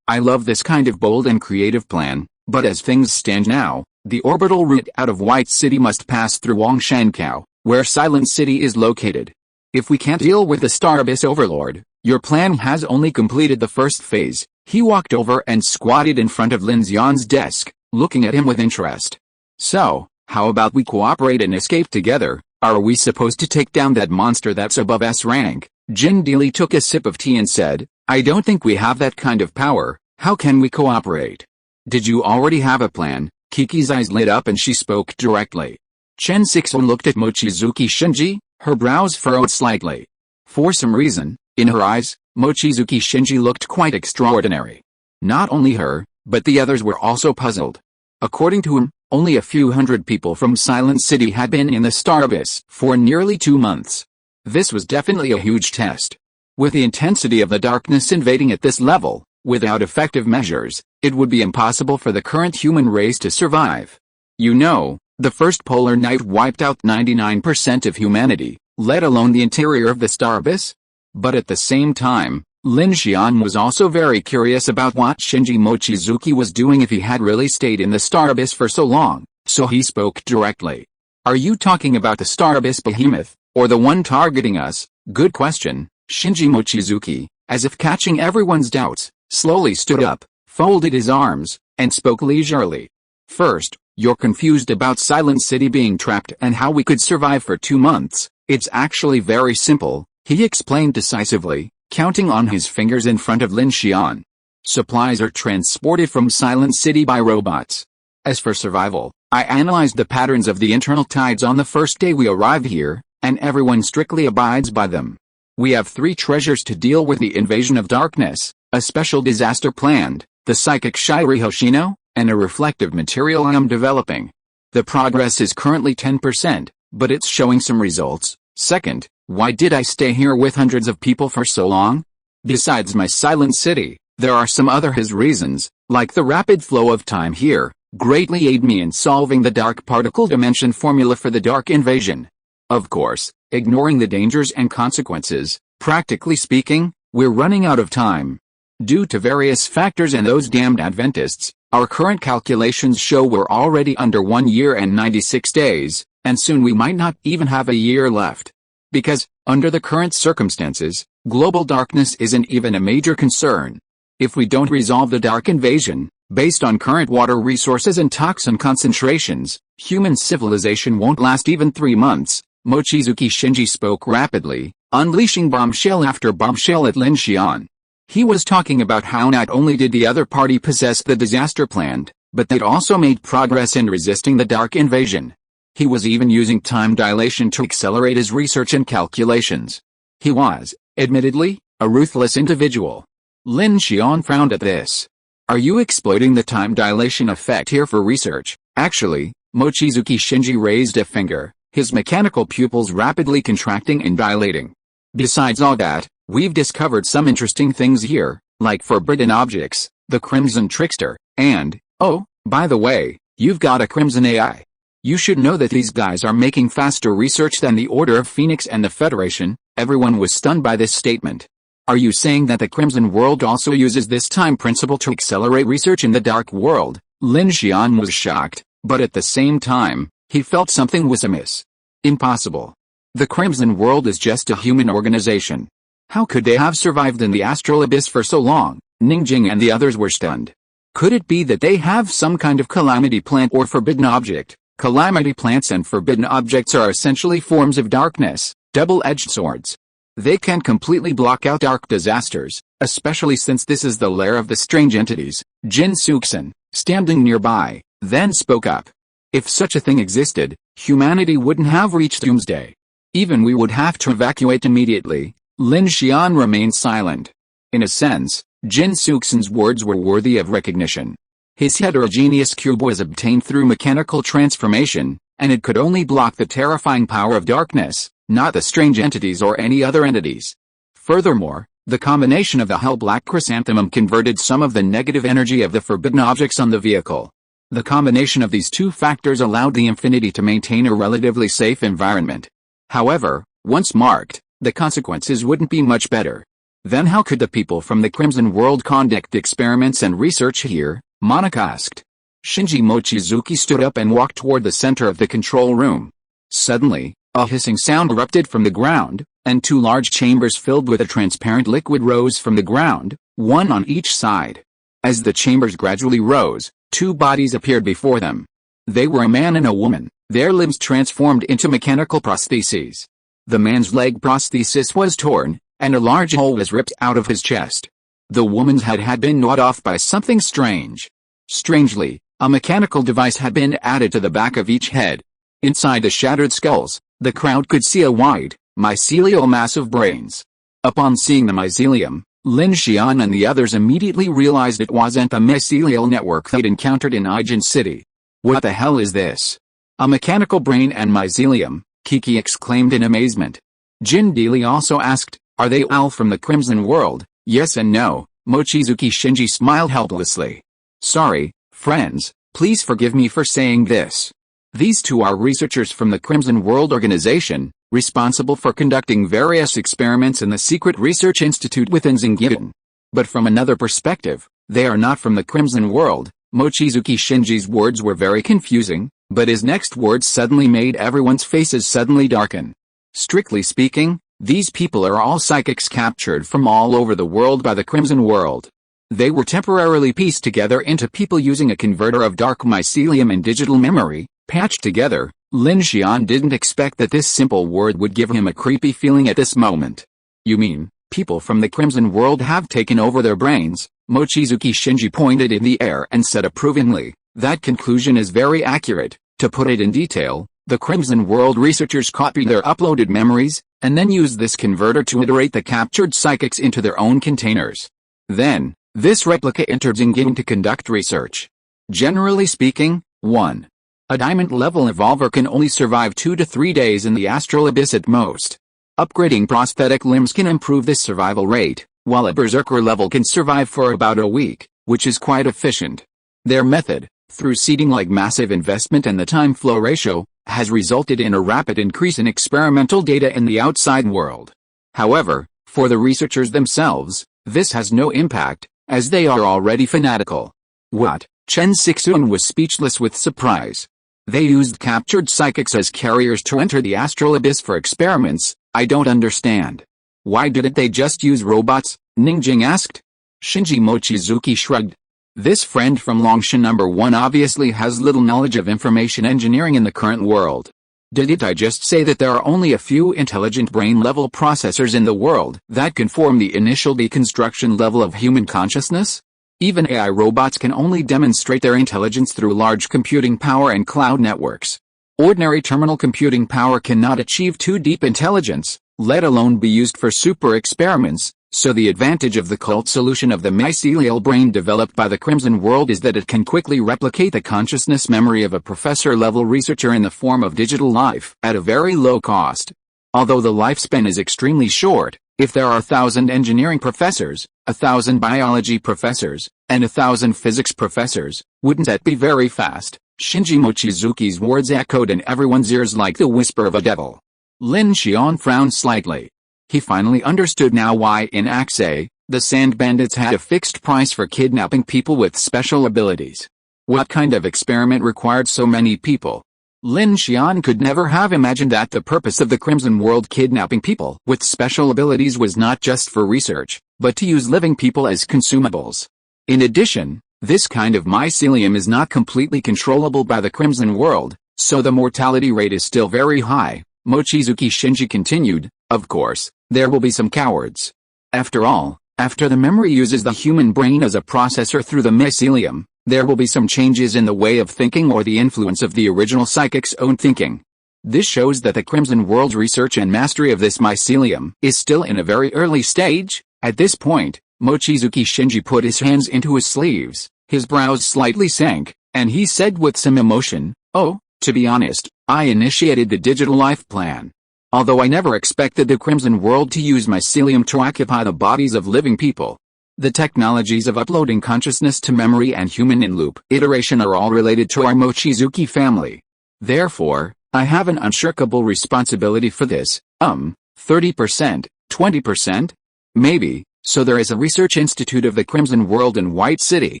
I love this kind of bold and creative plan, but as things stand now, the orbital route out of White City must pass through Wangshankao, where Silent City is located. If we can't deal with the Star Abyss Overlord, your plan has only completed the first phase." He walked over and squatted in front of Lin Xian's desk, looking at him with interest. "So, how about we cooperate and escape together? Are we supposed to take down that monster that's above S rank?" Jin Deely took a sip of tea and said, "I don't think we have that kind of power. How can we cooperate?" "Did you already have a plan?" Kiki's eyes lit up and she spoke directly. Chen Sixuan looked at Mochizuki Shinji, her brows furrowed slightly. For some reason, in her eyes, Mochizuki Shinji looked quite extraordinary. Not only her, but the others were also puzzled. According to him, only a few hundred people from Silent City had been in the Star Abyss for nearly 2 months. This was definitely a huge test. With the intensity of the darkness invading at this level, without effective measures, it would be impossible for the current human race to survive. You know, the first polar night wiped out 99% of humanity, let alone the interior of the Star Abyss. But at the same time, Lin Xian was also very curious about what Shinji Mochizuki was doing if he had really stayed in the Star Abyss for so long, so he spoke directly. "Are you talking about the Star Abyss behemoth, or the one targeting us?" "Good question." Shinji Mochizuki, as if catching everyone's doubts, slowly stood up, folded his arms, and spoke leisurely. "First, you're confused about Silent City being trapped and how we could survive for 2 months. It's actually very simple," he explained decisively. counting on his fingers in front of Lin Xian. Supplies are transported from Silent City by robots. As for survival, I analyzed the patterns of the internal tides on the first day we arrive here, and everyone strictly abides by them. We have 3 treasures to deal with: the invasion of darkness, a special disaster planned, the psychic Shiri Hoshino, and a reflective material I am developing. The progress is currently 10%, but it's showing some results. Second, why did I stay here with hundreds of people for so long? Besides my silent city, there are some other reasons, like the rapid flow of time here, greatly aid me in solving the dark particle dimension formula for the dark invasion. Of course, ignoring the dangers and consequences, practically speaking, we're running out of time. Due to various factors and those damned Adventists, our current calculations show we're already under 1 year and 96 days, and soon we might not even have a year left. Because, under the current circumstances, global darkness isn't even a major concern. If we don't resolve the dark invasion, based on current water resources and toxin concentrations, human civilization won't last even 3 months. Mochizuki Shinji spoke rapidly, unleashing bombshell after bombshell at Lin Xian. He was talking about how not only did the other party possess the disaster planned, but they'd also made progress in resisting the dark invasion. He was even using time dilation to accelerate his research and calculations. He was, admittedly, a ruthless individual. Lin Xian frowned at this. Are you exploiting the time dilation effect here for research? Actually, Mochizuki Shinji raised a finger, his mechanical pupils rapidly contracting and dilating. Besides all that, we've discovered some interesting things here, like forbidden objects, the Crimson Trickster, and, oh, by the way, you've got a Crimson AI. You should know that these guys are making faster research than the Order of Phoenix and the Federation. Everyone was stunned by this statement. Are you saying that the Crimson World also uses this time principle to accelerate research in the Dark World? Lin Xian was shocked, but at the same time, he felt something was amiss. Impossible. The Crimson World is just a human organization. How could they have survived in the astral abyss for so long? Ningjing and the others were stunned. Could it be that they have some kind of calamity plant or forbidden object? Calamity plants and forbidden objects are essentially forms of darkness, double-edged swords. They can completely block out dark disasters, especially since this is the lair of the strange entities. Chen Sixuan, standing nearby, then spoke up. If such a thing existed, humanity wouldn't have reached doomsday. Even we would have to evacuate immediately. Lin Xian remained silent. In a sense, Chen Sixuan's words were worthy of recognition. His heterogeneous cube was obtained through mechanical transformation, and it could only block the terrifying power of darkness, not the strange entities or any other entities. Furthermore, the combination of the hell-black chrysanthemum converted some of the negative energy of the forbidden objects on the vehicle. The combination of these two factors allowed the Infinity to maintain a relatively safe environment. However, once marked, the consequences wouldn't be much better. Then how could the people from the Crimson World conduct experiments and research here? Monica asked. Shinji Mochizuki stood up and walked toward the center of the control room. Suddenly, a hissing sound erupted from the ground, and 2 large chambers filled with a transparent liquid rose from the ground, one on each side. As the chambers gradually rose, 2 bodies appeared before them. They were a man and a woman, their limbs transformed into mechanical prostheses. The man's leg prosthesis was torn, and a large hole was ripped out of his chest. The woman's head had been gnawed off by something strange. Strangely, a mechanical device had been added to the back of each head. Inside the shattered skulls, the crowd could see a wide, mycelial mass of brains. Upon seeing the mycelium, Lin Xian and the others immediately realized it wasn't the mycelial network they'd encountered in Aijin City. What the hell is this? A mechanical brain and mycelium, Kiki exclaimed in amazement. Jin Deely also asked, are they all from the Crimson World? Yes and no. Mochizuki Shinji smiled helplessly. Sorry, friends, please forgive me for saying this. These 2 are researchers from the Crimson World Organization, responsible for conducting various experiments in the Secret Research Institute within Xinjiang. But from another perspective, they are not from the Crimson World. Mochizuki Shinji's words were very confusing, but his next words suddenly made everyone's faces suddenly darken. Strictly speaking, these people are all psychics captured from all over the world by the Crimson World. They were temporarily pieced together into people using a converter of dark mycelium and digital memory, patched together. Lin Xian didn't expect that this simple word would give him a creepy feeling at this moment. You mean, People from the Crimson World have taken over their brains. Mochizuki Shinji pointed in the air and said approvingly, "That conclusion is very accurate. To put it in detail, the Crimson World researchers copy their uploaded memories, and then use this converter to iterate the captured psychics into their own containers. Then, this replica enters in-game to conduct research. Generally speaking, 1. A diamond-level evolver can only survive 2 to 3 days in the astral abyss at most. Upgrading prosthetic limbs can improve this survival rate, while a berserker level can survive for about a week, which is quite efficient. Their method, through seeding-like massive investment and the time-flow ratio, has resulted in a rapid increase in experimental data in the outside world. However, for the researchers themselves, this has no impact, as they are already fanatical." "What?" Chen Sixuan was speechless with surprise. "They used captured psychics as carriers to enter the astral abyss for experiments. I don't understand. Why didn't they just use robots?" Ningjing asked. Shinji Mochizuki shrugged. "This friend from Longshan #1 obviously has little knowledge of information engineering in the current world. Didn't I just say that there are only a few intelligent brain-level processors in the world that can form the initial deconstruction level of human consciousness? Even AI robots can only demonstrate their intelligence through large computing power and cloud networks. Ordinary terminal computing power cannot achieve too deep intelligence, let alone be used for super experiments, so the advantage of the cult solution of the mycelial brain developed by the Crimson World is that it can quickly replicate the consciousness memory of a professor-level researcher in the form of digital life at a very low cost. Although the lifespan is extremely short, if there are 1,000 engineering professors, 1,000 biology professors, and 1,000 physics professors, wouldn't that be very fast?" Shinji Mochizuki's words echoed in everyone's ears like the whisper of a devil. Lin Xian frowned slightly. He finally understood now why in Axe, the Sand Bandits had a fixed price for kidnapping people with special abilities. What kind of experiment required so many people? Lin Xian could never have imagined that the purpose of the Crimson World kidnapping people with special abilities was not just for research, but to use living people as consumables. In addition, this kind of mycelium is not completely controllable by the Crimson World, so the mortality rate is still very high. Mochizuki Shinji continued, "Of course, there will be some cowards. After all, after the memory uses the human brain as a processor through the mycelium, there will be some changes in the way of thinking or the influence of the original psychic's own thinking. This shows that the Crimson World's research and mastery of this mycelium is still in a very early stage." At this point, Mochizuki Shinji put his hands into his sleeves, his brows slightly sank, and he said with some emotion, "Oh, to be honest, I initiated the digital life plan. Although I never expected the Crimson World to use mycelium to occupy the bodies of living people. The technologies of uploading consciousness to memory and human in-loop iteration are all related to our Mochizuki family. Therefore, I have an unshirkable responsibility for this. 30%, 20%? Maybe, so there is a research institute of the Crimson World in White City.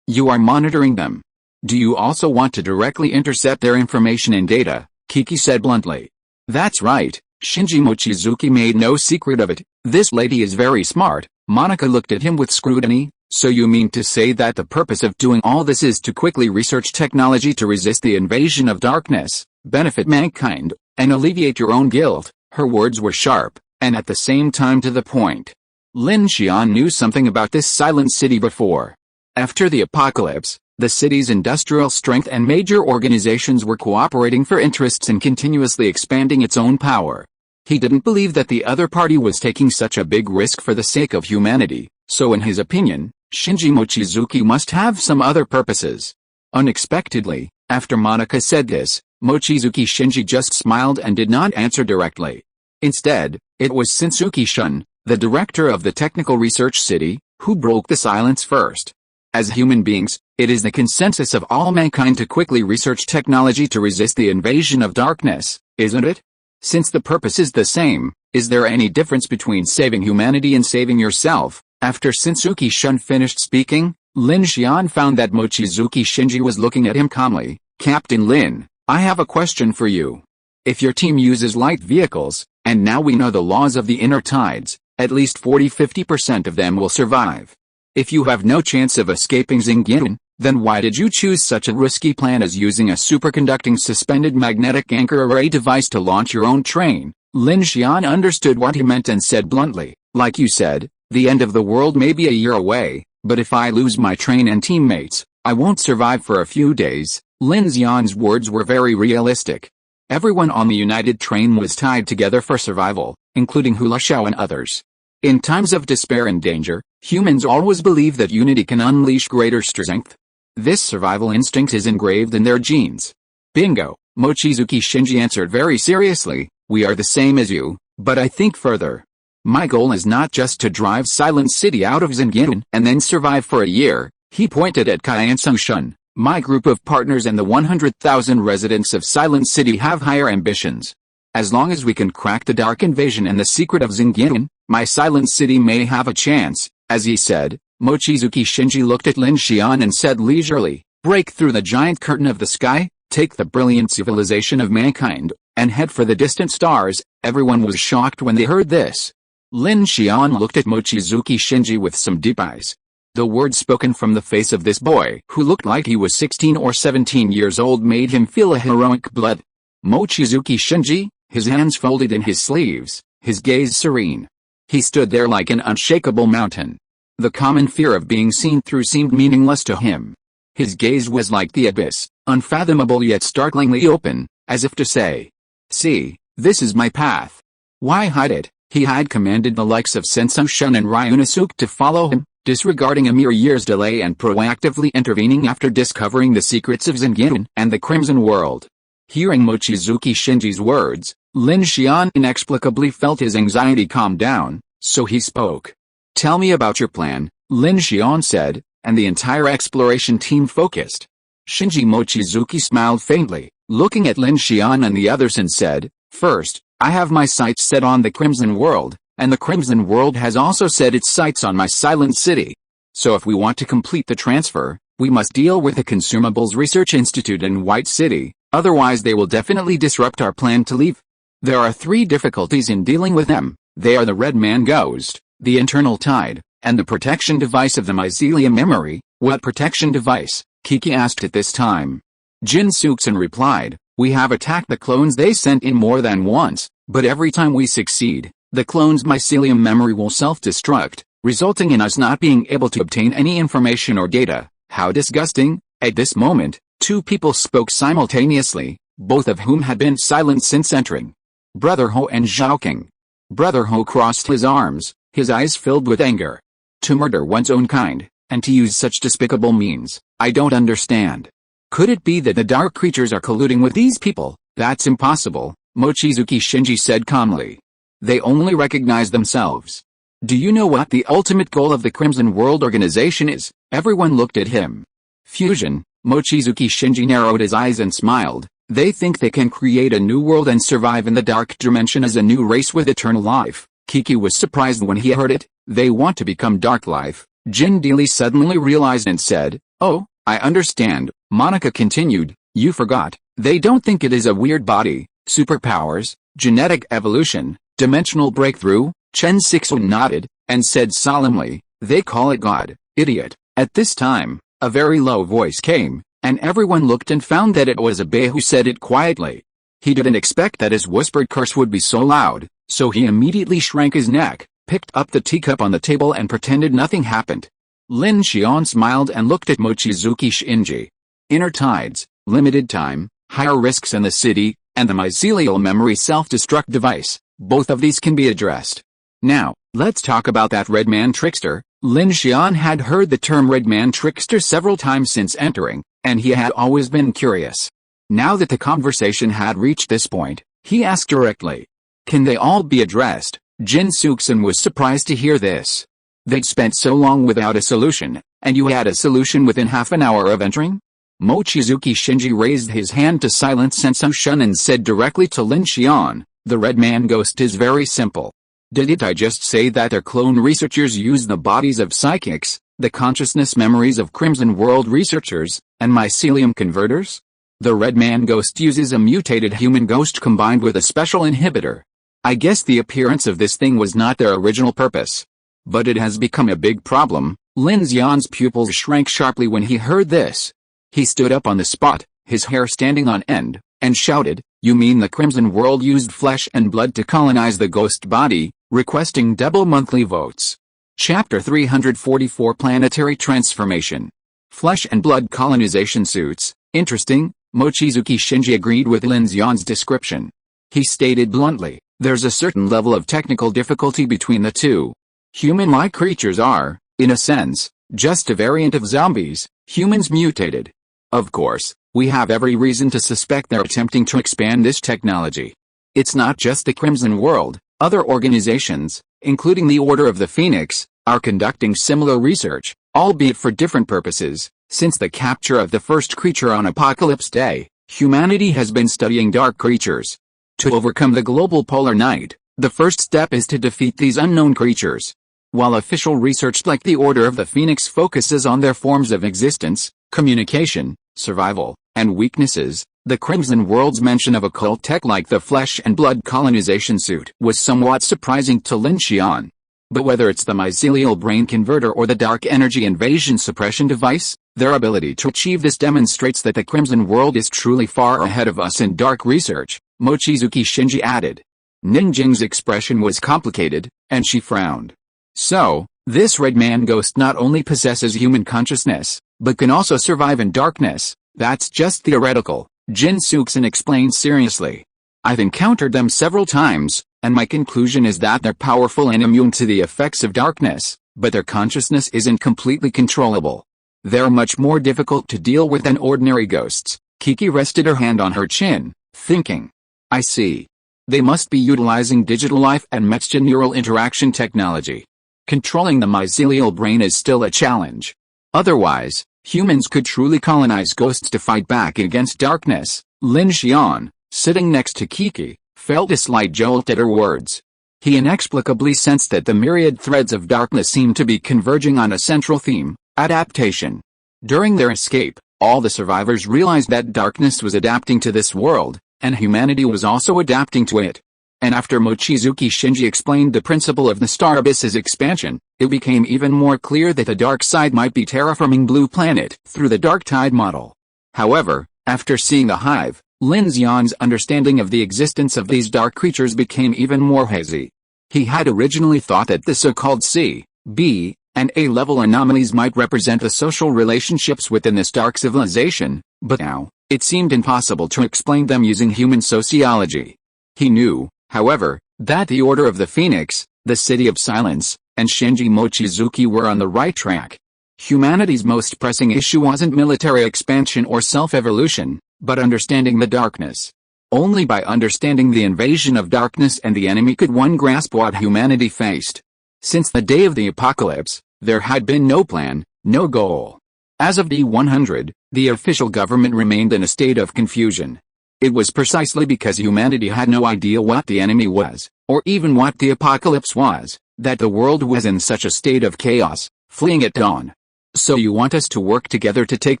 You are monitoring them. Do you also want to directly intercept their information and data?" Kiki said bluntly. "That's right." Shinji Mochizuki made no secret of it. "This lady is very smart." Monica looked at him with scrutiny. "So you mean to say that the purpose of doing all this is to quickly research technology to resist the invasion of darkness, benefit mankind, and alleviate your own guilt?" Her words were sharp, and at the same time to the point. Lin Xian knew something about this silent city before. After the apocalypse, the city's industrial strength and major organizations were cooperating for interests in continuously expanding its own power. He didn't believe that the other party was taking such a big risk for the sake of humanity, so in his opinion, Shinji Mochizuki must have some other purposes. Unexpectedly, after Monica said this, Mochizuki Shinji just smiled and did not answer directly. Instead, it was Shinsuke Shun, the director of the Technical Research City, who broke the silence first. As human beings, it is the consensus of all mankind to quickly research technology to resist the invasion of darkness, isn't it? Since the purpose is the same, is there any difference between saving humanity and saving yourself? After Shinsuke Shun finished speaking, Lin Xian found that Mochizuki Shinji was looking at him calmly. "Captain Lin, I have a question for you. If your team uses light vehicles, and now we know the laws of the inner tides, at least 40–50% of them will survive. If you have no chance of escaping Xingyin, then why did you choose such a risky plan as using a superconducting suspended magnetic anchor array device to launch your own train?" Lin Xian understood what he meant and said bluntly, Like you said, the end of the world may be a year away, but if I lose my train and teammates, I won't survive for a few days. Lin Xian's words were very realistic. Everyone on the United train was tied together for survival, including Hula Xiao and others. In times of despair and danger, humans always believe that unity can unleash greater strength. This survival instinct is engraved in their genes. Bingo, Mochizuki Shinji answered very seriously, we are the same as you, but I think further. My goal is not just to drive Silent City out of Xinjiang and then survive for a year. He pointed at Qianzhou. My group of partners and the 100,000 residents of Silent City have higher ambitions. As long as we can crack the dark invasion and the secret of Xinjiang, my Silent City may have a chance. As he said, Mochizuki Shinji looked at Lin Xian and said leisurely, break through the giant curtain of the sky, take the brilliant civilization of mankind, and head for the distant stars. Everyone was shocked when they heard this. Lin Xian looked at Mochizuki Shinji with some deep eyes. The words spoken from the face of this boy, who looked like he was 16 or 17 years old, made him feel a heroic blood. Mochizuki Shinji, his hands folded in his sleeves, his gaze serene. He stood there like an unshakable mountain. The common fear of being seen through seemed meaningless to him. His gaze was like the abyss, unfathomable yet startlingly open, as if to say, see, this is my path. Why hide it? He had commanded the likes of Chen Sixuan and Ryunosuke to follow him, disregarding a mere year's delay and proactively intervening after discovering the secrets of Xinjiang and the Crimson World. Hearing Mochizuki Shinji's words, Lin Xian inexplicably felt his anxiety calm down, so he spoke. Tell me about your plan, Lin Xian said, and the entire exploration team focused. Shinji Mochizuki smiled faintly, looking at Lin Xian and the others and said, first, I have my sights set on the Crimson World, and the Crimson World has also set its sights on my Silent City. So if we want to complete the transfer, we must deal with the Consumables Research Institute in White City, otherwise they will definitely disrupt our plan to leave. There are 3 difficulties in dealing with them. They are the Red Man Ghost, the internal tide, and the protection device of the mycelium memory. What protection device? Kiki asked at this time. Chen Sixuan replied, we have attacked the clones they sent in more than once, but every time we succeed, the clone's mycelium memory will self-destruct, resulting in us not being able to obtain any information or data. How disgusting! At this moment, 2 people spoke simultaneously, both of whom had been silent since entering. Brother Ho and Zhao King. Brother Ho crossed his arms, his eyes filled with anger. To murder one's own kind, and to use such despicable means, I don't understand. Could it be that the dark creatures are colluding with these people? That's impossible, Mochizuki Shinji said calmly. They only recognize themselves. Do you know what the ultimate goal of the Crimson World Organization is? Everyone looked at him. Fusion, Mochizuki Shinji narrowed his eyes and smiled. They think they can create a new world and survive in the dark dimension as a new race with eternal life. Kiki was surprised when he heard it. They want to become dark life. Jin Deely suddenly realized and said, oh, I understand. Monica continued, you forgot. They don't think it is a weird body, superpowers, genetic evolution, dimensional breakthrough. Chen Sixuan nodded, and said solemnly, they call it God, idiot. At this time, a very low voice came, and everyone looked and found that it was Abe who said it quietly. He didn't expect that his whispered curse would be so loud, so he immediately shrank his neck, picked up the teacup on the table and pretended nothing happened. Lin Xian smiled and looked at Mochizuki Shinji. Inner tides, limited time, higher risks in the city, and the mycelial memory self-destruct device, both of these can be addressed. Now, let's talk about that Red Man Trickster. Lin Xian had heard the term Red Man Trickster several times since entering, and he had always been curious. Now that the conversation had reached this point, he asked directly, can they all be addressed? Chen Sixuan was surprised to hear this. They'd spent so long without a solution, and you had a solution within half an hour of entering? Mochizuki Shinji raised his hand to silence Chen Sixuan and said directly to Lin Xian, the Red Man Ghost is very simple. Didn't I just say that their clone researchers use the bodies of psychics, the consciousness memories of Crimson World researchers, and mycelium converters? The Red Man Ghost uses a mutated human ghost combined with a special inhibitor. I guess the appearance of this thing was not their original purpose. But it has become a big problem. Lin Xian's pupils shrank sharply when he heard this. He stood up on the spot, his hair standing on end, and shouted, you mean the Crimson World used flesh and blood to colonize the ghost body? requesting double monthly votes. Chapter 344 Planetary Transformation. Flesh and blood colonization suits. Interesting. Mochizuki Shinji agreed with Lin Xian's description. He stated bluntly, there's a certain level of technical difficulty between the two. Human-like creatures are, in a sense, just a variant of zombies, humans mutated. Of course, we have every reason to suspect they're attempting to expand this technology. It's not just the Crimson World, other organizations, including the Order of the Phoenix, are conducting similar research, albeit for different purposes. Since the capture of the first creature on Apocalypse Day, humanity has been studying dark creatures. To overcome the global polar night, the first step is to defeat these unknown creatures. While official research like the Order of the Phoenix focuses on their forms of existence, communication, survival, and weaknesses, the Crimson World's mention of occult tech like the flesh and blood colonization suit was somewhat surprising to Lin Xian. But whether it's the mycelial brain converter or the dark energy invasion suppression device, their ability to achieve this demonstrates that the Crimson World is truly far ahead of us in dark research, Mochizuki Shinji added. Ninjing's expression was complicated, and she frowned. So, this red man ghost not only possesses human consciousness, but can also survive in darkness. That's just theoretical, Chen Sixuan explained seriously. I've encountered them several times, and my conclusion is that they're powerful and immune to the effects of darkness, but their consciousness isn't completely controllable. They're much more difficult to deal with than ordinary ghosts. Kiki rested her hand on her chin, thinking. I see. They must be utilizing digital life and mixed neural interaction technology. Controlling the mycelial brain is still a challenge. Otherwise, humans could truly colonize ghosts to fight back against darkness. Lin Xian, sitting next to Kiki, felt a slight jolt at her words. He inexplicably sensed that the myriad threads of darkness seemed to be converging on a central theme, adaptation. During their escape, all the survivors realized that darkness was adapting to this world, and humanity was also adapting to it. And after Mochizuki Shinji explained the principle of the Star Abyss's expansion, it became even more clear that the dark side might be terraforming Blue Planet through the Dark Tide model. However, after seeing the hive, Lin Xian's understanding of the existence of these dark creatures became even more hazy. He had originally thought that the so-called C, B, and A-level anomalies might represent the social relationships within this dark civilization, but now, it seemed impossible to explain them using human sociology. He knew, however, that the Order of the Phoenix, the City of Silence, and Shinji Mochizuki were on the right track. Humanity's most pressing issue wasn't military expansion or self-evolution, but understanding the darkness. Only by understanding the invasion of darkness and the enemy could one grasp what humanity faced. Since the day of the apocalypse, there had been no plan, no goal. As of D100, the official government remained in a state of confusion. It was precisely because humanity had no idea what the enemy was, or even what the apocalypse was, that the world was in such a state of chaos, fleeing at dawn. So you want us to work together to take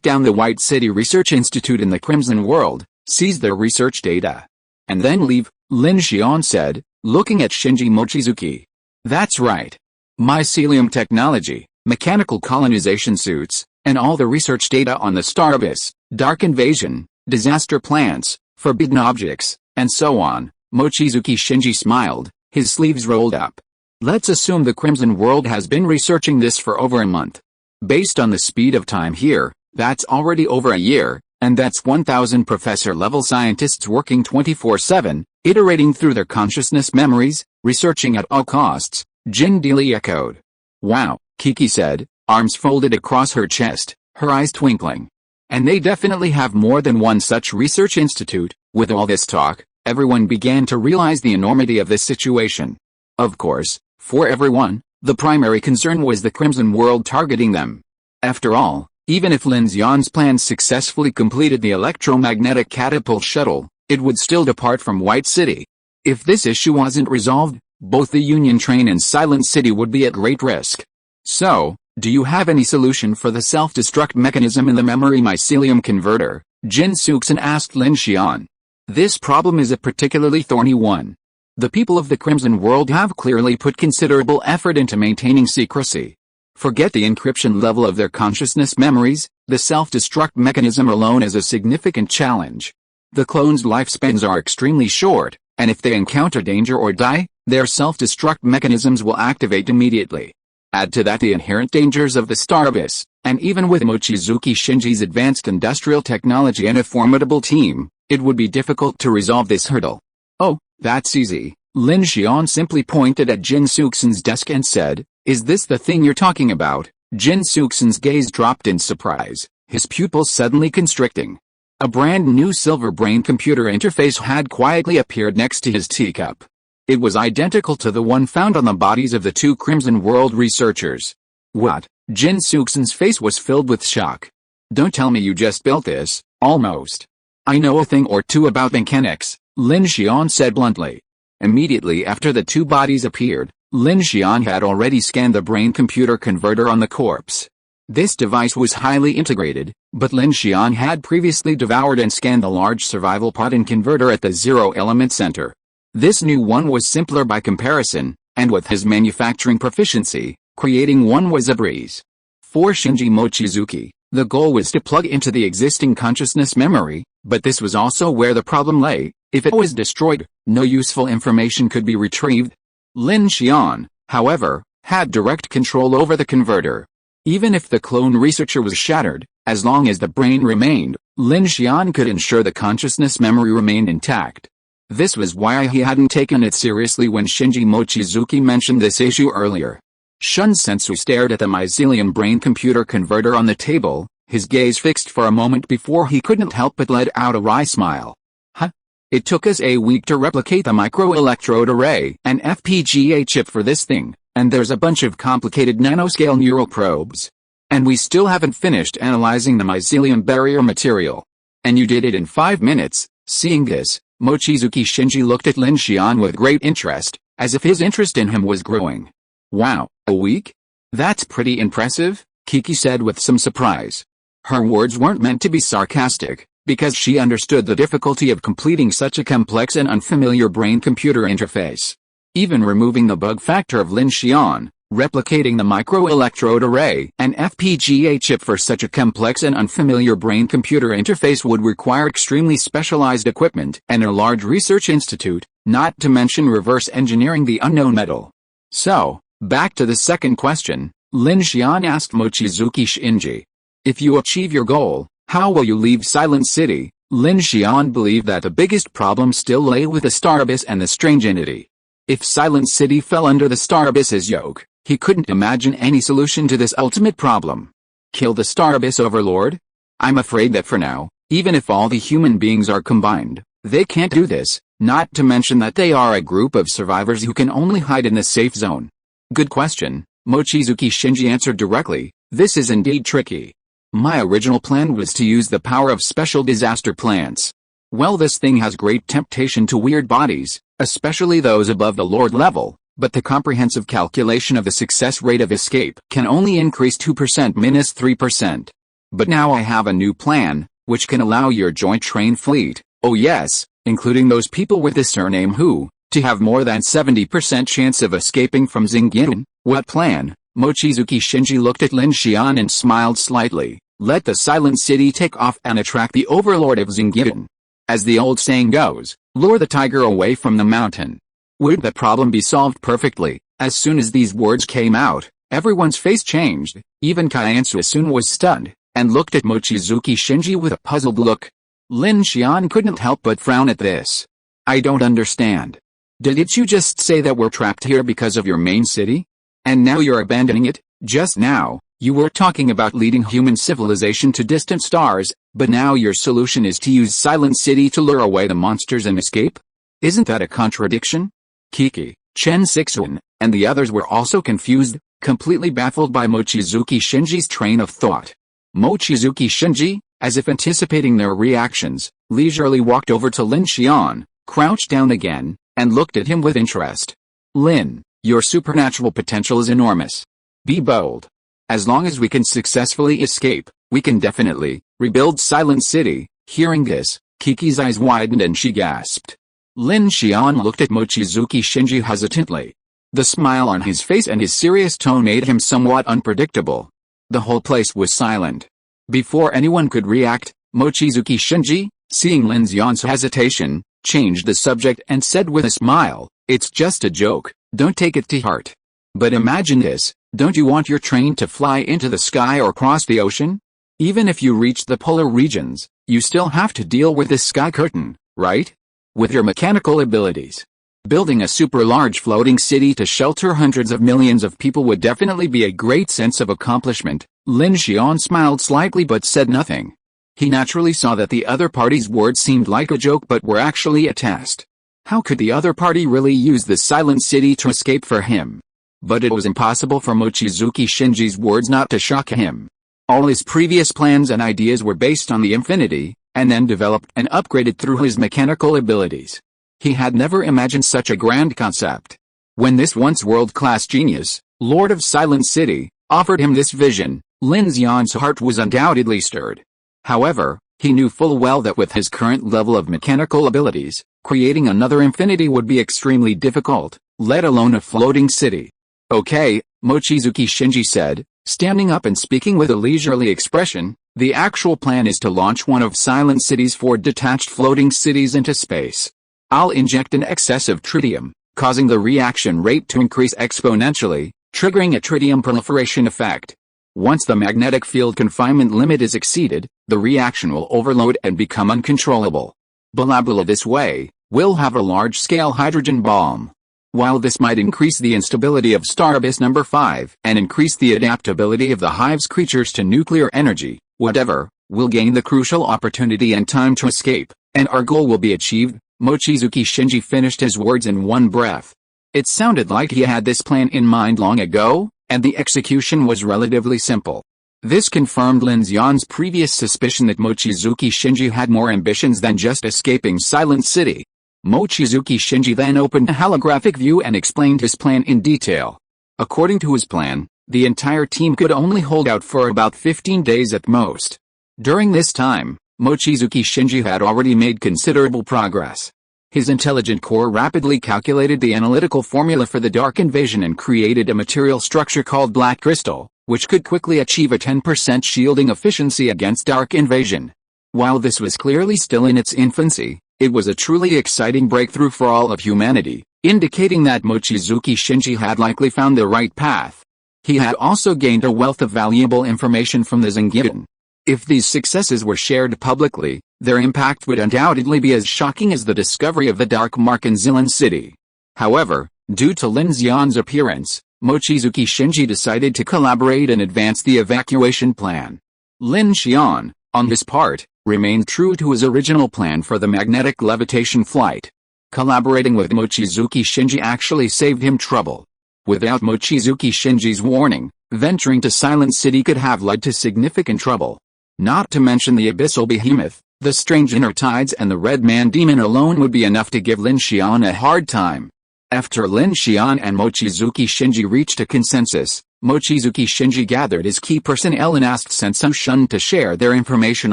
down the White City Research Institute in the Crimson World, seize their research data, and then leave, Lin Xian said, looking at Shinji Mochizuki. That's right. Mycelium technology, mechanical colonization suits, and all the research data on the Star Abyss, dark invasion, disaster plants, forbidden objects, and so on. Mochizuki Shinji smiled, his sleeves rolled up. Let's assume the Crimson World has been researching this for over a month. Based on the speed of time here, that's already over a year, and that's 1,000 professor-level scientists working 24/7, iterating through their consciousness memories, researching at all costs, Jin Deely echoed. Wow, Kiki said, arms folded across her chest, her eyes twinkling. And they definitely have more than one such research institute. With all this talk, everyone began to realize the enormity of this situation. Of course, for everyone, the primary concern was the Crimson World targeting them. After all, even if Lin Xian's plans successfully completed the electromagnetic catapult shuttle, it would still depart from White City. If this issue wasn't resolved, both the Union Train and Silent City would be at great risk. So, do you have any solution for the self-destruct mechanism in the memory mycelium converter? Chen Sixuan asked Lin Xian. This problem is a particularly thorny one. The people of the Crimson World have clearly put considerable effort into maintaining secrecy. Forget the encryption level of their consciousness memories, the self-destruct mechanism alone is a significant challenge. The clones' lifespans are extremely short, and if they encounter danger or die, Their self-destruct mechanisms will activate immediately. Add to that the inherent dangers of the star abyss, and even with Mochizuki Shinji's advanced industrial technology and a formidable team, it would be difficult to resolve this hurdle. Oh, that's easy. Lin Xian simply pointed at Chen Sixuan's desk and said, "Is this the thing you're talking about?" Chen Sixuan's gaze dropped in surprise, his pupils suddenly constricting. A brand new silver brain computer interface had quietly appeared next to his teacup. It was identical to the one found on the bodies of the two Crimson World researchers. What? Chen Sixuan's face was filled with shock. Don't tell me you just built this. Almost. I know a thing or two about mechanics, Lin Xian said bluntly. Immediately after the two bodies appeared, Lin Xian had already scanned the brain-computer converter on the corpse. This device was highly integrated, but Lin Xian had previously devoured and scanned the large survival pod and converter at the zero-element center. This new one was simpler by comparison, and with his manufacturing proficiency, creating one was a breeze. For Shinji Mochizuki, the goal was to plug into the existing consciousness memory, but this was also where the problem lay. If it was destroyed, no useful information could be retrieved. Lin Xian, however, had direct control over the converter. Even if the clone researcher was shattered, as long as the brain remained, Lin Xian could ensure the consciousness memory remained intact. This was why he hadn't taken it seriously when Shinji Mochizuki mentioned this issue earlier. Shun Sensu stared at the mycelium brain-computer converter on the table, his gaze fixed for a moment before he couldn't help but let out a wry smile. Huh? It took us a week to replicate the microelectrode array and FPGA chip for this thing, and there's a bunch of complicated nanoscale neural probes. And we still haven't finished analyzing the mycelium barrier material. And you did it in 5 minutes. Seeing this, Mochizuki Shinji looked at Lin Xian with great interest, as if his interest in him was growing. Wow, a week? That's pretty impressive, Kiki said with some surprise. Her words weren't meant to be sarcastic, because she understood the difficulty of completing such a complex and unfamiliar brain-computer interface. Even removing the bug factor of Lin Xian, replicating the microelectrode array and FPGA chip for such a complex and unfamiliar brain-computer interface would require extremely specialized equipment and a large research institute, not to mention reverse engineering the unknown metal. So, back to the second question, Lin Xian asked Mochizuki Shinji. If you achieve your goal, how will you leave Silent City? Lin Xian believed that the biggest problem still lay with the Star Abyss and the strange entity. If Silent City fell under the Star Abyss's yoke, he couldn't imagine any solution to this ultimate problem. Kill the Star Abyss Overlord? I'm afraid that for now, even if all the human beings are combined, they can't do this, not to mention that they are a group of survivors who can only hide in the safe zone. Good question, Mochizuki Shinji answered directly. This is indeed tricky. My original plan was to use the power of special disaster plants. Well, this thing has great temptation to weird bodies, especially those above the Lord level, but the comprehensive calculation of the success rate of escape can only increase 2%-3%. But now I have a new plan, which can allow your joint train fleet, oh yes, including those people with the surname Hu, to have more than 70% chance of escaping from Xinjiang. What plan? Mochizuki Shinji looked at Lin Xian and smiled slightly. Let the Silent City take off and attract the overlord of Xinjiang. As the old saying goes, lure the tiger away from the mountain. Would the problem be solved perfectly? As soon as these words came out, everyone's face changed. Even Qian Suisun was stunned, and looked at Mochizuki Shinji with a puzzled look. Lin Xian couldn't help but frown at this. I don't understand. Didn't you just say that we're trapped here because of your main city? And now you're abandoning it? Just now, you were talking about leading human civilization to distant stars, but now your solution is to use Silent City to lure away the monsters and escape? Isn't that a contradiction? Kiki, Chen Sixuan, and the others were also confused, completely baffled by Mochizuki Shinji's train of thought. Mochizuki Shinji, as if anticipating their reactions, leisurely walked over to Lin Xian, crouched down again, and looked at him with interest. Lin, your supernatural potential is enormous. Be bold. As long as we can successfully escape, we can definitely rebuild Silent City. Hearing this, Kiki's eyes widened and she gasped. Lin Xian looked at Mochizuki Shinji hesitantly. The smile on his face and his serious tone made him somewhat unpredictable. The whole place was silent. Before anyone could react, Mochizuki Shinji, seeing Lin Xian's hesitation, changed the subject and said with a smile, "It's just a joke, don't take it to heart. But imagine this, don't you want your train to fly into the sky or cross the ocean? Even if you reach the polar regions, you still have to deal with this sky curtain, right? With your mechanical abilities. Building a super large floating city to shelter hundreds of millions of people would definitely be a great sense of accomplishment." Lin Xian smiled slightly but said nothing. He naturally saw that the other party's words seemed like a joke but were actually a test. How could the other party really use the silent city to escape for him? But it was impossible for Mochizuki Shinji's words not to shock him. All his previous plans and ideas were based on the infinity, and then developed and upgraded through his mechanical abilities. He had never imagined such a grand concept. When this once world-class genius, Lord of Silent City, offered him this vision, Lin Xian's heart was undoubtedly stirred. However, he knew full well that with his current level of mechanical abilities, creating another infinity would be extremely difficult, let alone a floating city. "Okay," Mochizuki Shinji said, standing up and speaking with a leisurely expression, "the actual plan is to launch one of Silent City's 4 detached floating cities into space. I'll inject an excess of tritium, causing the reaction rate to increase exponentially, triggering a tritium proliferation effect. Once the magnetic field confinement limit is exceeded, the reaction will overload and become uncontrollable. Blah blah. This way, we'll have a large-scale hydrogen bomb. While this might increase the instability of Starbase number 5 and increase the adaptability of the hive's creatures to nuclear energy, whatever, we'll gain the crucial opportunity and time to escape, and our goal will be achieved." Mochizuki Shinji finished his words in one breath. It sounded like he had this plan in mind long ago, and the execution was relatively simple. This confirmed Lin Xian's previous suspicion that Mochizuki Shinji had more ambitions than just escaping Silent City. Mochizuki Shinji then opened a holographic view and explained his plan in detail. According to his plan, the entire team could only hold out for about 15 days at most. During this time, Mochizuki Shinji had already made considerable progress. His intelligent core rapidly calculated the analytical formula for the dark invasion and created a material structure called black crystal, which could quickly achieve a 10% shielding efficiency against dark invasion. While this was clearly still in its infancy, it was a truly exciting breakthrough for all of humanity, indicating that Mochizuki Shinji had likely found the right path. He had also gained a wealth of valuable information from the Zengitan. If these successes were shared publicly, their impact would undoubtedly be as shocking as the discovery of the dark mark in Zilan City. However, due to Lin Xian's appearance, Mochizuki Shinji decided to collaborate and advance the evacuation plan. Lin Xian, on his part, remained true to his original plan for the magnetic levitation flight. Collaborating with Mochizuki Shinji actually saved him trouble. Without Mochizuki Shinji's warning, venturing to Silent City could have led to significant trouble. Not to mention the abyssal behemoth, the strange inner tides and the red man demon alone would be enough to give Lin Xian a hard time. After Lin Xian and Mochizuki Shinji reached a consensus, Mochizuki Shinji gathered his key personnel and asked Chen Sixuan to share their information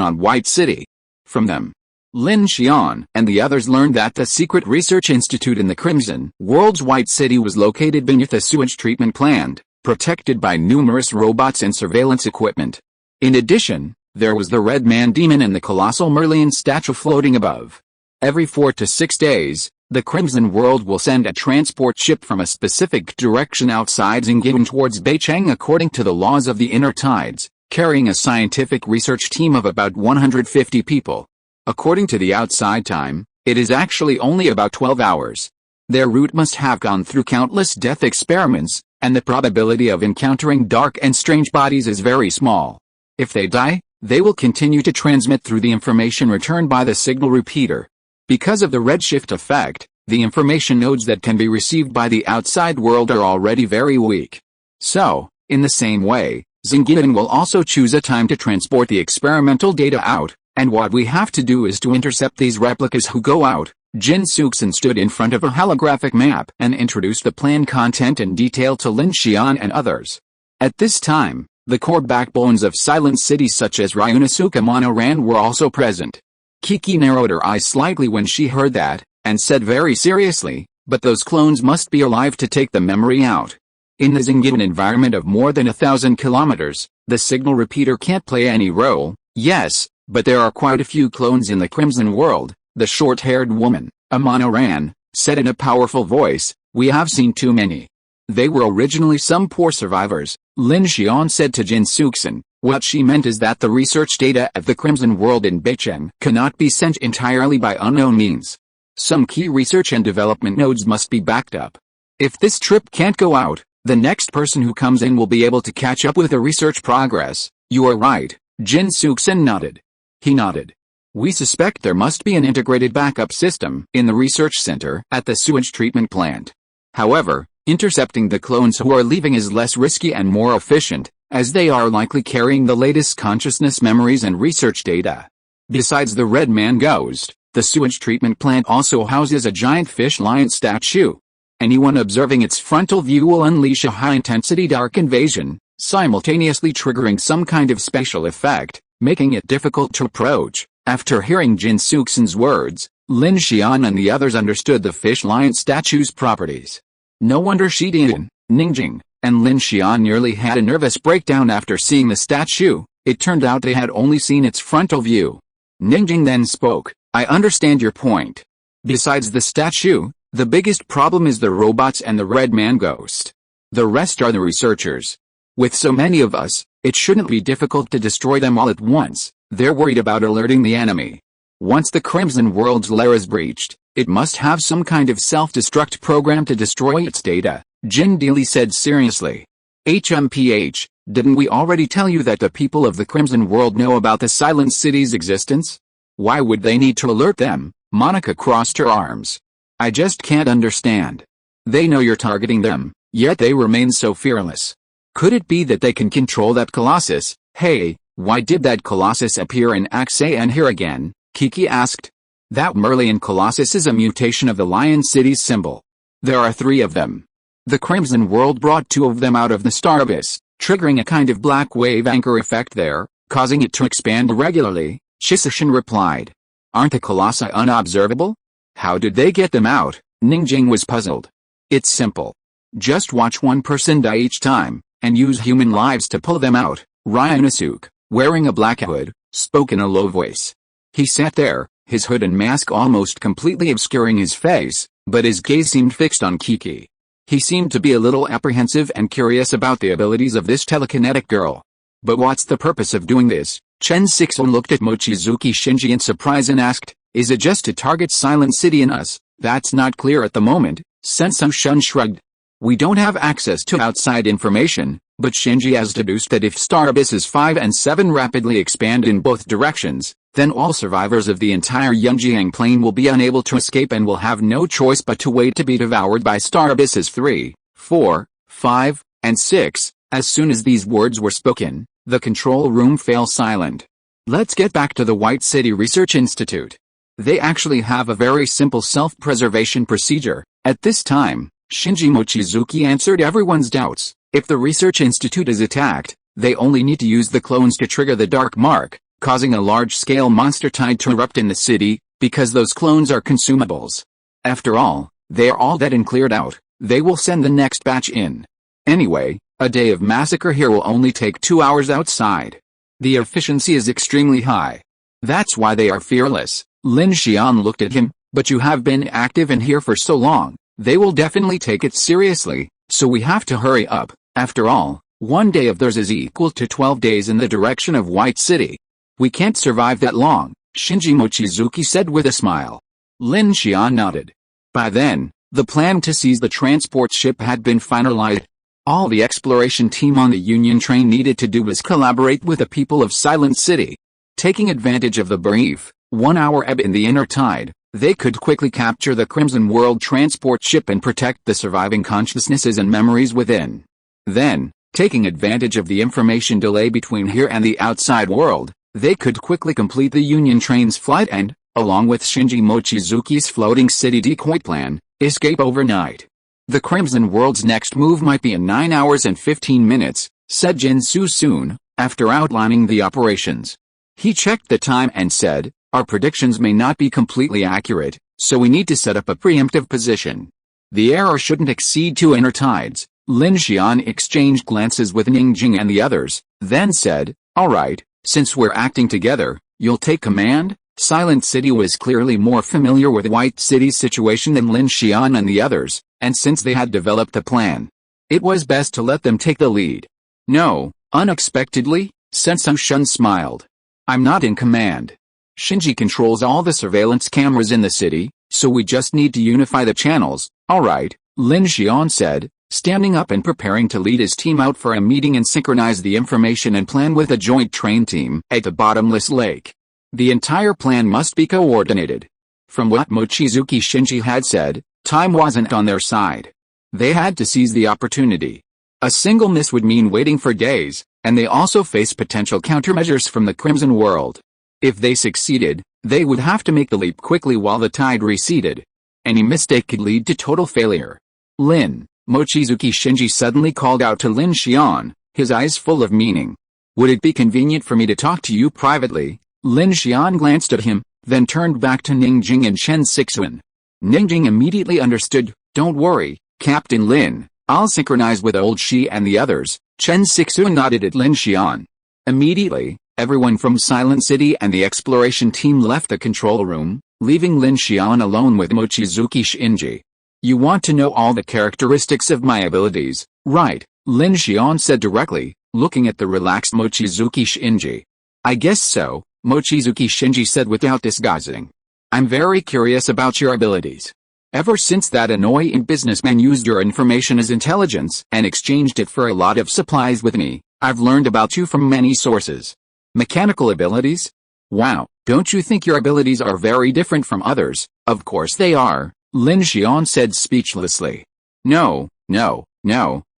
on White City. From them, Lin Xian and the others learned that the secret research institute in the Crimson World's White City was located beneath a sewage treatment plant, protected by numerous robots and surveillance equipment. In addition, there was the Red Man Demon and the colossal Merlion statue floating above. Every 4 to 6 days, the Crimson World will send a transport ship from a specific direction outside Xinjiang towards Beicheng according to the laws of the inner tides, carrying a scientific research team of about 150 people. According to the outside time, it is actually only about 12 hours. Their route must have gone through countless death experiments, and the probability of encountering dark and strange bodies is very small. If they die, they will continue to transmit through the information returned by the signal repeater. Because of the redshift effect, the information nodes that can be received by the outside world are already very weak. So, in the same way, Xinjiang will also choose a time to transport the experimental data out, and what we have to do is to intercept these replicas who go out. Jin Sixuan stood in front of a holographic map and introduced the plan content in detail to Lin Xian and others. At this time, the core backbones of Silent City such as Ryunosuke Monoran were also present. Kiki narrowed her eyes slightly when she heard that, and said very seriously, "But those clones must be alive to take the memory out. In the Xinjiang environment of more than 1,000 kilometers, the signal repeater can't play any role." "Yes, but there are quite a few clones in the Crimson World," the short-haired woman, A monoran said in a powerful voice, "We have seen too many. They were originally some poor survivors." Lin Xian said to Chen Sixuan. What she meant is that the research data at the Crimson World in Beicheng cannot be sent entirely by unknown means. Some key research and development nodes must be backed up. If this trip can't go out, the next person who comes in will be able to catch up with the research progress. You are right, Chen Sixuan nodded. He nodded. We suspect there must be an integrated backup system in the research center at the sewage treatment plant. However, intercepting the clones who are leaving is less risky and more efficient, as they are likely carrying the latest consciousness memories and research data. Besides the Red Man Ghost, the sewage treatment plant also houses a giant fish lion statue. Anyone observing its frontal view will unleash a high-intensity dark invasion, simultaneously triggering some kind of special effect, making it difficult to approach. After hearing Chen Sixuan's words, Lin Xian and the others understood the fish lion statue's properties. No wonder Shidian, Ningjing, and Lin Xian nearly had a nervous breakdown after seeing the statue. It turned out they had only seen its frontal view. Ningjing then spoke. I understand your point. Besides the statue, the biggest problem is the robots and the Red Man Ghost. The rest are the researchers. With so many of us, it shouldn't be difficult to destroy them all at once. They're worried about alerting the enemy. Once the Crimson World's lair is breached, it must have some kind of self-destruct program to destroy its data, Jin Deely said seriously. HMPH, didn't we already tell you that the people of the Crimson World know about the Silent City's existence? Why would they need to alert them? Monica crossed her arms. I just can't understand. They know you're targeting them, yet they remain so fearless. Could it be that they can control that Colossus? Hey, why did that Colossus appear in Axayan here again? Kiki asked. That Merlian Colossus is a mutation of the Lion City's symbol. There are 3 of them. The Crimson World brought 2 of them out of the star abyss, triggering a kind of black wave anchor effect there, causing it to expand regularly, Shishishin replied. Aren't the colossi unobservable? How did they get them out? Ningjing was puzzled. It's simple. Just watch one person die each time, and use human lives to pull them out. Ryunosuke, wearing a black hood, spoke in a low voice. He sat there, his hood and mask almost completely obscuring his face, but his gaze seemed fixed on Kiki. He seemed to be a little apprehensive and curious about the abilities of this telekinetic girl. But what's the purpose of doing this? Chen Sixuan looked at Mochizuki Shinji in surprise and asked, is it just to target Silent City and us? That's not clear at the moment, Sensei Shun shrugged. We don't have access to outside information, but Shinji has deduced that if Star Abysses 5 and 7 rapidly expand in both directions, then all survivors of the entire Yunjiang Plain will be unable to escape and will have no choice but to wait to be devoured by Star Abysses 3, 4, 5, and 6. As soon as these words were spoken, the control room fell silent. Let's get back to the White City Research Institute. They actually have a very simple self-preservation procedure. At this time, Shinji Mochizuki answered everyone's doubts. If the Research Institute is attacked, they only need to use the clones to trigger the Dark Mark, causing a large-scale monster tide to erupt in the city, because those clones are consumables. After all, they are all dead and cleared out. They will send the next batch in. Anyway, a day of massacre here will only take 2 hours outside. The efficiency is extremely high. That's why they are fearless. Lin Xian looked at him, but you have been active in here for so long, they will definitely take it seriously, so we have to hurry up. After all, 1 day of theirs is equal to 12 days in the direction of White City. We can't survive that long, Shinji Mochizuki said with a smile. Lin Xian nodded. By then, the plan to seize the transport ship had been finalized. All the exploration team on the Union train needed to do was collaborate with the people of Silent City. Taking advantage of the brief 1-hour ebb in the inner tide, they could quickly capture the Crimson World transport ship and protect the surviving consciousnesses and memories within. Then, taking advantage of the information delay between here and the outside world, they could quickly complete the Union train's flight and, along with Shinji Mochizuki's floating city decoy plan, escape overnight. The Crimson World's next move might be in 9 hours and 15 minutes, said Chen Sixuan, after outlining the operations. He checked the time and said, our predictions may not be completely accurate, so we need to set up a preemptive position. The error shouldn't exceed 2 inner tides. Lin Xian exchanged glances with Ningjing and the others, then said, all right, since we're acting together, you'll take command? Silent City was clearly more familiar with White City's situation than Lin Xian and the others, and since they had developed a plan, it was best to let them take the lead. No, unexpectedly, Chen Sixuan smiled. I'm not in command. Shinji controls all the surveillance cameras in the city, so we just need to unify the channels. Alright, Lin Xian said, standing up and preparing to lead his team out for a meeting and synchronize the information and plan with a joint train team at the bottomless lake. The entire plan must be coordinated. From what Mochizuki Shinji had said, time wasn't on their side. They had to seize the opportunity. A single miss would mean waiting for days, and they also faced potential countermeasures from the Crimson World. If they succeeded, they would have to make the leap quickly while the tide receded. Any mistake could lead to total failure. Mochizuki Shinji suddenly called out to Lin Xian, his eyes full of meaning. Would it be convenient for me to talk to you privately? Lin Xian glanced at him, then turned back to Ningjing and Chen Sixuan. Ningjing immediately understood. Don't worry, Captain Lin, I'll synchronize with old Shi and the others. Chen Sixuan nodded at Lin Xian. Immediately, everyone from Silent City and the exploration team left the control room, leaving Lin Xian alone with Mochizuki Shinji. You want to know all the characteristics of my abilities, right? Lin Xian said directly, looking at the relaxed Mochizuki Shinji. I guess so, Mochizuki Shinji said without disguising. I'm very curious about your abilities. Ever since that annoying businessman used your information as intelligence and exchanged it for a lot of supplies with me, I've learned about you from many sources. Mechanical abilities? Wow, don't you think your abilities are very different from others? Of course they are, Lin Xian said speechlessly. No,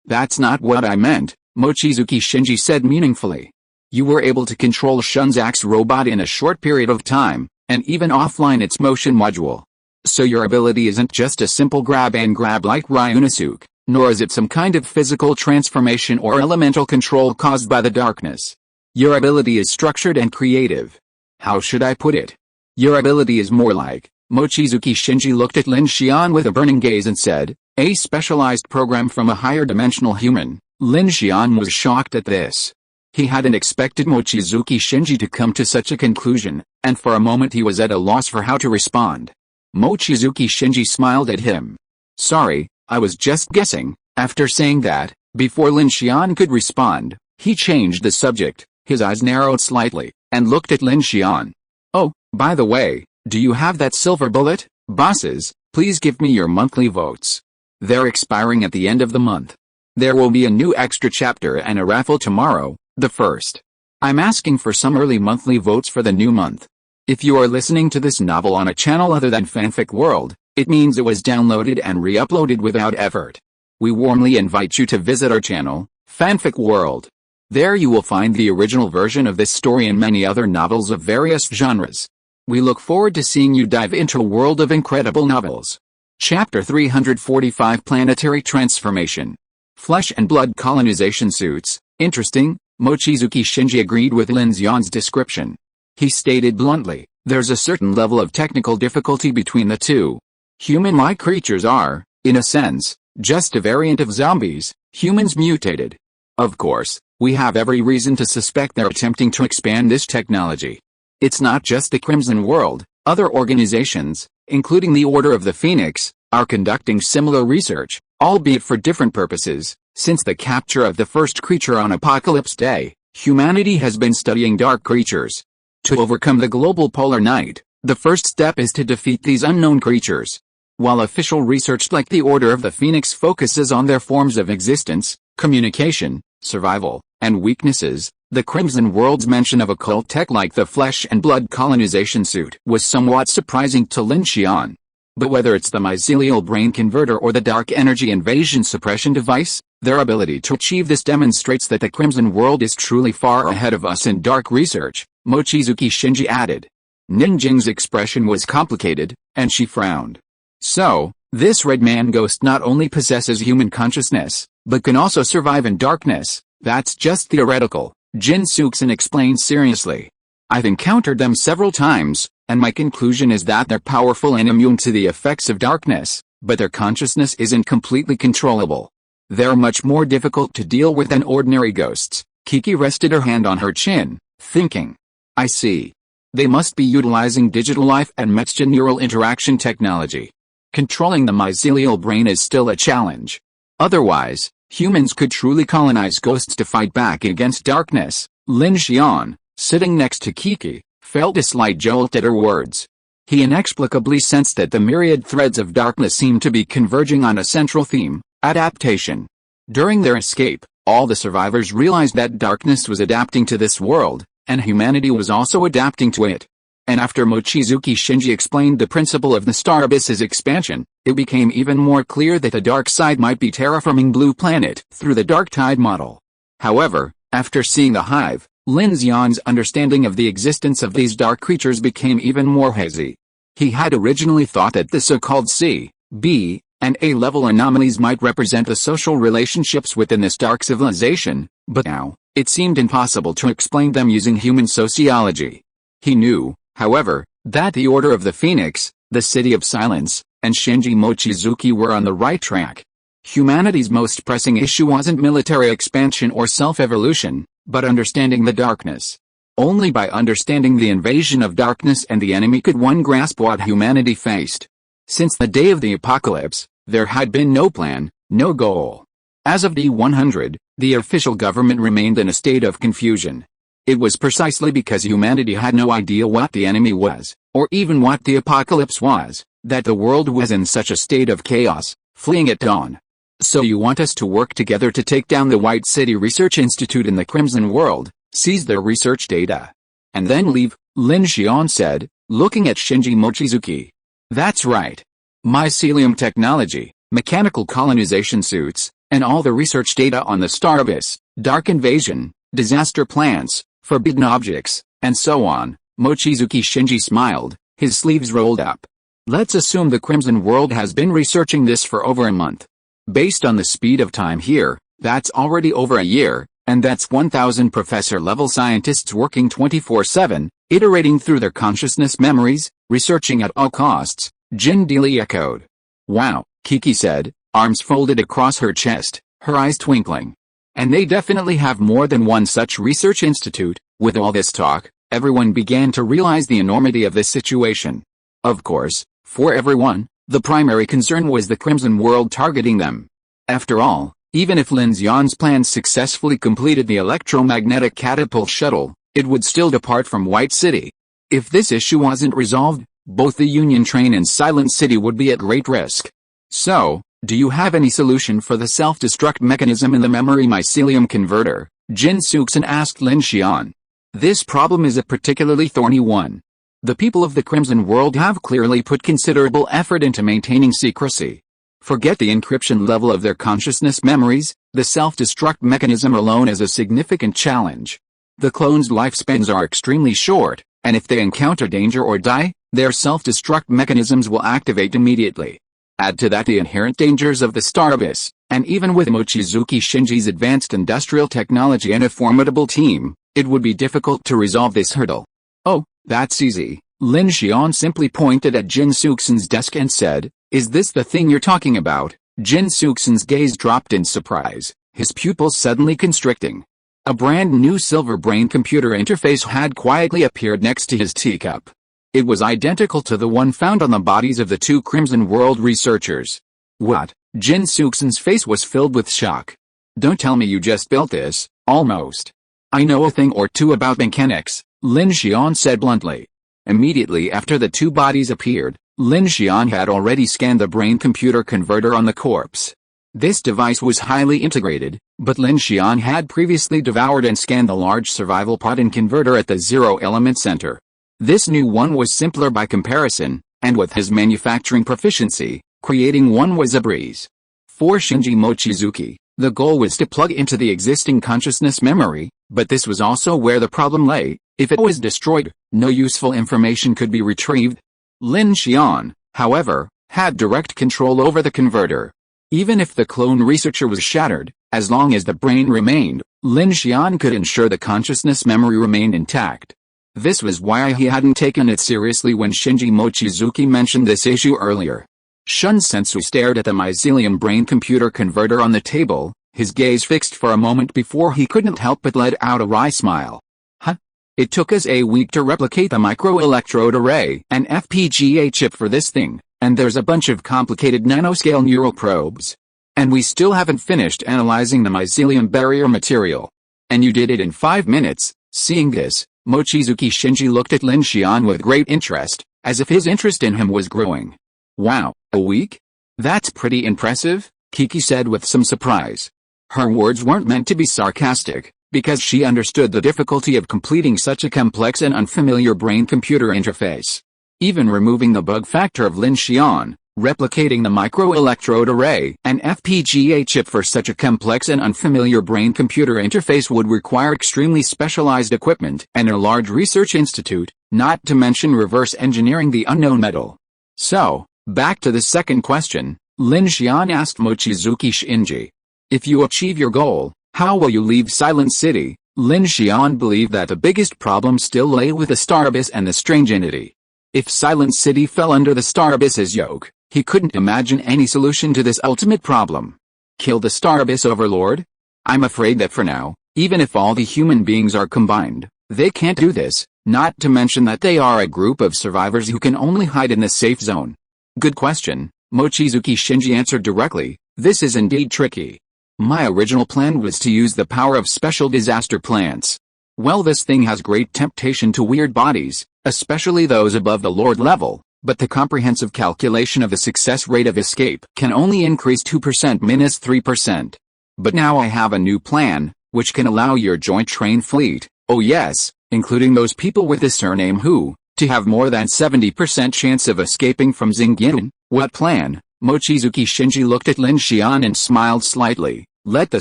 that's not what I meant, Mochizuki Shinji said meaningfully. You were able to control Shun's axe robot in a short period of time, and even offline its motion module. So your ability isn't just a simple grab and grab like Ryunosuke, nor is it some kind of physical transformation or elemental control caused by the darkness. Your ability is structured and creative. How should I put it? Your ability is more like, Mochizuki Shinji looked at Lin Xian with a burning gaze and said, a specialized program from a higher dimensional human. Lin Xian was shocked at this. He hadn't expected Mochizuki Shinji to come to such a conclusion, and for a moment he was at a loss for how to respond. Mochizuki Shinji smiled at him. Sorry, I was just guessing. After saying that, before Lin Xian could respond, he changed the subject, his eyes narrowed slightly, and looked at Lin Xian. Oh, by the way, do you have that silver bullet? Bosses, please give me your monthly votes. They're expiring at the end of the month. There will be a new extra chapter and a raffle tomorrow, the 1st. I'm asking for some early monthly votes for the new month. If you are listening to this novel on a channel other than Fanfic World, it means it was downloaded and re-uploaded without effort. We warmly invite you to visit our channel, Fanfic World. There you will find the original version of this story and many other novels of various genres. We look forward to seeing you dive into a world of incredible novels. Chapter 345 Planetary Transformation. Flesh and blood colonization suits. Interesting, Mochizuki Shinji agreed with Lin Xian's description. He stated bluntly, there's a certain level of technical difficulty between the two. Human-like creatures are, in a sense, just a variant of zombies, humans mutated. Of course, we have every reason to suspect they're attempting to expand this technology. It's not just the Crimson World, other organizations, including the Order of the Phoenix, are conducting similar research, albeit for different purposes. Since the capture of the first creature on Apocalypse Day, humanity has been studying dark creatures. To overcome the global polar night, the first step is to defeat these unknown creatures. While official research like the Order of the Phoenix focuses on their forms of existence, communication, survival, and weaknesses, the Crimson World's mention of occult tech like the flesh and blood colonization suit was somewhat surprising to Lin Xian. But whether it's the mycelial brain converter or the dark energy invasion suppression device, their ability to achieve this demonstrates that the Crimson World is truly far ahead of us in dark research, Mochizuki Shinji added. Ningjing's expression was complicated, and she frowned. So, this red man ghost not only possesses human consciousness, but can also survive in darkness. That's just theoretical, Jin Suksan explained seriously. I've encountered them several times, and my conclusion is that they're powerful and immune to the effects of darkness, but their consciousness isn't completely controllable. They're much more difficult to deal with than ordinary ghosts. Kiki rested her hand on her chin, thinking. I see. They must be utilizing digital life and mixed neural interaction technology. Controlling the mycelial brain is still a challenge. Otherwise, humans could truly colonize ghosts to fight back against darkness. Lin Xian, sitting next to Kiki, felt a slight jolt at her words. He inexplicably sensed that the myriad threads of darkness seemed to be converging on a central theme: adaptation. During their escape, all the survivors realized that darkness was adapting to this world, and humanity was also adapting to it. And after Mochizuki Shinji explained the principle of the Star Abyss's expansion, it became even more clear that the dark side might be terraforming Blue Planet through the Dark Tide model. However, after seeing the hive, Lin Xian's understanding of the existence of these dark creatures became even more hazy. He had originally thought that the so-called C, B, and A-level anomalies might represent the social relationships within this dark civilization, but now, it seemed impossible to explain them using human sociology. He knew, however, that the Order of the Phoenix, the City of Silence, and Shinji Mochizuki were on the right track. Humanity's most pressing issue wasn't military expansion or self-evolution, but understanding the darkness. Only by understanding the invasion of darkness and the enemy could one grasp what humanity faced. Since the day of the apocalypse, there had been no plan, no goal. As of D100, the official government remained in a state of confusion. It was precisely because humanity had no idea what the enemy was, or even what the apocalypse was, that the world was in such a state of chaos, fleeing at dawn. So you want us to work together to take down the White City Research Institute in the Crimson World, seize their research data, and then leave, Lin Xian said, looking at Shinji Mochizuki. That's right. Mycelium technology, mechanical colonization suits, and all the research data on the Star Abyss, dark invasion, disaster plans, forbidden objects, and so on. Mochizuki Shinji smiled, his sleeves rolled up. Let's assume the Crimson World has been researching this for over a month. Based on the speed of time here, that's already over a year, and that's 1,000 professor-level scientists working 24/7, iterating through their consciousness memories, researching at all costs, Jin Deely echoed. Wow, Kiki said, arms folded across her chest, her eyes twinkling. And they definitely have more than one such research institute. With all this talk, everyone began to realize the enormity of this situation. Of course, for everyone, the primary concern was the Crimson World targeting them. After all, even if Lin Xian's plans successfully completed the electromagnetic catapult shuttle, it would still depart from White City. If this issue wasn't resolved, both the Union Train and Silent City would be at great risk. So, do you have any solution for the self-destruct mechanism in the memory mycelium converter? Chen Sixuan asked Lin Xian. This problem is a particularly thorny one. The people of the Crimson World have clearly put considerable effort into maintaining secrecy. Forget the encryption level of their consciousness memories, the self-destruct mechanism alone is a significant challenge. The clones' lifespans are extremely short, and if they encounter danger or die, their self-destruct mechanisms will activate immediately. Add to that the inherent dangers of the Star Abyss, and even with Mochizuki Shinji's advanced industrial technology and a formidable team, it would be difficult to resolve this hurdle. Oh, that's easy. Lin Xian simply pointed at Chen Sixuan's desk and said, is this the thing you're talking about? Chen Sixuan's gaze dropped in surprise, his pupils suddenly constricting. A brand new silver brain computer interface had quietly appeared next to his teacup. It was identical to the one found on the bodies of the two Crimson World researchers. What? Chen Sixuan's face was filled with shock. Don't tell me you just built this. Almost. I know a thing or two about mechanics, Lin Xian said bluntly. Immediately after the two bodies appeared, Lin Xian had already scanned the brain-computer converter on the corpse. This device was highly integrated, but Lin Xian had previously devoured and scanned the large survival pod and converter at the zero-element center. This new one was simpler by comparison, and with his manufacturing proficiency, creating one was a breeze. For Shinji Mochizuki, the goal was to plug into the existing consciousness memory, but this was also where the problem lay. If it was destroyed, no useful information could be retrieved. Lin Xian, however, had direct control over the converter. Even if the clone researcher was shattered, as long as the brain remained, Lin Xian could ensure the consciousness memory remained intact. This was why he hadn't taken it seriously when Shinji Mochizuki mentioned this issue earlier. Shun Sensu stared at the mycelium brain-computer converter on the table, his gaze fixed for a moment before he couldn't help but let out a wry smile. Huh? It took us a week to replicate the microelectrode array and FPGA chip for this thing, and there's a bunch of complicated nanoscale neural probes. And we still haven't finished analyzing the mycelium barrier material. And you did it in 5 minutes. Seeing this, Mochizuki Shinji looked at Lin Xian with great interest, as if his interest in him was growing. Wow, a week? That's pretty impressive, Kiki said with some surprise. Her words weren't meant to be sarcastic, because she understood the difficulty of completing such a complex and unfamiliar brain-computer interface. Even removing the bug factor of Lin Xian, replicating the microelectrode array and FPGA chip for such a complex and unfamiliar brain-computer interface would require extremely specialized equipment and a large research institute, not to mention reverse engineering the unknown metal. So, back to the second question, Lin Xian asked Mochizuki Shinji. If you achieve your goal, how will you leave Silent City? Lin Xian believed that the biggest problem still lay with the Star Abyss and the strange entity. If Silent City fell under the Star Abyss's yoke, he couldn't imagine any solution to this ultimate problem. Kill the Star Abyss Overlord? I'm afraid that for now, even if all the human beings are combined, they can't do this, not to mention that they are a group of survivors who can only hide in the safe zone. Good question, Mochizuki Shinji answered directly. This is indeed tricky. My original plan was to use the power of special disaster plants. Well, this thing has great temptation to weird bodies, especially those above the Lord level, but the comprehensive calculation of the success rate of escape can only increase 2% minus 3%. But now I have a new plan, which can allow your joint train fleet, oh yes, including those people with the surname Hu, to have more than 70% chance of escaping from Xingyin. What plan? Mochizuki Shinji looked at Lin Xian and smiled slightly. Let the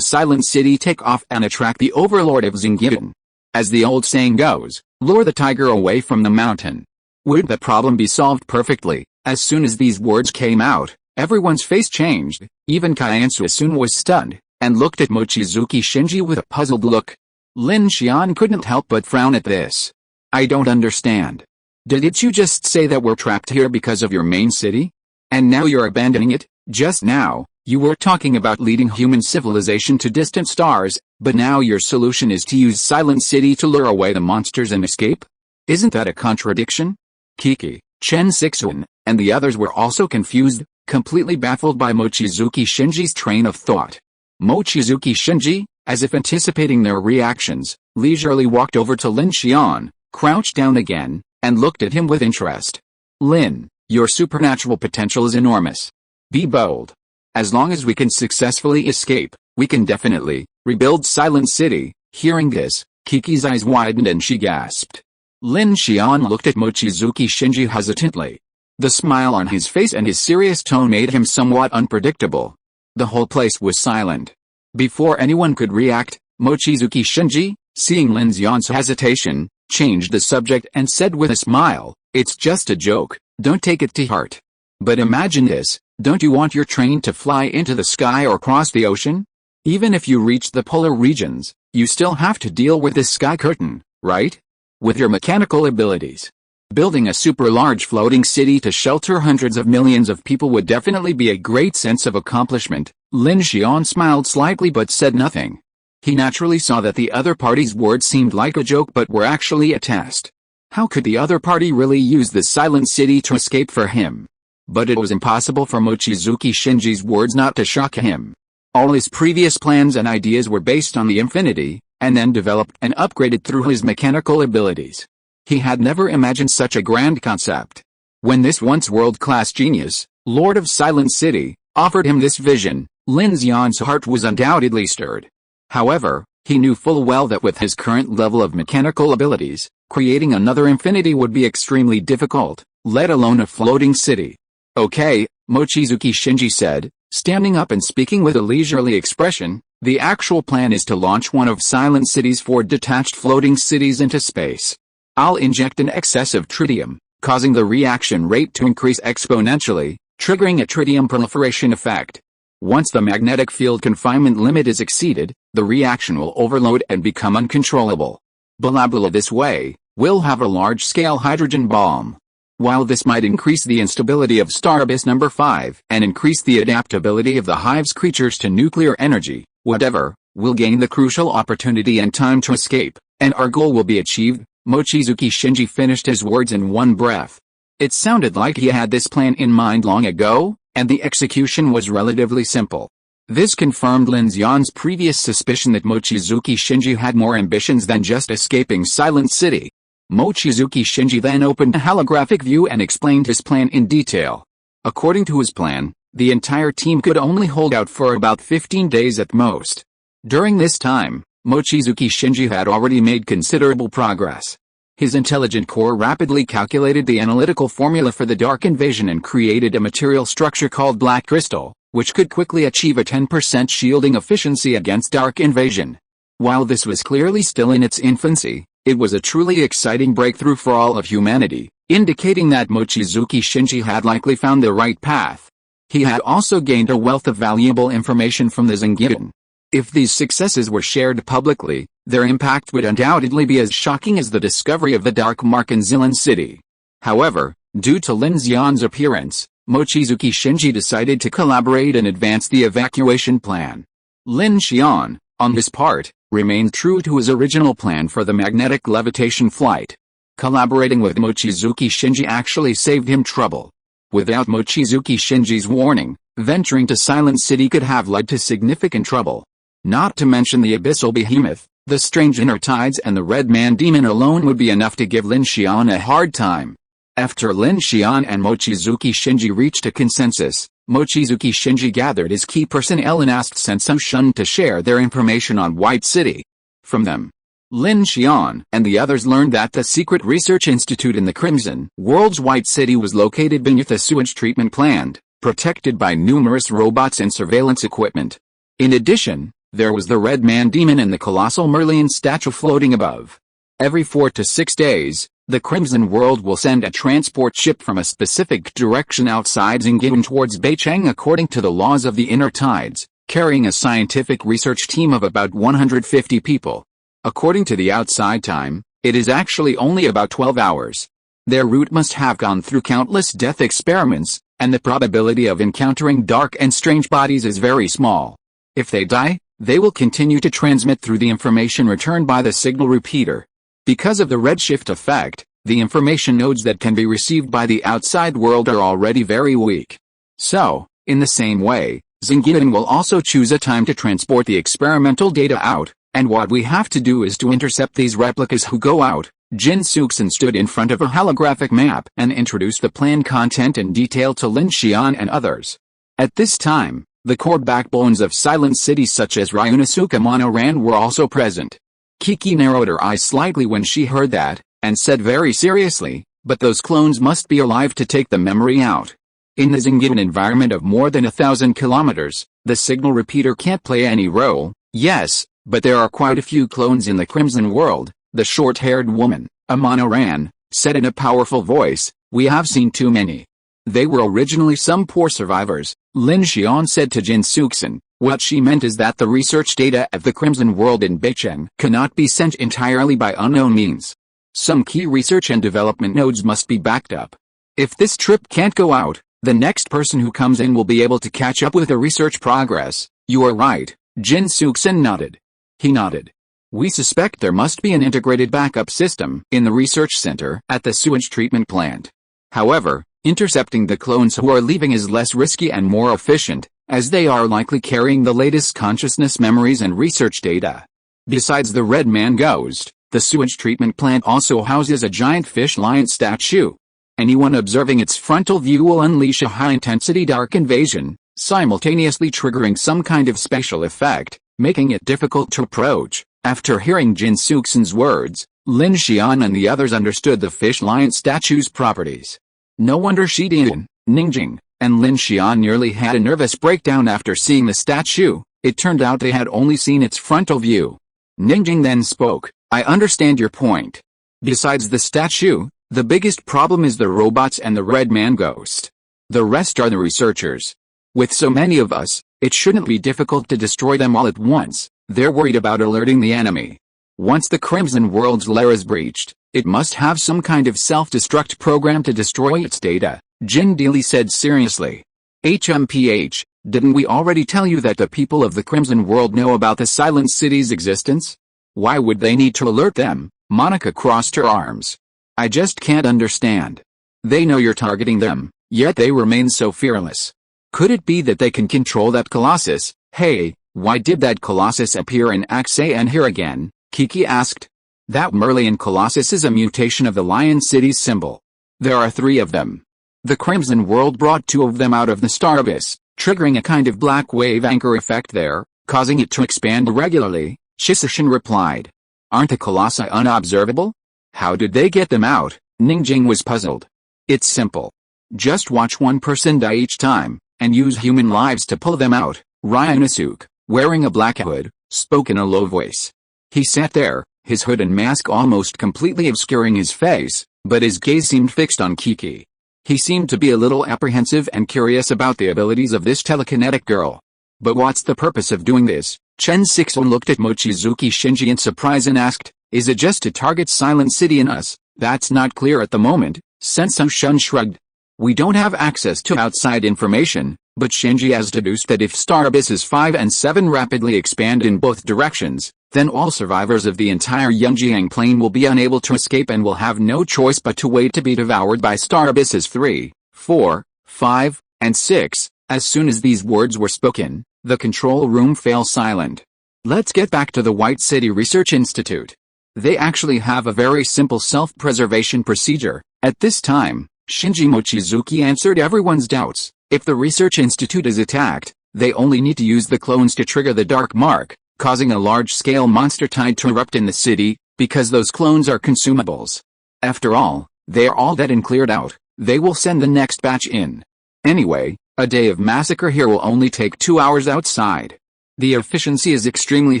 Silent City take off and attract the overlord of Xingyin. As the old saying goes, lure the tiger away from the mountain. Would the problem be solved perfectly? As soon as these words came out, everyone's face changed. Even Qian Suisun was stunned, and looked at Mochizuki Shinji with a puzzled look. Lin Xian couldn't help but frown at this. I don't understand. Didn't you just say that we're trapped here because of your main city? And now you're abandoning it? Just now, you were talking about leading human civilization to distant stars, but now your solution is to use Silent City to lure away the monsters and escape? Isn't that a contradiction? Kiki, Chen Sixuan, and the others were also confused, completely baffled by Mochizuki Shinji's train of thought. Mochizuki Shinji, as if anticipating their reactions, leisurely walked over to Lin Xian, crouched down again, and looked at him with interest. Lin, your supernatural potential is enormous. Be bold. As long as we can successfully escape, we can definitely rebuild Silent City. Hearing this, Kiki's eyes widened and she gasped. Lin Xian looked at Mochizuki Shinji hesitantly. The smile on his face and his serious tone made him somewhat unpredictable. The whole place was silent. Before anyone could react, Mochizuki Shinji, seeing Lin Xian's hesitation, changed the subject and said with a smile, "It's just a joke, don't take it to heart. But imagine this, don't you want your train to fly into the sky or cross the ocean? Even if you reach the polar regions, you still have to deal with this sky curtain, right? With your mechanical abilities. Building a super large floating city to shelter hundreds of millions of people would definitely be a great sense of accomplishment." Lin Xian smiled slightly but said nothing. He naturally saw that the other party's words seemed like a joke but were actually a test. How could the other party really use the Silent City to escape for him? But it was impossible for Mochizuki Shinji's words not to shock him. All his previous plans and ideas were based on the infinity, and then developed and upgraded through his mechanical abilities. He had never imagined such a grand concept. When this once world-class genius, Lord of Silent City, offered him this vision, Lin Xian's heart was undoubtedly stirred. However, he knew full well that with his current level of mechanical abilities, creating another infinity would be extremely difficult, let alone a floating city. Okay, Mochizuki Shinji said, standing up and speaking with a leisurely expression, the actual plan is to launch one of Silent City's 4 detached floating cities into space. I'll inject an excess of tritium, causing the reaction rate to increase exponentially, triggering a tritium proliferation effect. Once the magnetic field confinement limit is exceeded, the reaction will overload and become uncontrollable. Blah blah. This way, we'll have a large-scale hydrogen bomb. While this might increase the instability of Star Abyss number 5 and increase the adaptability of the hive's creatures to nuclear energy, whatever, we'll gain the crucial opportunity and time to escape, and our goal will be achieved. Mochizuki Shinji finished his words in one breath. It sounded like he had this plan in mind long ago, and the execution was relatively simple. This confirmed Lin Xian's previous suspicion that Mochizuki Shinji had more ambitions than just escaping Silent City. Mochizuki Shinji then opened a holographic view and explained his plan in detail. According to his plan, the entire team could only hold out for about 15 days at most. During this time, Mochizuki Shinji had already made considerable progress. His intelligent core rapidly calculated the analytical formula for the dark invasion and created a material structure called black crystal, which could quickly achieve a 10% shielding efficiency against dark invasion. While this was clearly still in its infancy, it was a truly exciting breakthrough for all of humanity, indicating that Mochizuki Shinji had likely found the right path. He had also gained a wealth of valuable information from the Zengian. If these successes were shared publicly, their impact would undoubtedly be as shocking as the discovery of the Dark Mark in Zilan City. However, due to Lin Xian's appearance, Mochizuki Shinji decided to collaborate and advance the evacuation plan. Lin Xian, on his part, remained true to his original plan for the magnetic levitation flight. Collaborating with Mochizuki Shinji actually saved him trouble. Without Mochizuki Shinji's warning, venturing to Silent City could have led to significant trouble. Not to mention the abyssal behemoth, the strange inner tides and the red man demon alone would be enough to give Lin Xian a hard time. After Lin Xian and Mochizuki Shinji reached a consensus, Mochizuki Shinji gathered his key personnel and asked Chen Sixuan to share their information on White City. From them, Lin Xian and the others learned that the secret research institute in the Crimson World's White City was located beneath a sewage treatment plant, protected by numerous robots and surveillance equipment. In addition, there was the Red Man Demon and the colossal Merlion statue floating above. Every 4 to 6 days, the Crimson World will send a transport ship from a specific direction outside Zengian towards Beicheng according to the laws of the inner tides, carrying a scientific research team of about 150 people. According to the outside time, it is actually only about 12 hours. Their route must have gone through countless death experiments, and the probability of encountering dark and strange bodies is very small. If they die, they will continue to transmit through the information returned by the signal repeater. Because of the redshift effect, the information nodes that can be received by the outside world are already very weak. So, in the same way, Zengian will also choose a time to transport the experimental data out, and what we have to do is to intercept these replicas who go out. Chen Sixuan stood in front of a holographic map and introduced the plan content in detail to Lin Xian and others. At this time, the core backbones of Silent City such as Ryunosuke Monoran were also present. Kiki narrowed her eyes slightly when she heard that, and said very seriously, but those clones must be alive to take the memory out. In the Zengian environment of more than 1,000 kilometers, the signal repeater can't play any role. Yes, but there are quite a few clones in the Crimson World, the short-haired woman, Monoran, said in a powerful voice. We have seen too many. They were originally some poor survivors, Lin Xian said to Chen Sixuan. What she meant is that the research data of the Crimson World in Beicheng cannot be sent entirely by unknown means. Some key research and development nodes must be backed up. If this trip can't go out, the next person who comes in will be able to catch up with the research progress. You are right, Chen Sixuan nodded. He nodded. We suspect there must be an integrated backup system in the research center at the sewage treatment plant. However, intercepting the clones who are leaving is less risky and more efficient, as they are likely carrying the latest consciousness memories and research data. Besides the Red Man Ghost, the sewage treatment plant also houses a giant fish lion statue. Anyone observing its frontal view will unleash a high-intensity dark invasion, simultaneously triggering some kind of special effect, making it difficult to approach. After hearing Chen Sixuan's words, Lin Xian and the others understood the fish lion statue's properties. No wonder Shidian, Ningjing, and Lin Xian nearly had a nervous breakdown after seeing the statue. It turned out they had only seen its frontal view. Ningjing then spoke. I understand your point. Besides the statue, the biggest problem is the robots and the Red Man Ghost. The rest are the researchers. With so many of us, it shouldn't be difficult to destroy them all at once. They're worried about alerting the enemy. Once the Crimson World's lair is breached, it must have some kind of self-destruct program to destroy its data, Jin Dealey said seriously. HMPH, didn't we already tell you that the people of the Crimson World know about the Silent City's existence? Why would they need to alert them? Monica crossed her arms. I just can't understand. They know you're targeting them, yet they remain so fearless. Could it be that they can control that colossus? Hey, why did that colossus appear in Axan here again? Kiki asked. That Merlian colossus is a mutation of the Lion City's symbol. There are 3 of them. The Crimson World brought 2 of them out of the star abyss, triggering a kind of black wave anchor effect there, causing it to expand regularly, Chen Sixuan replied. Aren't the colossi unobservable? How did they get them out? Ningjing was puzzled. It's simple. Just watch one person die each time, and use human lives to pull them out. Ryunosuke, wearing a black hood, spoke in a low voice. He sat there, his hood and mask almost completely obscuring his face, but his gaze seemed fixed on Kiki. He seemed to be a little apprehensive and curious about the abilities of this telekinetic girl. But what's the purpose of doing this? Chen Sixuan looked at Mochizuki Shinji in surprise and asked, is it just to target Silent City and us? That's not clear at the moment. Chen Sixuan shrugged. We don't have access to outside information, but Shinji has deduced that if Star Abysses 5 and 7 rapidly expand in both directions, then all survivors of the entire Yunjiang Plain will be unable to escape and will have no choice but to wait to be devoured by Star Abysses 3, 4, 5, and 6. As soon as these words were spoken, the control room fell silent. Let's get back to the White City Research Institute. They actually have a very simple self-preservation procedure. At this time, Shinji Mochizuki answered everyone's doubts. If the Research Institute is attacked, they only need to use the clones to trigger the Dark Mark, causing a large-scale monster tide to erupt in the city, because those clones are consumables. After all, they are all dead and cleared out. They will send the next batch in. Anyway, a day of massacre here will only take 2 hours outside. The efficiency is extremely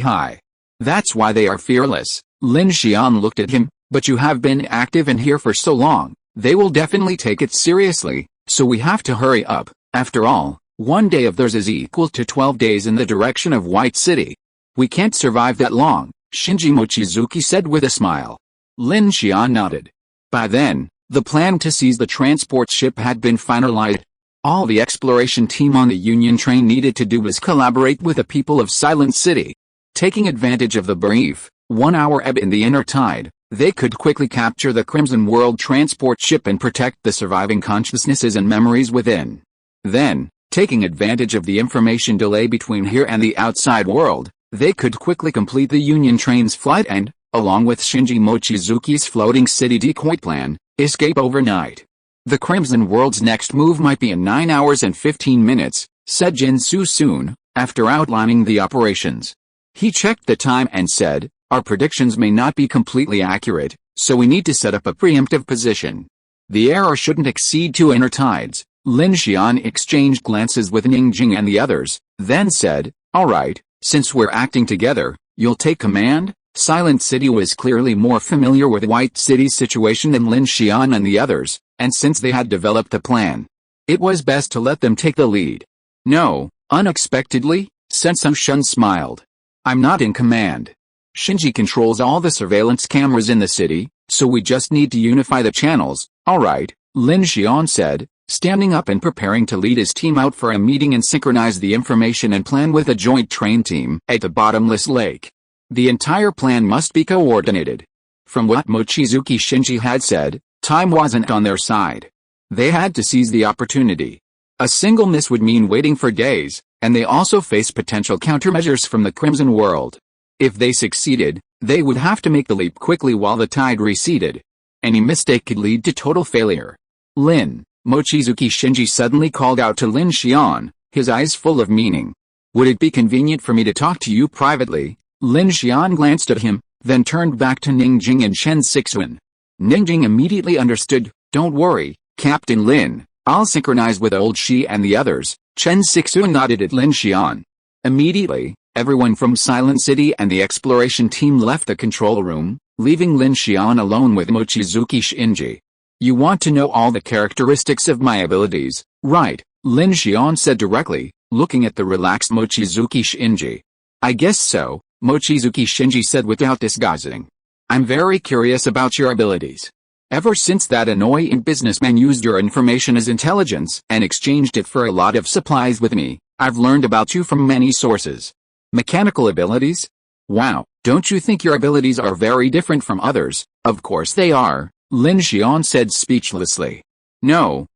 high. That's why they are fearless. Lin Xian looked at him. But you have been active in here for so long, they will definitely take it seriously, so we have to hurry up. After all, 1 day of theirs is equal to 12 days in the direction of White City. We can't survive that long, Shinji Mochizuki said with a smile. Lin Xian nodded. By then, the plan to seize the transport ship had been finalized. All the exploration team on the Union train needed to do was collaborate with the people of Silent City. Taking advantage of the brief 1-hour ebb in the inner tide, they could quickly capture the Crimson World transport ship and protect the surviving consciousnesses and memories within. Then, taking advantage of the information delay between here and the outside world, they could quickly complete the Union train's flight and, along with Shinji Mochizuki's floating city decoy plan, escape overnight. The Crimson World's next move might be in 9 hours and 15 minutes, said Jinsu soon, after outlining the operations. He checked the time and said, our predictions may not be completely accurate, so we need to set up a preemptive position. The error shouldn't exceed 2 inner tides. Lin Xian exchanged glances with Ningjing and the others, then said, alright, since we're acting together, you'll take command? Silent City was clearly more familiar with White City's situation than Lin Xian and the others, and since they had developed a plan, it was best to let them take the lead. No, unexpectedly, Chen Sixuan smiled. I'm not in command. Shinji controls all the surveillance cameras in the city, so we just need to unify the channels. Alright, Lin Xian said, standing up and preparing to lead his team out for a meeting and synchronize the information and plan with a joint train team at the bottomless lake. The entire plan must be coordinated. From what Mochizuki Shinji had said, time wasn't on their side. They had to seize the opportunity. A single miss would mean waiting for days, and they also faced potential countermeasures from the Crimson World. If they succeeded, they would have to make the leap quickly while the tide receded. Any mistake could lead to total failure. Mochizuki Shinji suddenly called out to Lin Xian, his eyes full of meaning. Would it be convenient for me to talk to you privately? Lin Xian glanced at him, then turned back to Ningjing and Chen Sixuan. Ningjing immediately understood. Don't worry, Captain Lin, I'll synchronize with old Shi and the others. Chen Sixuan nodded at Lin Xian. Immediately, everyone from Silent City and the exploration team left the control room, leaving Lin Xian alone with Mochizuki Shinji. You want to know all the characteristics of my abilities, right? Lin Xian said directly, looking at the relaxed Mochizuki Shinji. I guess so, Mochizuki Shinji said without disguising. I'm very curious about your abilities. Ever since that annoying businessman used your information as intelligence and exchanged it for a lot of supplies with me, I've learned about you from many sources. Mechanical abilities? Wow, don't you think your abilities are very different from others? Of course they are, Lin Xian said speechlessly. No,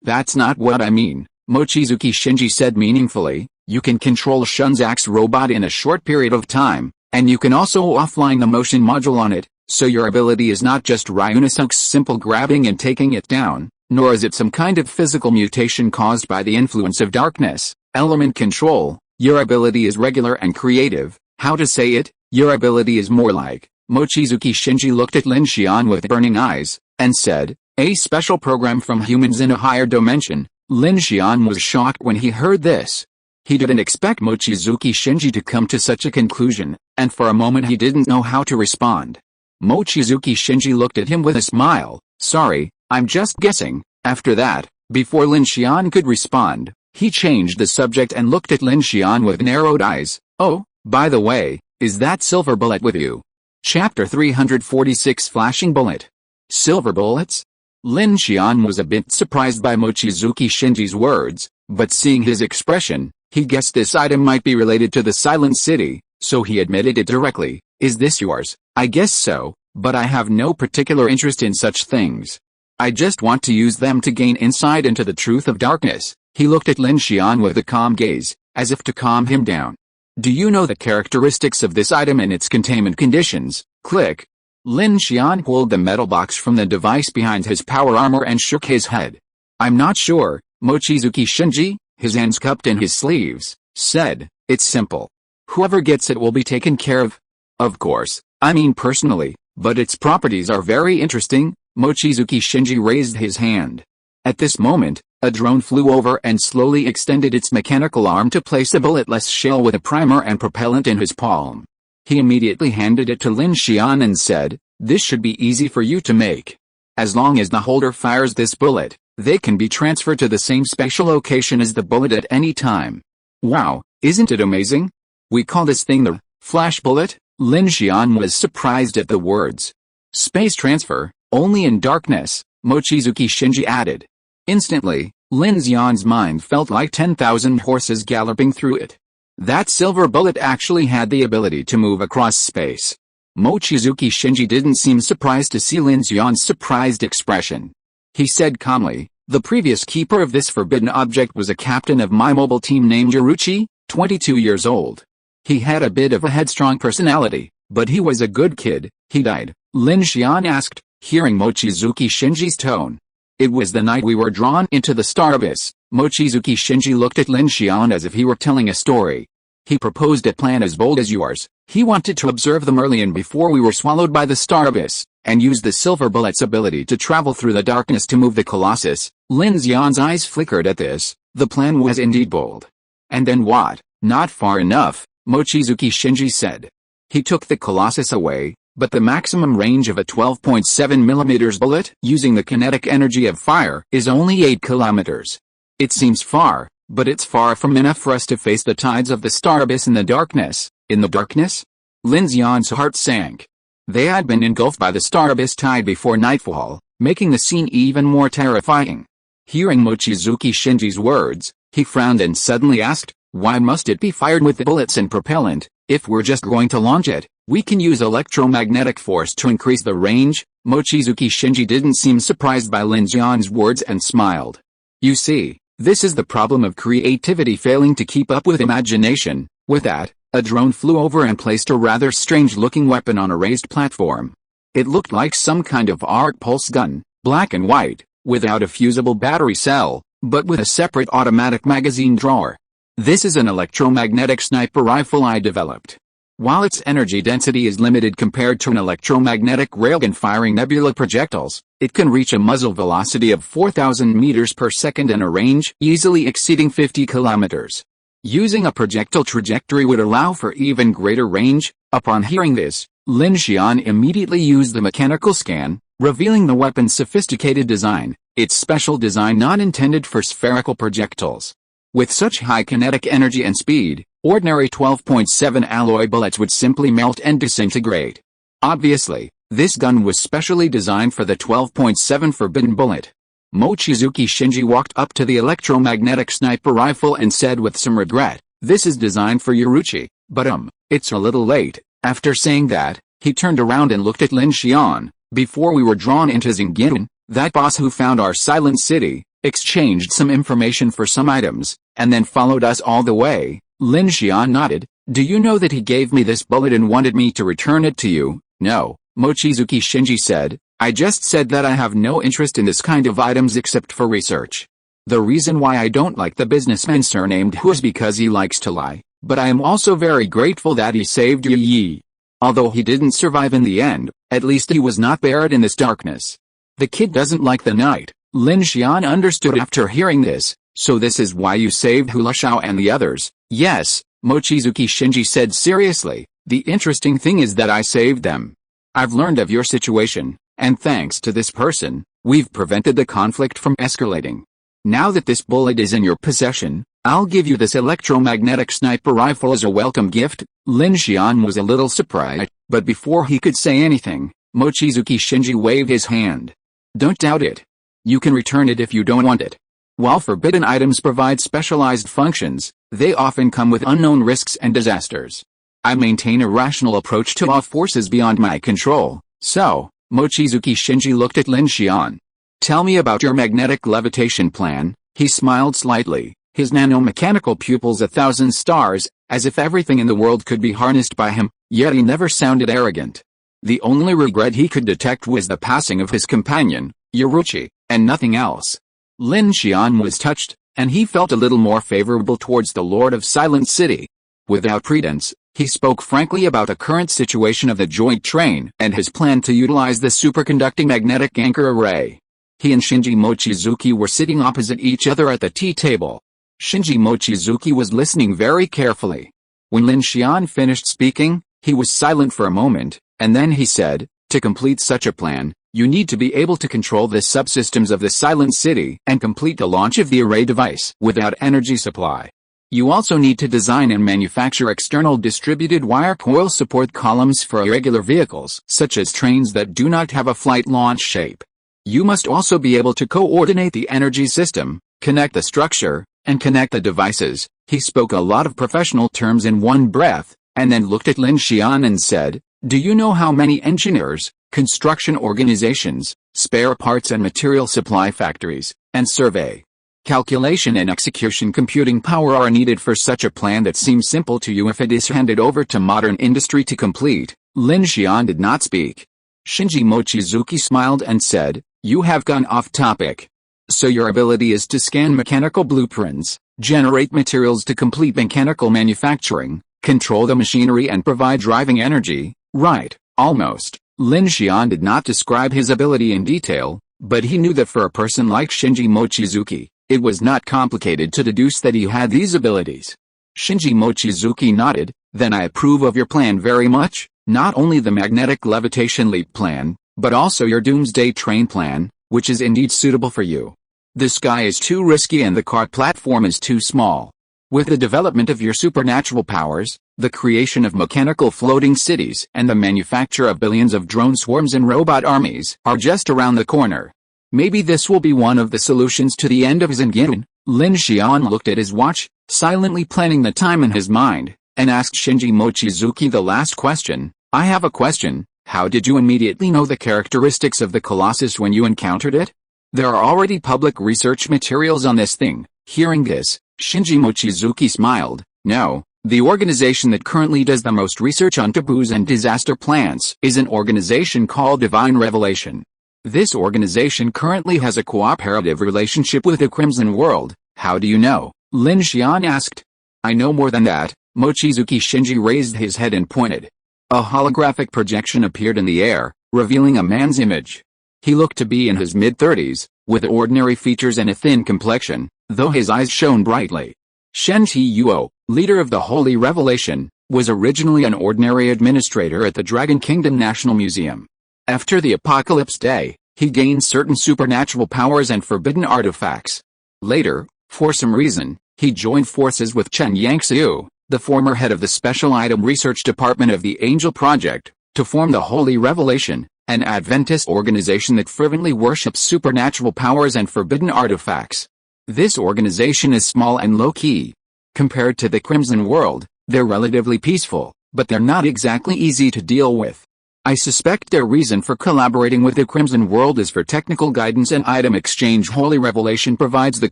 that's not what I mean, Mochizuki Shinji said meaningfully. You can control Shun's axe robot in a short period of time, and you can also offline the motion module on it, so your ability is not just Ryunosuke's simple grabbing and taking it down, nor is it some kind of physical mutation caused by the influence of darkness, element control. Your ability is regular and creative. How to say it? Your ability is more like, Mochizuki Shinji looked at Lin Xian with burning eyes, and said, a special program from humans in a higher dimension. Lin Xian was shocked when he heard this. He didn't expect Mochizuki Shinji to come to such a conclusion, and for a moment he didn't know how to respond. Mochizuki Shinji looked at him with a smile. Sorry, I'm just guessing. After that, before Lin Xian could respond, he changed the subject and looked at Lin Xian with narrowed eyes. Oh, by the way, is that silver bullet with you? Chapter 346 Flashing Bullet. Silver bullets? Lin Xian was a bit surprised by Mochizuki Shinji's words, but seeing his expression, he guessed this item might be related to the Silent City, so he admitted it directly. Is this yours? I guess so, but I have no particular interest in such things. I just want to use them to gain insight into the truth of darkness. He looked at Lin Xian with a calm gaze, as if to calm him down. Do you know the characteristics of this item and its containment conditions? Click. Lin Xian pulled the metal box from the device behind his power armor and shook his head. I'm not sure, Mochizuki Shinji, his hands cupped in his sleeves, said, it's simple. Whoever gets it will be taken care of. Of course, I mean personally, but its properties are very interesting. Mochizuki Shinji raised his hand. At this moment, a drone flew over and slowly extended its mechanical arm to place a bulletless shell with a primer and propellant in his palm. He immediately handed it to Lin Xian and said, this should be easy for you to make. As long as the holder fires this bullet, they can be transferred to the same spatial location as the bullet at any time. Wow, isn't it amazing? We call this thing the flash bullet? Lin Xian was surprised at the words. Space transfer, only in darkness, Mochizuki Shinji added. Instantly, Lin Xian's mind felt like 10,000 horses galloping through it. That silver bullet actually had the ability to move across space. Mochizuki Shinji didn't seem surprised to see Lin Xian's surprised expression. He said calmly, the previous keeper of this forbidden object was a captain of my mobile team named Yoruchi, 22 years old. He had a bit of a headstrong personality, but he was a good kid. He died, Lin Xian asked, hearing Mochizuki Shinji's tone. It was the night we were drawn into the star abyss. Mochizuki Shinji looked at Lin Xian as if he were telling a story. He proposed a plan as bold as yours. He wanted to observe the Merlion before we were swallowed by the star abyss, and use the silver bullet's ability to travel through the darkness to move the Colossus. Lin Xian's eyes flickered at this. The plan was indeed bold. And then what? Not far enough, Mochizuki Shinji said. He took the Colossus away, but the maximum range of a 12.7 mm bullet, using the kinetic energy of fire, is only 8 kilometers. It seems far, but it's far from enough for us to face the tides of the star abyss in the darkness. In the darkness? Lin Xian's heart sank. They had been engulfed by the star abyss tide before nightfall, making the scene even more terrifying. Hearing Mochizuki Shinji's words, he frowned and suddenly asked, why must it be fired with the bullets and propellant? If we're just going to launch it, we can use electromagnetic force to increase the range. Mochizuki Shinji didn't seem surprised by Lin Xian's words and smiled. You see, this is the problem of creativity failing to keep up with imagination. With that, a drone flew over and placed a rather strange-looking weapon on a raised platform. It looked like some kind of arc pulse gun, black and white, without a fusible battery cell, but with a separate automatic magazine drawer. This is an electromagnetic sniper rifle I developed. While its energy density is limited compared to an electromagnetic railgun firing nebula projectiles, it can reach a muzzle velocity of 4,000 meters per second and a range easily exceeding 50 kilometers. Using a projectile trajectory would allow for even greater range. Upon hearing this, Lin Xian immediately used the mechanical scan, revealing the weapon's sophisticated design, its special design not intended for spherical projectiles. With such high kinetic energy and speed, ordinary 12.7 alloy bullets would simply melt and disintegrate. Obviously, this gun was specially designed for the 12.7 forbidden bullet. Mochizuki Shinji walked up to the electromagnetic sniper rifle and said with some regret, This is designed for Yoruchi, but it's a little late." After saying that, he turned around and looked at Lin Xian. "Before we were drawn into Xingyin, that boss who found our silent city, exchanged some information for some items, and then followed us all the way." Lin Xian nodded. "Do you know that he gave me this bullet and wanted me to return it to you?" "No," Mochizuki Shinji said. "I just said that I have no interest in this kind of items except for research. The reason why I don't like the businessman surnamed Hu is because he likes to lie, but I am also very grateful that he saved Yi. Although he didn't survive in the end, at least he was not buried in this darkness. The kid doesn't like the night." Lin Xian understood after hearing this. "So this is why you saved Hula Shao and the others?" "Yes," Mochizuki Shinji said seriously. "The interesting thing is that I saved them. I've learned of your situation, and thanks to this person, we've prevented the conflict from escalating. Now that this bullet is in your possession, I'll give you this electromagnetic sniper rifle as a welcome gift." Lin Xian was a little surprised, but before he could say anything, Mochizuki Shinji waved his hand. "Don't doubt it. You can return it if you don't want it. While forbidden items provide specialized functions, they often come with unknown risks and disasters. I maintain a rational approach to all forces beyond my control." "So," Mochizuki Shinji looked at Lin Xian. "Tell me about your magnetic levitation plan." He smiled slightly, his nanomechanical pupils 1,000 stars, as if everything in the world could be harnessed by him, yet he never sounded arrogant. The only regret he could detect was the passing of his companion, Yoruchi, and nothing else. Lin Xian was touched, and he felt a little more favorable towards the Lord of Silent City. Without pretense, he spoke frankly about the current situation of the joint train and his plan to utilize the superconducting magnetic anchor array. He and Shinji Mochizuki were sitting opposite each other at the tea table. Shinji Mochizuki was listening very carefully. When Lin Xian finished speaking, he was silent for a moment, and then he said, "To complete such a plan, you need to be able to control the subsystems of the Silent City and complete the launch of the array device without energy supply. You also need to design and manufacture external distributed wire coil support columns for irregular vehicles, such as trains that do not have a flight launch shape. You must also be able to coordinate the energy system, connect the structure, and connect the devices." He spoke a lot of professional terms in one breath, and then looked at Lin Xian and said, "Do you know how many engineers, construction organizations, spare parts and material supply factories, and survey, calculation and execution computing power are needed for such a plan that seems simple to you if it is handed over to modern industry to complete?" Lin Xian did not speak. Shinji Mochizuki smiled and said, "You have gone off topic. So your ability is to scan mechanical blueprints, generate materials to complete mechanical manufacturing, control the machinery and provide driving energy, right?" "Almost." Lin Xian did not describe his ability in detail, but he knew that for a person like Shinji Mochizuki, it was not complicated to deduce that he had these abilities. Shinji Mochizuki nodded. "Then I approve of your plan very much, not only the magnetic levitation leap plan, but also your doomsday train plan, which is indeed suitable for you. The sky is too risky and the cart platform is too small. With the development of your supernatural powers, the creation of mechanical floating cities and the manufacture of billions of drone swarms and robot armies are just around the corner. Maybe this will be one of the solutions to the end of Xingyin." Lin Xian looked at his watch, silently planning the time in his mind, and asked Shinji Mochizuki the last question. "I have a question. How did you immediately know the characteristics of the Colossus when you encountered it? There are already public research materials on this thing." Hearing this, Shinji Mochizuki smiled. "No, the organization that currently does the most research on taboos and disaster plans is an organization called Divine Revelation. This organization currently has a cooperative relationship with the Crimson World." "How do you know?" Lin Xian asked. "I know more than that." Mochizuki Shinji raised his head and pointed. A holographic projection appeared in the air, revealing a man's image. He looked to be in his mid-30s, with ordinary features and a thin complexion, though his eyes shone brightly. Chen Sixuan, leader of the Holy Revelation, was originally an ordinary administrator at the Dragon Kingdom National Museum. After the Apocalypse Day, he gained certain supernatural powers and forbidden artifacts. Later, for some reason, he joined forces with Chen Sixuan, the former head of the Special Item Research Department of the Angel Project, to form the Holy Revelation, an Adventist organization that fervently worships supernatural powers and forbidden artifacts. This organization is small and low-key. Compared to the Crimson World, they're relatively peaceful, but they're not exactly easy to deal with. I suspect their reason for collaborating with the Crimson World is for technical guidance and item exchange. Holy Revelation provides the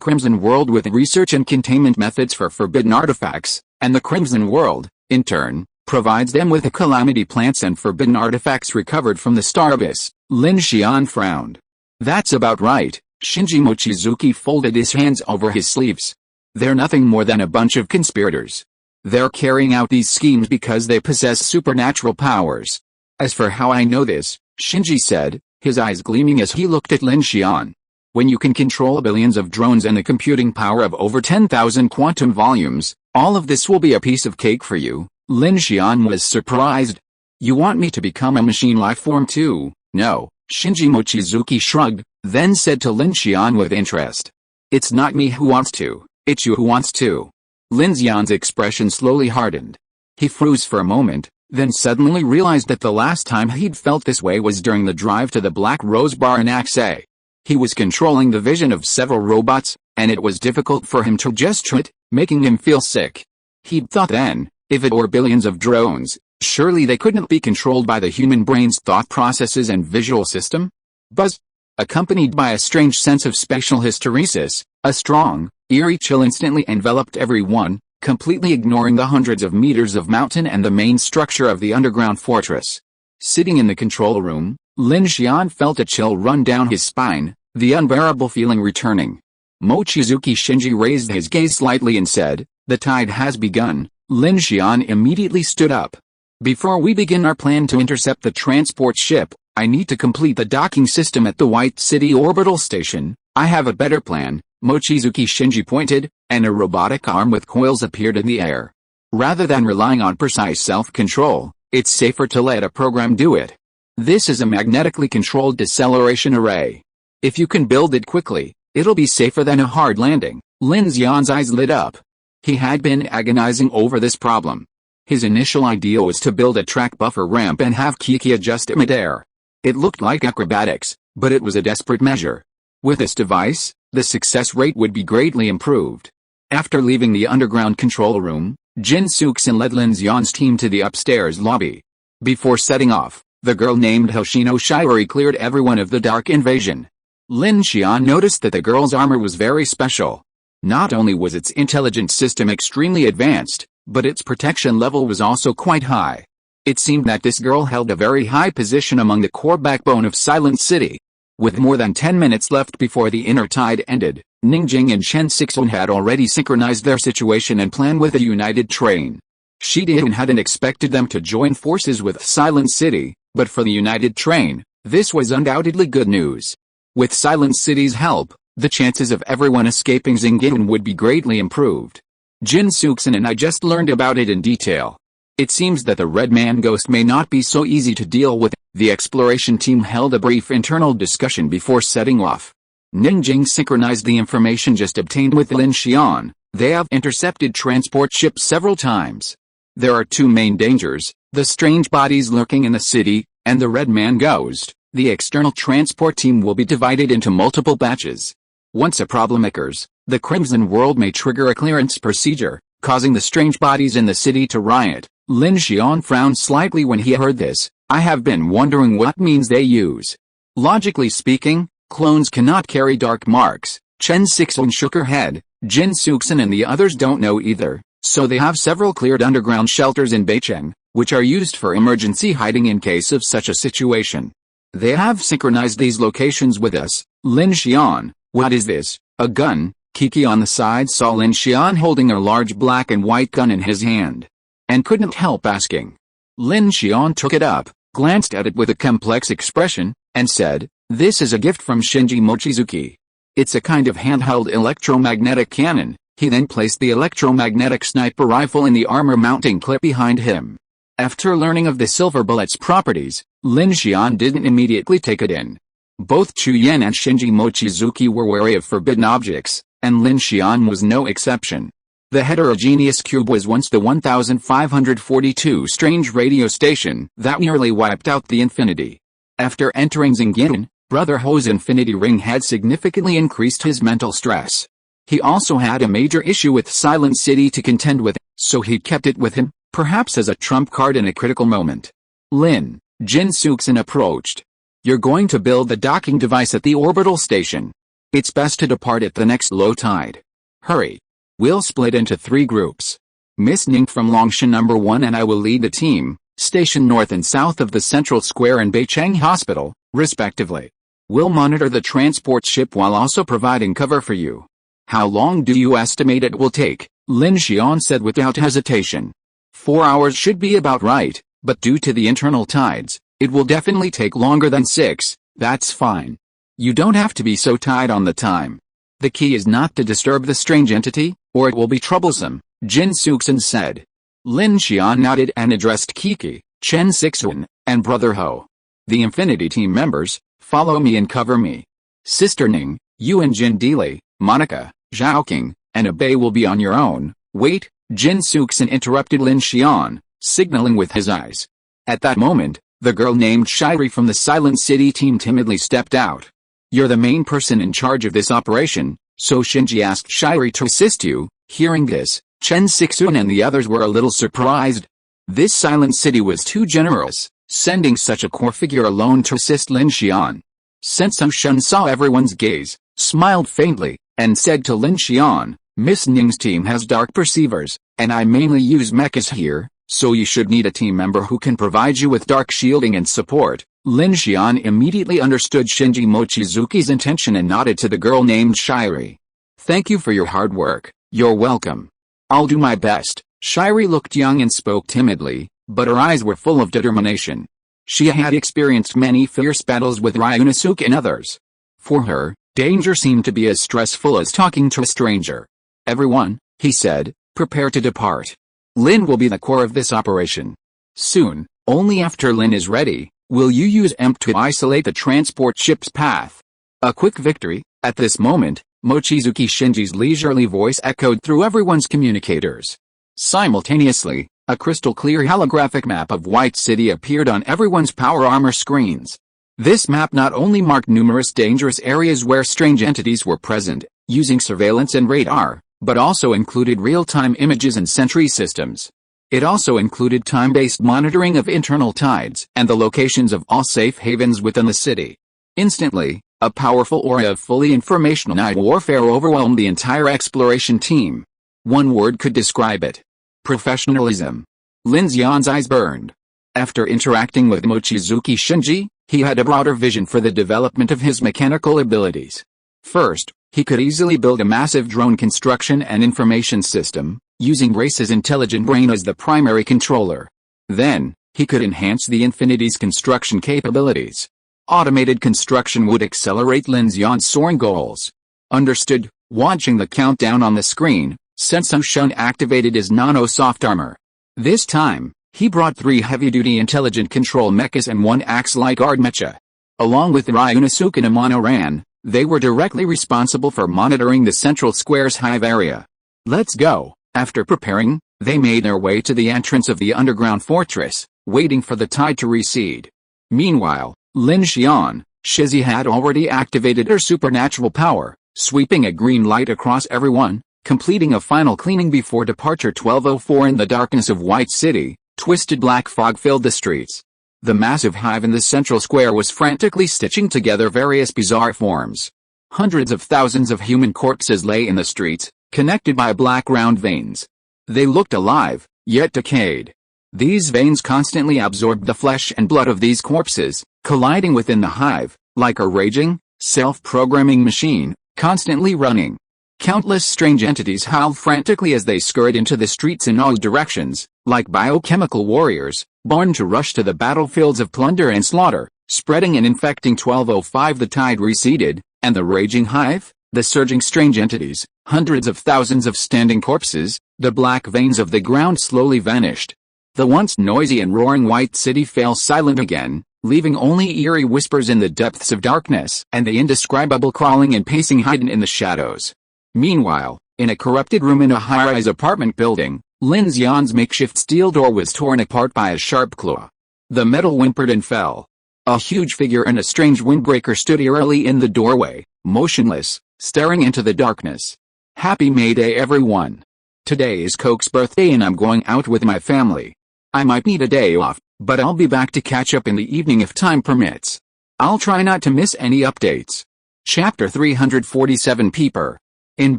Crimson World with research and containment methods for forbidden artifacts, and the Crimson World, in turn, provides them with the calamity plants and forbidden artifacts recovered from the Star Abyss. Lin Xian frowned. That's about right. Shinji Mochizuki folded his hands over his sleeves. They're nothing more than a bunch of conspirators. They're carrying out these schemes because they possess supernatural powers. As for how I know this, Shinji said, his eyes gleaming as he looked at Lin Xian. When you can control billions of drones and the computing power of over 10,000 quantum volumes, all of this will be a piece of cake for you. Lin Xian was surprised. You want me to become a machine life form too? No. Shinji Mochizuki shrugged, then said to Lin Xian with interest. It's not me who wants to, it's you who wants to. Lin Xian's expression slowly hardened. He froze for a moment, then suddenly realized that the last time he'd felt this way was during the drive to the Black Rose Bar in Axe. He was controlling the vision of several robots, and it was difficult for him to gesture it, making him feel sick. He'd thought then, if it were billions of drones, surely they couldn't be controlled by the human brain's thought processes and visual system? Buzz! Accompanied by a strange sense of spatial hysteresis, a strong, eerie chill instantly enveloped everyone, completely ignoring the hundreds of meters of mountain and the main structure of the underground fortress. Sitting in the control room, Lin Xian felt a chill run down his spine, the unbearable feeling returning. Mochizuki Shinji raised his gaze slightly and said, "The tide has begun." Lin Xian immediately stood up. "Before we begin our plan to intercept the transport ship, I need to complete the docking system at the White City Orbital Station. I have a better plan." Mochizuki Shinji pointed, and a robotic arm with coils appeared in the air. Rather than relying on precise self-control, it's safer to let a program do it. This is a magnetically controlled deceleration array. If you can build it quickly, it'll be safer than a hard landing. Lin Xian's eyes lit up. He had been agonizing over this problem. His initial idea was to build a track buffer ramp and have Kiki adjust it midair. It looked like acrobatics, but it was a desperate measure. With this device, the success rate would be greatly improved. After leaving the underground control room, Chen Sixuan led Lin Xian's team to the upstairs lobby. Before setting off, the girl named Hoshino Shiori cleared everyone of the dark invasion. Lin Xian noticed that the girl's armor was very special. Not only was its intelligence system extremely advanced, but its protection level was also quite high. It seemed that this girl held a very high position among the core backbone of Silent City. With more than 10 minutes left before the inner tide ended, Ningjing and Chen Sixuan had already synchronized their situation and planned with a united train. Shidian hadn't expected them to join forces with Silent City, but for the united train, this was undoubtedly good news. With Silent City's help, the chances of everyone escaping Xingin would be greatly improved. Chen Sixuan and I just learned about it in detail. It seems that the Red Man Ghost may not be so easy to deal with. The exploration team held a brief internal discussion before setting off. Ningjing synchronized the information just obtained with Lin Xian. They have intercepted transport ships several times. There are two main dangers, the strange bodies lurking in the city, and the Red Man Ghost. The external transport team will be divided into multiple batches. Once a problem occurs, the Crimson World may trigger a clearance procedure, causing the strange bodies in the city to riot. Lin Xian frowned slightly when he heard this. I have been wondering what means they use. Logically speaking, clones cannot carry dark marks. Chen Sixuan shook her head. Chen Sixuan and the others don't know either, so they have several cleared underground shelters in Beicheng, which are used for emergency hiding in case of such a situation. They have synchronized these locations with us. Lin Xian, what is this? A gun? Kiki on the side saw Lin Xian holding a large black and white gun in his hand, and couldn't help asking. Lin Xian took it up, glanced at it with a complex expression, and said, "This is a gift from Shinji Mochizuki. It's a kind of handheld electromagnetic cannon." He then placed the electromagnetic sniper rifle in the armor mounting clip behind him. After learning of the silver bullet's properties, Lin Xian didn't immediately take it in. Both Chu Yan and Shinji Mochizuki were wary of forbidden objects, and Lin Xian was no exception. The heterogeneous cube was once the 1542 strange radio station that nearly wiped out the Infinity. After entering Xingin, Brother Ho's Infinity Ring had significantly increased his mental stress. He also had a major issue with Silent City to contend with, so he kept it with him, perhaps as a trump card in a critical moment. Lin Xian approached. You're going to build the docking device at the orbital station. It's best to depart at the next low tide. Hurry. We'll split into 3 groups. Miss Ning from Longshan number 1 and I will lead the team, stationed north and south of the Central Square and Beicheng Hospital, respectively. We'll monitor the transport ship while also providing cover for you. How long do you estimate it will take? Lin Xian said without hesitation. 4 hours should be about right, but due to the internal tides, it will definitely take longer than 6, that's fine. You don't have to be so tight on the time. The key is not to disturb the strange entity, or it will be troublesome, Chen Sixuan said. Lin Xian nodded and addressed Kiki, Chen Sixuan, and Brother Ho. The Infinity Team members, follow me and cover me. Sister Ning, you and Jin Dili, Monica, Zhaoqing, and Abei will be on your own. Wait, Chen Sixuan interrupted Lin Xian, signaling with his eyes. At that moment, the girl named Shiri from the Silent City team timidly stepped out. You're the main person in charge of this operation, so Shinji asked Shiri to assist you. Hearing this, Chen Sixuan and the others were a little surprised. This Silent City was too generous, sending such a core figure alone to assist Lin Xian. Chen Sixuan saw everyone's gaze, smiled faintly, and said to Lin Xian, Miss Ning's team has dark perceivers, and I mainly use mechas here, so you should need a team member who can provide you with dark shielding and support. Lin Xian immediately understood Shinji Mochizuki's intention and nodded to the girl named Shiri. Thank you for your hard work, you're welcome. I'll do my best. Shiri looked young and spoke timidly, but her eyes were full of determination. She had experienced many fierce battles with Ryunosuke and others. For her, danger seemed to be as stressful as talking to a stranger. Everyone, he said, prepare to depart. Lin will be the core of this operation. Soon, only after Lin is ready, will you use EMP to isolate the transport ship's path. A quick victory. At this moment, Mochizuki Shinji's leisurely voice echoed through everyone's communicators. Simultaneously, a crystal-clear holographic map of White City appeared on everyone's power armor screens. This map not only marked numerous dangerous areas where strange entities were present, using surveillance and radar, but also included real-time images and sentry systems. It also included time-based monitoring of internal tides and the locations of all safe havens within the city. Instantly, a powerful aura of fully informational night warfare overwhelmed the entire exploration team. One word could describe it. Professionalism. Lin Xian's eyes burned. After interacting with Mochizuki Shinji, he had a broader vision for the development of his mechanical abilities. First, he could easily build a massive drone construction and information system, using Grace's intelligent brain as the primary controller. Then, he could enhance the Infinity's construction capabilities. Automated construction would accelerate Lin Xian's soaring goals. Understood. Watching the countdown on the screen, Chen Sixuan activated his nano-soft armor. This time, he brought 3 heavy-duty intelligent control mechas and 1 axe-like guard mecha. Along with Ryunosuke and Amano Ran, they were directly responsible for monitoring the Central Square's hive area. Let's go. After preparing, they made their way to the entrance of the underground fortress, waiting for the tide to recede. Meanwhile, Lin Xian, Shizzy had already activated her supernatural power, sweeping a green light across everyone, completing a final cleaning before departure. 12:04 In the darkness of White City, twisted black fog filled the streets. The massive hive in the central square was frantically stitching together various bizarre forms. Hundreds of thousands of human corpses lay in the streets, connected by black round veins. They looked alive, yet decayed. These veins constantly absorbed the flesh and blood of these corpses, colliding within the hive, like a raging, self-programming machine, constantly running. Countless strange entities howled frantically as they scurried into the streets in all directions, like biochemical warriors, born to rush to the battlefields of plunder and slaughter, spreading and infecting. 12:05 The tide receded, and the raging hive, the surging strange entities, hundreds of thousands of standing corpses, the black veins of the ground slowly vanished. The once noisy and roaring White City fell silent again, leaving only eerie whispers in the depths of darkness and the indescribable crawling and pacing hidden in the shadows. Meanwhile, in a corrupted room in a high-rise apartment building, Lin Xian's makeshift steel door was torn apart by a sharp claw. The metal whimpered and fell. A huge figure in a strange windbreaker stood eerily in the doorway, motionless, staring into the darkness. Happy May Day everyone. Today is Coke's birthday and I'm going out with my family. I might need a day off, but I'll be back to catch up in the evening if time permits. I'll try not to miss any updates. Chapter 347 Peeper. In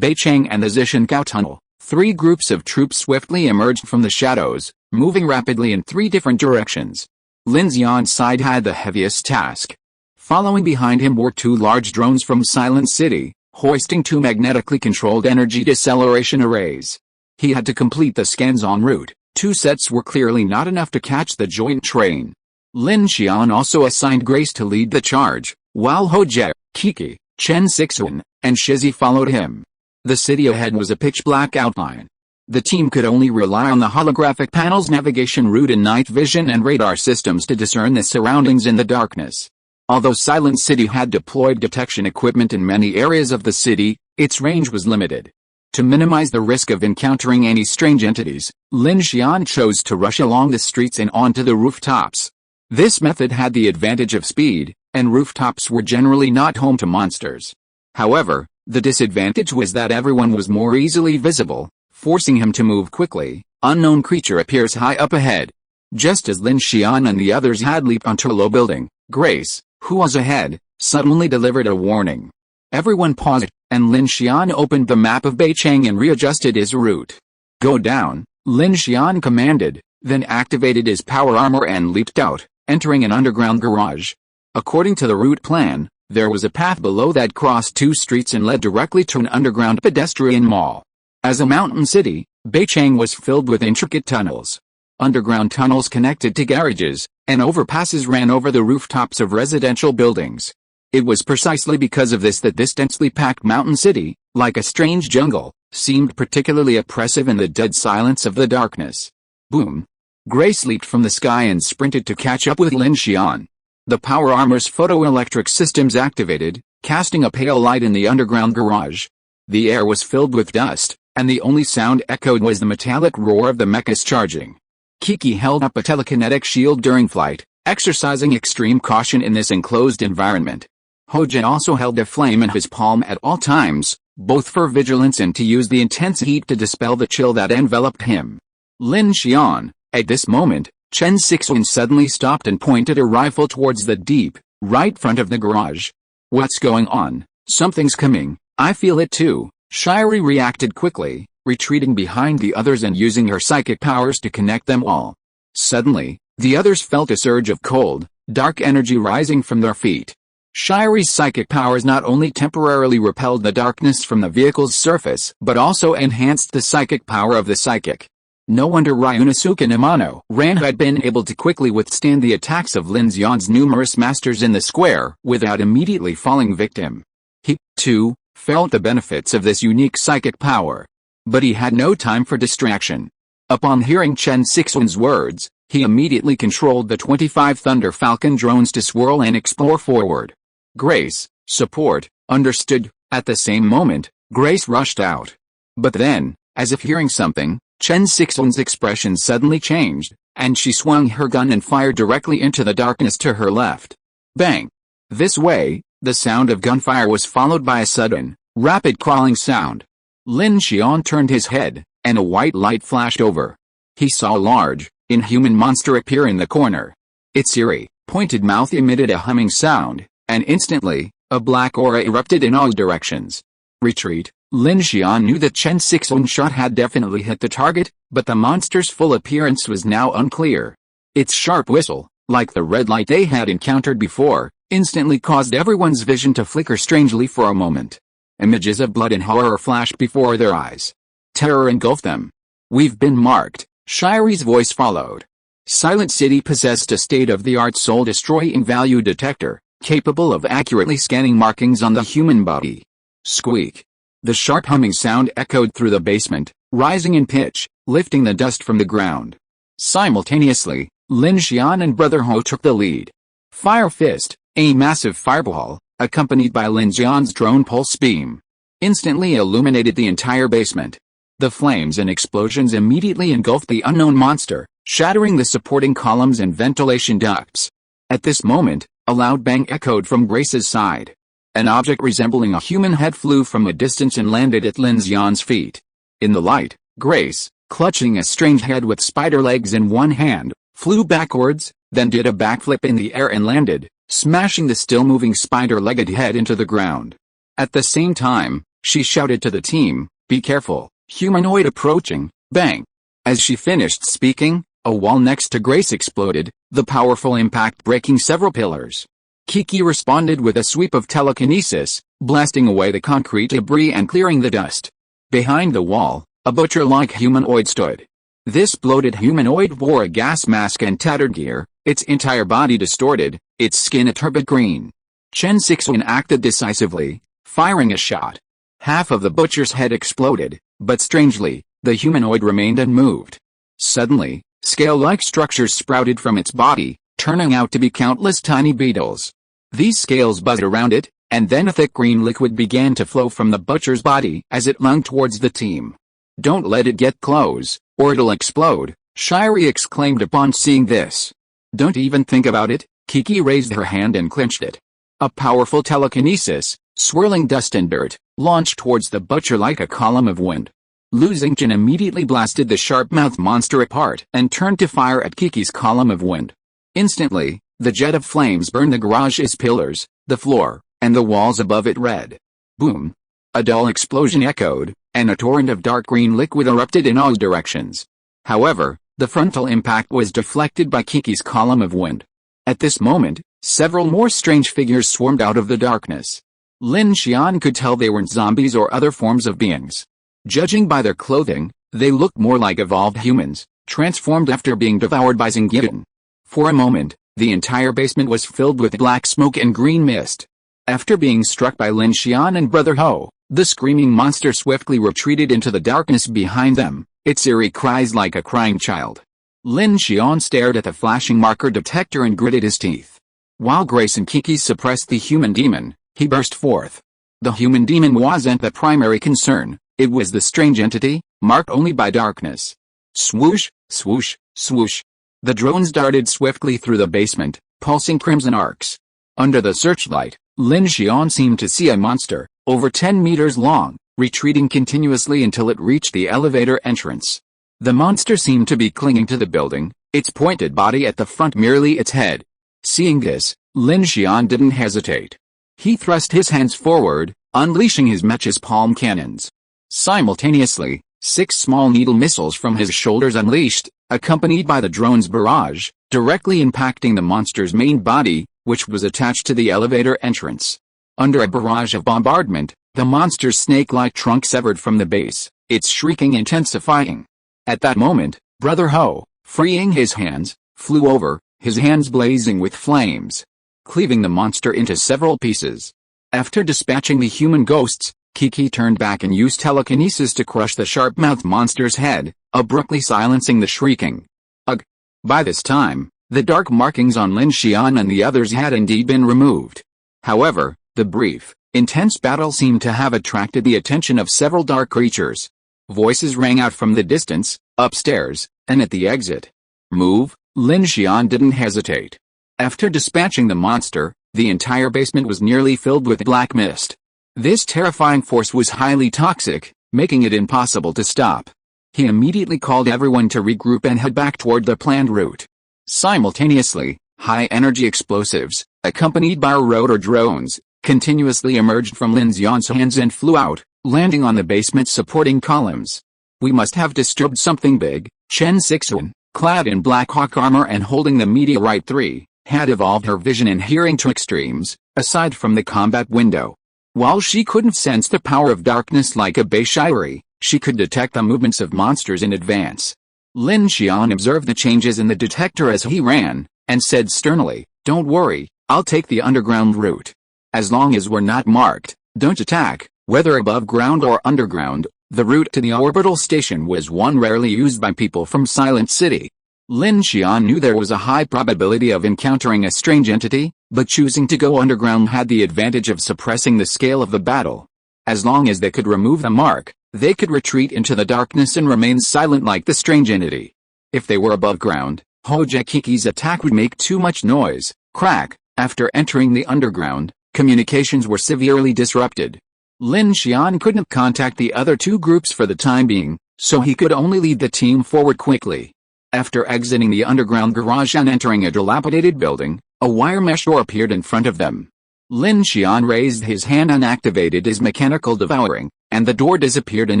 Beicheng and the Zishan Tunnel, 3 groups of troops swiftly emerged from the shadows, moving rapidly in 3 different directions. Lin Xian's side had the heaviest task. Following behind him were 2 large drones from Silent City, hoisting 2 magnetically controlled energy deceleration arrays. He had to complete the scans en route. 2 sets were clearly not enough to catch the joint train. Lin Xian also assigned Grace to lead the charge, while Hojie, Kiki, Chen Sixuan, and Shizi followed him. The city ahead was a pitch-black outline. The team could only rely on the holographic panel's navigation route and night vision and radar systems to discern the surroundings in the darkness. Although Silent City had deployed detection equipment in many areas of the city, its range was limited. To minimize the risk of encountering any strange entities, Lin Xian chose to rush along the streets and onto the rooftops. This method had the advantage of speed, and rooftops were generally not home to monsters. However, the disadvantage was that everyone was more easily visible, forcing him to move quickly. Unknown creature appears high up ahead. Just as Lin Xian and the others had leaped onto a low building, Grace, who was ahead, suddenly delivered a warning. Everyone paused, and Lin Xian opened the map of Beicheng and readjusted his route. Go down, Lin Xian commanded, then activated his power armor and leaped out, entering an underground garage. According to the route plan, there was a path below that crossed 2 streets and led directly to an underground pedestrian mall. As a mountain city, Beicheng was filled with intricate tunnels. Underground tunnels connected to garages, and overpasses ran over the rooftops of residential buildings. It was precisely because of this that this densely packed mountain city, like a strange jungle, seemed particularly oppressive in the dead silence of the darkness. Boom! Grace leaped from the sky and sprinted to catch up with Lin Xian. The power armor's photoelectric systems activated, casting a pale light in the underground garage. The air was filled with dust, and the only sound echoed was the metallic roar of the mechas charging. Kiki held up a telekinetic shield during flight, exercising extreme caution in this enclosed environment. Hojie also held a flame in his palm at all times, both for vigilance and to use the intense heat to dispel the chill that enveloped him. Lin Xian. At this moment, Chen Sixuan suddenly stopped and pointed a rifle towards the deep, right front of the garage. What's going on? Something's coming, I feel it too. Shiri reacted quickly, retreating behind the others and using her psychic powers to connect them all. Suddenly, the others felt a surge of cold, dark energy rising from their feet. Shiri's psychic powers not only temporarily repelled the darkness from the vehicle's surface but also enhanced the psychic power of the psychic. No wonder Ryunosuke Namano Ran had been able to quickly withstand the attacks of Lin Xian's numerous masters in the square without immediately falling victim. He, too, felt the benefits of this unique psychic power. But he had no time for distraction. Upon hearing Chen Sixuan's words, he immediately controlled the 25 Thunder Falcon drones to swirl and explore forward. Grace, support, understood. At the same moment, Grace rushed out. But then, as if hearing something, Chen Sixuan's expression suddenly changed, and she swung her gun and fired directly into the darkness to her left. Bang! This way, the sound of gunfire was followed by a sudden, rapid crawling sound. Lin Xian turned his head, and a white light flashed over. He saw a large, inhuman monster appear in the corner. Its eerie, pointed mouth emitted a humming sound, and instantly, a black aura erupted in all directions. Retreat. Lin Xian knew that Chen Sixuan's shot had definitely hit the target, but the monster's full appearance was now unclear. Its sharp whistle, like the red light they had encountered before, instantly caused everyone's vision to flicker strangely for a moment. Images of blood and horror flashed before their eyes. Terror engulfed them. We've been marked, Shiri's voice followed. Silent City possessed a state-of-the-art soul-destroying value detector, capable of accurately scanning markings on the human body. Squeak. The sharp humming sound echoed through the basement, rising in pitch, lifting the dust from the ground. Simultaneously, Lin Xian and Brother Ho took the lead. Fire Fist, a massive fireball, accompanied by Lin Xian's drone pulse beam, instantly illuminated the entire basement. The flames and explosions immediately engulfed the unknown monster, shattering the supporting columns and ventilation ducts. At this moment, a loud bang echoed from Grace's side. An object resembling a human head flew from a distance and landed at Lin Xian's feet. In the light, Grace, clutching a strange head with spider legs in one hand, flew backwards, then did a backflip in the air and landed, smashing the still-moving spider-legged head into the ground. At the same time, she shouted to the team, "Be careful, humanoid approaching," bang. As she finished speaking, a wall next to Grace exploded, the powerful impact breaking several pillars. Kiki responded with a sweep of telekinesis, blasting away the concrete debris and clearing the dust. Behind the wall, a butcher-like humanoid stood. This bloated humanoid wore a gas mask and tattered gear, its entire body distorted, its skin a turbid green. Chen Sixuan acted decisively, firing a shot. Half of the butcher's head exploded, but strangely, the humanoid remained unmoved. Suddenly, scale-like structures sprouted from its body, turning out to be countless tiny beetles. These scales buzzed around it, and then a thick green liquid began to flow from the butcher's body as it lunged towards the team. "Don't let it get close, or it'll explode," Shiri exclaimed upon seeing this. "Don't even think about it," Kiki raised her hand and clenched it. A powerful telekinesis, swirling dust and dirt, launched towards the butcher like a column of wind. Lin Xian immediately blasted the sharp-mouthed monster apart and turned to fire at Kiki's column of wind. Instantly, the jet of flames burned the garage's pillars, the floor, and the walls above it red. Boom! A dull explosion echoed, and a torrent of dark green liquid erupted in all directions. However, the frontal impact was deflected by Kiki's column of wind. At this moment, several more strange figures swarmed out of the darkness. Lin Xian could tell they weren't zombies or other forms of beings. Judging by their clothing, they looked more like evolved humans, transformed after being devoured by Zingyan. For a moment, the entire basement was filled with black smoke and green mist. After being struck by Lin Xian and Brother Ho, the screaming monster swiftly retreated into the darkness behind them, its eerie cries like a crying child. Lin Xian stared at the flashing marker detector and gritted his teeth. While Grace and Kiki suppressed the human demon, he burst forth. The human demon wasn't the primary concern, it was the strange entity, marked only by darkness. Swoosh, swoosh, swoosh. The drones darted swiftly through the basement, pulsing crimson arcs. Under the searchlight, Lin Xian seemed to see a monster, over 10 meters long, retreating continuously until it reached the elevator entrance. The monster seemed to be clinging to the building, its pointed body at the front merely its head. Seeing this, Lin Xian didn't hesitate. He thrust his hands forward, unleashing his match's palm cannons. Simultaneously, 6 small needle missiles from his shoulders unleashed, accompanied by the drone's barrage, directly impacting the monster's main body, which was attached to the elevator entrance. Under a barrage of bombardment, the monster's snake-like trunk severed from the base, its shrieking intensifying. At that moment, Brother Ho, freeing his hands, flew over, his hands blazing with flames, cleaving the monster into several pieces. After dispatching the human ghosts, Kiki turned back and used telekinesis to crush the sharp-mouthed monster's head, abruptly silencing the shrieking. Ugh! By this time, the dark markings on Lin Xian and the others had indeed been removed. However, the brief, intense battle seemed to have attracted the attention of several dark creatures. Voices rang out from the distance, upstairs, and at the exit. Move, Lin Xian didn't hesitate. After dispatching the monster, the entire basement was nearly filled with black mist. This terrifying force was highly toxic, making it impossible to stop. He immediately called everyone to regroup and head back toward the planned route. Simultaneously, high-energy explosives, accompanied by rotor drones, continuously emerged from Lin Xian's hands and flew out, landing on the basement's supporting columns. "We must have disturbed something big," Chen Sixuan, clad in Black Hawk armor and holding the Meteorite 3, had evolved her vision and hearing to extremes, aside from the combat window. While she couldn't sense the power of darkness like a Shiri, she could detect the movements of monsters in advance. Lin Xian observed the changes in the detector as he ran, and said sternly, "Don't worry, I'll take the underground route. As long as we're not marked, don't attack." Whether above ground or underground, the route to the orbital station was one rarely used by people from Silent City. Lin Xian knew there was a high probability of encountering a strange entity, but choosing to go underground had the advantage of suppressing the scale of the battle. As long as they could remove the mark, they could retreat into the darkness and remain silent like the strange entity. If they were above ground, Hoja Kiki's attack would make too much noise. Crack! After entering the underground, Communications were severely disrupted. Lin Xian couldn't contact the other two groups for the time being, so he could only lead the team forward quickly. After exiting the underground garage and entering a dilapidated building, a wire mesh door appeared in front of them. Lin Xian raised his hand and activated his mechanical devouring, and the door disappeared in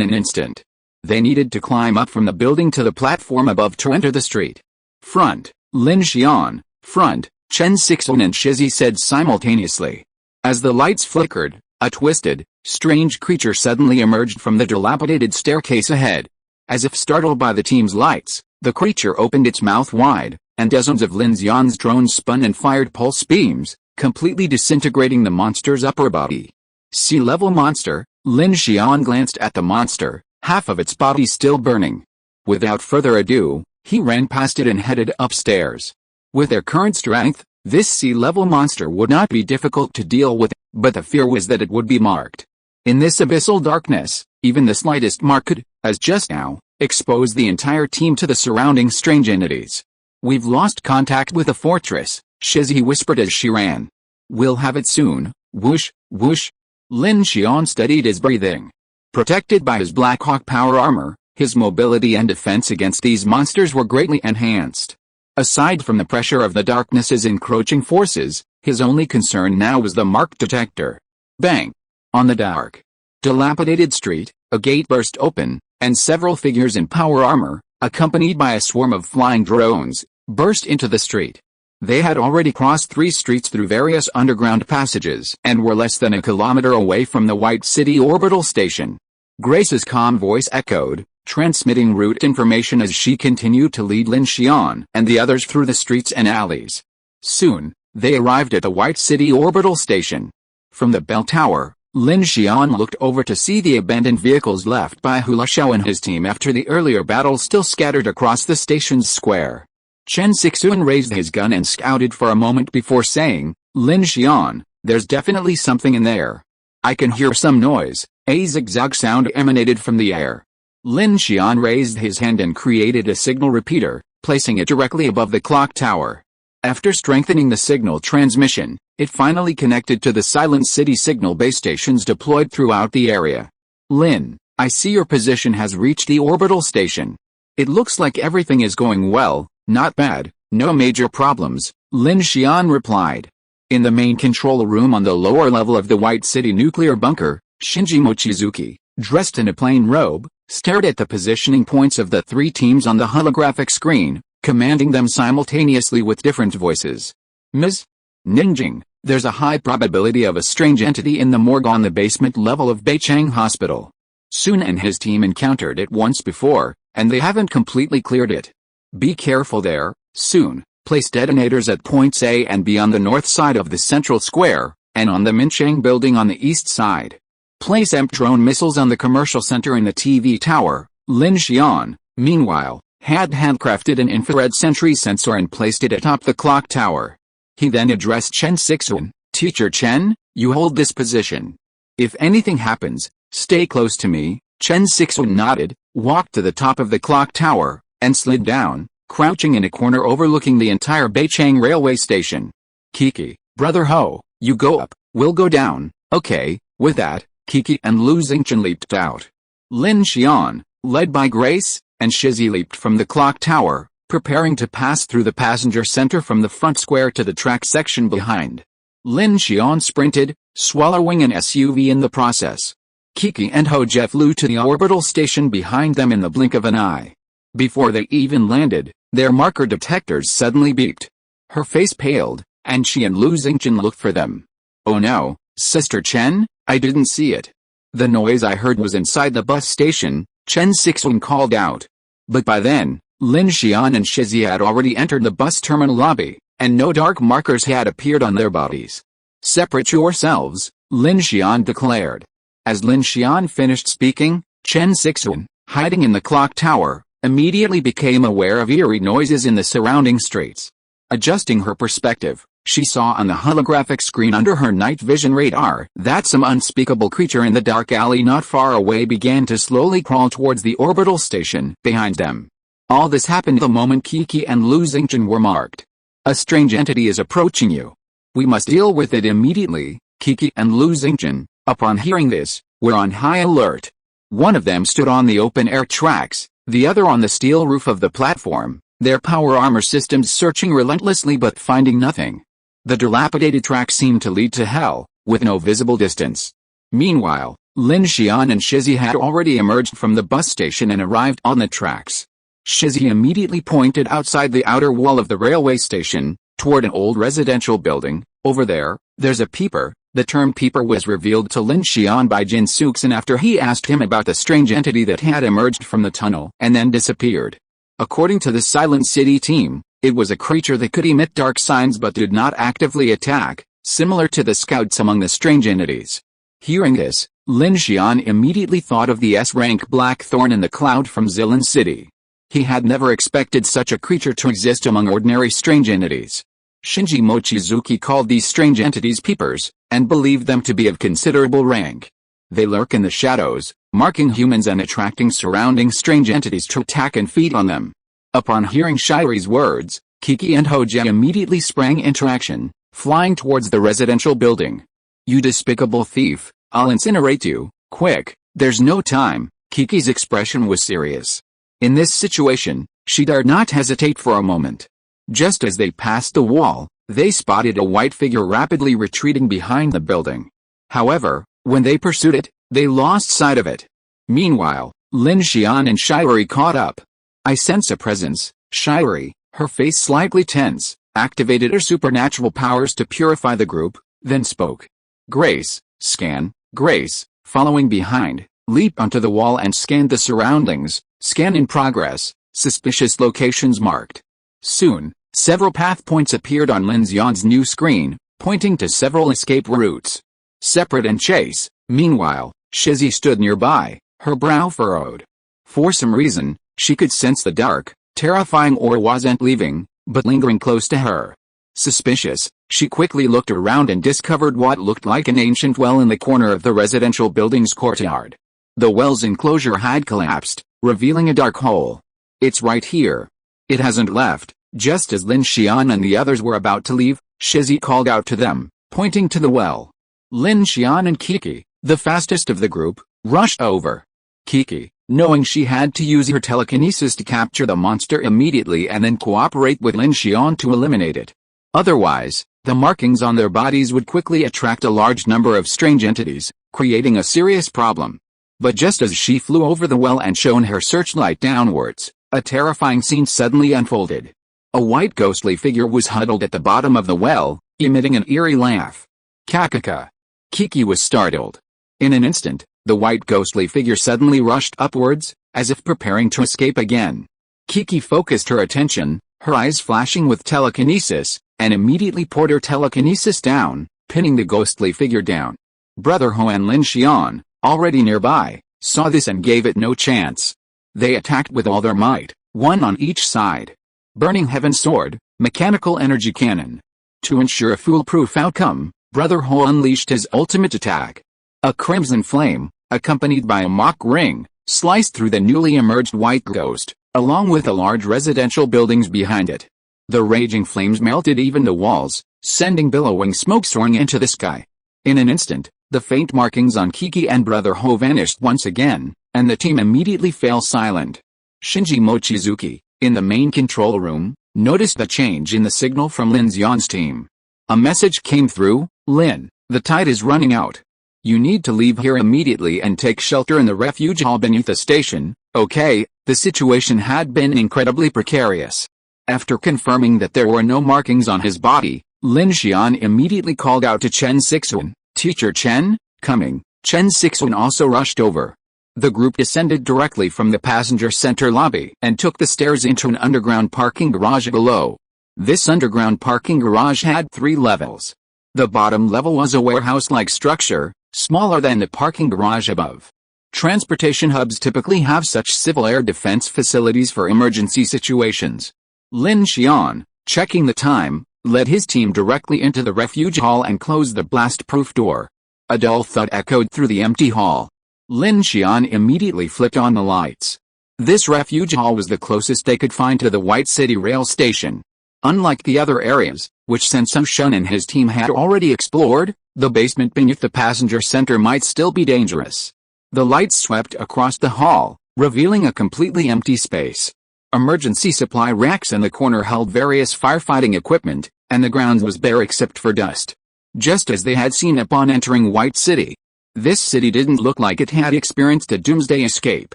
an instant. They needed to climb up from the building to the platform above to enter the street. Front, Lin Xian. Front, Chen Sixuan and Shizzy said simultaneously. As the lights flickered, a twisted, strange creature suddenly emerged from the dilapidated staircase ahead. As if startled by the team's lights, the creature opened its mouth wide, and dozens of Lin Xian's drones spun and fired pulse beams, completely disintegrating the monster's upper body. Sea-level monster, Lin Xian glanced at the monster, half of its body still burning. Without further ado, he ran past it and headed upstairs. With their current strength, this sea-level monster would not be difficult to deal with, but the fear was that it would be marked. In this abyssal darkness, even the slightest mark could, as just now, expose the entire team to the surrounding strange entities. "We've lost contact with the fortress," Shizzy whispered as she ran. "We'll have it soon." Whoosh, whoosh. Lin Xian steadied his breathing. Protected by his Black Hawk power armor, his mobility and defense against these monsters were greatly enhanced. Aside from the pressure of the darkness's encroaching forces, his only concern now was the mark detector. Bang! On the dark, dilapidated street, a gate burst open, and several figures in power armor, accompanied by a swarm of flying drones, burst into the street. They had already crossed 3 streets through various underground passages and were less than a kilometer away from the White City orbital station. Grace's calm voice echoed, transmitting route information as she continued to lead Lin Xian and the others through the streets and alleys. Soon, they arrived at the White City orbital station. From the bell tower, Lin Xian looked over to see the abandoned vehicles left by Hu Xiao and his team after the earlier battle still scattered across the station's square. Chen Sixuan raised his gun and scouted for a moment before saying, "Lin Xian, there's definitely something in there. I can hear some noise." A zigzag sound emanated from the air. Lin Xian raised his hand and created a signal repeater, placing it directly above the clock tower. After strengthening the signal transmission, it finally connected to the Silent City signal base stations deployed throughout the area. "Lin, I see your position has reached the orbital station. It looks like everything is going well, not bad, no major problems," Lin Xian replied. In the main control room on the lower level of the White City nuclear bunker, Shinji Mochizuki, dressed in a plain robe, stared at the positioning points of the 3 teams on the holographic screen, commanding them simultaneously with different voices. "Ms. Ninjing, there's a high probability of a strange entity in the morgue on the basement level of Beichang Hospital. Sun and his team encountered it once before, and they haven't completely cleared it. Be careful there, Sun. Place detonators at points A and B on the north side of the central square, and on the Minchang building on the east side. Place EMP drone missiles on the commercial center in the TV tower." Lin Xian, meanwhile, had handcrafted an infrared sentry sensor and placed it atop the clock tower. He then addressed Chen Sixuan, "Teacher Chen, you hold this position. If anything happens, stay close to me." Chen Sixuan nodded, walked to the top of the clock tower, and slid down, crouching in a corner overlooking the entire Beichang railway station. "Kiki, brother Ho, you go up, we'll go down." "Okay." With that, Kiki and Lu Xingchen leaped out. Lin Xian, led by Grace, and Shizzy leaped from the clock tower, preparing to pass through the passenger center from the front square to the track section behind. Lin Xian sprinted, swallowing an SUV in the process. Kiki and Ho Jeff flew to the orbital station behind them in the blink of an eye. Before they even landed, their marker detectors suddenly beeped. Her face paled, and she and Lu Xingchen looked for them. "Oh no, Sister Chen, I didn't see it. The noise I heard was inside the bus station," Chen Sixuan called out. But by then, Lin Xian and Shizzy had already entered the bus terminal lobby, and no dark markers had appeared on their bodies. "Separate yourselves," Lin Xian declared. As Lin Xian finished speaking, Chen Sixuan, hiding in the clock tower, immediately became aware of eerie noises in the surrounding streets. Adjusting her perspective, she saw on the holographic screen under her night vision radar that some unspeakable creature in the dark alley not far away began to slowly crawl towards the orbital station behind them. All this happened the moment Kiki and Lu Xingchen were marked. "A strange entity is approaching you. We must deal with it immediately," Kiki and Lin Xian, upon hearing this, were on high alert. One of them stood on the open-air tracks, the other on the steel roof of the platform, their power armor systems searching relentlessly but finding nothing. The dilapidated track seemed to lead to hell, with no visible distance. Meanwhile, Lin Xian and Shizi had already emerged from the bus station and arrived on the tracks. Shizi immediately pointed outside the outer wall of the railway station, toward an old residential building. Over there, there's a peeper. The term peeper was revealed to Lin Xian by Chen Sixuan after he asked him about the strange entity that had emerged from the tunnel and then disappeared. According to the Silent City team, it was a creature that could emit dark signs but did not actively attack, similar to the scouts among the strange entities. Hearing this, Lin Xian immediately thought of the S-rank Blackthorn in the cloud from Zilin City. He had never expected such a creature to exist among ordinary strange entities. Shinji Mochizuki called these strange entities peepers, and believed them to be of considerable rank. They lurk in the shadows, marking humans and attracting surrounding strange entities to attack and feed on them. Upon hearing Shiri's words, Kiki and Hoja immediately sprang into action, flying towards the residential building. "You despicable thief, I'll incinerate you, quick, there's no time." Kiki's expression was serious. In this situation, she dared not hesitate for a moment. Just as they passed the wall, they spotted a white figure rapidly retreating behind the building. However, when they pursued it, they lost sight of it. Meanwhile, Lin Xian and Shiri caught up. "I sense a presence." Shiri, her face slightly tense, activated her supernatural powers to purify the group, then spoke. "Grace, scan." Grace, following behind, leaped onto the wall and scanned the surroundings. Scan in progress, suspicious locations marked. Soon, several path points appeared on Lin Xian's new screen, pointing to several escape routes. Separate and chase. Meanwhile, Shizi stood nearby, her brow furrowed. For some reason, she could sense the dark, terrifying aura wasn't leaving, but lingering close to her. Suspicious, she quickly looked around and discovered what looked like an ancient well in the corner of the residential building's courtyard. The well's enclosure had collapsed, revealing a dark hole. "It's right here." "It hasn't left." Just as Lin Xian and the others were about to leave, Shizi called out to them, pointing to the well. Lin Xian and Kiki, the fastest of the group, rushed over. Kiki, knowing she had to use her telekinesis to capture the monster immediately and then cooperate with Lin Xian to eliminate it. Otherwise, the markings on their bodies would quickly attract a large number of strange entities, creating a serious problem. But just as she flew over the well and shone her searchlight downwards, a terrifying scene suddenly unfolded. A white ghostly figure was huddled at the bottom of the well, emitting an eerie laugh. "Kakaka!" Kiki was startled. In an instant, the white ghostly figure suddenly rushed upwards, as if preparing to escape again. Kiki focused her attention, her eyes flashing with telekinesis, and immediately poured her telekinesis down, pinning the ghostly figure down. Brother Ho and Lin Xian, already nearby, saw this and gave it no chance. They attacked with all their might, one on each side. Burning Heaven Sword, Mechanical Energy Cannon. To ensure a foolproof outcome, Brother Ho unleashed his ultimate attack. A crimson flame, accompanied by a mock ring, sliced through the newly emerged white ghost, along with the large residential buildings behind it. The raging flames melted even the walls, sending billowing smoke soaring into the sky. In an instant, the faint markings on Kiki and Brother Ho vanished once again, and the team immediately fell silent. Shinji Mochizuki, in the main control room, noticed the change in the signal from Lin Xian's team. A message came through: "Lin, the tide is running out. You need to leave here immediately and take shelter in the refuge hall beneath the station." Okay, the situation had been incredibly precarious. After confirming that there were no markings on his body, Lin Xian immediately called out to Chen Sixuan, "Teacher Chen, coming." Chen Sixuan also rushed over. The group descended directly from the passenger center lobby and took the stairs into an underground parking garage below. This underground parking garage had 3 levels. The bottom level was a warehouse-like structure, smaller than the parking garage above. Transportation hubs typically have such civil air defense facilities for emergency situations. Lin Xian, checking the time, led his team directly into the refuge hall and closed the blast-proof door. A dull thud echoed through the empty hall. Lin Xian immediately flipped on the lights. This refuge hall was the closest they could find to the White City rail station. Unlike the other areas, which Chen Sixuan and his team had already explored, The basement beneath the passenger center might still be dangerous. The lights swept across the hall, revealing a completely empty space. Emergency supply racks in the corner held various firefighting equipment, and the ground was bare except for dust. Just as they had seen upon entering White City. This city didn't look like it had experienced a doomsday escape.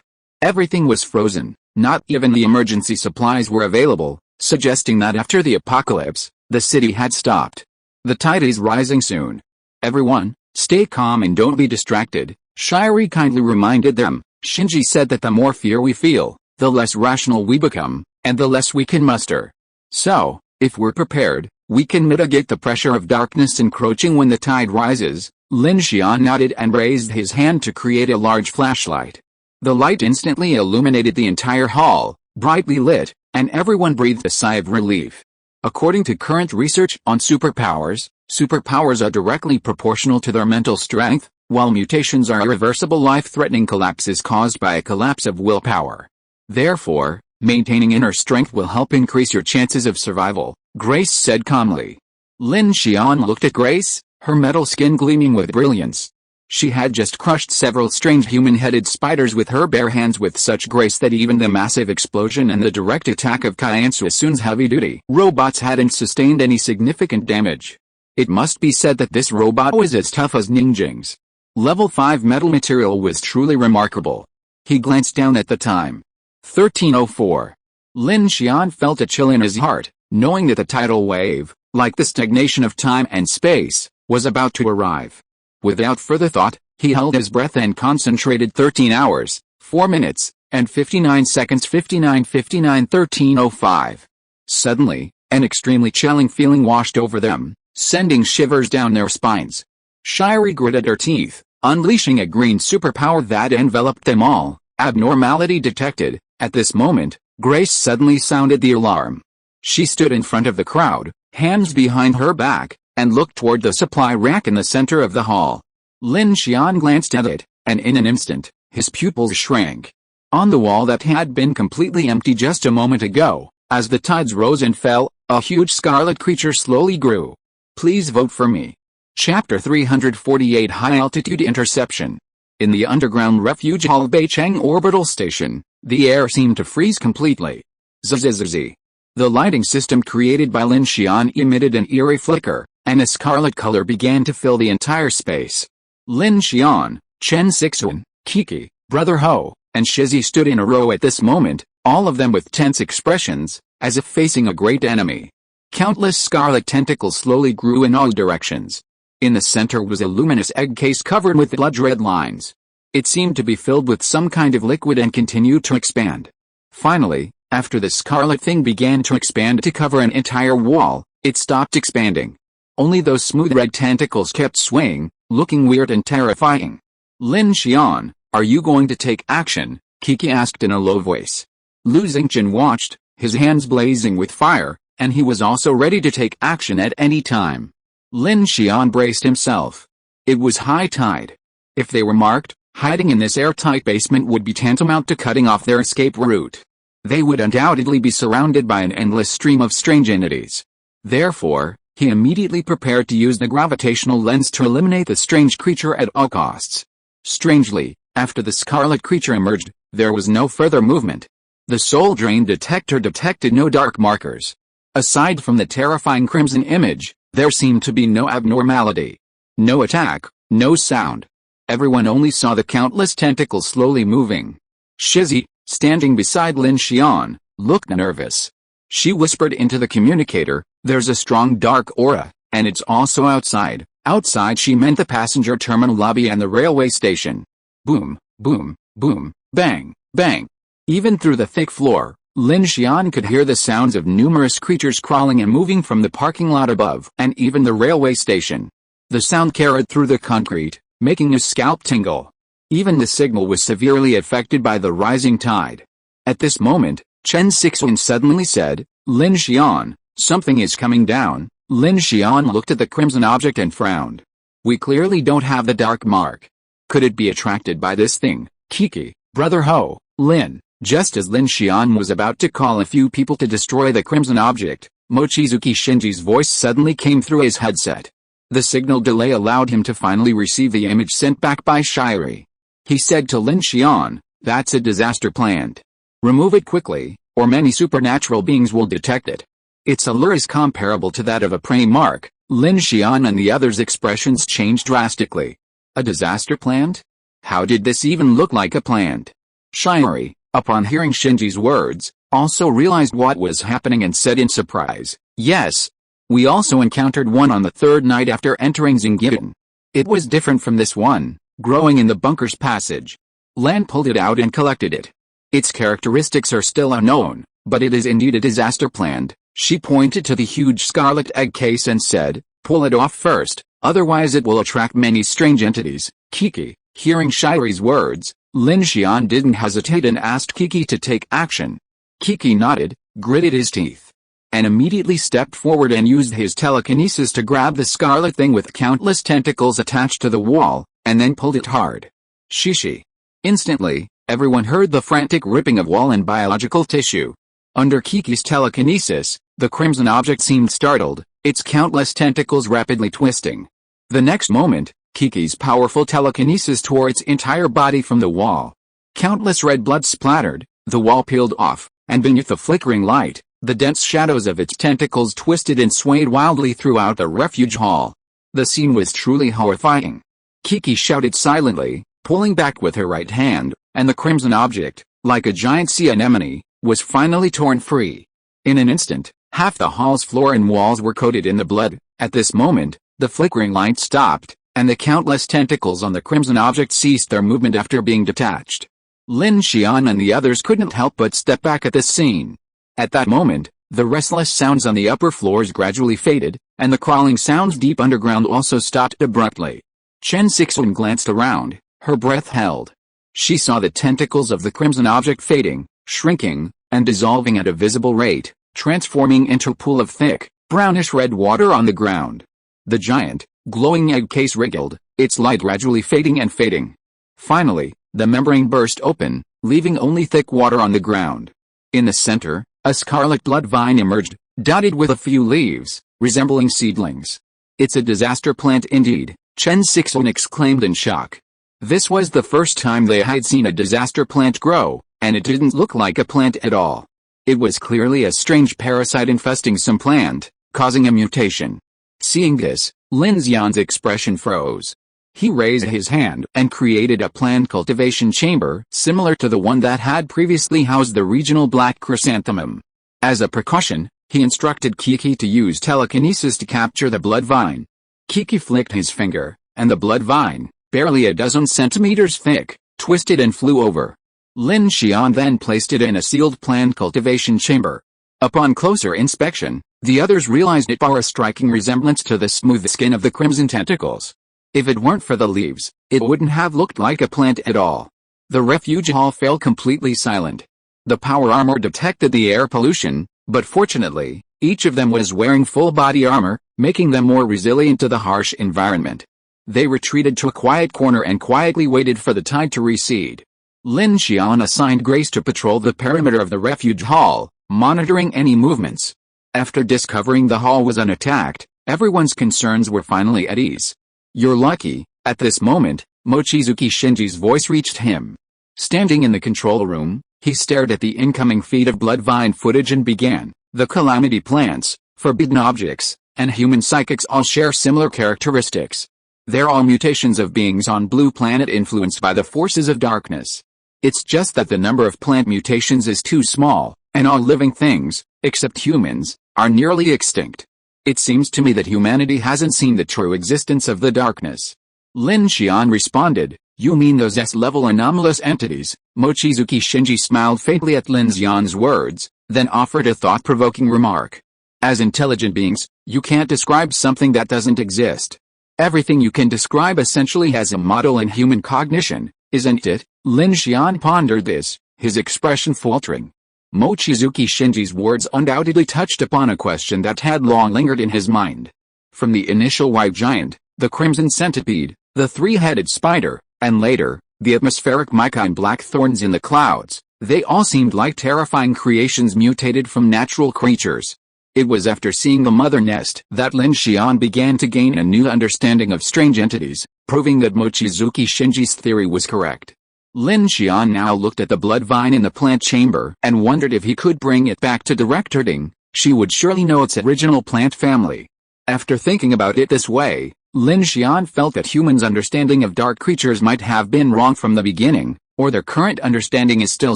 Everything was frozen, not even the emergency supplies were available, suggesting that after the apocalypse, the city had stopped. The tide is rising soon. Everyone, stay calm and don't be distracted, Shiri kindly reminded them. Shinji said that the more fear we feel, the less rational we become, and the less we can muster. So, if we're prepared, we can mitigate the pressure of darkness encroaching when the tide rises. Lin Xian nodded and raised his hand to create a large flashlight. The light instantly illuminated the entire hall, brightly lit, and everyone breathed a sigh of relief. According to current research on superpowers, superpowers are directly proportional to their mental strength, while mutations are irreversible life-threatening collapses caused by a collapse of willpower. Therefore, maintaining inner strength will help increase your chances of survival, Grace said calmly. Lin Xian looked at Grace, her metal skin gleaming with brilliance. She had just crushed several strange human-headed spiders with her bare hands with such grace that even the massive explosion and the direct attack of Qian Suisun's heavy-duty robots hadn't sustained any significant damage. It must be said that this robot was as tough as Ningjing's. Level 5 metal material was truly remarkable. He glanced down at the time. 1304. Lin Xian felt a chill in his heart, knowing that the tidal wave, like the stagnation of time and space, was about to arrive. Without further thought, he held his breath and concentrated. 13 hours, 4 minutes, and 59 seconds. 1305. Suddenly, an extremely chilling feeling washed over them, sending shivers down their spines. Shiri gritted her teeth, unleashing a green superpower that enveloped them all. Abnormality detected. At this moment, Grace suddenly sounded the alarm. She stood in front of the crowd, hands behind her back, and looked toward the supply rack in the center of the hall. Lin Xian glanced at it, and in an instant, his pupils shrank. On the wall that had been completely empty just a moment ago, as the tides rose and fell, a huge scarlet creature slowly grew. Please vote for me. Chapter 348 High-Altitude Interception. In the underground refuge hall of Beicheng Orbital Station, the air seemed to freeze completely. Zzz. The lighting system created by Lin Xian emitted an eerie flicker, and a scarlet color began to fill the entire space. Lin Xian, Chen Sixuan, Kiki, Brother Ho, and Shizzy stood in a row at this moment, all of them with tense expressions, as if facing a great enemy. Countless scarlet tentacles slowly grew in all directions. In the center was a luminous egg case covered with blood-red lines. It seemed to be filled with some kind of liquid and continued to expand. Finally, after the scarlet thing began to expand to cover an entire wall, it stopped expanding. Only those smooth red tentacles kept swaying, looking weird and terrifying. Lin Xian, are you going to take action? Kiki asked in a low voice. Lu Xingqian watched, his hands blazing with fire, and he was also ready to take action at any time. Lin Xian braced himself. It was high tide. If they were marked, hiding in this airtight basement would be tantamount to cutting off their escape route. They would undoubtedly be surrounded by an endless stream of strange entities. Therefore, he immediately prepared to use the gravitational lens to eliminate the strange creature at all costs. Strangely, after the scarlet creature emerged, there was no further movement. The soul drain detector detected no dark markers. Aside from the terrifying crimson image, there seemed to be no abnormality. No attack, no sound. Everyone only saw the countless tentacles slowly moving. Shizzy, standing beside Lin Xian, looked nervous. She whispered into the communicator, there's a strong dark aura, and it's also outside. Outside she meant the passenger terminal lobby and the railway station. Boom, boom, boom, bang, bang. Even through the thick floor, Lin Xian could hear the sounds of numerous creatures crawling and moving from the parking lot above and even the railway station. The sound carried through the concrete, making his scalp tingle. Even the signal was severely affected by the rising tide. At this moment, Chen Sixuan suddenly said, Lin Xian, something is coming down. Lin Xian looked at the crimson object and frowned. We clearly don't have the dark mark. Could it be attracted by this thing? Kiki, Brother Ho, Lin. Just as Lin Xian was about to call a few people to destroy the crimson object, Mochizuki Shinji's voice suddenly came through his headset. The signal delay allowed him to finally receive the image sent back by Shadowy. He said to Lin Xian, "That's a disaster plant. Remove it quickly, or many supernatural beings will detect it." Its allure is comparable to that of a prey mark. Lin Xian and the others' expressions changed drastically. A disaster plant? How did this even look like a plant? Shadowy, upon hearing Shinji's words, also realized what was happening and said in surprise, "Yes. We also encountered one on the third night after entering Xingqian. It was different from this one, growing in the bunker's passage." Lan pulled it out and collected it. Its characteristics are still unknown, but it is indeed a disaster plant. She pointed to the huge scarlet egg case and said, "Pull it off first, otherwise it will attract many strange entities." Kiki, hearing Shadowy's words, Lin Xian didn't hesitate and asked Kiki to take action. Kiki nodded, gritted his teeth, and immediately stepped forward and used his telekinesis to grab the scarlet thing with countless tentacles attached to the wall, and then pulled it hard. Shishi. Instantly, everyone heard the frantic ripping of wall and biological tissue. Under Kiki's telekinesis, the crimson object seemed startled, its countless tentacles rapidly twisting. The next moment, Kiki's powerful telekinesis tore its entire body from the wall. Countless red blood splattered, the wall peeled off, and beneath the flickering light, the dense shadows of its tentacles twisted and swayed wildly throughout the refuge hall. The scene was truly horrifying. Kiki shouted silently, pulling back with her right hand, and the crimson object, like a giant sea anemone, was finally torn free. In an instant, half the hall's floor and walls were coated in the blood. At this moment, the flickering light stopped, and the countless tentacles on the crimson object ceased their movement after being detached. Lin Xian and the others couldn't help but step back at this scene. At that moment, the restless sounds on the upper floors gradually faded, and the crawling sounds deep underground also stopped abruptly. Chen Sixuan glanced around, her breath held. She saw the tentacles of the crimson object fading, shrinking, and dissolving at a visible rate, transforming into a pool of thick, brownish-red water on the ground. The giant, glowing egg case wriggled, its light gradually fading and fading. Finally, the membrane burst open, leaving only thick water on the ground. In the center, a scarlet blood vine emerged, dotted with a few leaves, resembling seedlings. "It's a disaster plant indeed," Chen Sixuan exclaimed in shock. This was the first time they had seen a disaster plant grow, and it didn't look like a plant at all. It was clearly a strange parasite infesting some plant, causing a mutation. Seeing this, Lin Xian's expression froze. He raised his hand and created a plant cultivation chamber similar to the one that had previously housed the regional black chrysanthemum. As a precaution, he instructed Kiki to use telekinesis to capture the blood vine. Kiki flicked his finger, and the blood vine, barely a dozen centimeters thick, twisted and flew over. Lin Xian then placed it in a sealed plant cultivation chamber. Upon closer inspection, the others realized it bore a striking resemblance to the smooth skin of the crimson tentacles. If it weren't for the leaves, it wouldn't have looked like a plant at all. The refuge hall fell completely silent. The power armor detected the air pollution, but fortunately, each of them was wearing full body armor, making them more resilient to the harsh environment. They retreated to a quiet corner and quietly waited for the tide to recede. Lin Xian assigned Grace to patrol the perimeter of the refuge hall, monitoring any movements. After discovering the hall was unattacked, everyone's concerns were finally at ease. "You're lucky." At this moment, Mochizuki Shinji's voice reached him. Standing in the control room, he stared at the incoming feed of blood vine footage and began. "The calamity plants, forbidden objects, and human psychics all share similar characteristics. They're all mutations of beings on Blue Planet influenced by the forces of darkness. It's just that the number of plant mutations is too small, and all living things, except humans, are nearly extinct. It seems to me that humanity hasn't seen the true existence of the darkness." Lin Xian responded, "You mean those S-level anomalous entities?" Mochizuki Shinji smiled faintly at Lin Xian's words, then offered a thought-provoking remark. "As intelligent beings, you can't describe something that doesn't exist. Everything you can describe essentially has a model in human cognition, isn't it?" Lin Xian pondered this, his expression faltering. Mochizuki Shinji's words undoubtedly touched upon a question that had long lingered in his mind. From the initial white giant, the crimson centipede, the three-headed spider, and later, the atmospheric mica and black thorns in the clouds, they all seemed like terrifying creations mutated from natural creatures. It was after seeing the mother nest that Lin Xian began to gain a new understanding of strange entities, proving that Mochizuki Shinji's theory was correct. Lin Xian now looked at the blood vine in the plant chamber and wondered if he could bring it back to Director Ding. She would surely know its original plant family. After thinking about it this way, Lin Xian felt that humans' understanding of dark creatures might have been wrong from the beginning, or their current understanding is still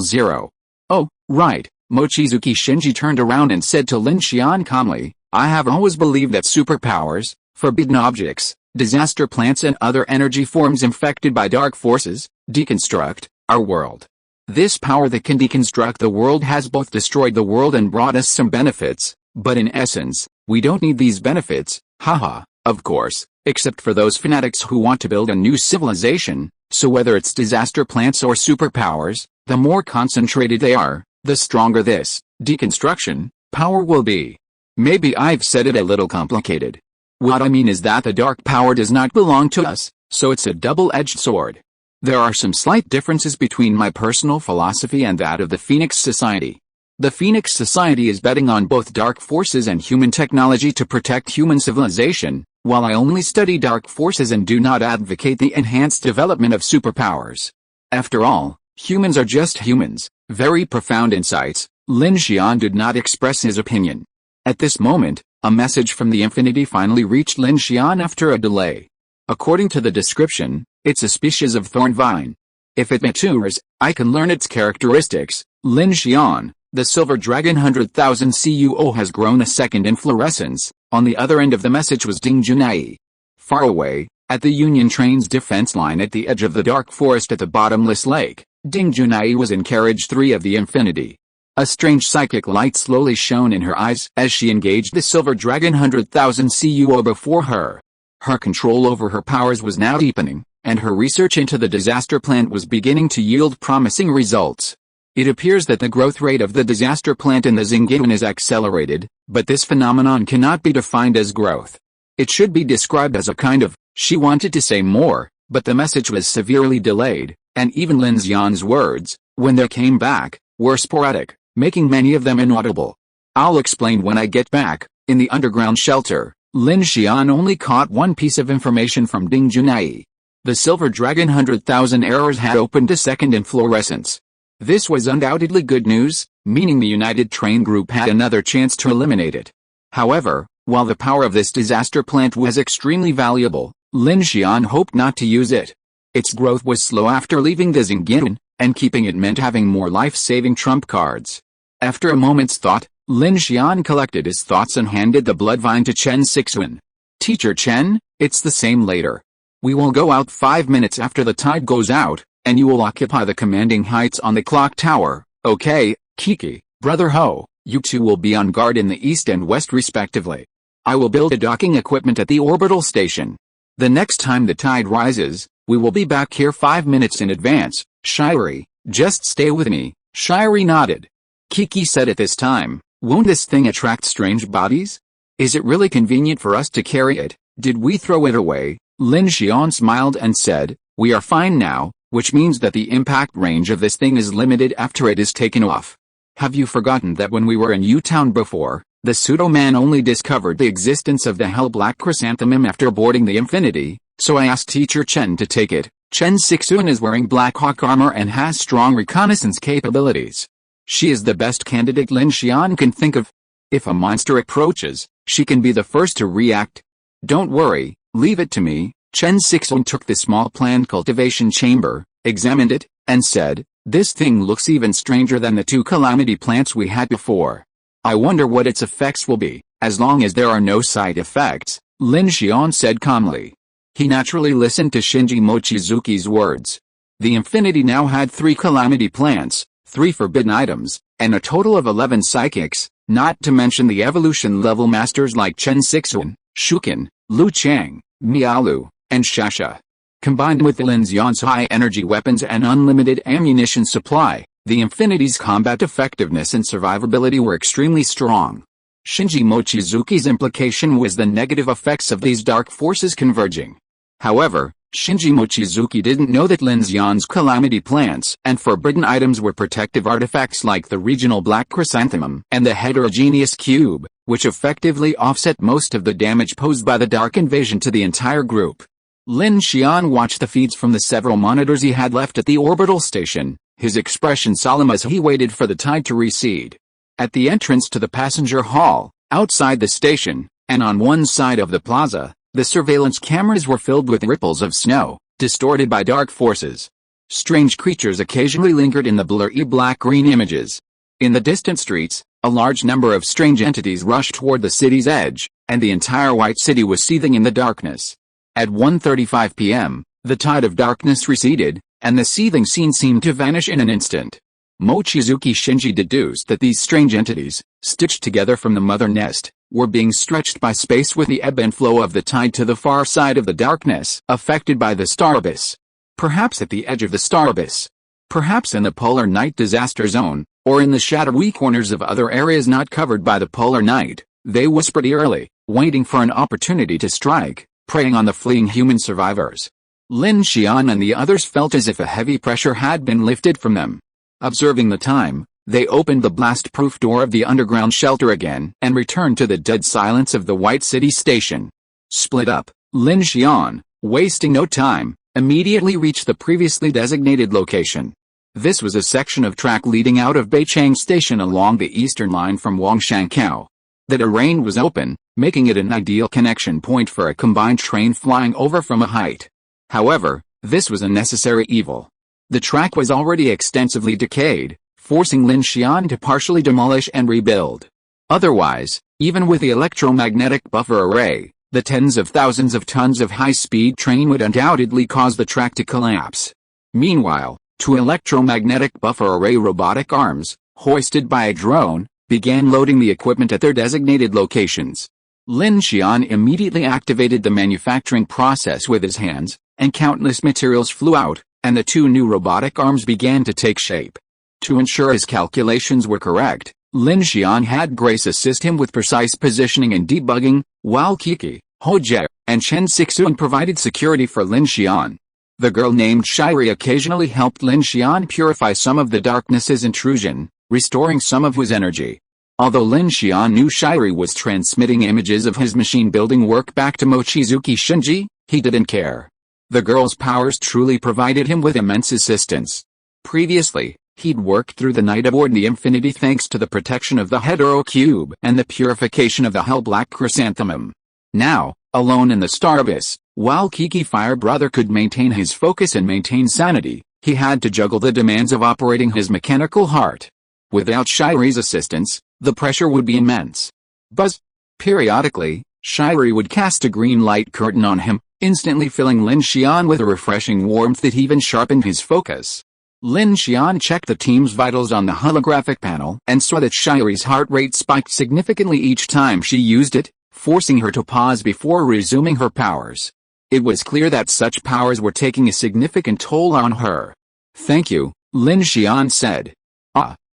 zero. Oh, right. Mochizuki Shinji turned around and said to Lin Xian calmly, I have always believed that superpowers, forbidden objects, disaster plants and other energy forms infected by dark forces, deconstruct our world. This power that can deconstruct the world has both destroyed the world and brought us some benefits, but in essence, we don't need these benefits, haha, of course, except for those fanatics who want to build a new civilization, so whether it's disaster plants or superpowers, the more concentrated they are, the stronger this deconstruction power will be. Maybe I've said it a little complicated. What I mean is that the dark power does not belong to us, so it's a double-edged sword. There are some slight differences between my personal philosophy and that of the Phoenix Society. The Phoenix Society is betting on both dark forces and human technology to protect human civilization, while I only study dark forces and do not advocate the enhanced development of superpowers. After all, humans are just humans. Very profound insights. Lin Xian did not express his opinion. At this moment, a message from the infinity finally reached Lin Xian after a delay. According to the description, it's a species of thorn vine. If it matures, I can learn its characteristics. Lin Xian, the silver dragon 100,000 CUO has grown a second inflorescence. On the other end of the message was Ding Junai. Far away, at the Union train's defense line at the edge of the dark forest at the bottomless lake, Ding Junai was in carriage 3 of the infinity. A strange psychic light slowly shone in her eyes as she engaged the silver dragon 100,000 CUO before her. Her control over her powers was now deepening, and her research into the disaster plant was beginning to yield promising results. It appears that the growth rate of the disaster plant in the Xingqian is accelerated, but this phenomenon cannot be defined as growth. It should be described as a kind of. She wanted to say more, but the message was severely delayed, and even Lin Xian's words, when they came back, were sporadic, making many of them inaudible. I'll explain when I get back. In the underground shelter, Lin Xian only caught one piece of information from Ding Junai. The silver dragon 100,000 errors had opened a second inflorescence. This was undoubtedly good news, meaning the United Train Group had another chance to eliminate it. However, while the power of this disaster plant was extremely valuable, Lin Xian hoped not to use it. Its growth was slow after leaving the Xingqian, and keeping it meant having more life-saving trump cards. After a moment's thought, Lin Xian collected his thoughts and handed the blood vine to Chen Sixuan. Teacher Chen, it's the same later. We will go out 5 minutes after the tide goes out, and you will occupy the commanding heights on the clock tower, okay? Kiki, Brother Ho, you two will be on guard in the east and west respectively. I will build a docking equipment at the orbital station. The next time the tide rises, we will be back here 5 minutes in advance. Shiri, just stay with me. Shiri nodded. Kiki said at this time, won't this thing attract strange bodies? Is it really convenient for us to carry it? Did we throw it away? Lin Xian smiled and said, we are fine now, which means that the impact range of this thing is limited after it is taken off. Have you forgotten that when we were in U-Town before, the pseudo-man only discovered the existence of the hell-black chrysanthemum after boarding the Infinity, so I asked Teacher Chen to take it. Chen Sixuan is wearing Black Hawk armor and has strong reconnaissance capabilities. She is the best candidate Lin Xian can think of. If a monster approaches, she can be the first to react. Don't worry, leave it to me. Chen Sixuan took the small plant cultivation chamber, examined it, and said, this thing looks even stranger than the 2 calamity plants we had before. I wonder what its effects will be. As long as there are no side effects, Lin Xian said calmly. He naturally listened to Shinji Mochizuki's words. The Infinity now had 3 calamity plants, 3 forbidden items, and a total of 11 psychics, not to mention the evolution level masters like Chen Sixuan, Shukin, Lu Chang, Mialu, and Shasha. Combined with Lin Xian's high-energy weapons and unlimited ammunition supply, the Infinity's combat effectiveness and survivability were extremely strong. Shinji Mochizuki's implication was the negative effects of these dark forces converging. However, Shinji Mochizuki didn't know that Lin Xian's calamity plants and forbidden items were protective artifacts like the regional black chrysanthemum and the heterogeneous cube, which effectively offset most of the damage posed by the dark invasion to the entire group. Lin Xian watched the feeds from the several monitors he had left at the orbital station, his expression solemn as he waited for the tide to recede. At the entrance to the passenger hall, outside the station, and on one side of the plaza, the surveillance cameras were filled with ripples of snow, distorted by dark forces. Strange creatures occasionally lingered in the blurry black-green images. In the distant streets, a large number of strange entities rushed toward the city's edge, and the entire White City was seething in the darkness. At 1:35 p.m., the tide of darkness receded, and the seething scene seemed to vanish in an instant. Mochizuki Shinji deduced that these strange entities, stitched together from the mother nest, were being stretched by space with the ebb and flow of the tide to the far side of the darkness, affected by the star abyss. Perhaps at the edge of the star abyss. Perhaps in the polar night disaster zone, or in the shadowy corners of other areas not covered by the polar night, they whispered eerily, waiting for an opportunity to strike, preying on the fleeing human survivors. Lin Xian and the others felt as if a heavy pressure had been lifted from them. Observing the time, they opened the blast-proof door of the underground shelter again and returned to the dead silence of the White City station. Split up, Lin Xian, wasting no time, immediately reached the previously designated location. This was a section of track leading out of Beichang Station along the eastern line from Wangshankou. The terrain was open, making it an ideal connection point for a combined train flying over from a height. However, this was a necessary evil. The track was already extensively decayed, forcing Lin Xian to partially demolish and rebuild. Otherwise, even with the electromagnetic buffer array, the tens of thousands of tons of high-speed train would undoubtedly cause the track to collapse. Meanwhile, two electromagnetic buffer array robotic arms, hoisted by a drone, began loading the equipment at their designated locations. Lin Xian immediately activated the manufacturing process with his hands, and countless materials flew out, and the two new robotic arms began to take shape. To ensure his calculations were correct, Lin Xian had Grace assist him with precise positioning and debugging, while Kiki, Hojie, and Chen Sixuan provided security for Lin Xian. The girl named Shiri occasionally helped Lin Xian purify some of the darkness's intrusion, restoring some of his energy. Although Lin Xian knew Shiri was transmitting images of his machine-building work back to Mochizuki Shinji, he didn't care. The girl's powers truly provided him with immense assistance. Previously, he'd worked through the night aboard the Infinity thanks to the protection of the Hetero Cube and the purification of the Hell Black Chrysanthemum. Now, alone in the Star Abyss, while Kiki Fire Brother could maintain his focus and maintain sanity, he had to juggle the demands of operating his mechanical heart. Without Shiri's assistance, the pressure would be immense. Buzz. Periodically, Shiri would cast a green light curtain on him, instantly filling Lin Xian with a refreshing warmth that even sharpened his focus. Lin Xian checked the team's vitals on the holographic panel and saw that Shiri's heart rate spiked significantly each time she used it, forcing her to pause before resuming her powers. It was clear that such powers were taking a significant toll on her. "Thank you," Lin Xian said.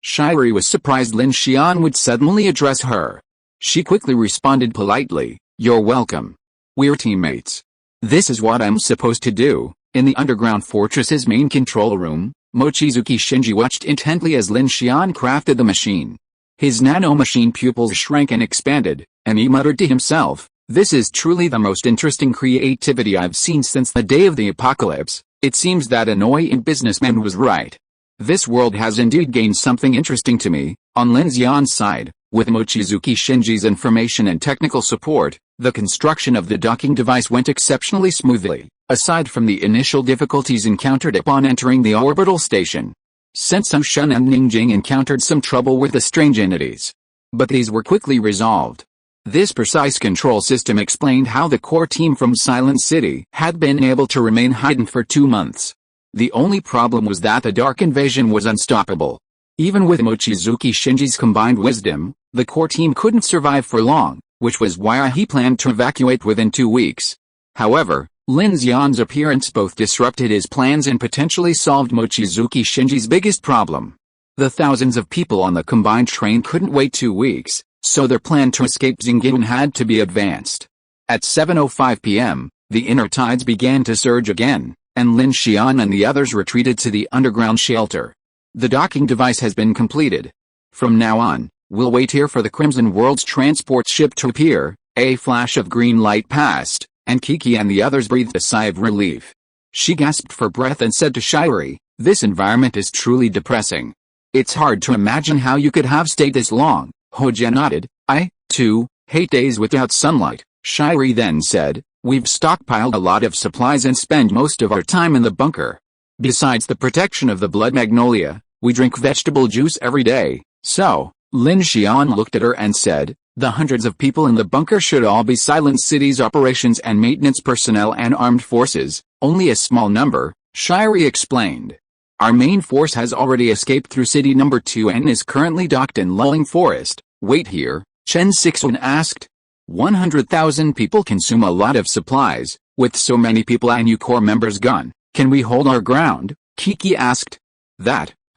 Shiri was surprised Lin Xian would suddenly address her. She quickly responded politely, "You're welcome. We're teammates." "This is what I'm supposed to do." In the underground fortress's main control room, Mochizuki Shinji watched intently as Lin Xian crafted the machine. His nano-machine pupils shrank and expanded, and he muttered to himself, "This is truly the most interesting creativity I've seen since the day of the apocalypse. It seems that annoying businessman was right. This world has indeed gained something interesting to me." On Lin Xian's side, with Mochizuki Shinji's information and technical support, the construction of the docking device went exceptionally smoothly, aside from the initial difficulties encountered upon entering the orbital station. Sensum Shun and Ningjing encountered some trouble with the strange entities. But these were quickly resolved. This precise control system explained how the core team from Silent City had been able to remain hidden for 2 months. The only problem was that the Dark Invasion was unstoppable. Even with Mochizuki Shinji's combined wisdom, the core team couldn't survive for long, which was why he planned to evacuate within 2 weeks. However, Lin Xian's appearance both disrupted his plans and potentially solved Mochizuki Shinji's biggest problem. The thousands of people on the combined train couldn't wait 2 weeks, so their plan to escape Xingin had to be advanced. At 7:05 p.m., The inner tides began to surge again, and Lin Xian and the others retreated to the underground shelter. The docking device has been completed. From now on, we'll wait here for the Crimson World's transport ship to appear. A flash of green light passed, and Kiki and the others breathed a sigh of relief. She gasped for breath and said to Shaori, "This environment is truly depressing. It's hard to imagine how you could have stayed this long." Hojia nodded. "I, too, hate days without sunlight," Shaori then said. "We've stockpiled a lot of supplies and spend most of our time in the bunker. Besides the protection of the blood magnolia, we drink vegetable juice every day, so..." Lin Xian looked at her and said, "The hundreds of people in the bunker should all be Silent City's operations and maintenance personnel and armed forces, only a small number," Shaori explained. "Our main force has already escaped through City Number 2 and is currently docked in Lulling Forest." "Wait here?" Chen Sixuan asked. 100,000 people consume a lot of supplies. With so many people and you core members gone, can we hold our ground? Kiki asked.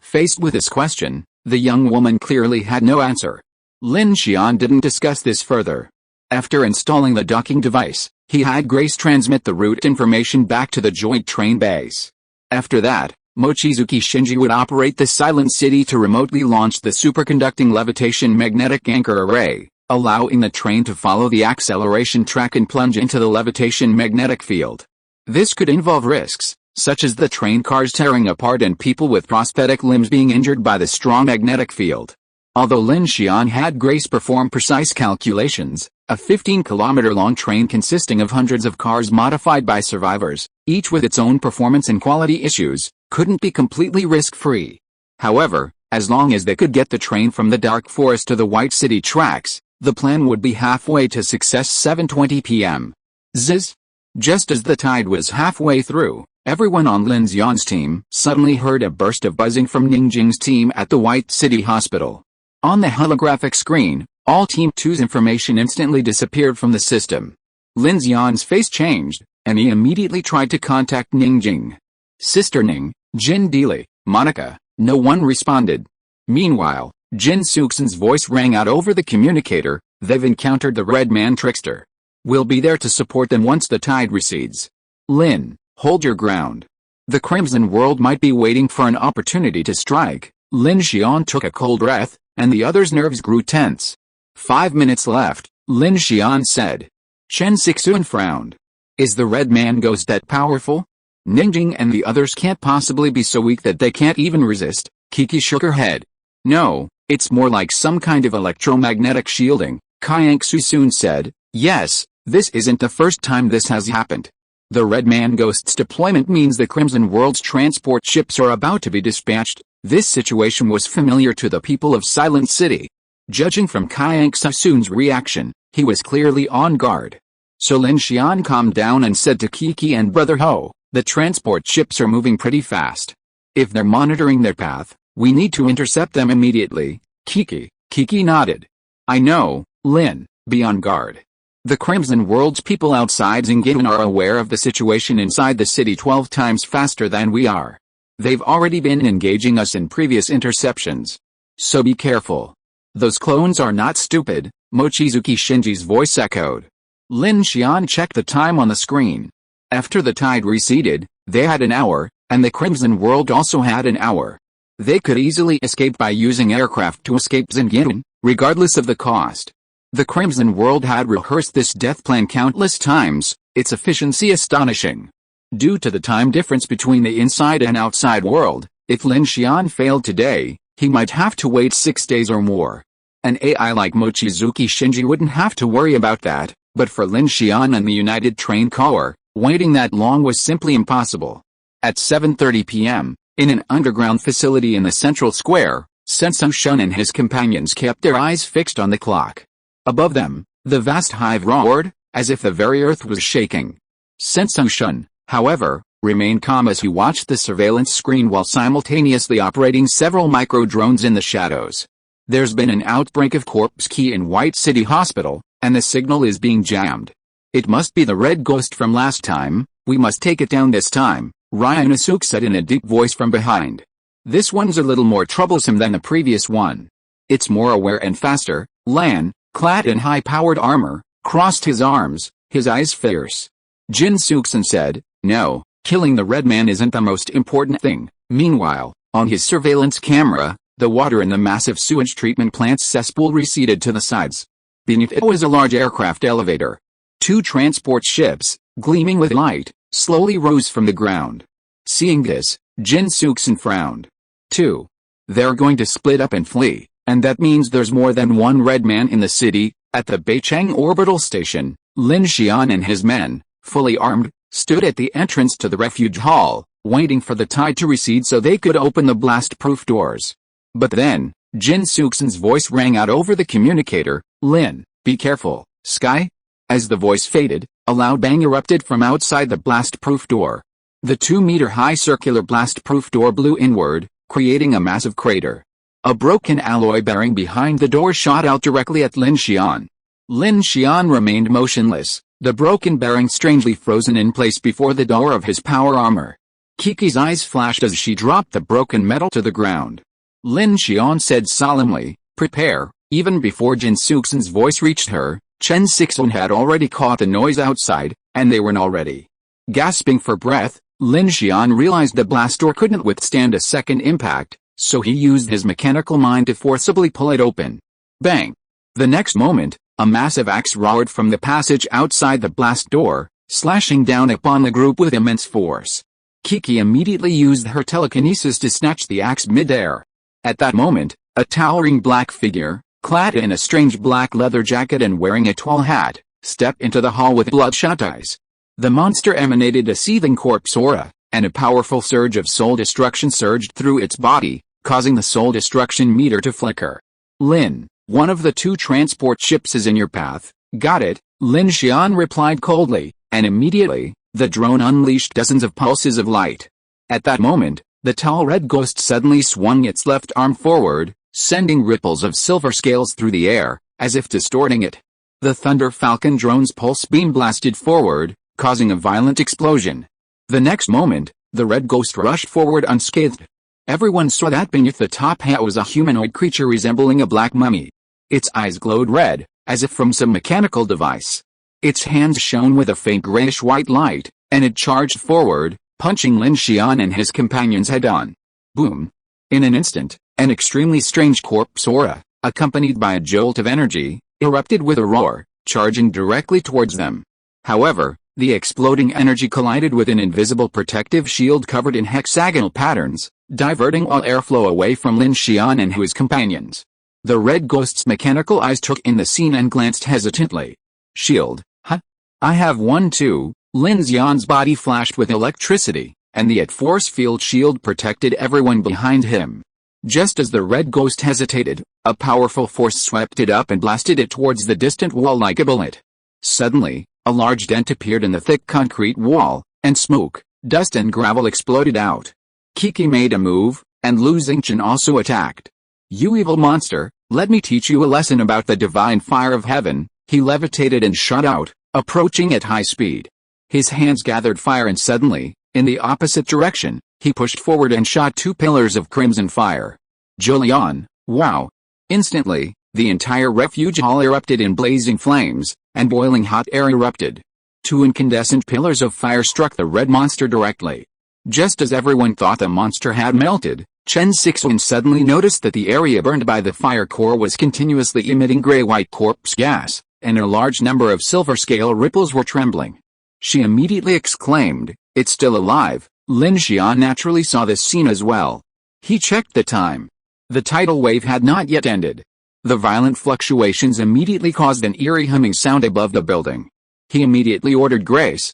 Faced with this question, the young woman clearly had no answer. Lin Xian didn't discuss this further. After installing the docking device, he had Grace transmit the route information back to the joint train base. After that, Mochizuki Shinji would operate the Silent City to remotely launch the superconducting levitation magnetic anchor array, allowing the train to follow the acceleration track and plunge into the levitation magnetic field. This could involve risks, such as the train cars tearing apart and people with prosthetic limbs being injured by the strong magnetic field. Although Lin Xian had Grace perform precise calculations, a 15-kilometer-long train consisting of hundreds of cars modified by survivors, each with its own performance and quality issues, couldn't be completely risk-free. However, as long as they could get the train from the Dark Forest to the White City tracks, the plan would be halfway to success. 7:20 p.m. Zzz. Just as the tide was halfway through, everyone on Lin Xian's team suddenly heard a burst of buzzing from Ningjing's team at the White City Hospital. On the holographic screen, all Team 2's information instantly disappeared from the system. Lin Xian's face changed, and he immediately tried to contact Ningjing. "Sister Ning, Jin Dili, Monica," no one responded. Meanwhile, Jin Suxin's voice rang out over the communicator. "They've encountered the Red Man Trickster. We'll be there to support them once the tide recedes. Lin, hold your ground. The Crimson World might be waiting for an opportunity to strike." Lin Xian took a cold breath, and the others' nerves grew tense. 5 minutes left, Lin Xian said. Chen Sixuan frowned. "Is the Red Man Ghost that powerful? Ningjing and the others can't possibly be so weak that they can't even resist." Kiki shook her head. "No, it's more like some kind of electromagnetic shielding," Kaiangsu soon said. "Yes, this isn't the first time this has happened. The Red Man Ghost's deployment means the Crimson World's transport ships are about to be dispatched. This situation was familiar to the people of Silent City." Judging from Kaiangsu soon's reaction, he was clearly on guard. So Lin Xian calmed down and said to Kiki and Brother Ho, "The transport ships are moving pretty fast. If they're monitoring their path, we need to intercept them immediately." Kiki nodded. "I know, Lin, be on guard. The Crimson World's people outside Xingin are aware of the situation inside the city 12 times faster than we are. They've already been engaging us in previous interceptions. So be careful. Those clones are not stupid," Mochizuki Shinji's voice echoed. Lin Xian checked the time on the screen. After the tide receded, they had an hour, and the Crimson World also had an hour. They could easily escape by using aircraft to escape Xingin, regardless of the cost. The Crimson World had rehearsed this death plan countless times, its efficiency astonishing. Due to the time difference between the inside and outside world, if Lin Xian failed today, he might have to wait 6 days or more. An AI like Mochizuki Shinji wouldn't have to worry about that, but for Lin Xian and the United Train Corps, waiting that long was simply impossible. At 7:30 p.m., in an underground facility in the central square, Chen Sixuan and his companions kept their eyes fixed on the clock. Above them, the vast hive roared, as if the very earth was shaking. Chen Sixuan, however, remained calm as he watched the surveillance screen while simultaneously operating several micro-drones in the shadows. "There's been an outbreak of corpse key in White City Hospital, and the signal is being jammed. It must be the Red Ghost from last time. We must take it down this time," Ryunosuke said in a deep voice from behind. "This one's a little more troublesome than the previous one. It's more aware and faster." Lan, clad in high-powered armor, crossed his arms, his eyes fierce. Chen Sixuan said, "No, killing the red man isn't the most important thing." Meanwhile, on his surveillance camera, the water in the massive sewage treatment plant's cesspool receded to the sides. Beneath it was a large aircraft elevator. 2 transport ships, gleaming with light, slowly rose from the ground. Seeing this, Chen Sixuan frowned. 2. They're going to split up and flee, and that means there's more than one red man in the city. At the Beicheng orbital station, Lin Xian and his men, fully armed, stood at the entrance to the refuge hall, waiting for the tide to recede so they could open the blast-proof doors. But then, Chen Sixuan's voice rang out over the communicator, "Lin, be careful, Sky." As the voice faded, a loud bang erupted from outside the blast-proof door. The 2-meter-high circular blast-proof door blew inward, creating a massive crater. A broken alloy bearing behind the door shot out directly at Lin Xian. Lin Xian remained motionless, the broken bearing strangely frozen in place before the door of his power armor. Kiki's eyes flashed as she dropped the broken metal to the ground. Lin Xian said solemnly, "Prepare." Even before Chen Sixuan's voice reached her, Chen Sixuan had already caught the noise outside, and they were not ready. Gasping for breath, Lin Xian realized the blast door couldn't withstand a second impact, so he used his mechanical mind to forcibly pull it open. Bang! The next moment, a massive axe roared from the passage outside the blast door, slashing down upon the group with immense force. Kiki immediately used her telekinesis to snatch the axe mid-air. At that moment, a towering black figure, clad in a strange black leather jacket and wearing a tall hat, stepped into the hall with bloodshot eyes. The monster emanated a seething corpse aura, and a powerful surge of soul destruction surged through its body, causing the soul destruction meter to flicker. "Lin, one of the 2 transport ships is in your path." "Got it," Lin Xian replied coldly, and immediately, the drone unleashed dozens of pulses of light. At that moment, the tall red ghost suddenly swung its left arm forward, sending ripples of silver scales through the air, as if distorting it. The Thunder Falcon drone's pulse beam blasted forward, causing a violent explosion. The next moment, the red ghost rushed forward unscathed. Everyone saw that beneath the top hat was a humanoid creature resembling a black mummy. Its eyes glowed red, as if from some mechanical device. Its hands shone with a faint grayish-white light, and it charged forward, punching Lin Xian and his companions head-on. Boom! In an instant, an extremely strange corpse aura, accompanied by a jolt of energy, erupted with a roar, charging directly towards them. However, the exploding energy collided with an invisible protective shield covered in hexagonal patterns, diverting all airflow away from Lin Xian and his companions. The red ghost's mechanical eyes took in the scene and glanced hesitantly. "Shield, huh? I have one too." Lin Xian's body flashed with electricity, and the force field shield protected everyone behind him. Just as the red ghost hesitated, a powerful force swept it up and blasted it towards the distant wall like a bullet. Suddenly, a large dent appeared in the thick concrete wall, and smoke, dust and gravel exploded out. Kiki made a move, and Lin Xian also attacked. "You evil monster, let me teach you a lesson about the divine fire of heaven." He levitated and shot out, approaching at high speed. His hands gathered fire and suddenly, in the opposite direction, he pushed forward and shot 2 pillars of crimson fire. "Julian, wow!" Instantly, the entire refuge hall erupted in blazing flames, and boiling hot air erupted. 2 incandescent pillars of fire struck the red monster directly. Just as everyone thought the monster had melted, Chen Sixuan suddenly noticed that the area burned by the fire core was continuously emitting gray-white corpse gas, and a large number of silver scale ripples were trembling. She immediately exclaimed, "It's still alive." Lin Xian naturally saw this scene as well. He checked the time. The tidal wave had not yet ended. The violent fluctuations immediately caused an eerie humming sound above the building. He immediately ordered Grace,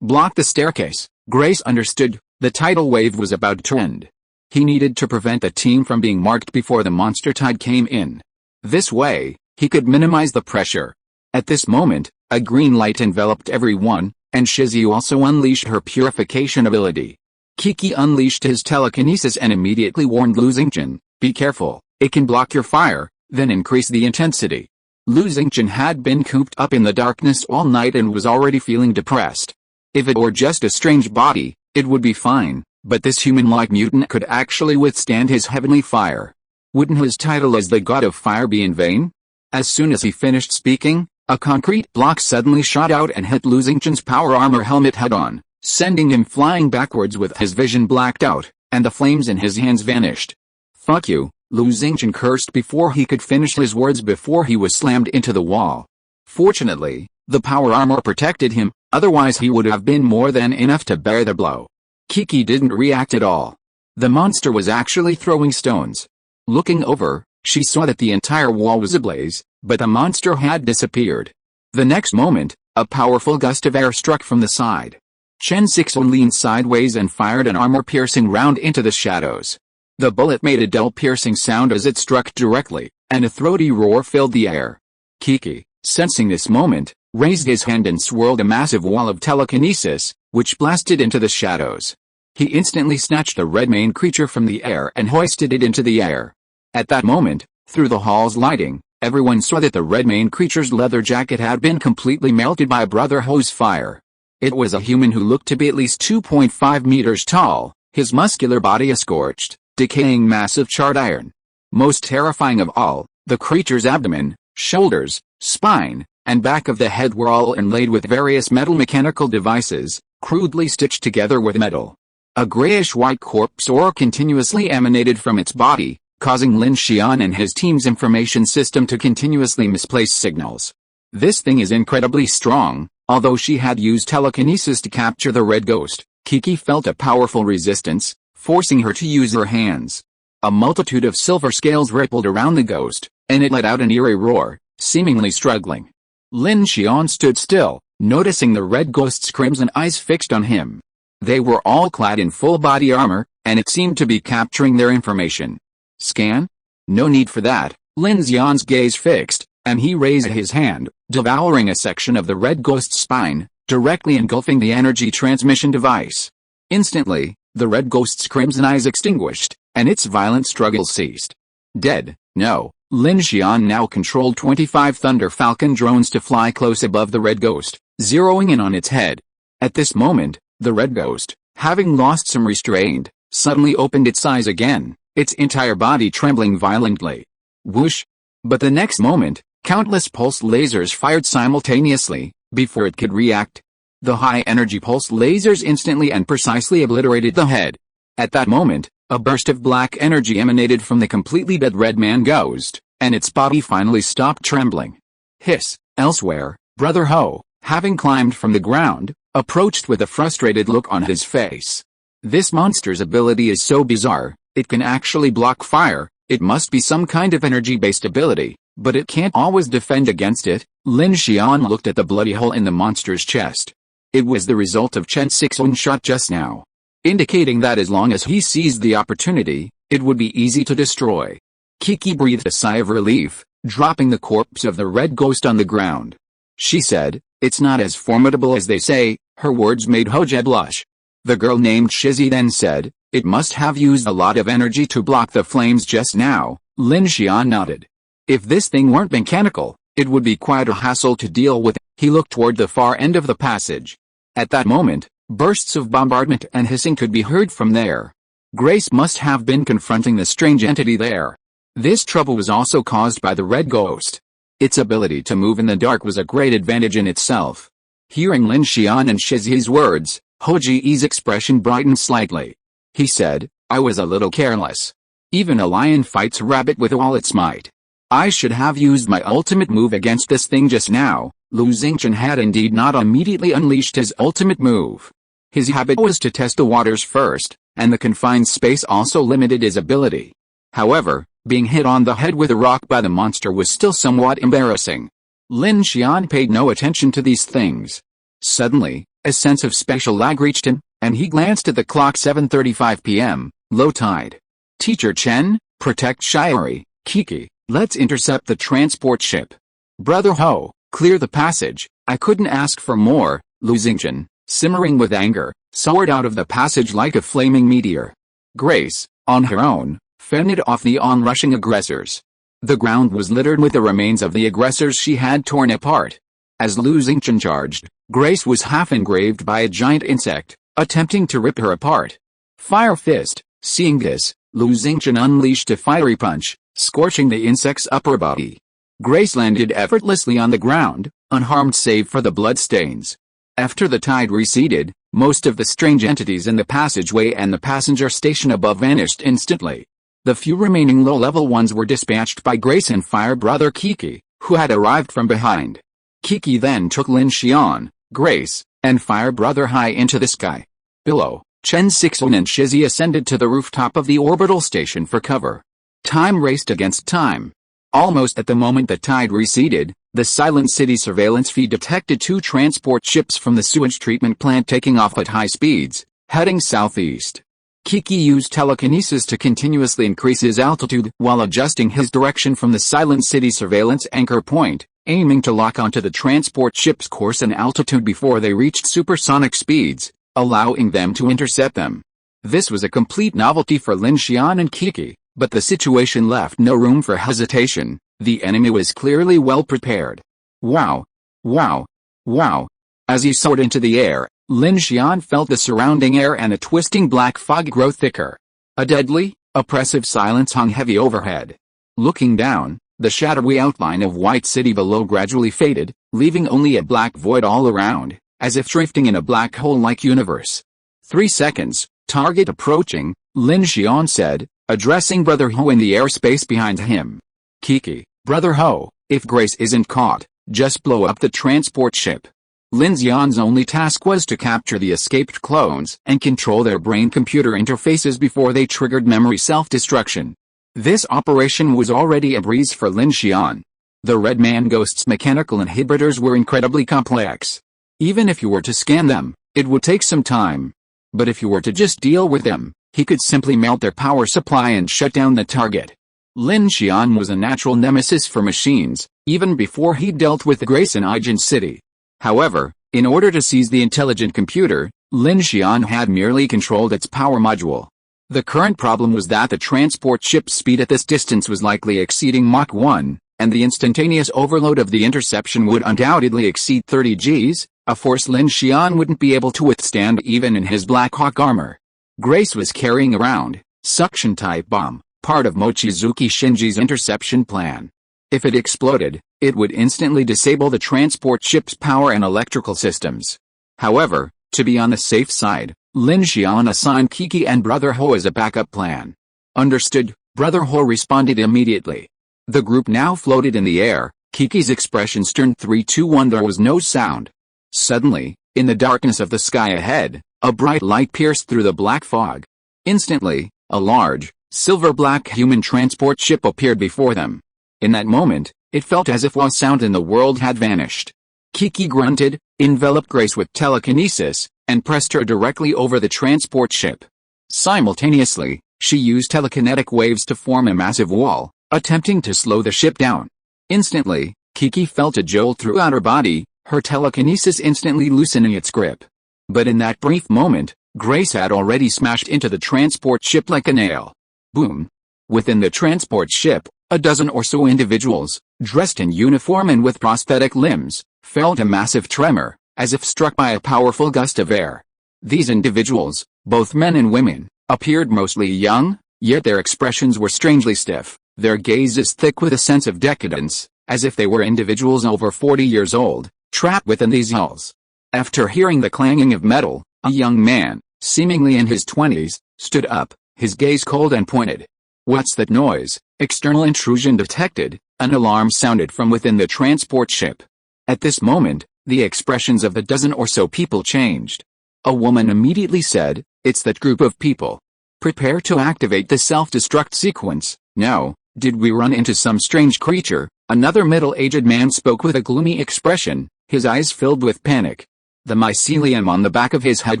block the staircase. Grace understood, the tidal wave was about to end. He needed to prevent the team from being marked before the monster tide came in. This way, he could minimize the pressure. At this moment, a green light enveloped everyone, and Shizu also unleashed her purification ability. Kiki unleashed his telekinesis and immediately warned Lin Xian, "Be careful, it can block your fire," then increase the intensity. Lin Xian had been cooped up in the darkness all night and was already feeling depressed. If it were just a strange body, it would be fine, but this human-like mutant could actually withstand his heavenly fire. Wouldn't his title as the god of fire be in vain? As soon as he finished speaking, A concrete block suddenly shot out and hit Lin Xian's power armor helmet head-on, sending him flying backwards with his vision blacked out, and the flames in his hands vanished. "Fuck you," Lin Xian cursed before he could finish his words before he was slammed into the wall. Fortunately, the power armor protected him, otherwise he would have been more than enough to bear the blow. Kiki didn't react at all. The monster was actually throwing stones. Looking over, she saw that the entire wall was ablaze, but the monster had disappeared. The next moment, a powerful gust of air struck from the side. Chen Sixuan leaned sideways and fired an armor-piercing round into the shadows. The bullet made a dull piercing sound as it struck directly, and a throaty roar filled the air. Kiki, sensing this moment, raised his hand and swirled a massive wall of telekinesis, which blasted into the shadows. He instantly snatched the red-maned creature from the air and hoisted it into the air. At that moment, through the hall's lighting, everyone saw that the red-maned creature's leather jacket had been completely melted by Brother Ho's fire. It was a human who looked to be at least 2.5 meters tall, his muscular body a scorched, decaying mass of charred iron. Most terrifying of all, the creature's abdomen, shoulders, spine, and back of the head were all inlaid with various metal mechanical devices, crudely stitched together with metal. A grayish-white corpse aura continuously emanated from its body, causing Lin Xian and his team's information system to continuously misplace signals. "This thing is incredibly strong." Although she had used telekinesis to capture the red ghost, Kiki felt a powerful resistance, forcing her to use her hands. A multitude of silver scales rippled around the ghost, and it let out an eerie roar, seemingly struggling. Lin Xian stood still, noticing the red ghost's crimson eyes fixed on him. They were all clad in full body armor, and it seemed to be capturing their information. "Scan? No need for that." Lin Xian's gaze fixed, and he raised his hand, devouring a section of the red ghost's spine, directly engulfing the energy transmission device. Instantly, the red ghost's crimson eyes extinguished, and its violent struggle ceased. "Dead, no." Lin Xian now controlled 25 Thunder Falcon drones to fly close above the red ghost, zeroing in on its head. At this moment, the red ghost, having lost some restraint, suddenly opened its eyes again, its entire body trembling violently. Whoosh! But the next moment, countless pulse lasers fired simultaneously, before it could react. The high-energy pulse lasers instantly and precisely obliterated the head. At that moment, a burst of black energy emanated from the completely dead red man ghost, and its body finally stopped trembling. Hiss! Elsewhere, Brother Ho, having climbed from the ground, approached with a frustrated look on his face. "This monster's ability is so bizarre, it can actually block fire. It must be some kind of energy-based ability, but it can't always defend against it." Lin Xian looked at the bloody hole in the monster's chest. It was the result of Chen Sixuan's shot just now, indicating that as long as he seized the opportunity, it would be easy to destroy. Kiki breathed a sigh of relief, dropping the corpse of the red ghost on the ground. She said, "It's not as formidable as they say." Her words made Hoja blush. The girl named Shizzy then said, "It must have used a lot of energy to block the flames just now." Lin Xian nodded. "If this thing weren't mechanical, it would be quite a hassle to deal with." He looked toward the far end of the passage. At that moment, bursts of bombardment and hissing could be heard from there. Grace must have been confronting the strange entity there. This trouble was also caused by the red ghost. Its ability to move in the dark was a great advantage in itself. Hearing Lin Xian and Shizzy's words, Hoji's expression brightened slightly. He said, "I was a little careless. Even a lion fights a rabbit with all its might. I should have used my ultimate move against this thing just now." Lin Xian had indeed not immediately unleashed his ultimate move. His habit was to test the waters first, and the confined space also limited his ability. However, being hit on the head with a rock by the monster was still somewhat embarrassing. Lin Xian paid no attention to these things. Suddenly, a sense of spatial lag reached him, and he glanced at the clock. 7:35 p.m., low tide. "Teacher Chen, protect Shiori." "Kiki, let's intercept the transport ship." "Brother Ho, clear the passage." "I couldn't ask for more." Lin Xian, simmering with anger, soared out of the passage like a flaming meteor. Grace, on her own, fended off the onrushing aggressors. The ground was littered with the remains of the aggressors she had torn apart. As Lin Xian charged, Grace was half engraved by a giant insect, attempting to rip her apart. Fire Fist. Seeing this, Lin Xian unleashed a fiery punch, scorching the insect's upper body. Grace landed effortlessly on the ground, unharmed save for the bloodstains. After the tide receded, most of the strange entities in the passageway and the passenger station above vanished instantly. The few remaining low-level ones were dispatched by Grace and Fire Brother Kiki, who had arrived from behind. Kiki then took Lin Xian, Grace, and Fire Brother high into the sky. Below, Chen Sixuan and Shizzy ascended to the rooftop of the orbital station for cover. Time raced against time. Almost at the moment the tide receded, the Silent City surveillance feed detected 2 transport ships from the sewage treatment plant taking off at high speeds, heading southeast. Kiki used telekinesis to continuously increase his altitude while adjusting his direction from the Silent City surveillance anchor point, aiming to lock onto the transport ship's course and altitude before they reached supersonic speeds, allowing them to intercept them. This was a complete novelty for Lin Xian and Kiki, but the situation left no room for hesitation. The enemy was clearly well prepared. Wow! Wow! Wow! As he soared into the air, Lin Xian felt the surrounding air and a twisting black fog grow thicker. A deadly, oppressive silence hung heavy overhead. Looking down, the shadowy outline of White City below gradually faded, leaving only a black void all around, as if drifting in a black hole-like universe. 3 seconds, target approaching, Lin Xian said, addressing Brother Ho in the airspace behind him. Kiki, Brother Ho, if Grace isn't caught, just blow up the transport ship. Lin Xian's only task was to capture the escaped clones and control their brain-computer interfaces before they triggered memory self-destruction. This operation was already a breeze for Lin Xian. The Red Man Ghost's mechanical inhibitors were incredibly complex. Even if you were to scan them, it would take some time. But if you were to just deal with them, he could simply melt their power supply and shut down the target. Lin Xian was a natural nemesis for machines, even before he dealt with Grace in Aijin City. However, in order to seize the intelligent computer, Lin Xian had merely controlled its power module. The current problem was that the transport ship's speed at this distance was likely exceeding Mach 1, and the instantaneous overload of the interception would undoubtedly exceed 30 Gs, a force Lin Xian wouldn't be able to withstand even in his Black Hawk armor. Grace was carrying around suction-type bomb, part of Mochizuki Shinji's interception plan. If it exploded, it would instantly disable the transport ship's power and electrical systems. However, to be on the safe side, Lin Xian assigned Kiki and Brother Ho as a backup plan. Understood, Brother Ho responded immediately. The group now floated in the air, Kiki's expression stern. 3, 2, 1. There was no sound. Suddenly, in the darkness of the sky ahead, a bright light pierced through the black fog. Instantly, a large, silver-black human transport ship appeared before them. In that moment, it felt as if all sound in the world had vanished. Kiki grunted, enveloped Grace with telekinesis, and pressed her directly over the transport ship. Simultaneously, she used telekinetic waves to form a massive wall, attempting to slow the ship down. Instantly, Kiki felt a jolt throughout her body, her telekinesis instantly loosening its grip. But in that brief moment, Grace had already smashed into the transport ship like a nail. Boom! Within the transport ship, a dozen or so individuals, dressed in uniform and with prosthetic limbs, felt a massive tremor, as if struck by a powerful gust of air. These individuals, both men and women, appeared mostly young, yet their expressions were strangely stiff, their gazes thick with a sense of decadence, as if they were individuals over 40 years old, trapped within these hulls. After hearing the clanging of metal, a young man, seemingly in his 20s, stood up, his gaze cold and pointed. What's that noise? External intrusion detected, an alarm sounded from within the transport ship. At this moment, the expressions of the dozen or so people changed. A woman immediately said, "It's that group of people. Prepare to activate the self-destruct sequence." "No, did we run into some strange creature?" Another middle-aged man spoke with a gloomy expression, his eyes filled with panic. The mycelium on the back of his head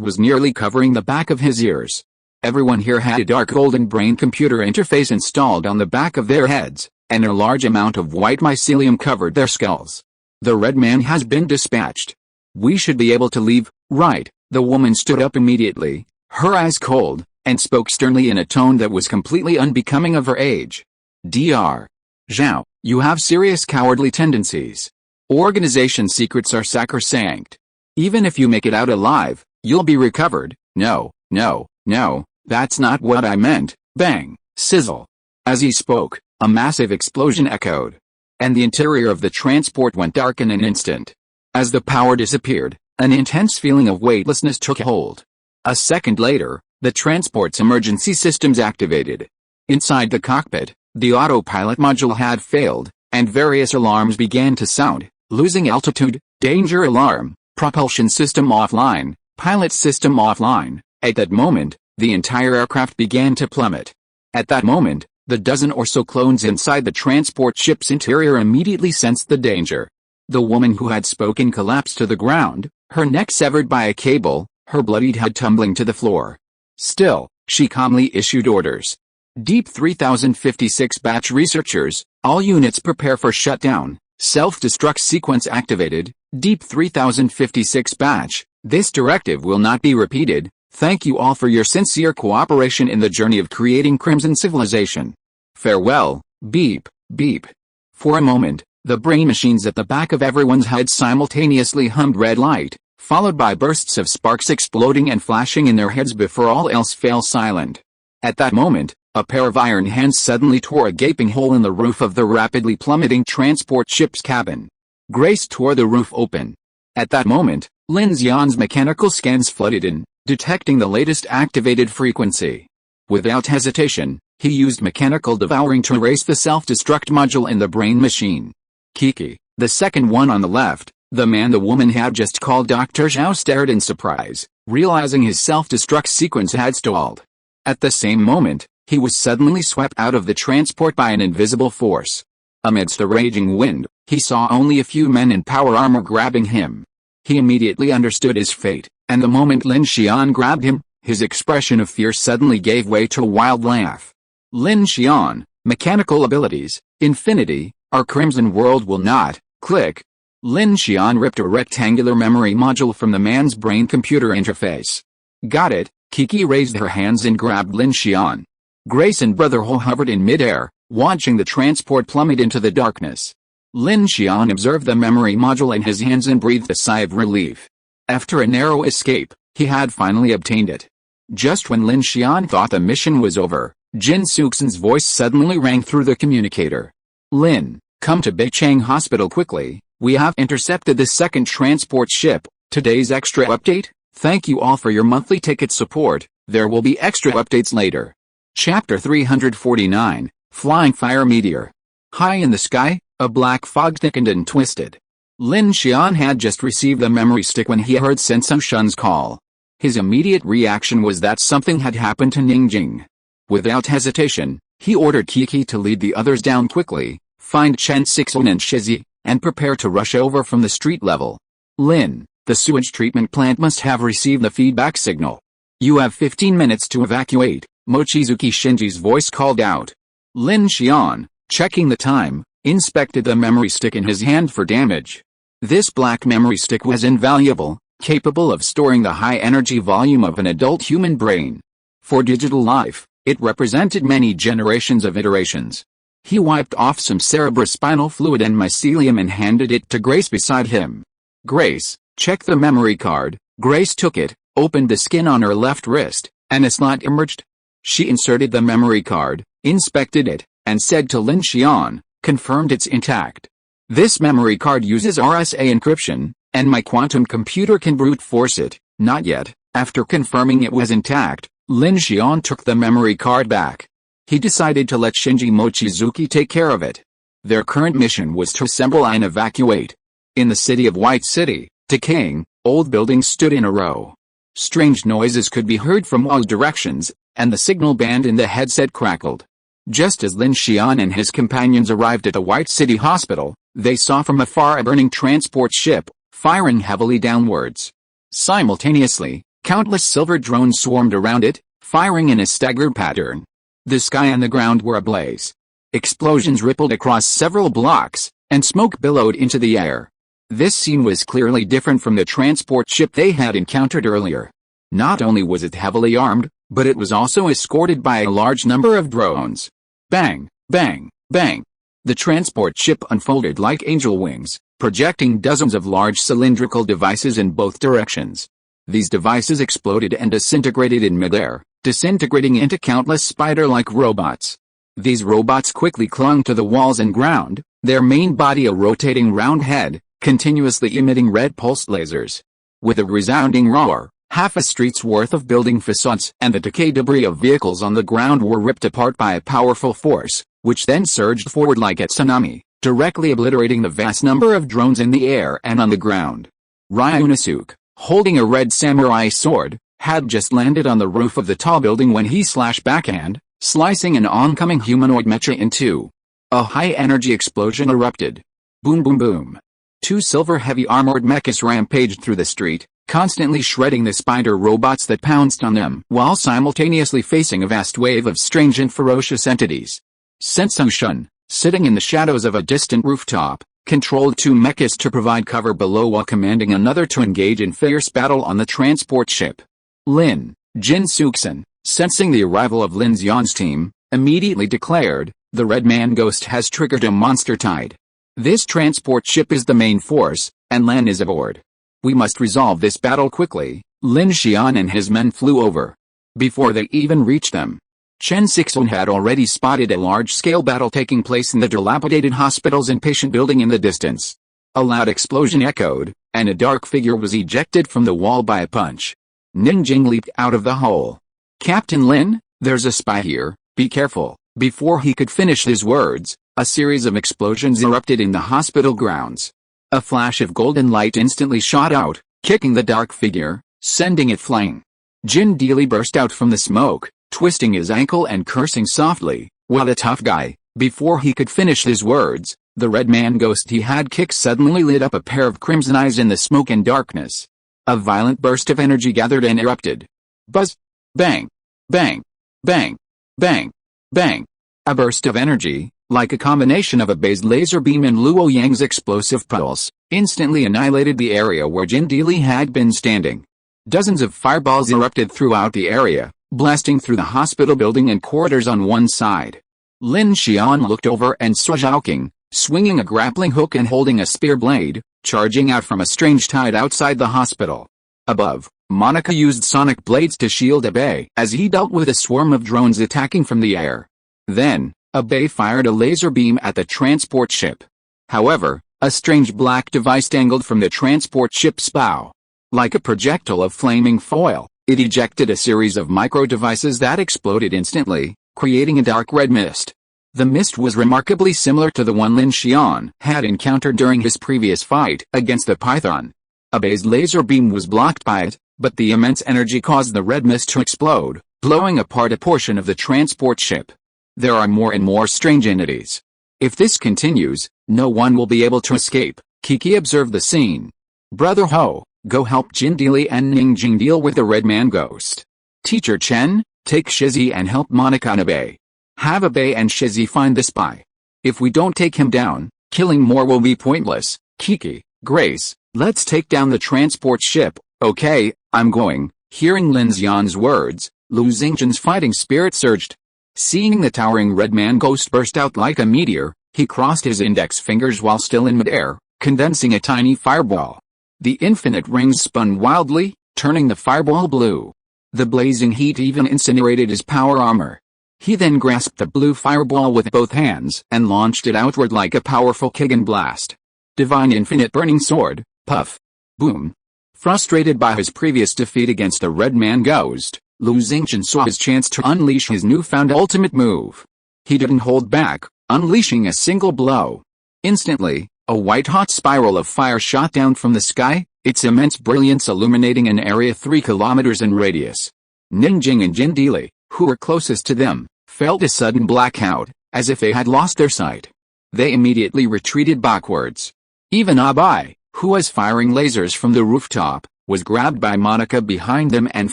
was nearly covering the back of his ears. Everyone here had a dark golden brain computer interface installed on the back of their heads, and a large amount of white mycelium covered their skulls. "The Red Man has been dispatched. We should be able to leave, right?" The woman stood up immediately, her eyes cold, and spoke sternly in a tone that was completely unbecoming of her age. "Dr. Zhao, you have serious cowardly tendencies. Organization secrets are sacrosanct. Even if you make it out alive, you'll be recovered." "No, no, no, that's not what I meant." Bang, sizzle. As he spoke, a massive explosion echoed, and the interior of the transport went dark in an instant. As the power disappeared, an intense feeling of weightlessness took hold. A second later, the transport's emergency systems activated. Inside the cockpit, the autopilot module had failed, and various alarms began to sound: losing altitude, danger alarm, propulsion system offline, pilot system offline. At that moment, the entire aircraft began to plummet. At that moment, the dozen or so clones inside the transport ship's interior immediately sensed the danger. The woman who had spoken collapsed to the ground, her neck severed by a cable, her bloodied head tumbling to the floor. Still, she calmly issued orders. Deep 3056 batch researchers, all units prepare for shutdown. Self-destruct sequence activated. Deep 3056 batch, this directive will not be repeated. Thank you all for your sincere cooperation in the journey of creating Crimson Civilization. Farewell, beep, beep. For a moment, the brain machines at the back of everyone's head simultaneously hummed red light, followed by bursts of sparks exploding and flashing in their heads before all else fell silent. At that moment, a pair of iron hands suddenly tore a gaping hole in the roof of the rapidly plummeting transport ship's cabin. Grace tore the roof open. At that moment, Lin Xian's mechanical scans flooded in, detecting the latest activated frequency. Without hesitation, he used mechanical devouring to erase the self-destruct module in the brain machine. Kiki, the second one on the left, the man the woman had just called Dr. Zhao, stared in surprise, realizing his self-destruct sequence had stalled. At the same moment, he was suddenly swept out of the transport by an invisible force. Amidst the raging wind, he saw only a few men in power armor grabbing him. He immediately understood his fate, and the moment Lin Xian grabbed him, his expression of fear suddenly gave way to a wild laugh. Lin Xian, mechanical abilities, infinity, our crimson world will not, click. Lin Xian ripped a rectangular memory module from the man's brain computer interface. Got it. Kiki raised her hands and grabbed Lin Xian. Grace and Brother Ho hovered in midair, watching the transport plummet into the darkness. Lin Xian observed the memory module in his hands and breathed a sigh of relief. After a narrow escape, he had finally obtained it. Just when Lin Xian thought the mission was over, Chen Sixuan's voice suddenly rang through the communicator. Lin, come to Beichang Hospital quickly, we have intercepted the second transport ship. Today's extra update? Thank you all for your monthly ticket support, there will be extra updates later. Chapter 349, Flying Fire Meteor. High in the sky, a black fog thickened and twisted. Lin Xian had just received the memory stick when he heard Chen Sixuan's call. His immediate reaction was that something had happened to Ningjing. Without hesitation, he ordered Kiki to lead the others down quickly, find Chen Sixuan and Shizi, and prepare to rush over from the street level. Lin, the sewage treatment plant must have received the feedback signal. You have 15 minutes to evacuate, Mochizuki Shinji's voice called out. Lin Xian, checking the time, inspected the memory stick in his hand for damage. This black memory stick was invaluable, capable of storing the high energy volume of an adult human brain. For digital life, it represented many generations of iterations. He wiped off some cerebrospinal fluid and mycelium and handed it to Grace beside him. Grace, check the memory card. Grace took it, opened the skin on her left wrist, and a slot emerged. She inserted the memory card, inspected it, and said to Lin Xian, confirmed it's intact. This memory card uses RSA encryption, and my quantum computer can brute force it. Not yet. After confirming it was intact, Lin Xian took the memory card back. He decided to let Shinji Mochizuki take care of it. Their current mission was to assemble and evacuate. In the city of White City, decaying, old buildings stood in a row. Strange noises could be heard from all directions, and the signal band in the headset crackled. Just as Lin Xian and his companions arrived at the White City Hospital, they saw from afar a burning transport ship, firing heavily downwards. Simultaneously, countless silver drones swarmed around it, firing in a staggered pattern. The sky and the ground were ablaze. Explosions rippled across several blocks, and smoke billowed into the air. This scene was clearly different from the transport ship they had encountered earlier. Not only was it heavily armed, but it was also escorted by a large number of drones. Bang, bang, bang. The transport ship unfolded like angel wings, projecting dozens of large cylindrical devices in both directions. These devices exploded and disintegrated in midair, disintegrating into countless spider-like robots. These robots quickly clung to the walls and ground, their main body a rotating round head, continuously emitting red pulse lasers. With a resounding roar, half a street's worth of building facades and the decayed debris of vehicles on the ground were ripped apart by a powerful force, which then surged forward like a tsunami, directly obliterating the vast number of drones in the air and on the ground. Ryunosuke, holding a red samurai sword, had just landed on the roof of the tall building when he slashed backhand, slicing an oncoming humanoid mecha in two. A high-energy explosion erupted. Boom boom boom. Two silver heavy armored mechas rampaged through the street, constantly shredding the spider robots that pounced on them while simultaneously facing a vast wave of strange and ferocious entities. Chen Sixuan, sitting in the shadows of a distant rooftop, controlled two mechas to provide cover below while commanding another to engage in fierce battle on the transport ship. Lin Xian, sensing the arrival of Lin Xian's team, immediately declared, "The Red Man Ghost has triggered a monster tide. This transport ship is the main force, and Lan is aboard. We must resolve this battle quickly." Lin Xian and his men flew over. Before they even reached them, Chen Sixuan had already spotted a large-scale battle taking place in the dilapidated hospital's inpatient building in the distance. A loud explosion echoed, and a dark figure was ejected from the wall by a punch. Ninjing leaped out of the hole. "Captain Lin, there's a spy here, be careful." Before he could finish his words, a series of explosions erupted in the hospital grounds. A flash of golden light instantly shot out, kicking the dark figure, sending it flying. Jin Deely burst out from the smoke, twisting his ankle and cursing softly, while the tough guy, before he could finish his words, the Red Man Ghost he had kicked suddenly lit up a pair of crimson eyes in the smoke and darkness. A violent burst of energy gathered and erupted. Buzz! Bang! Bang! Bang! Bang! Bang! A burst of energy, like a combination of a Bay's laser beam and Luo Yang's explosive pulse, instantly annihilated the area where Jin Deely had been standing. Dozens of fireballs erupted throughout the area, blasting through the hospital building and corridors on one side. Lin Xian looked over and saw Zhao King, swinging a grappling hook and holding a spear blade, charging out from a strange tide outside the hospital. Above, Monica used sonic blades to shield Abe as he dealt with a swarm of drones attacking from the air. Then, Abe fired a laser beam at the transport ship. However, a strange black device dangled from the transport ship's bow. Like a projectile of flaming foil, it ejected a series of micro-devices that exploded instantly, creating a dark red mist. The mist was remarkably similar to the one Lin Xian had encountered during his previous fight against the Python. Abe's laser beam was blocked by it, but the immense energy caused the red mist to explode, blowing apart a portion of the transport ship. There are more and more strange entities. If this continues, no one will be able to escape. Kiki observed the scene. "Brother Ho, go help Jin Deely and Ningjing deal with the Red Man Ghost. Teacher Chen, take Shizzy and help Monica and Abe. Have Abe and Shizzy find the spy. If we don't take him down, killing more will be pointless." "Kiki, Grace, let's take down the transport ship." "Okay, I'm going." Hearing Lin Xian's words, Lu Xingqian's fighting spirit surged. Seeing the towering Red Man Ghost burst out like a meteor, he crossed his index fingers while still in midair, condensing a tiny fireball. The infinite rings spun wildly, turning the fireball blue. The blazing heat even incinerated his power armor. He then grasped the blue fireball with both hands and launched it outward like a powerful Kigen blast. Divine Infinite Burning Sword, puff. Boom. Frustrated by his previous defeat against the Red Man Ghost, Lu Xingqian saw his chance to unleash his newfound ultimate move. He didn't hold back, unleashing a single blow. Instantly, a white-hot spiral of fire shot down from the sky, its immense brilliance illuminating an area 3 kilometers in radius. Ningjing and Jin Deely, who were closest to them, felt a sudden blackout, as if they had lost their sight. They immediately retreated backwards. Even Abai, who was firing lasers from the rooftop, was grabbed by Monica behind them and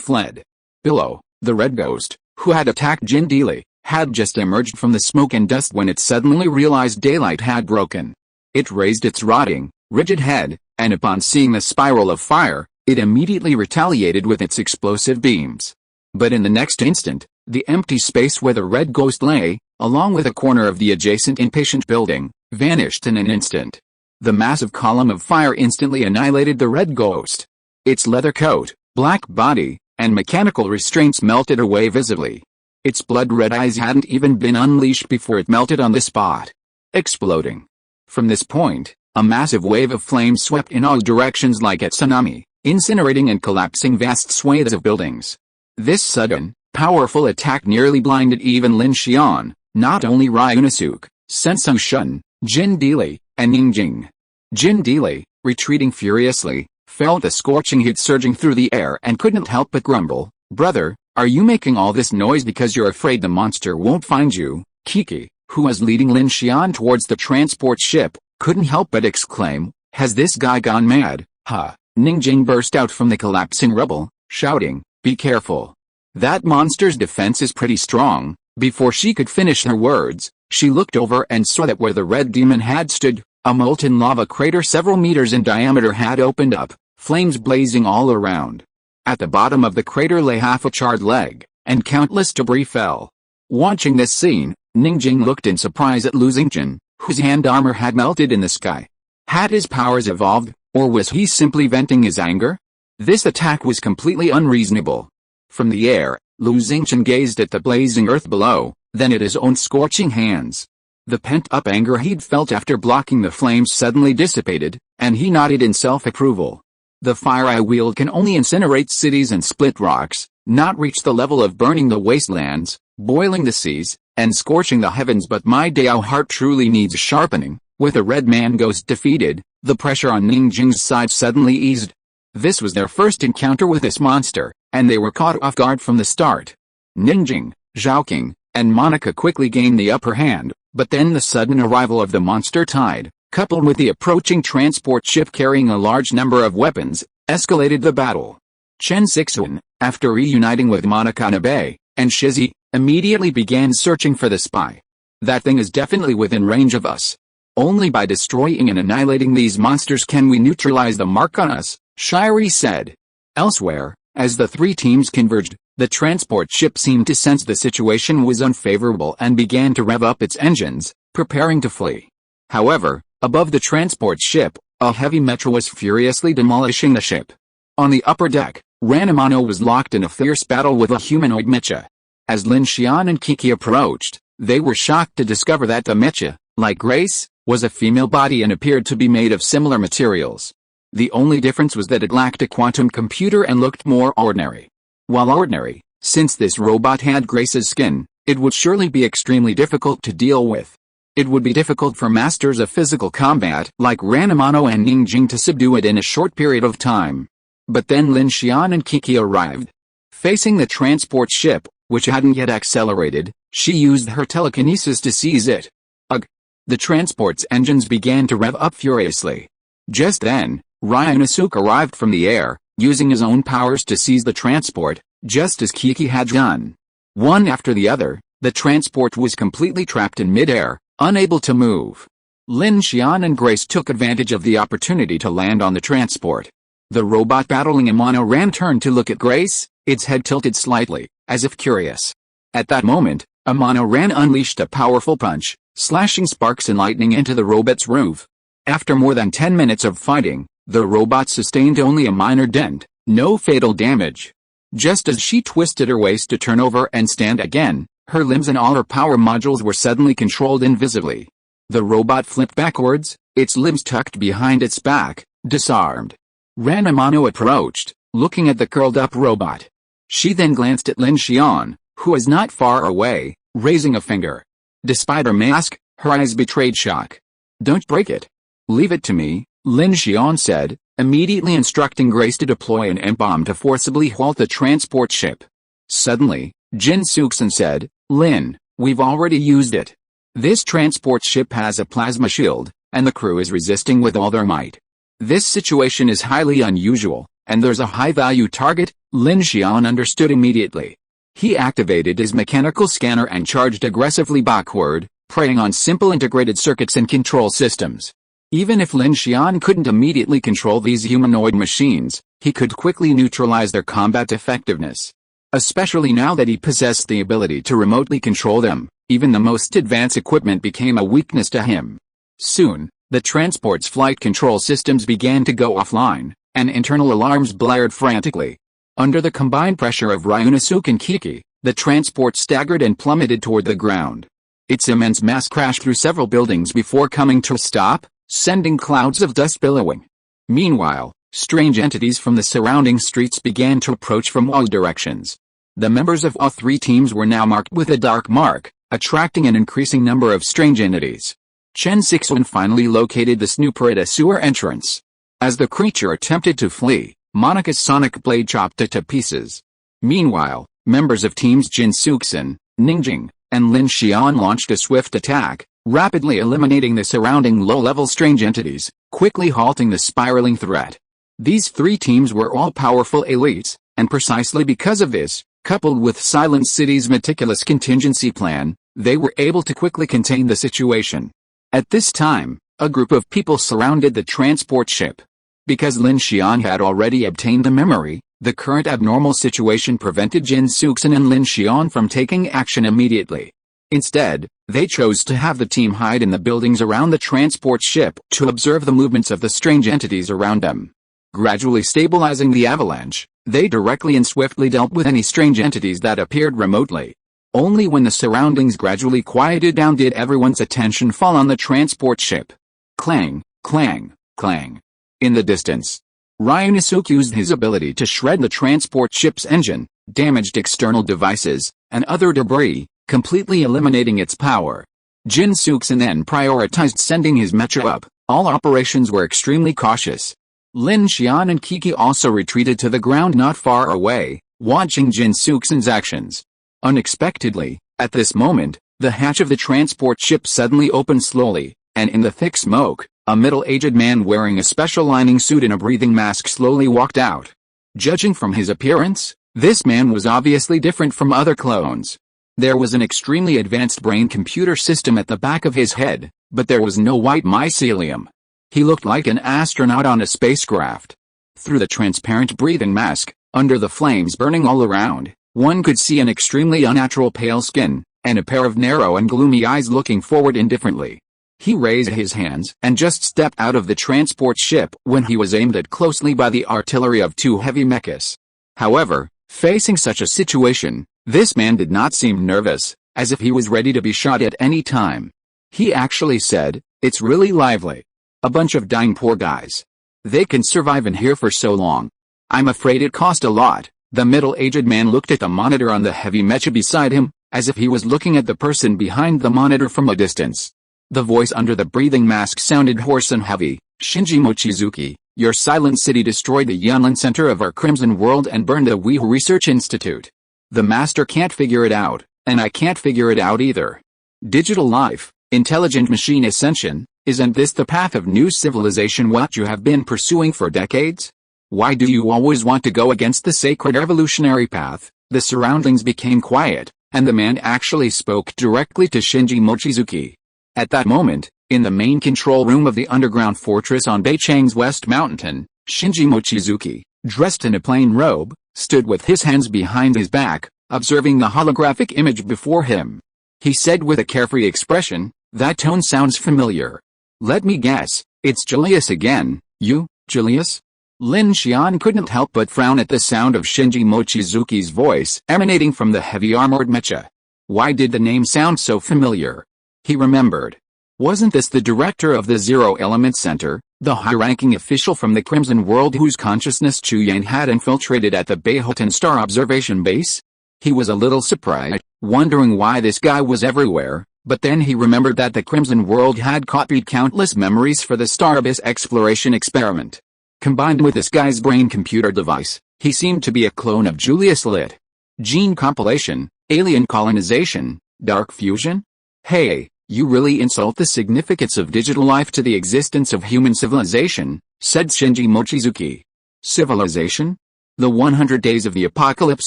fled. Below, the Red Ghost, who had attacked Jin Deely, had just emerged from the smoke and dust when it suddenly realized daylight had broken. It raised its rotting, rigid head, and upon seeing the spiral of fire, it immediately retaliated with its explosive beams. But in the next instant, the empty space where the Red Ghost lay, along with a corner of the adjacent inpatient building, vanished in an instant. The massive column of fire instantly annihilated the Red Ghost. Its leather coat, black body, and mechanical restraints melted away visibly. Its blood-red eyes hadn't even been unleashed before it melted on the spot, exploding. From this point, A massive wave of flames swept in all directions like a tsunami, incinerating and collapsing vast swathes of buildings. This sudden, powerful attack nearly blinded even Lin Xian, not only Ryunosuke, Chen Sixuan, Jin Dili, and Ning Jing. Jin Dili, retreating furiously, felt the scorching heat surging through the air and couldn't help but grumble, "Brother, are you making all this noise because you're afraid the monster won't find you?" Kiki, who was leading Lin Xian towards the transport ship, couldn't help but exclaim, "Has this guy gone mad?" "Ha!" Ning Jing burst out from the collapsing rubble, shouting, "Be careful. That monster's defense is pretty strong." Before she could finish her words, she looked over and saw that where the red demon had stood, a molten lava crater several meters in diameter had opened up, flames blazing all around. At the bottom of the crater lay half a charred leg, and countless debris fell. Watching this scene, Ning Jing looked in surprise at Lin Xian, whose hand armor had melted in the sky. Had his powers evolved, or was he simply venting his anger? This attack was completely unreasonable. From the air, Lin Xian gazed at the blazing earth below, then at his own scorching hands. The pent-up anger he'd felt after blocking the flames suddenly dissipated, and he nodded in self-approval. The fire I wield can only incinerate cities and split rocks, not reach the level of burning the wastelands, boiling the seas, and scorching the heavens, but my Dao heart truly needs sharpening. With the red man ghost defeated, the pressure on Ning Jing's side suddenly eased. This was their first encounter with this monster, and they were caught off guard from the start. Ning Jing, Zhaoqing, and Monica quickly gained the upper hand, but then the sudden arrival of the monster tide, coupled with the approaching transport ship carrying a large number of weapons, escalated the battle. Chen Sixuan, after reuniting with Monica Nabe and Shizzy, immediately began searching for the spy. "That thing is definitely within range of us. Only by destroying and annihilating these monsters can we neutralize the mark on us," Shiri said. Elsewhere, as the three teams converged, the transport ship seemed to sense the situation was unfavorable and began to rev up its engines, preparing to flee. However, above the transport ship, a heavy meteor was furiously demolishing the ship. On the upper deck, Ranamano was locked in a fierce battle with a humanoid mecha. As Lin Xian and Kiki approached, they were shocked to discover that the mecha, like Grace, was a female body and appeared to be made of similar materials. The only difference was that it lacked a quantum computer and looked more ordinary. While ordinary, since this robot had Grace's skin, it would surely be extremely difficult to deal with. It would be difficult for masters of physical combat like Ranamano and Ning Jing to subdue it in a short period of time. But then Lin Xian and Kiki arrived. Facing the transport ship, which hadn't yet accelerated, she used her telekinesis to seize it. Ugh! The transport's engines began to rev up furiously. Just then, Ryunosuke arrived from the air, using his own powers to seize the transport, just as Kiki had done. One after the other, the transport was completely trapped in mid-air, unable to move. Lin Xian and Grace took advantage of the opportunity to land on the transport. The robot battling Amano Ran turned to look at Grace, its head tilted slightly, as if curious. At that moment, Amano Ran unleashed a powerful punch, slashing sparks and lightning into the robot's roof. After more than 10 minutes of fighting, the robot sustained only a minor dent, no fatal damage. Just as she twisted her waist to turn over and stand again, her limbs and all her power modules were suddenly controlled invisibly. The robot flipped backwards, its limbs tucked behind its back, disarmed. Ranamano approached, looking at the curled-up robot. She then glanced at Lin Xian, who was not far away, raising a finger. Despite her mask, her eyes betrayed shock. "Don't break it. Leave it to me," Lin Xian said, immediately instructing Grace to deploy an M-bomb to forcibly halt the transport ship. Suddenly, Chen Sixuan said, "Lin, we've already used it. This transport ship has a plasma shield, and the crew is resisting with all their might. This situation is highly unusual, and there's a high-value target." Lin Xian understood immediately. He activated his mechanical scanner and charged aggressively backward, preying on simple integrated circuits and control systems. Even if Lin Xian couldn't immediately control these humanoid machines, he could quickly neutralize their combat effectiveness. Especially now that he possessed the ability to remotely control them, even the most advanced equipment became a weakness to him. Soon, the transport's flight control systems began to go offline, and internal alarms blared frantically. Under the combined pressure of Ryunosuke and Kiki, the transport staggered and plummeted toward the ground. Its immense mass crashed through several buildings before coming to a stop, sending clouds of dust billowing. Meanwhile, strange entities from the surrounding streets began to approach from all directions. The members of all three teams were now marked with a dark mark, attracting an increasing number of strange entities. Chen Sixuan finally located the snooper at a sewer entrance. As the creature attempted to flee, Monica's sonic blade chopped it to pieces. Meanwhile, members of teams Chen Sixuan, Ningjing, and Lin Xian launched a swift attack, rapidly eliminating the surrounding low-level strange entities, quickly halting the spiraling threat. These three teams were all powerful elites, and precisely because of this, coupled with Silent City's meticulous contingency plan, they were able to quickly contain the situation. At this time, a group of people surrounded the transport ship. Because Lin Xian had already obtained the memory, the current abnormal situation prevented Chen Sixuan and Lin Xian from taking action immediately. Instead, they chose to have the team hide in the buildings around the transport ship to observe the movements of the strange entities around them. Gradually stabilizing the avalanche, they directly and swiftly dealt with any strange entities that appeared remotely. Only when the surroundings gradually quieted down did everyone's attention fall on the transport ship. Clang, clang, clang. In the distance, Ryunosuke used his ability to shred the transport ship's engine, damaged external devices, and other debris, completely eliminating its power. Chen Sixuan then prioritized sending his mecha up. All operations were extremely cautious. Lin Xian and Kiki also retreated to the ground not far away, watching Chen Sixuan's actions. Unexpectedly, at this moment, the hatch of the transport ship suddenly opened slowly, and in the thick smoke, a middle-aged man wearing a special lining suit and a breathing mask slowly walked out. Judging from his appearance, this man was obviously different from other clones. There was an extremely advanced brain computer system at the back of his head, but there was no white mycelium. He looked like an astronaut on a spacecraft. Through the transparent breathing mask, under the flames burning all around, one could see an extremely unnatural pale skin, and a pair of narrow and gloomy eyes looking forward indifferently. He raised his hands and just stepped out of the transport ship when he was aimed at closely by the artillery of two heavy mechas. However, facing such a situation, this man did not seem nervous, as if he was ready to be shot at any time. He actually said, "It's really lively. A bunch of dying poor guys. They can survive in here for so long. I'm afraid it cost a lot." The middle-aged man looked at the monitor on the heavy mecha beside him, as if he was looking at the person behind the monitor from a distance. The voice under the breathing mask sounded hoarse and heavy. "Shinji Mochizuki, your Silent City destroyed the Yunlin center of our Crimson World and burned the Wehu Research Institute. The Master can't figure it out, and I can't figure it out either. Digital life, intelligent machine ascension, isn't this the path of new civilization what you have been pursuing for decades? Why do you always want to go against the sacred evolutionary path?" The surroundings became quiet, and the man actually spoke directly to Shinji Mochizuki. At that moment, in the main control room of the underground fortress on Beichang's West Mountain, Shinji Mochizuki, dressed in a plain robe, stood with his hands behind his back, observing the holographic image before him. He said with a carefree expression, "That tone sounds familiar. Let me guess, it's Julius again. You, Julius?" Lin Xian couldn't help but frown at the sound of Shinji Mochizuki's voice emanating from the heavy armored mecha. Why did the name sound so familiar? He remembered. Wasn't this the director of the Zero Element Center, the high-ranking official from the Crimson World whose consciousness Chu Yan had infiltrated at the Beihoten Star Observation Base? He was a little surprised, wondering why this guy was everywhere, but then he remembered that the Crimson World had copied countless memories for the Starbase exploration experiment. Combined with this guy's brain computer device, he seemed to be a clone of Julius Litt. Gene compilation, alien colonization, dark fusion? Hey, you really insult the significance of digital life to the existence of human civilization, said Shinji Mochizuki. Civilization? The 100 days of the apocalypse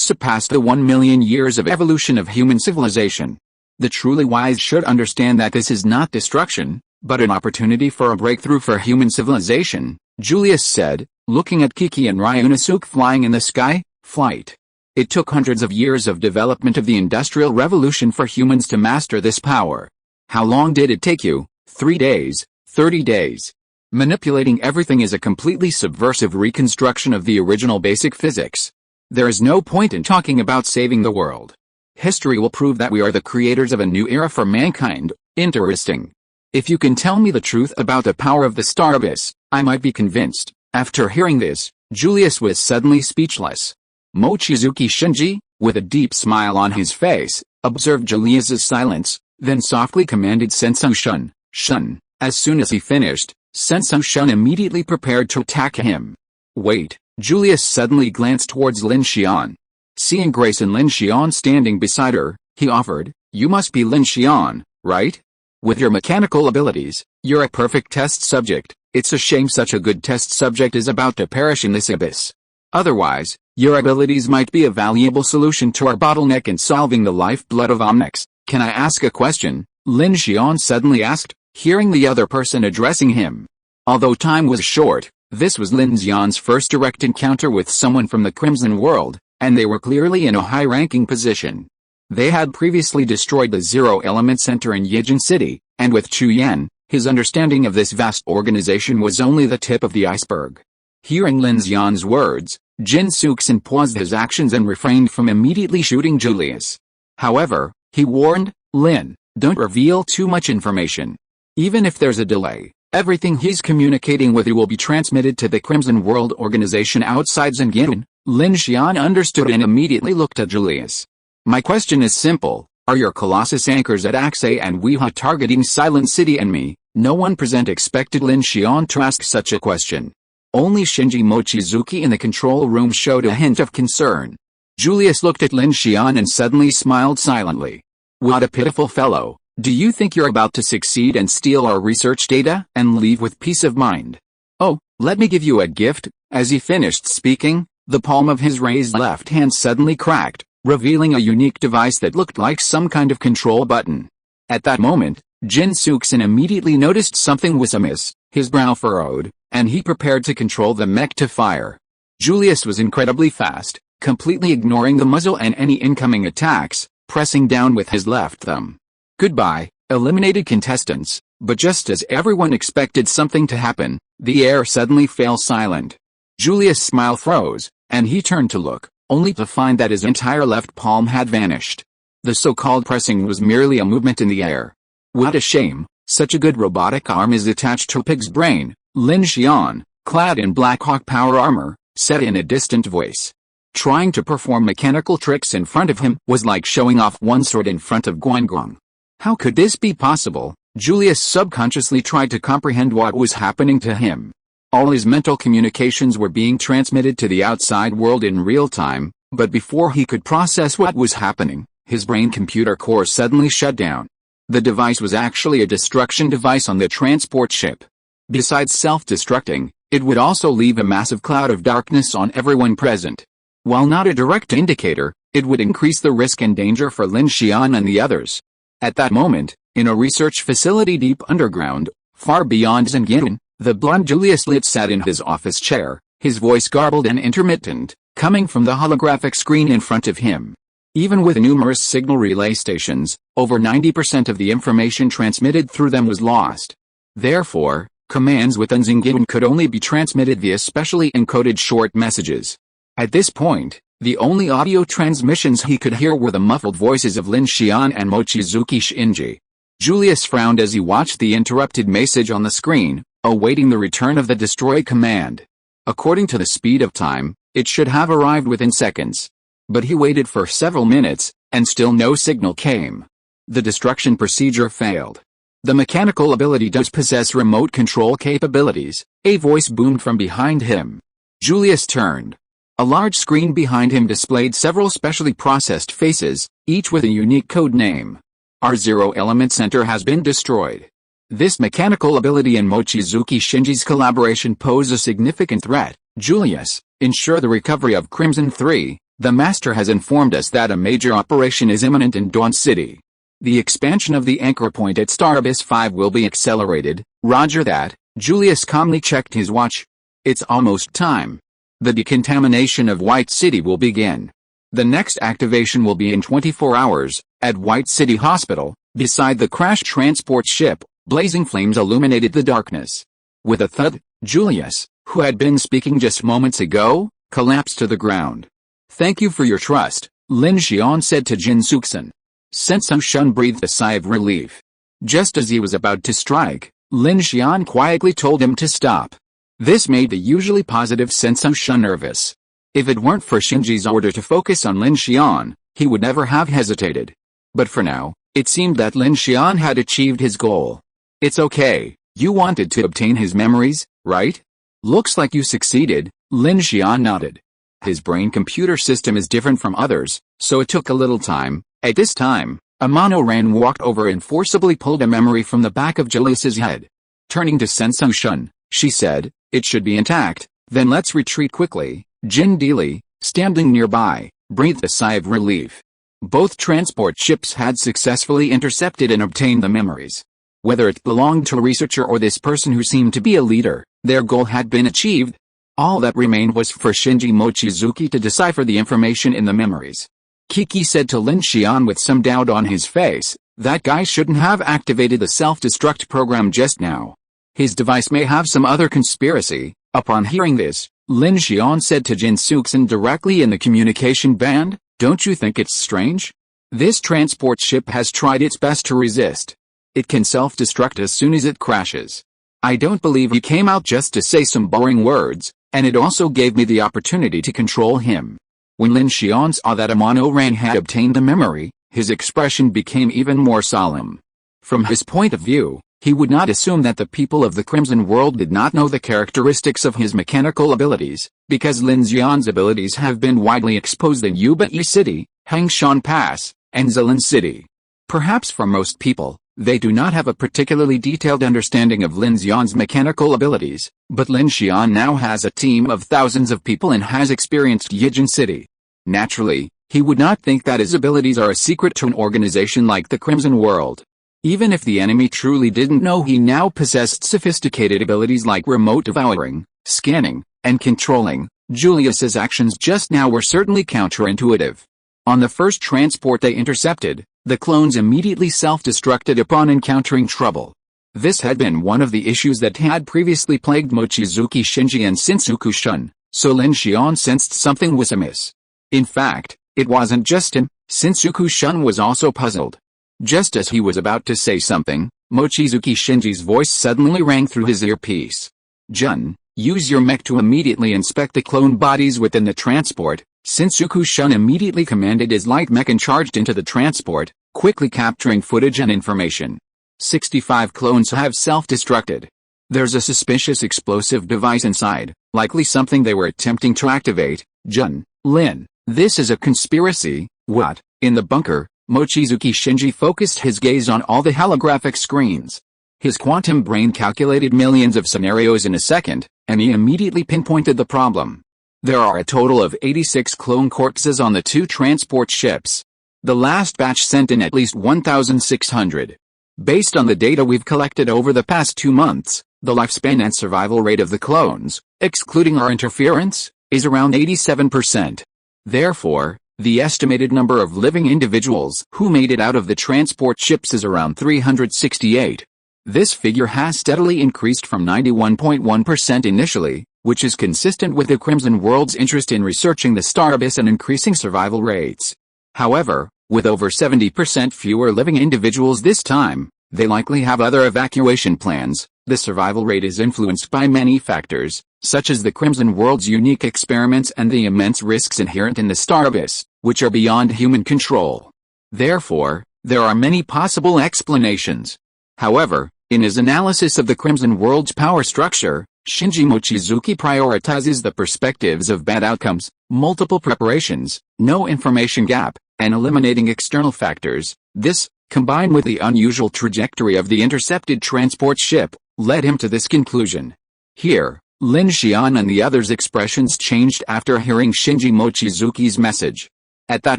surpassed the 1 million years of evolution of human civilization. The truly wise should understand that this is not destruction, but an opportunity for a breakthrough for human civilization, Julius said, looking at Kiki and Ryunosuke flying in the sky. Flight. It took hundreds of years of development of the Industrial Revolution for humans to master this power. How long did it take you? 3 days, 30 days. Manipulating everything is a completely subversive reconstruction of the original basic physics. There is no point in talking about saving the world. History will prove that we are the creators of a new era for mankind. Interesting. If you can tell me the truth about the power of the star abyss, I might be convinced. After hearing this, Julius was suddenly speechless. Mochizuki Shinji, with a deep smile on his face, observed Julius's silence, then softly commanded Sensei Shun. As soon as he finished, Sensei Shun immediately prepared to attack him. Wait, Julius suddenly glanced towards Lin Xian. Seeing Grace and Lin Xian standing beside her, he offered, "You must be Lin Xian, right? With your mechanical abilities, you're a perfect test subject. It's a shame such a good test subject is about to perish in this abyss. Otherwise, your abilities might be a valuable solution to our bottleneck in solving the lifeblood of Omnics. Can I ask a question?" Lin Xian suddenly asked, hearing the other person addressing him. Although time was short, this was Lin Xian's first direct encounter with someone from the Crimson World, and they were clearly in a high-ranking position. They had previously destroyed the Zero Element Center in Yijin City, and with Chu Yan, his understanding of this vast organization was only the tip of the iceberg. Hearing Lin Xian's words, Chen Sixuan paused his actions and refrained from immediately shooting Julius. However, he warned, "Lin, don't reveal too much information. Even if there's a delay, everything he's communicating with you will be transmitted to the Crimson World organization outside Zengin." Lin Xian understood and immediately looked at Julius. "My question is simple. Are your Colossus anchors at Aksay and Weha targeting Silent City and me?" No one present expected Lin Xian to ask such a question. Only Shinji Mochizuki in the control room showed a hint of concern. Julius looked at Lin Xian and suddenly smiled silently. "What a pitiful fellow. Do you think you're about to succeed and steal our research data and leave with peace of mind? Oh, let me give you a gift." As he finished speaking, the palm of his raised left hand suddenly cracked, revealing a unique device that looked like some kind of control button. At that moment, Chen Sixuan immediately noticed something was amiss, his brow furrowed, and he prepared to control the mech to fire. Julius was incredibly fast, completely ignoring the muzzle and any incoming attacks, pressing down with his left thumb. Goodbye, eliminated contestants, but just as everyone expected something to happen, the air suddenly fell silent. Julius' smile froze, and he turned to look, only to find that his entire left palm had vanished. The so-called pressing was merely a movement in the air. What a shame, such a good robotic arm is attached to a pig's brain, Lin Xian, clad in Black Hawk power armor, said in a distant voice. Trying to perform mechanical tricks in front of him was like showing off one sword in front of Guangguang. How could this be possible? Julius subconsciously tried to comprehend what was happening to him. All his mental communications were being transmitted to the outside world in real time, but before he could process what was happening, his brain computer core suddenly shut down. The device was actually a destruction device on the transport ship. Besides self-destructing, it would also leave a massive cloud of darkness on everyone present. While not a direct indicator, it would increase the risk and danger for Lin Xian and the others. At that moment, in a research facility deep underground, far beyond Zengin, the blond Julius Litt sat in his office chair, his voice garbled and intermittent, coming from the holographic screen in front of him. Even with numerous signal relay stations, over 90% of the information transmitted through them was lost. Therefore, commands within Zengin could only be transmitted via specially encoded short messages. At this point, the only audio transmissions he could hear were the muffled voices of Lin Xian and Mochizuki Shinji. Julius frowned as he watched the interrupted message on the screen, awaiting the return of the destroy command. According to the speed of time, it should have arrived within seconds. But he waited for several minutes, and still no signal came. The destruction procedure failed. The mechanical ability does possess remote control capabilities, a voice boomed from behind him. Julius turned. A large screen behind him displayed several specially processed faces, each with a unique code name. Our Zero Element Center has been destroyed. This mechanical ability and Mochizuki Shinji's collaboration pose a significant threat. Julius, ensure the recovery of Crimson 3. The Master has informed us that a major operation is imminent in Dawn City. The expansion of the anchor point at Star Abyss 5 will be accelerated. Roger that. Julius calmly checked his watch. It's almost time. The decontamination of White City will begin. The next activation will be in 24 hours, at White City Hospital, beside the crashed transport ship. Blazing flames illuminated the darkness. With a thud, Julius, who had been speaking just moments ago, collapsed to the ground. Thank you for your trust, Lin Xian said to Chen Sixuan. Sensei Shun breathed a sigh of relief. Just as he was about to strike, Lin Xian quietly told him to stop. This made the usually positive Chen Sixuan nervous. If it weren't for Xinji's order to focus on Lin Xian, he would never have hesitated. But for now, it seemed that Lin Xian had achieved his goal. It's okay, you wanted to obtain his memories, right? Looks like you succeeded, Lin Xian nodded. His brain-computer system is different from others, so it took a little time. At this time, a mono-ran walked over and forcibly pulled a memory from the back of Julius's head. Turning to Chen Sixuan, she said, "It should be intact, then let's retreat quickly." Jin Dili, standing nearby, breathed a sigh of relief. Both transport ships had successfully intercepted and obtained the memories. Whether it belonged to a researcher or this person who seemed to be a leader, their goal had been achieved. All that remained was for Shinji Mochizuki to decipher the information in the memories. Kiki said to Lin Xian with some doubt on his face, "That guy shouldn't have activated the self-destruct program just now. His device may have some other conspiracy." Upon hearing this, Lin Xian said to Chen Sixuan directly in the communication band, "Don't you think it's strange? This transport ship has tried its best to resist. It can self-destruct as soon as it crashes. I don't believe he came out just to say some boring words, and it also gave me the opportunity to control him." When Lin Xian saw that a mono-ran had obtained the memory, his expression became even more solemn. From his point of view, he would not assume that the people of the Crimson World did not know the characteristics of his mechanical abilities, because Lin Xian's abilities have been widely exposed in Yubai City, Hangshan Pass, and Zilin City. Perhaps for most people, they do not have a particularly detailed understanding of Lin Xian's mechanical abilities, but Lin Xian now has a team of thousands of people and has experienced Yijin City. Naturally, he would not think that his abilities are a secret to an organization like the Crimson World. Even if the enemy truly didn't know, he now possessed sophisticated abilities like remote devouring, scanning, and controlling. Julius's actions just now were certainly counterintuitive. On the first transport they intercepted, the clones immediately self-destructed upon encountering trouble. This had been one of the issues that had previously plagued Mochizuki Shinji and Chen Sixuan, so Lin Xian sensed something was amiss. In fact, it wasn't just him, Chen Sixuan was also puzzled. Just as he was about to say something, Mochizuki Shinji's voice suddenly rang through his earpiece. "Jun, use your mech to immediately inspect the clone bodies within the transport." Chen Sixuan immediately commanded his light mech and charged into the transport, quickly capturing footage and information. 65 clones have self-destructed. There's a suspicious explosive device inside, likely something they were attempting to activate. Jun, Lin, this is a conspiracy. What? In the bunker, Mochizuki Shinji focused his gaze on all the holographic screens. His quantum brain calculated millions of scenarios in a second, and he immediately pinpointed the problem. There are a total of 86 clone corpses on the two transport ships. The last batch sent in at least 1,600. Based on the data we've collected over the past 2 months, the lifespan and survival rate of the clones, excluding our interference, is around 87%. Therefore, the estimated number of living individuals who made it out of the transport ships is around 368. This figure has steadily increased from 91.1% initially, which is consistent with the Crimson World's interest in researching the star abyss and increasing survival rates. However, with over 70% fewer living individuals this time, they likely have other evacuation plans. The survival rate is influenced by many factors, such as the Crimson World's unique experiments and the immense risks inherent in the star abyss, which are beyond human control. Therefore, there are many possible explanations. However, in his analysis of the Crimson World's power structure, Shinji Mochizuki prioritizes the perspectives of bad outcomes, multiple preparations, no information gap, and eliminating external factors. This, combined with the unusual trajectory of the intercepted transport ship, led him to this conclusion. Here, Lin Xian and the others' expressions changed after hearing Shinji Mochizuki's message. At that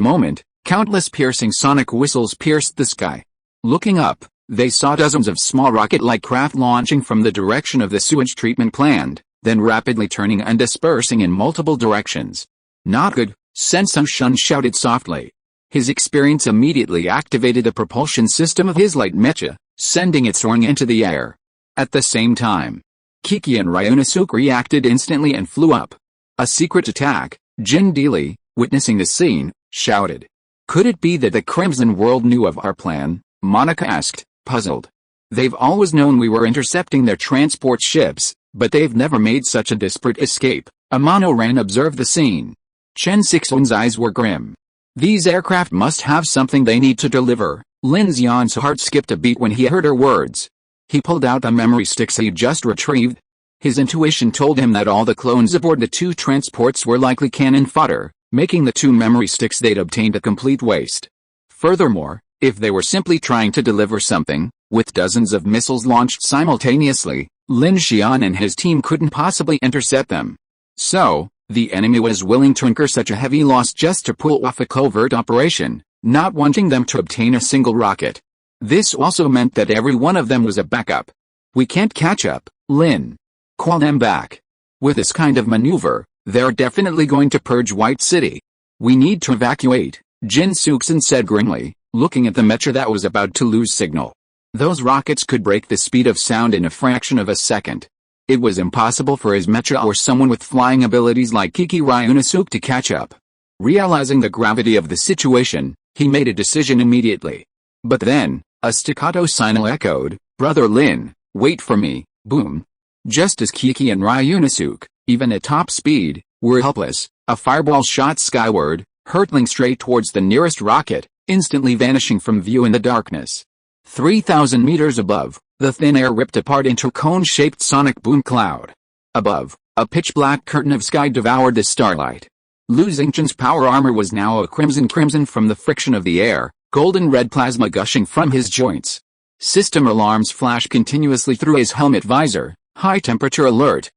moment, countless piercing sonic whistles pierced the sky. Looking up, they saw dozens of small rocket-like craft launching from the direction of the sewage treatment plant, then rapidly turning and dispersing in multiple directions. "Not good," Chen Sixuan shouted softly. His experience immediately activated the propulsion system of his light mecha, sending it soaring into the air. At the same time, Kiki and Ryunosuke reacted instantly and flew up. "A secret attack," Jin Dili, witnessing the scene, shouted. "Could it be that the Crimson World knew of our plan?" Monica asked, puzzled. They've always known we were intercepting their transport ships, but they've never made such a desperate escape. A monoran observed the scene. Chen Sixuan's eyes were grim. These aircraft must have something they need to deliver. Lin Xian's heart skipped a beat when he heard her words. He pulled out the memory sticks he'd just retrieved. His intuition told him that all the clones aboard the 2 transports were likely cannon fodder, making the 2 memory sticks they'd obtained a complete waste. Furthermore, if they were simply trying to deliver something, with dozens of missiles launched simultaneously, Lin Xian and his team couldn't possibly intercept them. So, the enemy was willing to incur such a heavy loss just to pull off a covert operation, not wanting them to obtain a single rocket. This also meant that every one of them was a backup. We can't catch up, Lin. Call them back. With this kind of maneuver, they're definitely going to purge White City. We need to evacuate, Chen Sixuan said grimly, looking at the mecha that was about to lose signal. Those rockets could break the speed of sound in a fraction of a second. It was impossible for his mecha or someone with flying abilities like Kiki Ryunosuke to catch up. Realizing the gravity of the situation, he made a decision immediately. But then, a staccato signal echoed, "Brother Lin, wait for me," boom. Just as Kiki and Ryunosuke, even at top speed, were helpless, a fireball shot skyward, hurtling straight towards the nearest rocket, instantly vanishing from view in the darkness. 3,000 meters above, the thin air ripped apart into a cone-shaped sonic boom cloud. Above, a pitch-black curtain of sky devoured the starlight. Lu Xingqian's power armor was now a crimson from the friction of the air, golden-red plasma gushing from his joints. System alarms flashed continuously through his helmet visor. High temperature alert,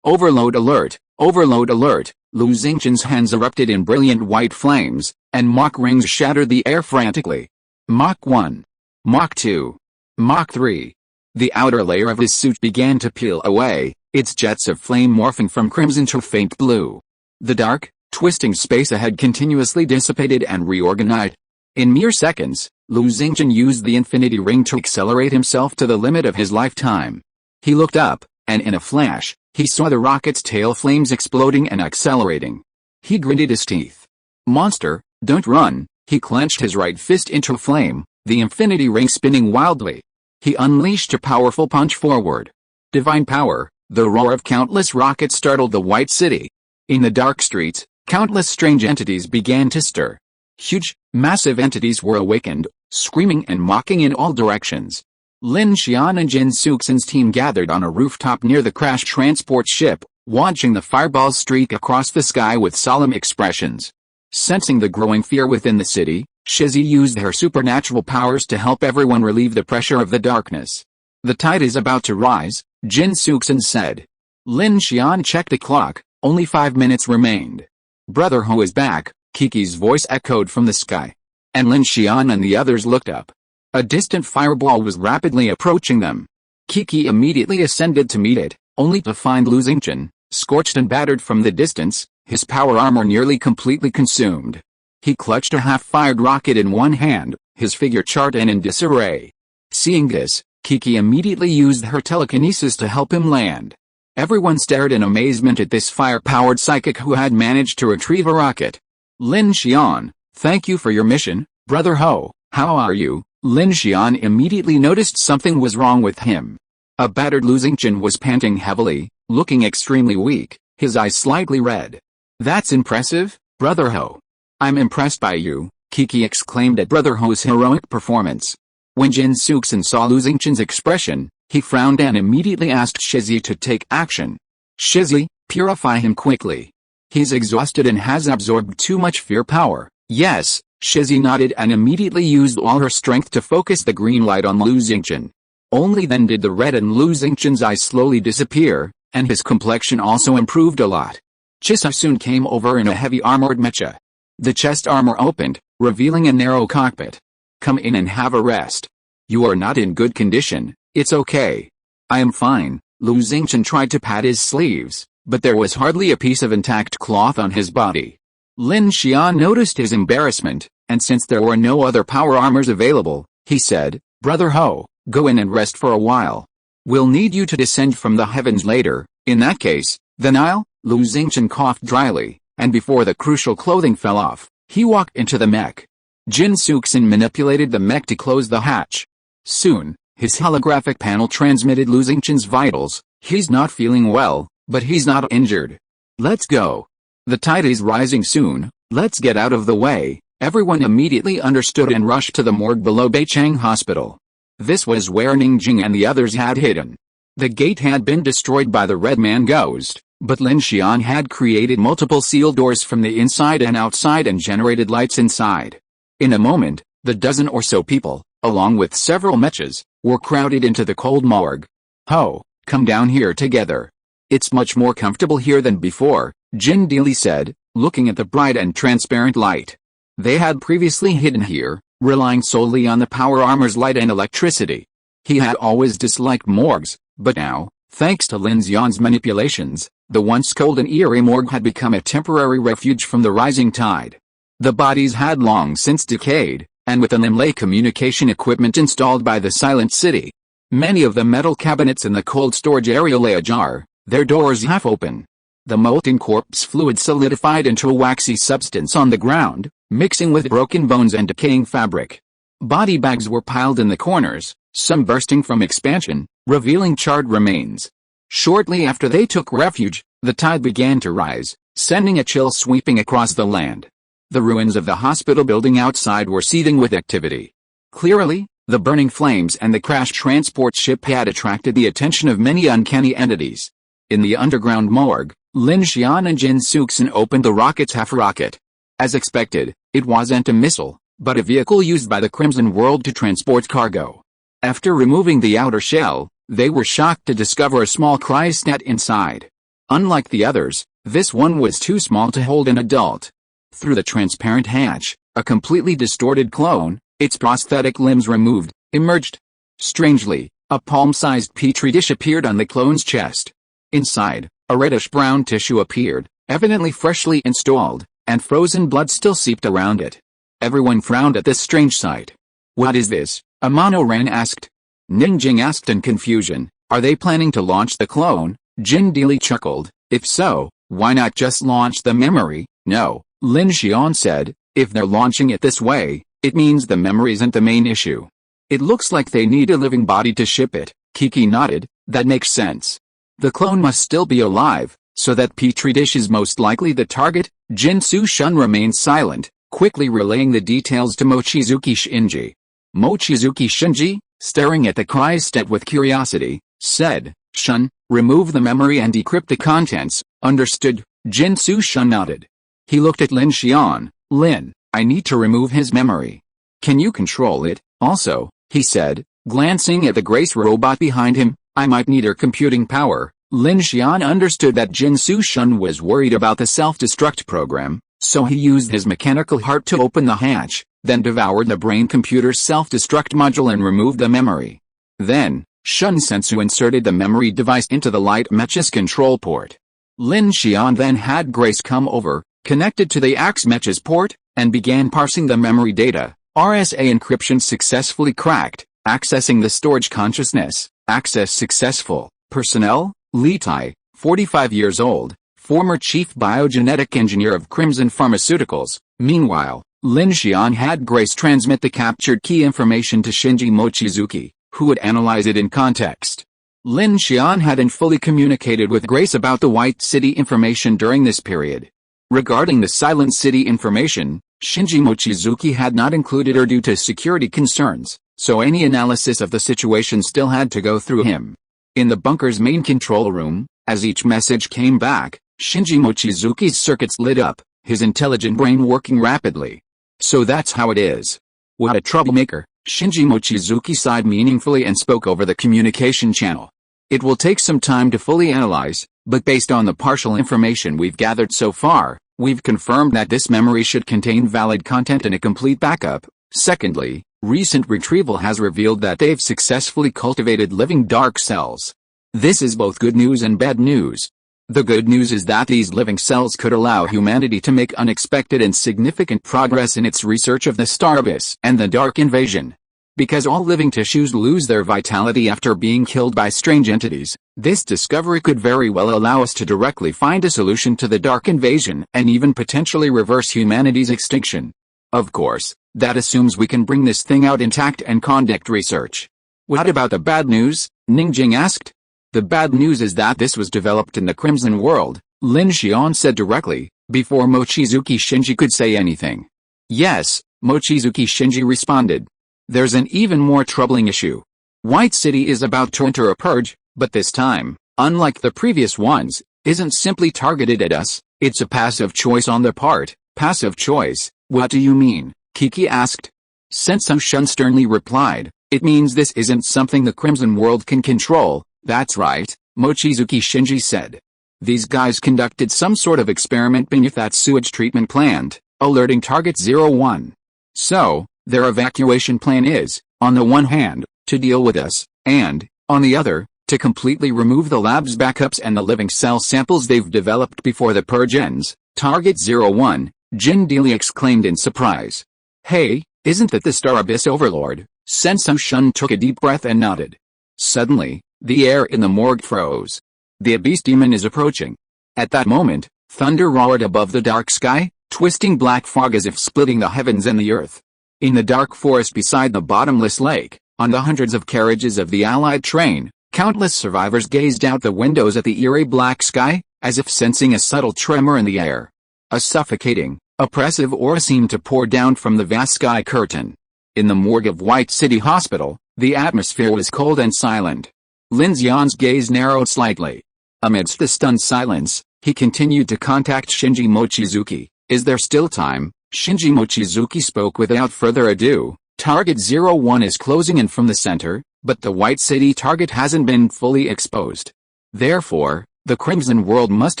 overload alert, overload alert. Lu Xingqian's hands erupted in brilliant white flames, and Mach rings shattered the air frantically. Mach 1. Mach 2. Mach 3. The outer layer of his suit began to peel away, its jets of flame morphing from crimson to faint blue. The dark, twisting space ahead continuously dissipated and reorganized. In mere seconds, Lu Xingqian used the infinity ring to accelerate himself to the limit of his lifetime. He looked up, and in a flash, he saw the rocket's tail flames exploding and accelerating. He gritted his teeth. "Monster, don't run." He clenched his right fist into a flame, the infinity ring spinning wildly. He unleashed a powerful punch forward. Divine power, the roar of countless rockets startled the White City. In the dark streets, countless strange entities began to stir. Huge, massive entities were awakened, screaming and mocking in all directions. Lin Xian and Chen Sixuan's team gathered on a rooftop near the crashed transport ship, watching the fireballs streak across the sky with solemn expressions. Sensing the growing fear within the city, Shizi used her supernatural powers to help everyone relieve the pressure of the darkness. "The tide is about to rise," Chen Sixuan said. Lin Xian checked the clock, only 5 minutes remained. "Brother Ho is back," Kiki's voice echoed from the sky. And Lin Xian and the others looked up. A distant fireball was rapidly approaching them. Kiki immediately ascended to meet it, only to find Lu Xingqian, scorched and battered from the distance, his power armor nearly completely consumed. He clutched a half-fired rocket in one hand, his figure chart and in disarray. Seeing this, Kiki immediately used her telekinesis to help him land. Everyone stared in amazement at this fire-powered psychic who had managed to retrieve a rocket. "Lin Xian, thank you for your mission, Brother Ho, how are you?" Lin Xian immediately noticed something was wrong with him. A battered Lu Xingqian was panting heavily, looking extremely weak, his eyes slightly red. "That's impressive, Brother Ho." "I'm impressed by you," Kiki exclaimed at Brother Ho's heroic performance. When Chen Sixuan saw Lu Xingqian's expression, he frowned and immediately asked Shizi to take action. "Shizi, purify him quickly. He's exhausted and has absorbed too much fear power." "Yes," Shizi nodded and immediately used all her strength to focus the green light on Lu Xingqian. Only then did the red in Lu Xingqian's eyes slowly disappear, and his complexion also improved a lot. Chisa soon came over in a heavy armored mecha. The chest armor opened, revealing a narrow cockpit. "Come in and have a rest. You are not in good condition." "It's okay. I am fine." Lu Xingqian tried to pat his sleeves, but there was hardly a piece of intact cloth on his body. Lin Xian noticed his embarrassment, and since there were no other power armors available, he said, "Brother Ho, go in and rest for a while. We'll need you to descend from the heavens later. In that case, then I'll..." Lu Xingqian coughed dryly, and before the crucial clothing fell off, he walked into the mech. Chen Sixuan manipulated the mech to close the hatch. Soon, his holographic panel transmitted losing Chen's vitals. He's not feeling well, but he's not injured. Let's go. The tide is rising soon, let's get out of the way. Everyone immediately understood and rushed to the morgue below Beichang Hospital. This was where Ningjing and the others had hidden. The gate had been destroyed by the Red Man Ghost, but Lin Xian had created multiple sealed doors from the inside and outside and generated lights inside. In a moment, the dozen or so people, along with several mechas, were crowded into the cold morgue. Ho, come down here together. It's much more comfortable here than before, Jin Deili said, looking at the bright and transparent light. They had previously hidden here, relying solely on the power armor's light and electricity. He had always disliked morgues, but now, thanks to Lin Xian's manipulations, the once cold and eerie morgue had become a temporary refuge from the rising tide. The bodies had long since decayed, and with an inlay communication equipment installed by the Silent City. Many of the metal cabinets in the cold storage area lay ajar, their doors half open. The molten corpse fluid solidified into a waxy substance on the ground, mixing with broken bones and decaying fabric. Body bags were piled in the corners, some bursting from expansion, revealing charred remains. Shortly after they took refuge, the tide began to rise, sending a chill sweeping across the land. The ruins of the hospital building outside were seething with activity. Clearly, the burning flames and the crashed transport ship had attracted the attention of many uncanny entities. In the underground morgue, Lin Xian and Chen Sixuan opened the rocket's half-rocket. As expected, it wasn't a missile, but a vehicle used by the Crimson World to transport cargo. After removing the outer shell, they were shocked to discover a small cryostat inside. Unlike the others, this one was too small to hold an adult. Through the transparent hatch, a completely distorted clone, its prosthetic limbs removed, emerged. Strangely, a palm-sized petri dish appeared on the clone's chest. Inside, a reddish-brown tissue appeared, evidently freshly installed, and frozen blood still seeped around it. Everyone frowned at this strange sight. What is this? Amano Ran asked. Ningjing asked in confusion, are they planning to launch the clone? Jin Deili chuckled, if so, why not just launch the memory? No, Lin Xian said, if they're launching it this way, it means the memory isn't the main issue. It looks like they need a living body to ship it. Kiki nodded, that makes sense. The clone must still be alive, so that petri dish is most likely the target. Chen Sixuan remained silent, quickly relaying the details to Mochizuki Shinji. Mochizuki Shinji, staring at the cryostat with curiosity, said, Shun, remove the memory and decrypt the contents. Understood. Chen Sixuan nodded. He looked at Lin Xian. Lin, I need to remove his memory. Can you control it? Also, he said, glancing at the Grace robot behind him, I might need her computing power. Lin Xian understood that Chen Sixuan was worried about the self-destruct program, so he used his mechanical heart to open the hatch, then devoured the brain computer's self-destruct module and removed the memory. Then, Shun Sensu inserted the memory device into the light mecha's control port. Lin Xian then had Grace come over, connected to the Axe mecha's port, and began parsing the memory data. RSA encryption successfully cracked, accessing the storage consciousness. Access successful. Personnel, Li Tai, 45 years old, former chief biogenetic engineer of Crimson Pharmaceuticals. Meanwhile, Lin Xian had Grace transmit the captured key information to Shinji Mochizuki, who would analyze it in context. Lin Xian hadn't fully communicated with Grace about the White City information during this period. Regarding the Silent City information, Shinji Mochizuki had not included her due to security concerns, so any analysis of the situation still had to go through him. In the bunker's main control room, as each message came back, Shinji Mochizuki's circuits lit up, his intelligent brain working rapidly. So that's how it is. What a troublemaker. Shinji Mochizuki sighed meaningfully and spoke over the communication channel. It will take some time to fully analyze, but based on the partial information we've gathered so far, we've confirmed that this memory should contain valid content and a complete backup. Secondly, recent retrieval has revealed that they've successfully cultivated living dark cells. This is both good news and bad news. The good news is that these living cells could allow humanity to make unexpected and significant progress in its research of the star abyss and the dark invasion. Because all living tissues lose their vitality after being killed by strange entities, this discovery could very well allow us to directly find a solution to the dark invasion and even potentially reverse humanity's extinction. Of course, that assumes we can bring this thing out intact and conduct research. What about the bad news? Ning Jing asked. The bad news is that this was developed in the Crimson World, Lin Xian said directly, before Mochizuki Shinji could say anything. Yes, Mochizuki Shinji responded. There's an even more troubling issue. White City is about to enter a purge, but this time, unlike the previous ones, isn't simply targeted at us, it's a passive choice on their part. Passive choice? What do you mean? Kiki asked. Chen Sixuan sternly replied, it means this isn't something the Crimson World can control. That's right, Mochizuki Shinji said. These guys conducted some sort of experiment beneath that sewage treatment plant, alerting Target 01. So, their evacuation plan is, on the one hand, to deal with us, and, on the other, to completely remove the lab's backups and the living cell samples they've developed before the purge ends. Target 01, Jin Dealey exclaimed in surprise. Hey, isn't that the Star Abyss Overlord? Chen Sixuan took a deep breath and nodded. Suddenly, the air in the morgue froze. The Abyss Demon is approaching. At that moment, thunder roared above the dark sky, twisting black fog as if splitting the heavens and the earth. In the dark forest beside the bottomless lake, on the hundreds of carriages of the Allied train, countless survivors gazed out the windows at the eerie black sky, as if sensing a subtle tremor in the air. A suffocating, oppressive aura seemed to pour down from the vast sky curtain. In the morgue of White City Hospital, the atmosphere was cold and silent. Lin Xian's gaze narrowed slightly. Amidst the stunned silence, he continued to contact Shinji Mochizuki. Is there still time? Shinji Mochizuki spoke without further ado. Target 01 is closing in from the center, but the White City target hasn't been fully exposed. Therefore, the Crimson World must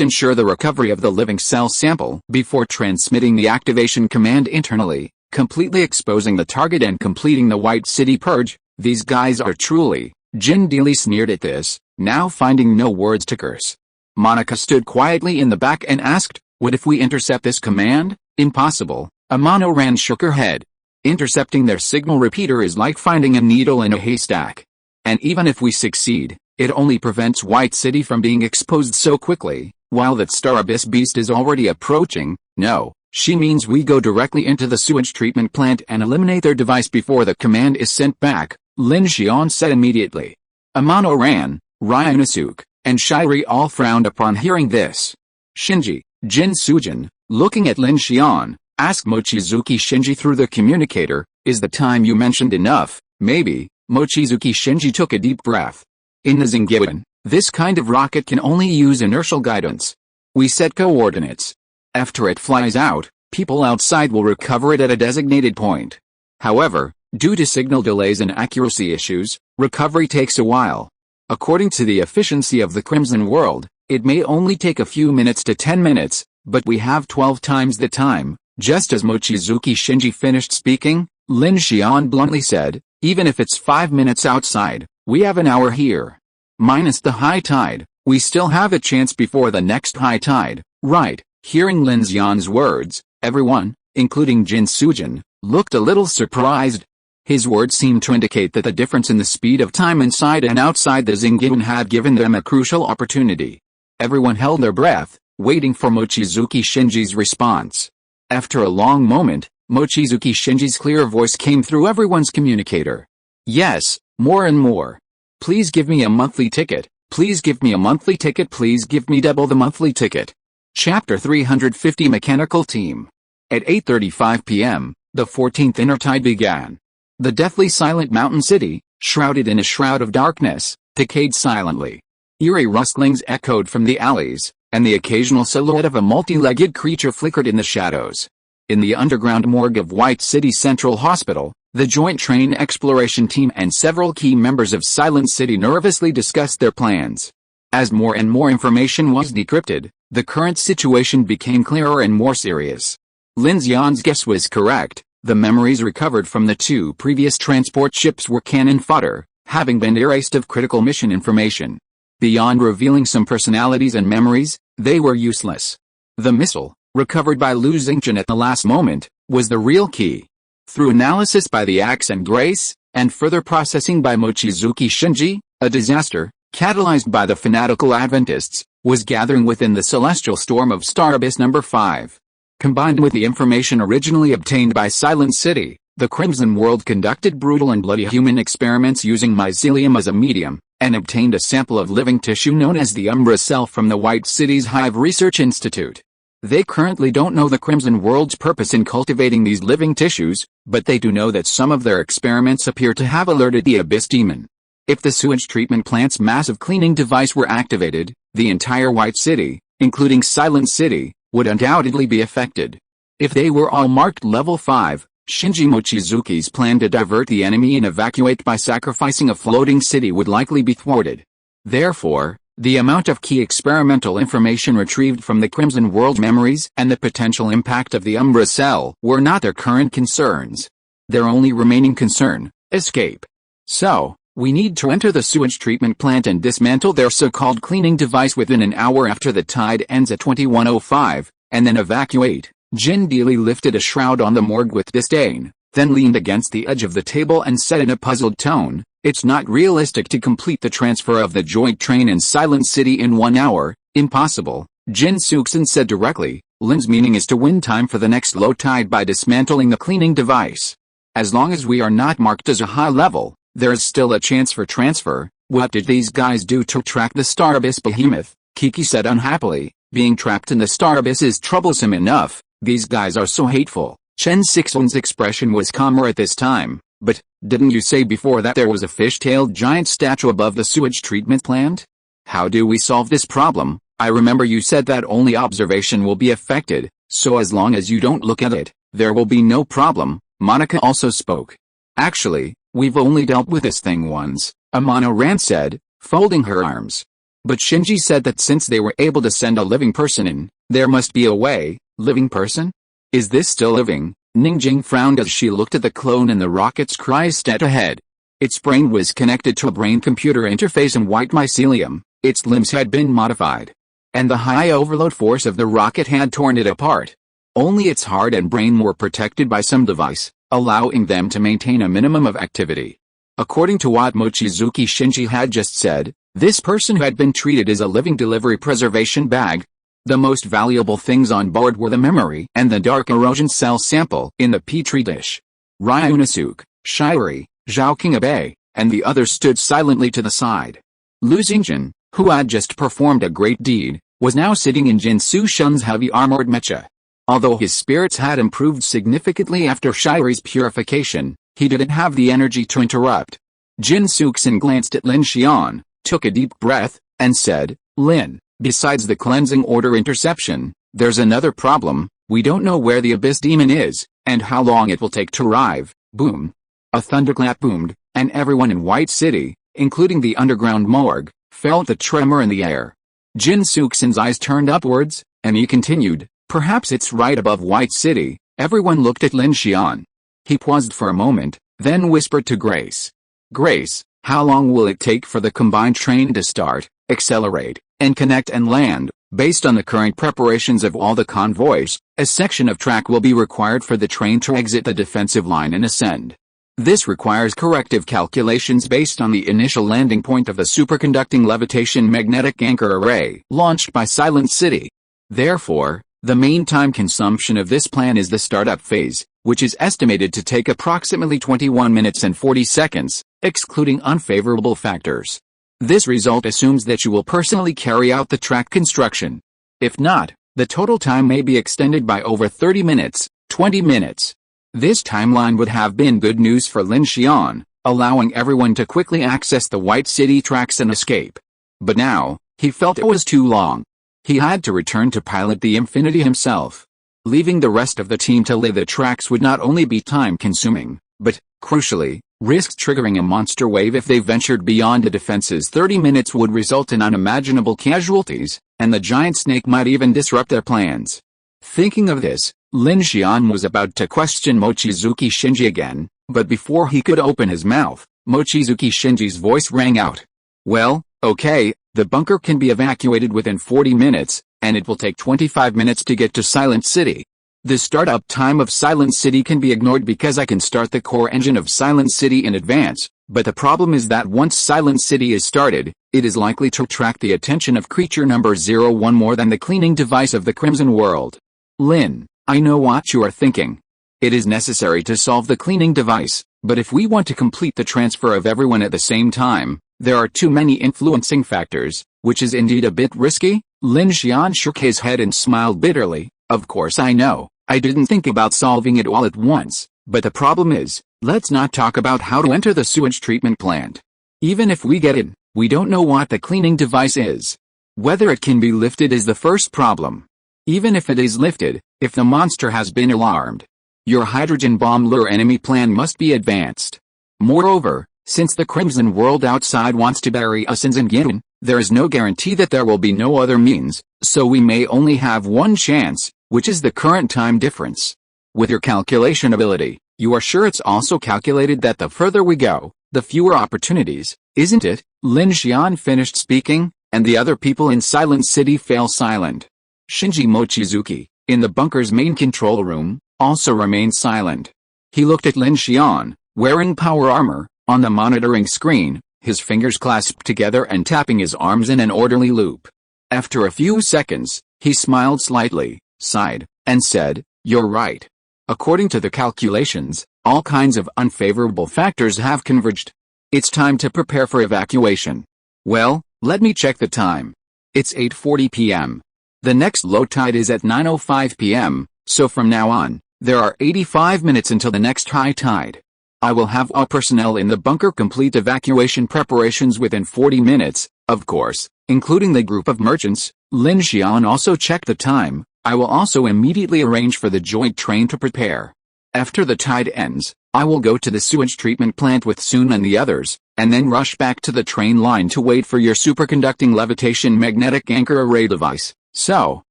ensure the recovery of the living cell sample before transmitting the activation command internally, completely exposing the target and completing the White City purge. These guys are truly... Jin Dealey sneered at this, now finding no words to curse. Monica stood quietly in the back and asked, what if we intercept this command? Impossible. Amano Ran shook her head. Intercepting their signal repeater is like finding a needle in a haystack. And even if we succeed, it only prevents White City from being exposed so quickly, while that Star Abyss beast is already approaching. No, she means we go directly into the sewage treatment plant and eliminate their device before the command is sent back, Lin Xian said immediately. Amano Ran, Ryunosuke, and Shiri all frowned upon hearing this. Shinji, Jin Sujin, looking at Lin Xian, asked Mochizuki Shinji through the communicator, is the time you mentioned enough? Maybe. Mochizuki Shinji took a deep breath. In the Zingyuan, this kind of rocket can only use inertial guidance. We set coordinates. After it flies out, people outside will recover it at a designated point. However, due to signal delays and accuracy issues, recovery takes a while. According to the efficiency of the Crimson World, it may only take a few minutes to 10 minutes, but we have 12 times the time. Just as Mochizuki Shinji finished speaking, Lin Xian bluntly said, even if it's 5 minutes outside, we have an hour here. Minus the high tide, we still have a chance before the next high tide, right? Hearing Lin Xian's words, everyone, including Jin Sujin, looked a little surprised. His words seemed to indicate that the difference in the speed of time inside and outside the Zingyuan had given them a crucial opportunity. Everyone held their breath, waiting for Mochizuki Shinji's response. After a long moment, Mochizuki Shinji's clear voice came through everyone's communicator. Yes, more and more. Please give me a monthly ticket. Please give me a monthly ticket. Please give me double the monthly ticket. Chapter 350 Mechanical Team. At 8:35 p.m., the 14th inner tide began. The deathly silent mountain city, shrouded in a shroud of darkness, decayed silently. Eerie rustlings echoed from the alleys, and the occasional silhouette of a multi-legged creature flickered in the shadows. In the underground morgue of White City Central Hospital, the Joint Train Exploration Team and several key members of Silent City nervously discussed their plans. As more and more information was decrypted, the current situation became clearer and more serious. Lin Xian's guess was correct. The memories recovered from the two previous transport ships were cannon fodder, having been erased of critical mission information. Beyond revealing some personalities and memories, they were useless. The missile, recovered by Lu Xingchen at the last moment, was the real key. Through analysis by the Axe and Grace, and further processing by Mochizuki Shinji, a disaster, catalyzed by the fanatical Adventists, was gathering within the celestial storm of Star Abyss No. 5. Combined with the information originally obtained by Silent City, the Crimson World conducted brutal and bloody human experiments using mycelium as a medium, and obtained a sample of living tissue known as the Umbra cell from the White City's Hive Research Institute. They currently don't know the Crimson World's purpose in cultivating these living tissues, but they do know that some of their experiments appear to have alerted the Abyss Demon. If the sewage treatment plant's massive cleaning device were activated, the entire White City, including Silent City, would undoubtedly be affected. If they were all marked level 5, Shinji Mochizuki's plan to divert the enemy and evacuate by sacrificing a floating city would likely be thwarted. Therefore, the amount of key experimental information retrieved from the Crimson World memories and the potential impact of the Umbra cell were not their current concerns. Their only remaining concern: escape. So, we need to enter the sewage treatment plant and dismantle their so-called cleaning device within an hour after the tide ends at 21:05, and then evacuate. Jin Dealey lifted a shroud on the morgue with disdain, then leaned against the edge of the table and said in a puzzled tone, "It's not realistic to complete the transfer of the joint train in Silent City in 1 hour, impossible." Chen Sixuan said directly, "Lin's meaning is to win time for the next low tide by dismantling the cleaning device. As long as we are not marked as a high level, there is still a chance for transfer." "What did these guys do to track the Star Abyss behemoth?" Kiki said unhappily. "Being trapped in the Star Abyss is troublesome enough. These guys are so hateful." Chen Sixuan's expression was calmer at this time. "But, didn't you say before that there was a fish-tailed giant statue above the sewage treatment plant? How do we solve this problem? I remember you said that only observation will be affected, so as long as you don't look at it, there will be no problem." Monica also spoke. "Actually, we've only dealt with this thing once," Amano Ran said, folding her arms. "But Shinji said that since they were able to send a living person in, there must be a way." "Living person? Is this still living?" Ningjing frowned as she looked at the clone in the rocket's cryostat ahead. Its brain was connected to a brain-computer interface in white mycelium, its limbs had been modified, and the high overload force of the rocket had torn it apart. Only its heart and brain were protected by some device, allowing them to maintain a minimum of activity. According to what Mochizuki Shinji had just said, this person had been treated as a living delivery preservation bag. The most valuable things on board were the memory and the dark erosion cell sample in the petri dish. Ryunosuke, Shiri, Zhao Kingabe, and the others stood silently to the side. Lu Xingjian, who had just performed a great deed, was now sitting in Jin Sushun's heavy armored mecha. Although his spirits had improved significantly after Shiri's purification, he didn't have the energy to interrupt. Jin Sixuan glanced at Lin Xian, took a deep breath, and said, "Lin, besides the cleansing order interception, there's another problem. We don't know where the Abyss Demon is, and how long it will take to arrive." Boom. A thunderclap boomed, and everyone in White City, including the underground morgue, felt the tremor in the air. Jin Sixuan's eyes turned upwards, and he continued, "Perhaps it's right above White City." Everyone looked at Lin Xian. He paused for a moment, then whispered to Grace. "Grace, how long will it take for the combined train to start, accelerate, and connect and land?" "Based on the current preparations of all the convoys, a section of track will be required for the train to exit the defensive line and ascend. This requires corrective calculations based on the initial landing point of the superconducting levitation magnetic anchor array launched by Silent City. Therefore, the main time consumption of this plan is the startup phase, which is estimated to take approximately 21 minutes and 40 seconds, excluding unfavorable factors. This result assumes that you will personally carry out the track construction. If not, the total time may be extended by over 30 minutes, 20 minutes. This timeline would have been good news for Lin Xian, allowing everyone to quickly access the White City tracks and escape. But now, he felt it was too long. He had to return to pilot the Infinity himself. Leaving the rest of the team to lay the tracks would not only be time-consuming, but, crucially, risks triggering a monster wave. If they ventured beyond the defenses, 30 minutes would result in unimaginable casualties, and the giant snake might even disrupt their plans. Thinking of this, Lin Xian was about to question Mochizuki Shinji again, but before he could open his mouth, Mochizuki Shinji's voice rang out. "Well, okay, the bunker can be evacuated within 40 minutes, and it will take 25 minutes to get to Silent City. The startup time of Silent City can be ignored because I can start the core engine of Silent City in advance, but the problem is that once Silent City is started, it is likely to attract the attention of creature number 01 more than the cleaning device of the Crimson World. Lin, I know what you are thinking. It is necessary to solve the cleaning device, but if we want to complete the transfer of everyone at the same time, there are too many influencing factors, which is indeed a bit risky. Lin Xian shook his head and smiled bitterly. Of course I know, I didn't think about solving it all at once, but the problem is, let's not talk about how to enter the sewage treatment plant. Even if we get in, we don't know what the cleaning device is. Whether it can be lifted is the first problem. Even if it is lifted, if the monster has been alarmed, your hydrogen bomb lure enemy plan must be advanced. Moreover, since the Crimson world outside wants to bury us in Zengyan, there is no guarantee that there will be no other means, so we may only have one chance, which is the current time difference. With your calculation ability, you are sure it's also calculated that the further we go, the fewer opportunities, isn't it? Lin Xian finished speaking, and the other people in Silent City fell silent. Shinji Mochizuki, in the bunker's main control room, also remained silent. He looked at Lin Xian, wearing power armor, on the monitoring screen, his fingers clasped together and tapping his arms in an orderly loop. After a few seconds, he smiled slightly, sighed, and said, "You're right. According to the calculations, all kinds of unfavorable factors have converged. It's time to prepare for evacuation. Well, let me check the time. It's 8:40 p.m. The next low tide is at 9:05 p.m., so from now on, there are 85 minutes until the next high tide. I will have all personnel in the bunker complete evacuation preparations within 40 minutes, of course, including the group of merchants." Lin Xian also checked the time. "I will also immediately arrange for the joint train to prepare. After the tide ends, I will go to the sewage treatment plant with Sun and the others, and then rush back to the train line to wait for your superconducting levitation magnetic anchor array device. So,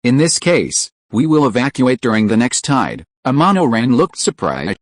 in this case, we will evacuate during the next tide." Amano Ran looked surprised.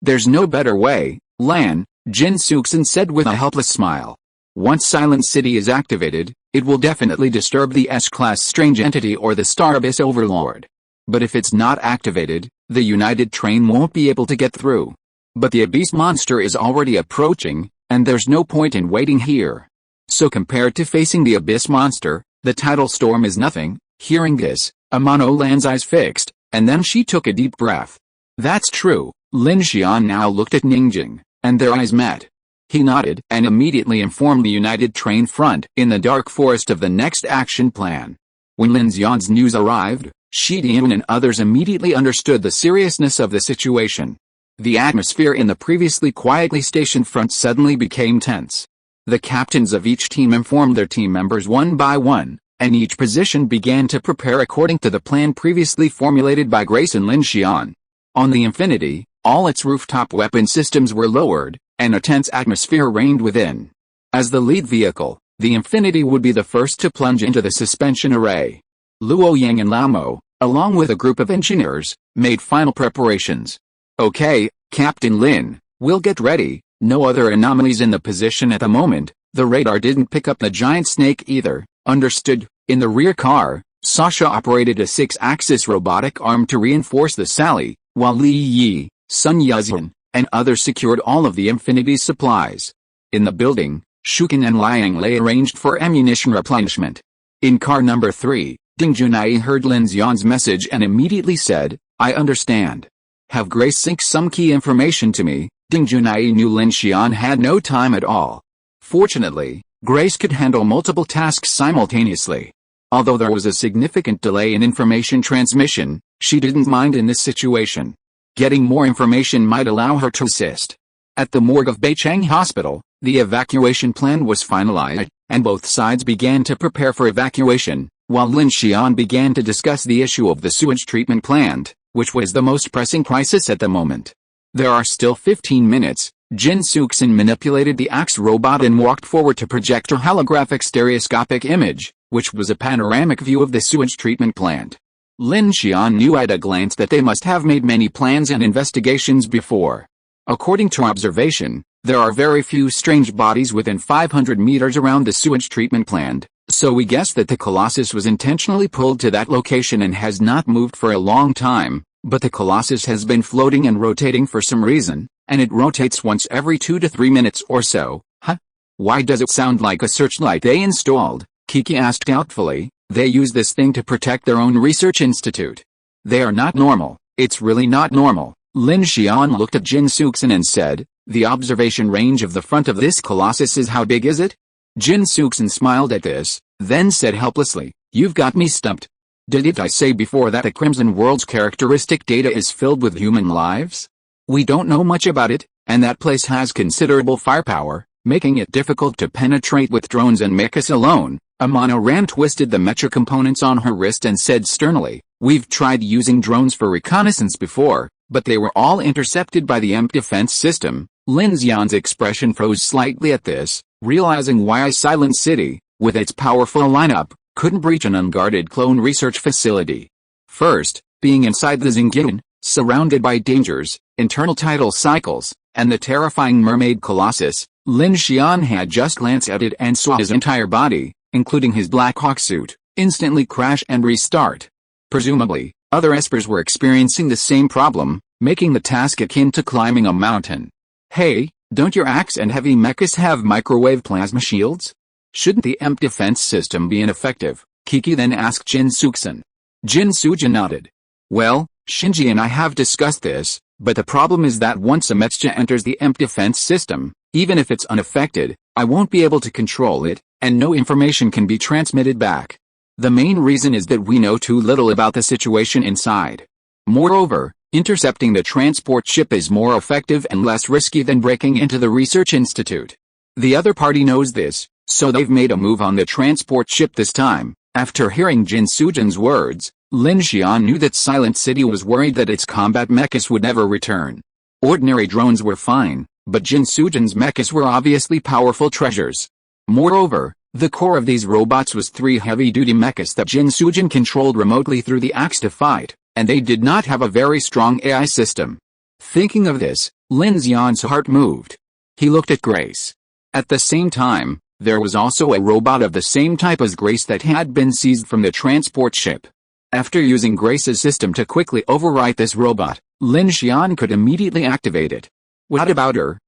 There's no better way, Lan, Chen Sixuan said with a helpless smile. "Once Silent City is activated, it will definitely disturb the S-class strange entity or the Star Abyss Overlord. But if it's not activated, the United train won't be able to get through. But the Abyss monster is already approaching, and there's no point in waiting here. So compared to facing the Abyss monster, the tidal storm is nothing." Hearing this, Amano Lan's eyes fixed, and then she took a deep breath. "That's true." Lin Xian now looked at Ningjing, and their eyes met. He nodded and immediately informed the United Train Front in the dark forest of the next action plan. When Lin Xian's news arrived, Shi Dian and others immediately understood the seriousness of the situation. The atmosphere in the previously quietly stationed front suddenly became tense. The captains of each team informed their team members one by one, and each position began to prepare according to the plan previously formulated by Grace and Lin Xian. On the Infinity, all its rooftop weapon systems were lowered, and a tense atmosphere reigned within. As the lead vehicle, the Infinity would be the first to plunge into the suspension array. Luo Yang and Lao, along with a group of engineers, made final preparations. "Okay, Captain Lin, we'll get ready." No other anomalies in the position at the moment. The radar didn't pick up the giant snake either. "Understood." In the rear car, Sasha operated a 6-axis robotic arm to reinforce the Sally, while Li Yi, Sun Yuzhen, and others secured all of the Infinity's supplies. In the building, Shukin and Liang Lei arranged for ammunition replenishment. In car number 3, Ding Junai heard Lin Xian's message and immediately said, "I understand. Have Grace sync some key information to me." Ding Junai knew Lin Xian had no time at all. Fortunately, Grace could handle multiple tasks simultaneously. Although there was a significant delay in information transmission, she didn't mind in this situation. Getting more information might allow her to assist. At the morgue of Beicheng Hospital, the evacuation plan was finalized, and both sides began to prepare for evacuation, while Lin Xian began to discuss the issue of the sewage treatment plant, which was the most pressing crisis at the moment. "There are still 15 minutes. Chen Sixuan manipulated the axe robot and walked forward to project a holographic stereoscopic image, which was a panoramic view of the sewage treatment plant. Lin Xian knew at a glance that they must have made many plans and investigations before. According to observation, there are very few strange bodies within 500 meters around the sewage treatment plant, so we guess that the Colossus was intentionally pulled to that location and has not moved for a long time, but the Colossus has been floating and rotating for some reason, and it rotates once every 2 to 3 minutes or so." "Huh? Why does it sound like a searchlight they installed?" Kiki asked doubtfully. "They use this thing to protect their own research institute." They are not normal, it's really not normal. Lin Xian looked at Chen Sixuan and said, the observation range of the front of this colossus is how big is it? Chen Sixuan smiled at this, then said helplessly, you've got me stumped. Didn't I say before that the Crimson World's characteristic data is filled with human lives? We don't know much about it, and that place has considerable firepower, making it difficult to penetrate with drones and mechas alone. Amano Ram twisted the mecha components on her wrist and said sternly, we've tried using drones for reconnaissance before, but they were all intercepted by the EMP defense system. Lin Xian's expression froze slightly at this, realizing why a silent city, with its powerful lineup, couldn't breach an unguarded clone research facility. First, being inside the Xingyin, surrounded by dangers, internal tidal cycles, and the terrifying mermaid colossus, Lin Xian had just glanced at it and saw his entire body, including his Black Hawk suit, instantly crash and restart. Presumably, other espers were experiencing the same problem, making the task akin to climbing a mountain. Hey, don't your axe and heavy mechas have microwave plasma shields? Shouldn't the EMP defense system be ineffective? Kiki then asked Chen Sixuan. Chen Sixuan nodded. Well, Shinji and I have discussed this, but the problem is that once a mecha enters the EMP defense system, even if it's unaffected, I won't be able to control it, and no information can be transmitted back. The main reason is that we know too little about the situation inside. Moreover, intercepting the transport ship is more effective and less risky than breaking into the research institute. The other party knows this, so they've made a move on the transport ship this time. After hearing Chen Sixuan's words, Lin Xian knew that Silent City was worried that its combat mechas would never return. Ordinary drones were fine, but Chen Sixuan's mechas were obviously powerful treasures. Moreover, the core of these robots was 3 heavy-duty mechas that Chen Sixuan controlled remotely through the axe to fight, and they did not have a very strong AI system. Thinking of this, Lin Xian's heart moved. He looked at Grace. At the same time, there was also a robot of the same type as Grace that had been seized from the transport ship. After using Grace's system to quickly overwrite this robot, Lin Xian could immediately activate it. What about her?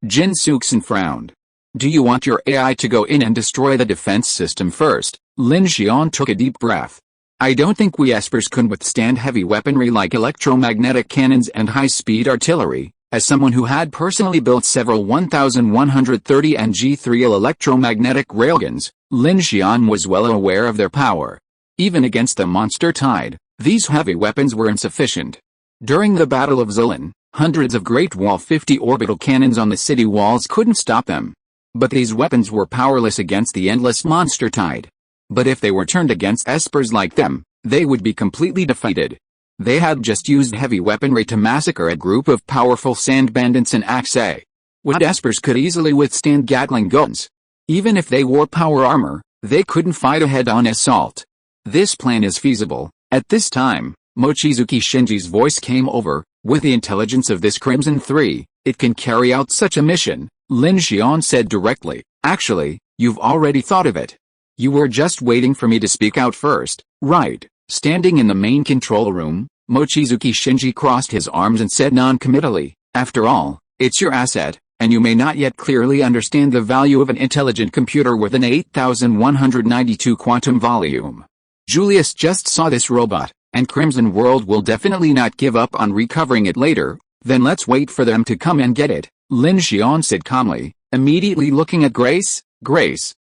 Chen Sixuan frowned. Do you want your AI to go in and destroy the defense system first? Lin Xian took a deep breath. I don't think we espers could withstand heavy weaponry like electromagnetic cannons and high-speed artillery. As someone who had personally built several 1130 and G3L electromagnetic railguns, Lin Xian was well aware of their power. Even against the monster tide, these heavy weapons were insufficient. During the Battle of Zilin, hundreds of Great Wall 50 orbital cannons on the city walls couldn't stop them. But these weapons were powerless against the endless monster tide. But if they were turned against espers like them, they would be completely defeated. They had just used heavy weaponry to massacre a group of powerful sand bandits in Axe. What espers could easily withstand Gatling guns? Even if they wore power armor, they couldn't fight a head-on assault. This plan is feasible. At this time, Mochizuki Shinji's voice came over. With the intelligence of this Crimson 3, it can carry out such a mission, Lin Xian said directly. Actually, you've already thought of it. You were just waiting for me to speak out first, right? Standing in the main control room, Mochizuki Shinji crossed his arms and said non-committally, after all, it's your asset, and you may not yet clearly understand the value of an intelligent computer with an 8192 quantum volume. Julius just saw this robot, and Crimson World will definitely not give up on recovering it later. Then let's wait for them to come and get it, Lin Xian said calmly, immediately looking at Grace.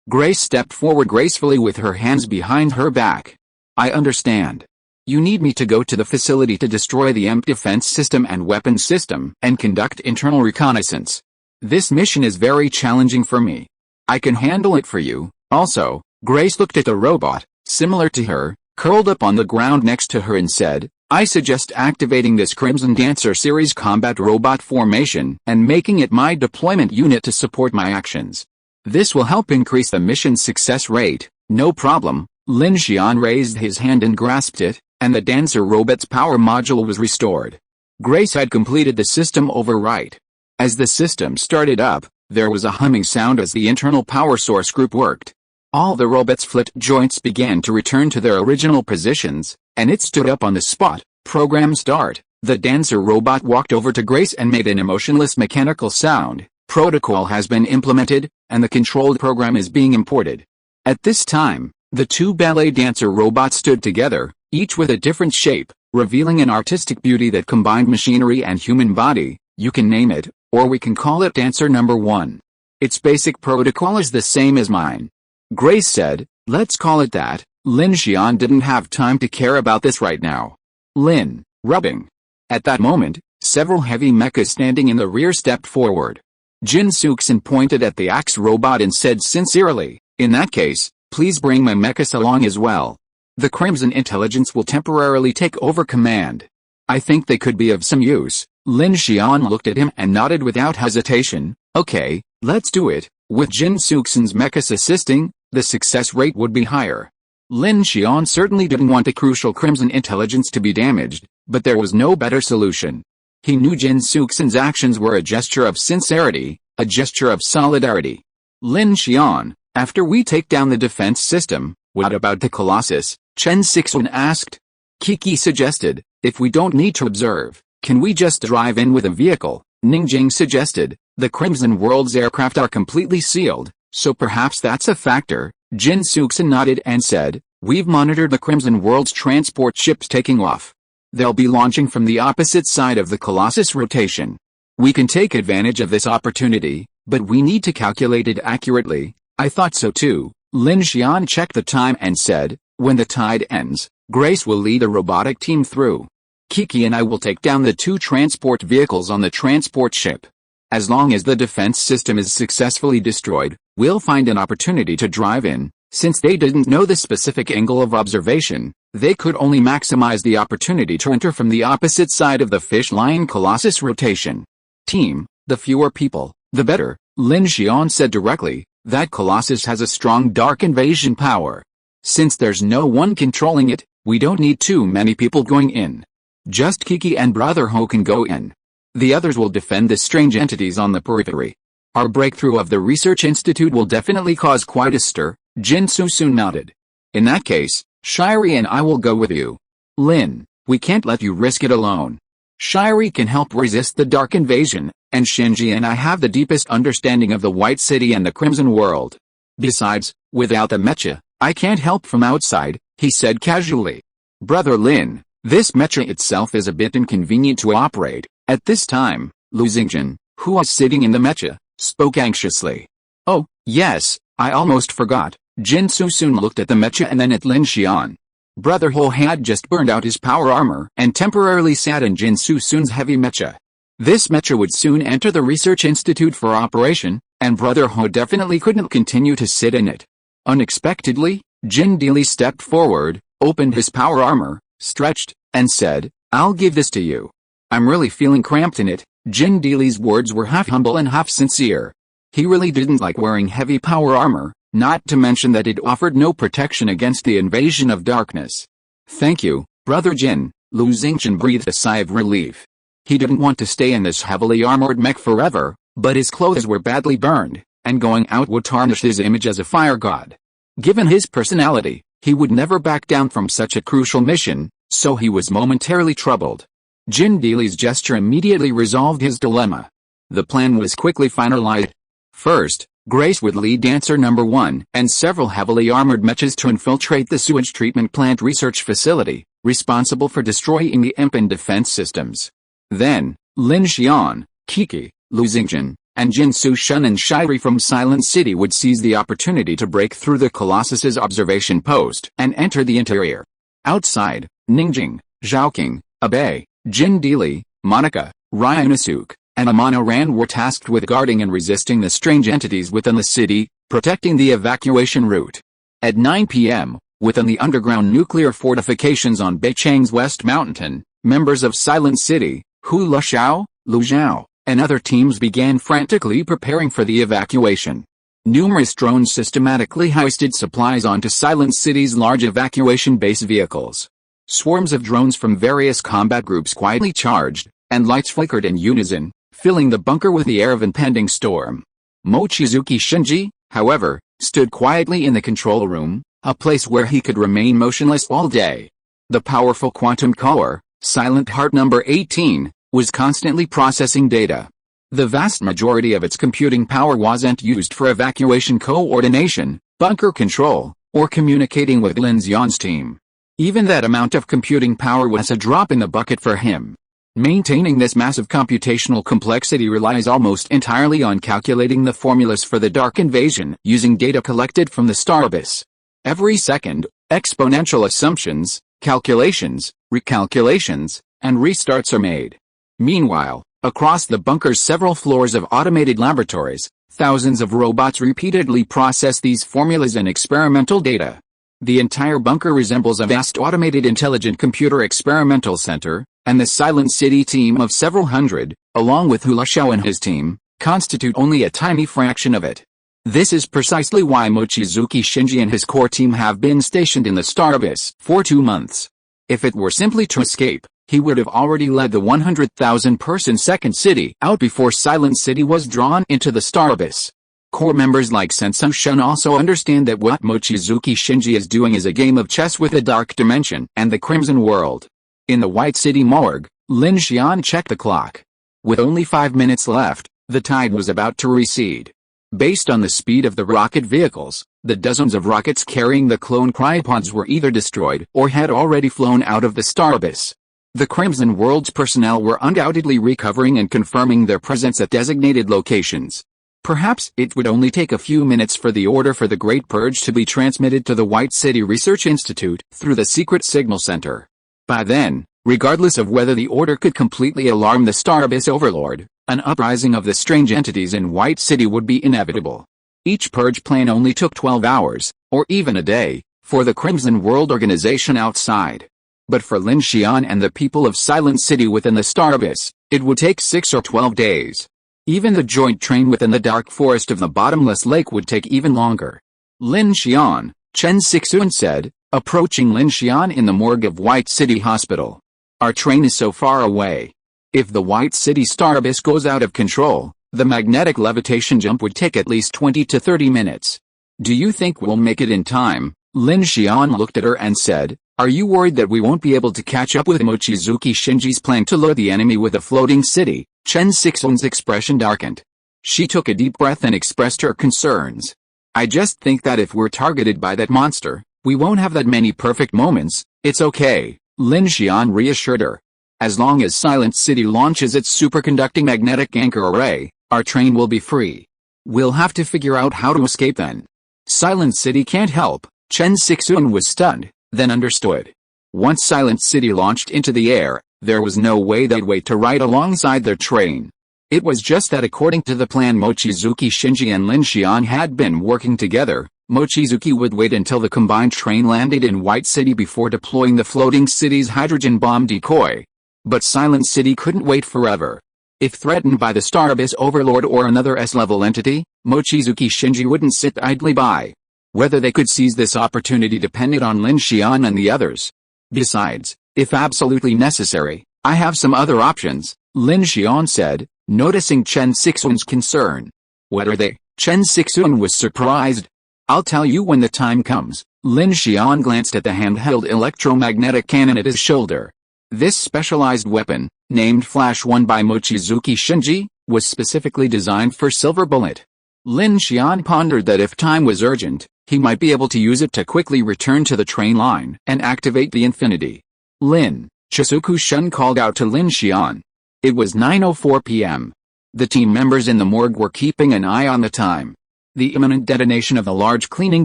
Grace stepped forward gracefully with her hands behind her back. I understand. You need me to go to the facility to destroy the EMP defense system and weapons system and conduct internal reconnaissance. This mission is very challenging for me. I can handle it for you. Also, Grace looked at the robot, similar to her, curled up on the ground next to her and said, I suggest activating this Crimson Dancer Series combat robot formation and making it my deployment unit to support my actions. This will help increase the mission's success rate. No problem. Lin Xian raised his hand and grasped it, and the Dancer robot's power module was restored. Grace had completed the system overwrite. As the system started up, there was a humming sound as the internal power source group worked. All the robot's flipped joints began to return to their original positions, and it stood up on the spot. Program start. The Dancer robot walked over to Grace and made an emotionless mechanical sound. Protocol has been implemented, and the controlled program is being imported. At this time, the two ballet dancer robots stood together, each with a different shape, revealing an artistic beauty that combined machinery and human body. You can name it, or we can call it answer number 1. Its basic protocol is the same as mine. Grace said, let's call it that. Lin Xian didn't have time to care about this right now. Lin, rubbing. At that moment, several heavy mechas standing in the rear stepped forward. Chen Sixuan pointed at the axe robot and said sincerely, in that case, please bring my mechas along as well. The Crimson Intelligence will temporarily take over command. I think they could be of some use. Lin Xian looked at him and nodded without hesitation. Okay, let's do it. With Chen Sixuan's mechas assisting, the success rate would be higher. Lin Xian certainly didn't want the crucial Crimson Intelligence to be damaged, but there was no better solution. He knew Chen Sixuan's actions were a gesture of sincerity, a gesture of solidarity. Lin Xian, after we take down the defense system, what about the Colossus? Chen Sixuan asked. Kiki suggested, if we don't need to observe, can we just drive in with a vehicle? Ningjing suggested, the Crimson World's aircraft are completely sealed, so perhaps that's a factor. Chen Sixuan nodded and said, we've monitored the Crimson World's transport ships taking off. They'll be launching from the opposite side of the Colossus rotation. We can take advantage of this opportunity, but we need to calculate it accurately. I thought so too. Lin Xian checked the time and said, when the tide ends, Grace will lead a robotic team through. Kiki and I will take down the 2 transport vehicles on the transport ship. As long as the defense system is successfully destroyed, we'll find an opportunity to drive in. Since they didn't know the specific angle of observation, they could only maximize the opportunity to enter from the opposite side of the fish-line Colossus rotation. Team, the fewer people, the better, Lin Xian said directly. That Colossus has a strong dark invasion power. Since there's no one controlling it, we don't need too many people going in. Just Kiki and Brother Ho can go in. The others will defend the strange entities on the periphery. Our breakthrough of the Research Institute will definitely cause quite a stir. Chen Sixuan nodded. In that case, Shiri and I will go with you. Lin, we can't let you risk it alone. Shiri can help resist the dark invasion, and Shinji and I have the deepest understanding of the White City and the Crimson World. Besides, without the mecha, I can't help from outside, he said casually. Brother Lin, this mecha itself is a bit inconvenient to operate. At this time, Lu Xingjian, who was sitting in the mecha, spoke anxiously. Oh, yes, I almost forgot. Chen Sixuan looked at the mecha and then at Lin Xian. Brother Ho had just burned out his power armor and temporarily sat in Chen Sixuan's heavy mecha. This mecha would soon enter the Research Institute for operation, and Brother Ho definitely couldn't continue to sit in it. Unexpectedly, Jin Deely stepped forward, opened his power armor, stretched, and said, I'll give this to you. I'm really feeling cramped in it. Jin Deely's words were half humble and half sincere. He really didn't like wearing heavy power armor, not to mention that it offered no protection against the invasion of darkness. Thank you, Brother Jin. Lu Xingqian breathed a sigh of relief. He didn't want to stay in this heavily armored mech forever, but his clothes were badly burned, and going out would tarnish his image as a fire god. Given his personality, he would never back down from such a crucial mission, so he was momentarily troubled. Jin Deely's gesture immediately resolved his dilemma. The plan was quickly finalized. First, Grace would lead Dancer Number 1 and several heavily armored mechas to infiltrate the sewage treatment plant research facility, responsible for destroying the imp and defense systems. Then, Lin Xian, Kiki, Lu Xingjian, and Chen Sixuan and Shiri from Silent City would seize the opportunity to break through the Colossus's observation post and enter the interior. Outside, Ningjing, Zhaoqing, Abe, Jin Deely, Monica, Ryunosuke, and Amano Ran were tasked with guarding and resisting the strange entities within the city, protecting the evacuation route. At 9 p.m., within the underground nuclear fortifications on Beichang's West Mountain, members of Silent City, Hu Luxiao, Lu Zhao, and other teams began frantically preparing for the evacuation. Numerous drones systematically hoisted supplies onto Silent City's large evacuation base vehicles. Swarms of drones from various combat groups quietly charged, and lights flickered in unison, filling the bunker with the air of impending storm. Mochizuki Shinji, however, stood quietly in the control room, a place where he could remain motionless all day. The powerful quantum core, Silent Heart number 18, was constantly processing data. The vast majority of its computing power wasn't used for evacuation coordination, bunker control, or communicating with Lin Xian's team. Even that amount of computing power was a drop in the bucket for him. Maintaining this massive computational complexity relies almost entirely on calculating the formulas for the Dark Invasion using data collected from the star abyss. Every second, exponential assumptions, calculations, recalculations, and restarts are made. Meanwhile, across the bunker's several floors of automated laboratories, thousands of robots repeatedly process these formulas and experimental data. The entire bunker resembles a vast automated intelligent computer experimental center, and the Silent City team of several hundred, along with Lin Xian and his team, constitute only a tiny fraction of it. This is precisely why Mochizuki Shinji and his core team have been stationed in the Star Abyss for 2 months. If it were simply to escape, he would have already led the 100,000-person Second City out before Silent City was drawn into the Star Abyss. Core members like Chen Sixuan also understand that what Mochizuki Shinji is doing is a game of chess with the Dark Dimension and the Crimson World. In the White City morgue, Lin Xian checked the clock. With only 5 minutes left, the tide was about to recede. Based on the speed of the rocket vehicles, the dozens of rockets carrying the clone cryopods were either destroyed or had already flown out of the Star Abyss. The Crimson World's personnel were undoubtedly recovering and confirming their presence at designated locations. Perhaps it would only take a few minutes for the order for the Great Purge to be transmitted to the White City Research Institute through the Secret Signal Center. By then, regardless of whether the order could completely alarm the Star Abyss Overlord, an uprising of the strange entities in White City would be inevitable. Each purge plan only took 12 hours, or even a day, for the Crimson World organization outside. But for Lin Xian and the people of Silent City within the Star Abyss, it would take 6 or 12 days. Even the joint train within the dark forest of the bottomless lake would take even longer. Lin Xian, Chen Sixuan said, approaching Lin Xian in the morgue of White City Hospital. Our train is so far away. If the White City Star Abyss goes out of control, the magnetic levitation jump would take at least 20 to 30 minutes. Do you think we'll make it in time? Lin Xian looked at her and said, are you worried that we won't be able to catch up with Mochizuki Shinji's plan to lure the enemy with a floating city? Chen Sixuan's expression darkened. She took a deep breath and expressed her concerns. I just think that if we're targeted by that monster, we won't have that many perfect moments. It's okay, Lin Xian reassured her. As long as Silent City launches its superconducting magnetic anchor array, our train will be free. We'll have to figure out how to escape then. Silent City can't help. Chen Sixuan was stunned, then understood. Once Silent City launched into the air, there was no way they'd wait to ride alongside their train. It was just that according to the plan Mochizuki Shinji and Lin Xian had been working together, Mochizuki would wait until the combined train landed in White City before deploying the floating city's hydrogen bomb decoy. But Silent City couldn't wait forever. If threatened by the Star Abyss Overlord or another S-level entity, Mochizuki Shinji wouldn't sit idly by. Whether they could seize this opportunity depended on Lin Xian and the others. Besides, if absolutely necessary, I have some other options, Lin Xian said, noticing Chen Sixuan's concern. What are they? Chen Sixuan was surprised. I'll tell you when the time comes. Lin Xian glanced at the handheld electromagnetic cannon at his shoulder. This specialized weapon, named Flash 1 by Mochizuki Shinji, was specifically designed for Silver Bullet. Lin Xian pondered that if time was urgent, he might be able to use it to quickly return to the train line and activate the Infinity. Lin Xian called out to Lin Xian. It was 9:04 p.m. The team members in the morgue were keeping an eye on the time. The imminent detonation of the large cleaning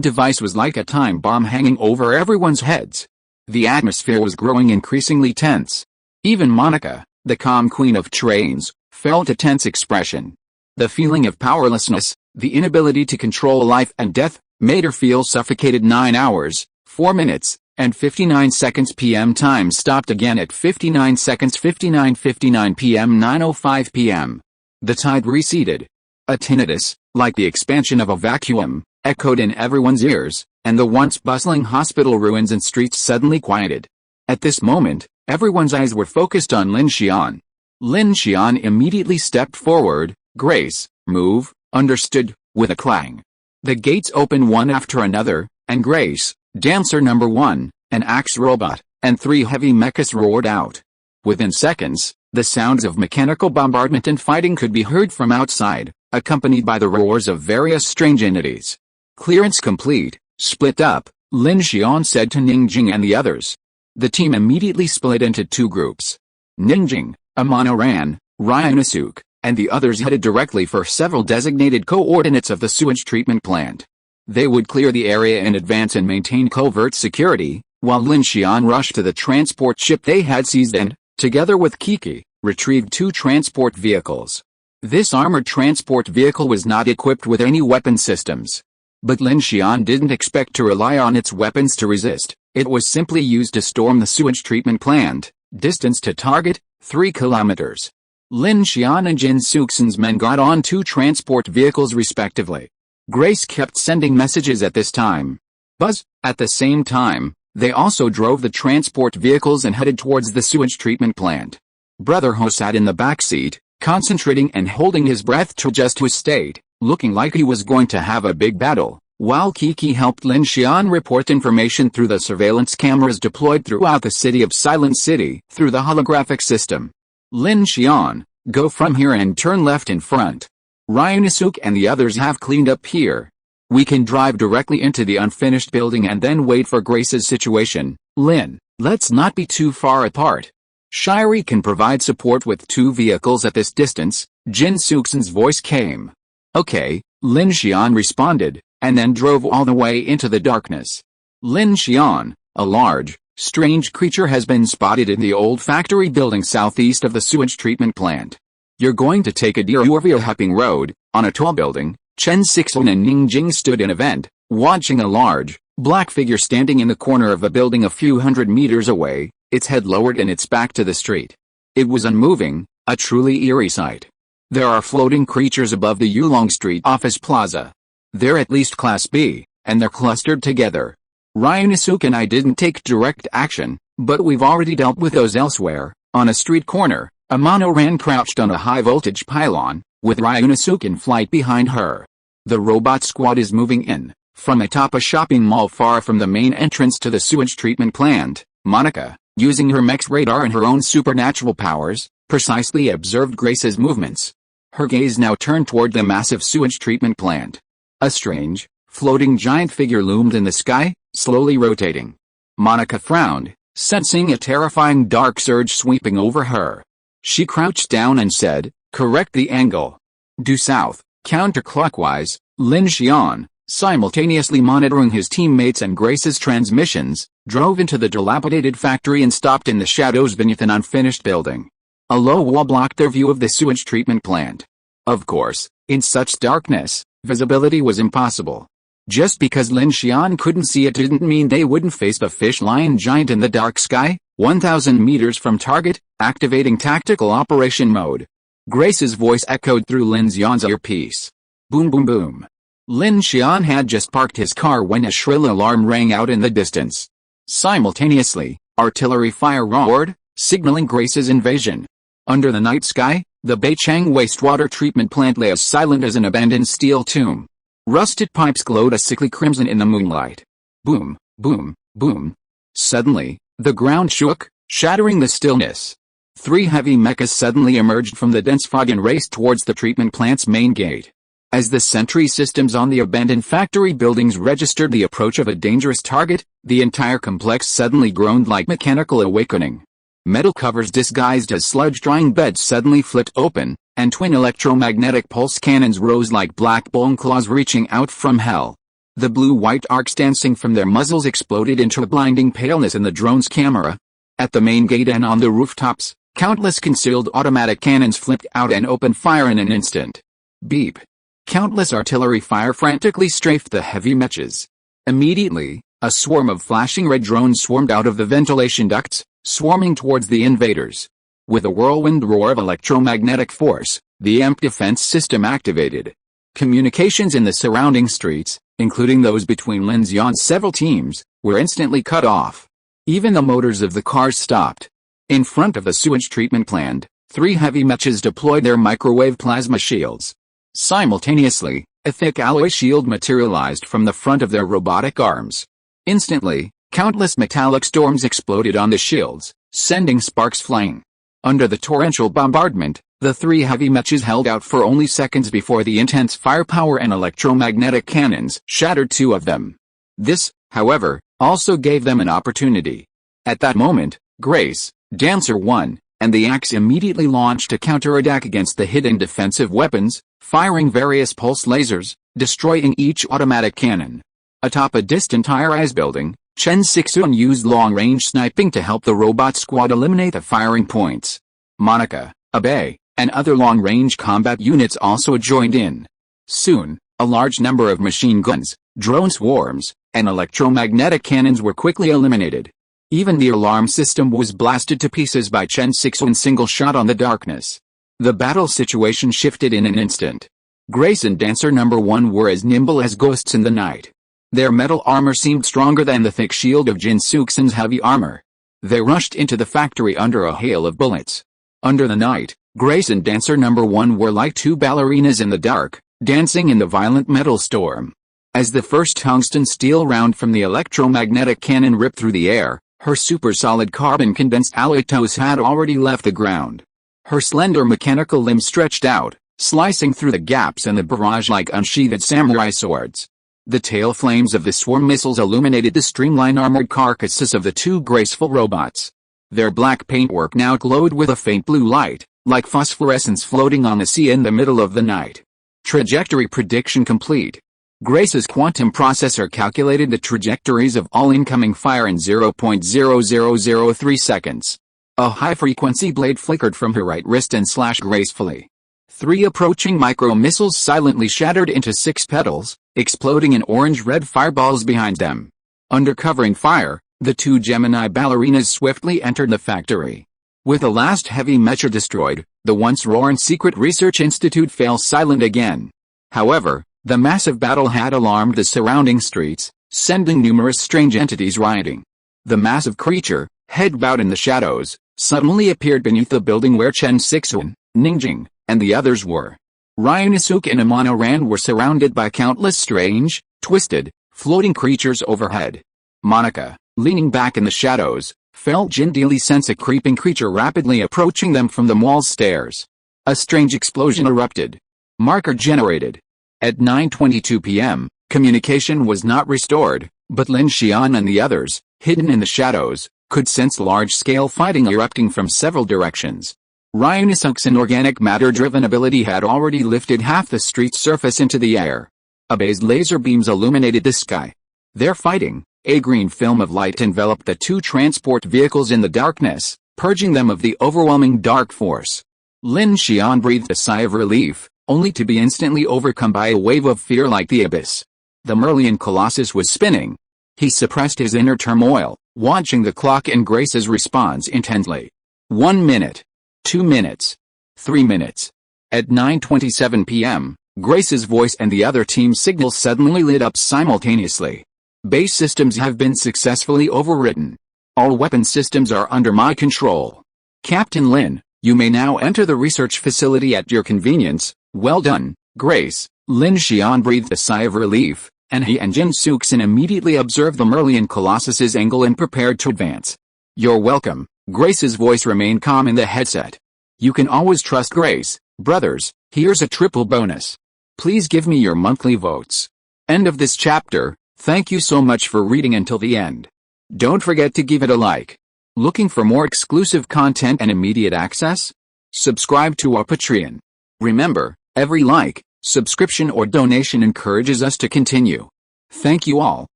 device was like a time bomb hanging over everyone's heads. The atmosphere was growing increasingly tense. Even Monica, the calm queen of trains, felt a tense expression. The feeling of powerlessness, the inability to control life and death, made her feel suffocated. 9 hours, 4 minutes, and 59 seconds p.m. Time stopped again at 59 seconds 59:59 p.m. 9:05 p.m. The tide receded. A tinnitus, like the expansion of a vacuum, echoed in everyone's ears, and the once bustling hospital ruins and streets suddenly quieted. At this moment, everyone's eyes were focused on Lin Xian. Lin Xian immediately stepped forward. Grace, move, understood, with a clang. The gates opened one after another, and Grace, Dancer number 1, an axe robot, and 3 heavy mechas roared out. Within seconds, the sounds of mechanical bombardment and fighting could be heard from outside, accompanied by the roars of various strange entities. Clearance complete. Split up, Lin Xian said to Ningjing and the others. The team immediately split into two groups. Ninjing, Amano ran, Ryunosuke, and the others headed directly for several designated coordinates of the sewage treatment plant. They would clear the area in advance and maintain covert security, while Lin Xian rushed to the transport ship they had seized and, together with Kiki, retrieved two transport vehicles. This armored transport vehicle was not equipped with any weapon systems. But Lin Xian didn't expect to rely on its weapons to resist. It was simply used to storm the sewage treatment plant. Distance to target, 3 kilometers. Lin Xian and Chen Sixuan's men got on two transport vehicles respectively. Grace kept sending messages at this time. Buzz, at the same time, they also drove the transport vehicles and headed towards the sewage treatment plant. Brother Ho sat in the back seat, concentrating and holding his breath to adjust to his state, looking like he was going to have a big battle, while Kiki helped Lin Xian report information through the surveillance cameras deployed throughout the city of Silent City through the holographic system. Lin Xian, go from here and turn left in front. Ryunosuke and the others have cleaned up here. We can drive directly into the unfinished building and then wait for Grace's situation. Lin, let's not be too far apart. Shiri can provide support with two vehicles at this distance. Chen Sixuan's voice came. Okay, Lin Xian responded, and then drove all the way into the darkness. Lin Xian, a large, strange creature has been spotted in the old factory building southeast of the sewage treatment plant. You're going to take a devour hopping road. On a tall building, Chen Sixuan and Ningjing stood in a vent, watching a large, black figure standing in the corner of a building a few hundred meters away, its head lowered and its back to the street. It was unmoving, a truly eerie sight. There are floating creatures above the Yulong Street office plaza. They're at least Class B, and they're clustered together. Ryunosuke and I didn't take direct action, but we've already dealt with those elsewhere. On a street corner, Amano ran crouched on a high-voltage pylon, with Ryunosuke in flight behind her. The robot squad is moving in, from atop a shopping mall far from the main entrance to the sewage treatment plant. Monica, using her mech's radar and her own supernatural powers, precisely observed Grace's movements. Her gaze now turned toward the massive sewage treatment plant. A strange, floating giant figure loomed in the sky, slowly rotating. Monica frowned, sensing a terrifying dark surge sweeping over her. She crouched down and said, correct the angle. Due south, counterclockwise. Lin Xian, simultaneously monitoring his teammates and Grace's transmissions, drove into the dilapidated factory and stopped in the shadows beneath an unfinished building. A low wall blocked their view of the sewage treatment plant. Of course, in such darkness, visibility was impossible. Just because Lin Xian couldn't see it didn't mean they wouldn't face the fish-lion giant in the dark sky. 1,000 meters from target, activating tactical operation mode. Grace's voice echoed through Lin Xian's earpiece. Boom boom boom. Lin Xian had just parked his car when a shrill alarm rang out in the distance. Simultaneously, artillery fire roared, signaling Grace's invasion. Under the night sky, the Beichang wastewater treatment plant lay as silent as an abandoned steel tomb. Rusted pipes glowed a sickly crimson in the moonlight. Boom, boom, boom. Suddenly, the ground shook, shattering the stillness. 3 heavy mechas suddenly emerged from the dense fog and raced towards the treatment plant's main gate. As the sentry systems on the abandoned factory buildings registered the approach of a dangerous target, the entire complex suddenly groaned like mechanical awakening. Metal covers disguised as sludge-drying beds suddenly flipped open, and twin electromagnetic pulse cannons rose like black bone claws reaching out from hell. The blue-white arcs dancing from their muzzles exploded into a blinding paleness in the drone's camera. At the main gate and on the rooftops, countless concealed automatic cannons flipped out and opened fire in an instant. Beep. Countless artillery fire frantically strafed the heavy mechas. Immediately, a swarm of flashing red drones swarmed out of the ventilation ducts, swarming towards the invaders. With a whirlwind roar of electromagnetic force, the EMP defense system activated. Communications in the surrounding streets, including those between Lin Xian's several teams, were instantly cut off. Even the motors of the cars stopped. In front of the sewage treatment plant, 3 heavy mechas deployed their microwave plasma shields. Simultaneously, a thick alloy shield materialized from the front of their robotic arms. Instantly, countless metallic storms exploded on the shields, sending sparks flying. Under the torrential bombardment, the 3 heavy mechas held out for only seconds before the intense firepower and electromagnetic cannons shattered 2 of them. This, however, also gave them an opportunity. At that moment, Grace, Dancer 1, and the Axe immediately launched a counterattack against the hidden defensive weapons, firing various pulse lasers, destroying each automatic cannon. Atop a distant high-rise building, Chen Sixuan used long-range sniping to help the robot squad eliminate the firing points. Monica, Abe, and other long-range combat units also joined in. Soon, a large number of machine guns, drone swarms, and electromagnetic cannons were quickly eliminated. Even the alarm system was blasted to pieces by Chen Sixuan's single shot on the darkness. The battle situation shifted in an instant. Grace and Dancer number 1 were as nimble as ghosts in the night. Their metal armor seemed stronger than the thick shield of Chen Sixuan's heavy armor. They rushed into the factory under a hail of bullets. Under the night, Grace and Dancer number 1 were like two ballerinas in the dark, dancing in the violent metal storm. As the first tungsten steel round from the electromagnetic cannon ripped through the air, her super-solid carbon-condensed alloy toes had already left the ground. Her slender mechanical limbs stretched out, slicing through the gaps in the barrage like unsheathed samurai swords. The tail flames of the swarm missiles illuminated the streamlined armored carcasses of the two graceful robots. Their black paintwork now glowed with a faint blue light, like phosphorescence floating on the sea in the middle of the night. Trajectory prediction complete. Grace's quantum processor calculated the trajectories of all incoming fire in 0.0003 seconds. A high-frequency blade flickered from her right wrist and slashed gracefully. 3 approaching micro-missiles silently shattered into 6 petals, exploding in orange-red fireballs behind them. Under covering fire, the two Gemini ballerinas swiftly entered the factory. With the last heavy mecha destroyed, the once roaring Secret Research Institute fell silent again. However, the massive battle had alarmed the surrounding streets, sending numerous strange entities rioting. The massive creature, head bowed in the shadows, suddenly appeared beneath the building where Chen Sixuan, Ningjing, and the others were. Ryunosuke and Amano Ran were surrounded by countless strange, twisted, floating creatures overhead. Monica, leaning back in the shadows, felt gently sense a creeping creature rapidly approaching them from the mall's stairs. A strange explosion erupted. Marker generated. At 9:22 p.m., communication was not restored, but Lin Xian and the others, hidden in the shadows, could sense large-scale fighting erupting from several directions. Ryunosuke's inorganic matter-driven ability had already lifted half the street's surface into the air. Abe's laser beams illuminated the sky. Their fighting, a green film of light enveloped the two transport vehicles in the darkness, purging them of the overwhelming dark force. Lin Xian breathed a sigh of relief, only to be instantly overcome by a wave of fear like the abyss. The Merlian Colossus was spinning. He suppressed his inner turmoil, watching the clock and Grace's response intently. 1 minute. 2 minutes. 3 minutes. At 9:27 p.m., Grace's voice and the other team's signals suddenly lit up simultaneously. Base systems have been successfully overwritten. All weapon systems are under my control. Captain Lin, you may now enter the research facility at your convenience. Well done, Grace. Lin Xian breathed a sigh of relief, and he and Chen Sixuan immediately observed the Merlian Colossus's angle and prepared to advance. You're welcome. Grace's voice remained calm in the headset. You can always trust Grace. Brothers, here's a triple bonus. Please give me your monthly votes. End of this chapter. Thank you so much for reading until the end. Don't forget to give it a like. Looking for more exclusive content and immediate access? Subscribe to our Patreon. Remember, every like, subscription or donation encourages us to continue. Thank you all.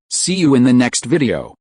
See you in the next video.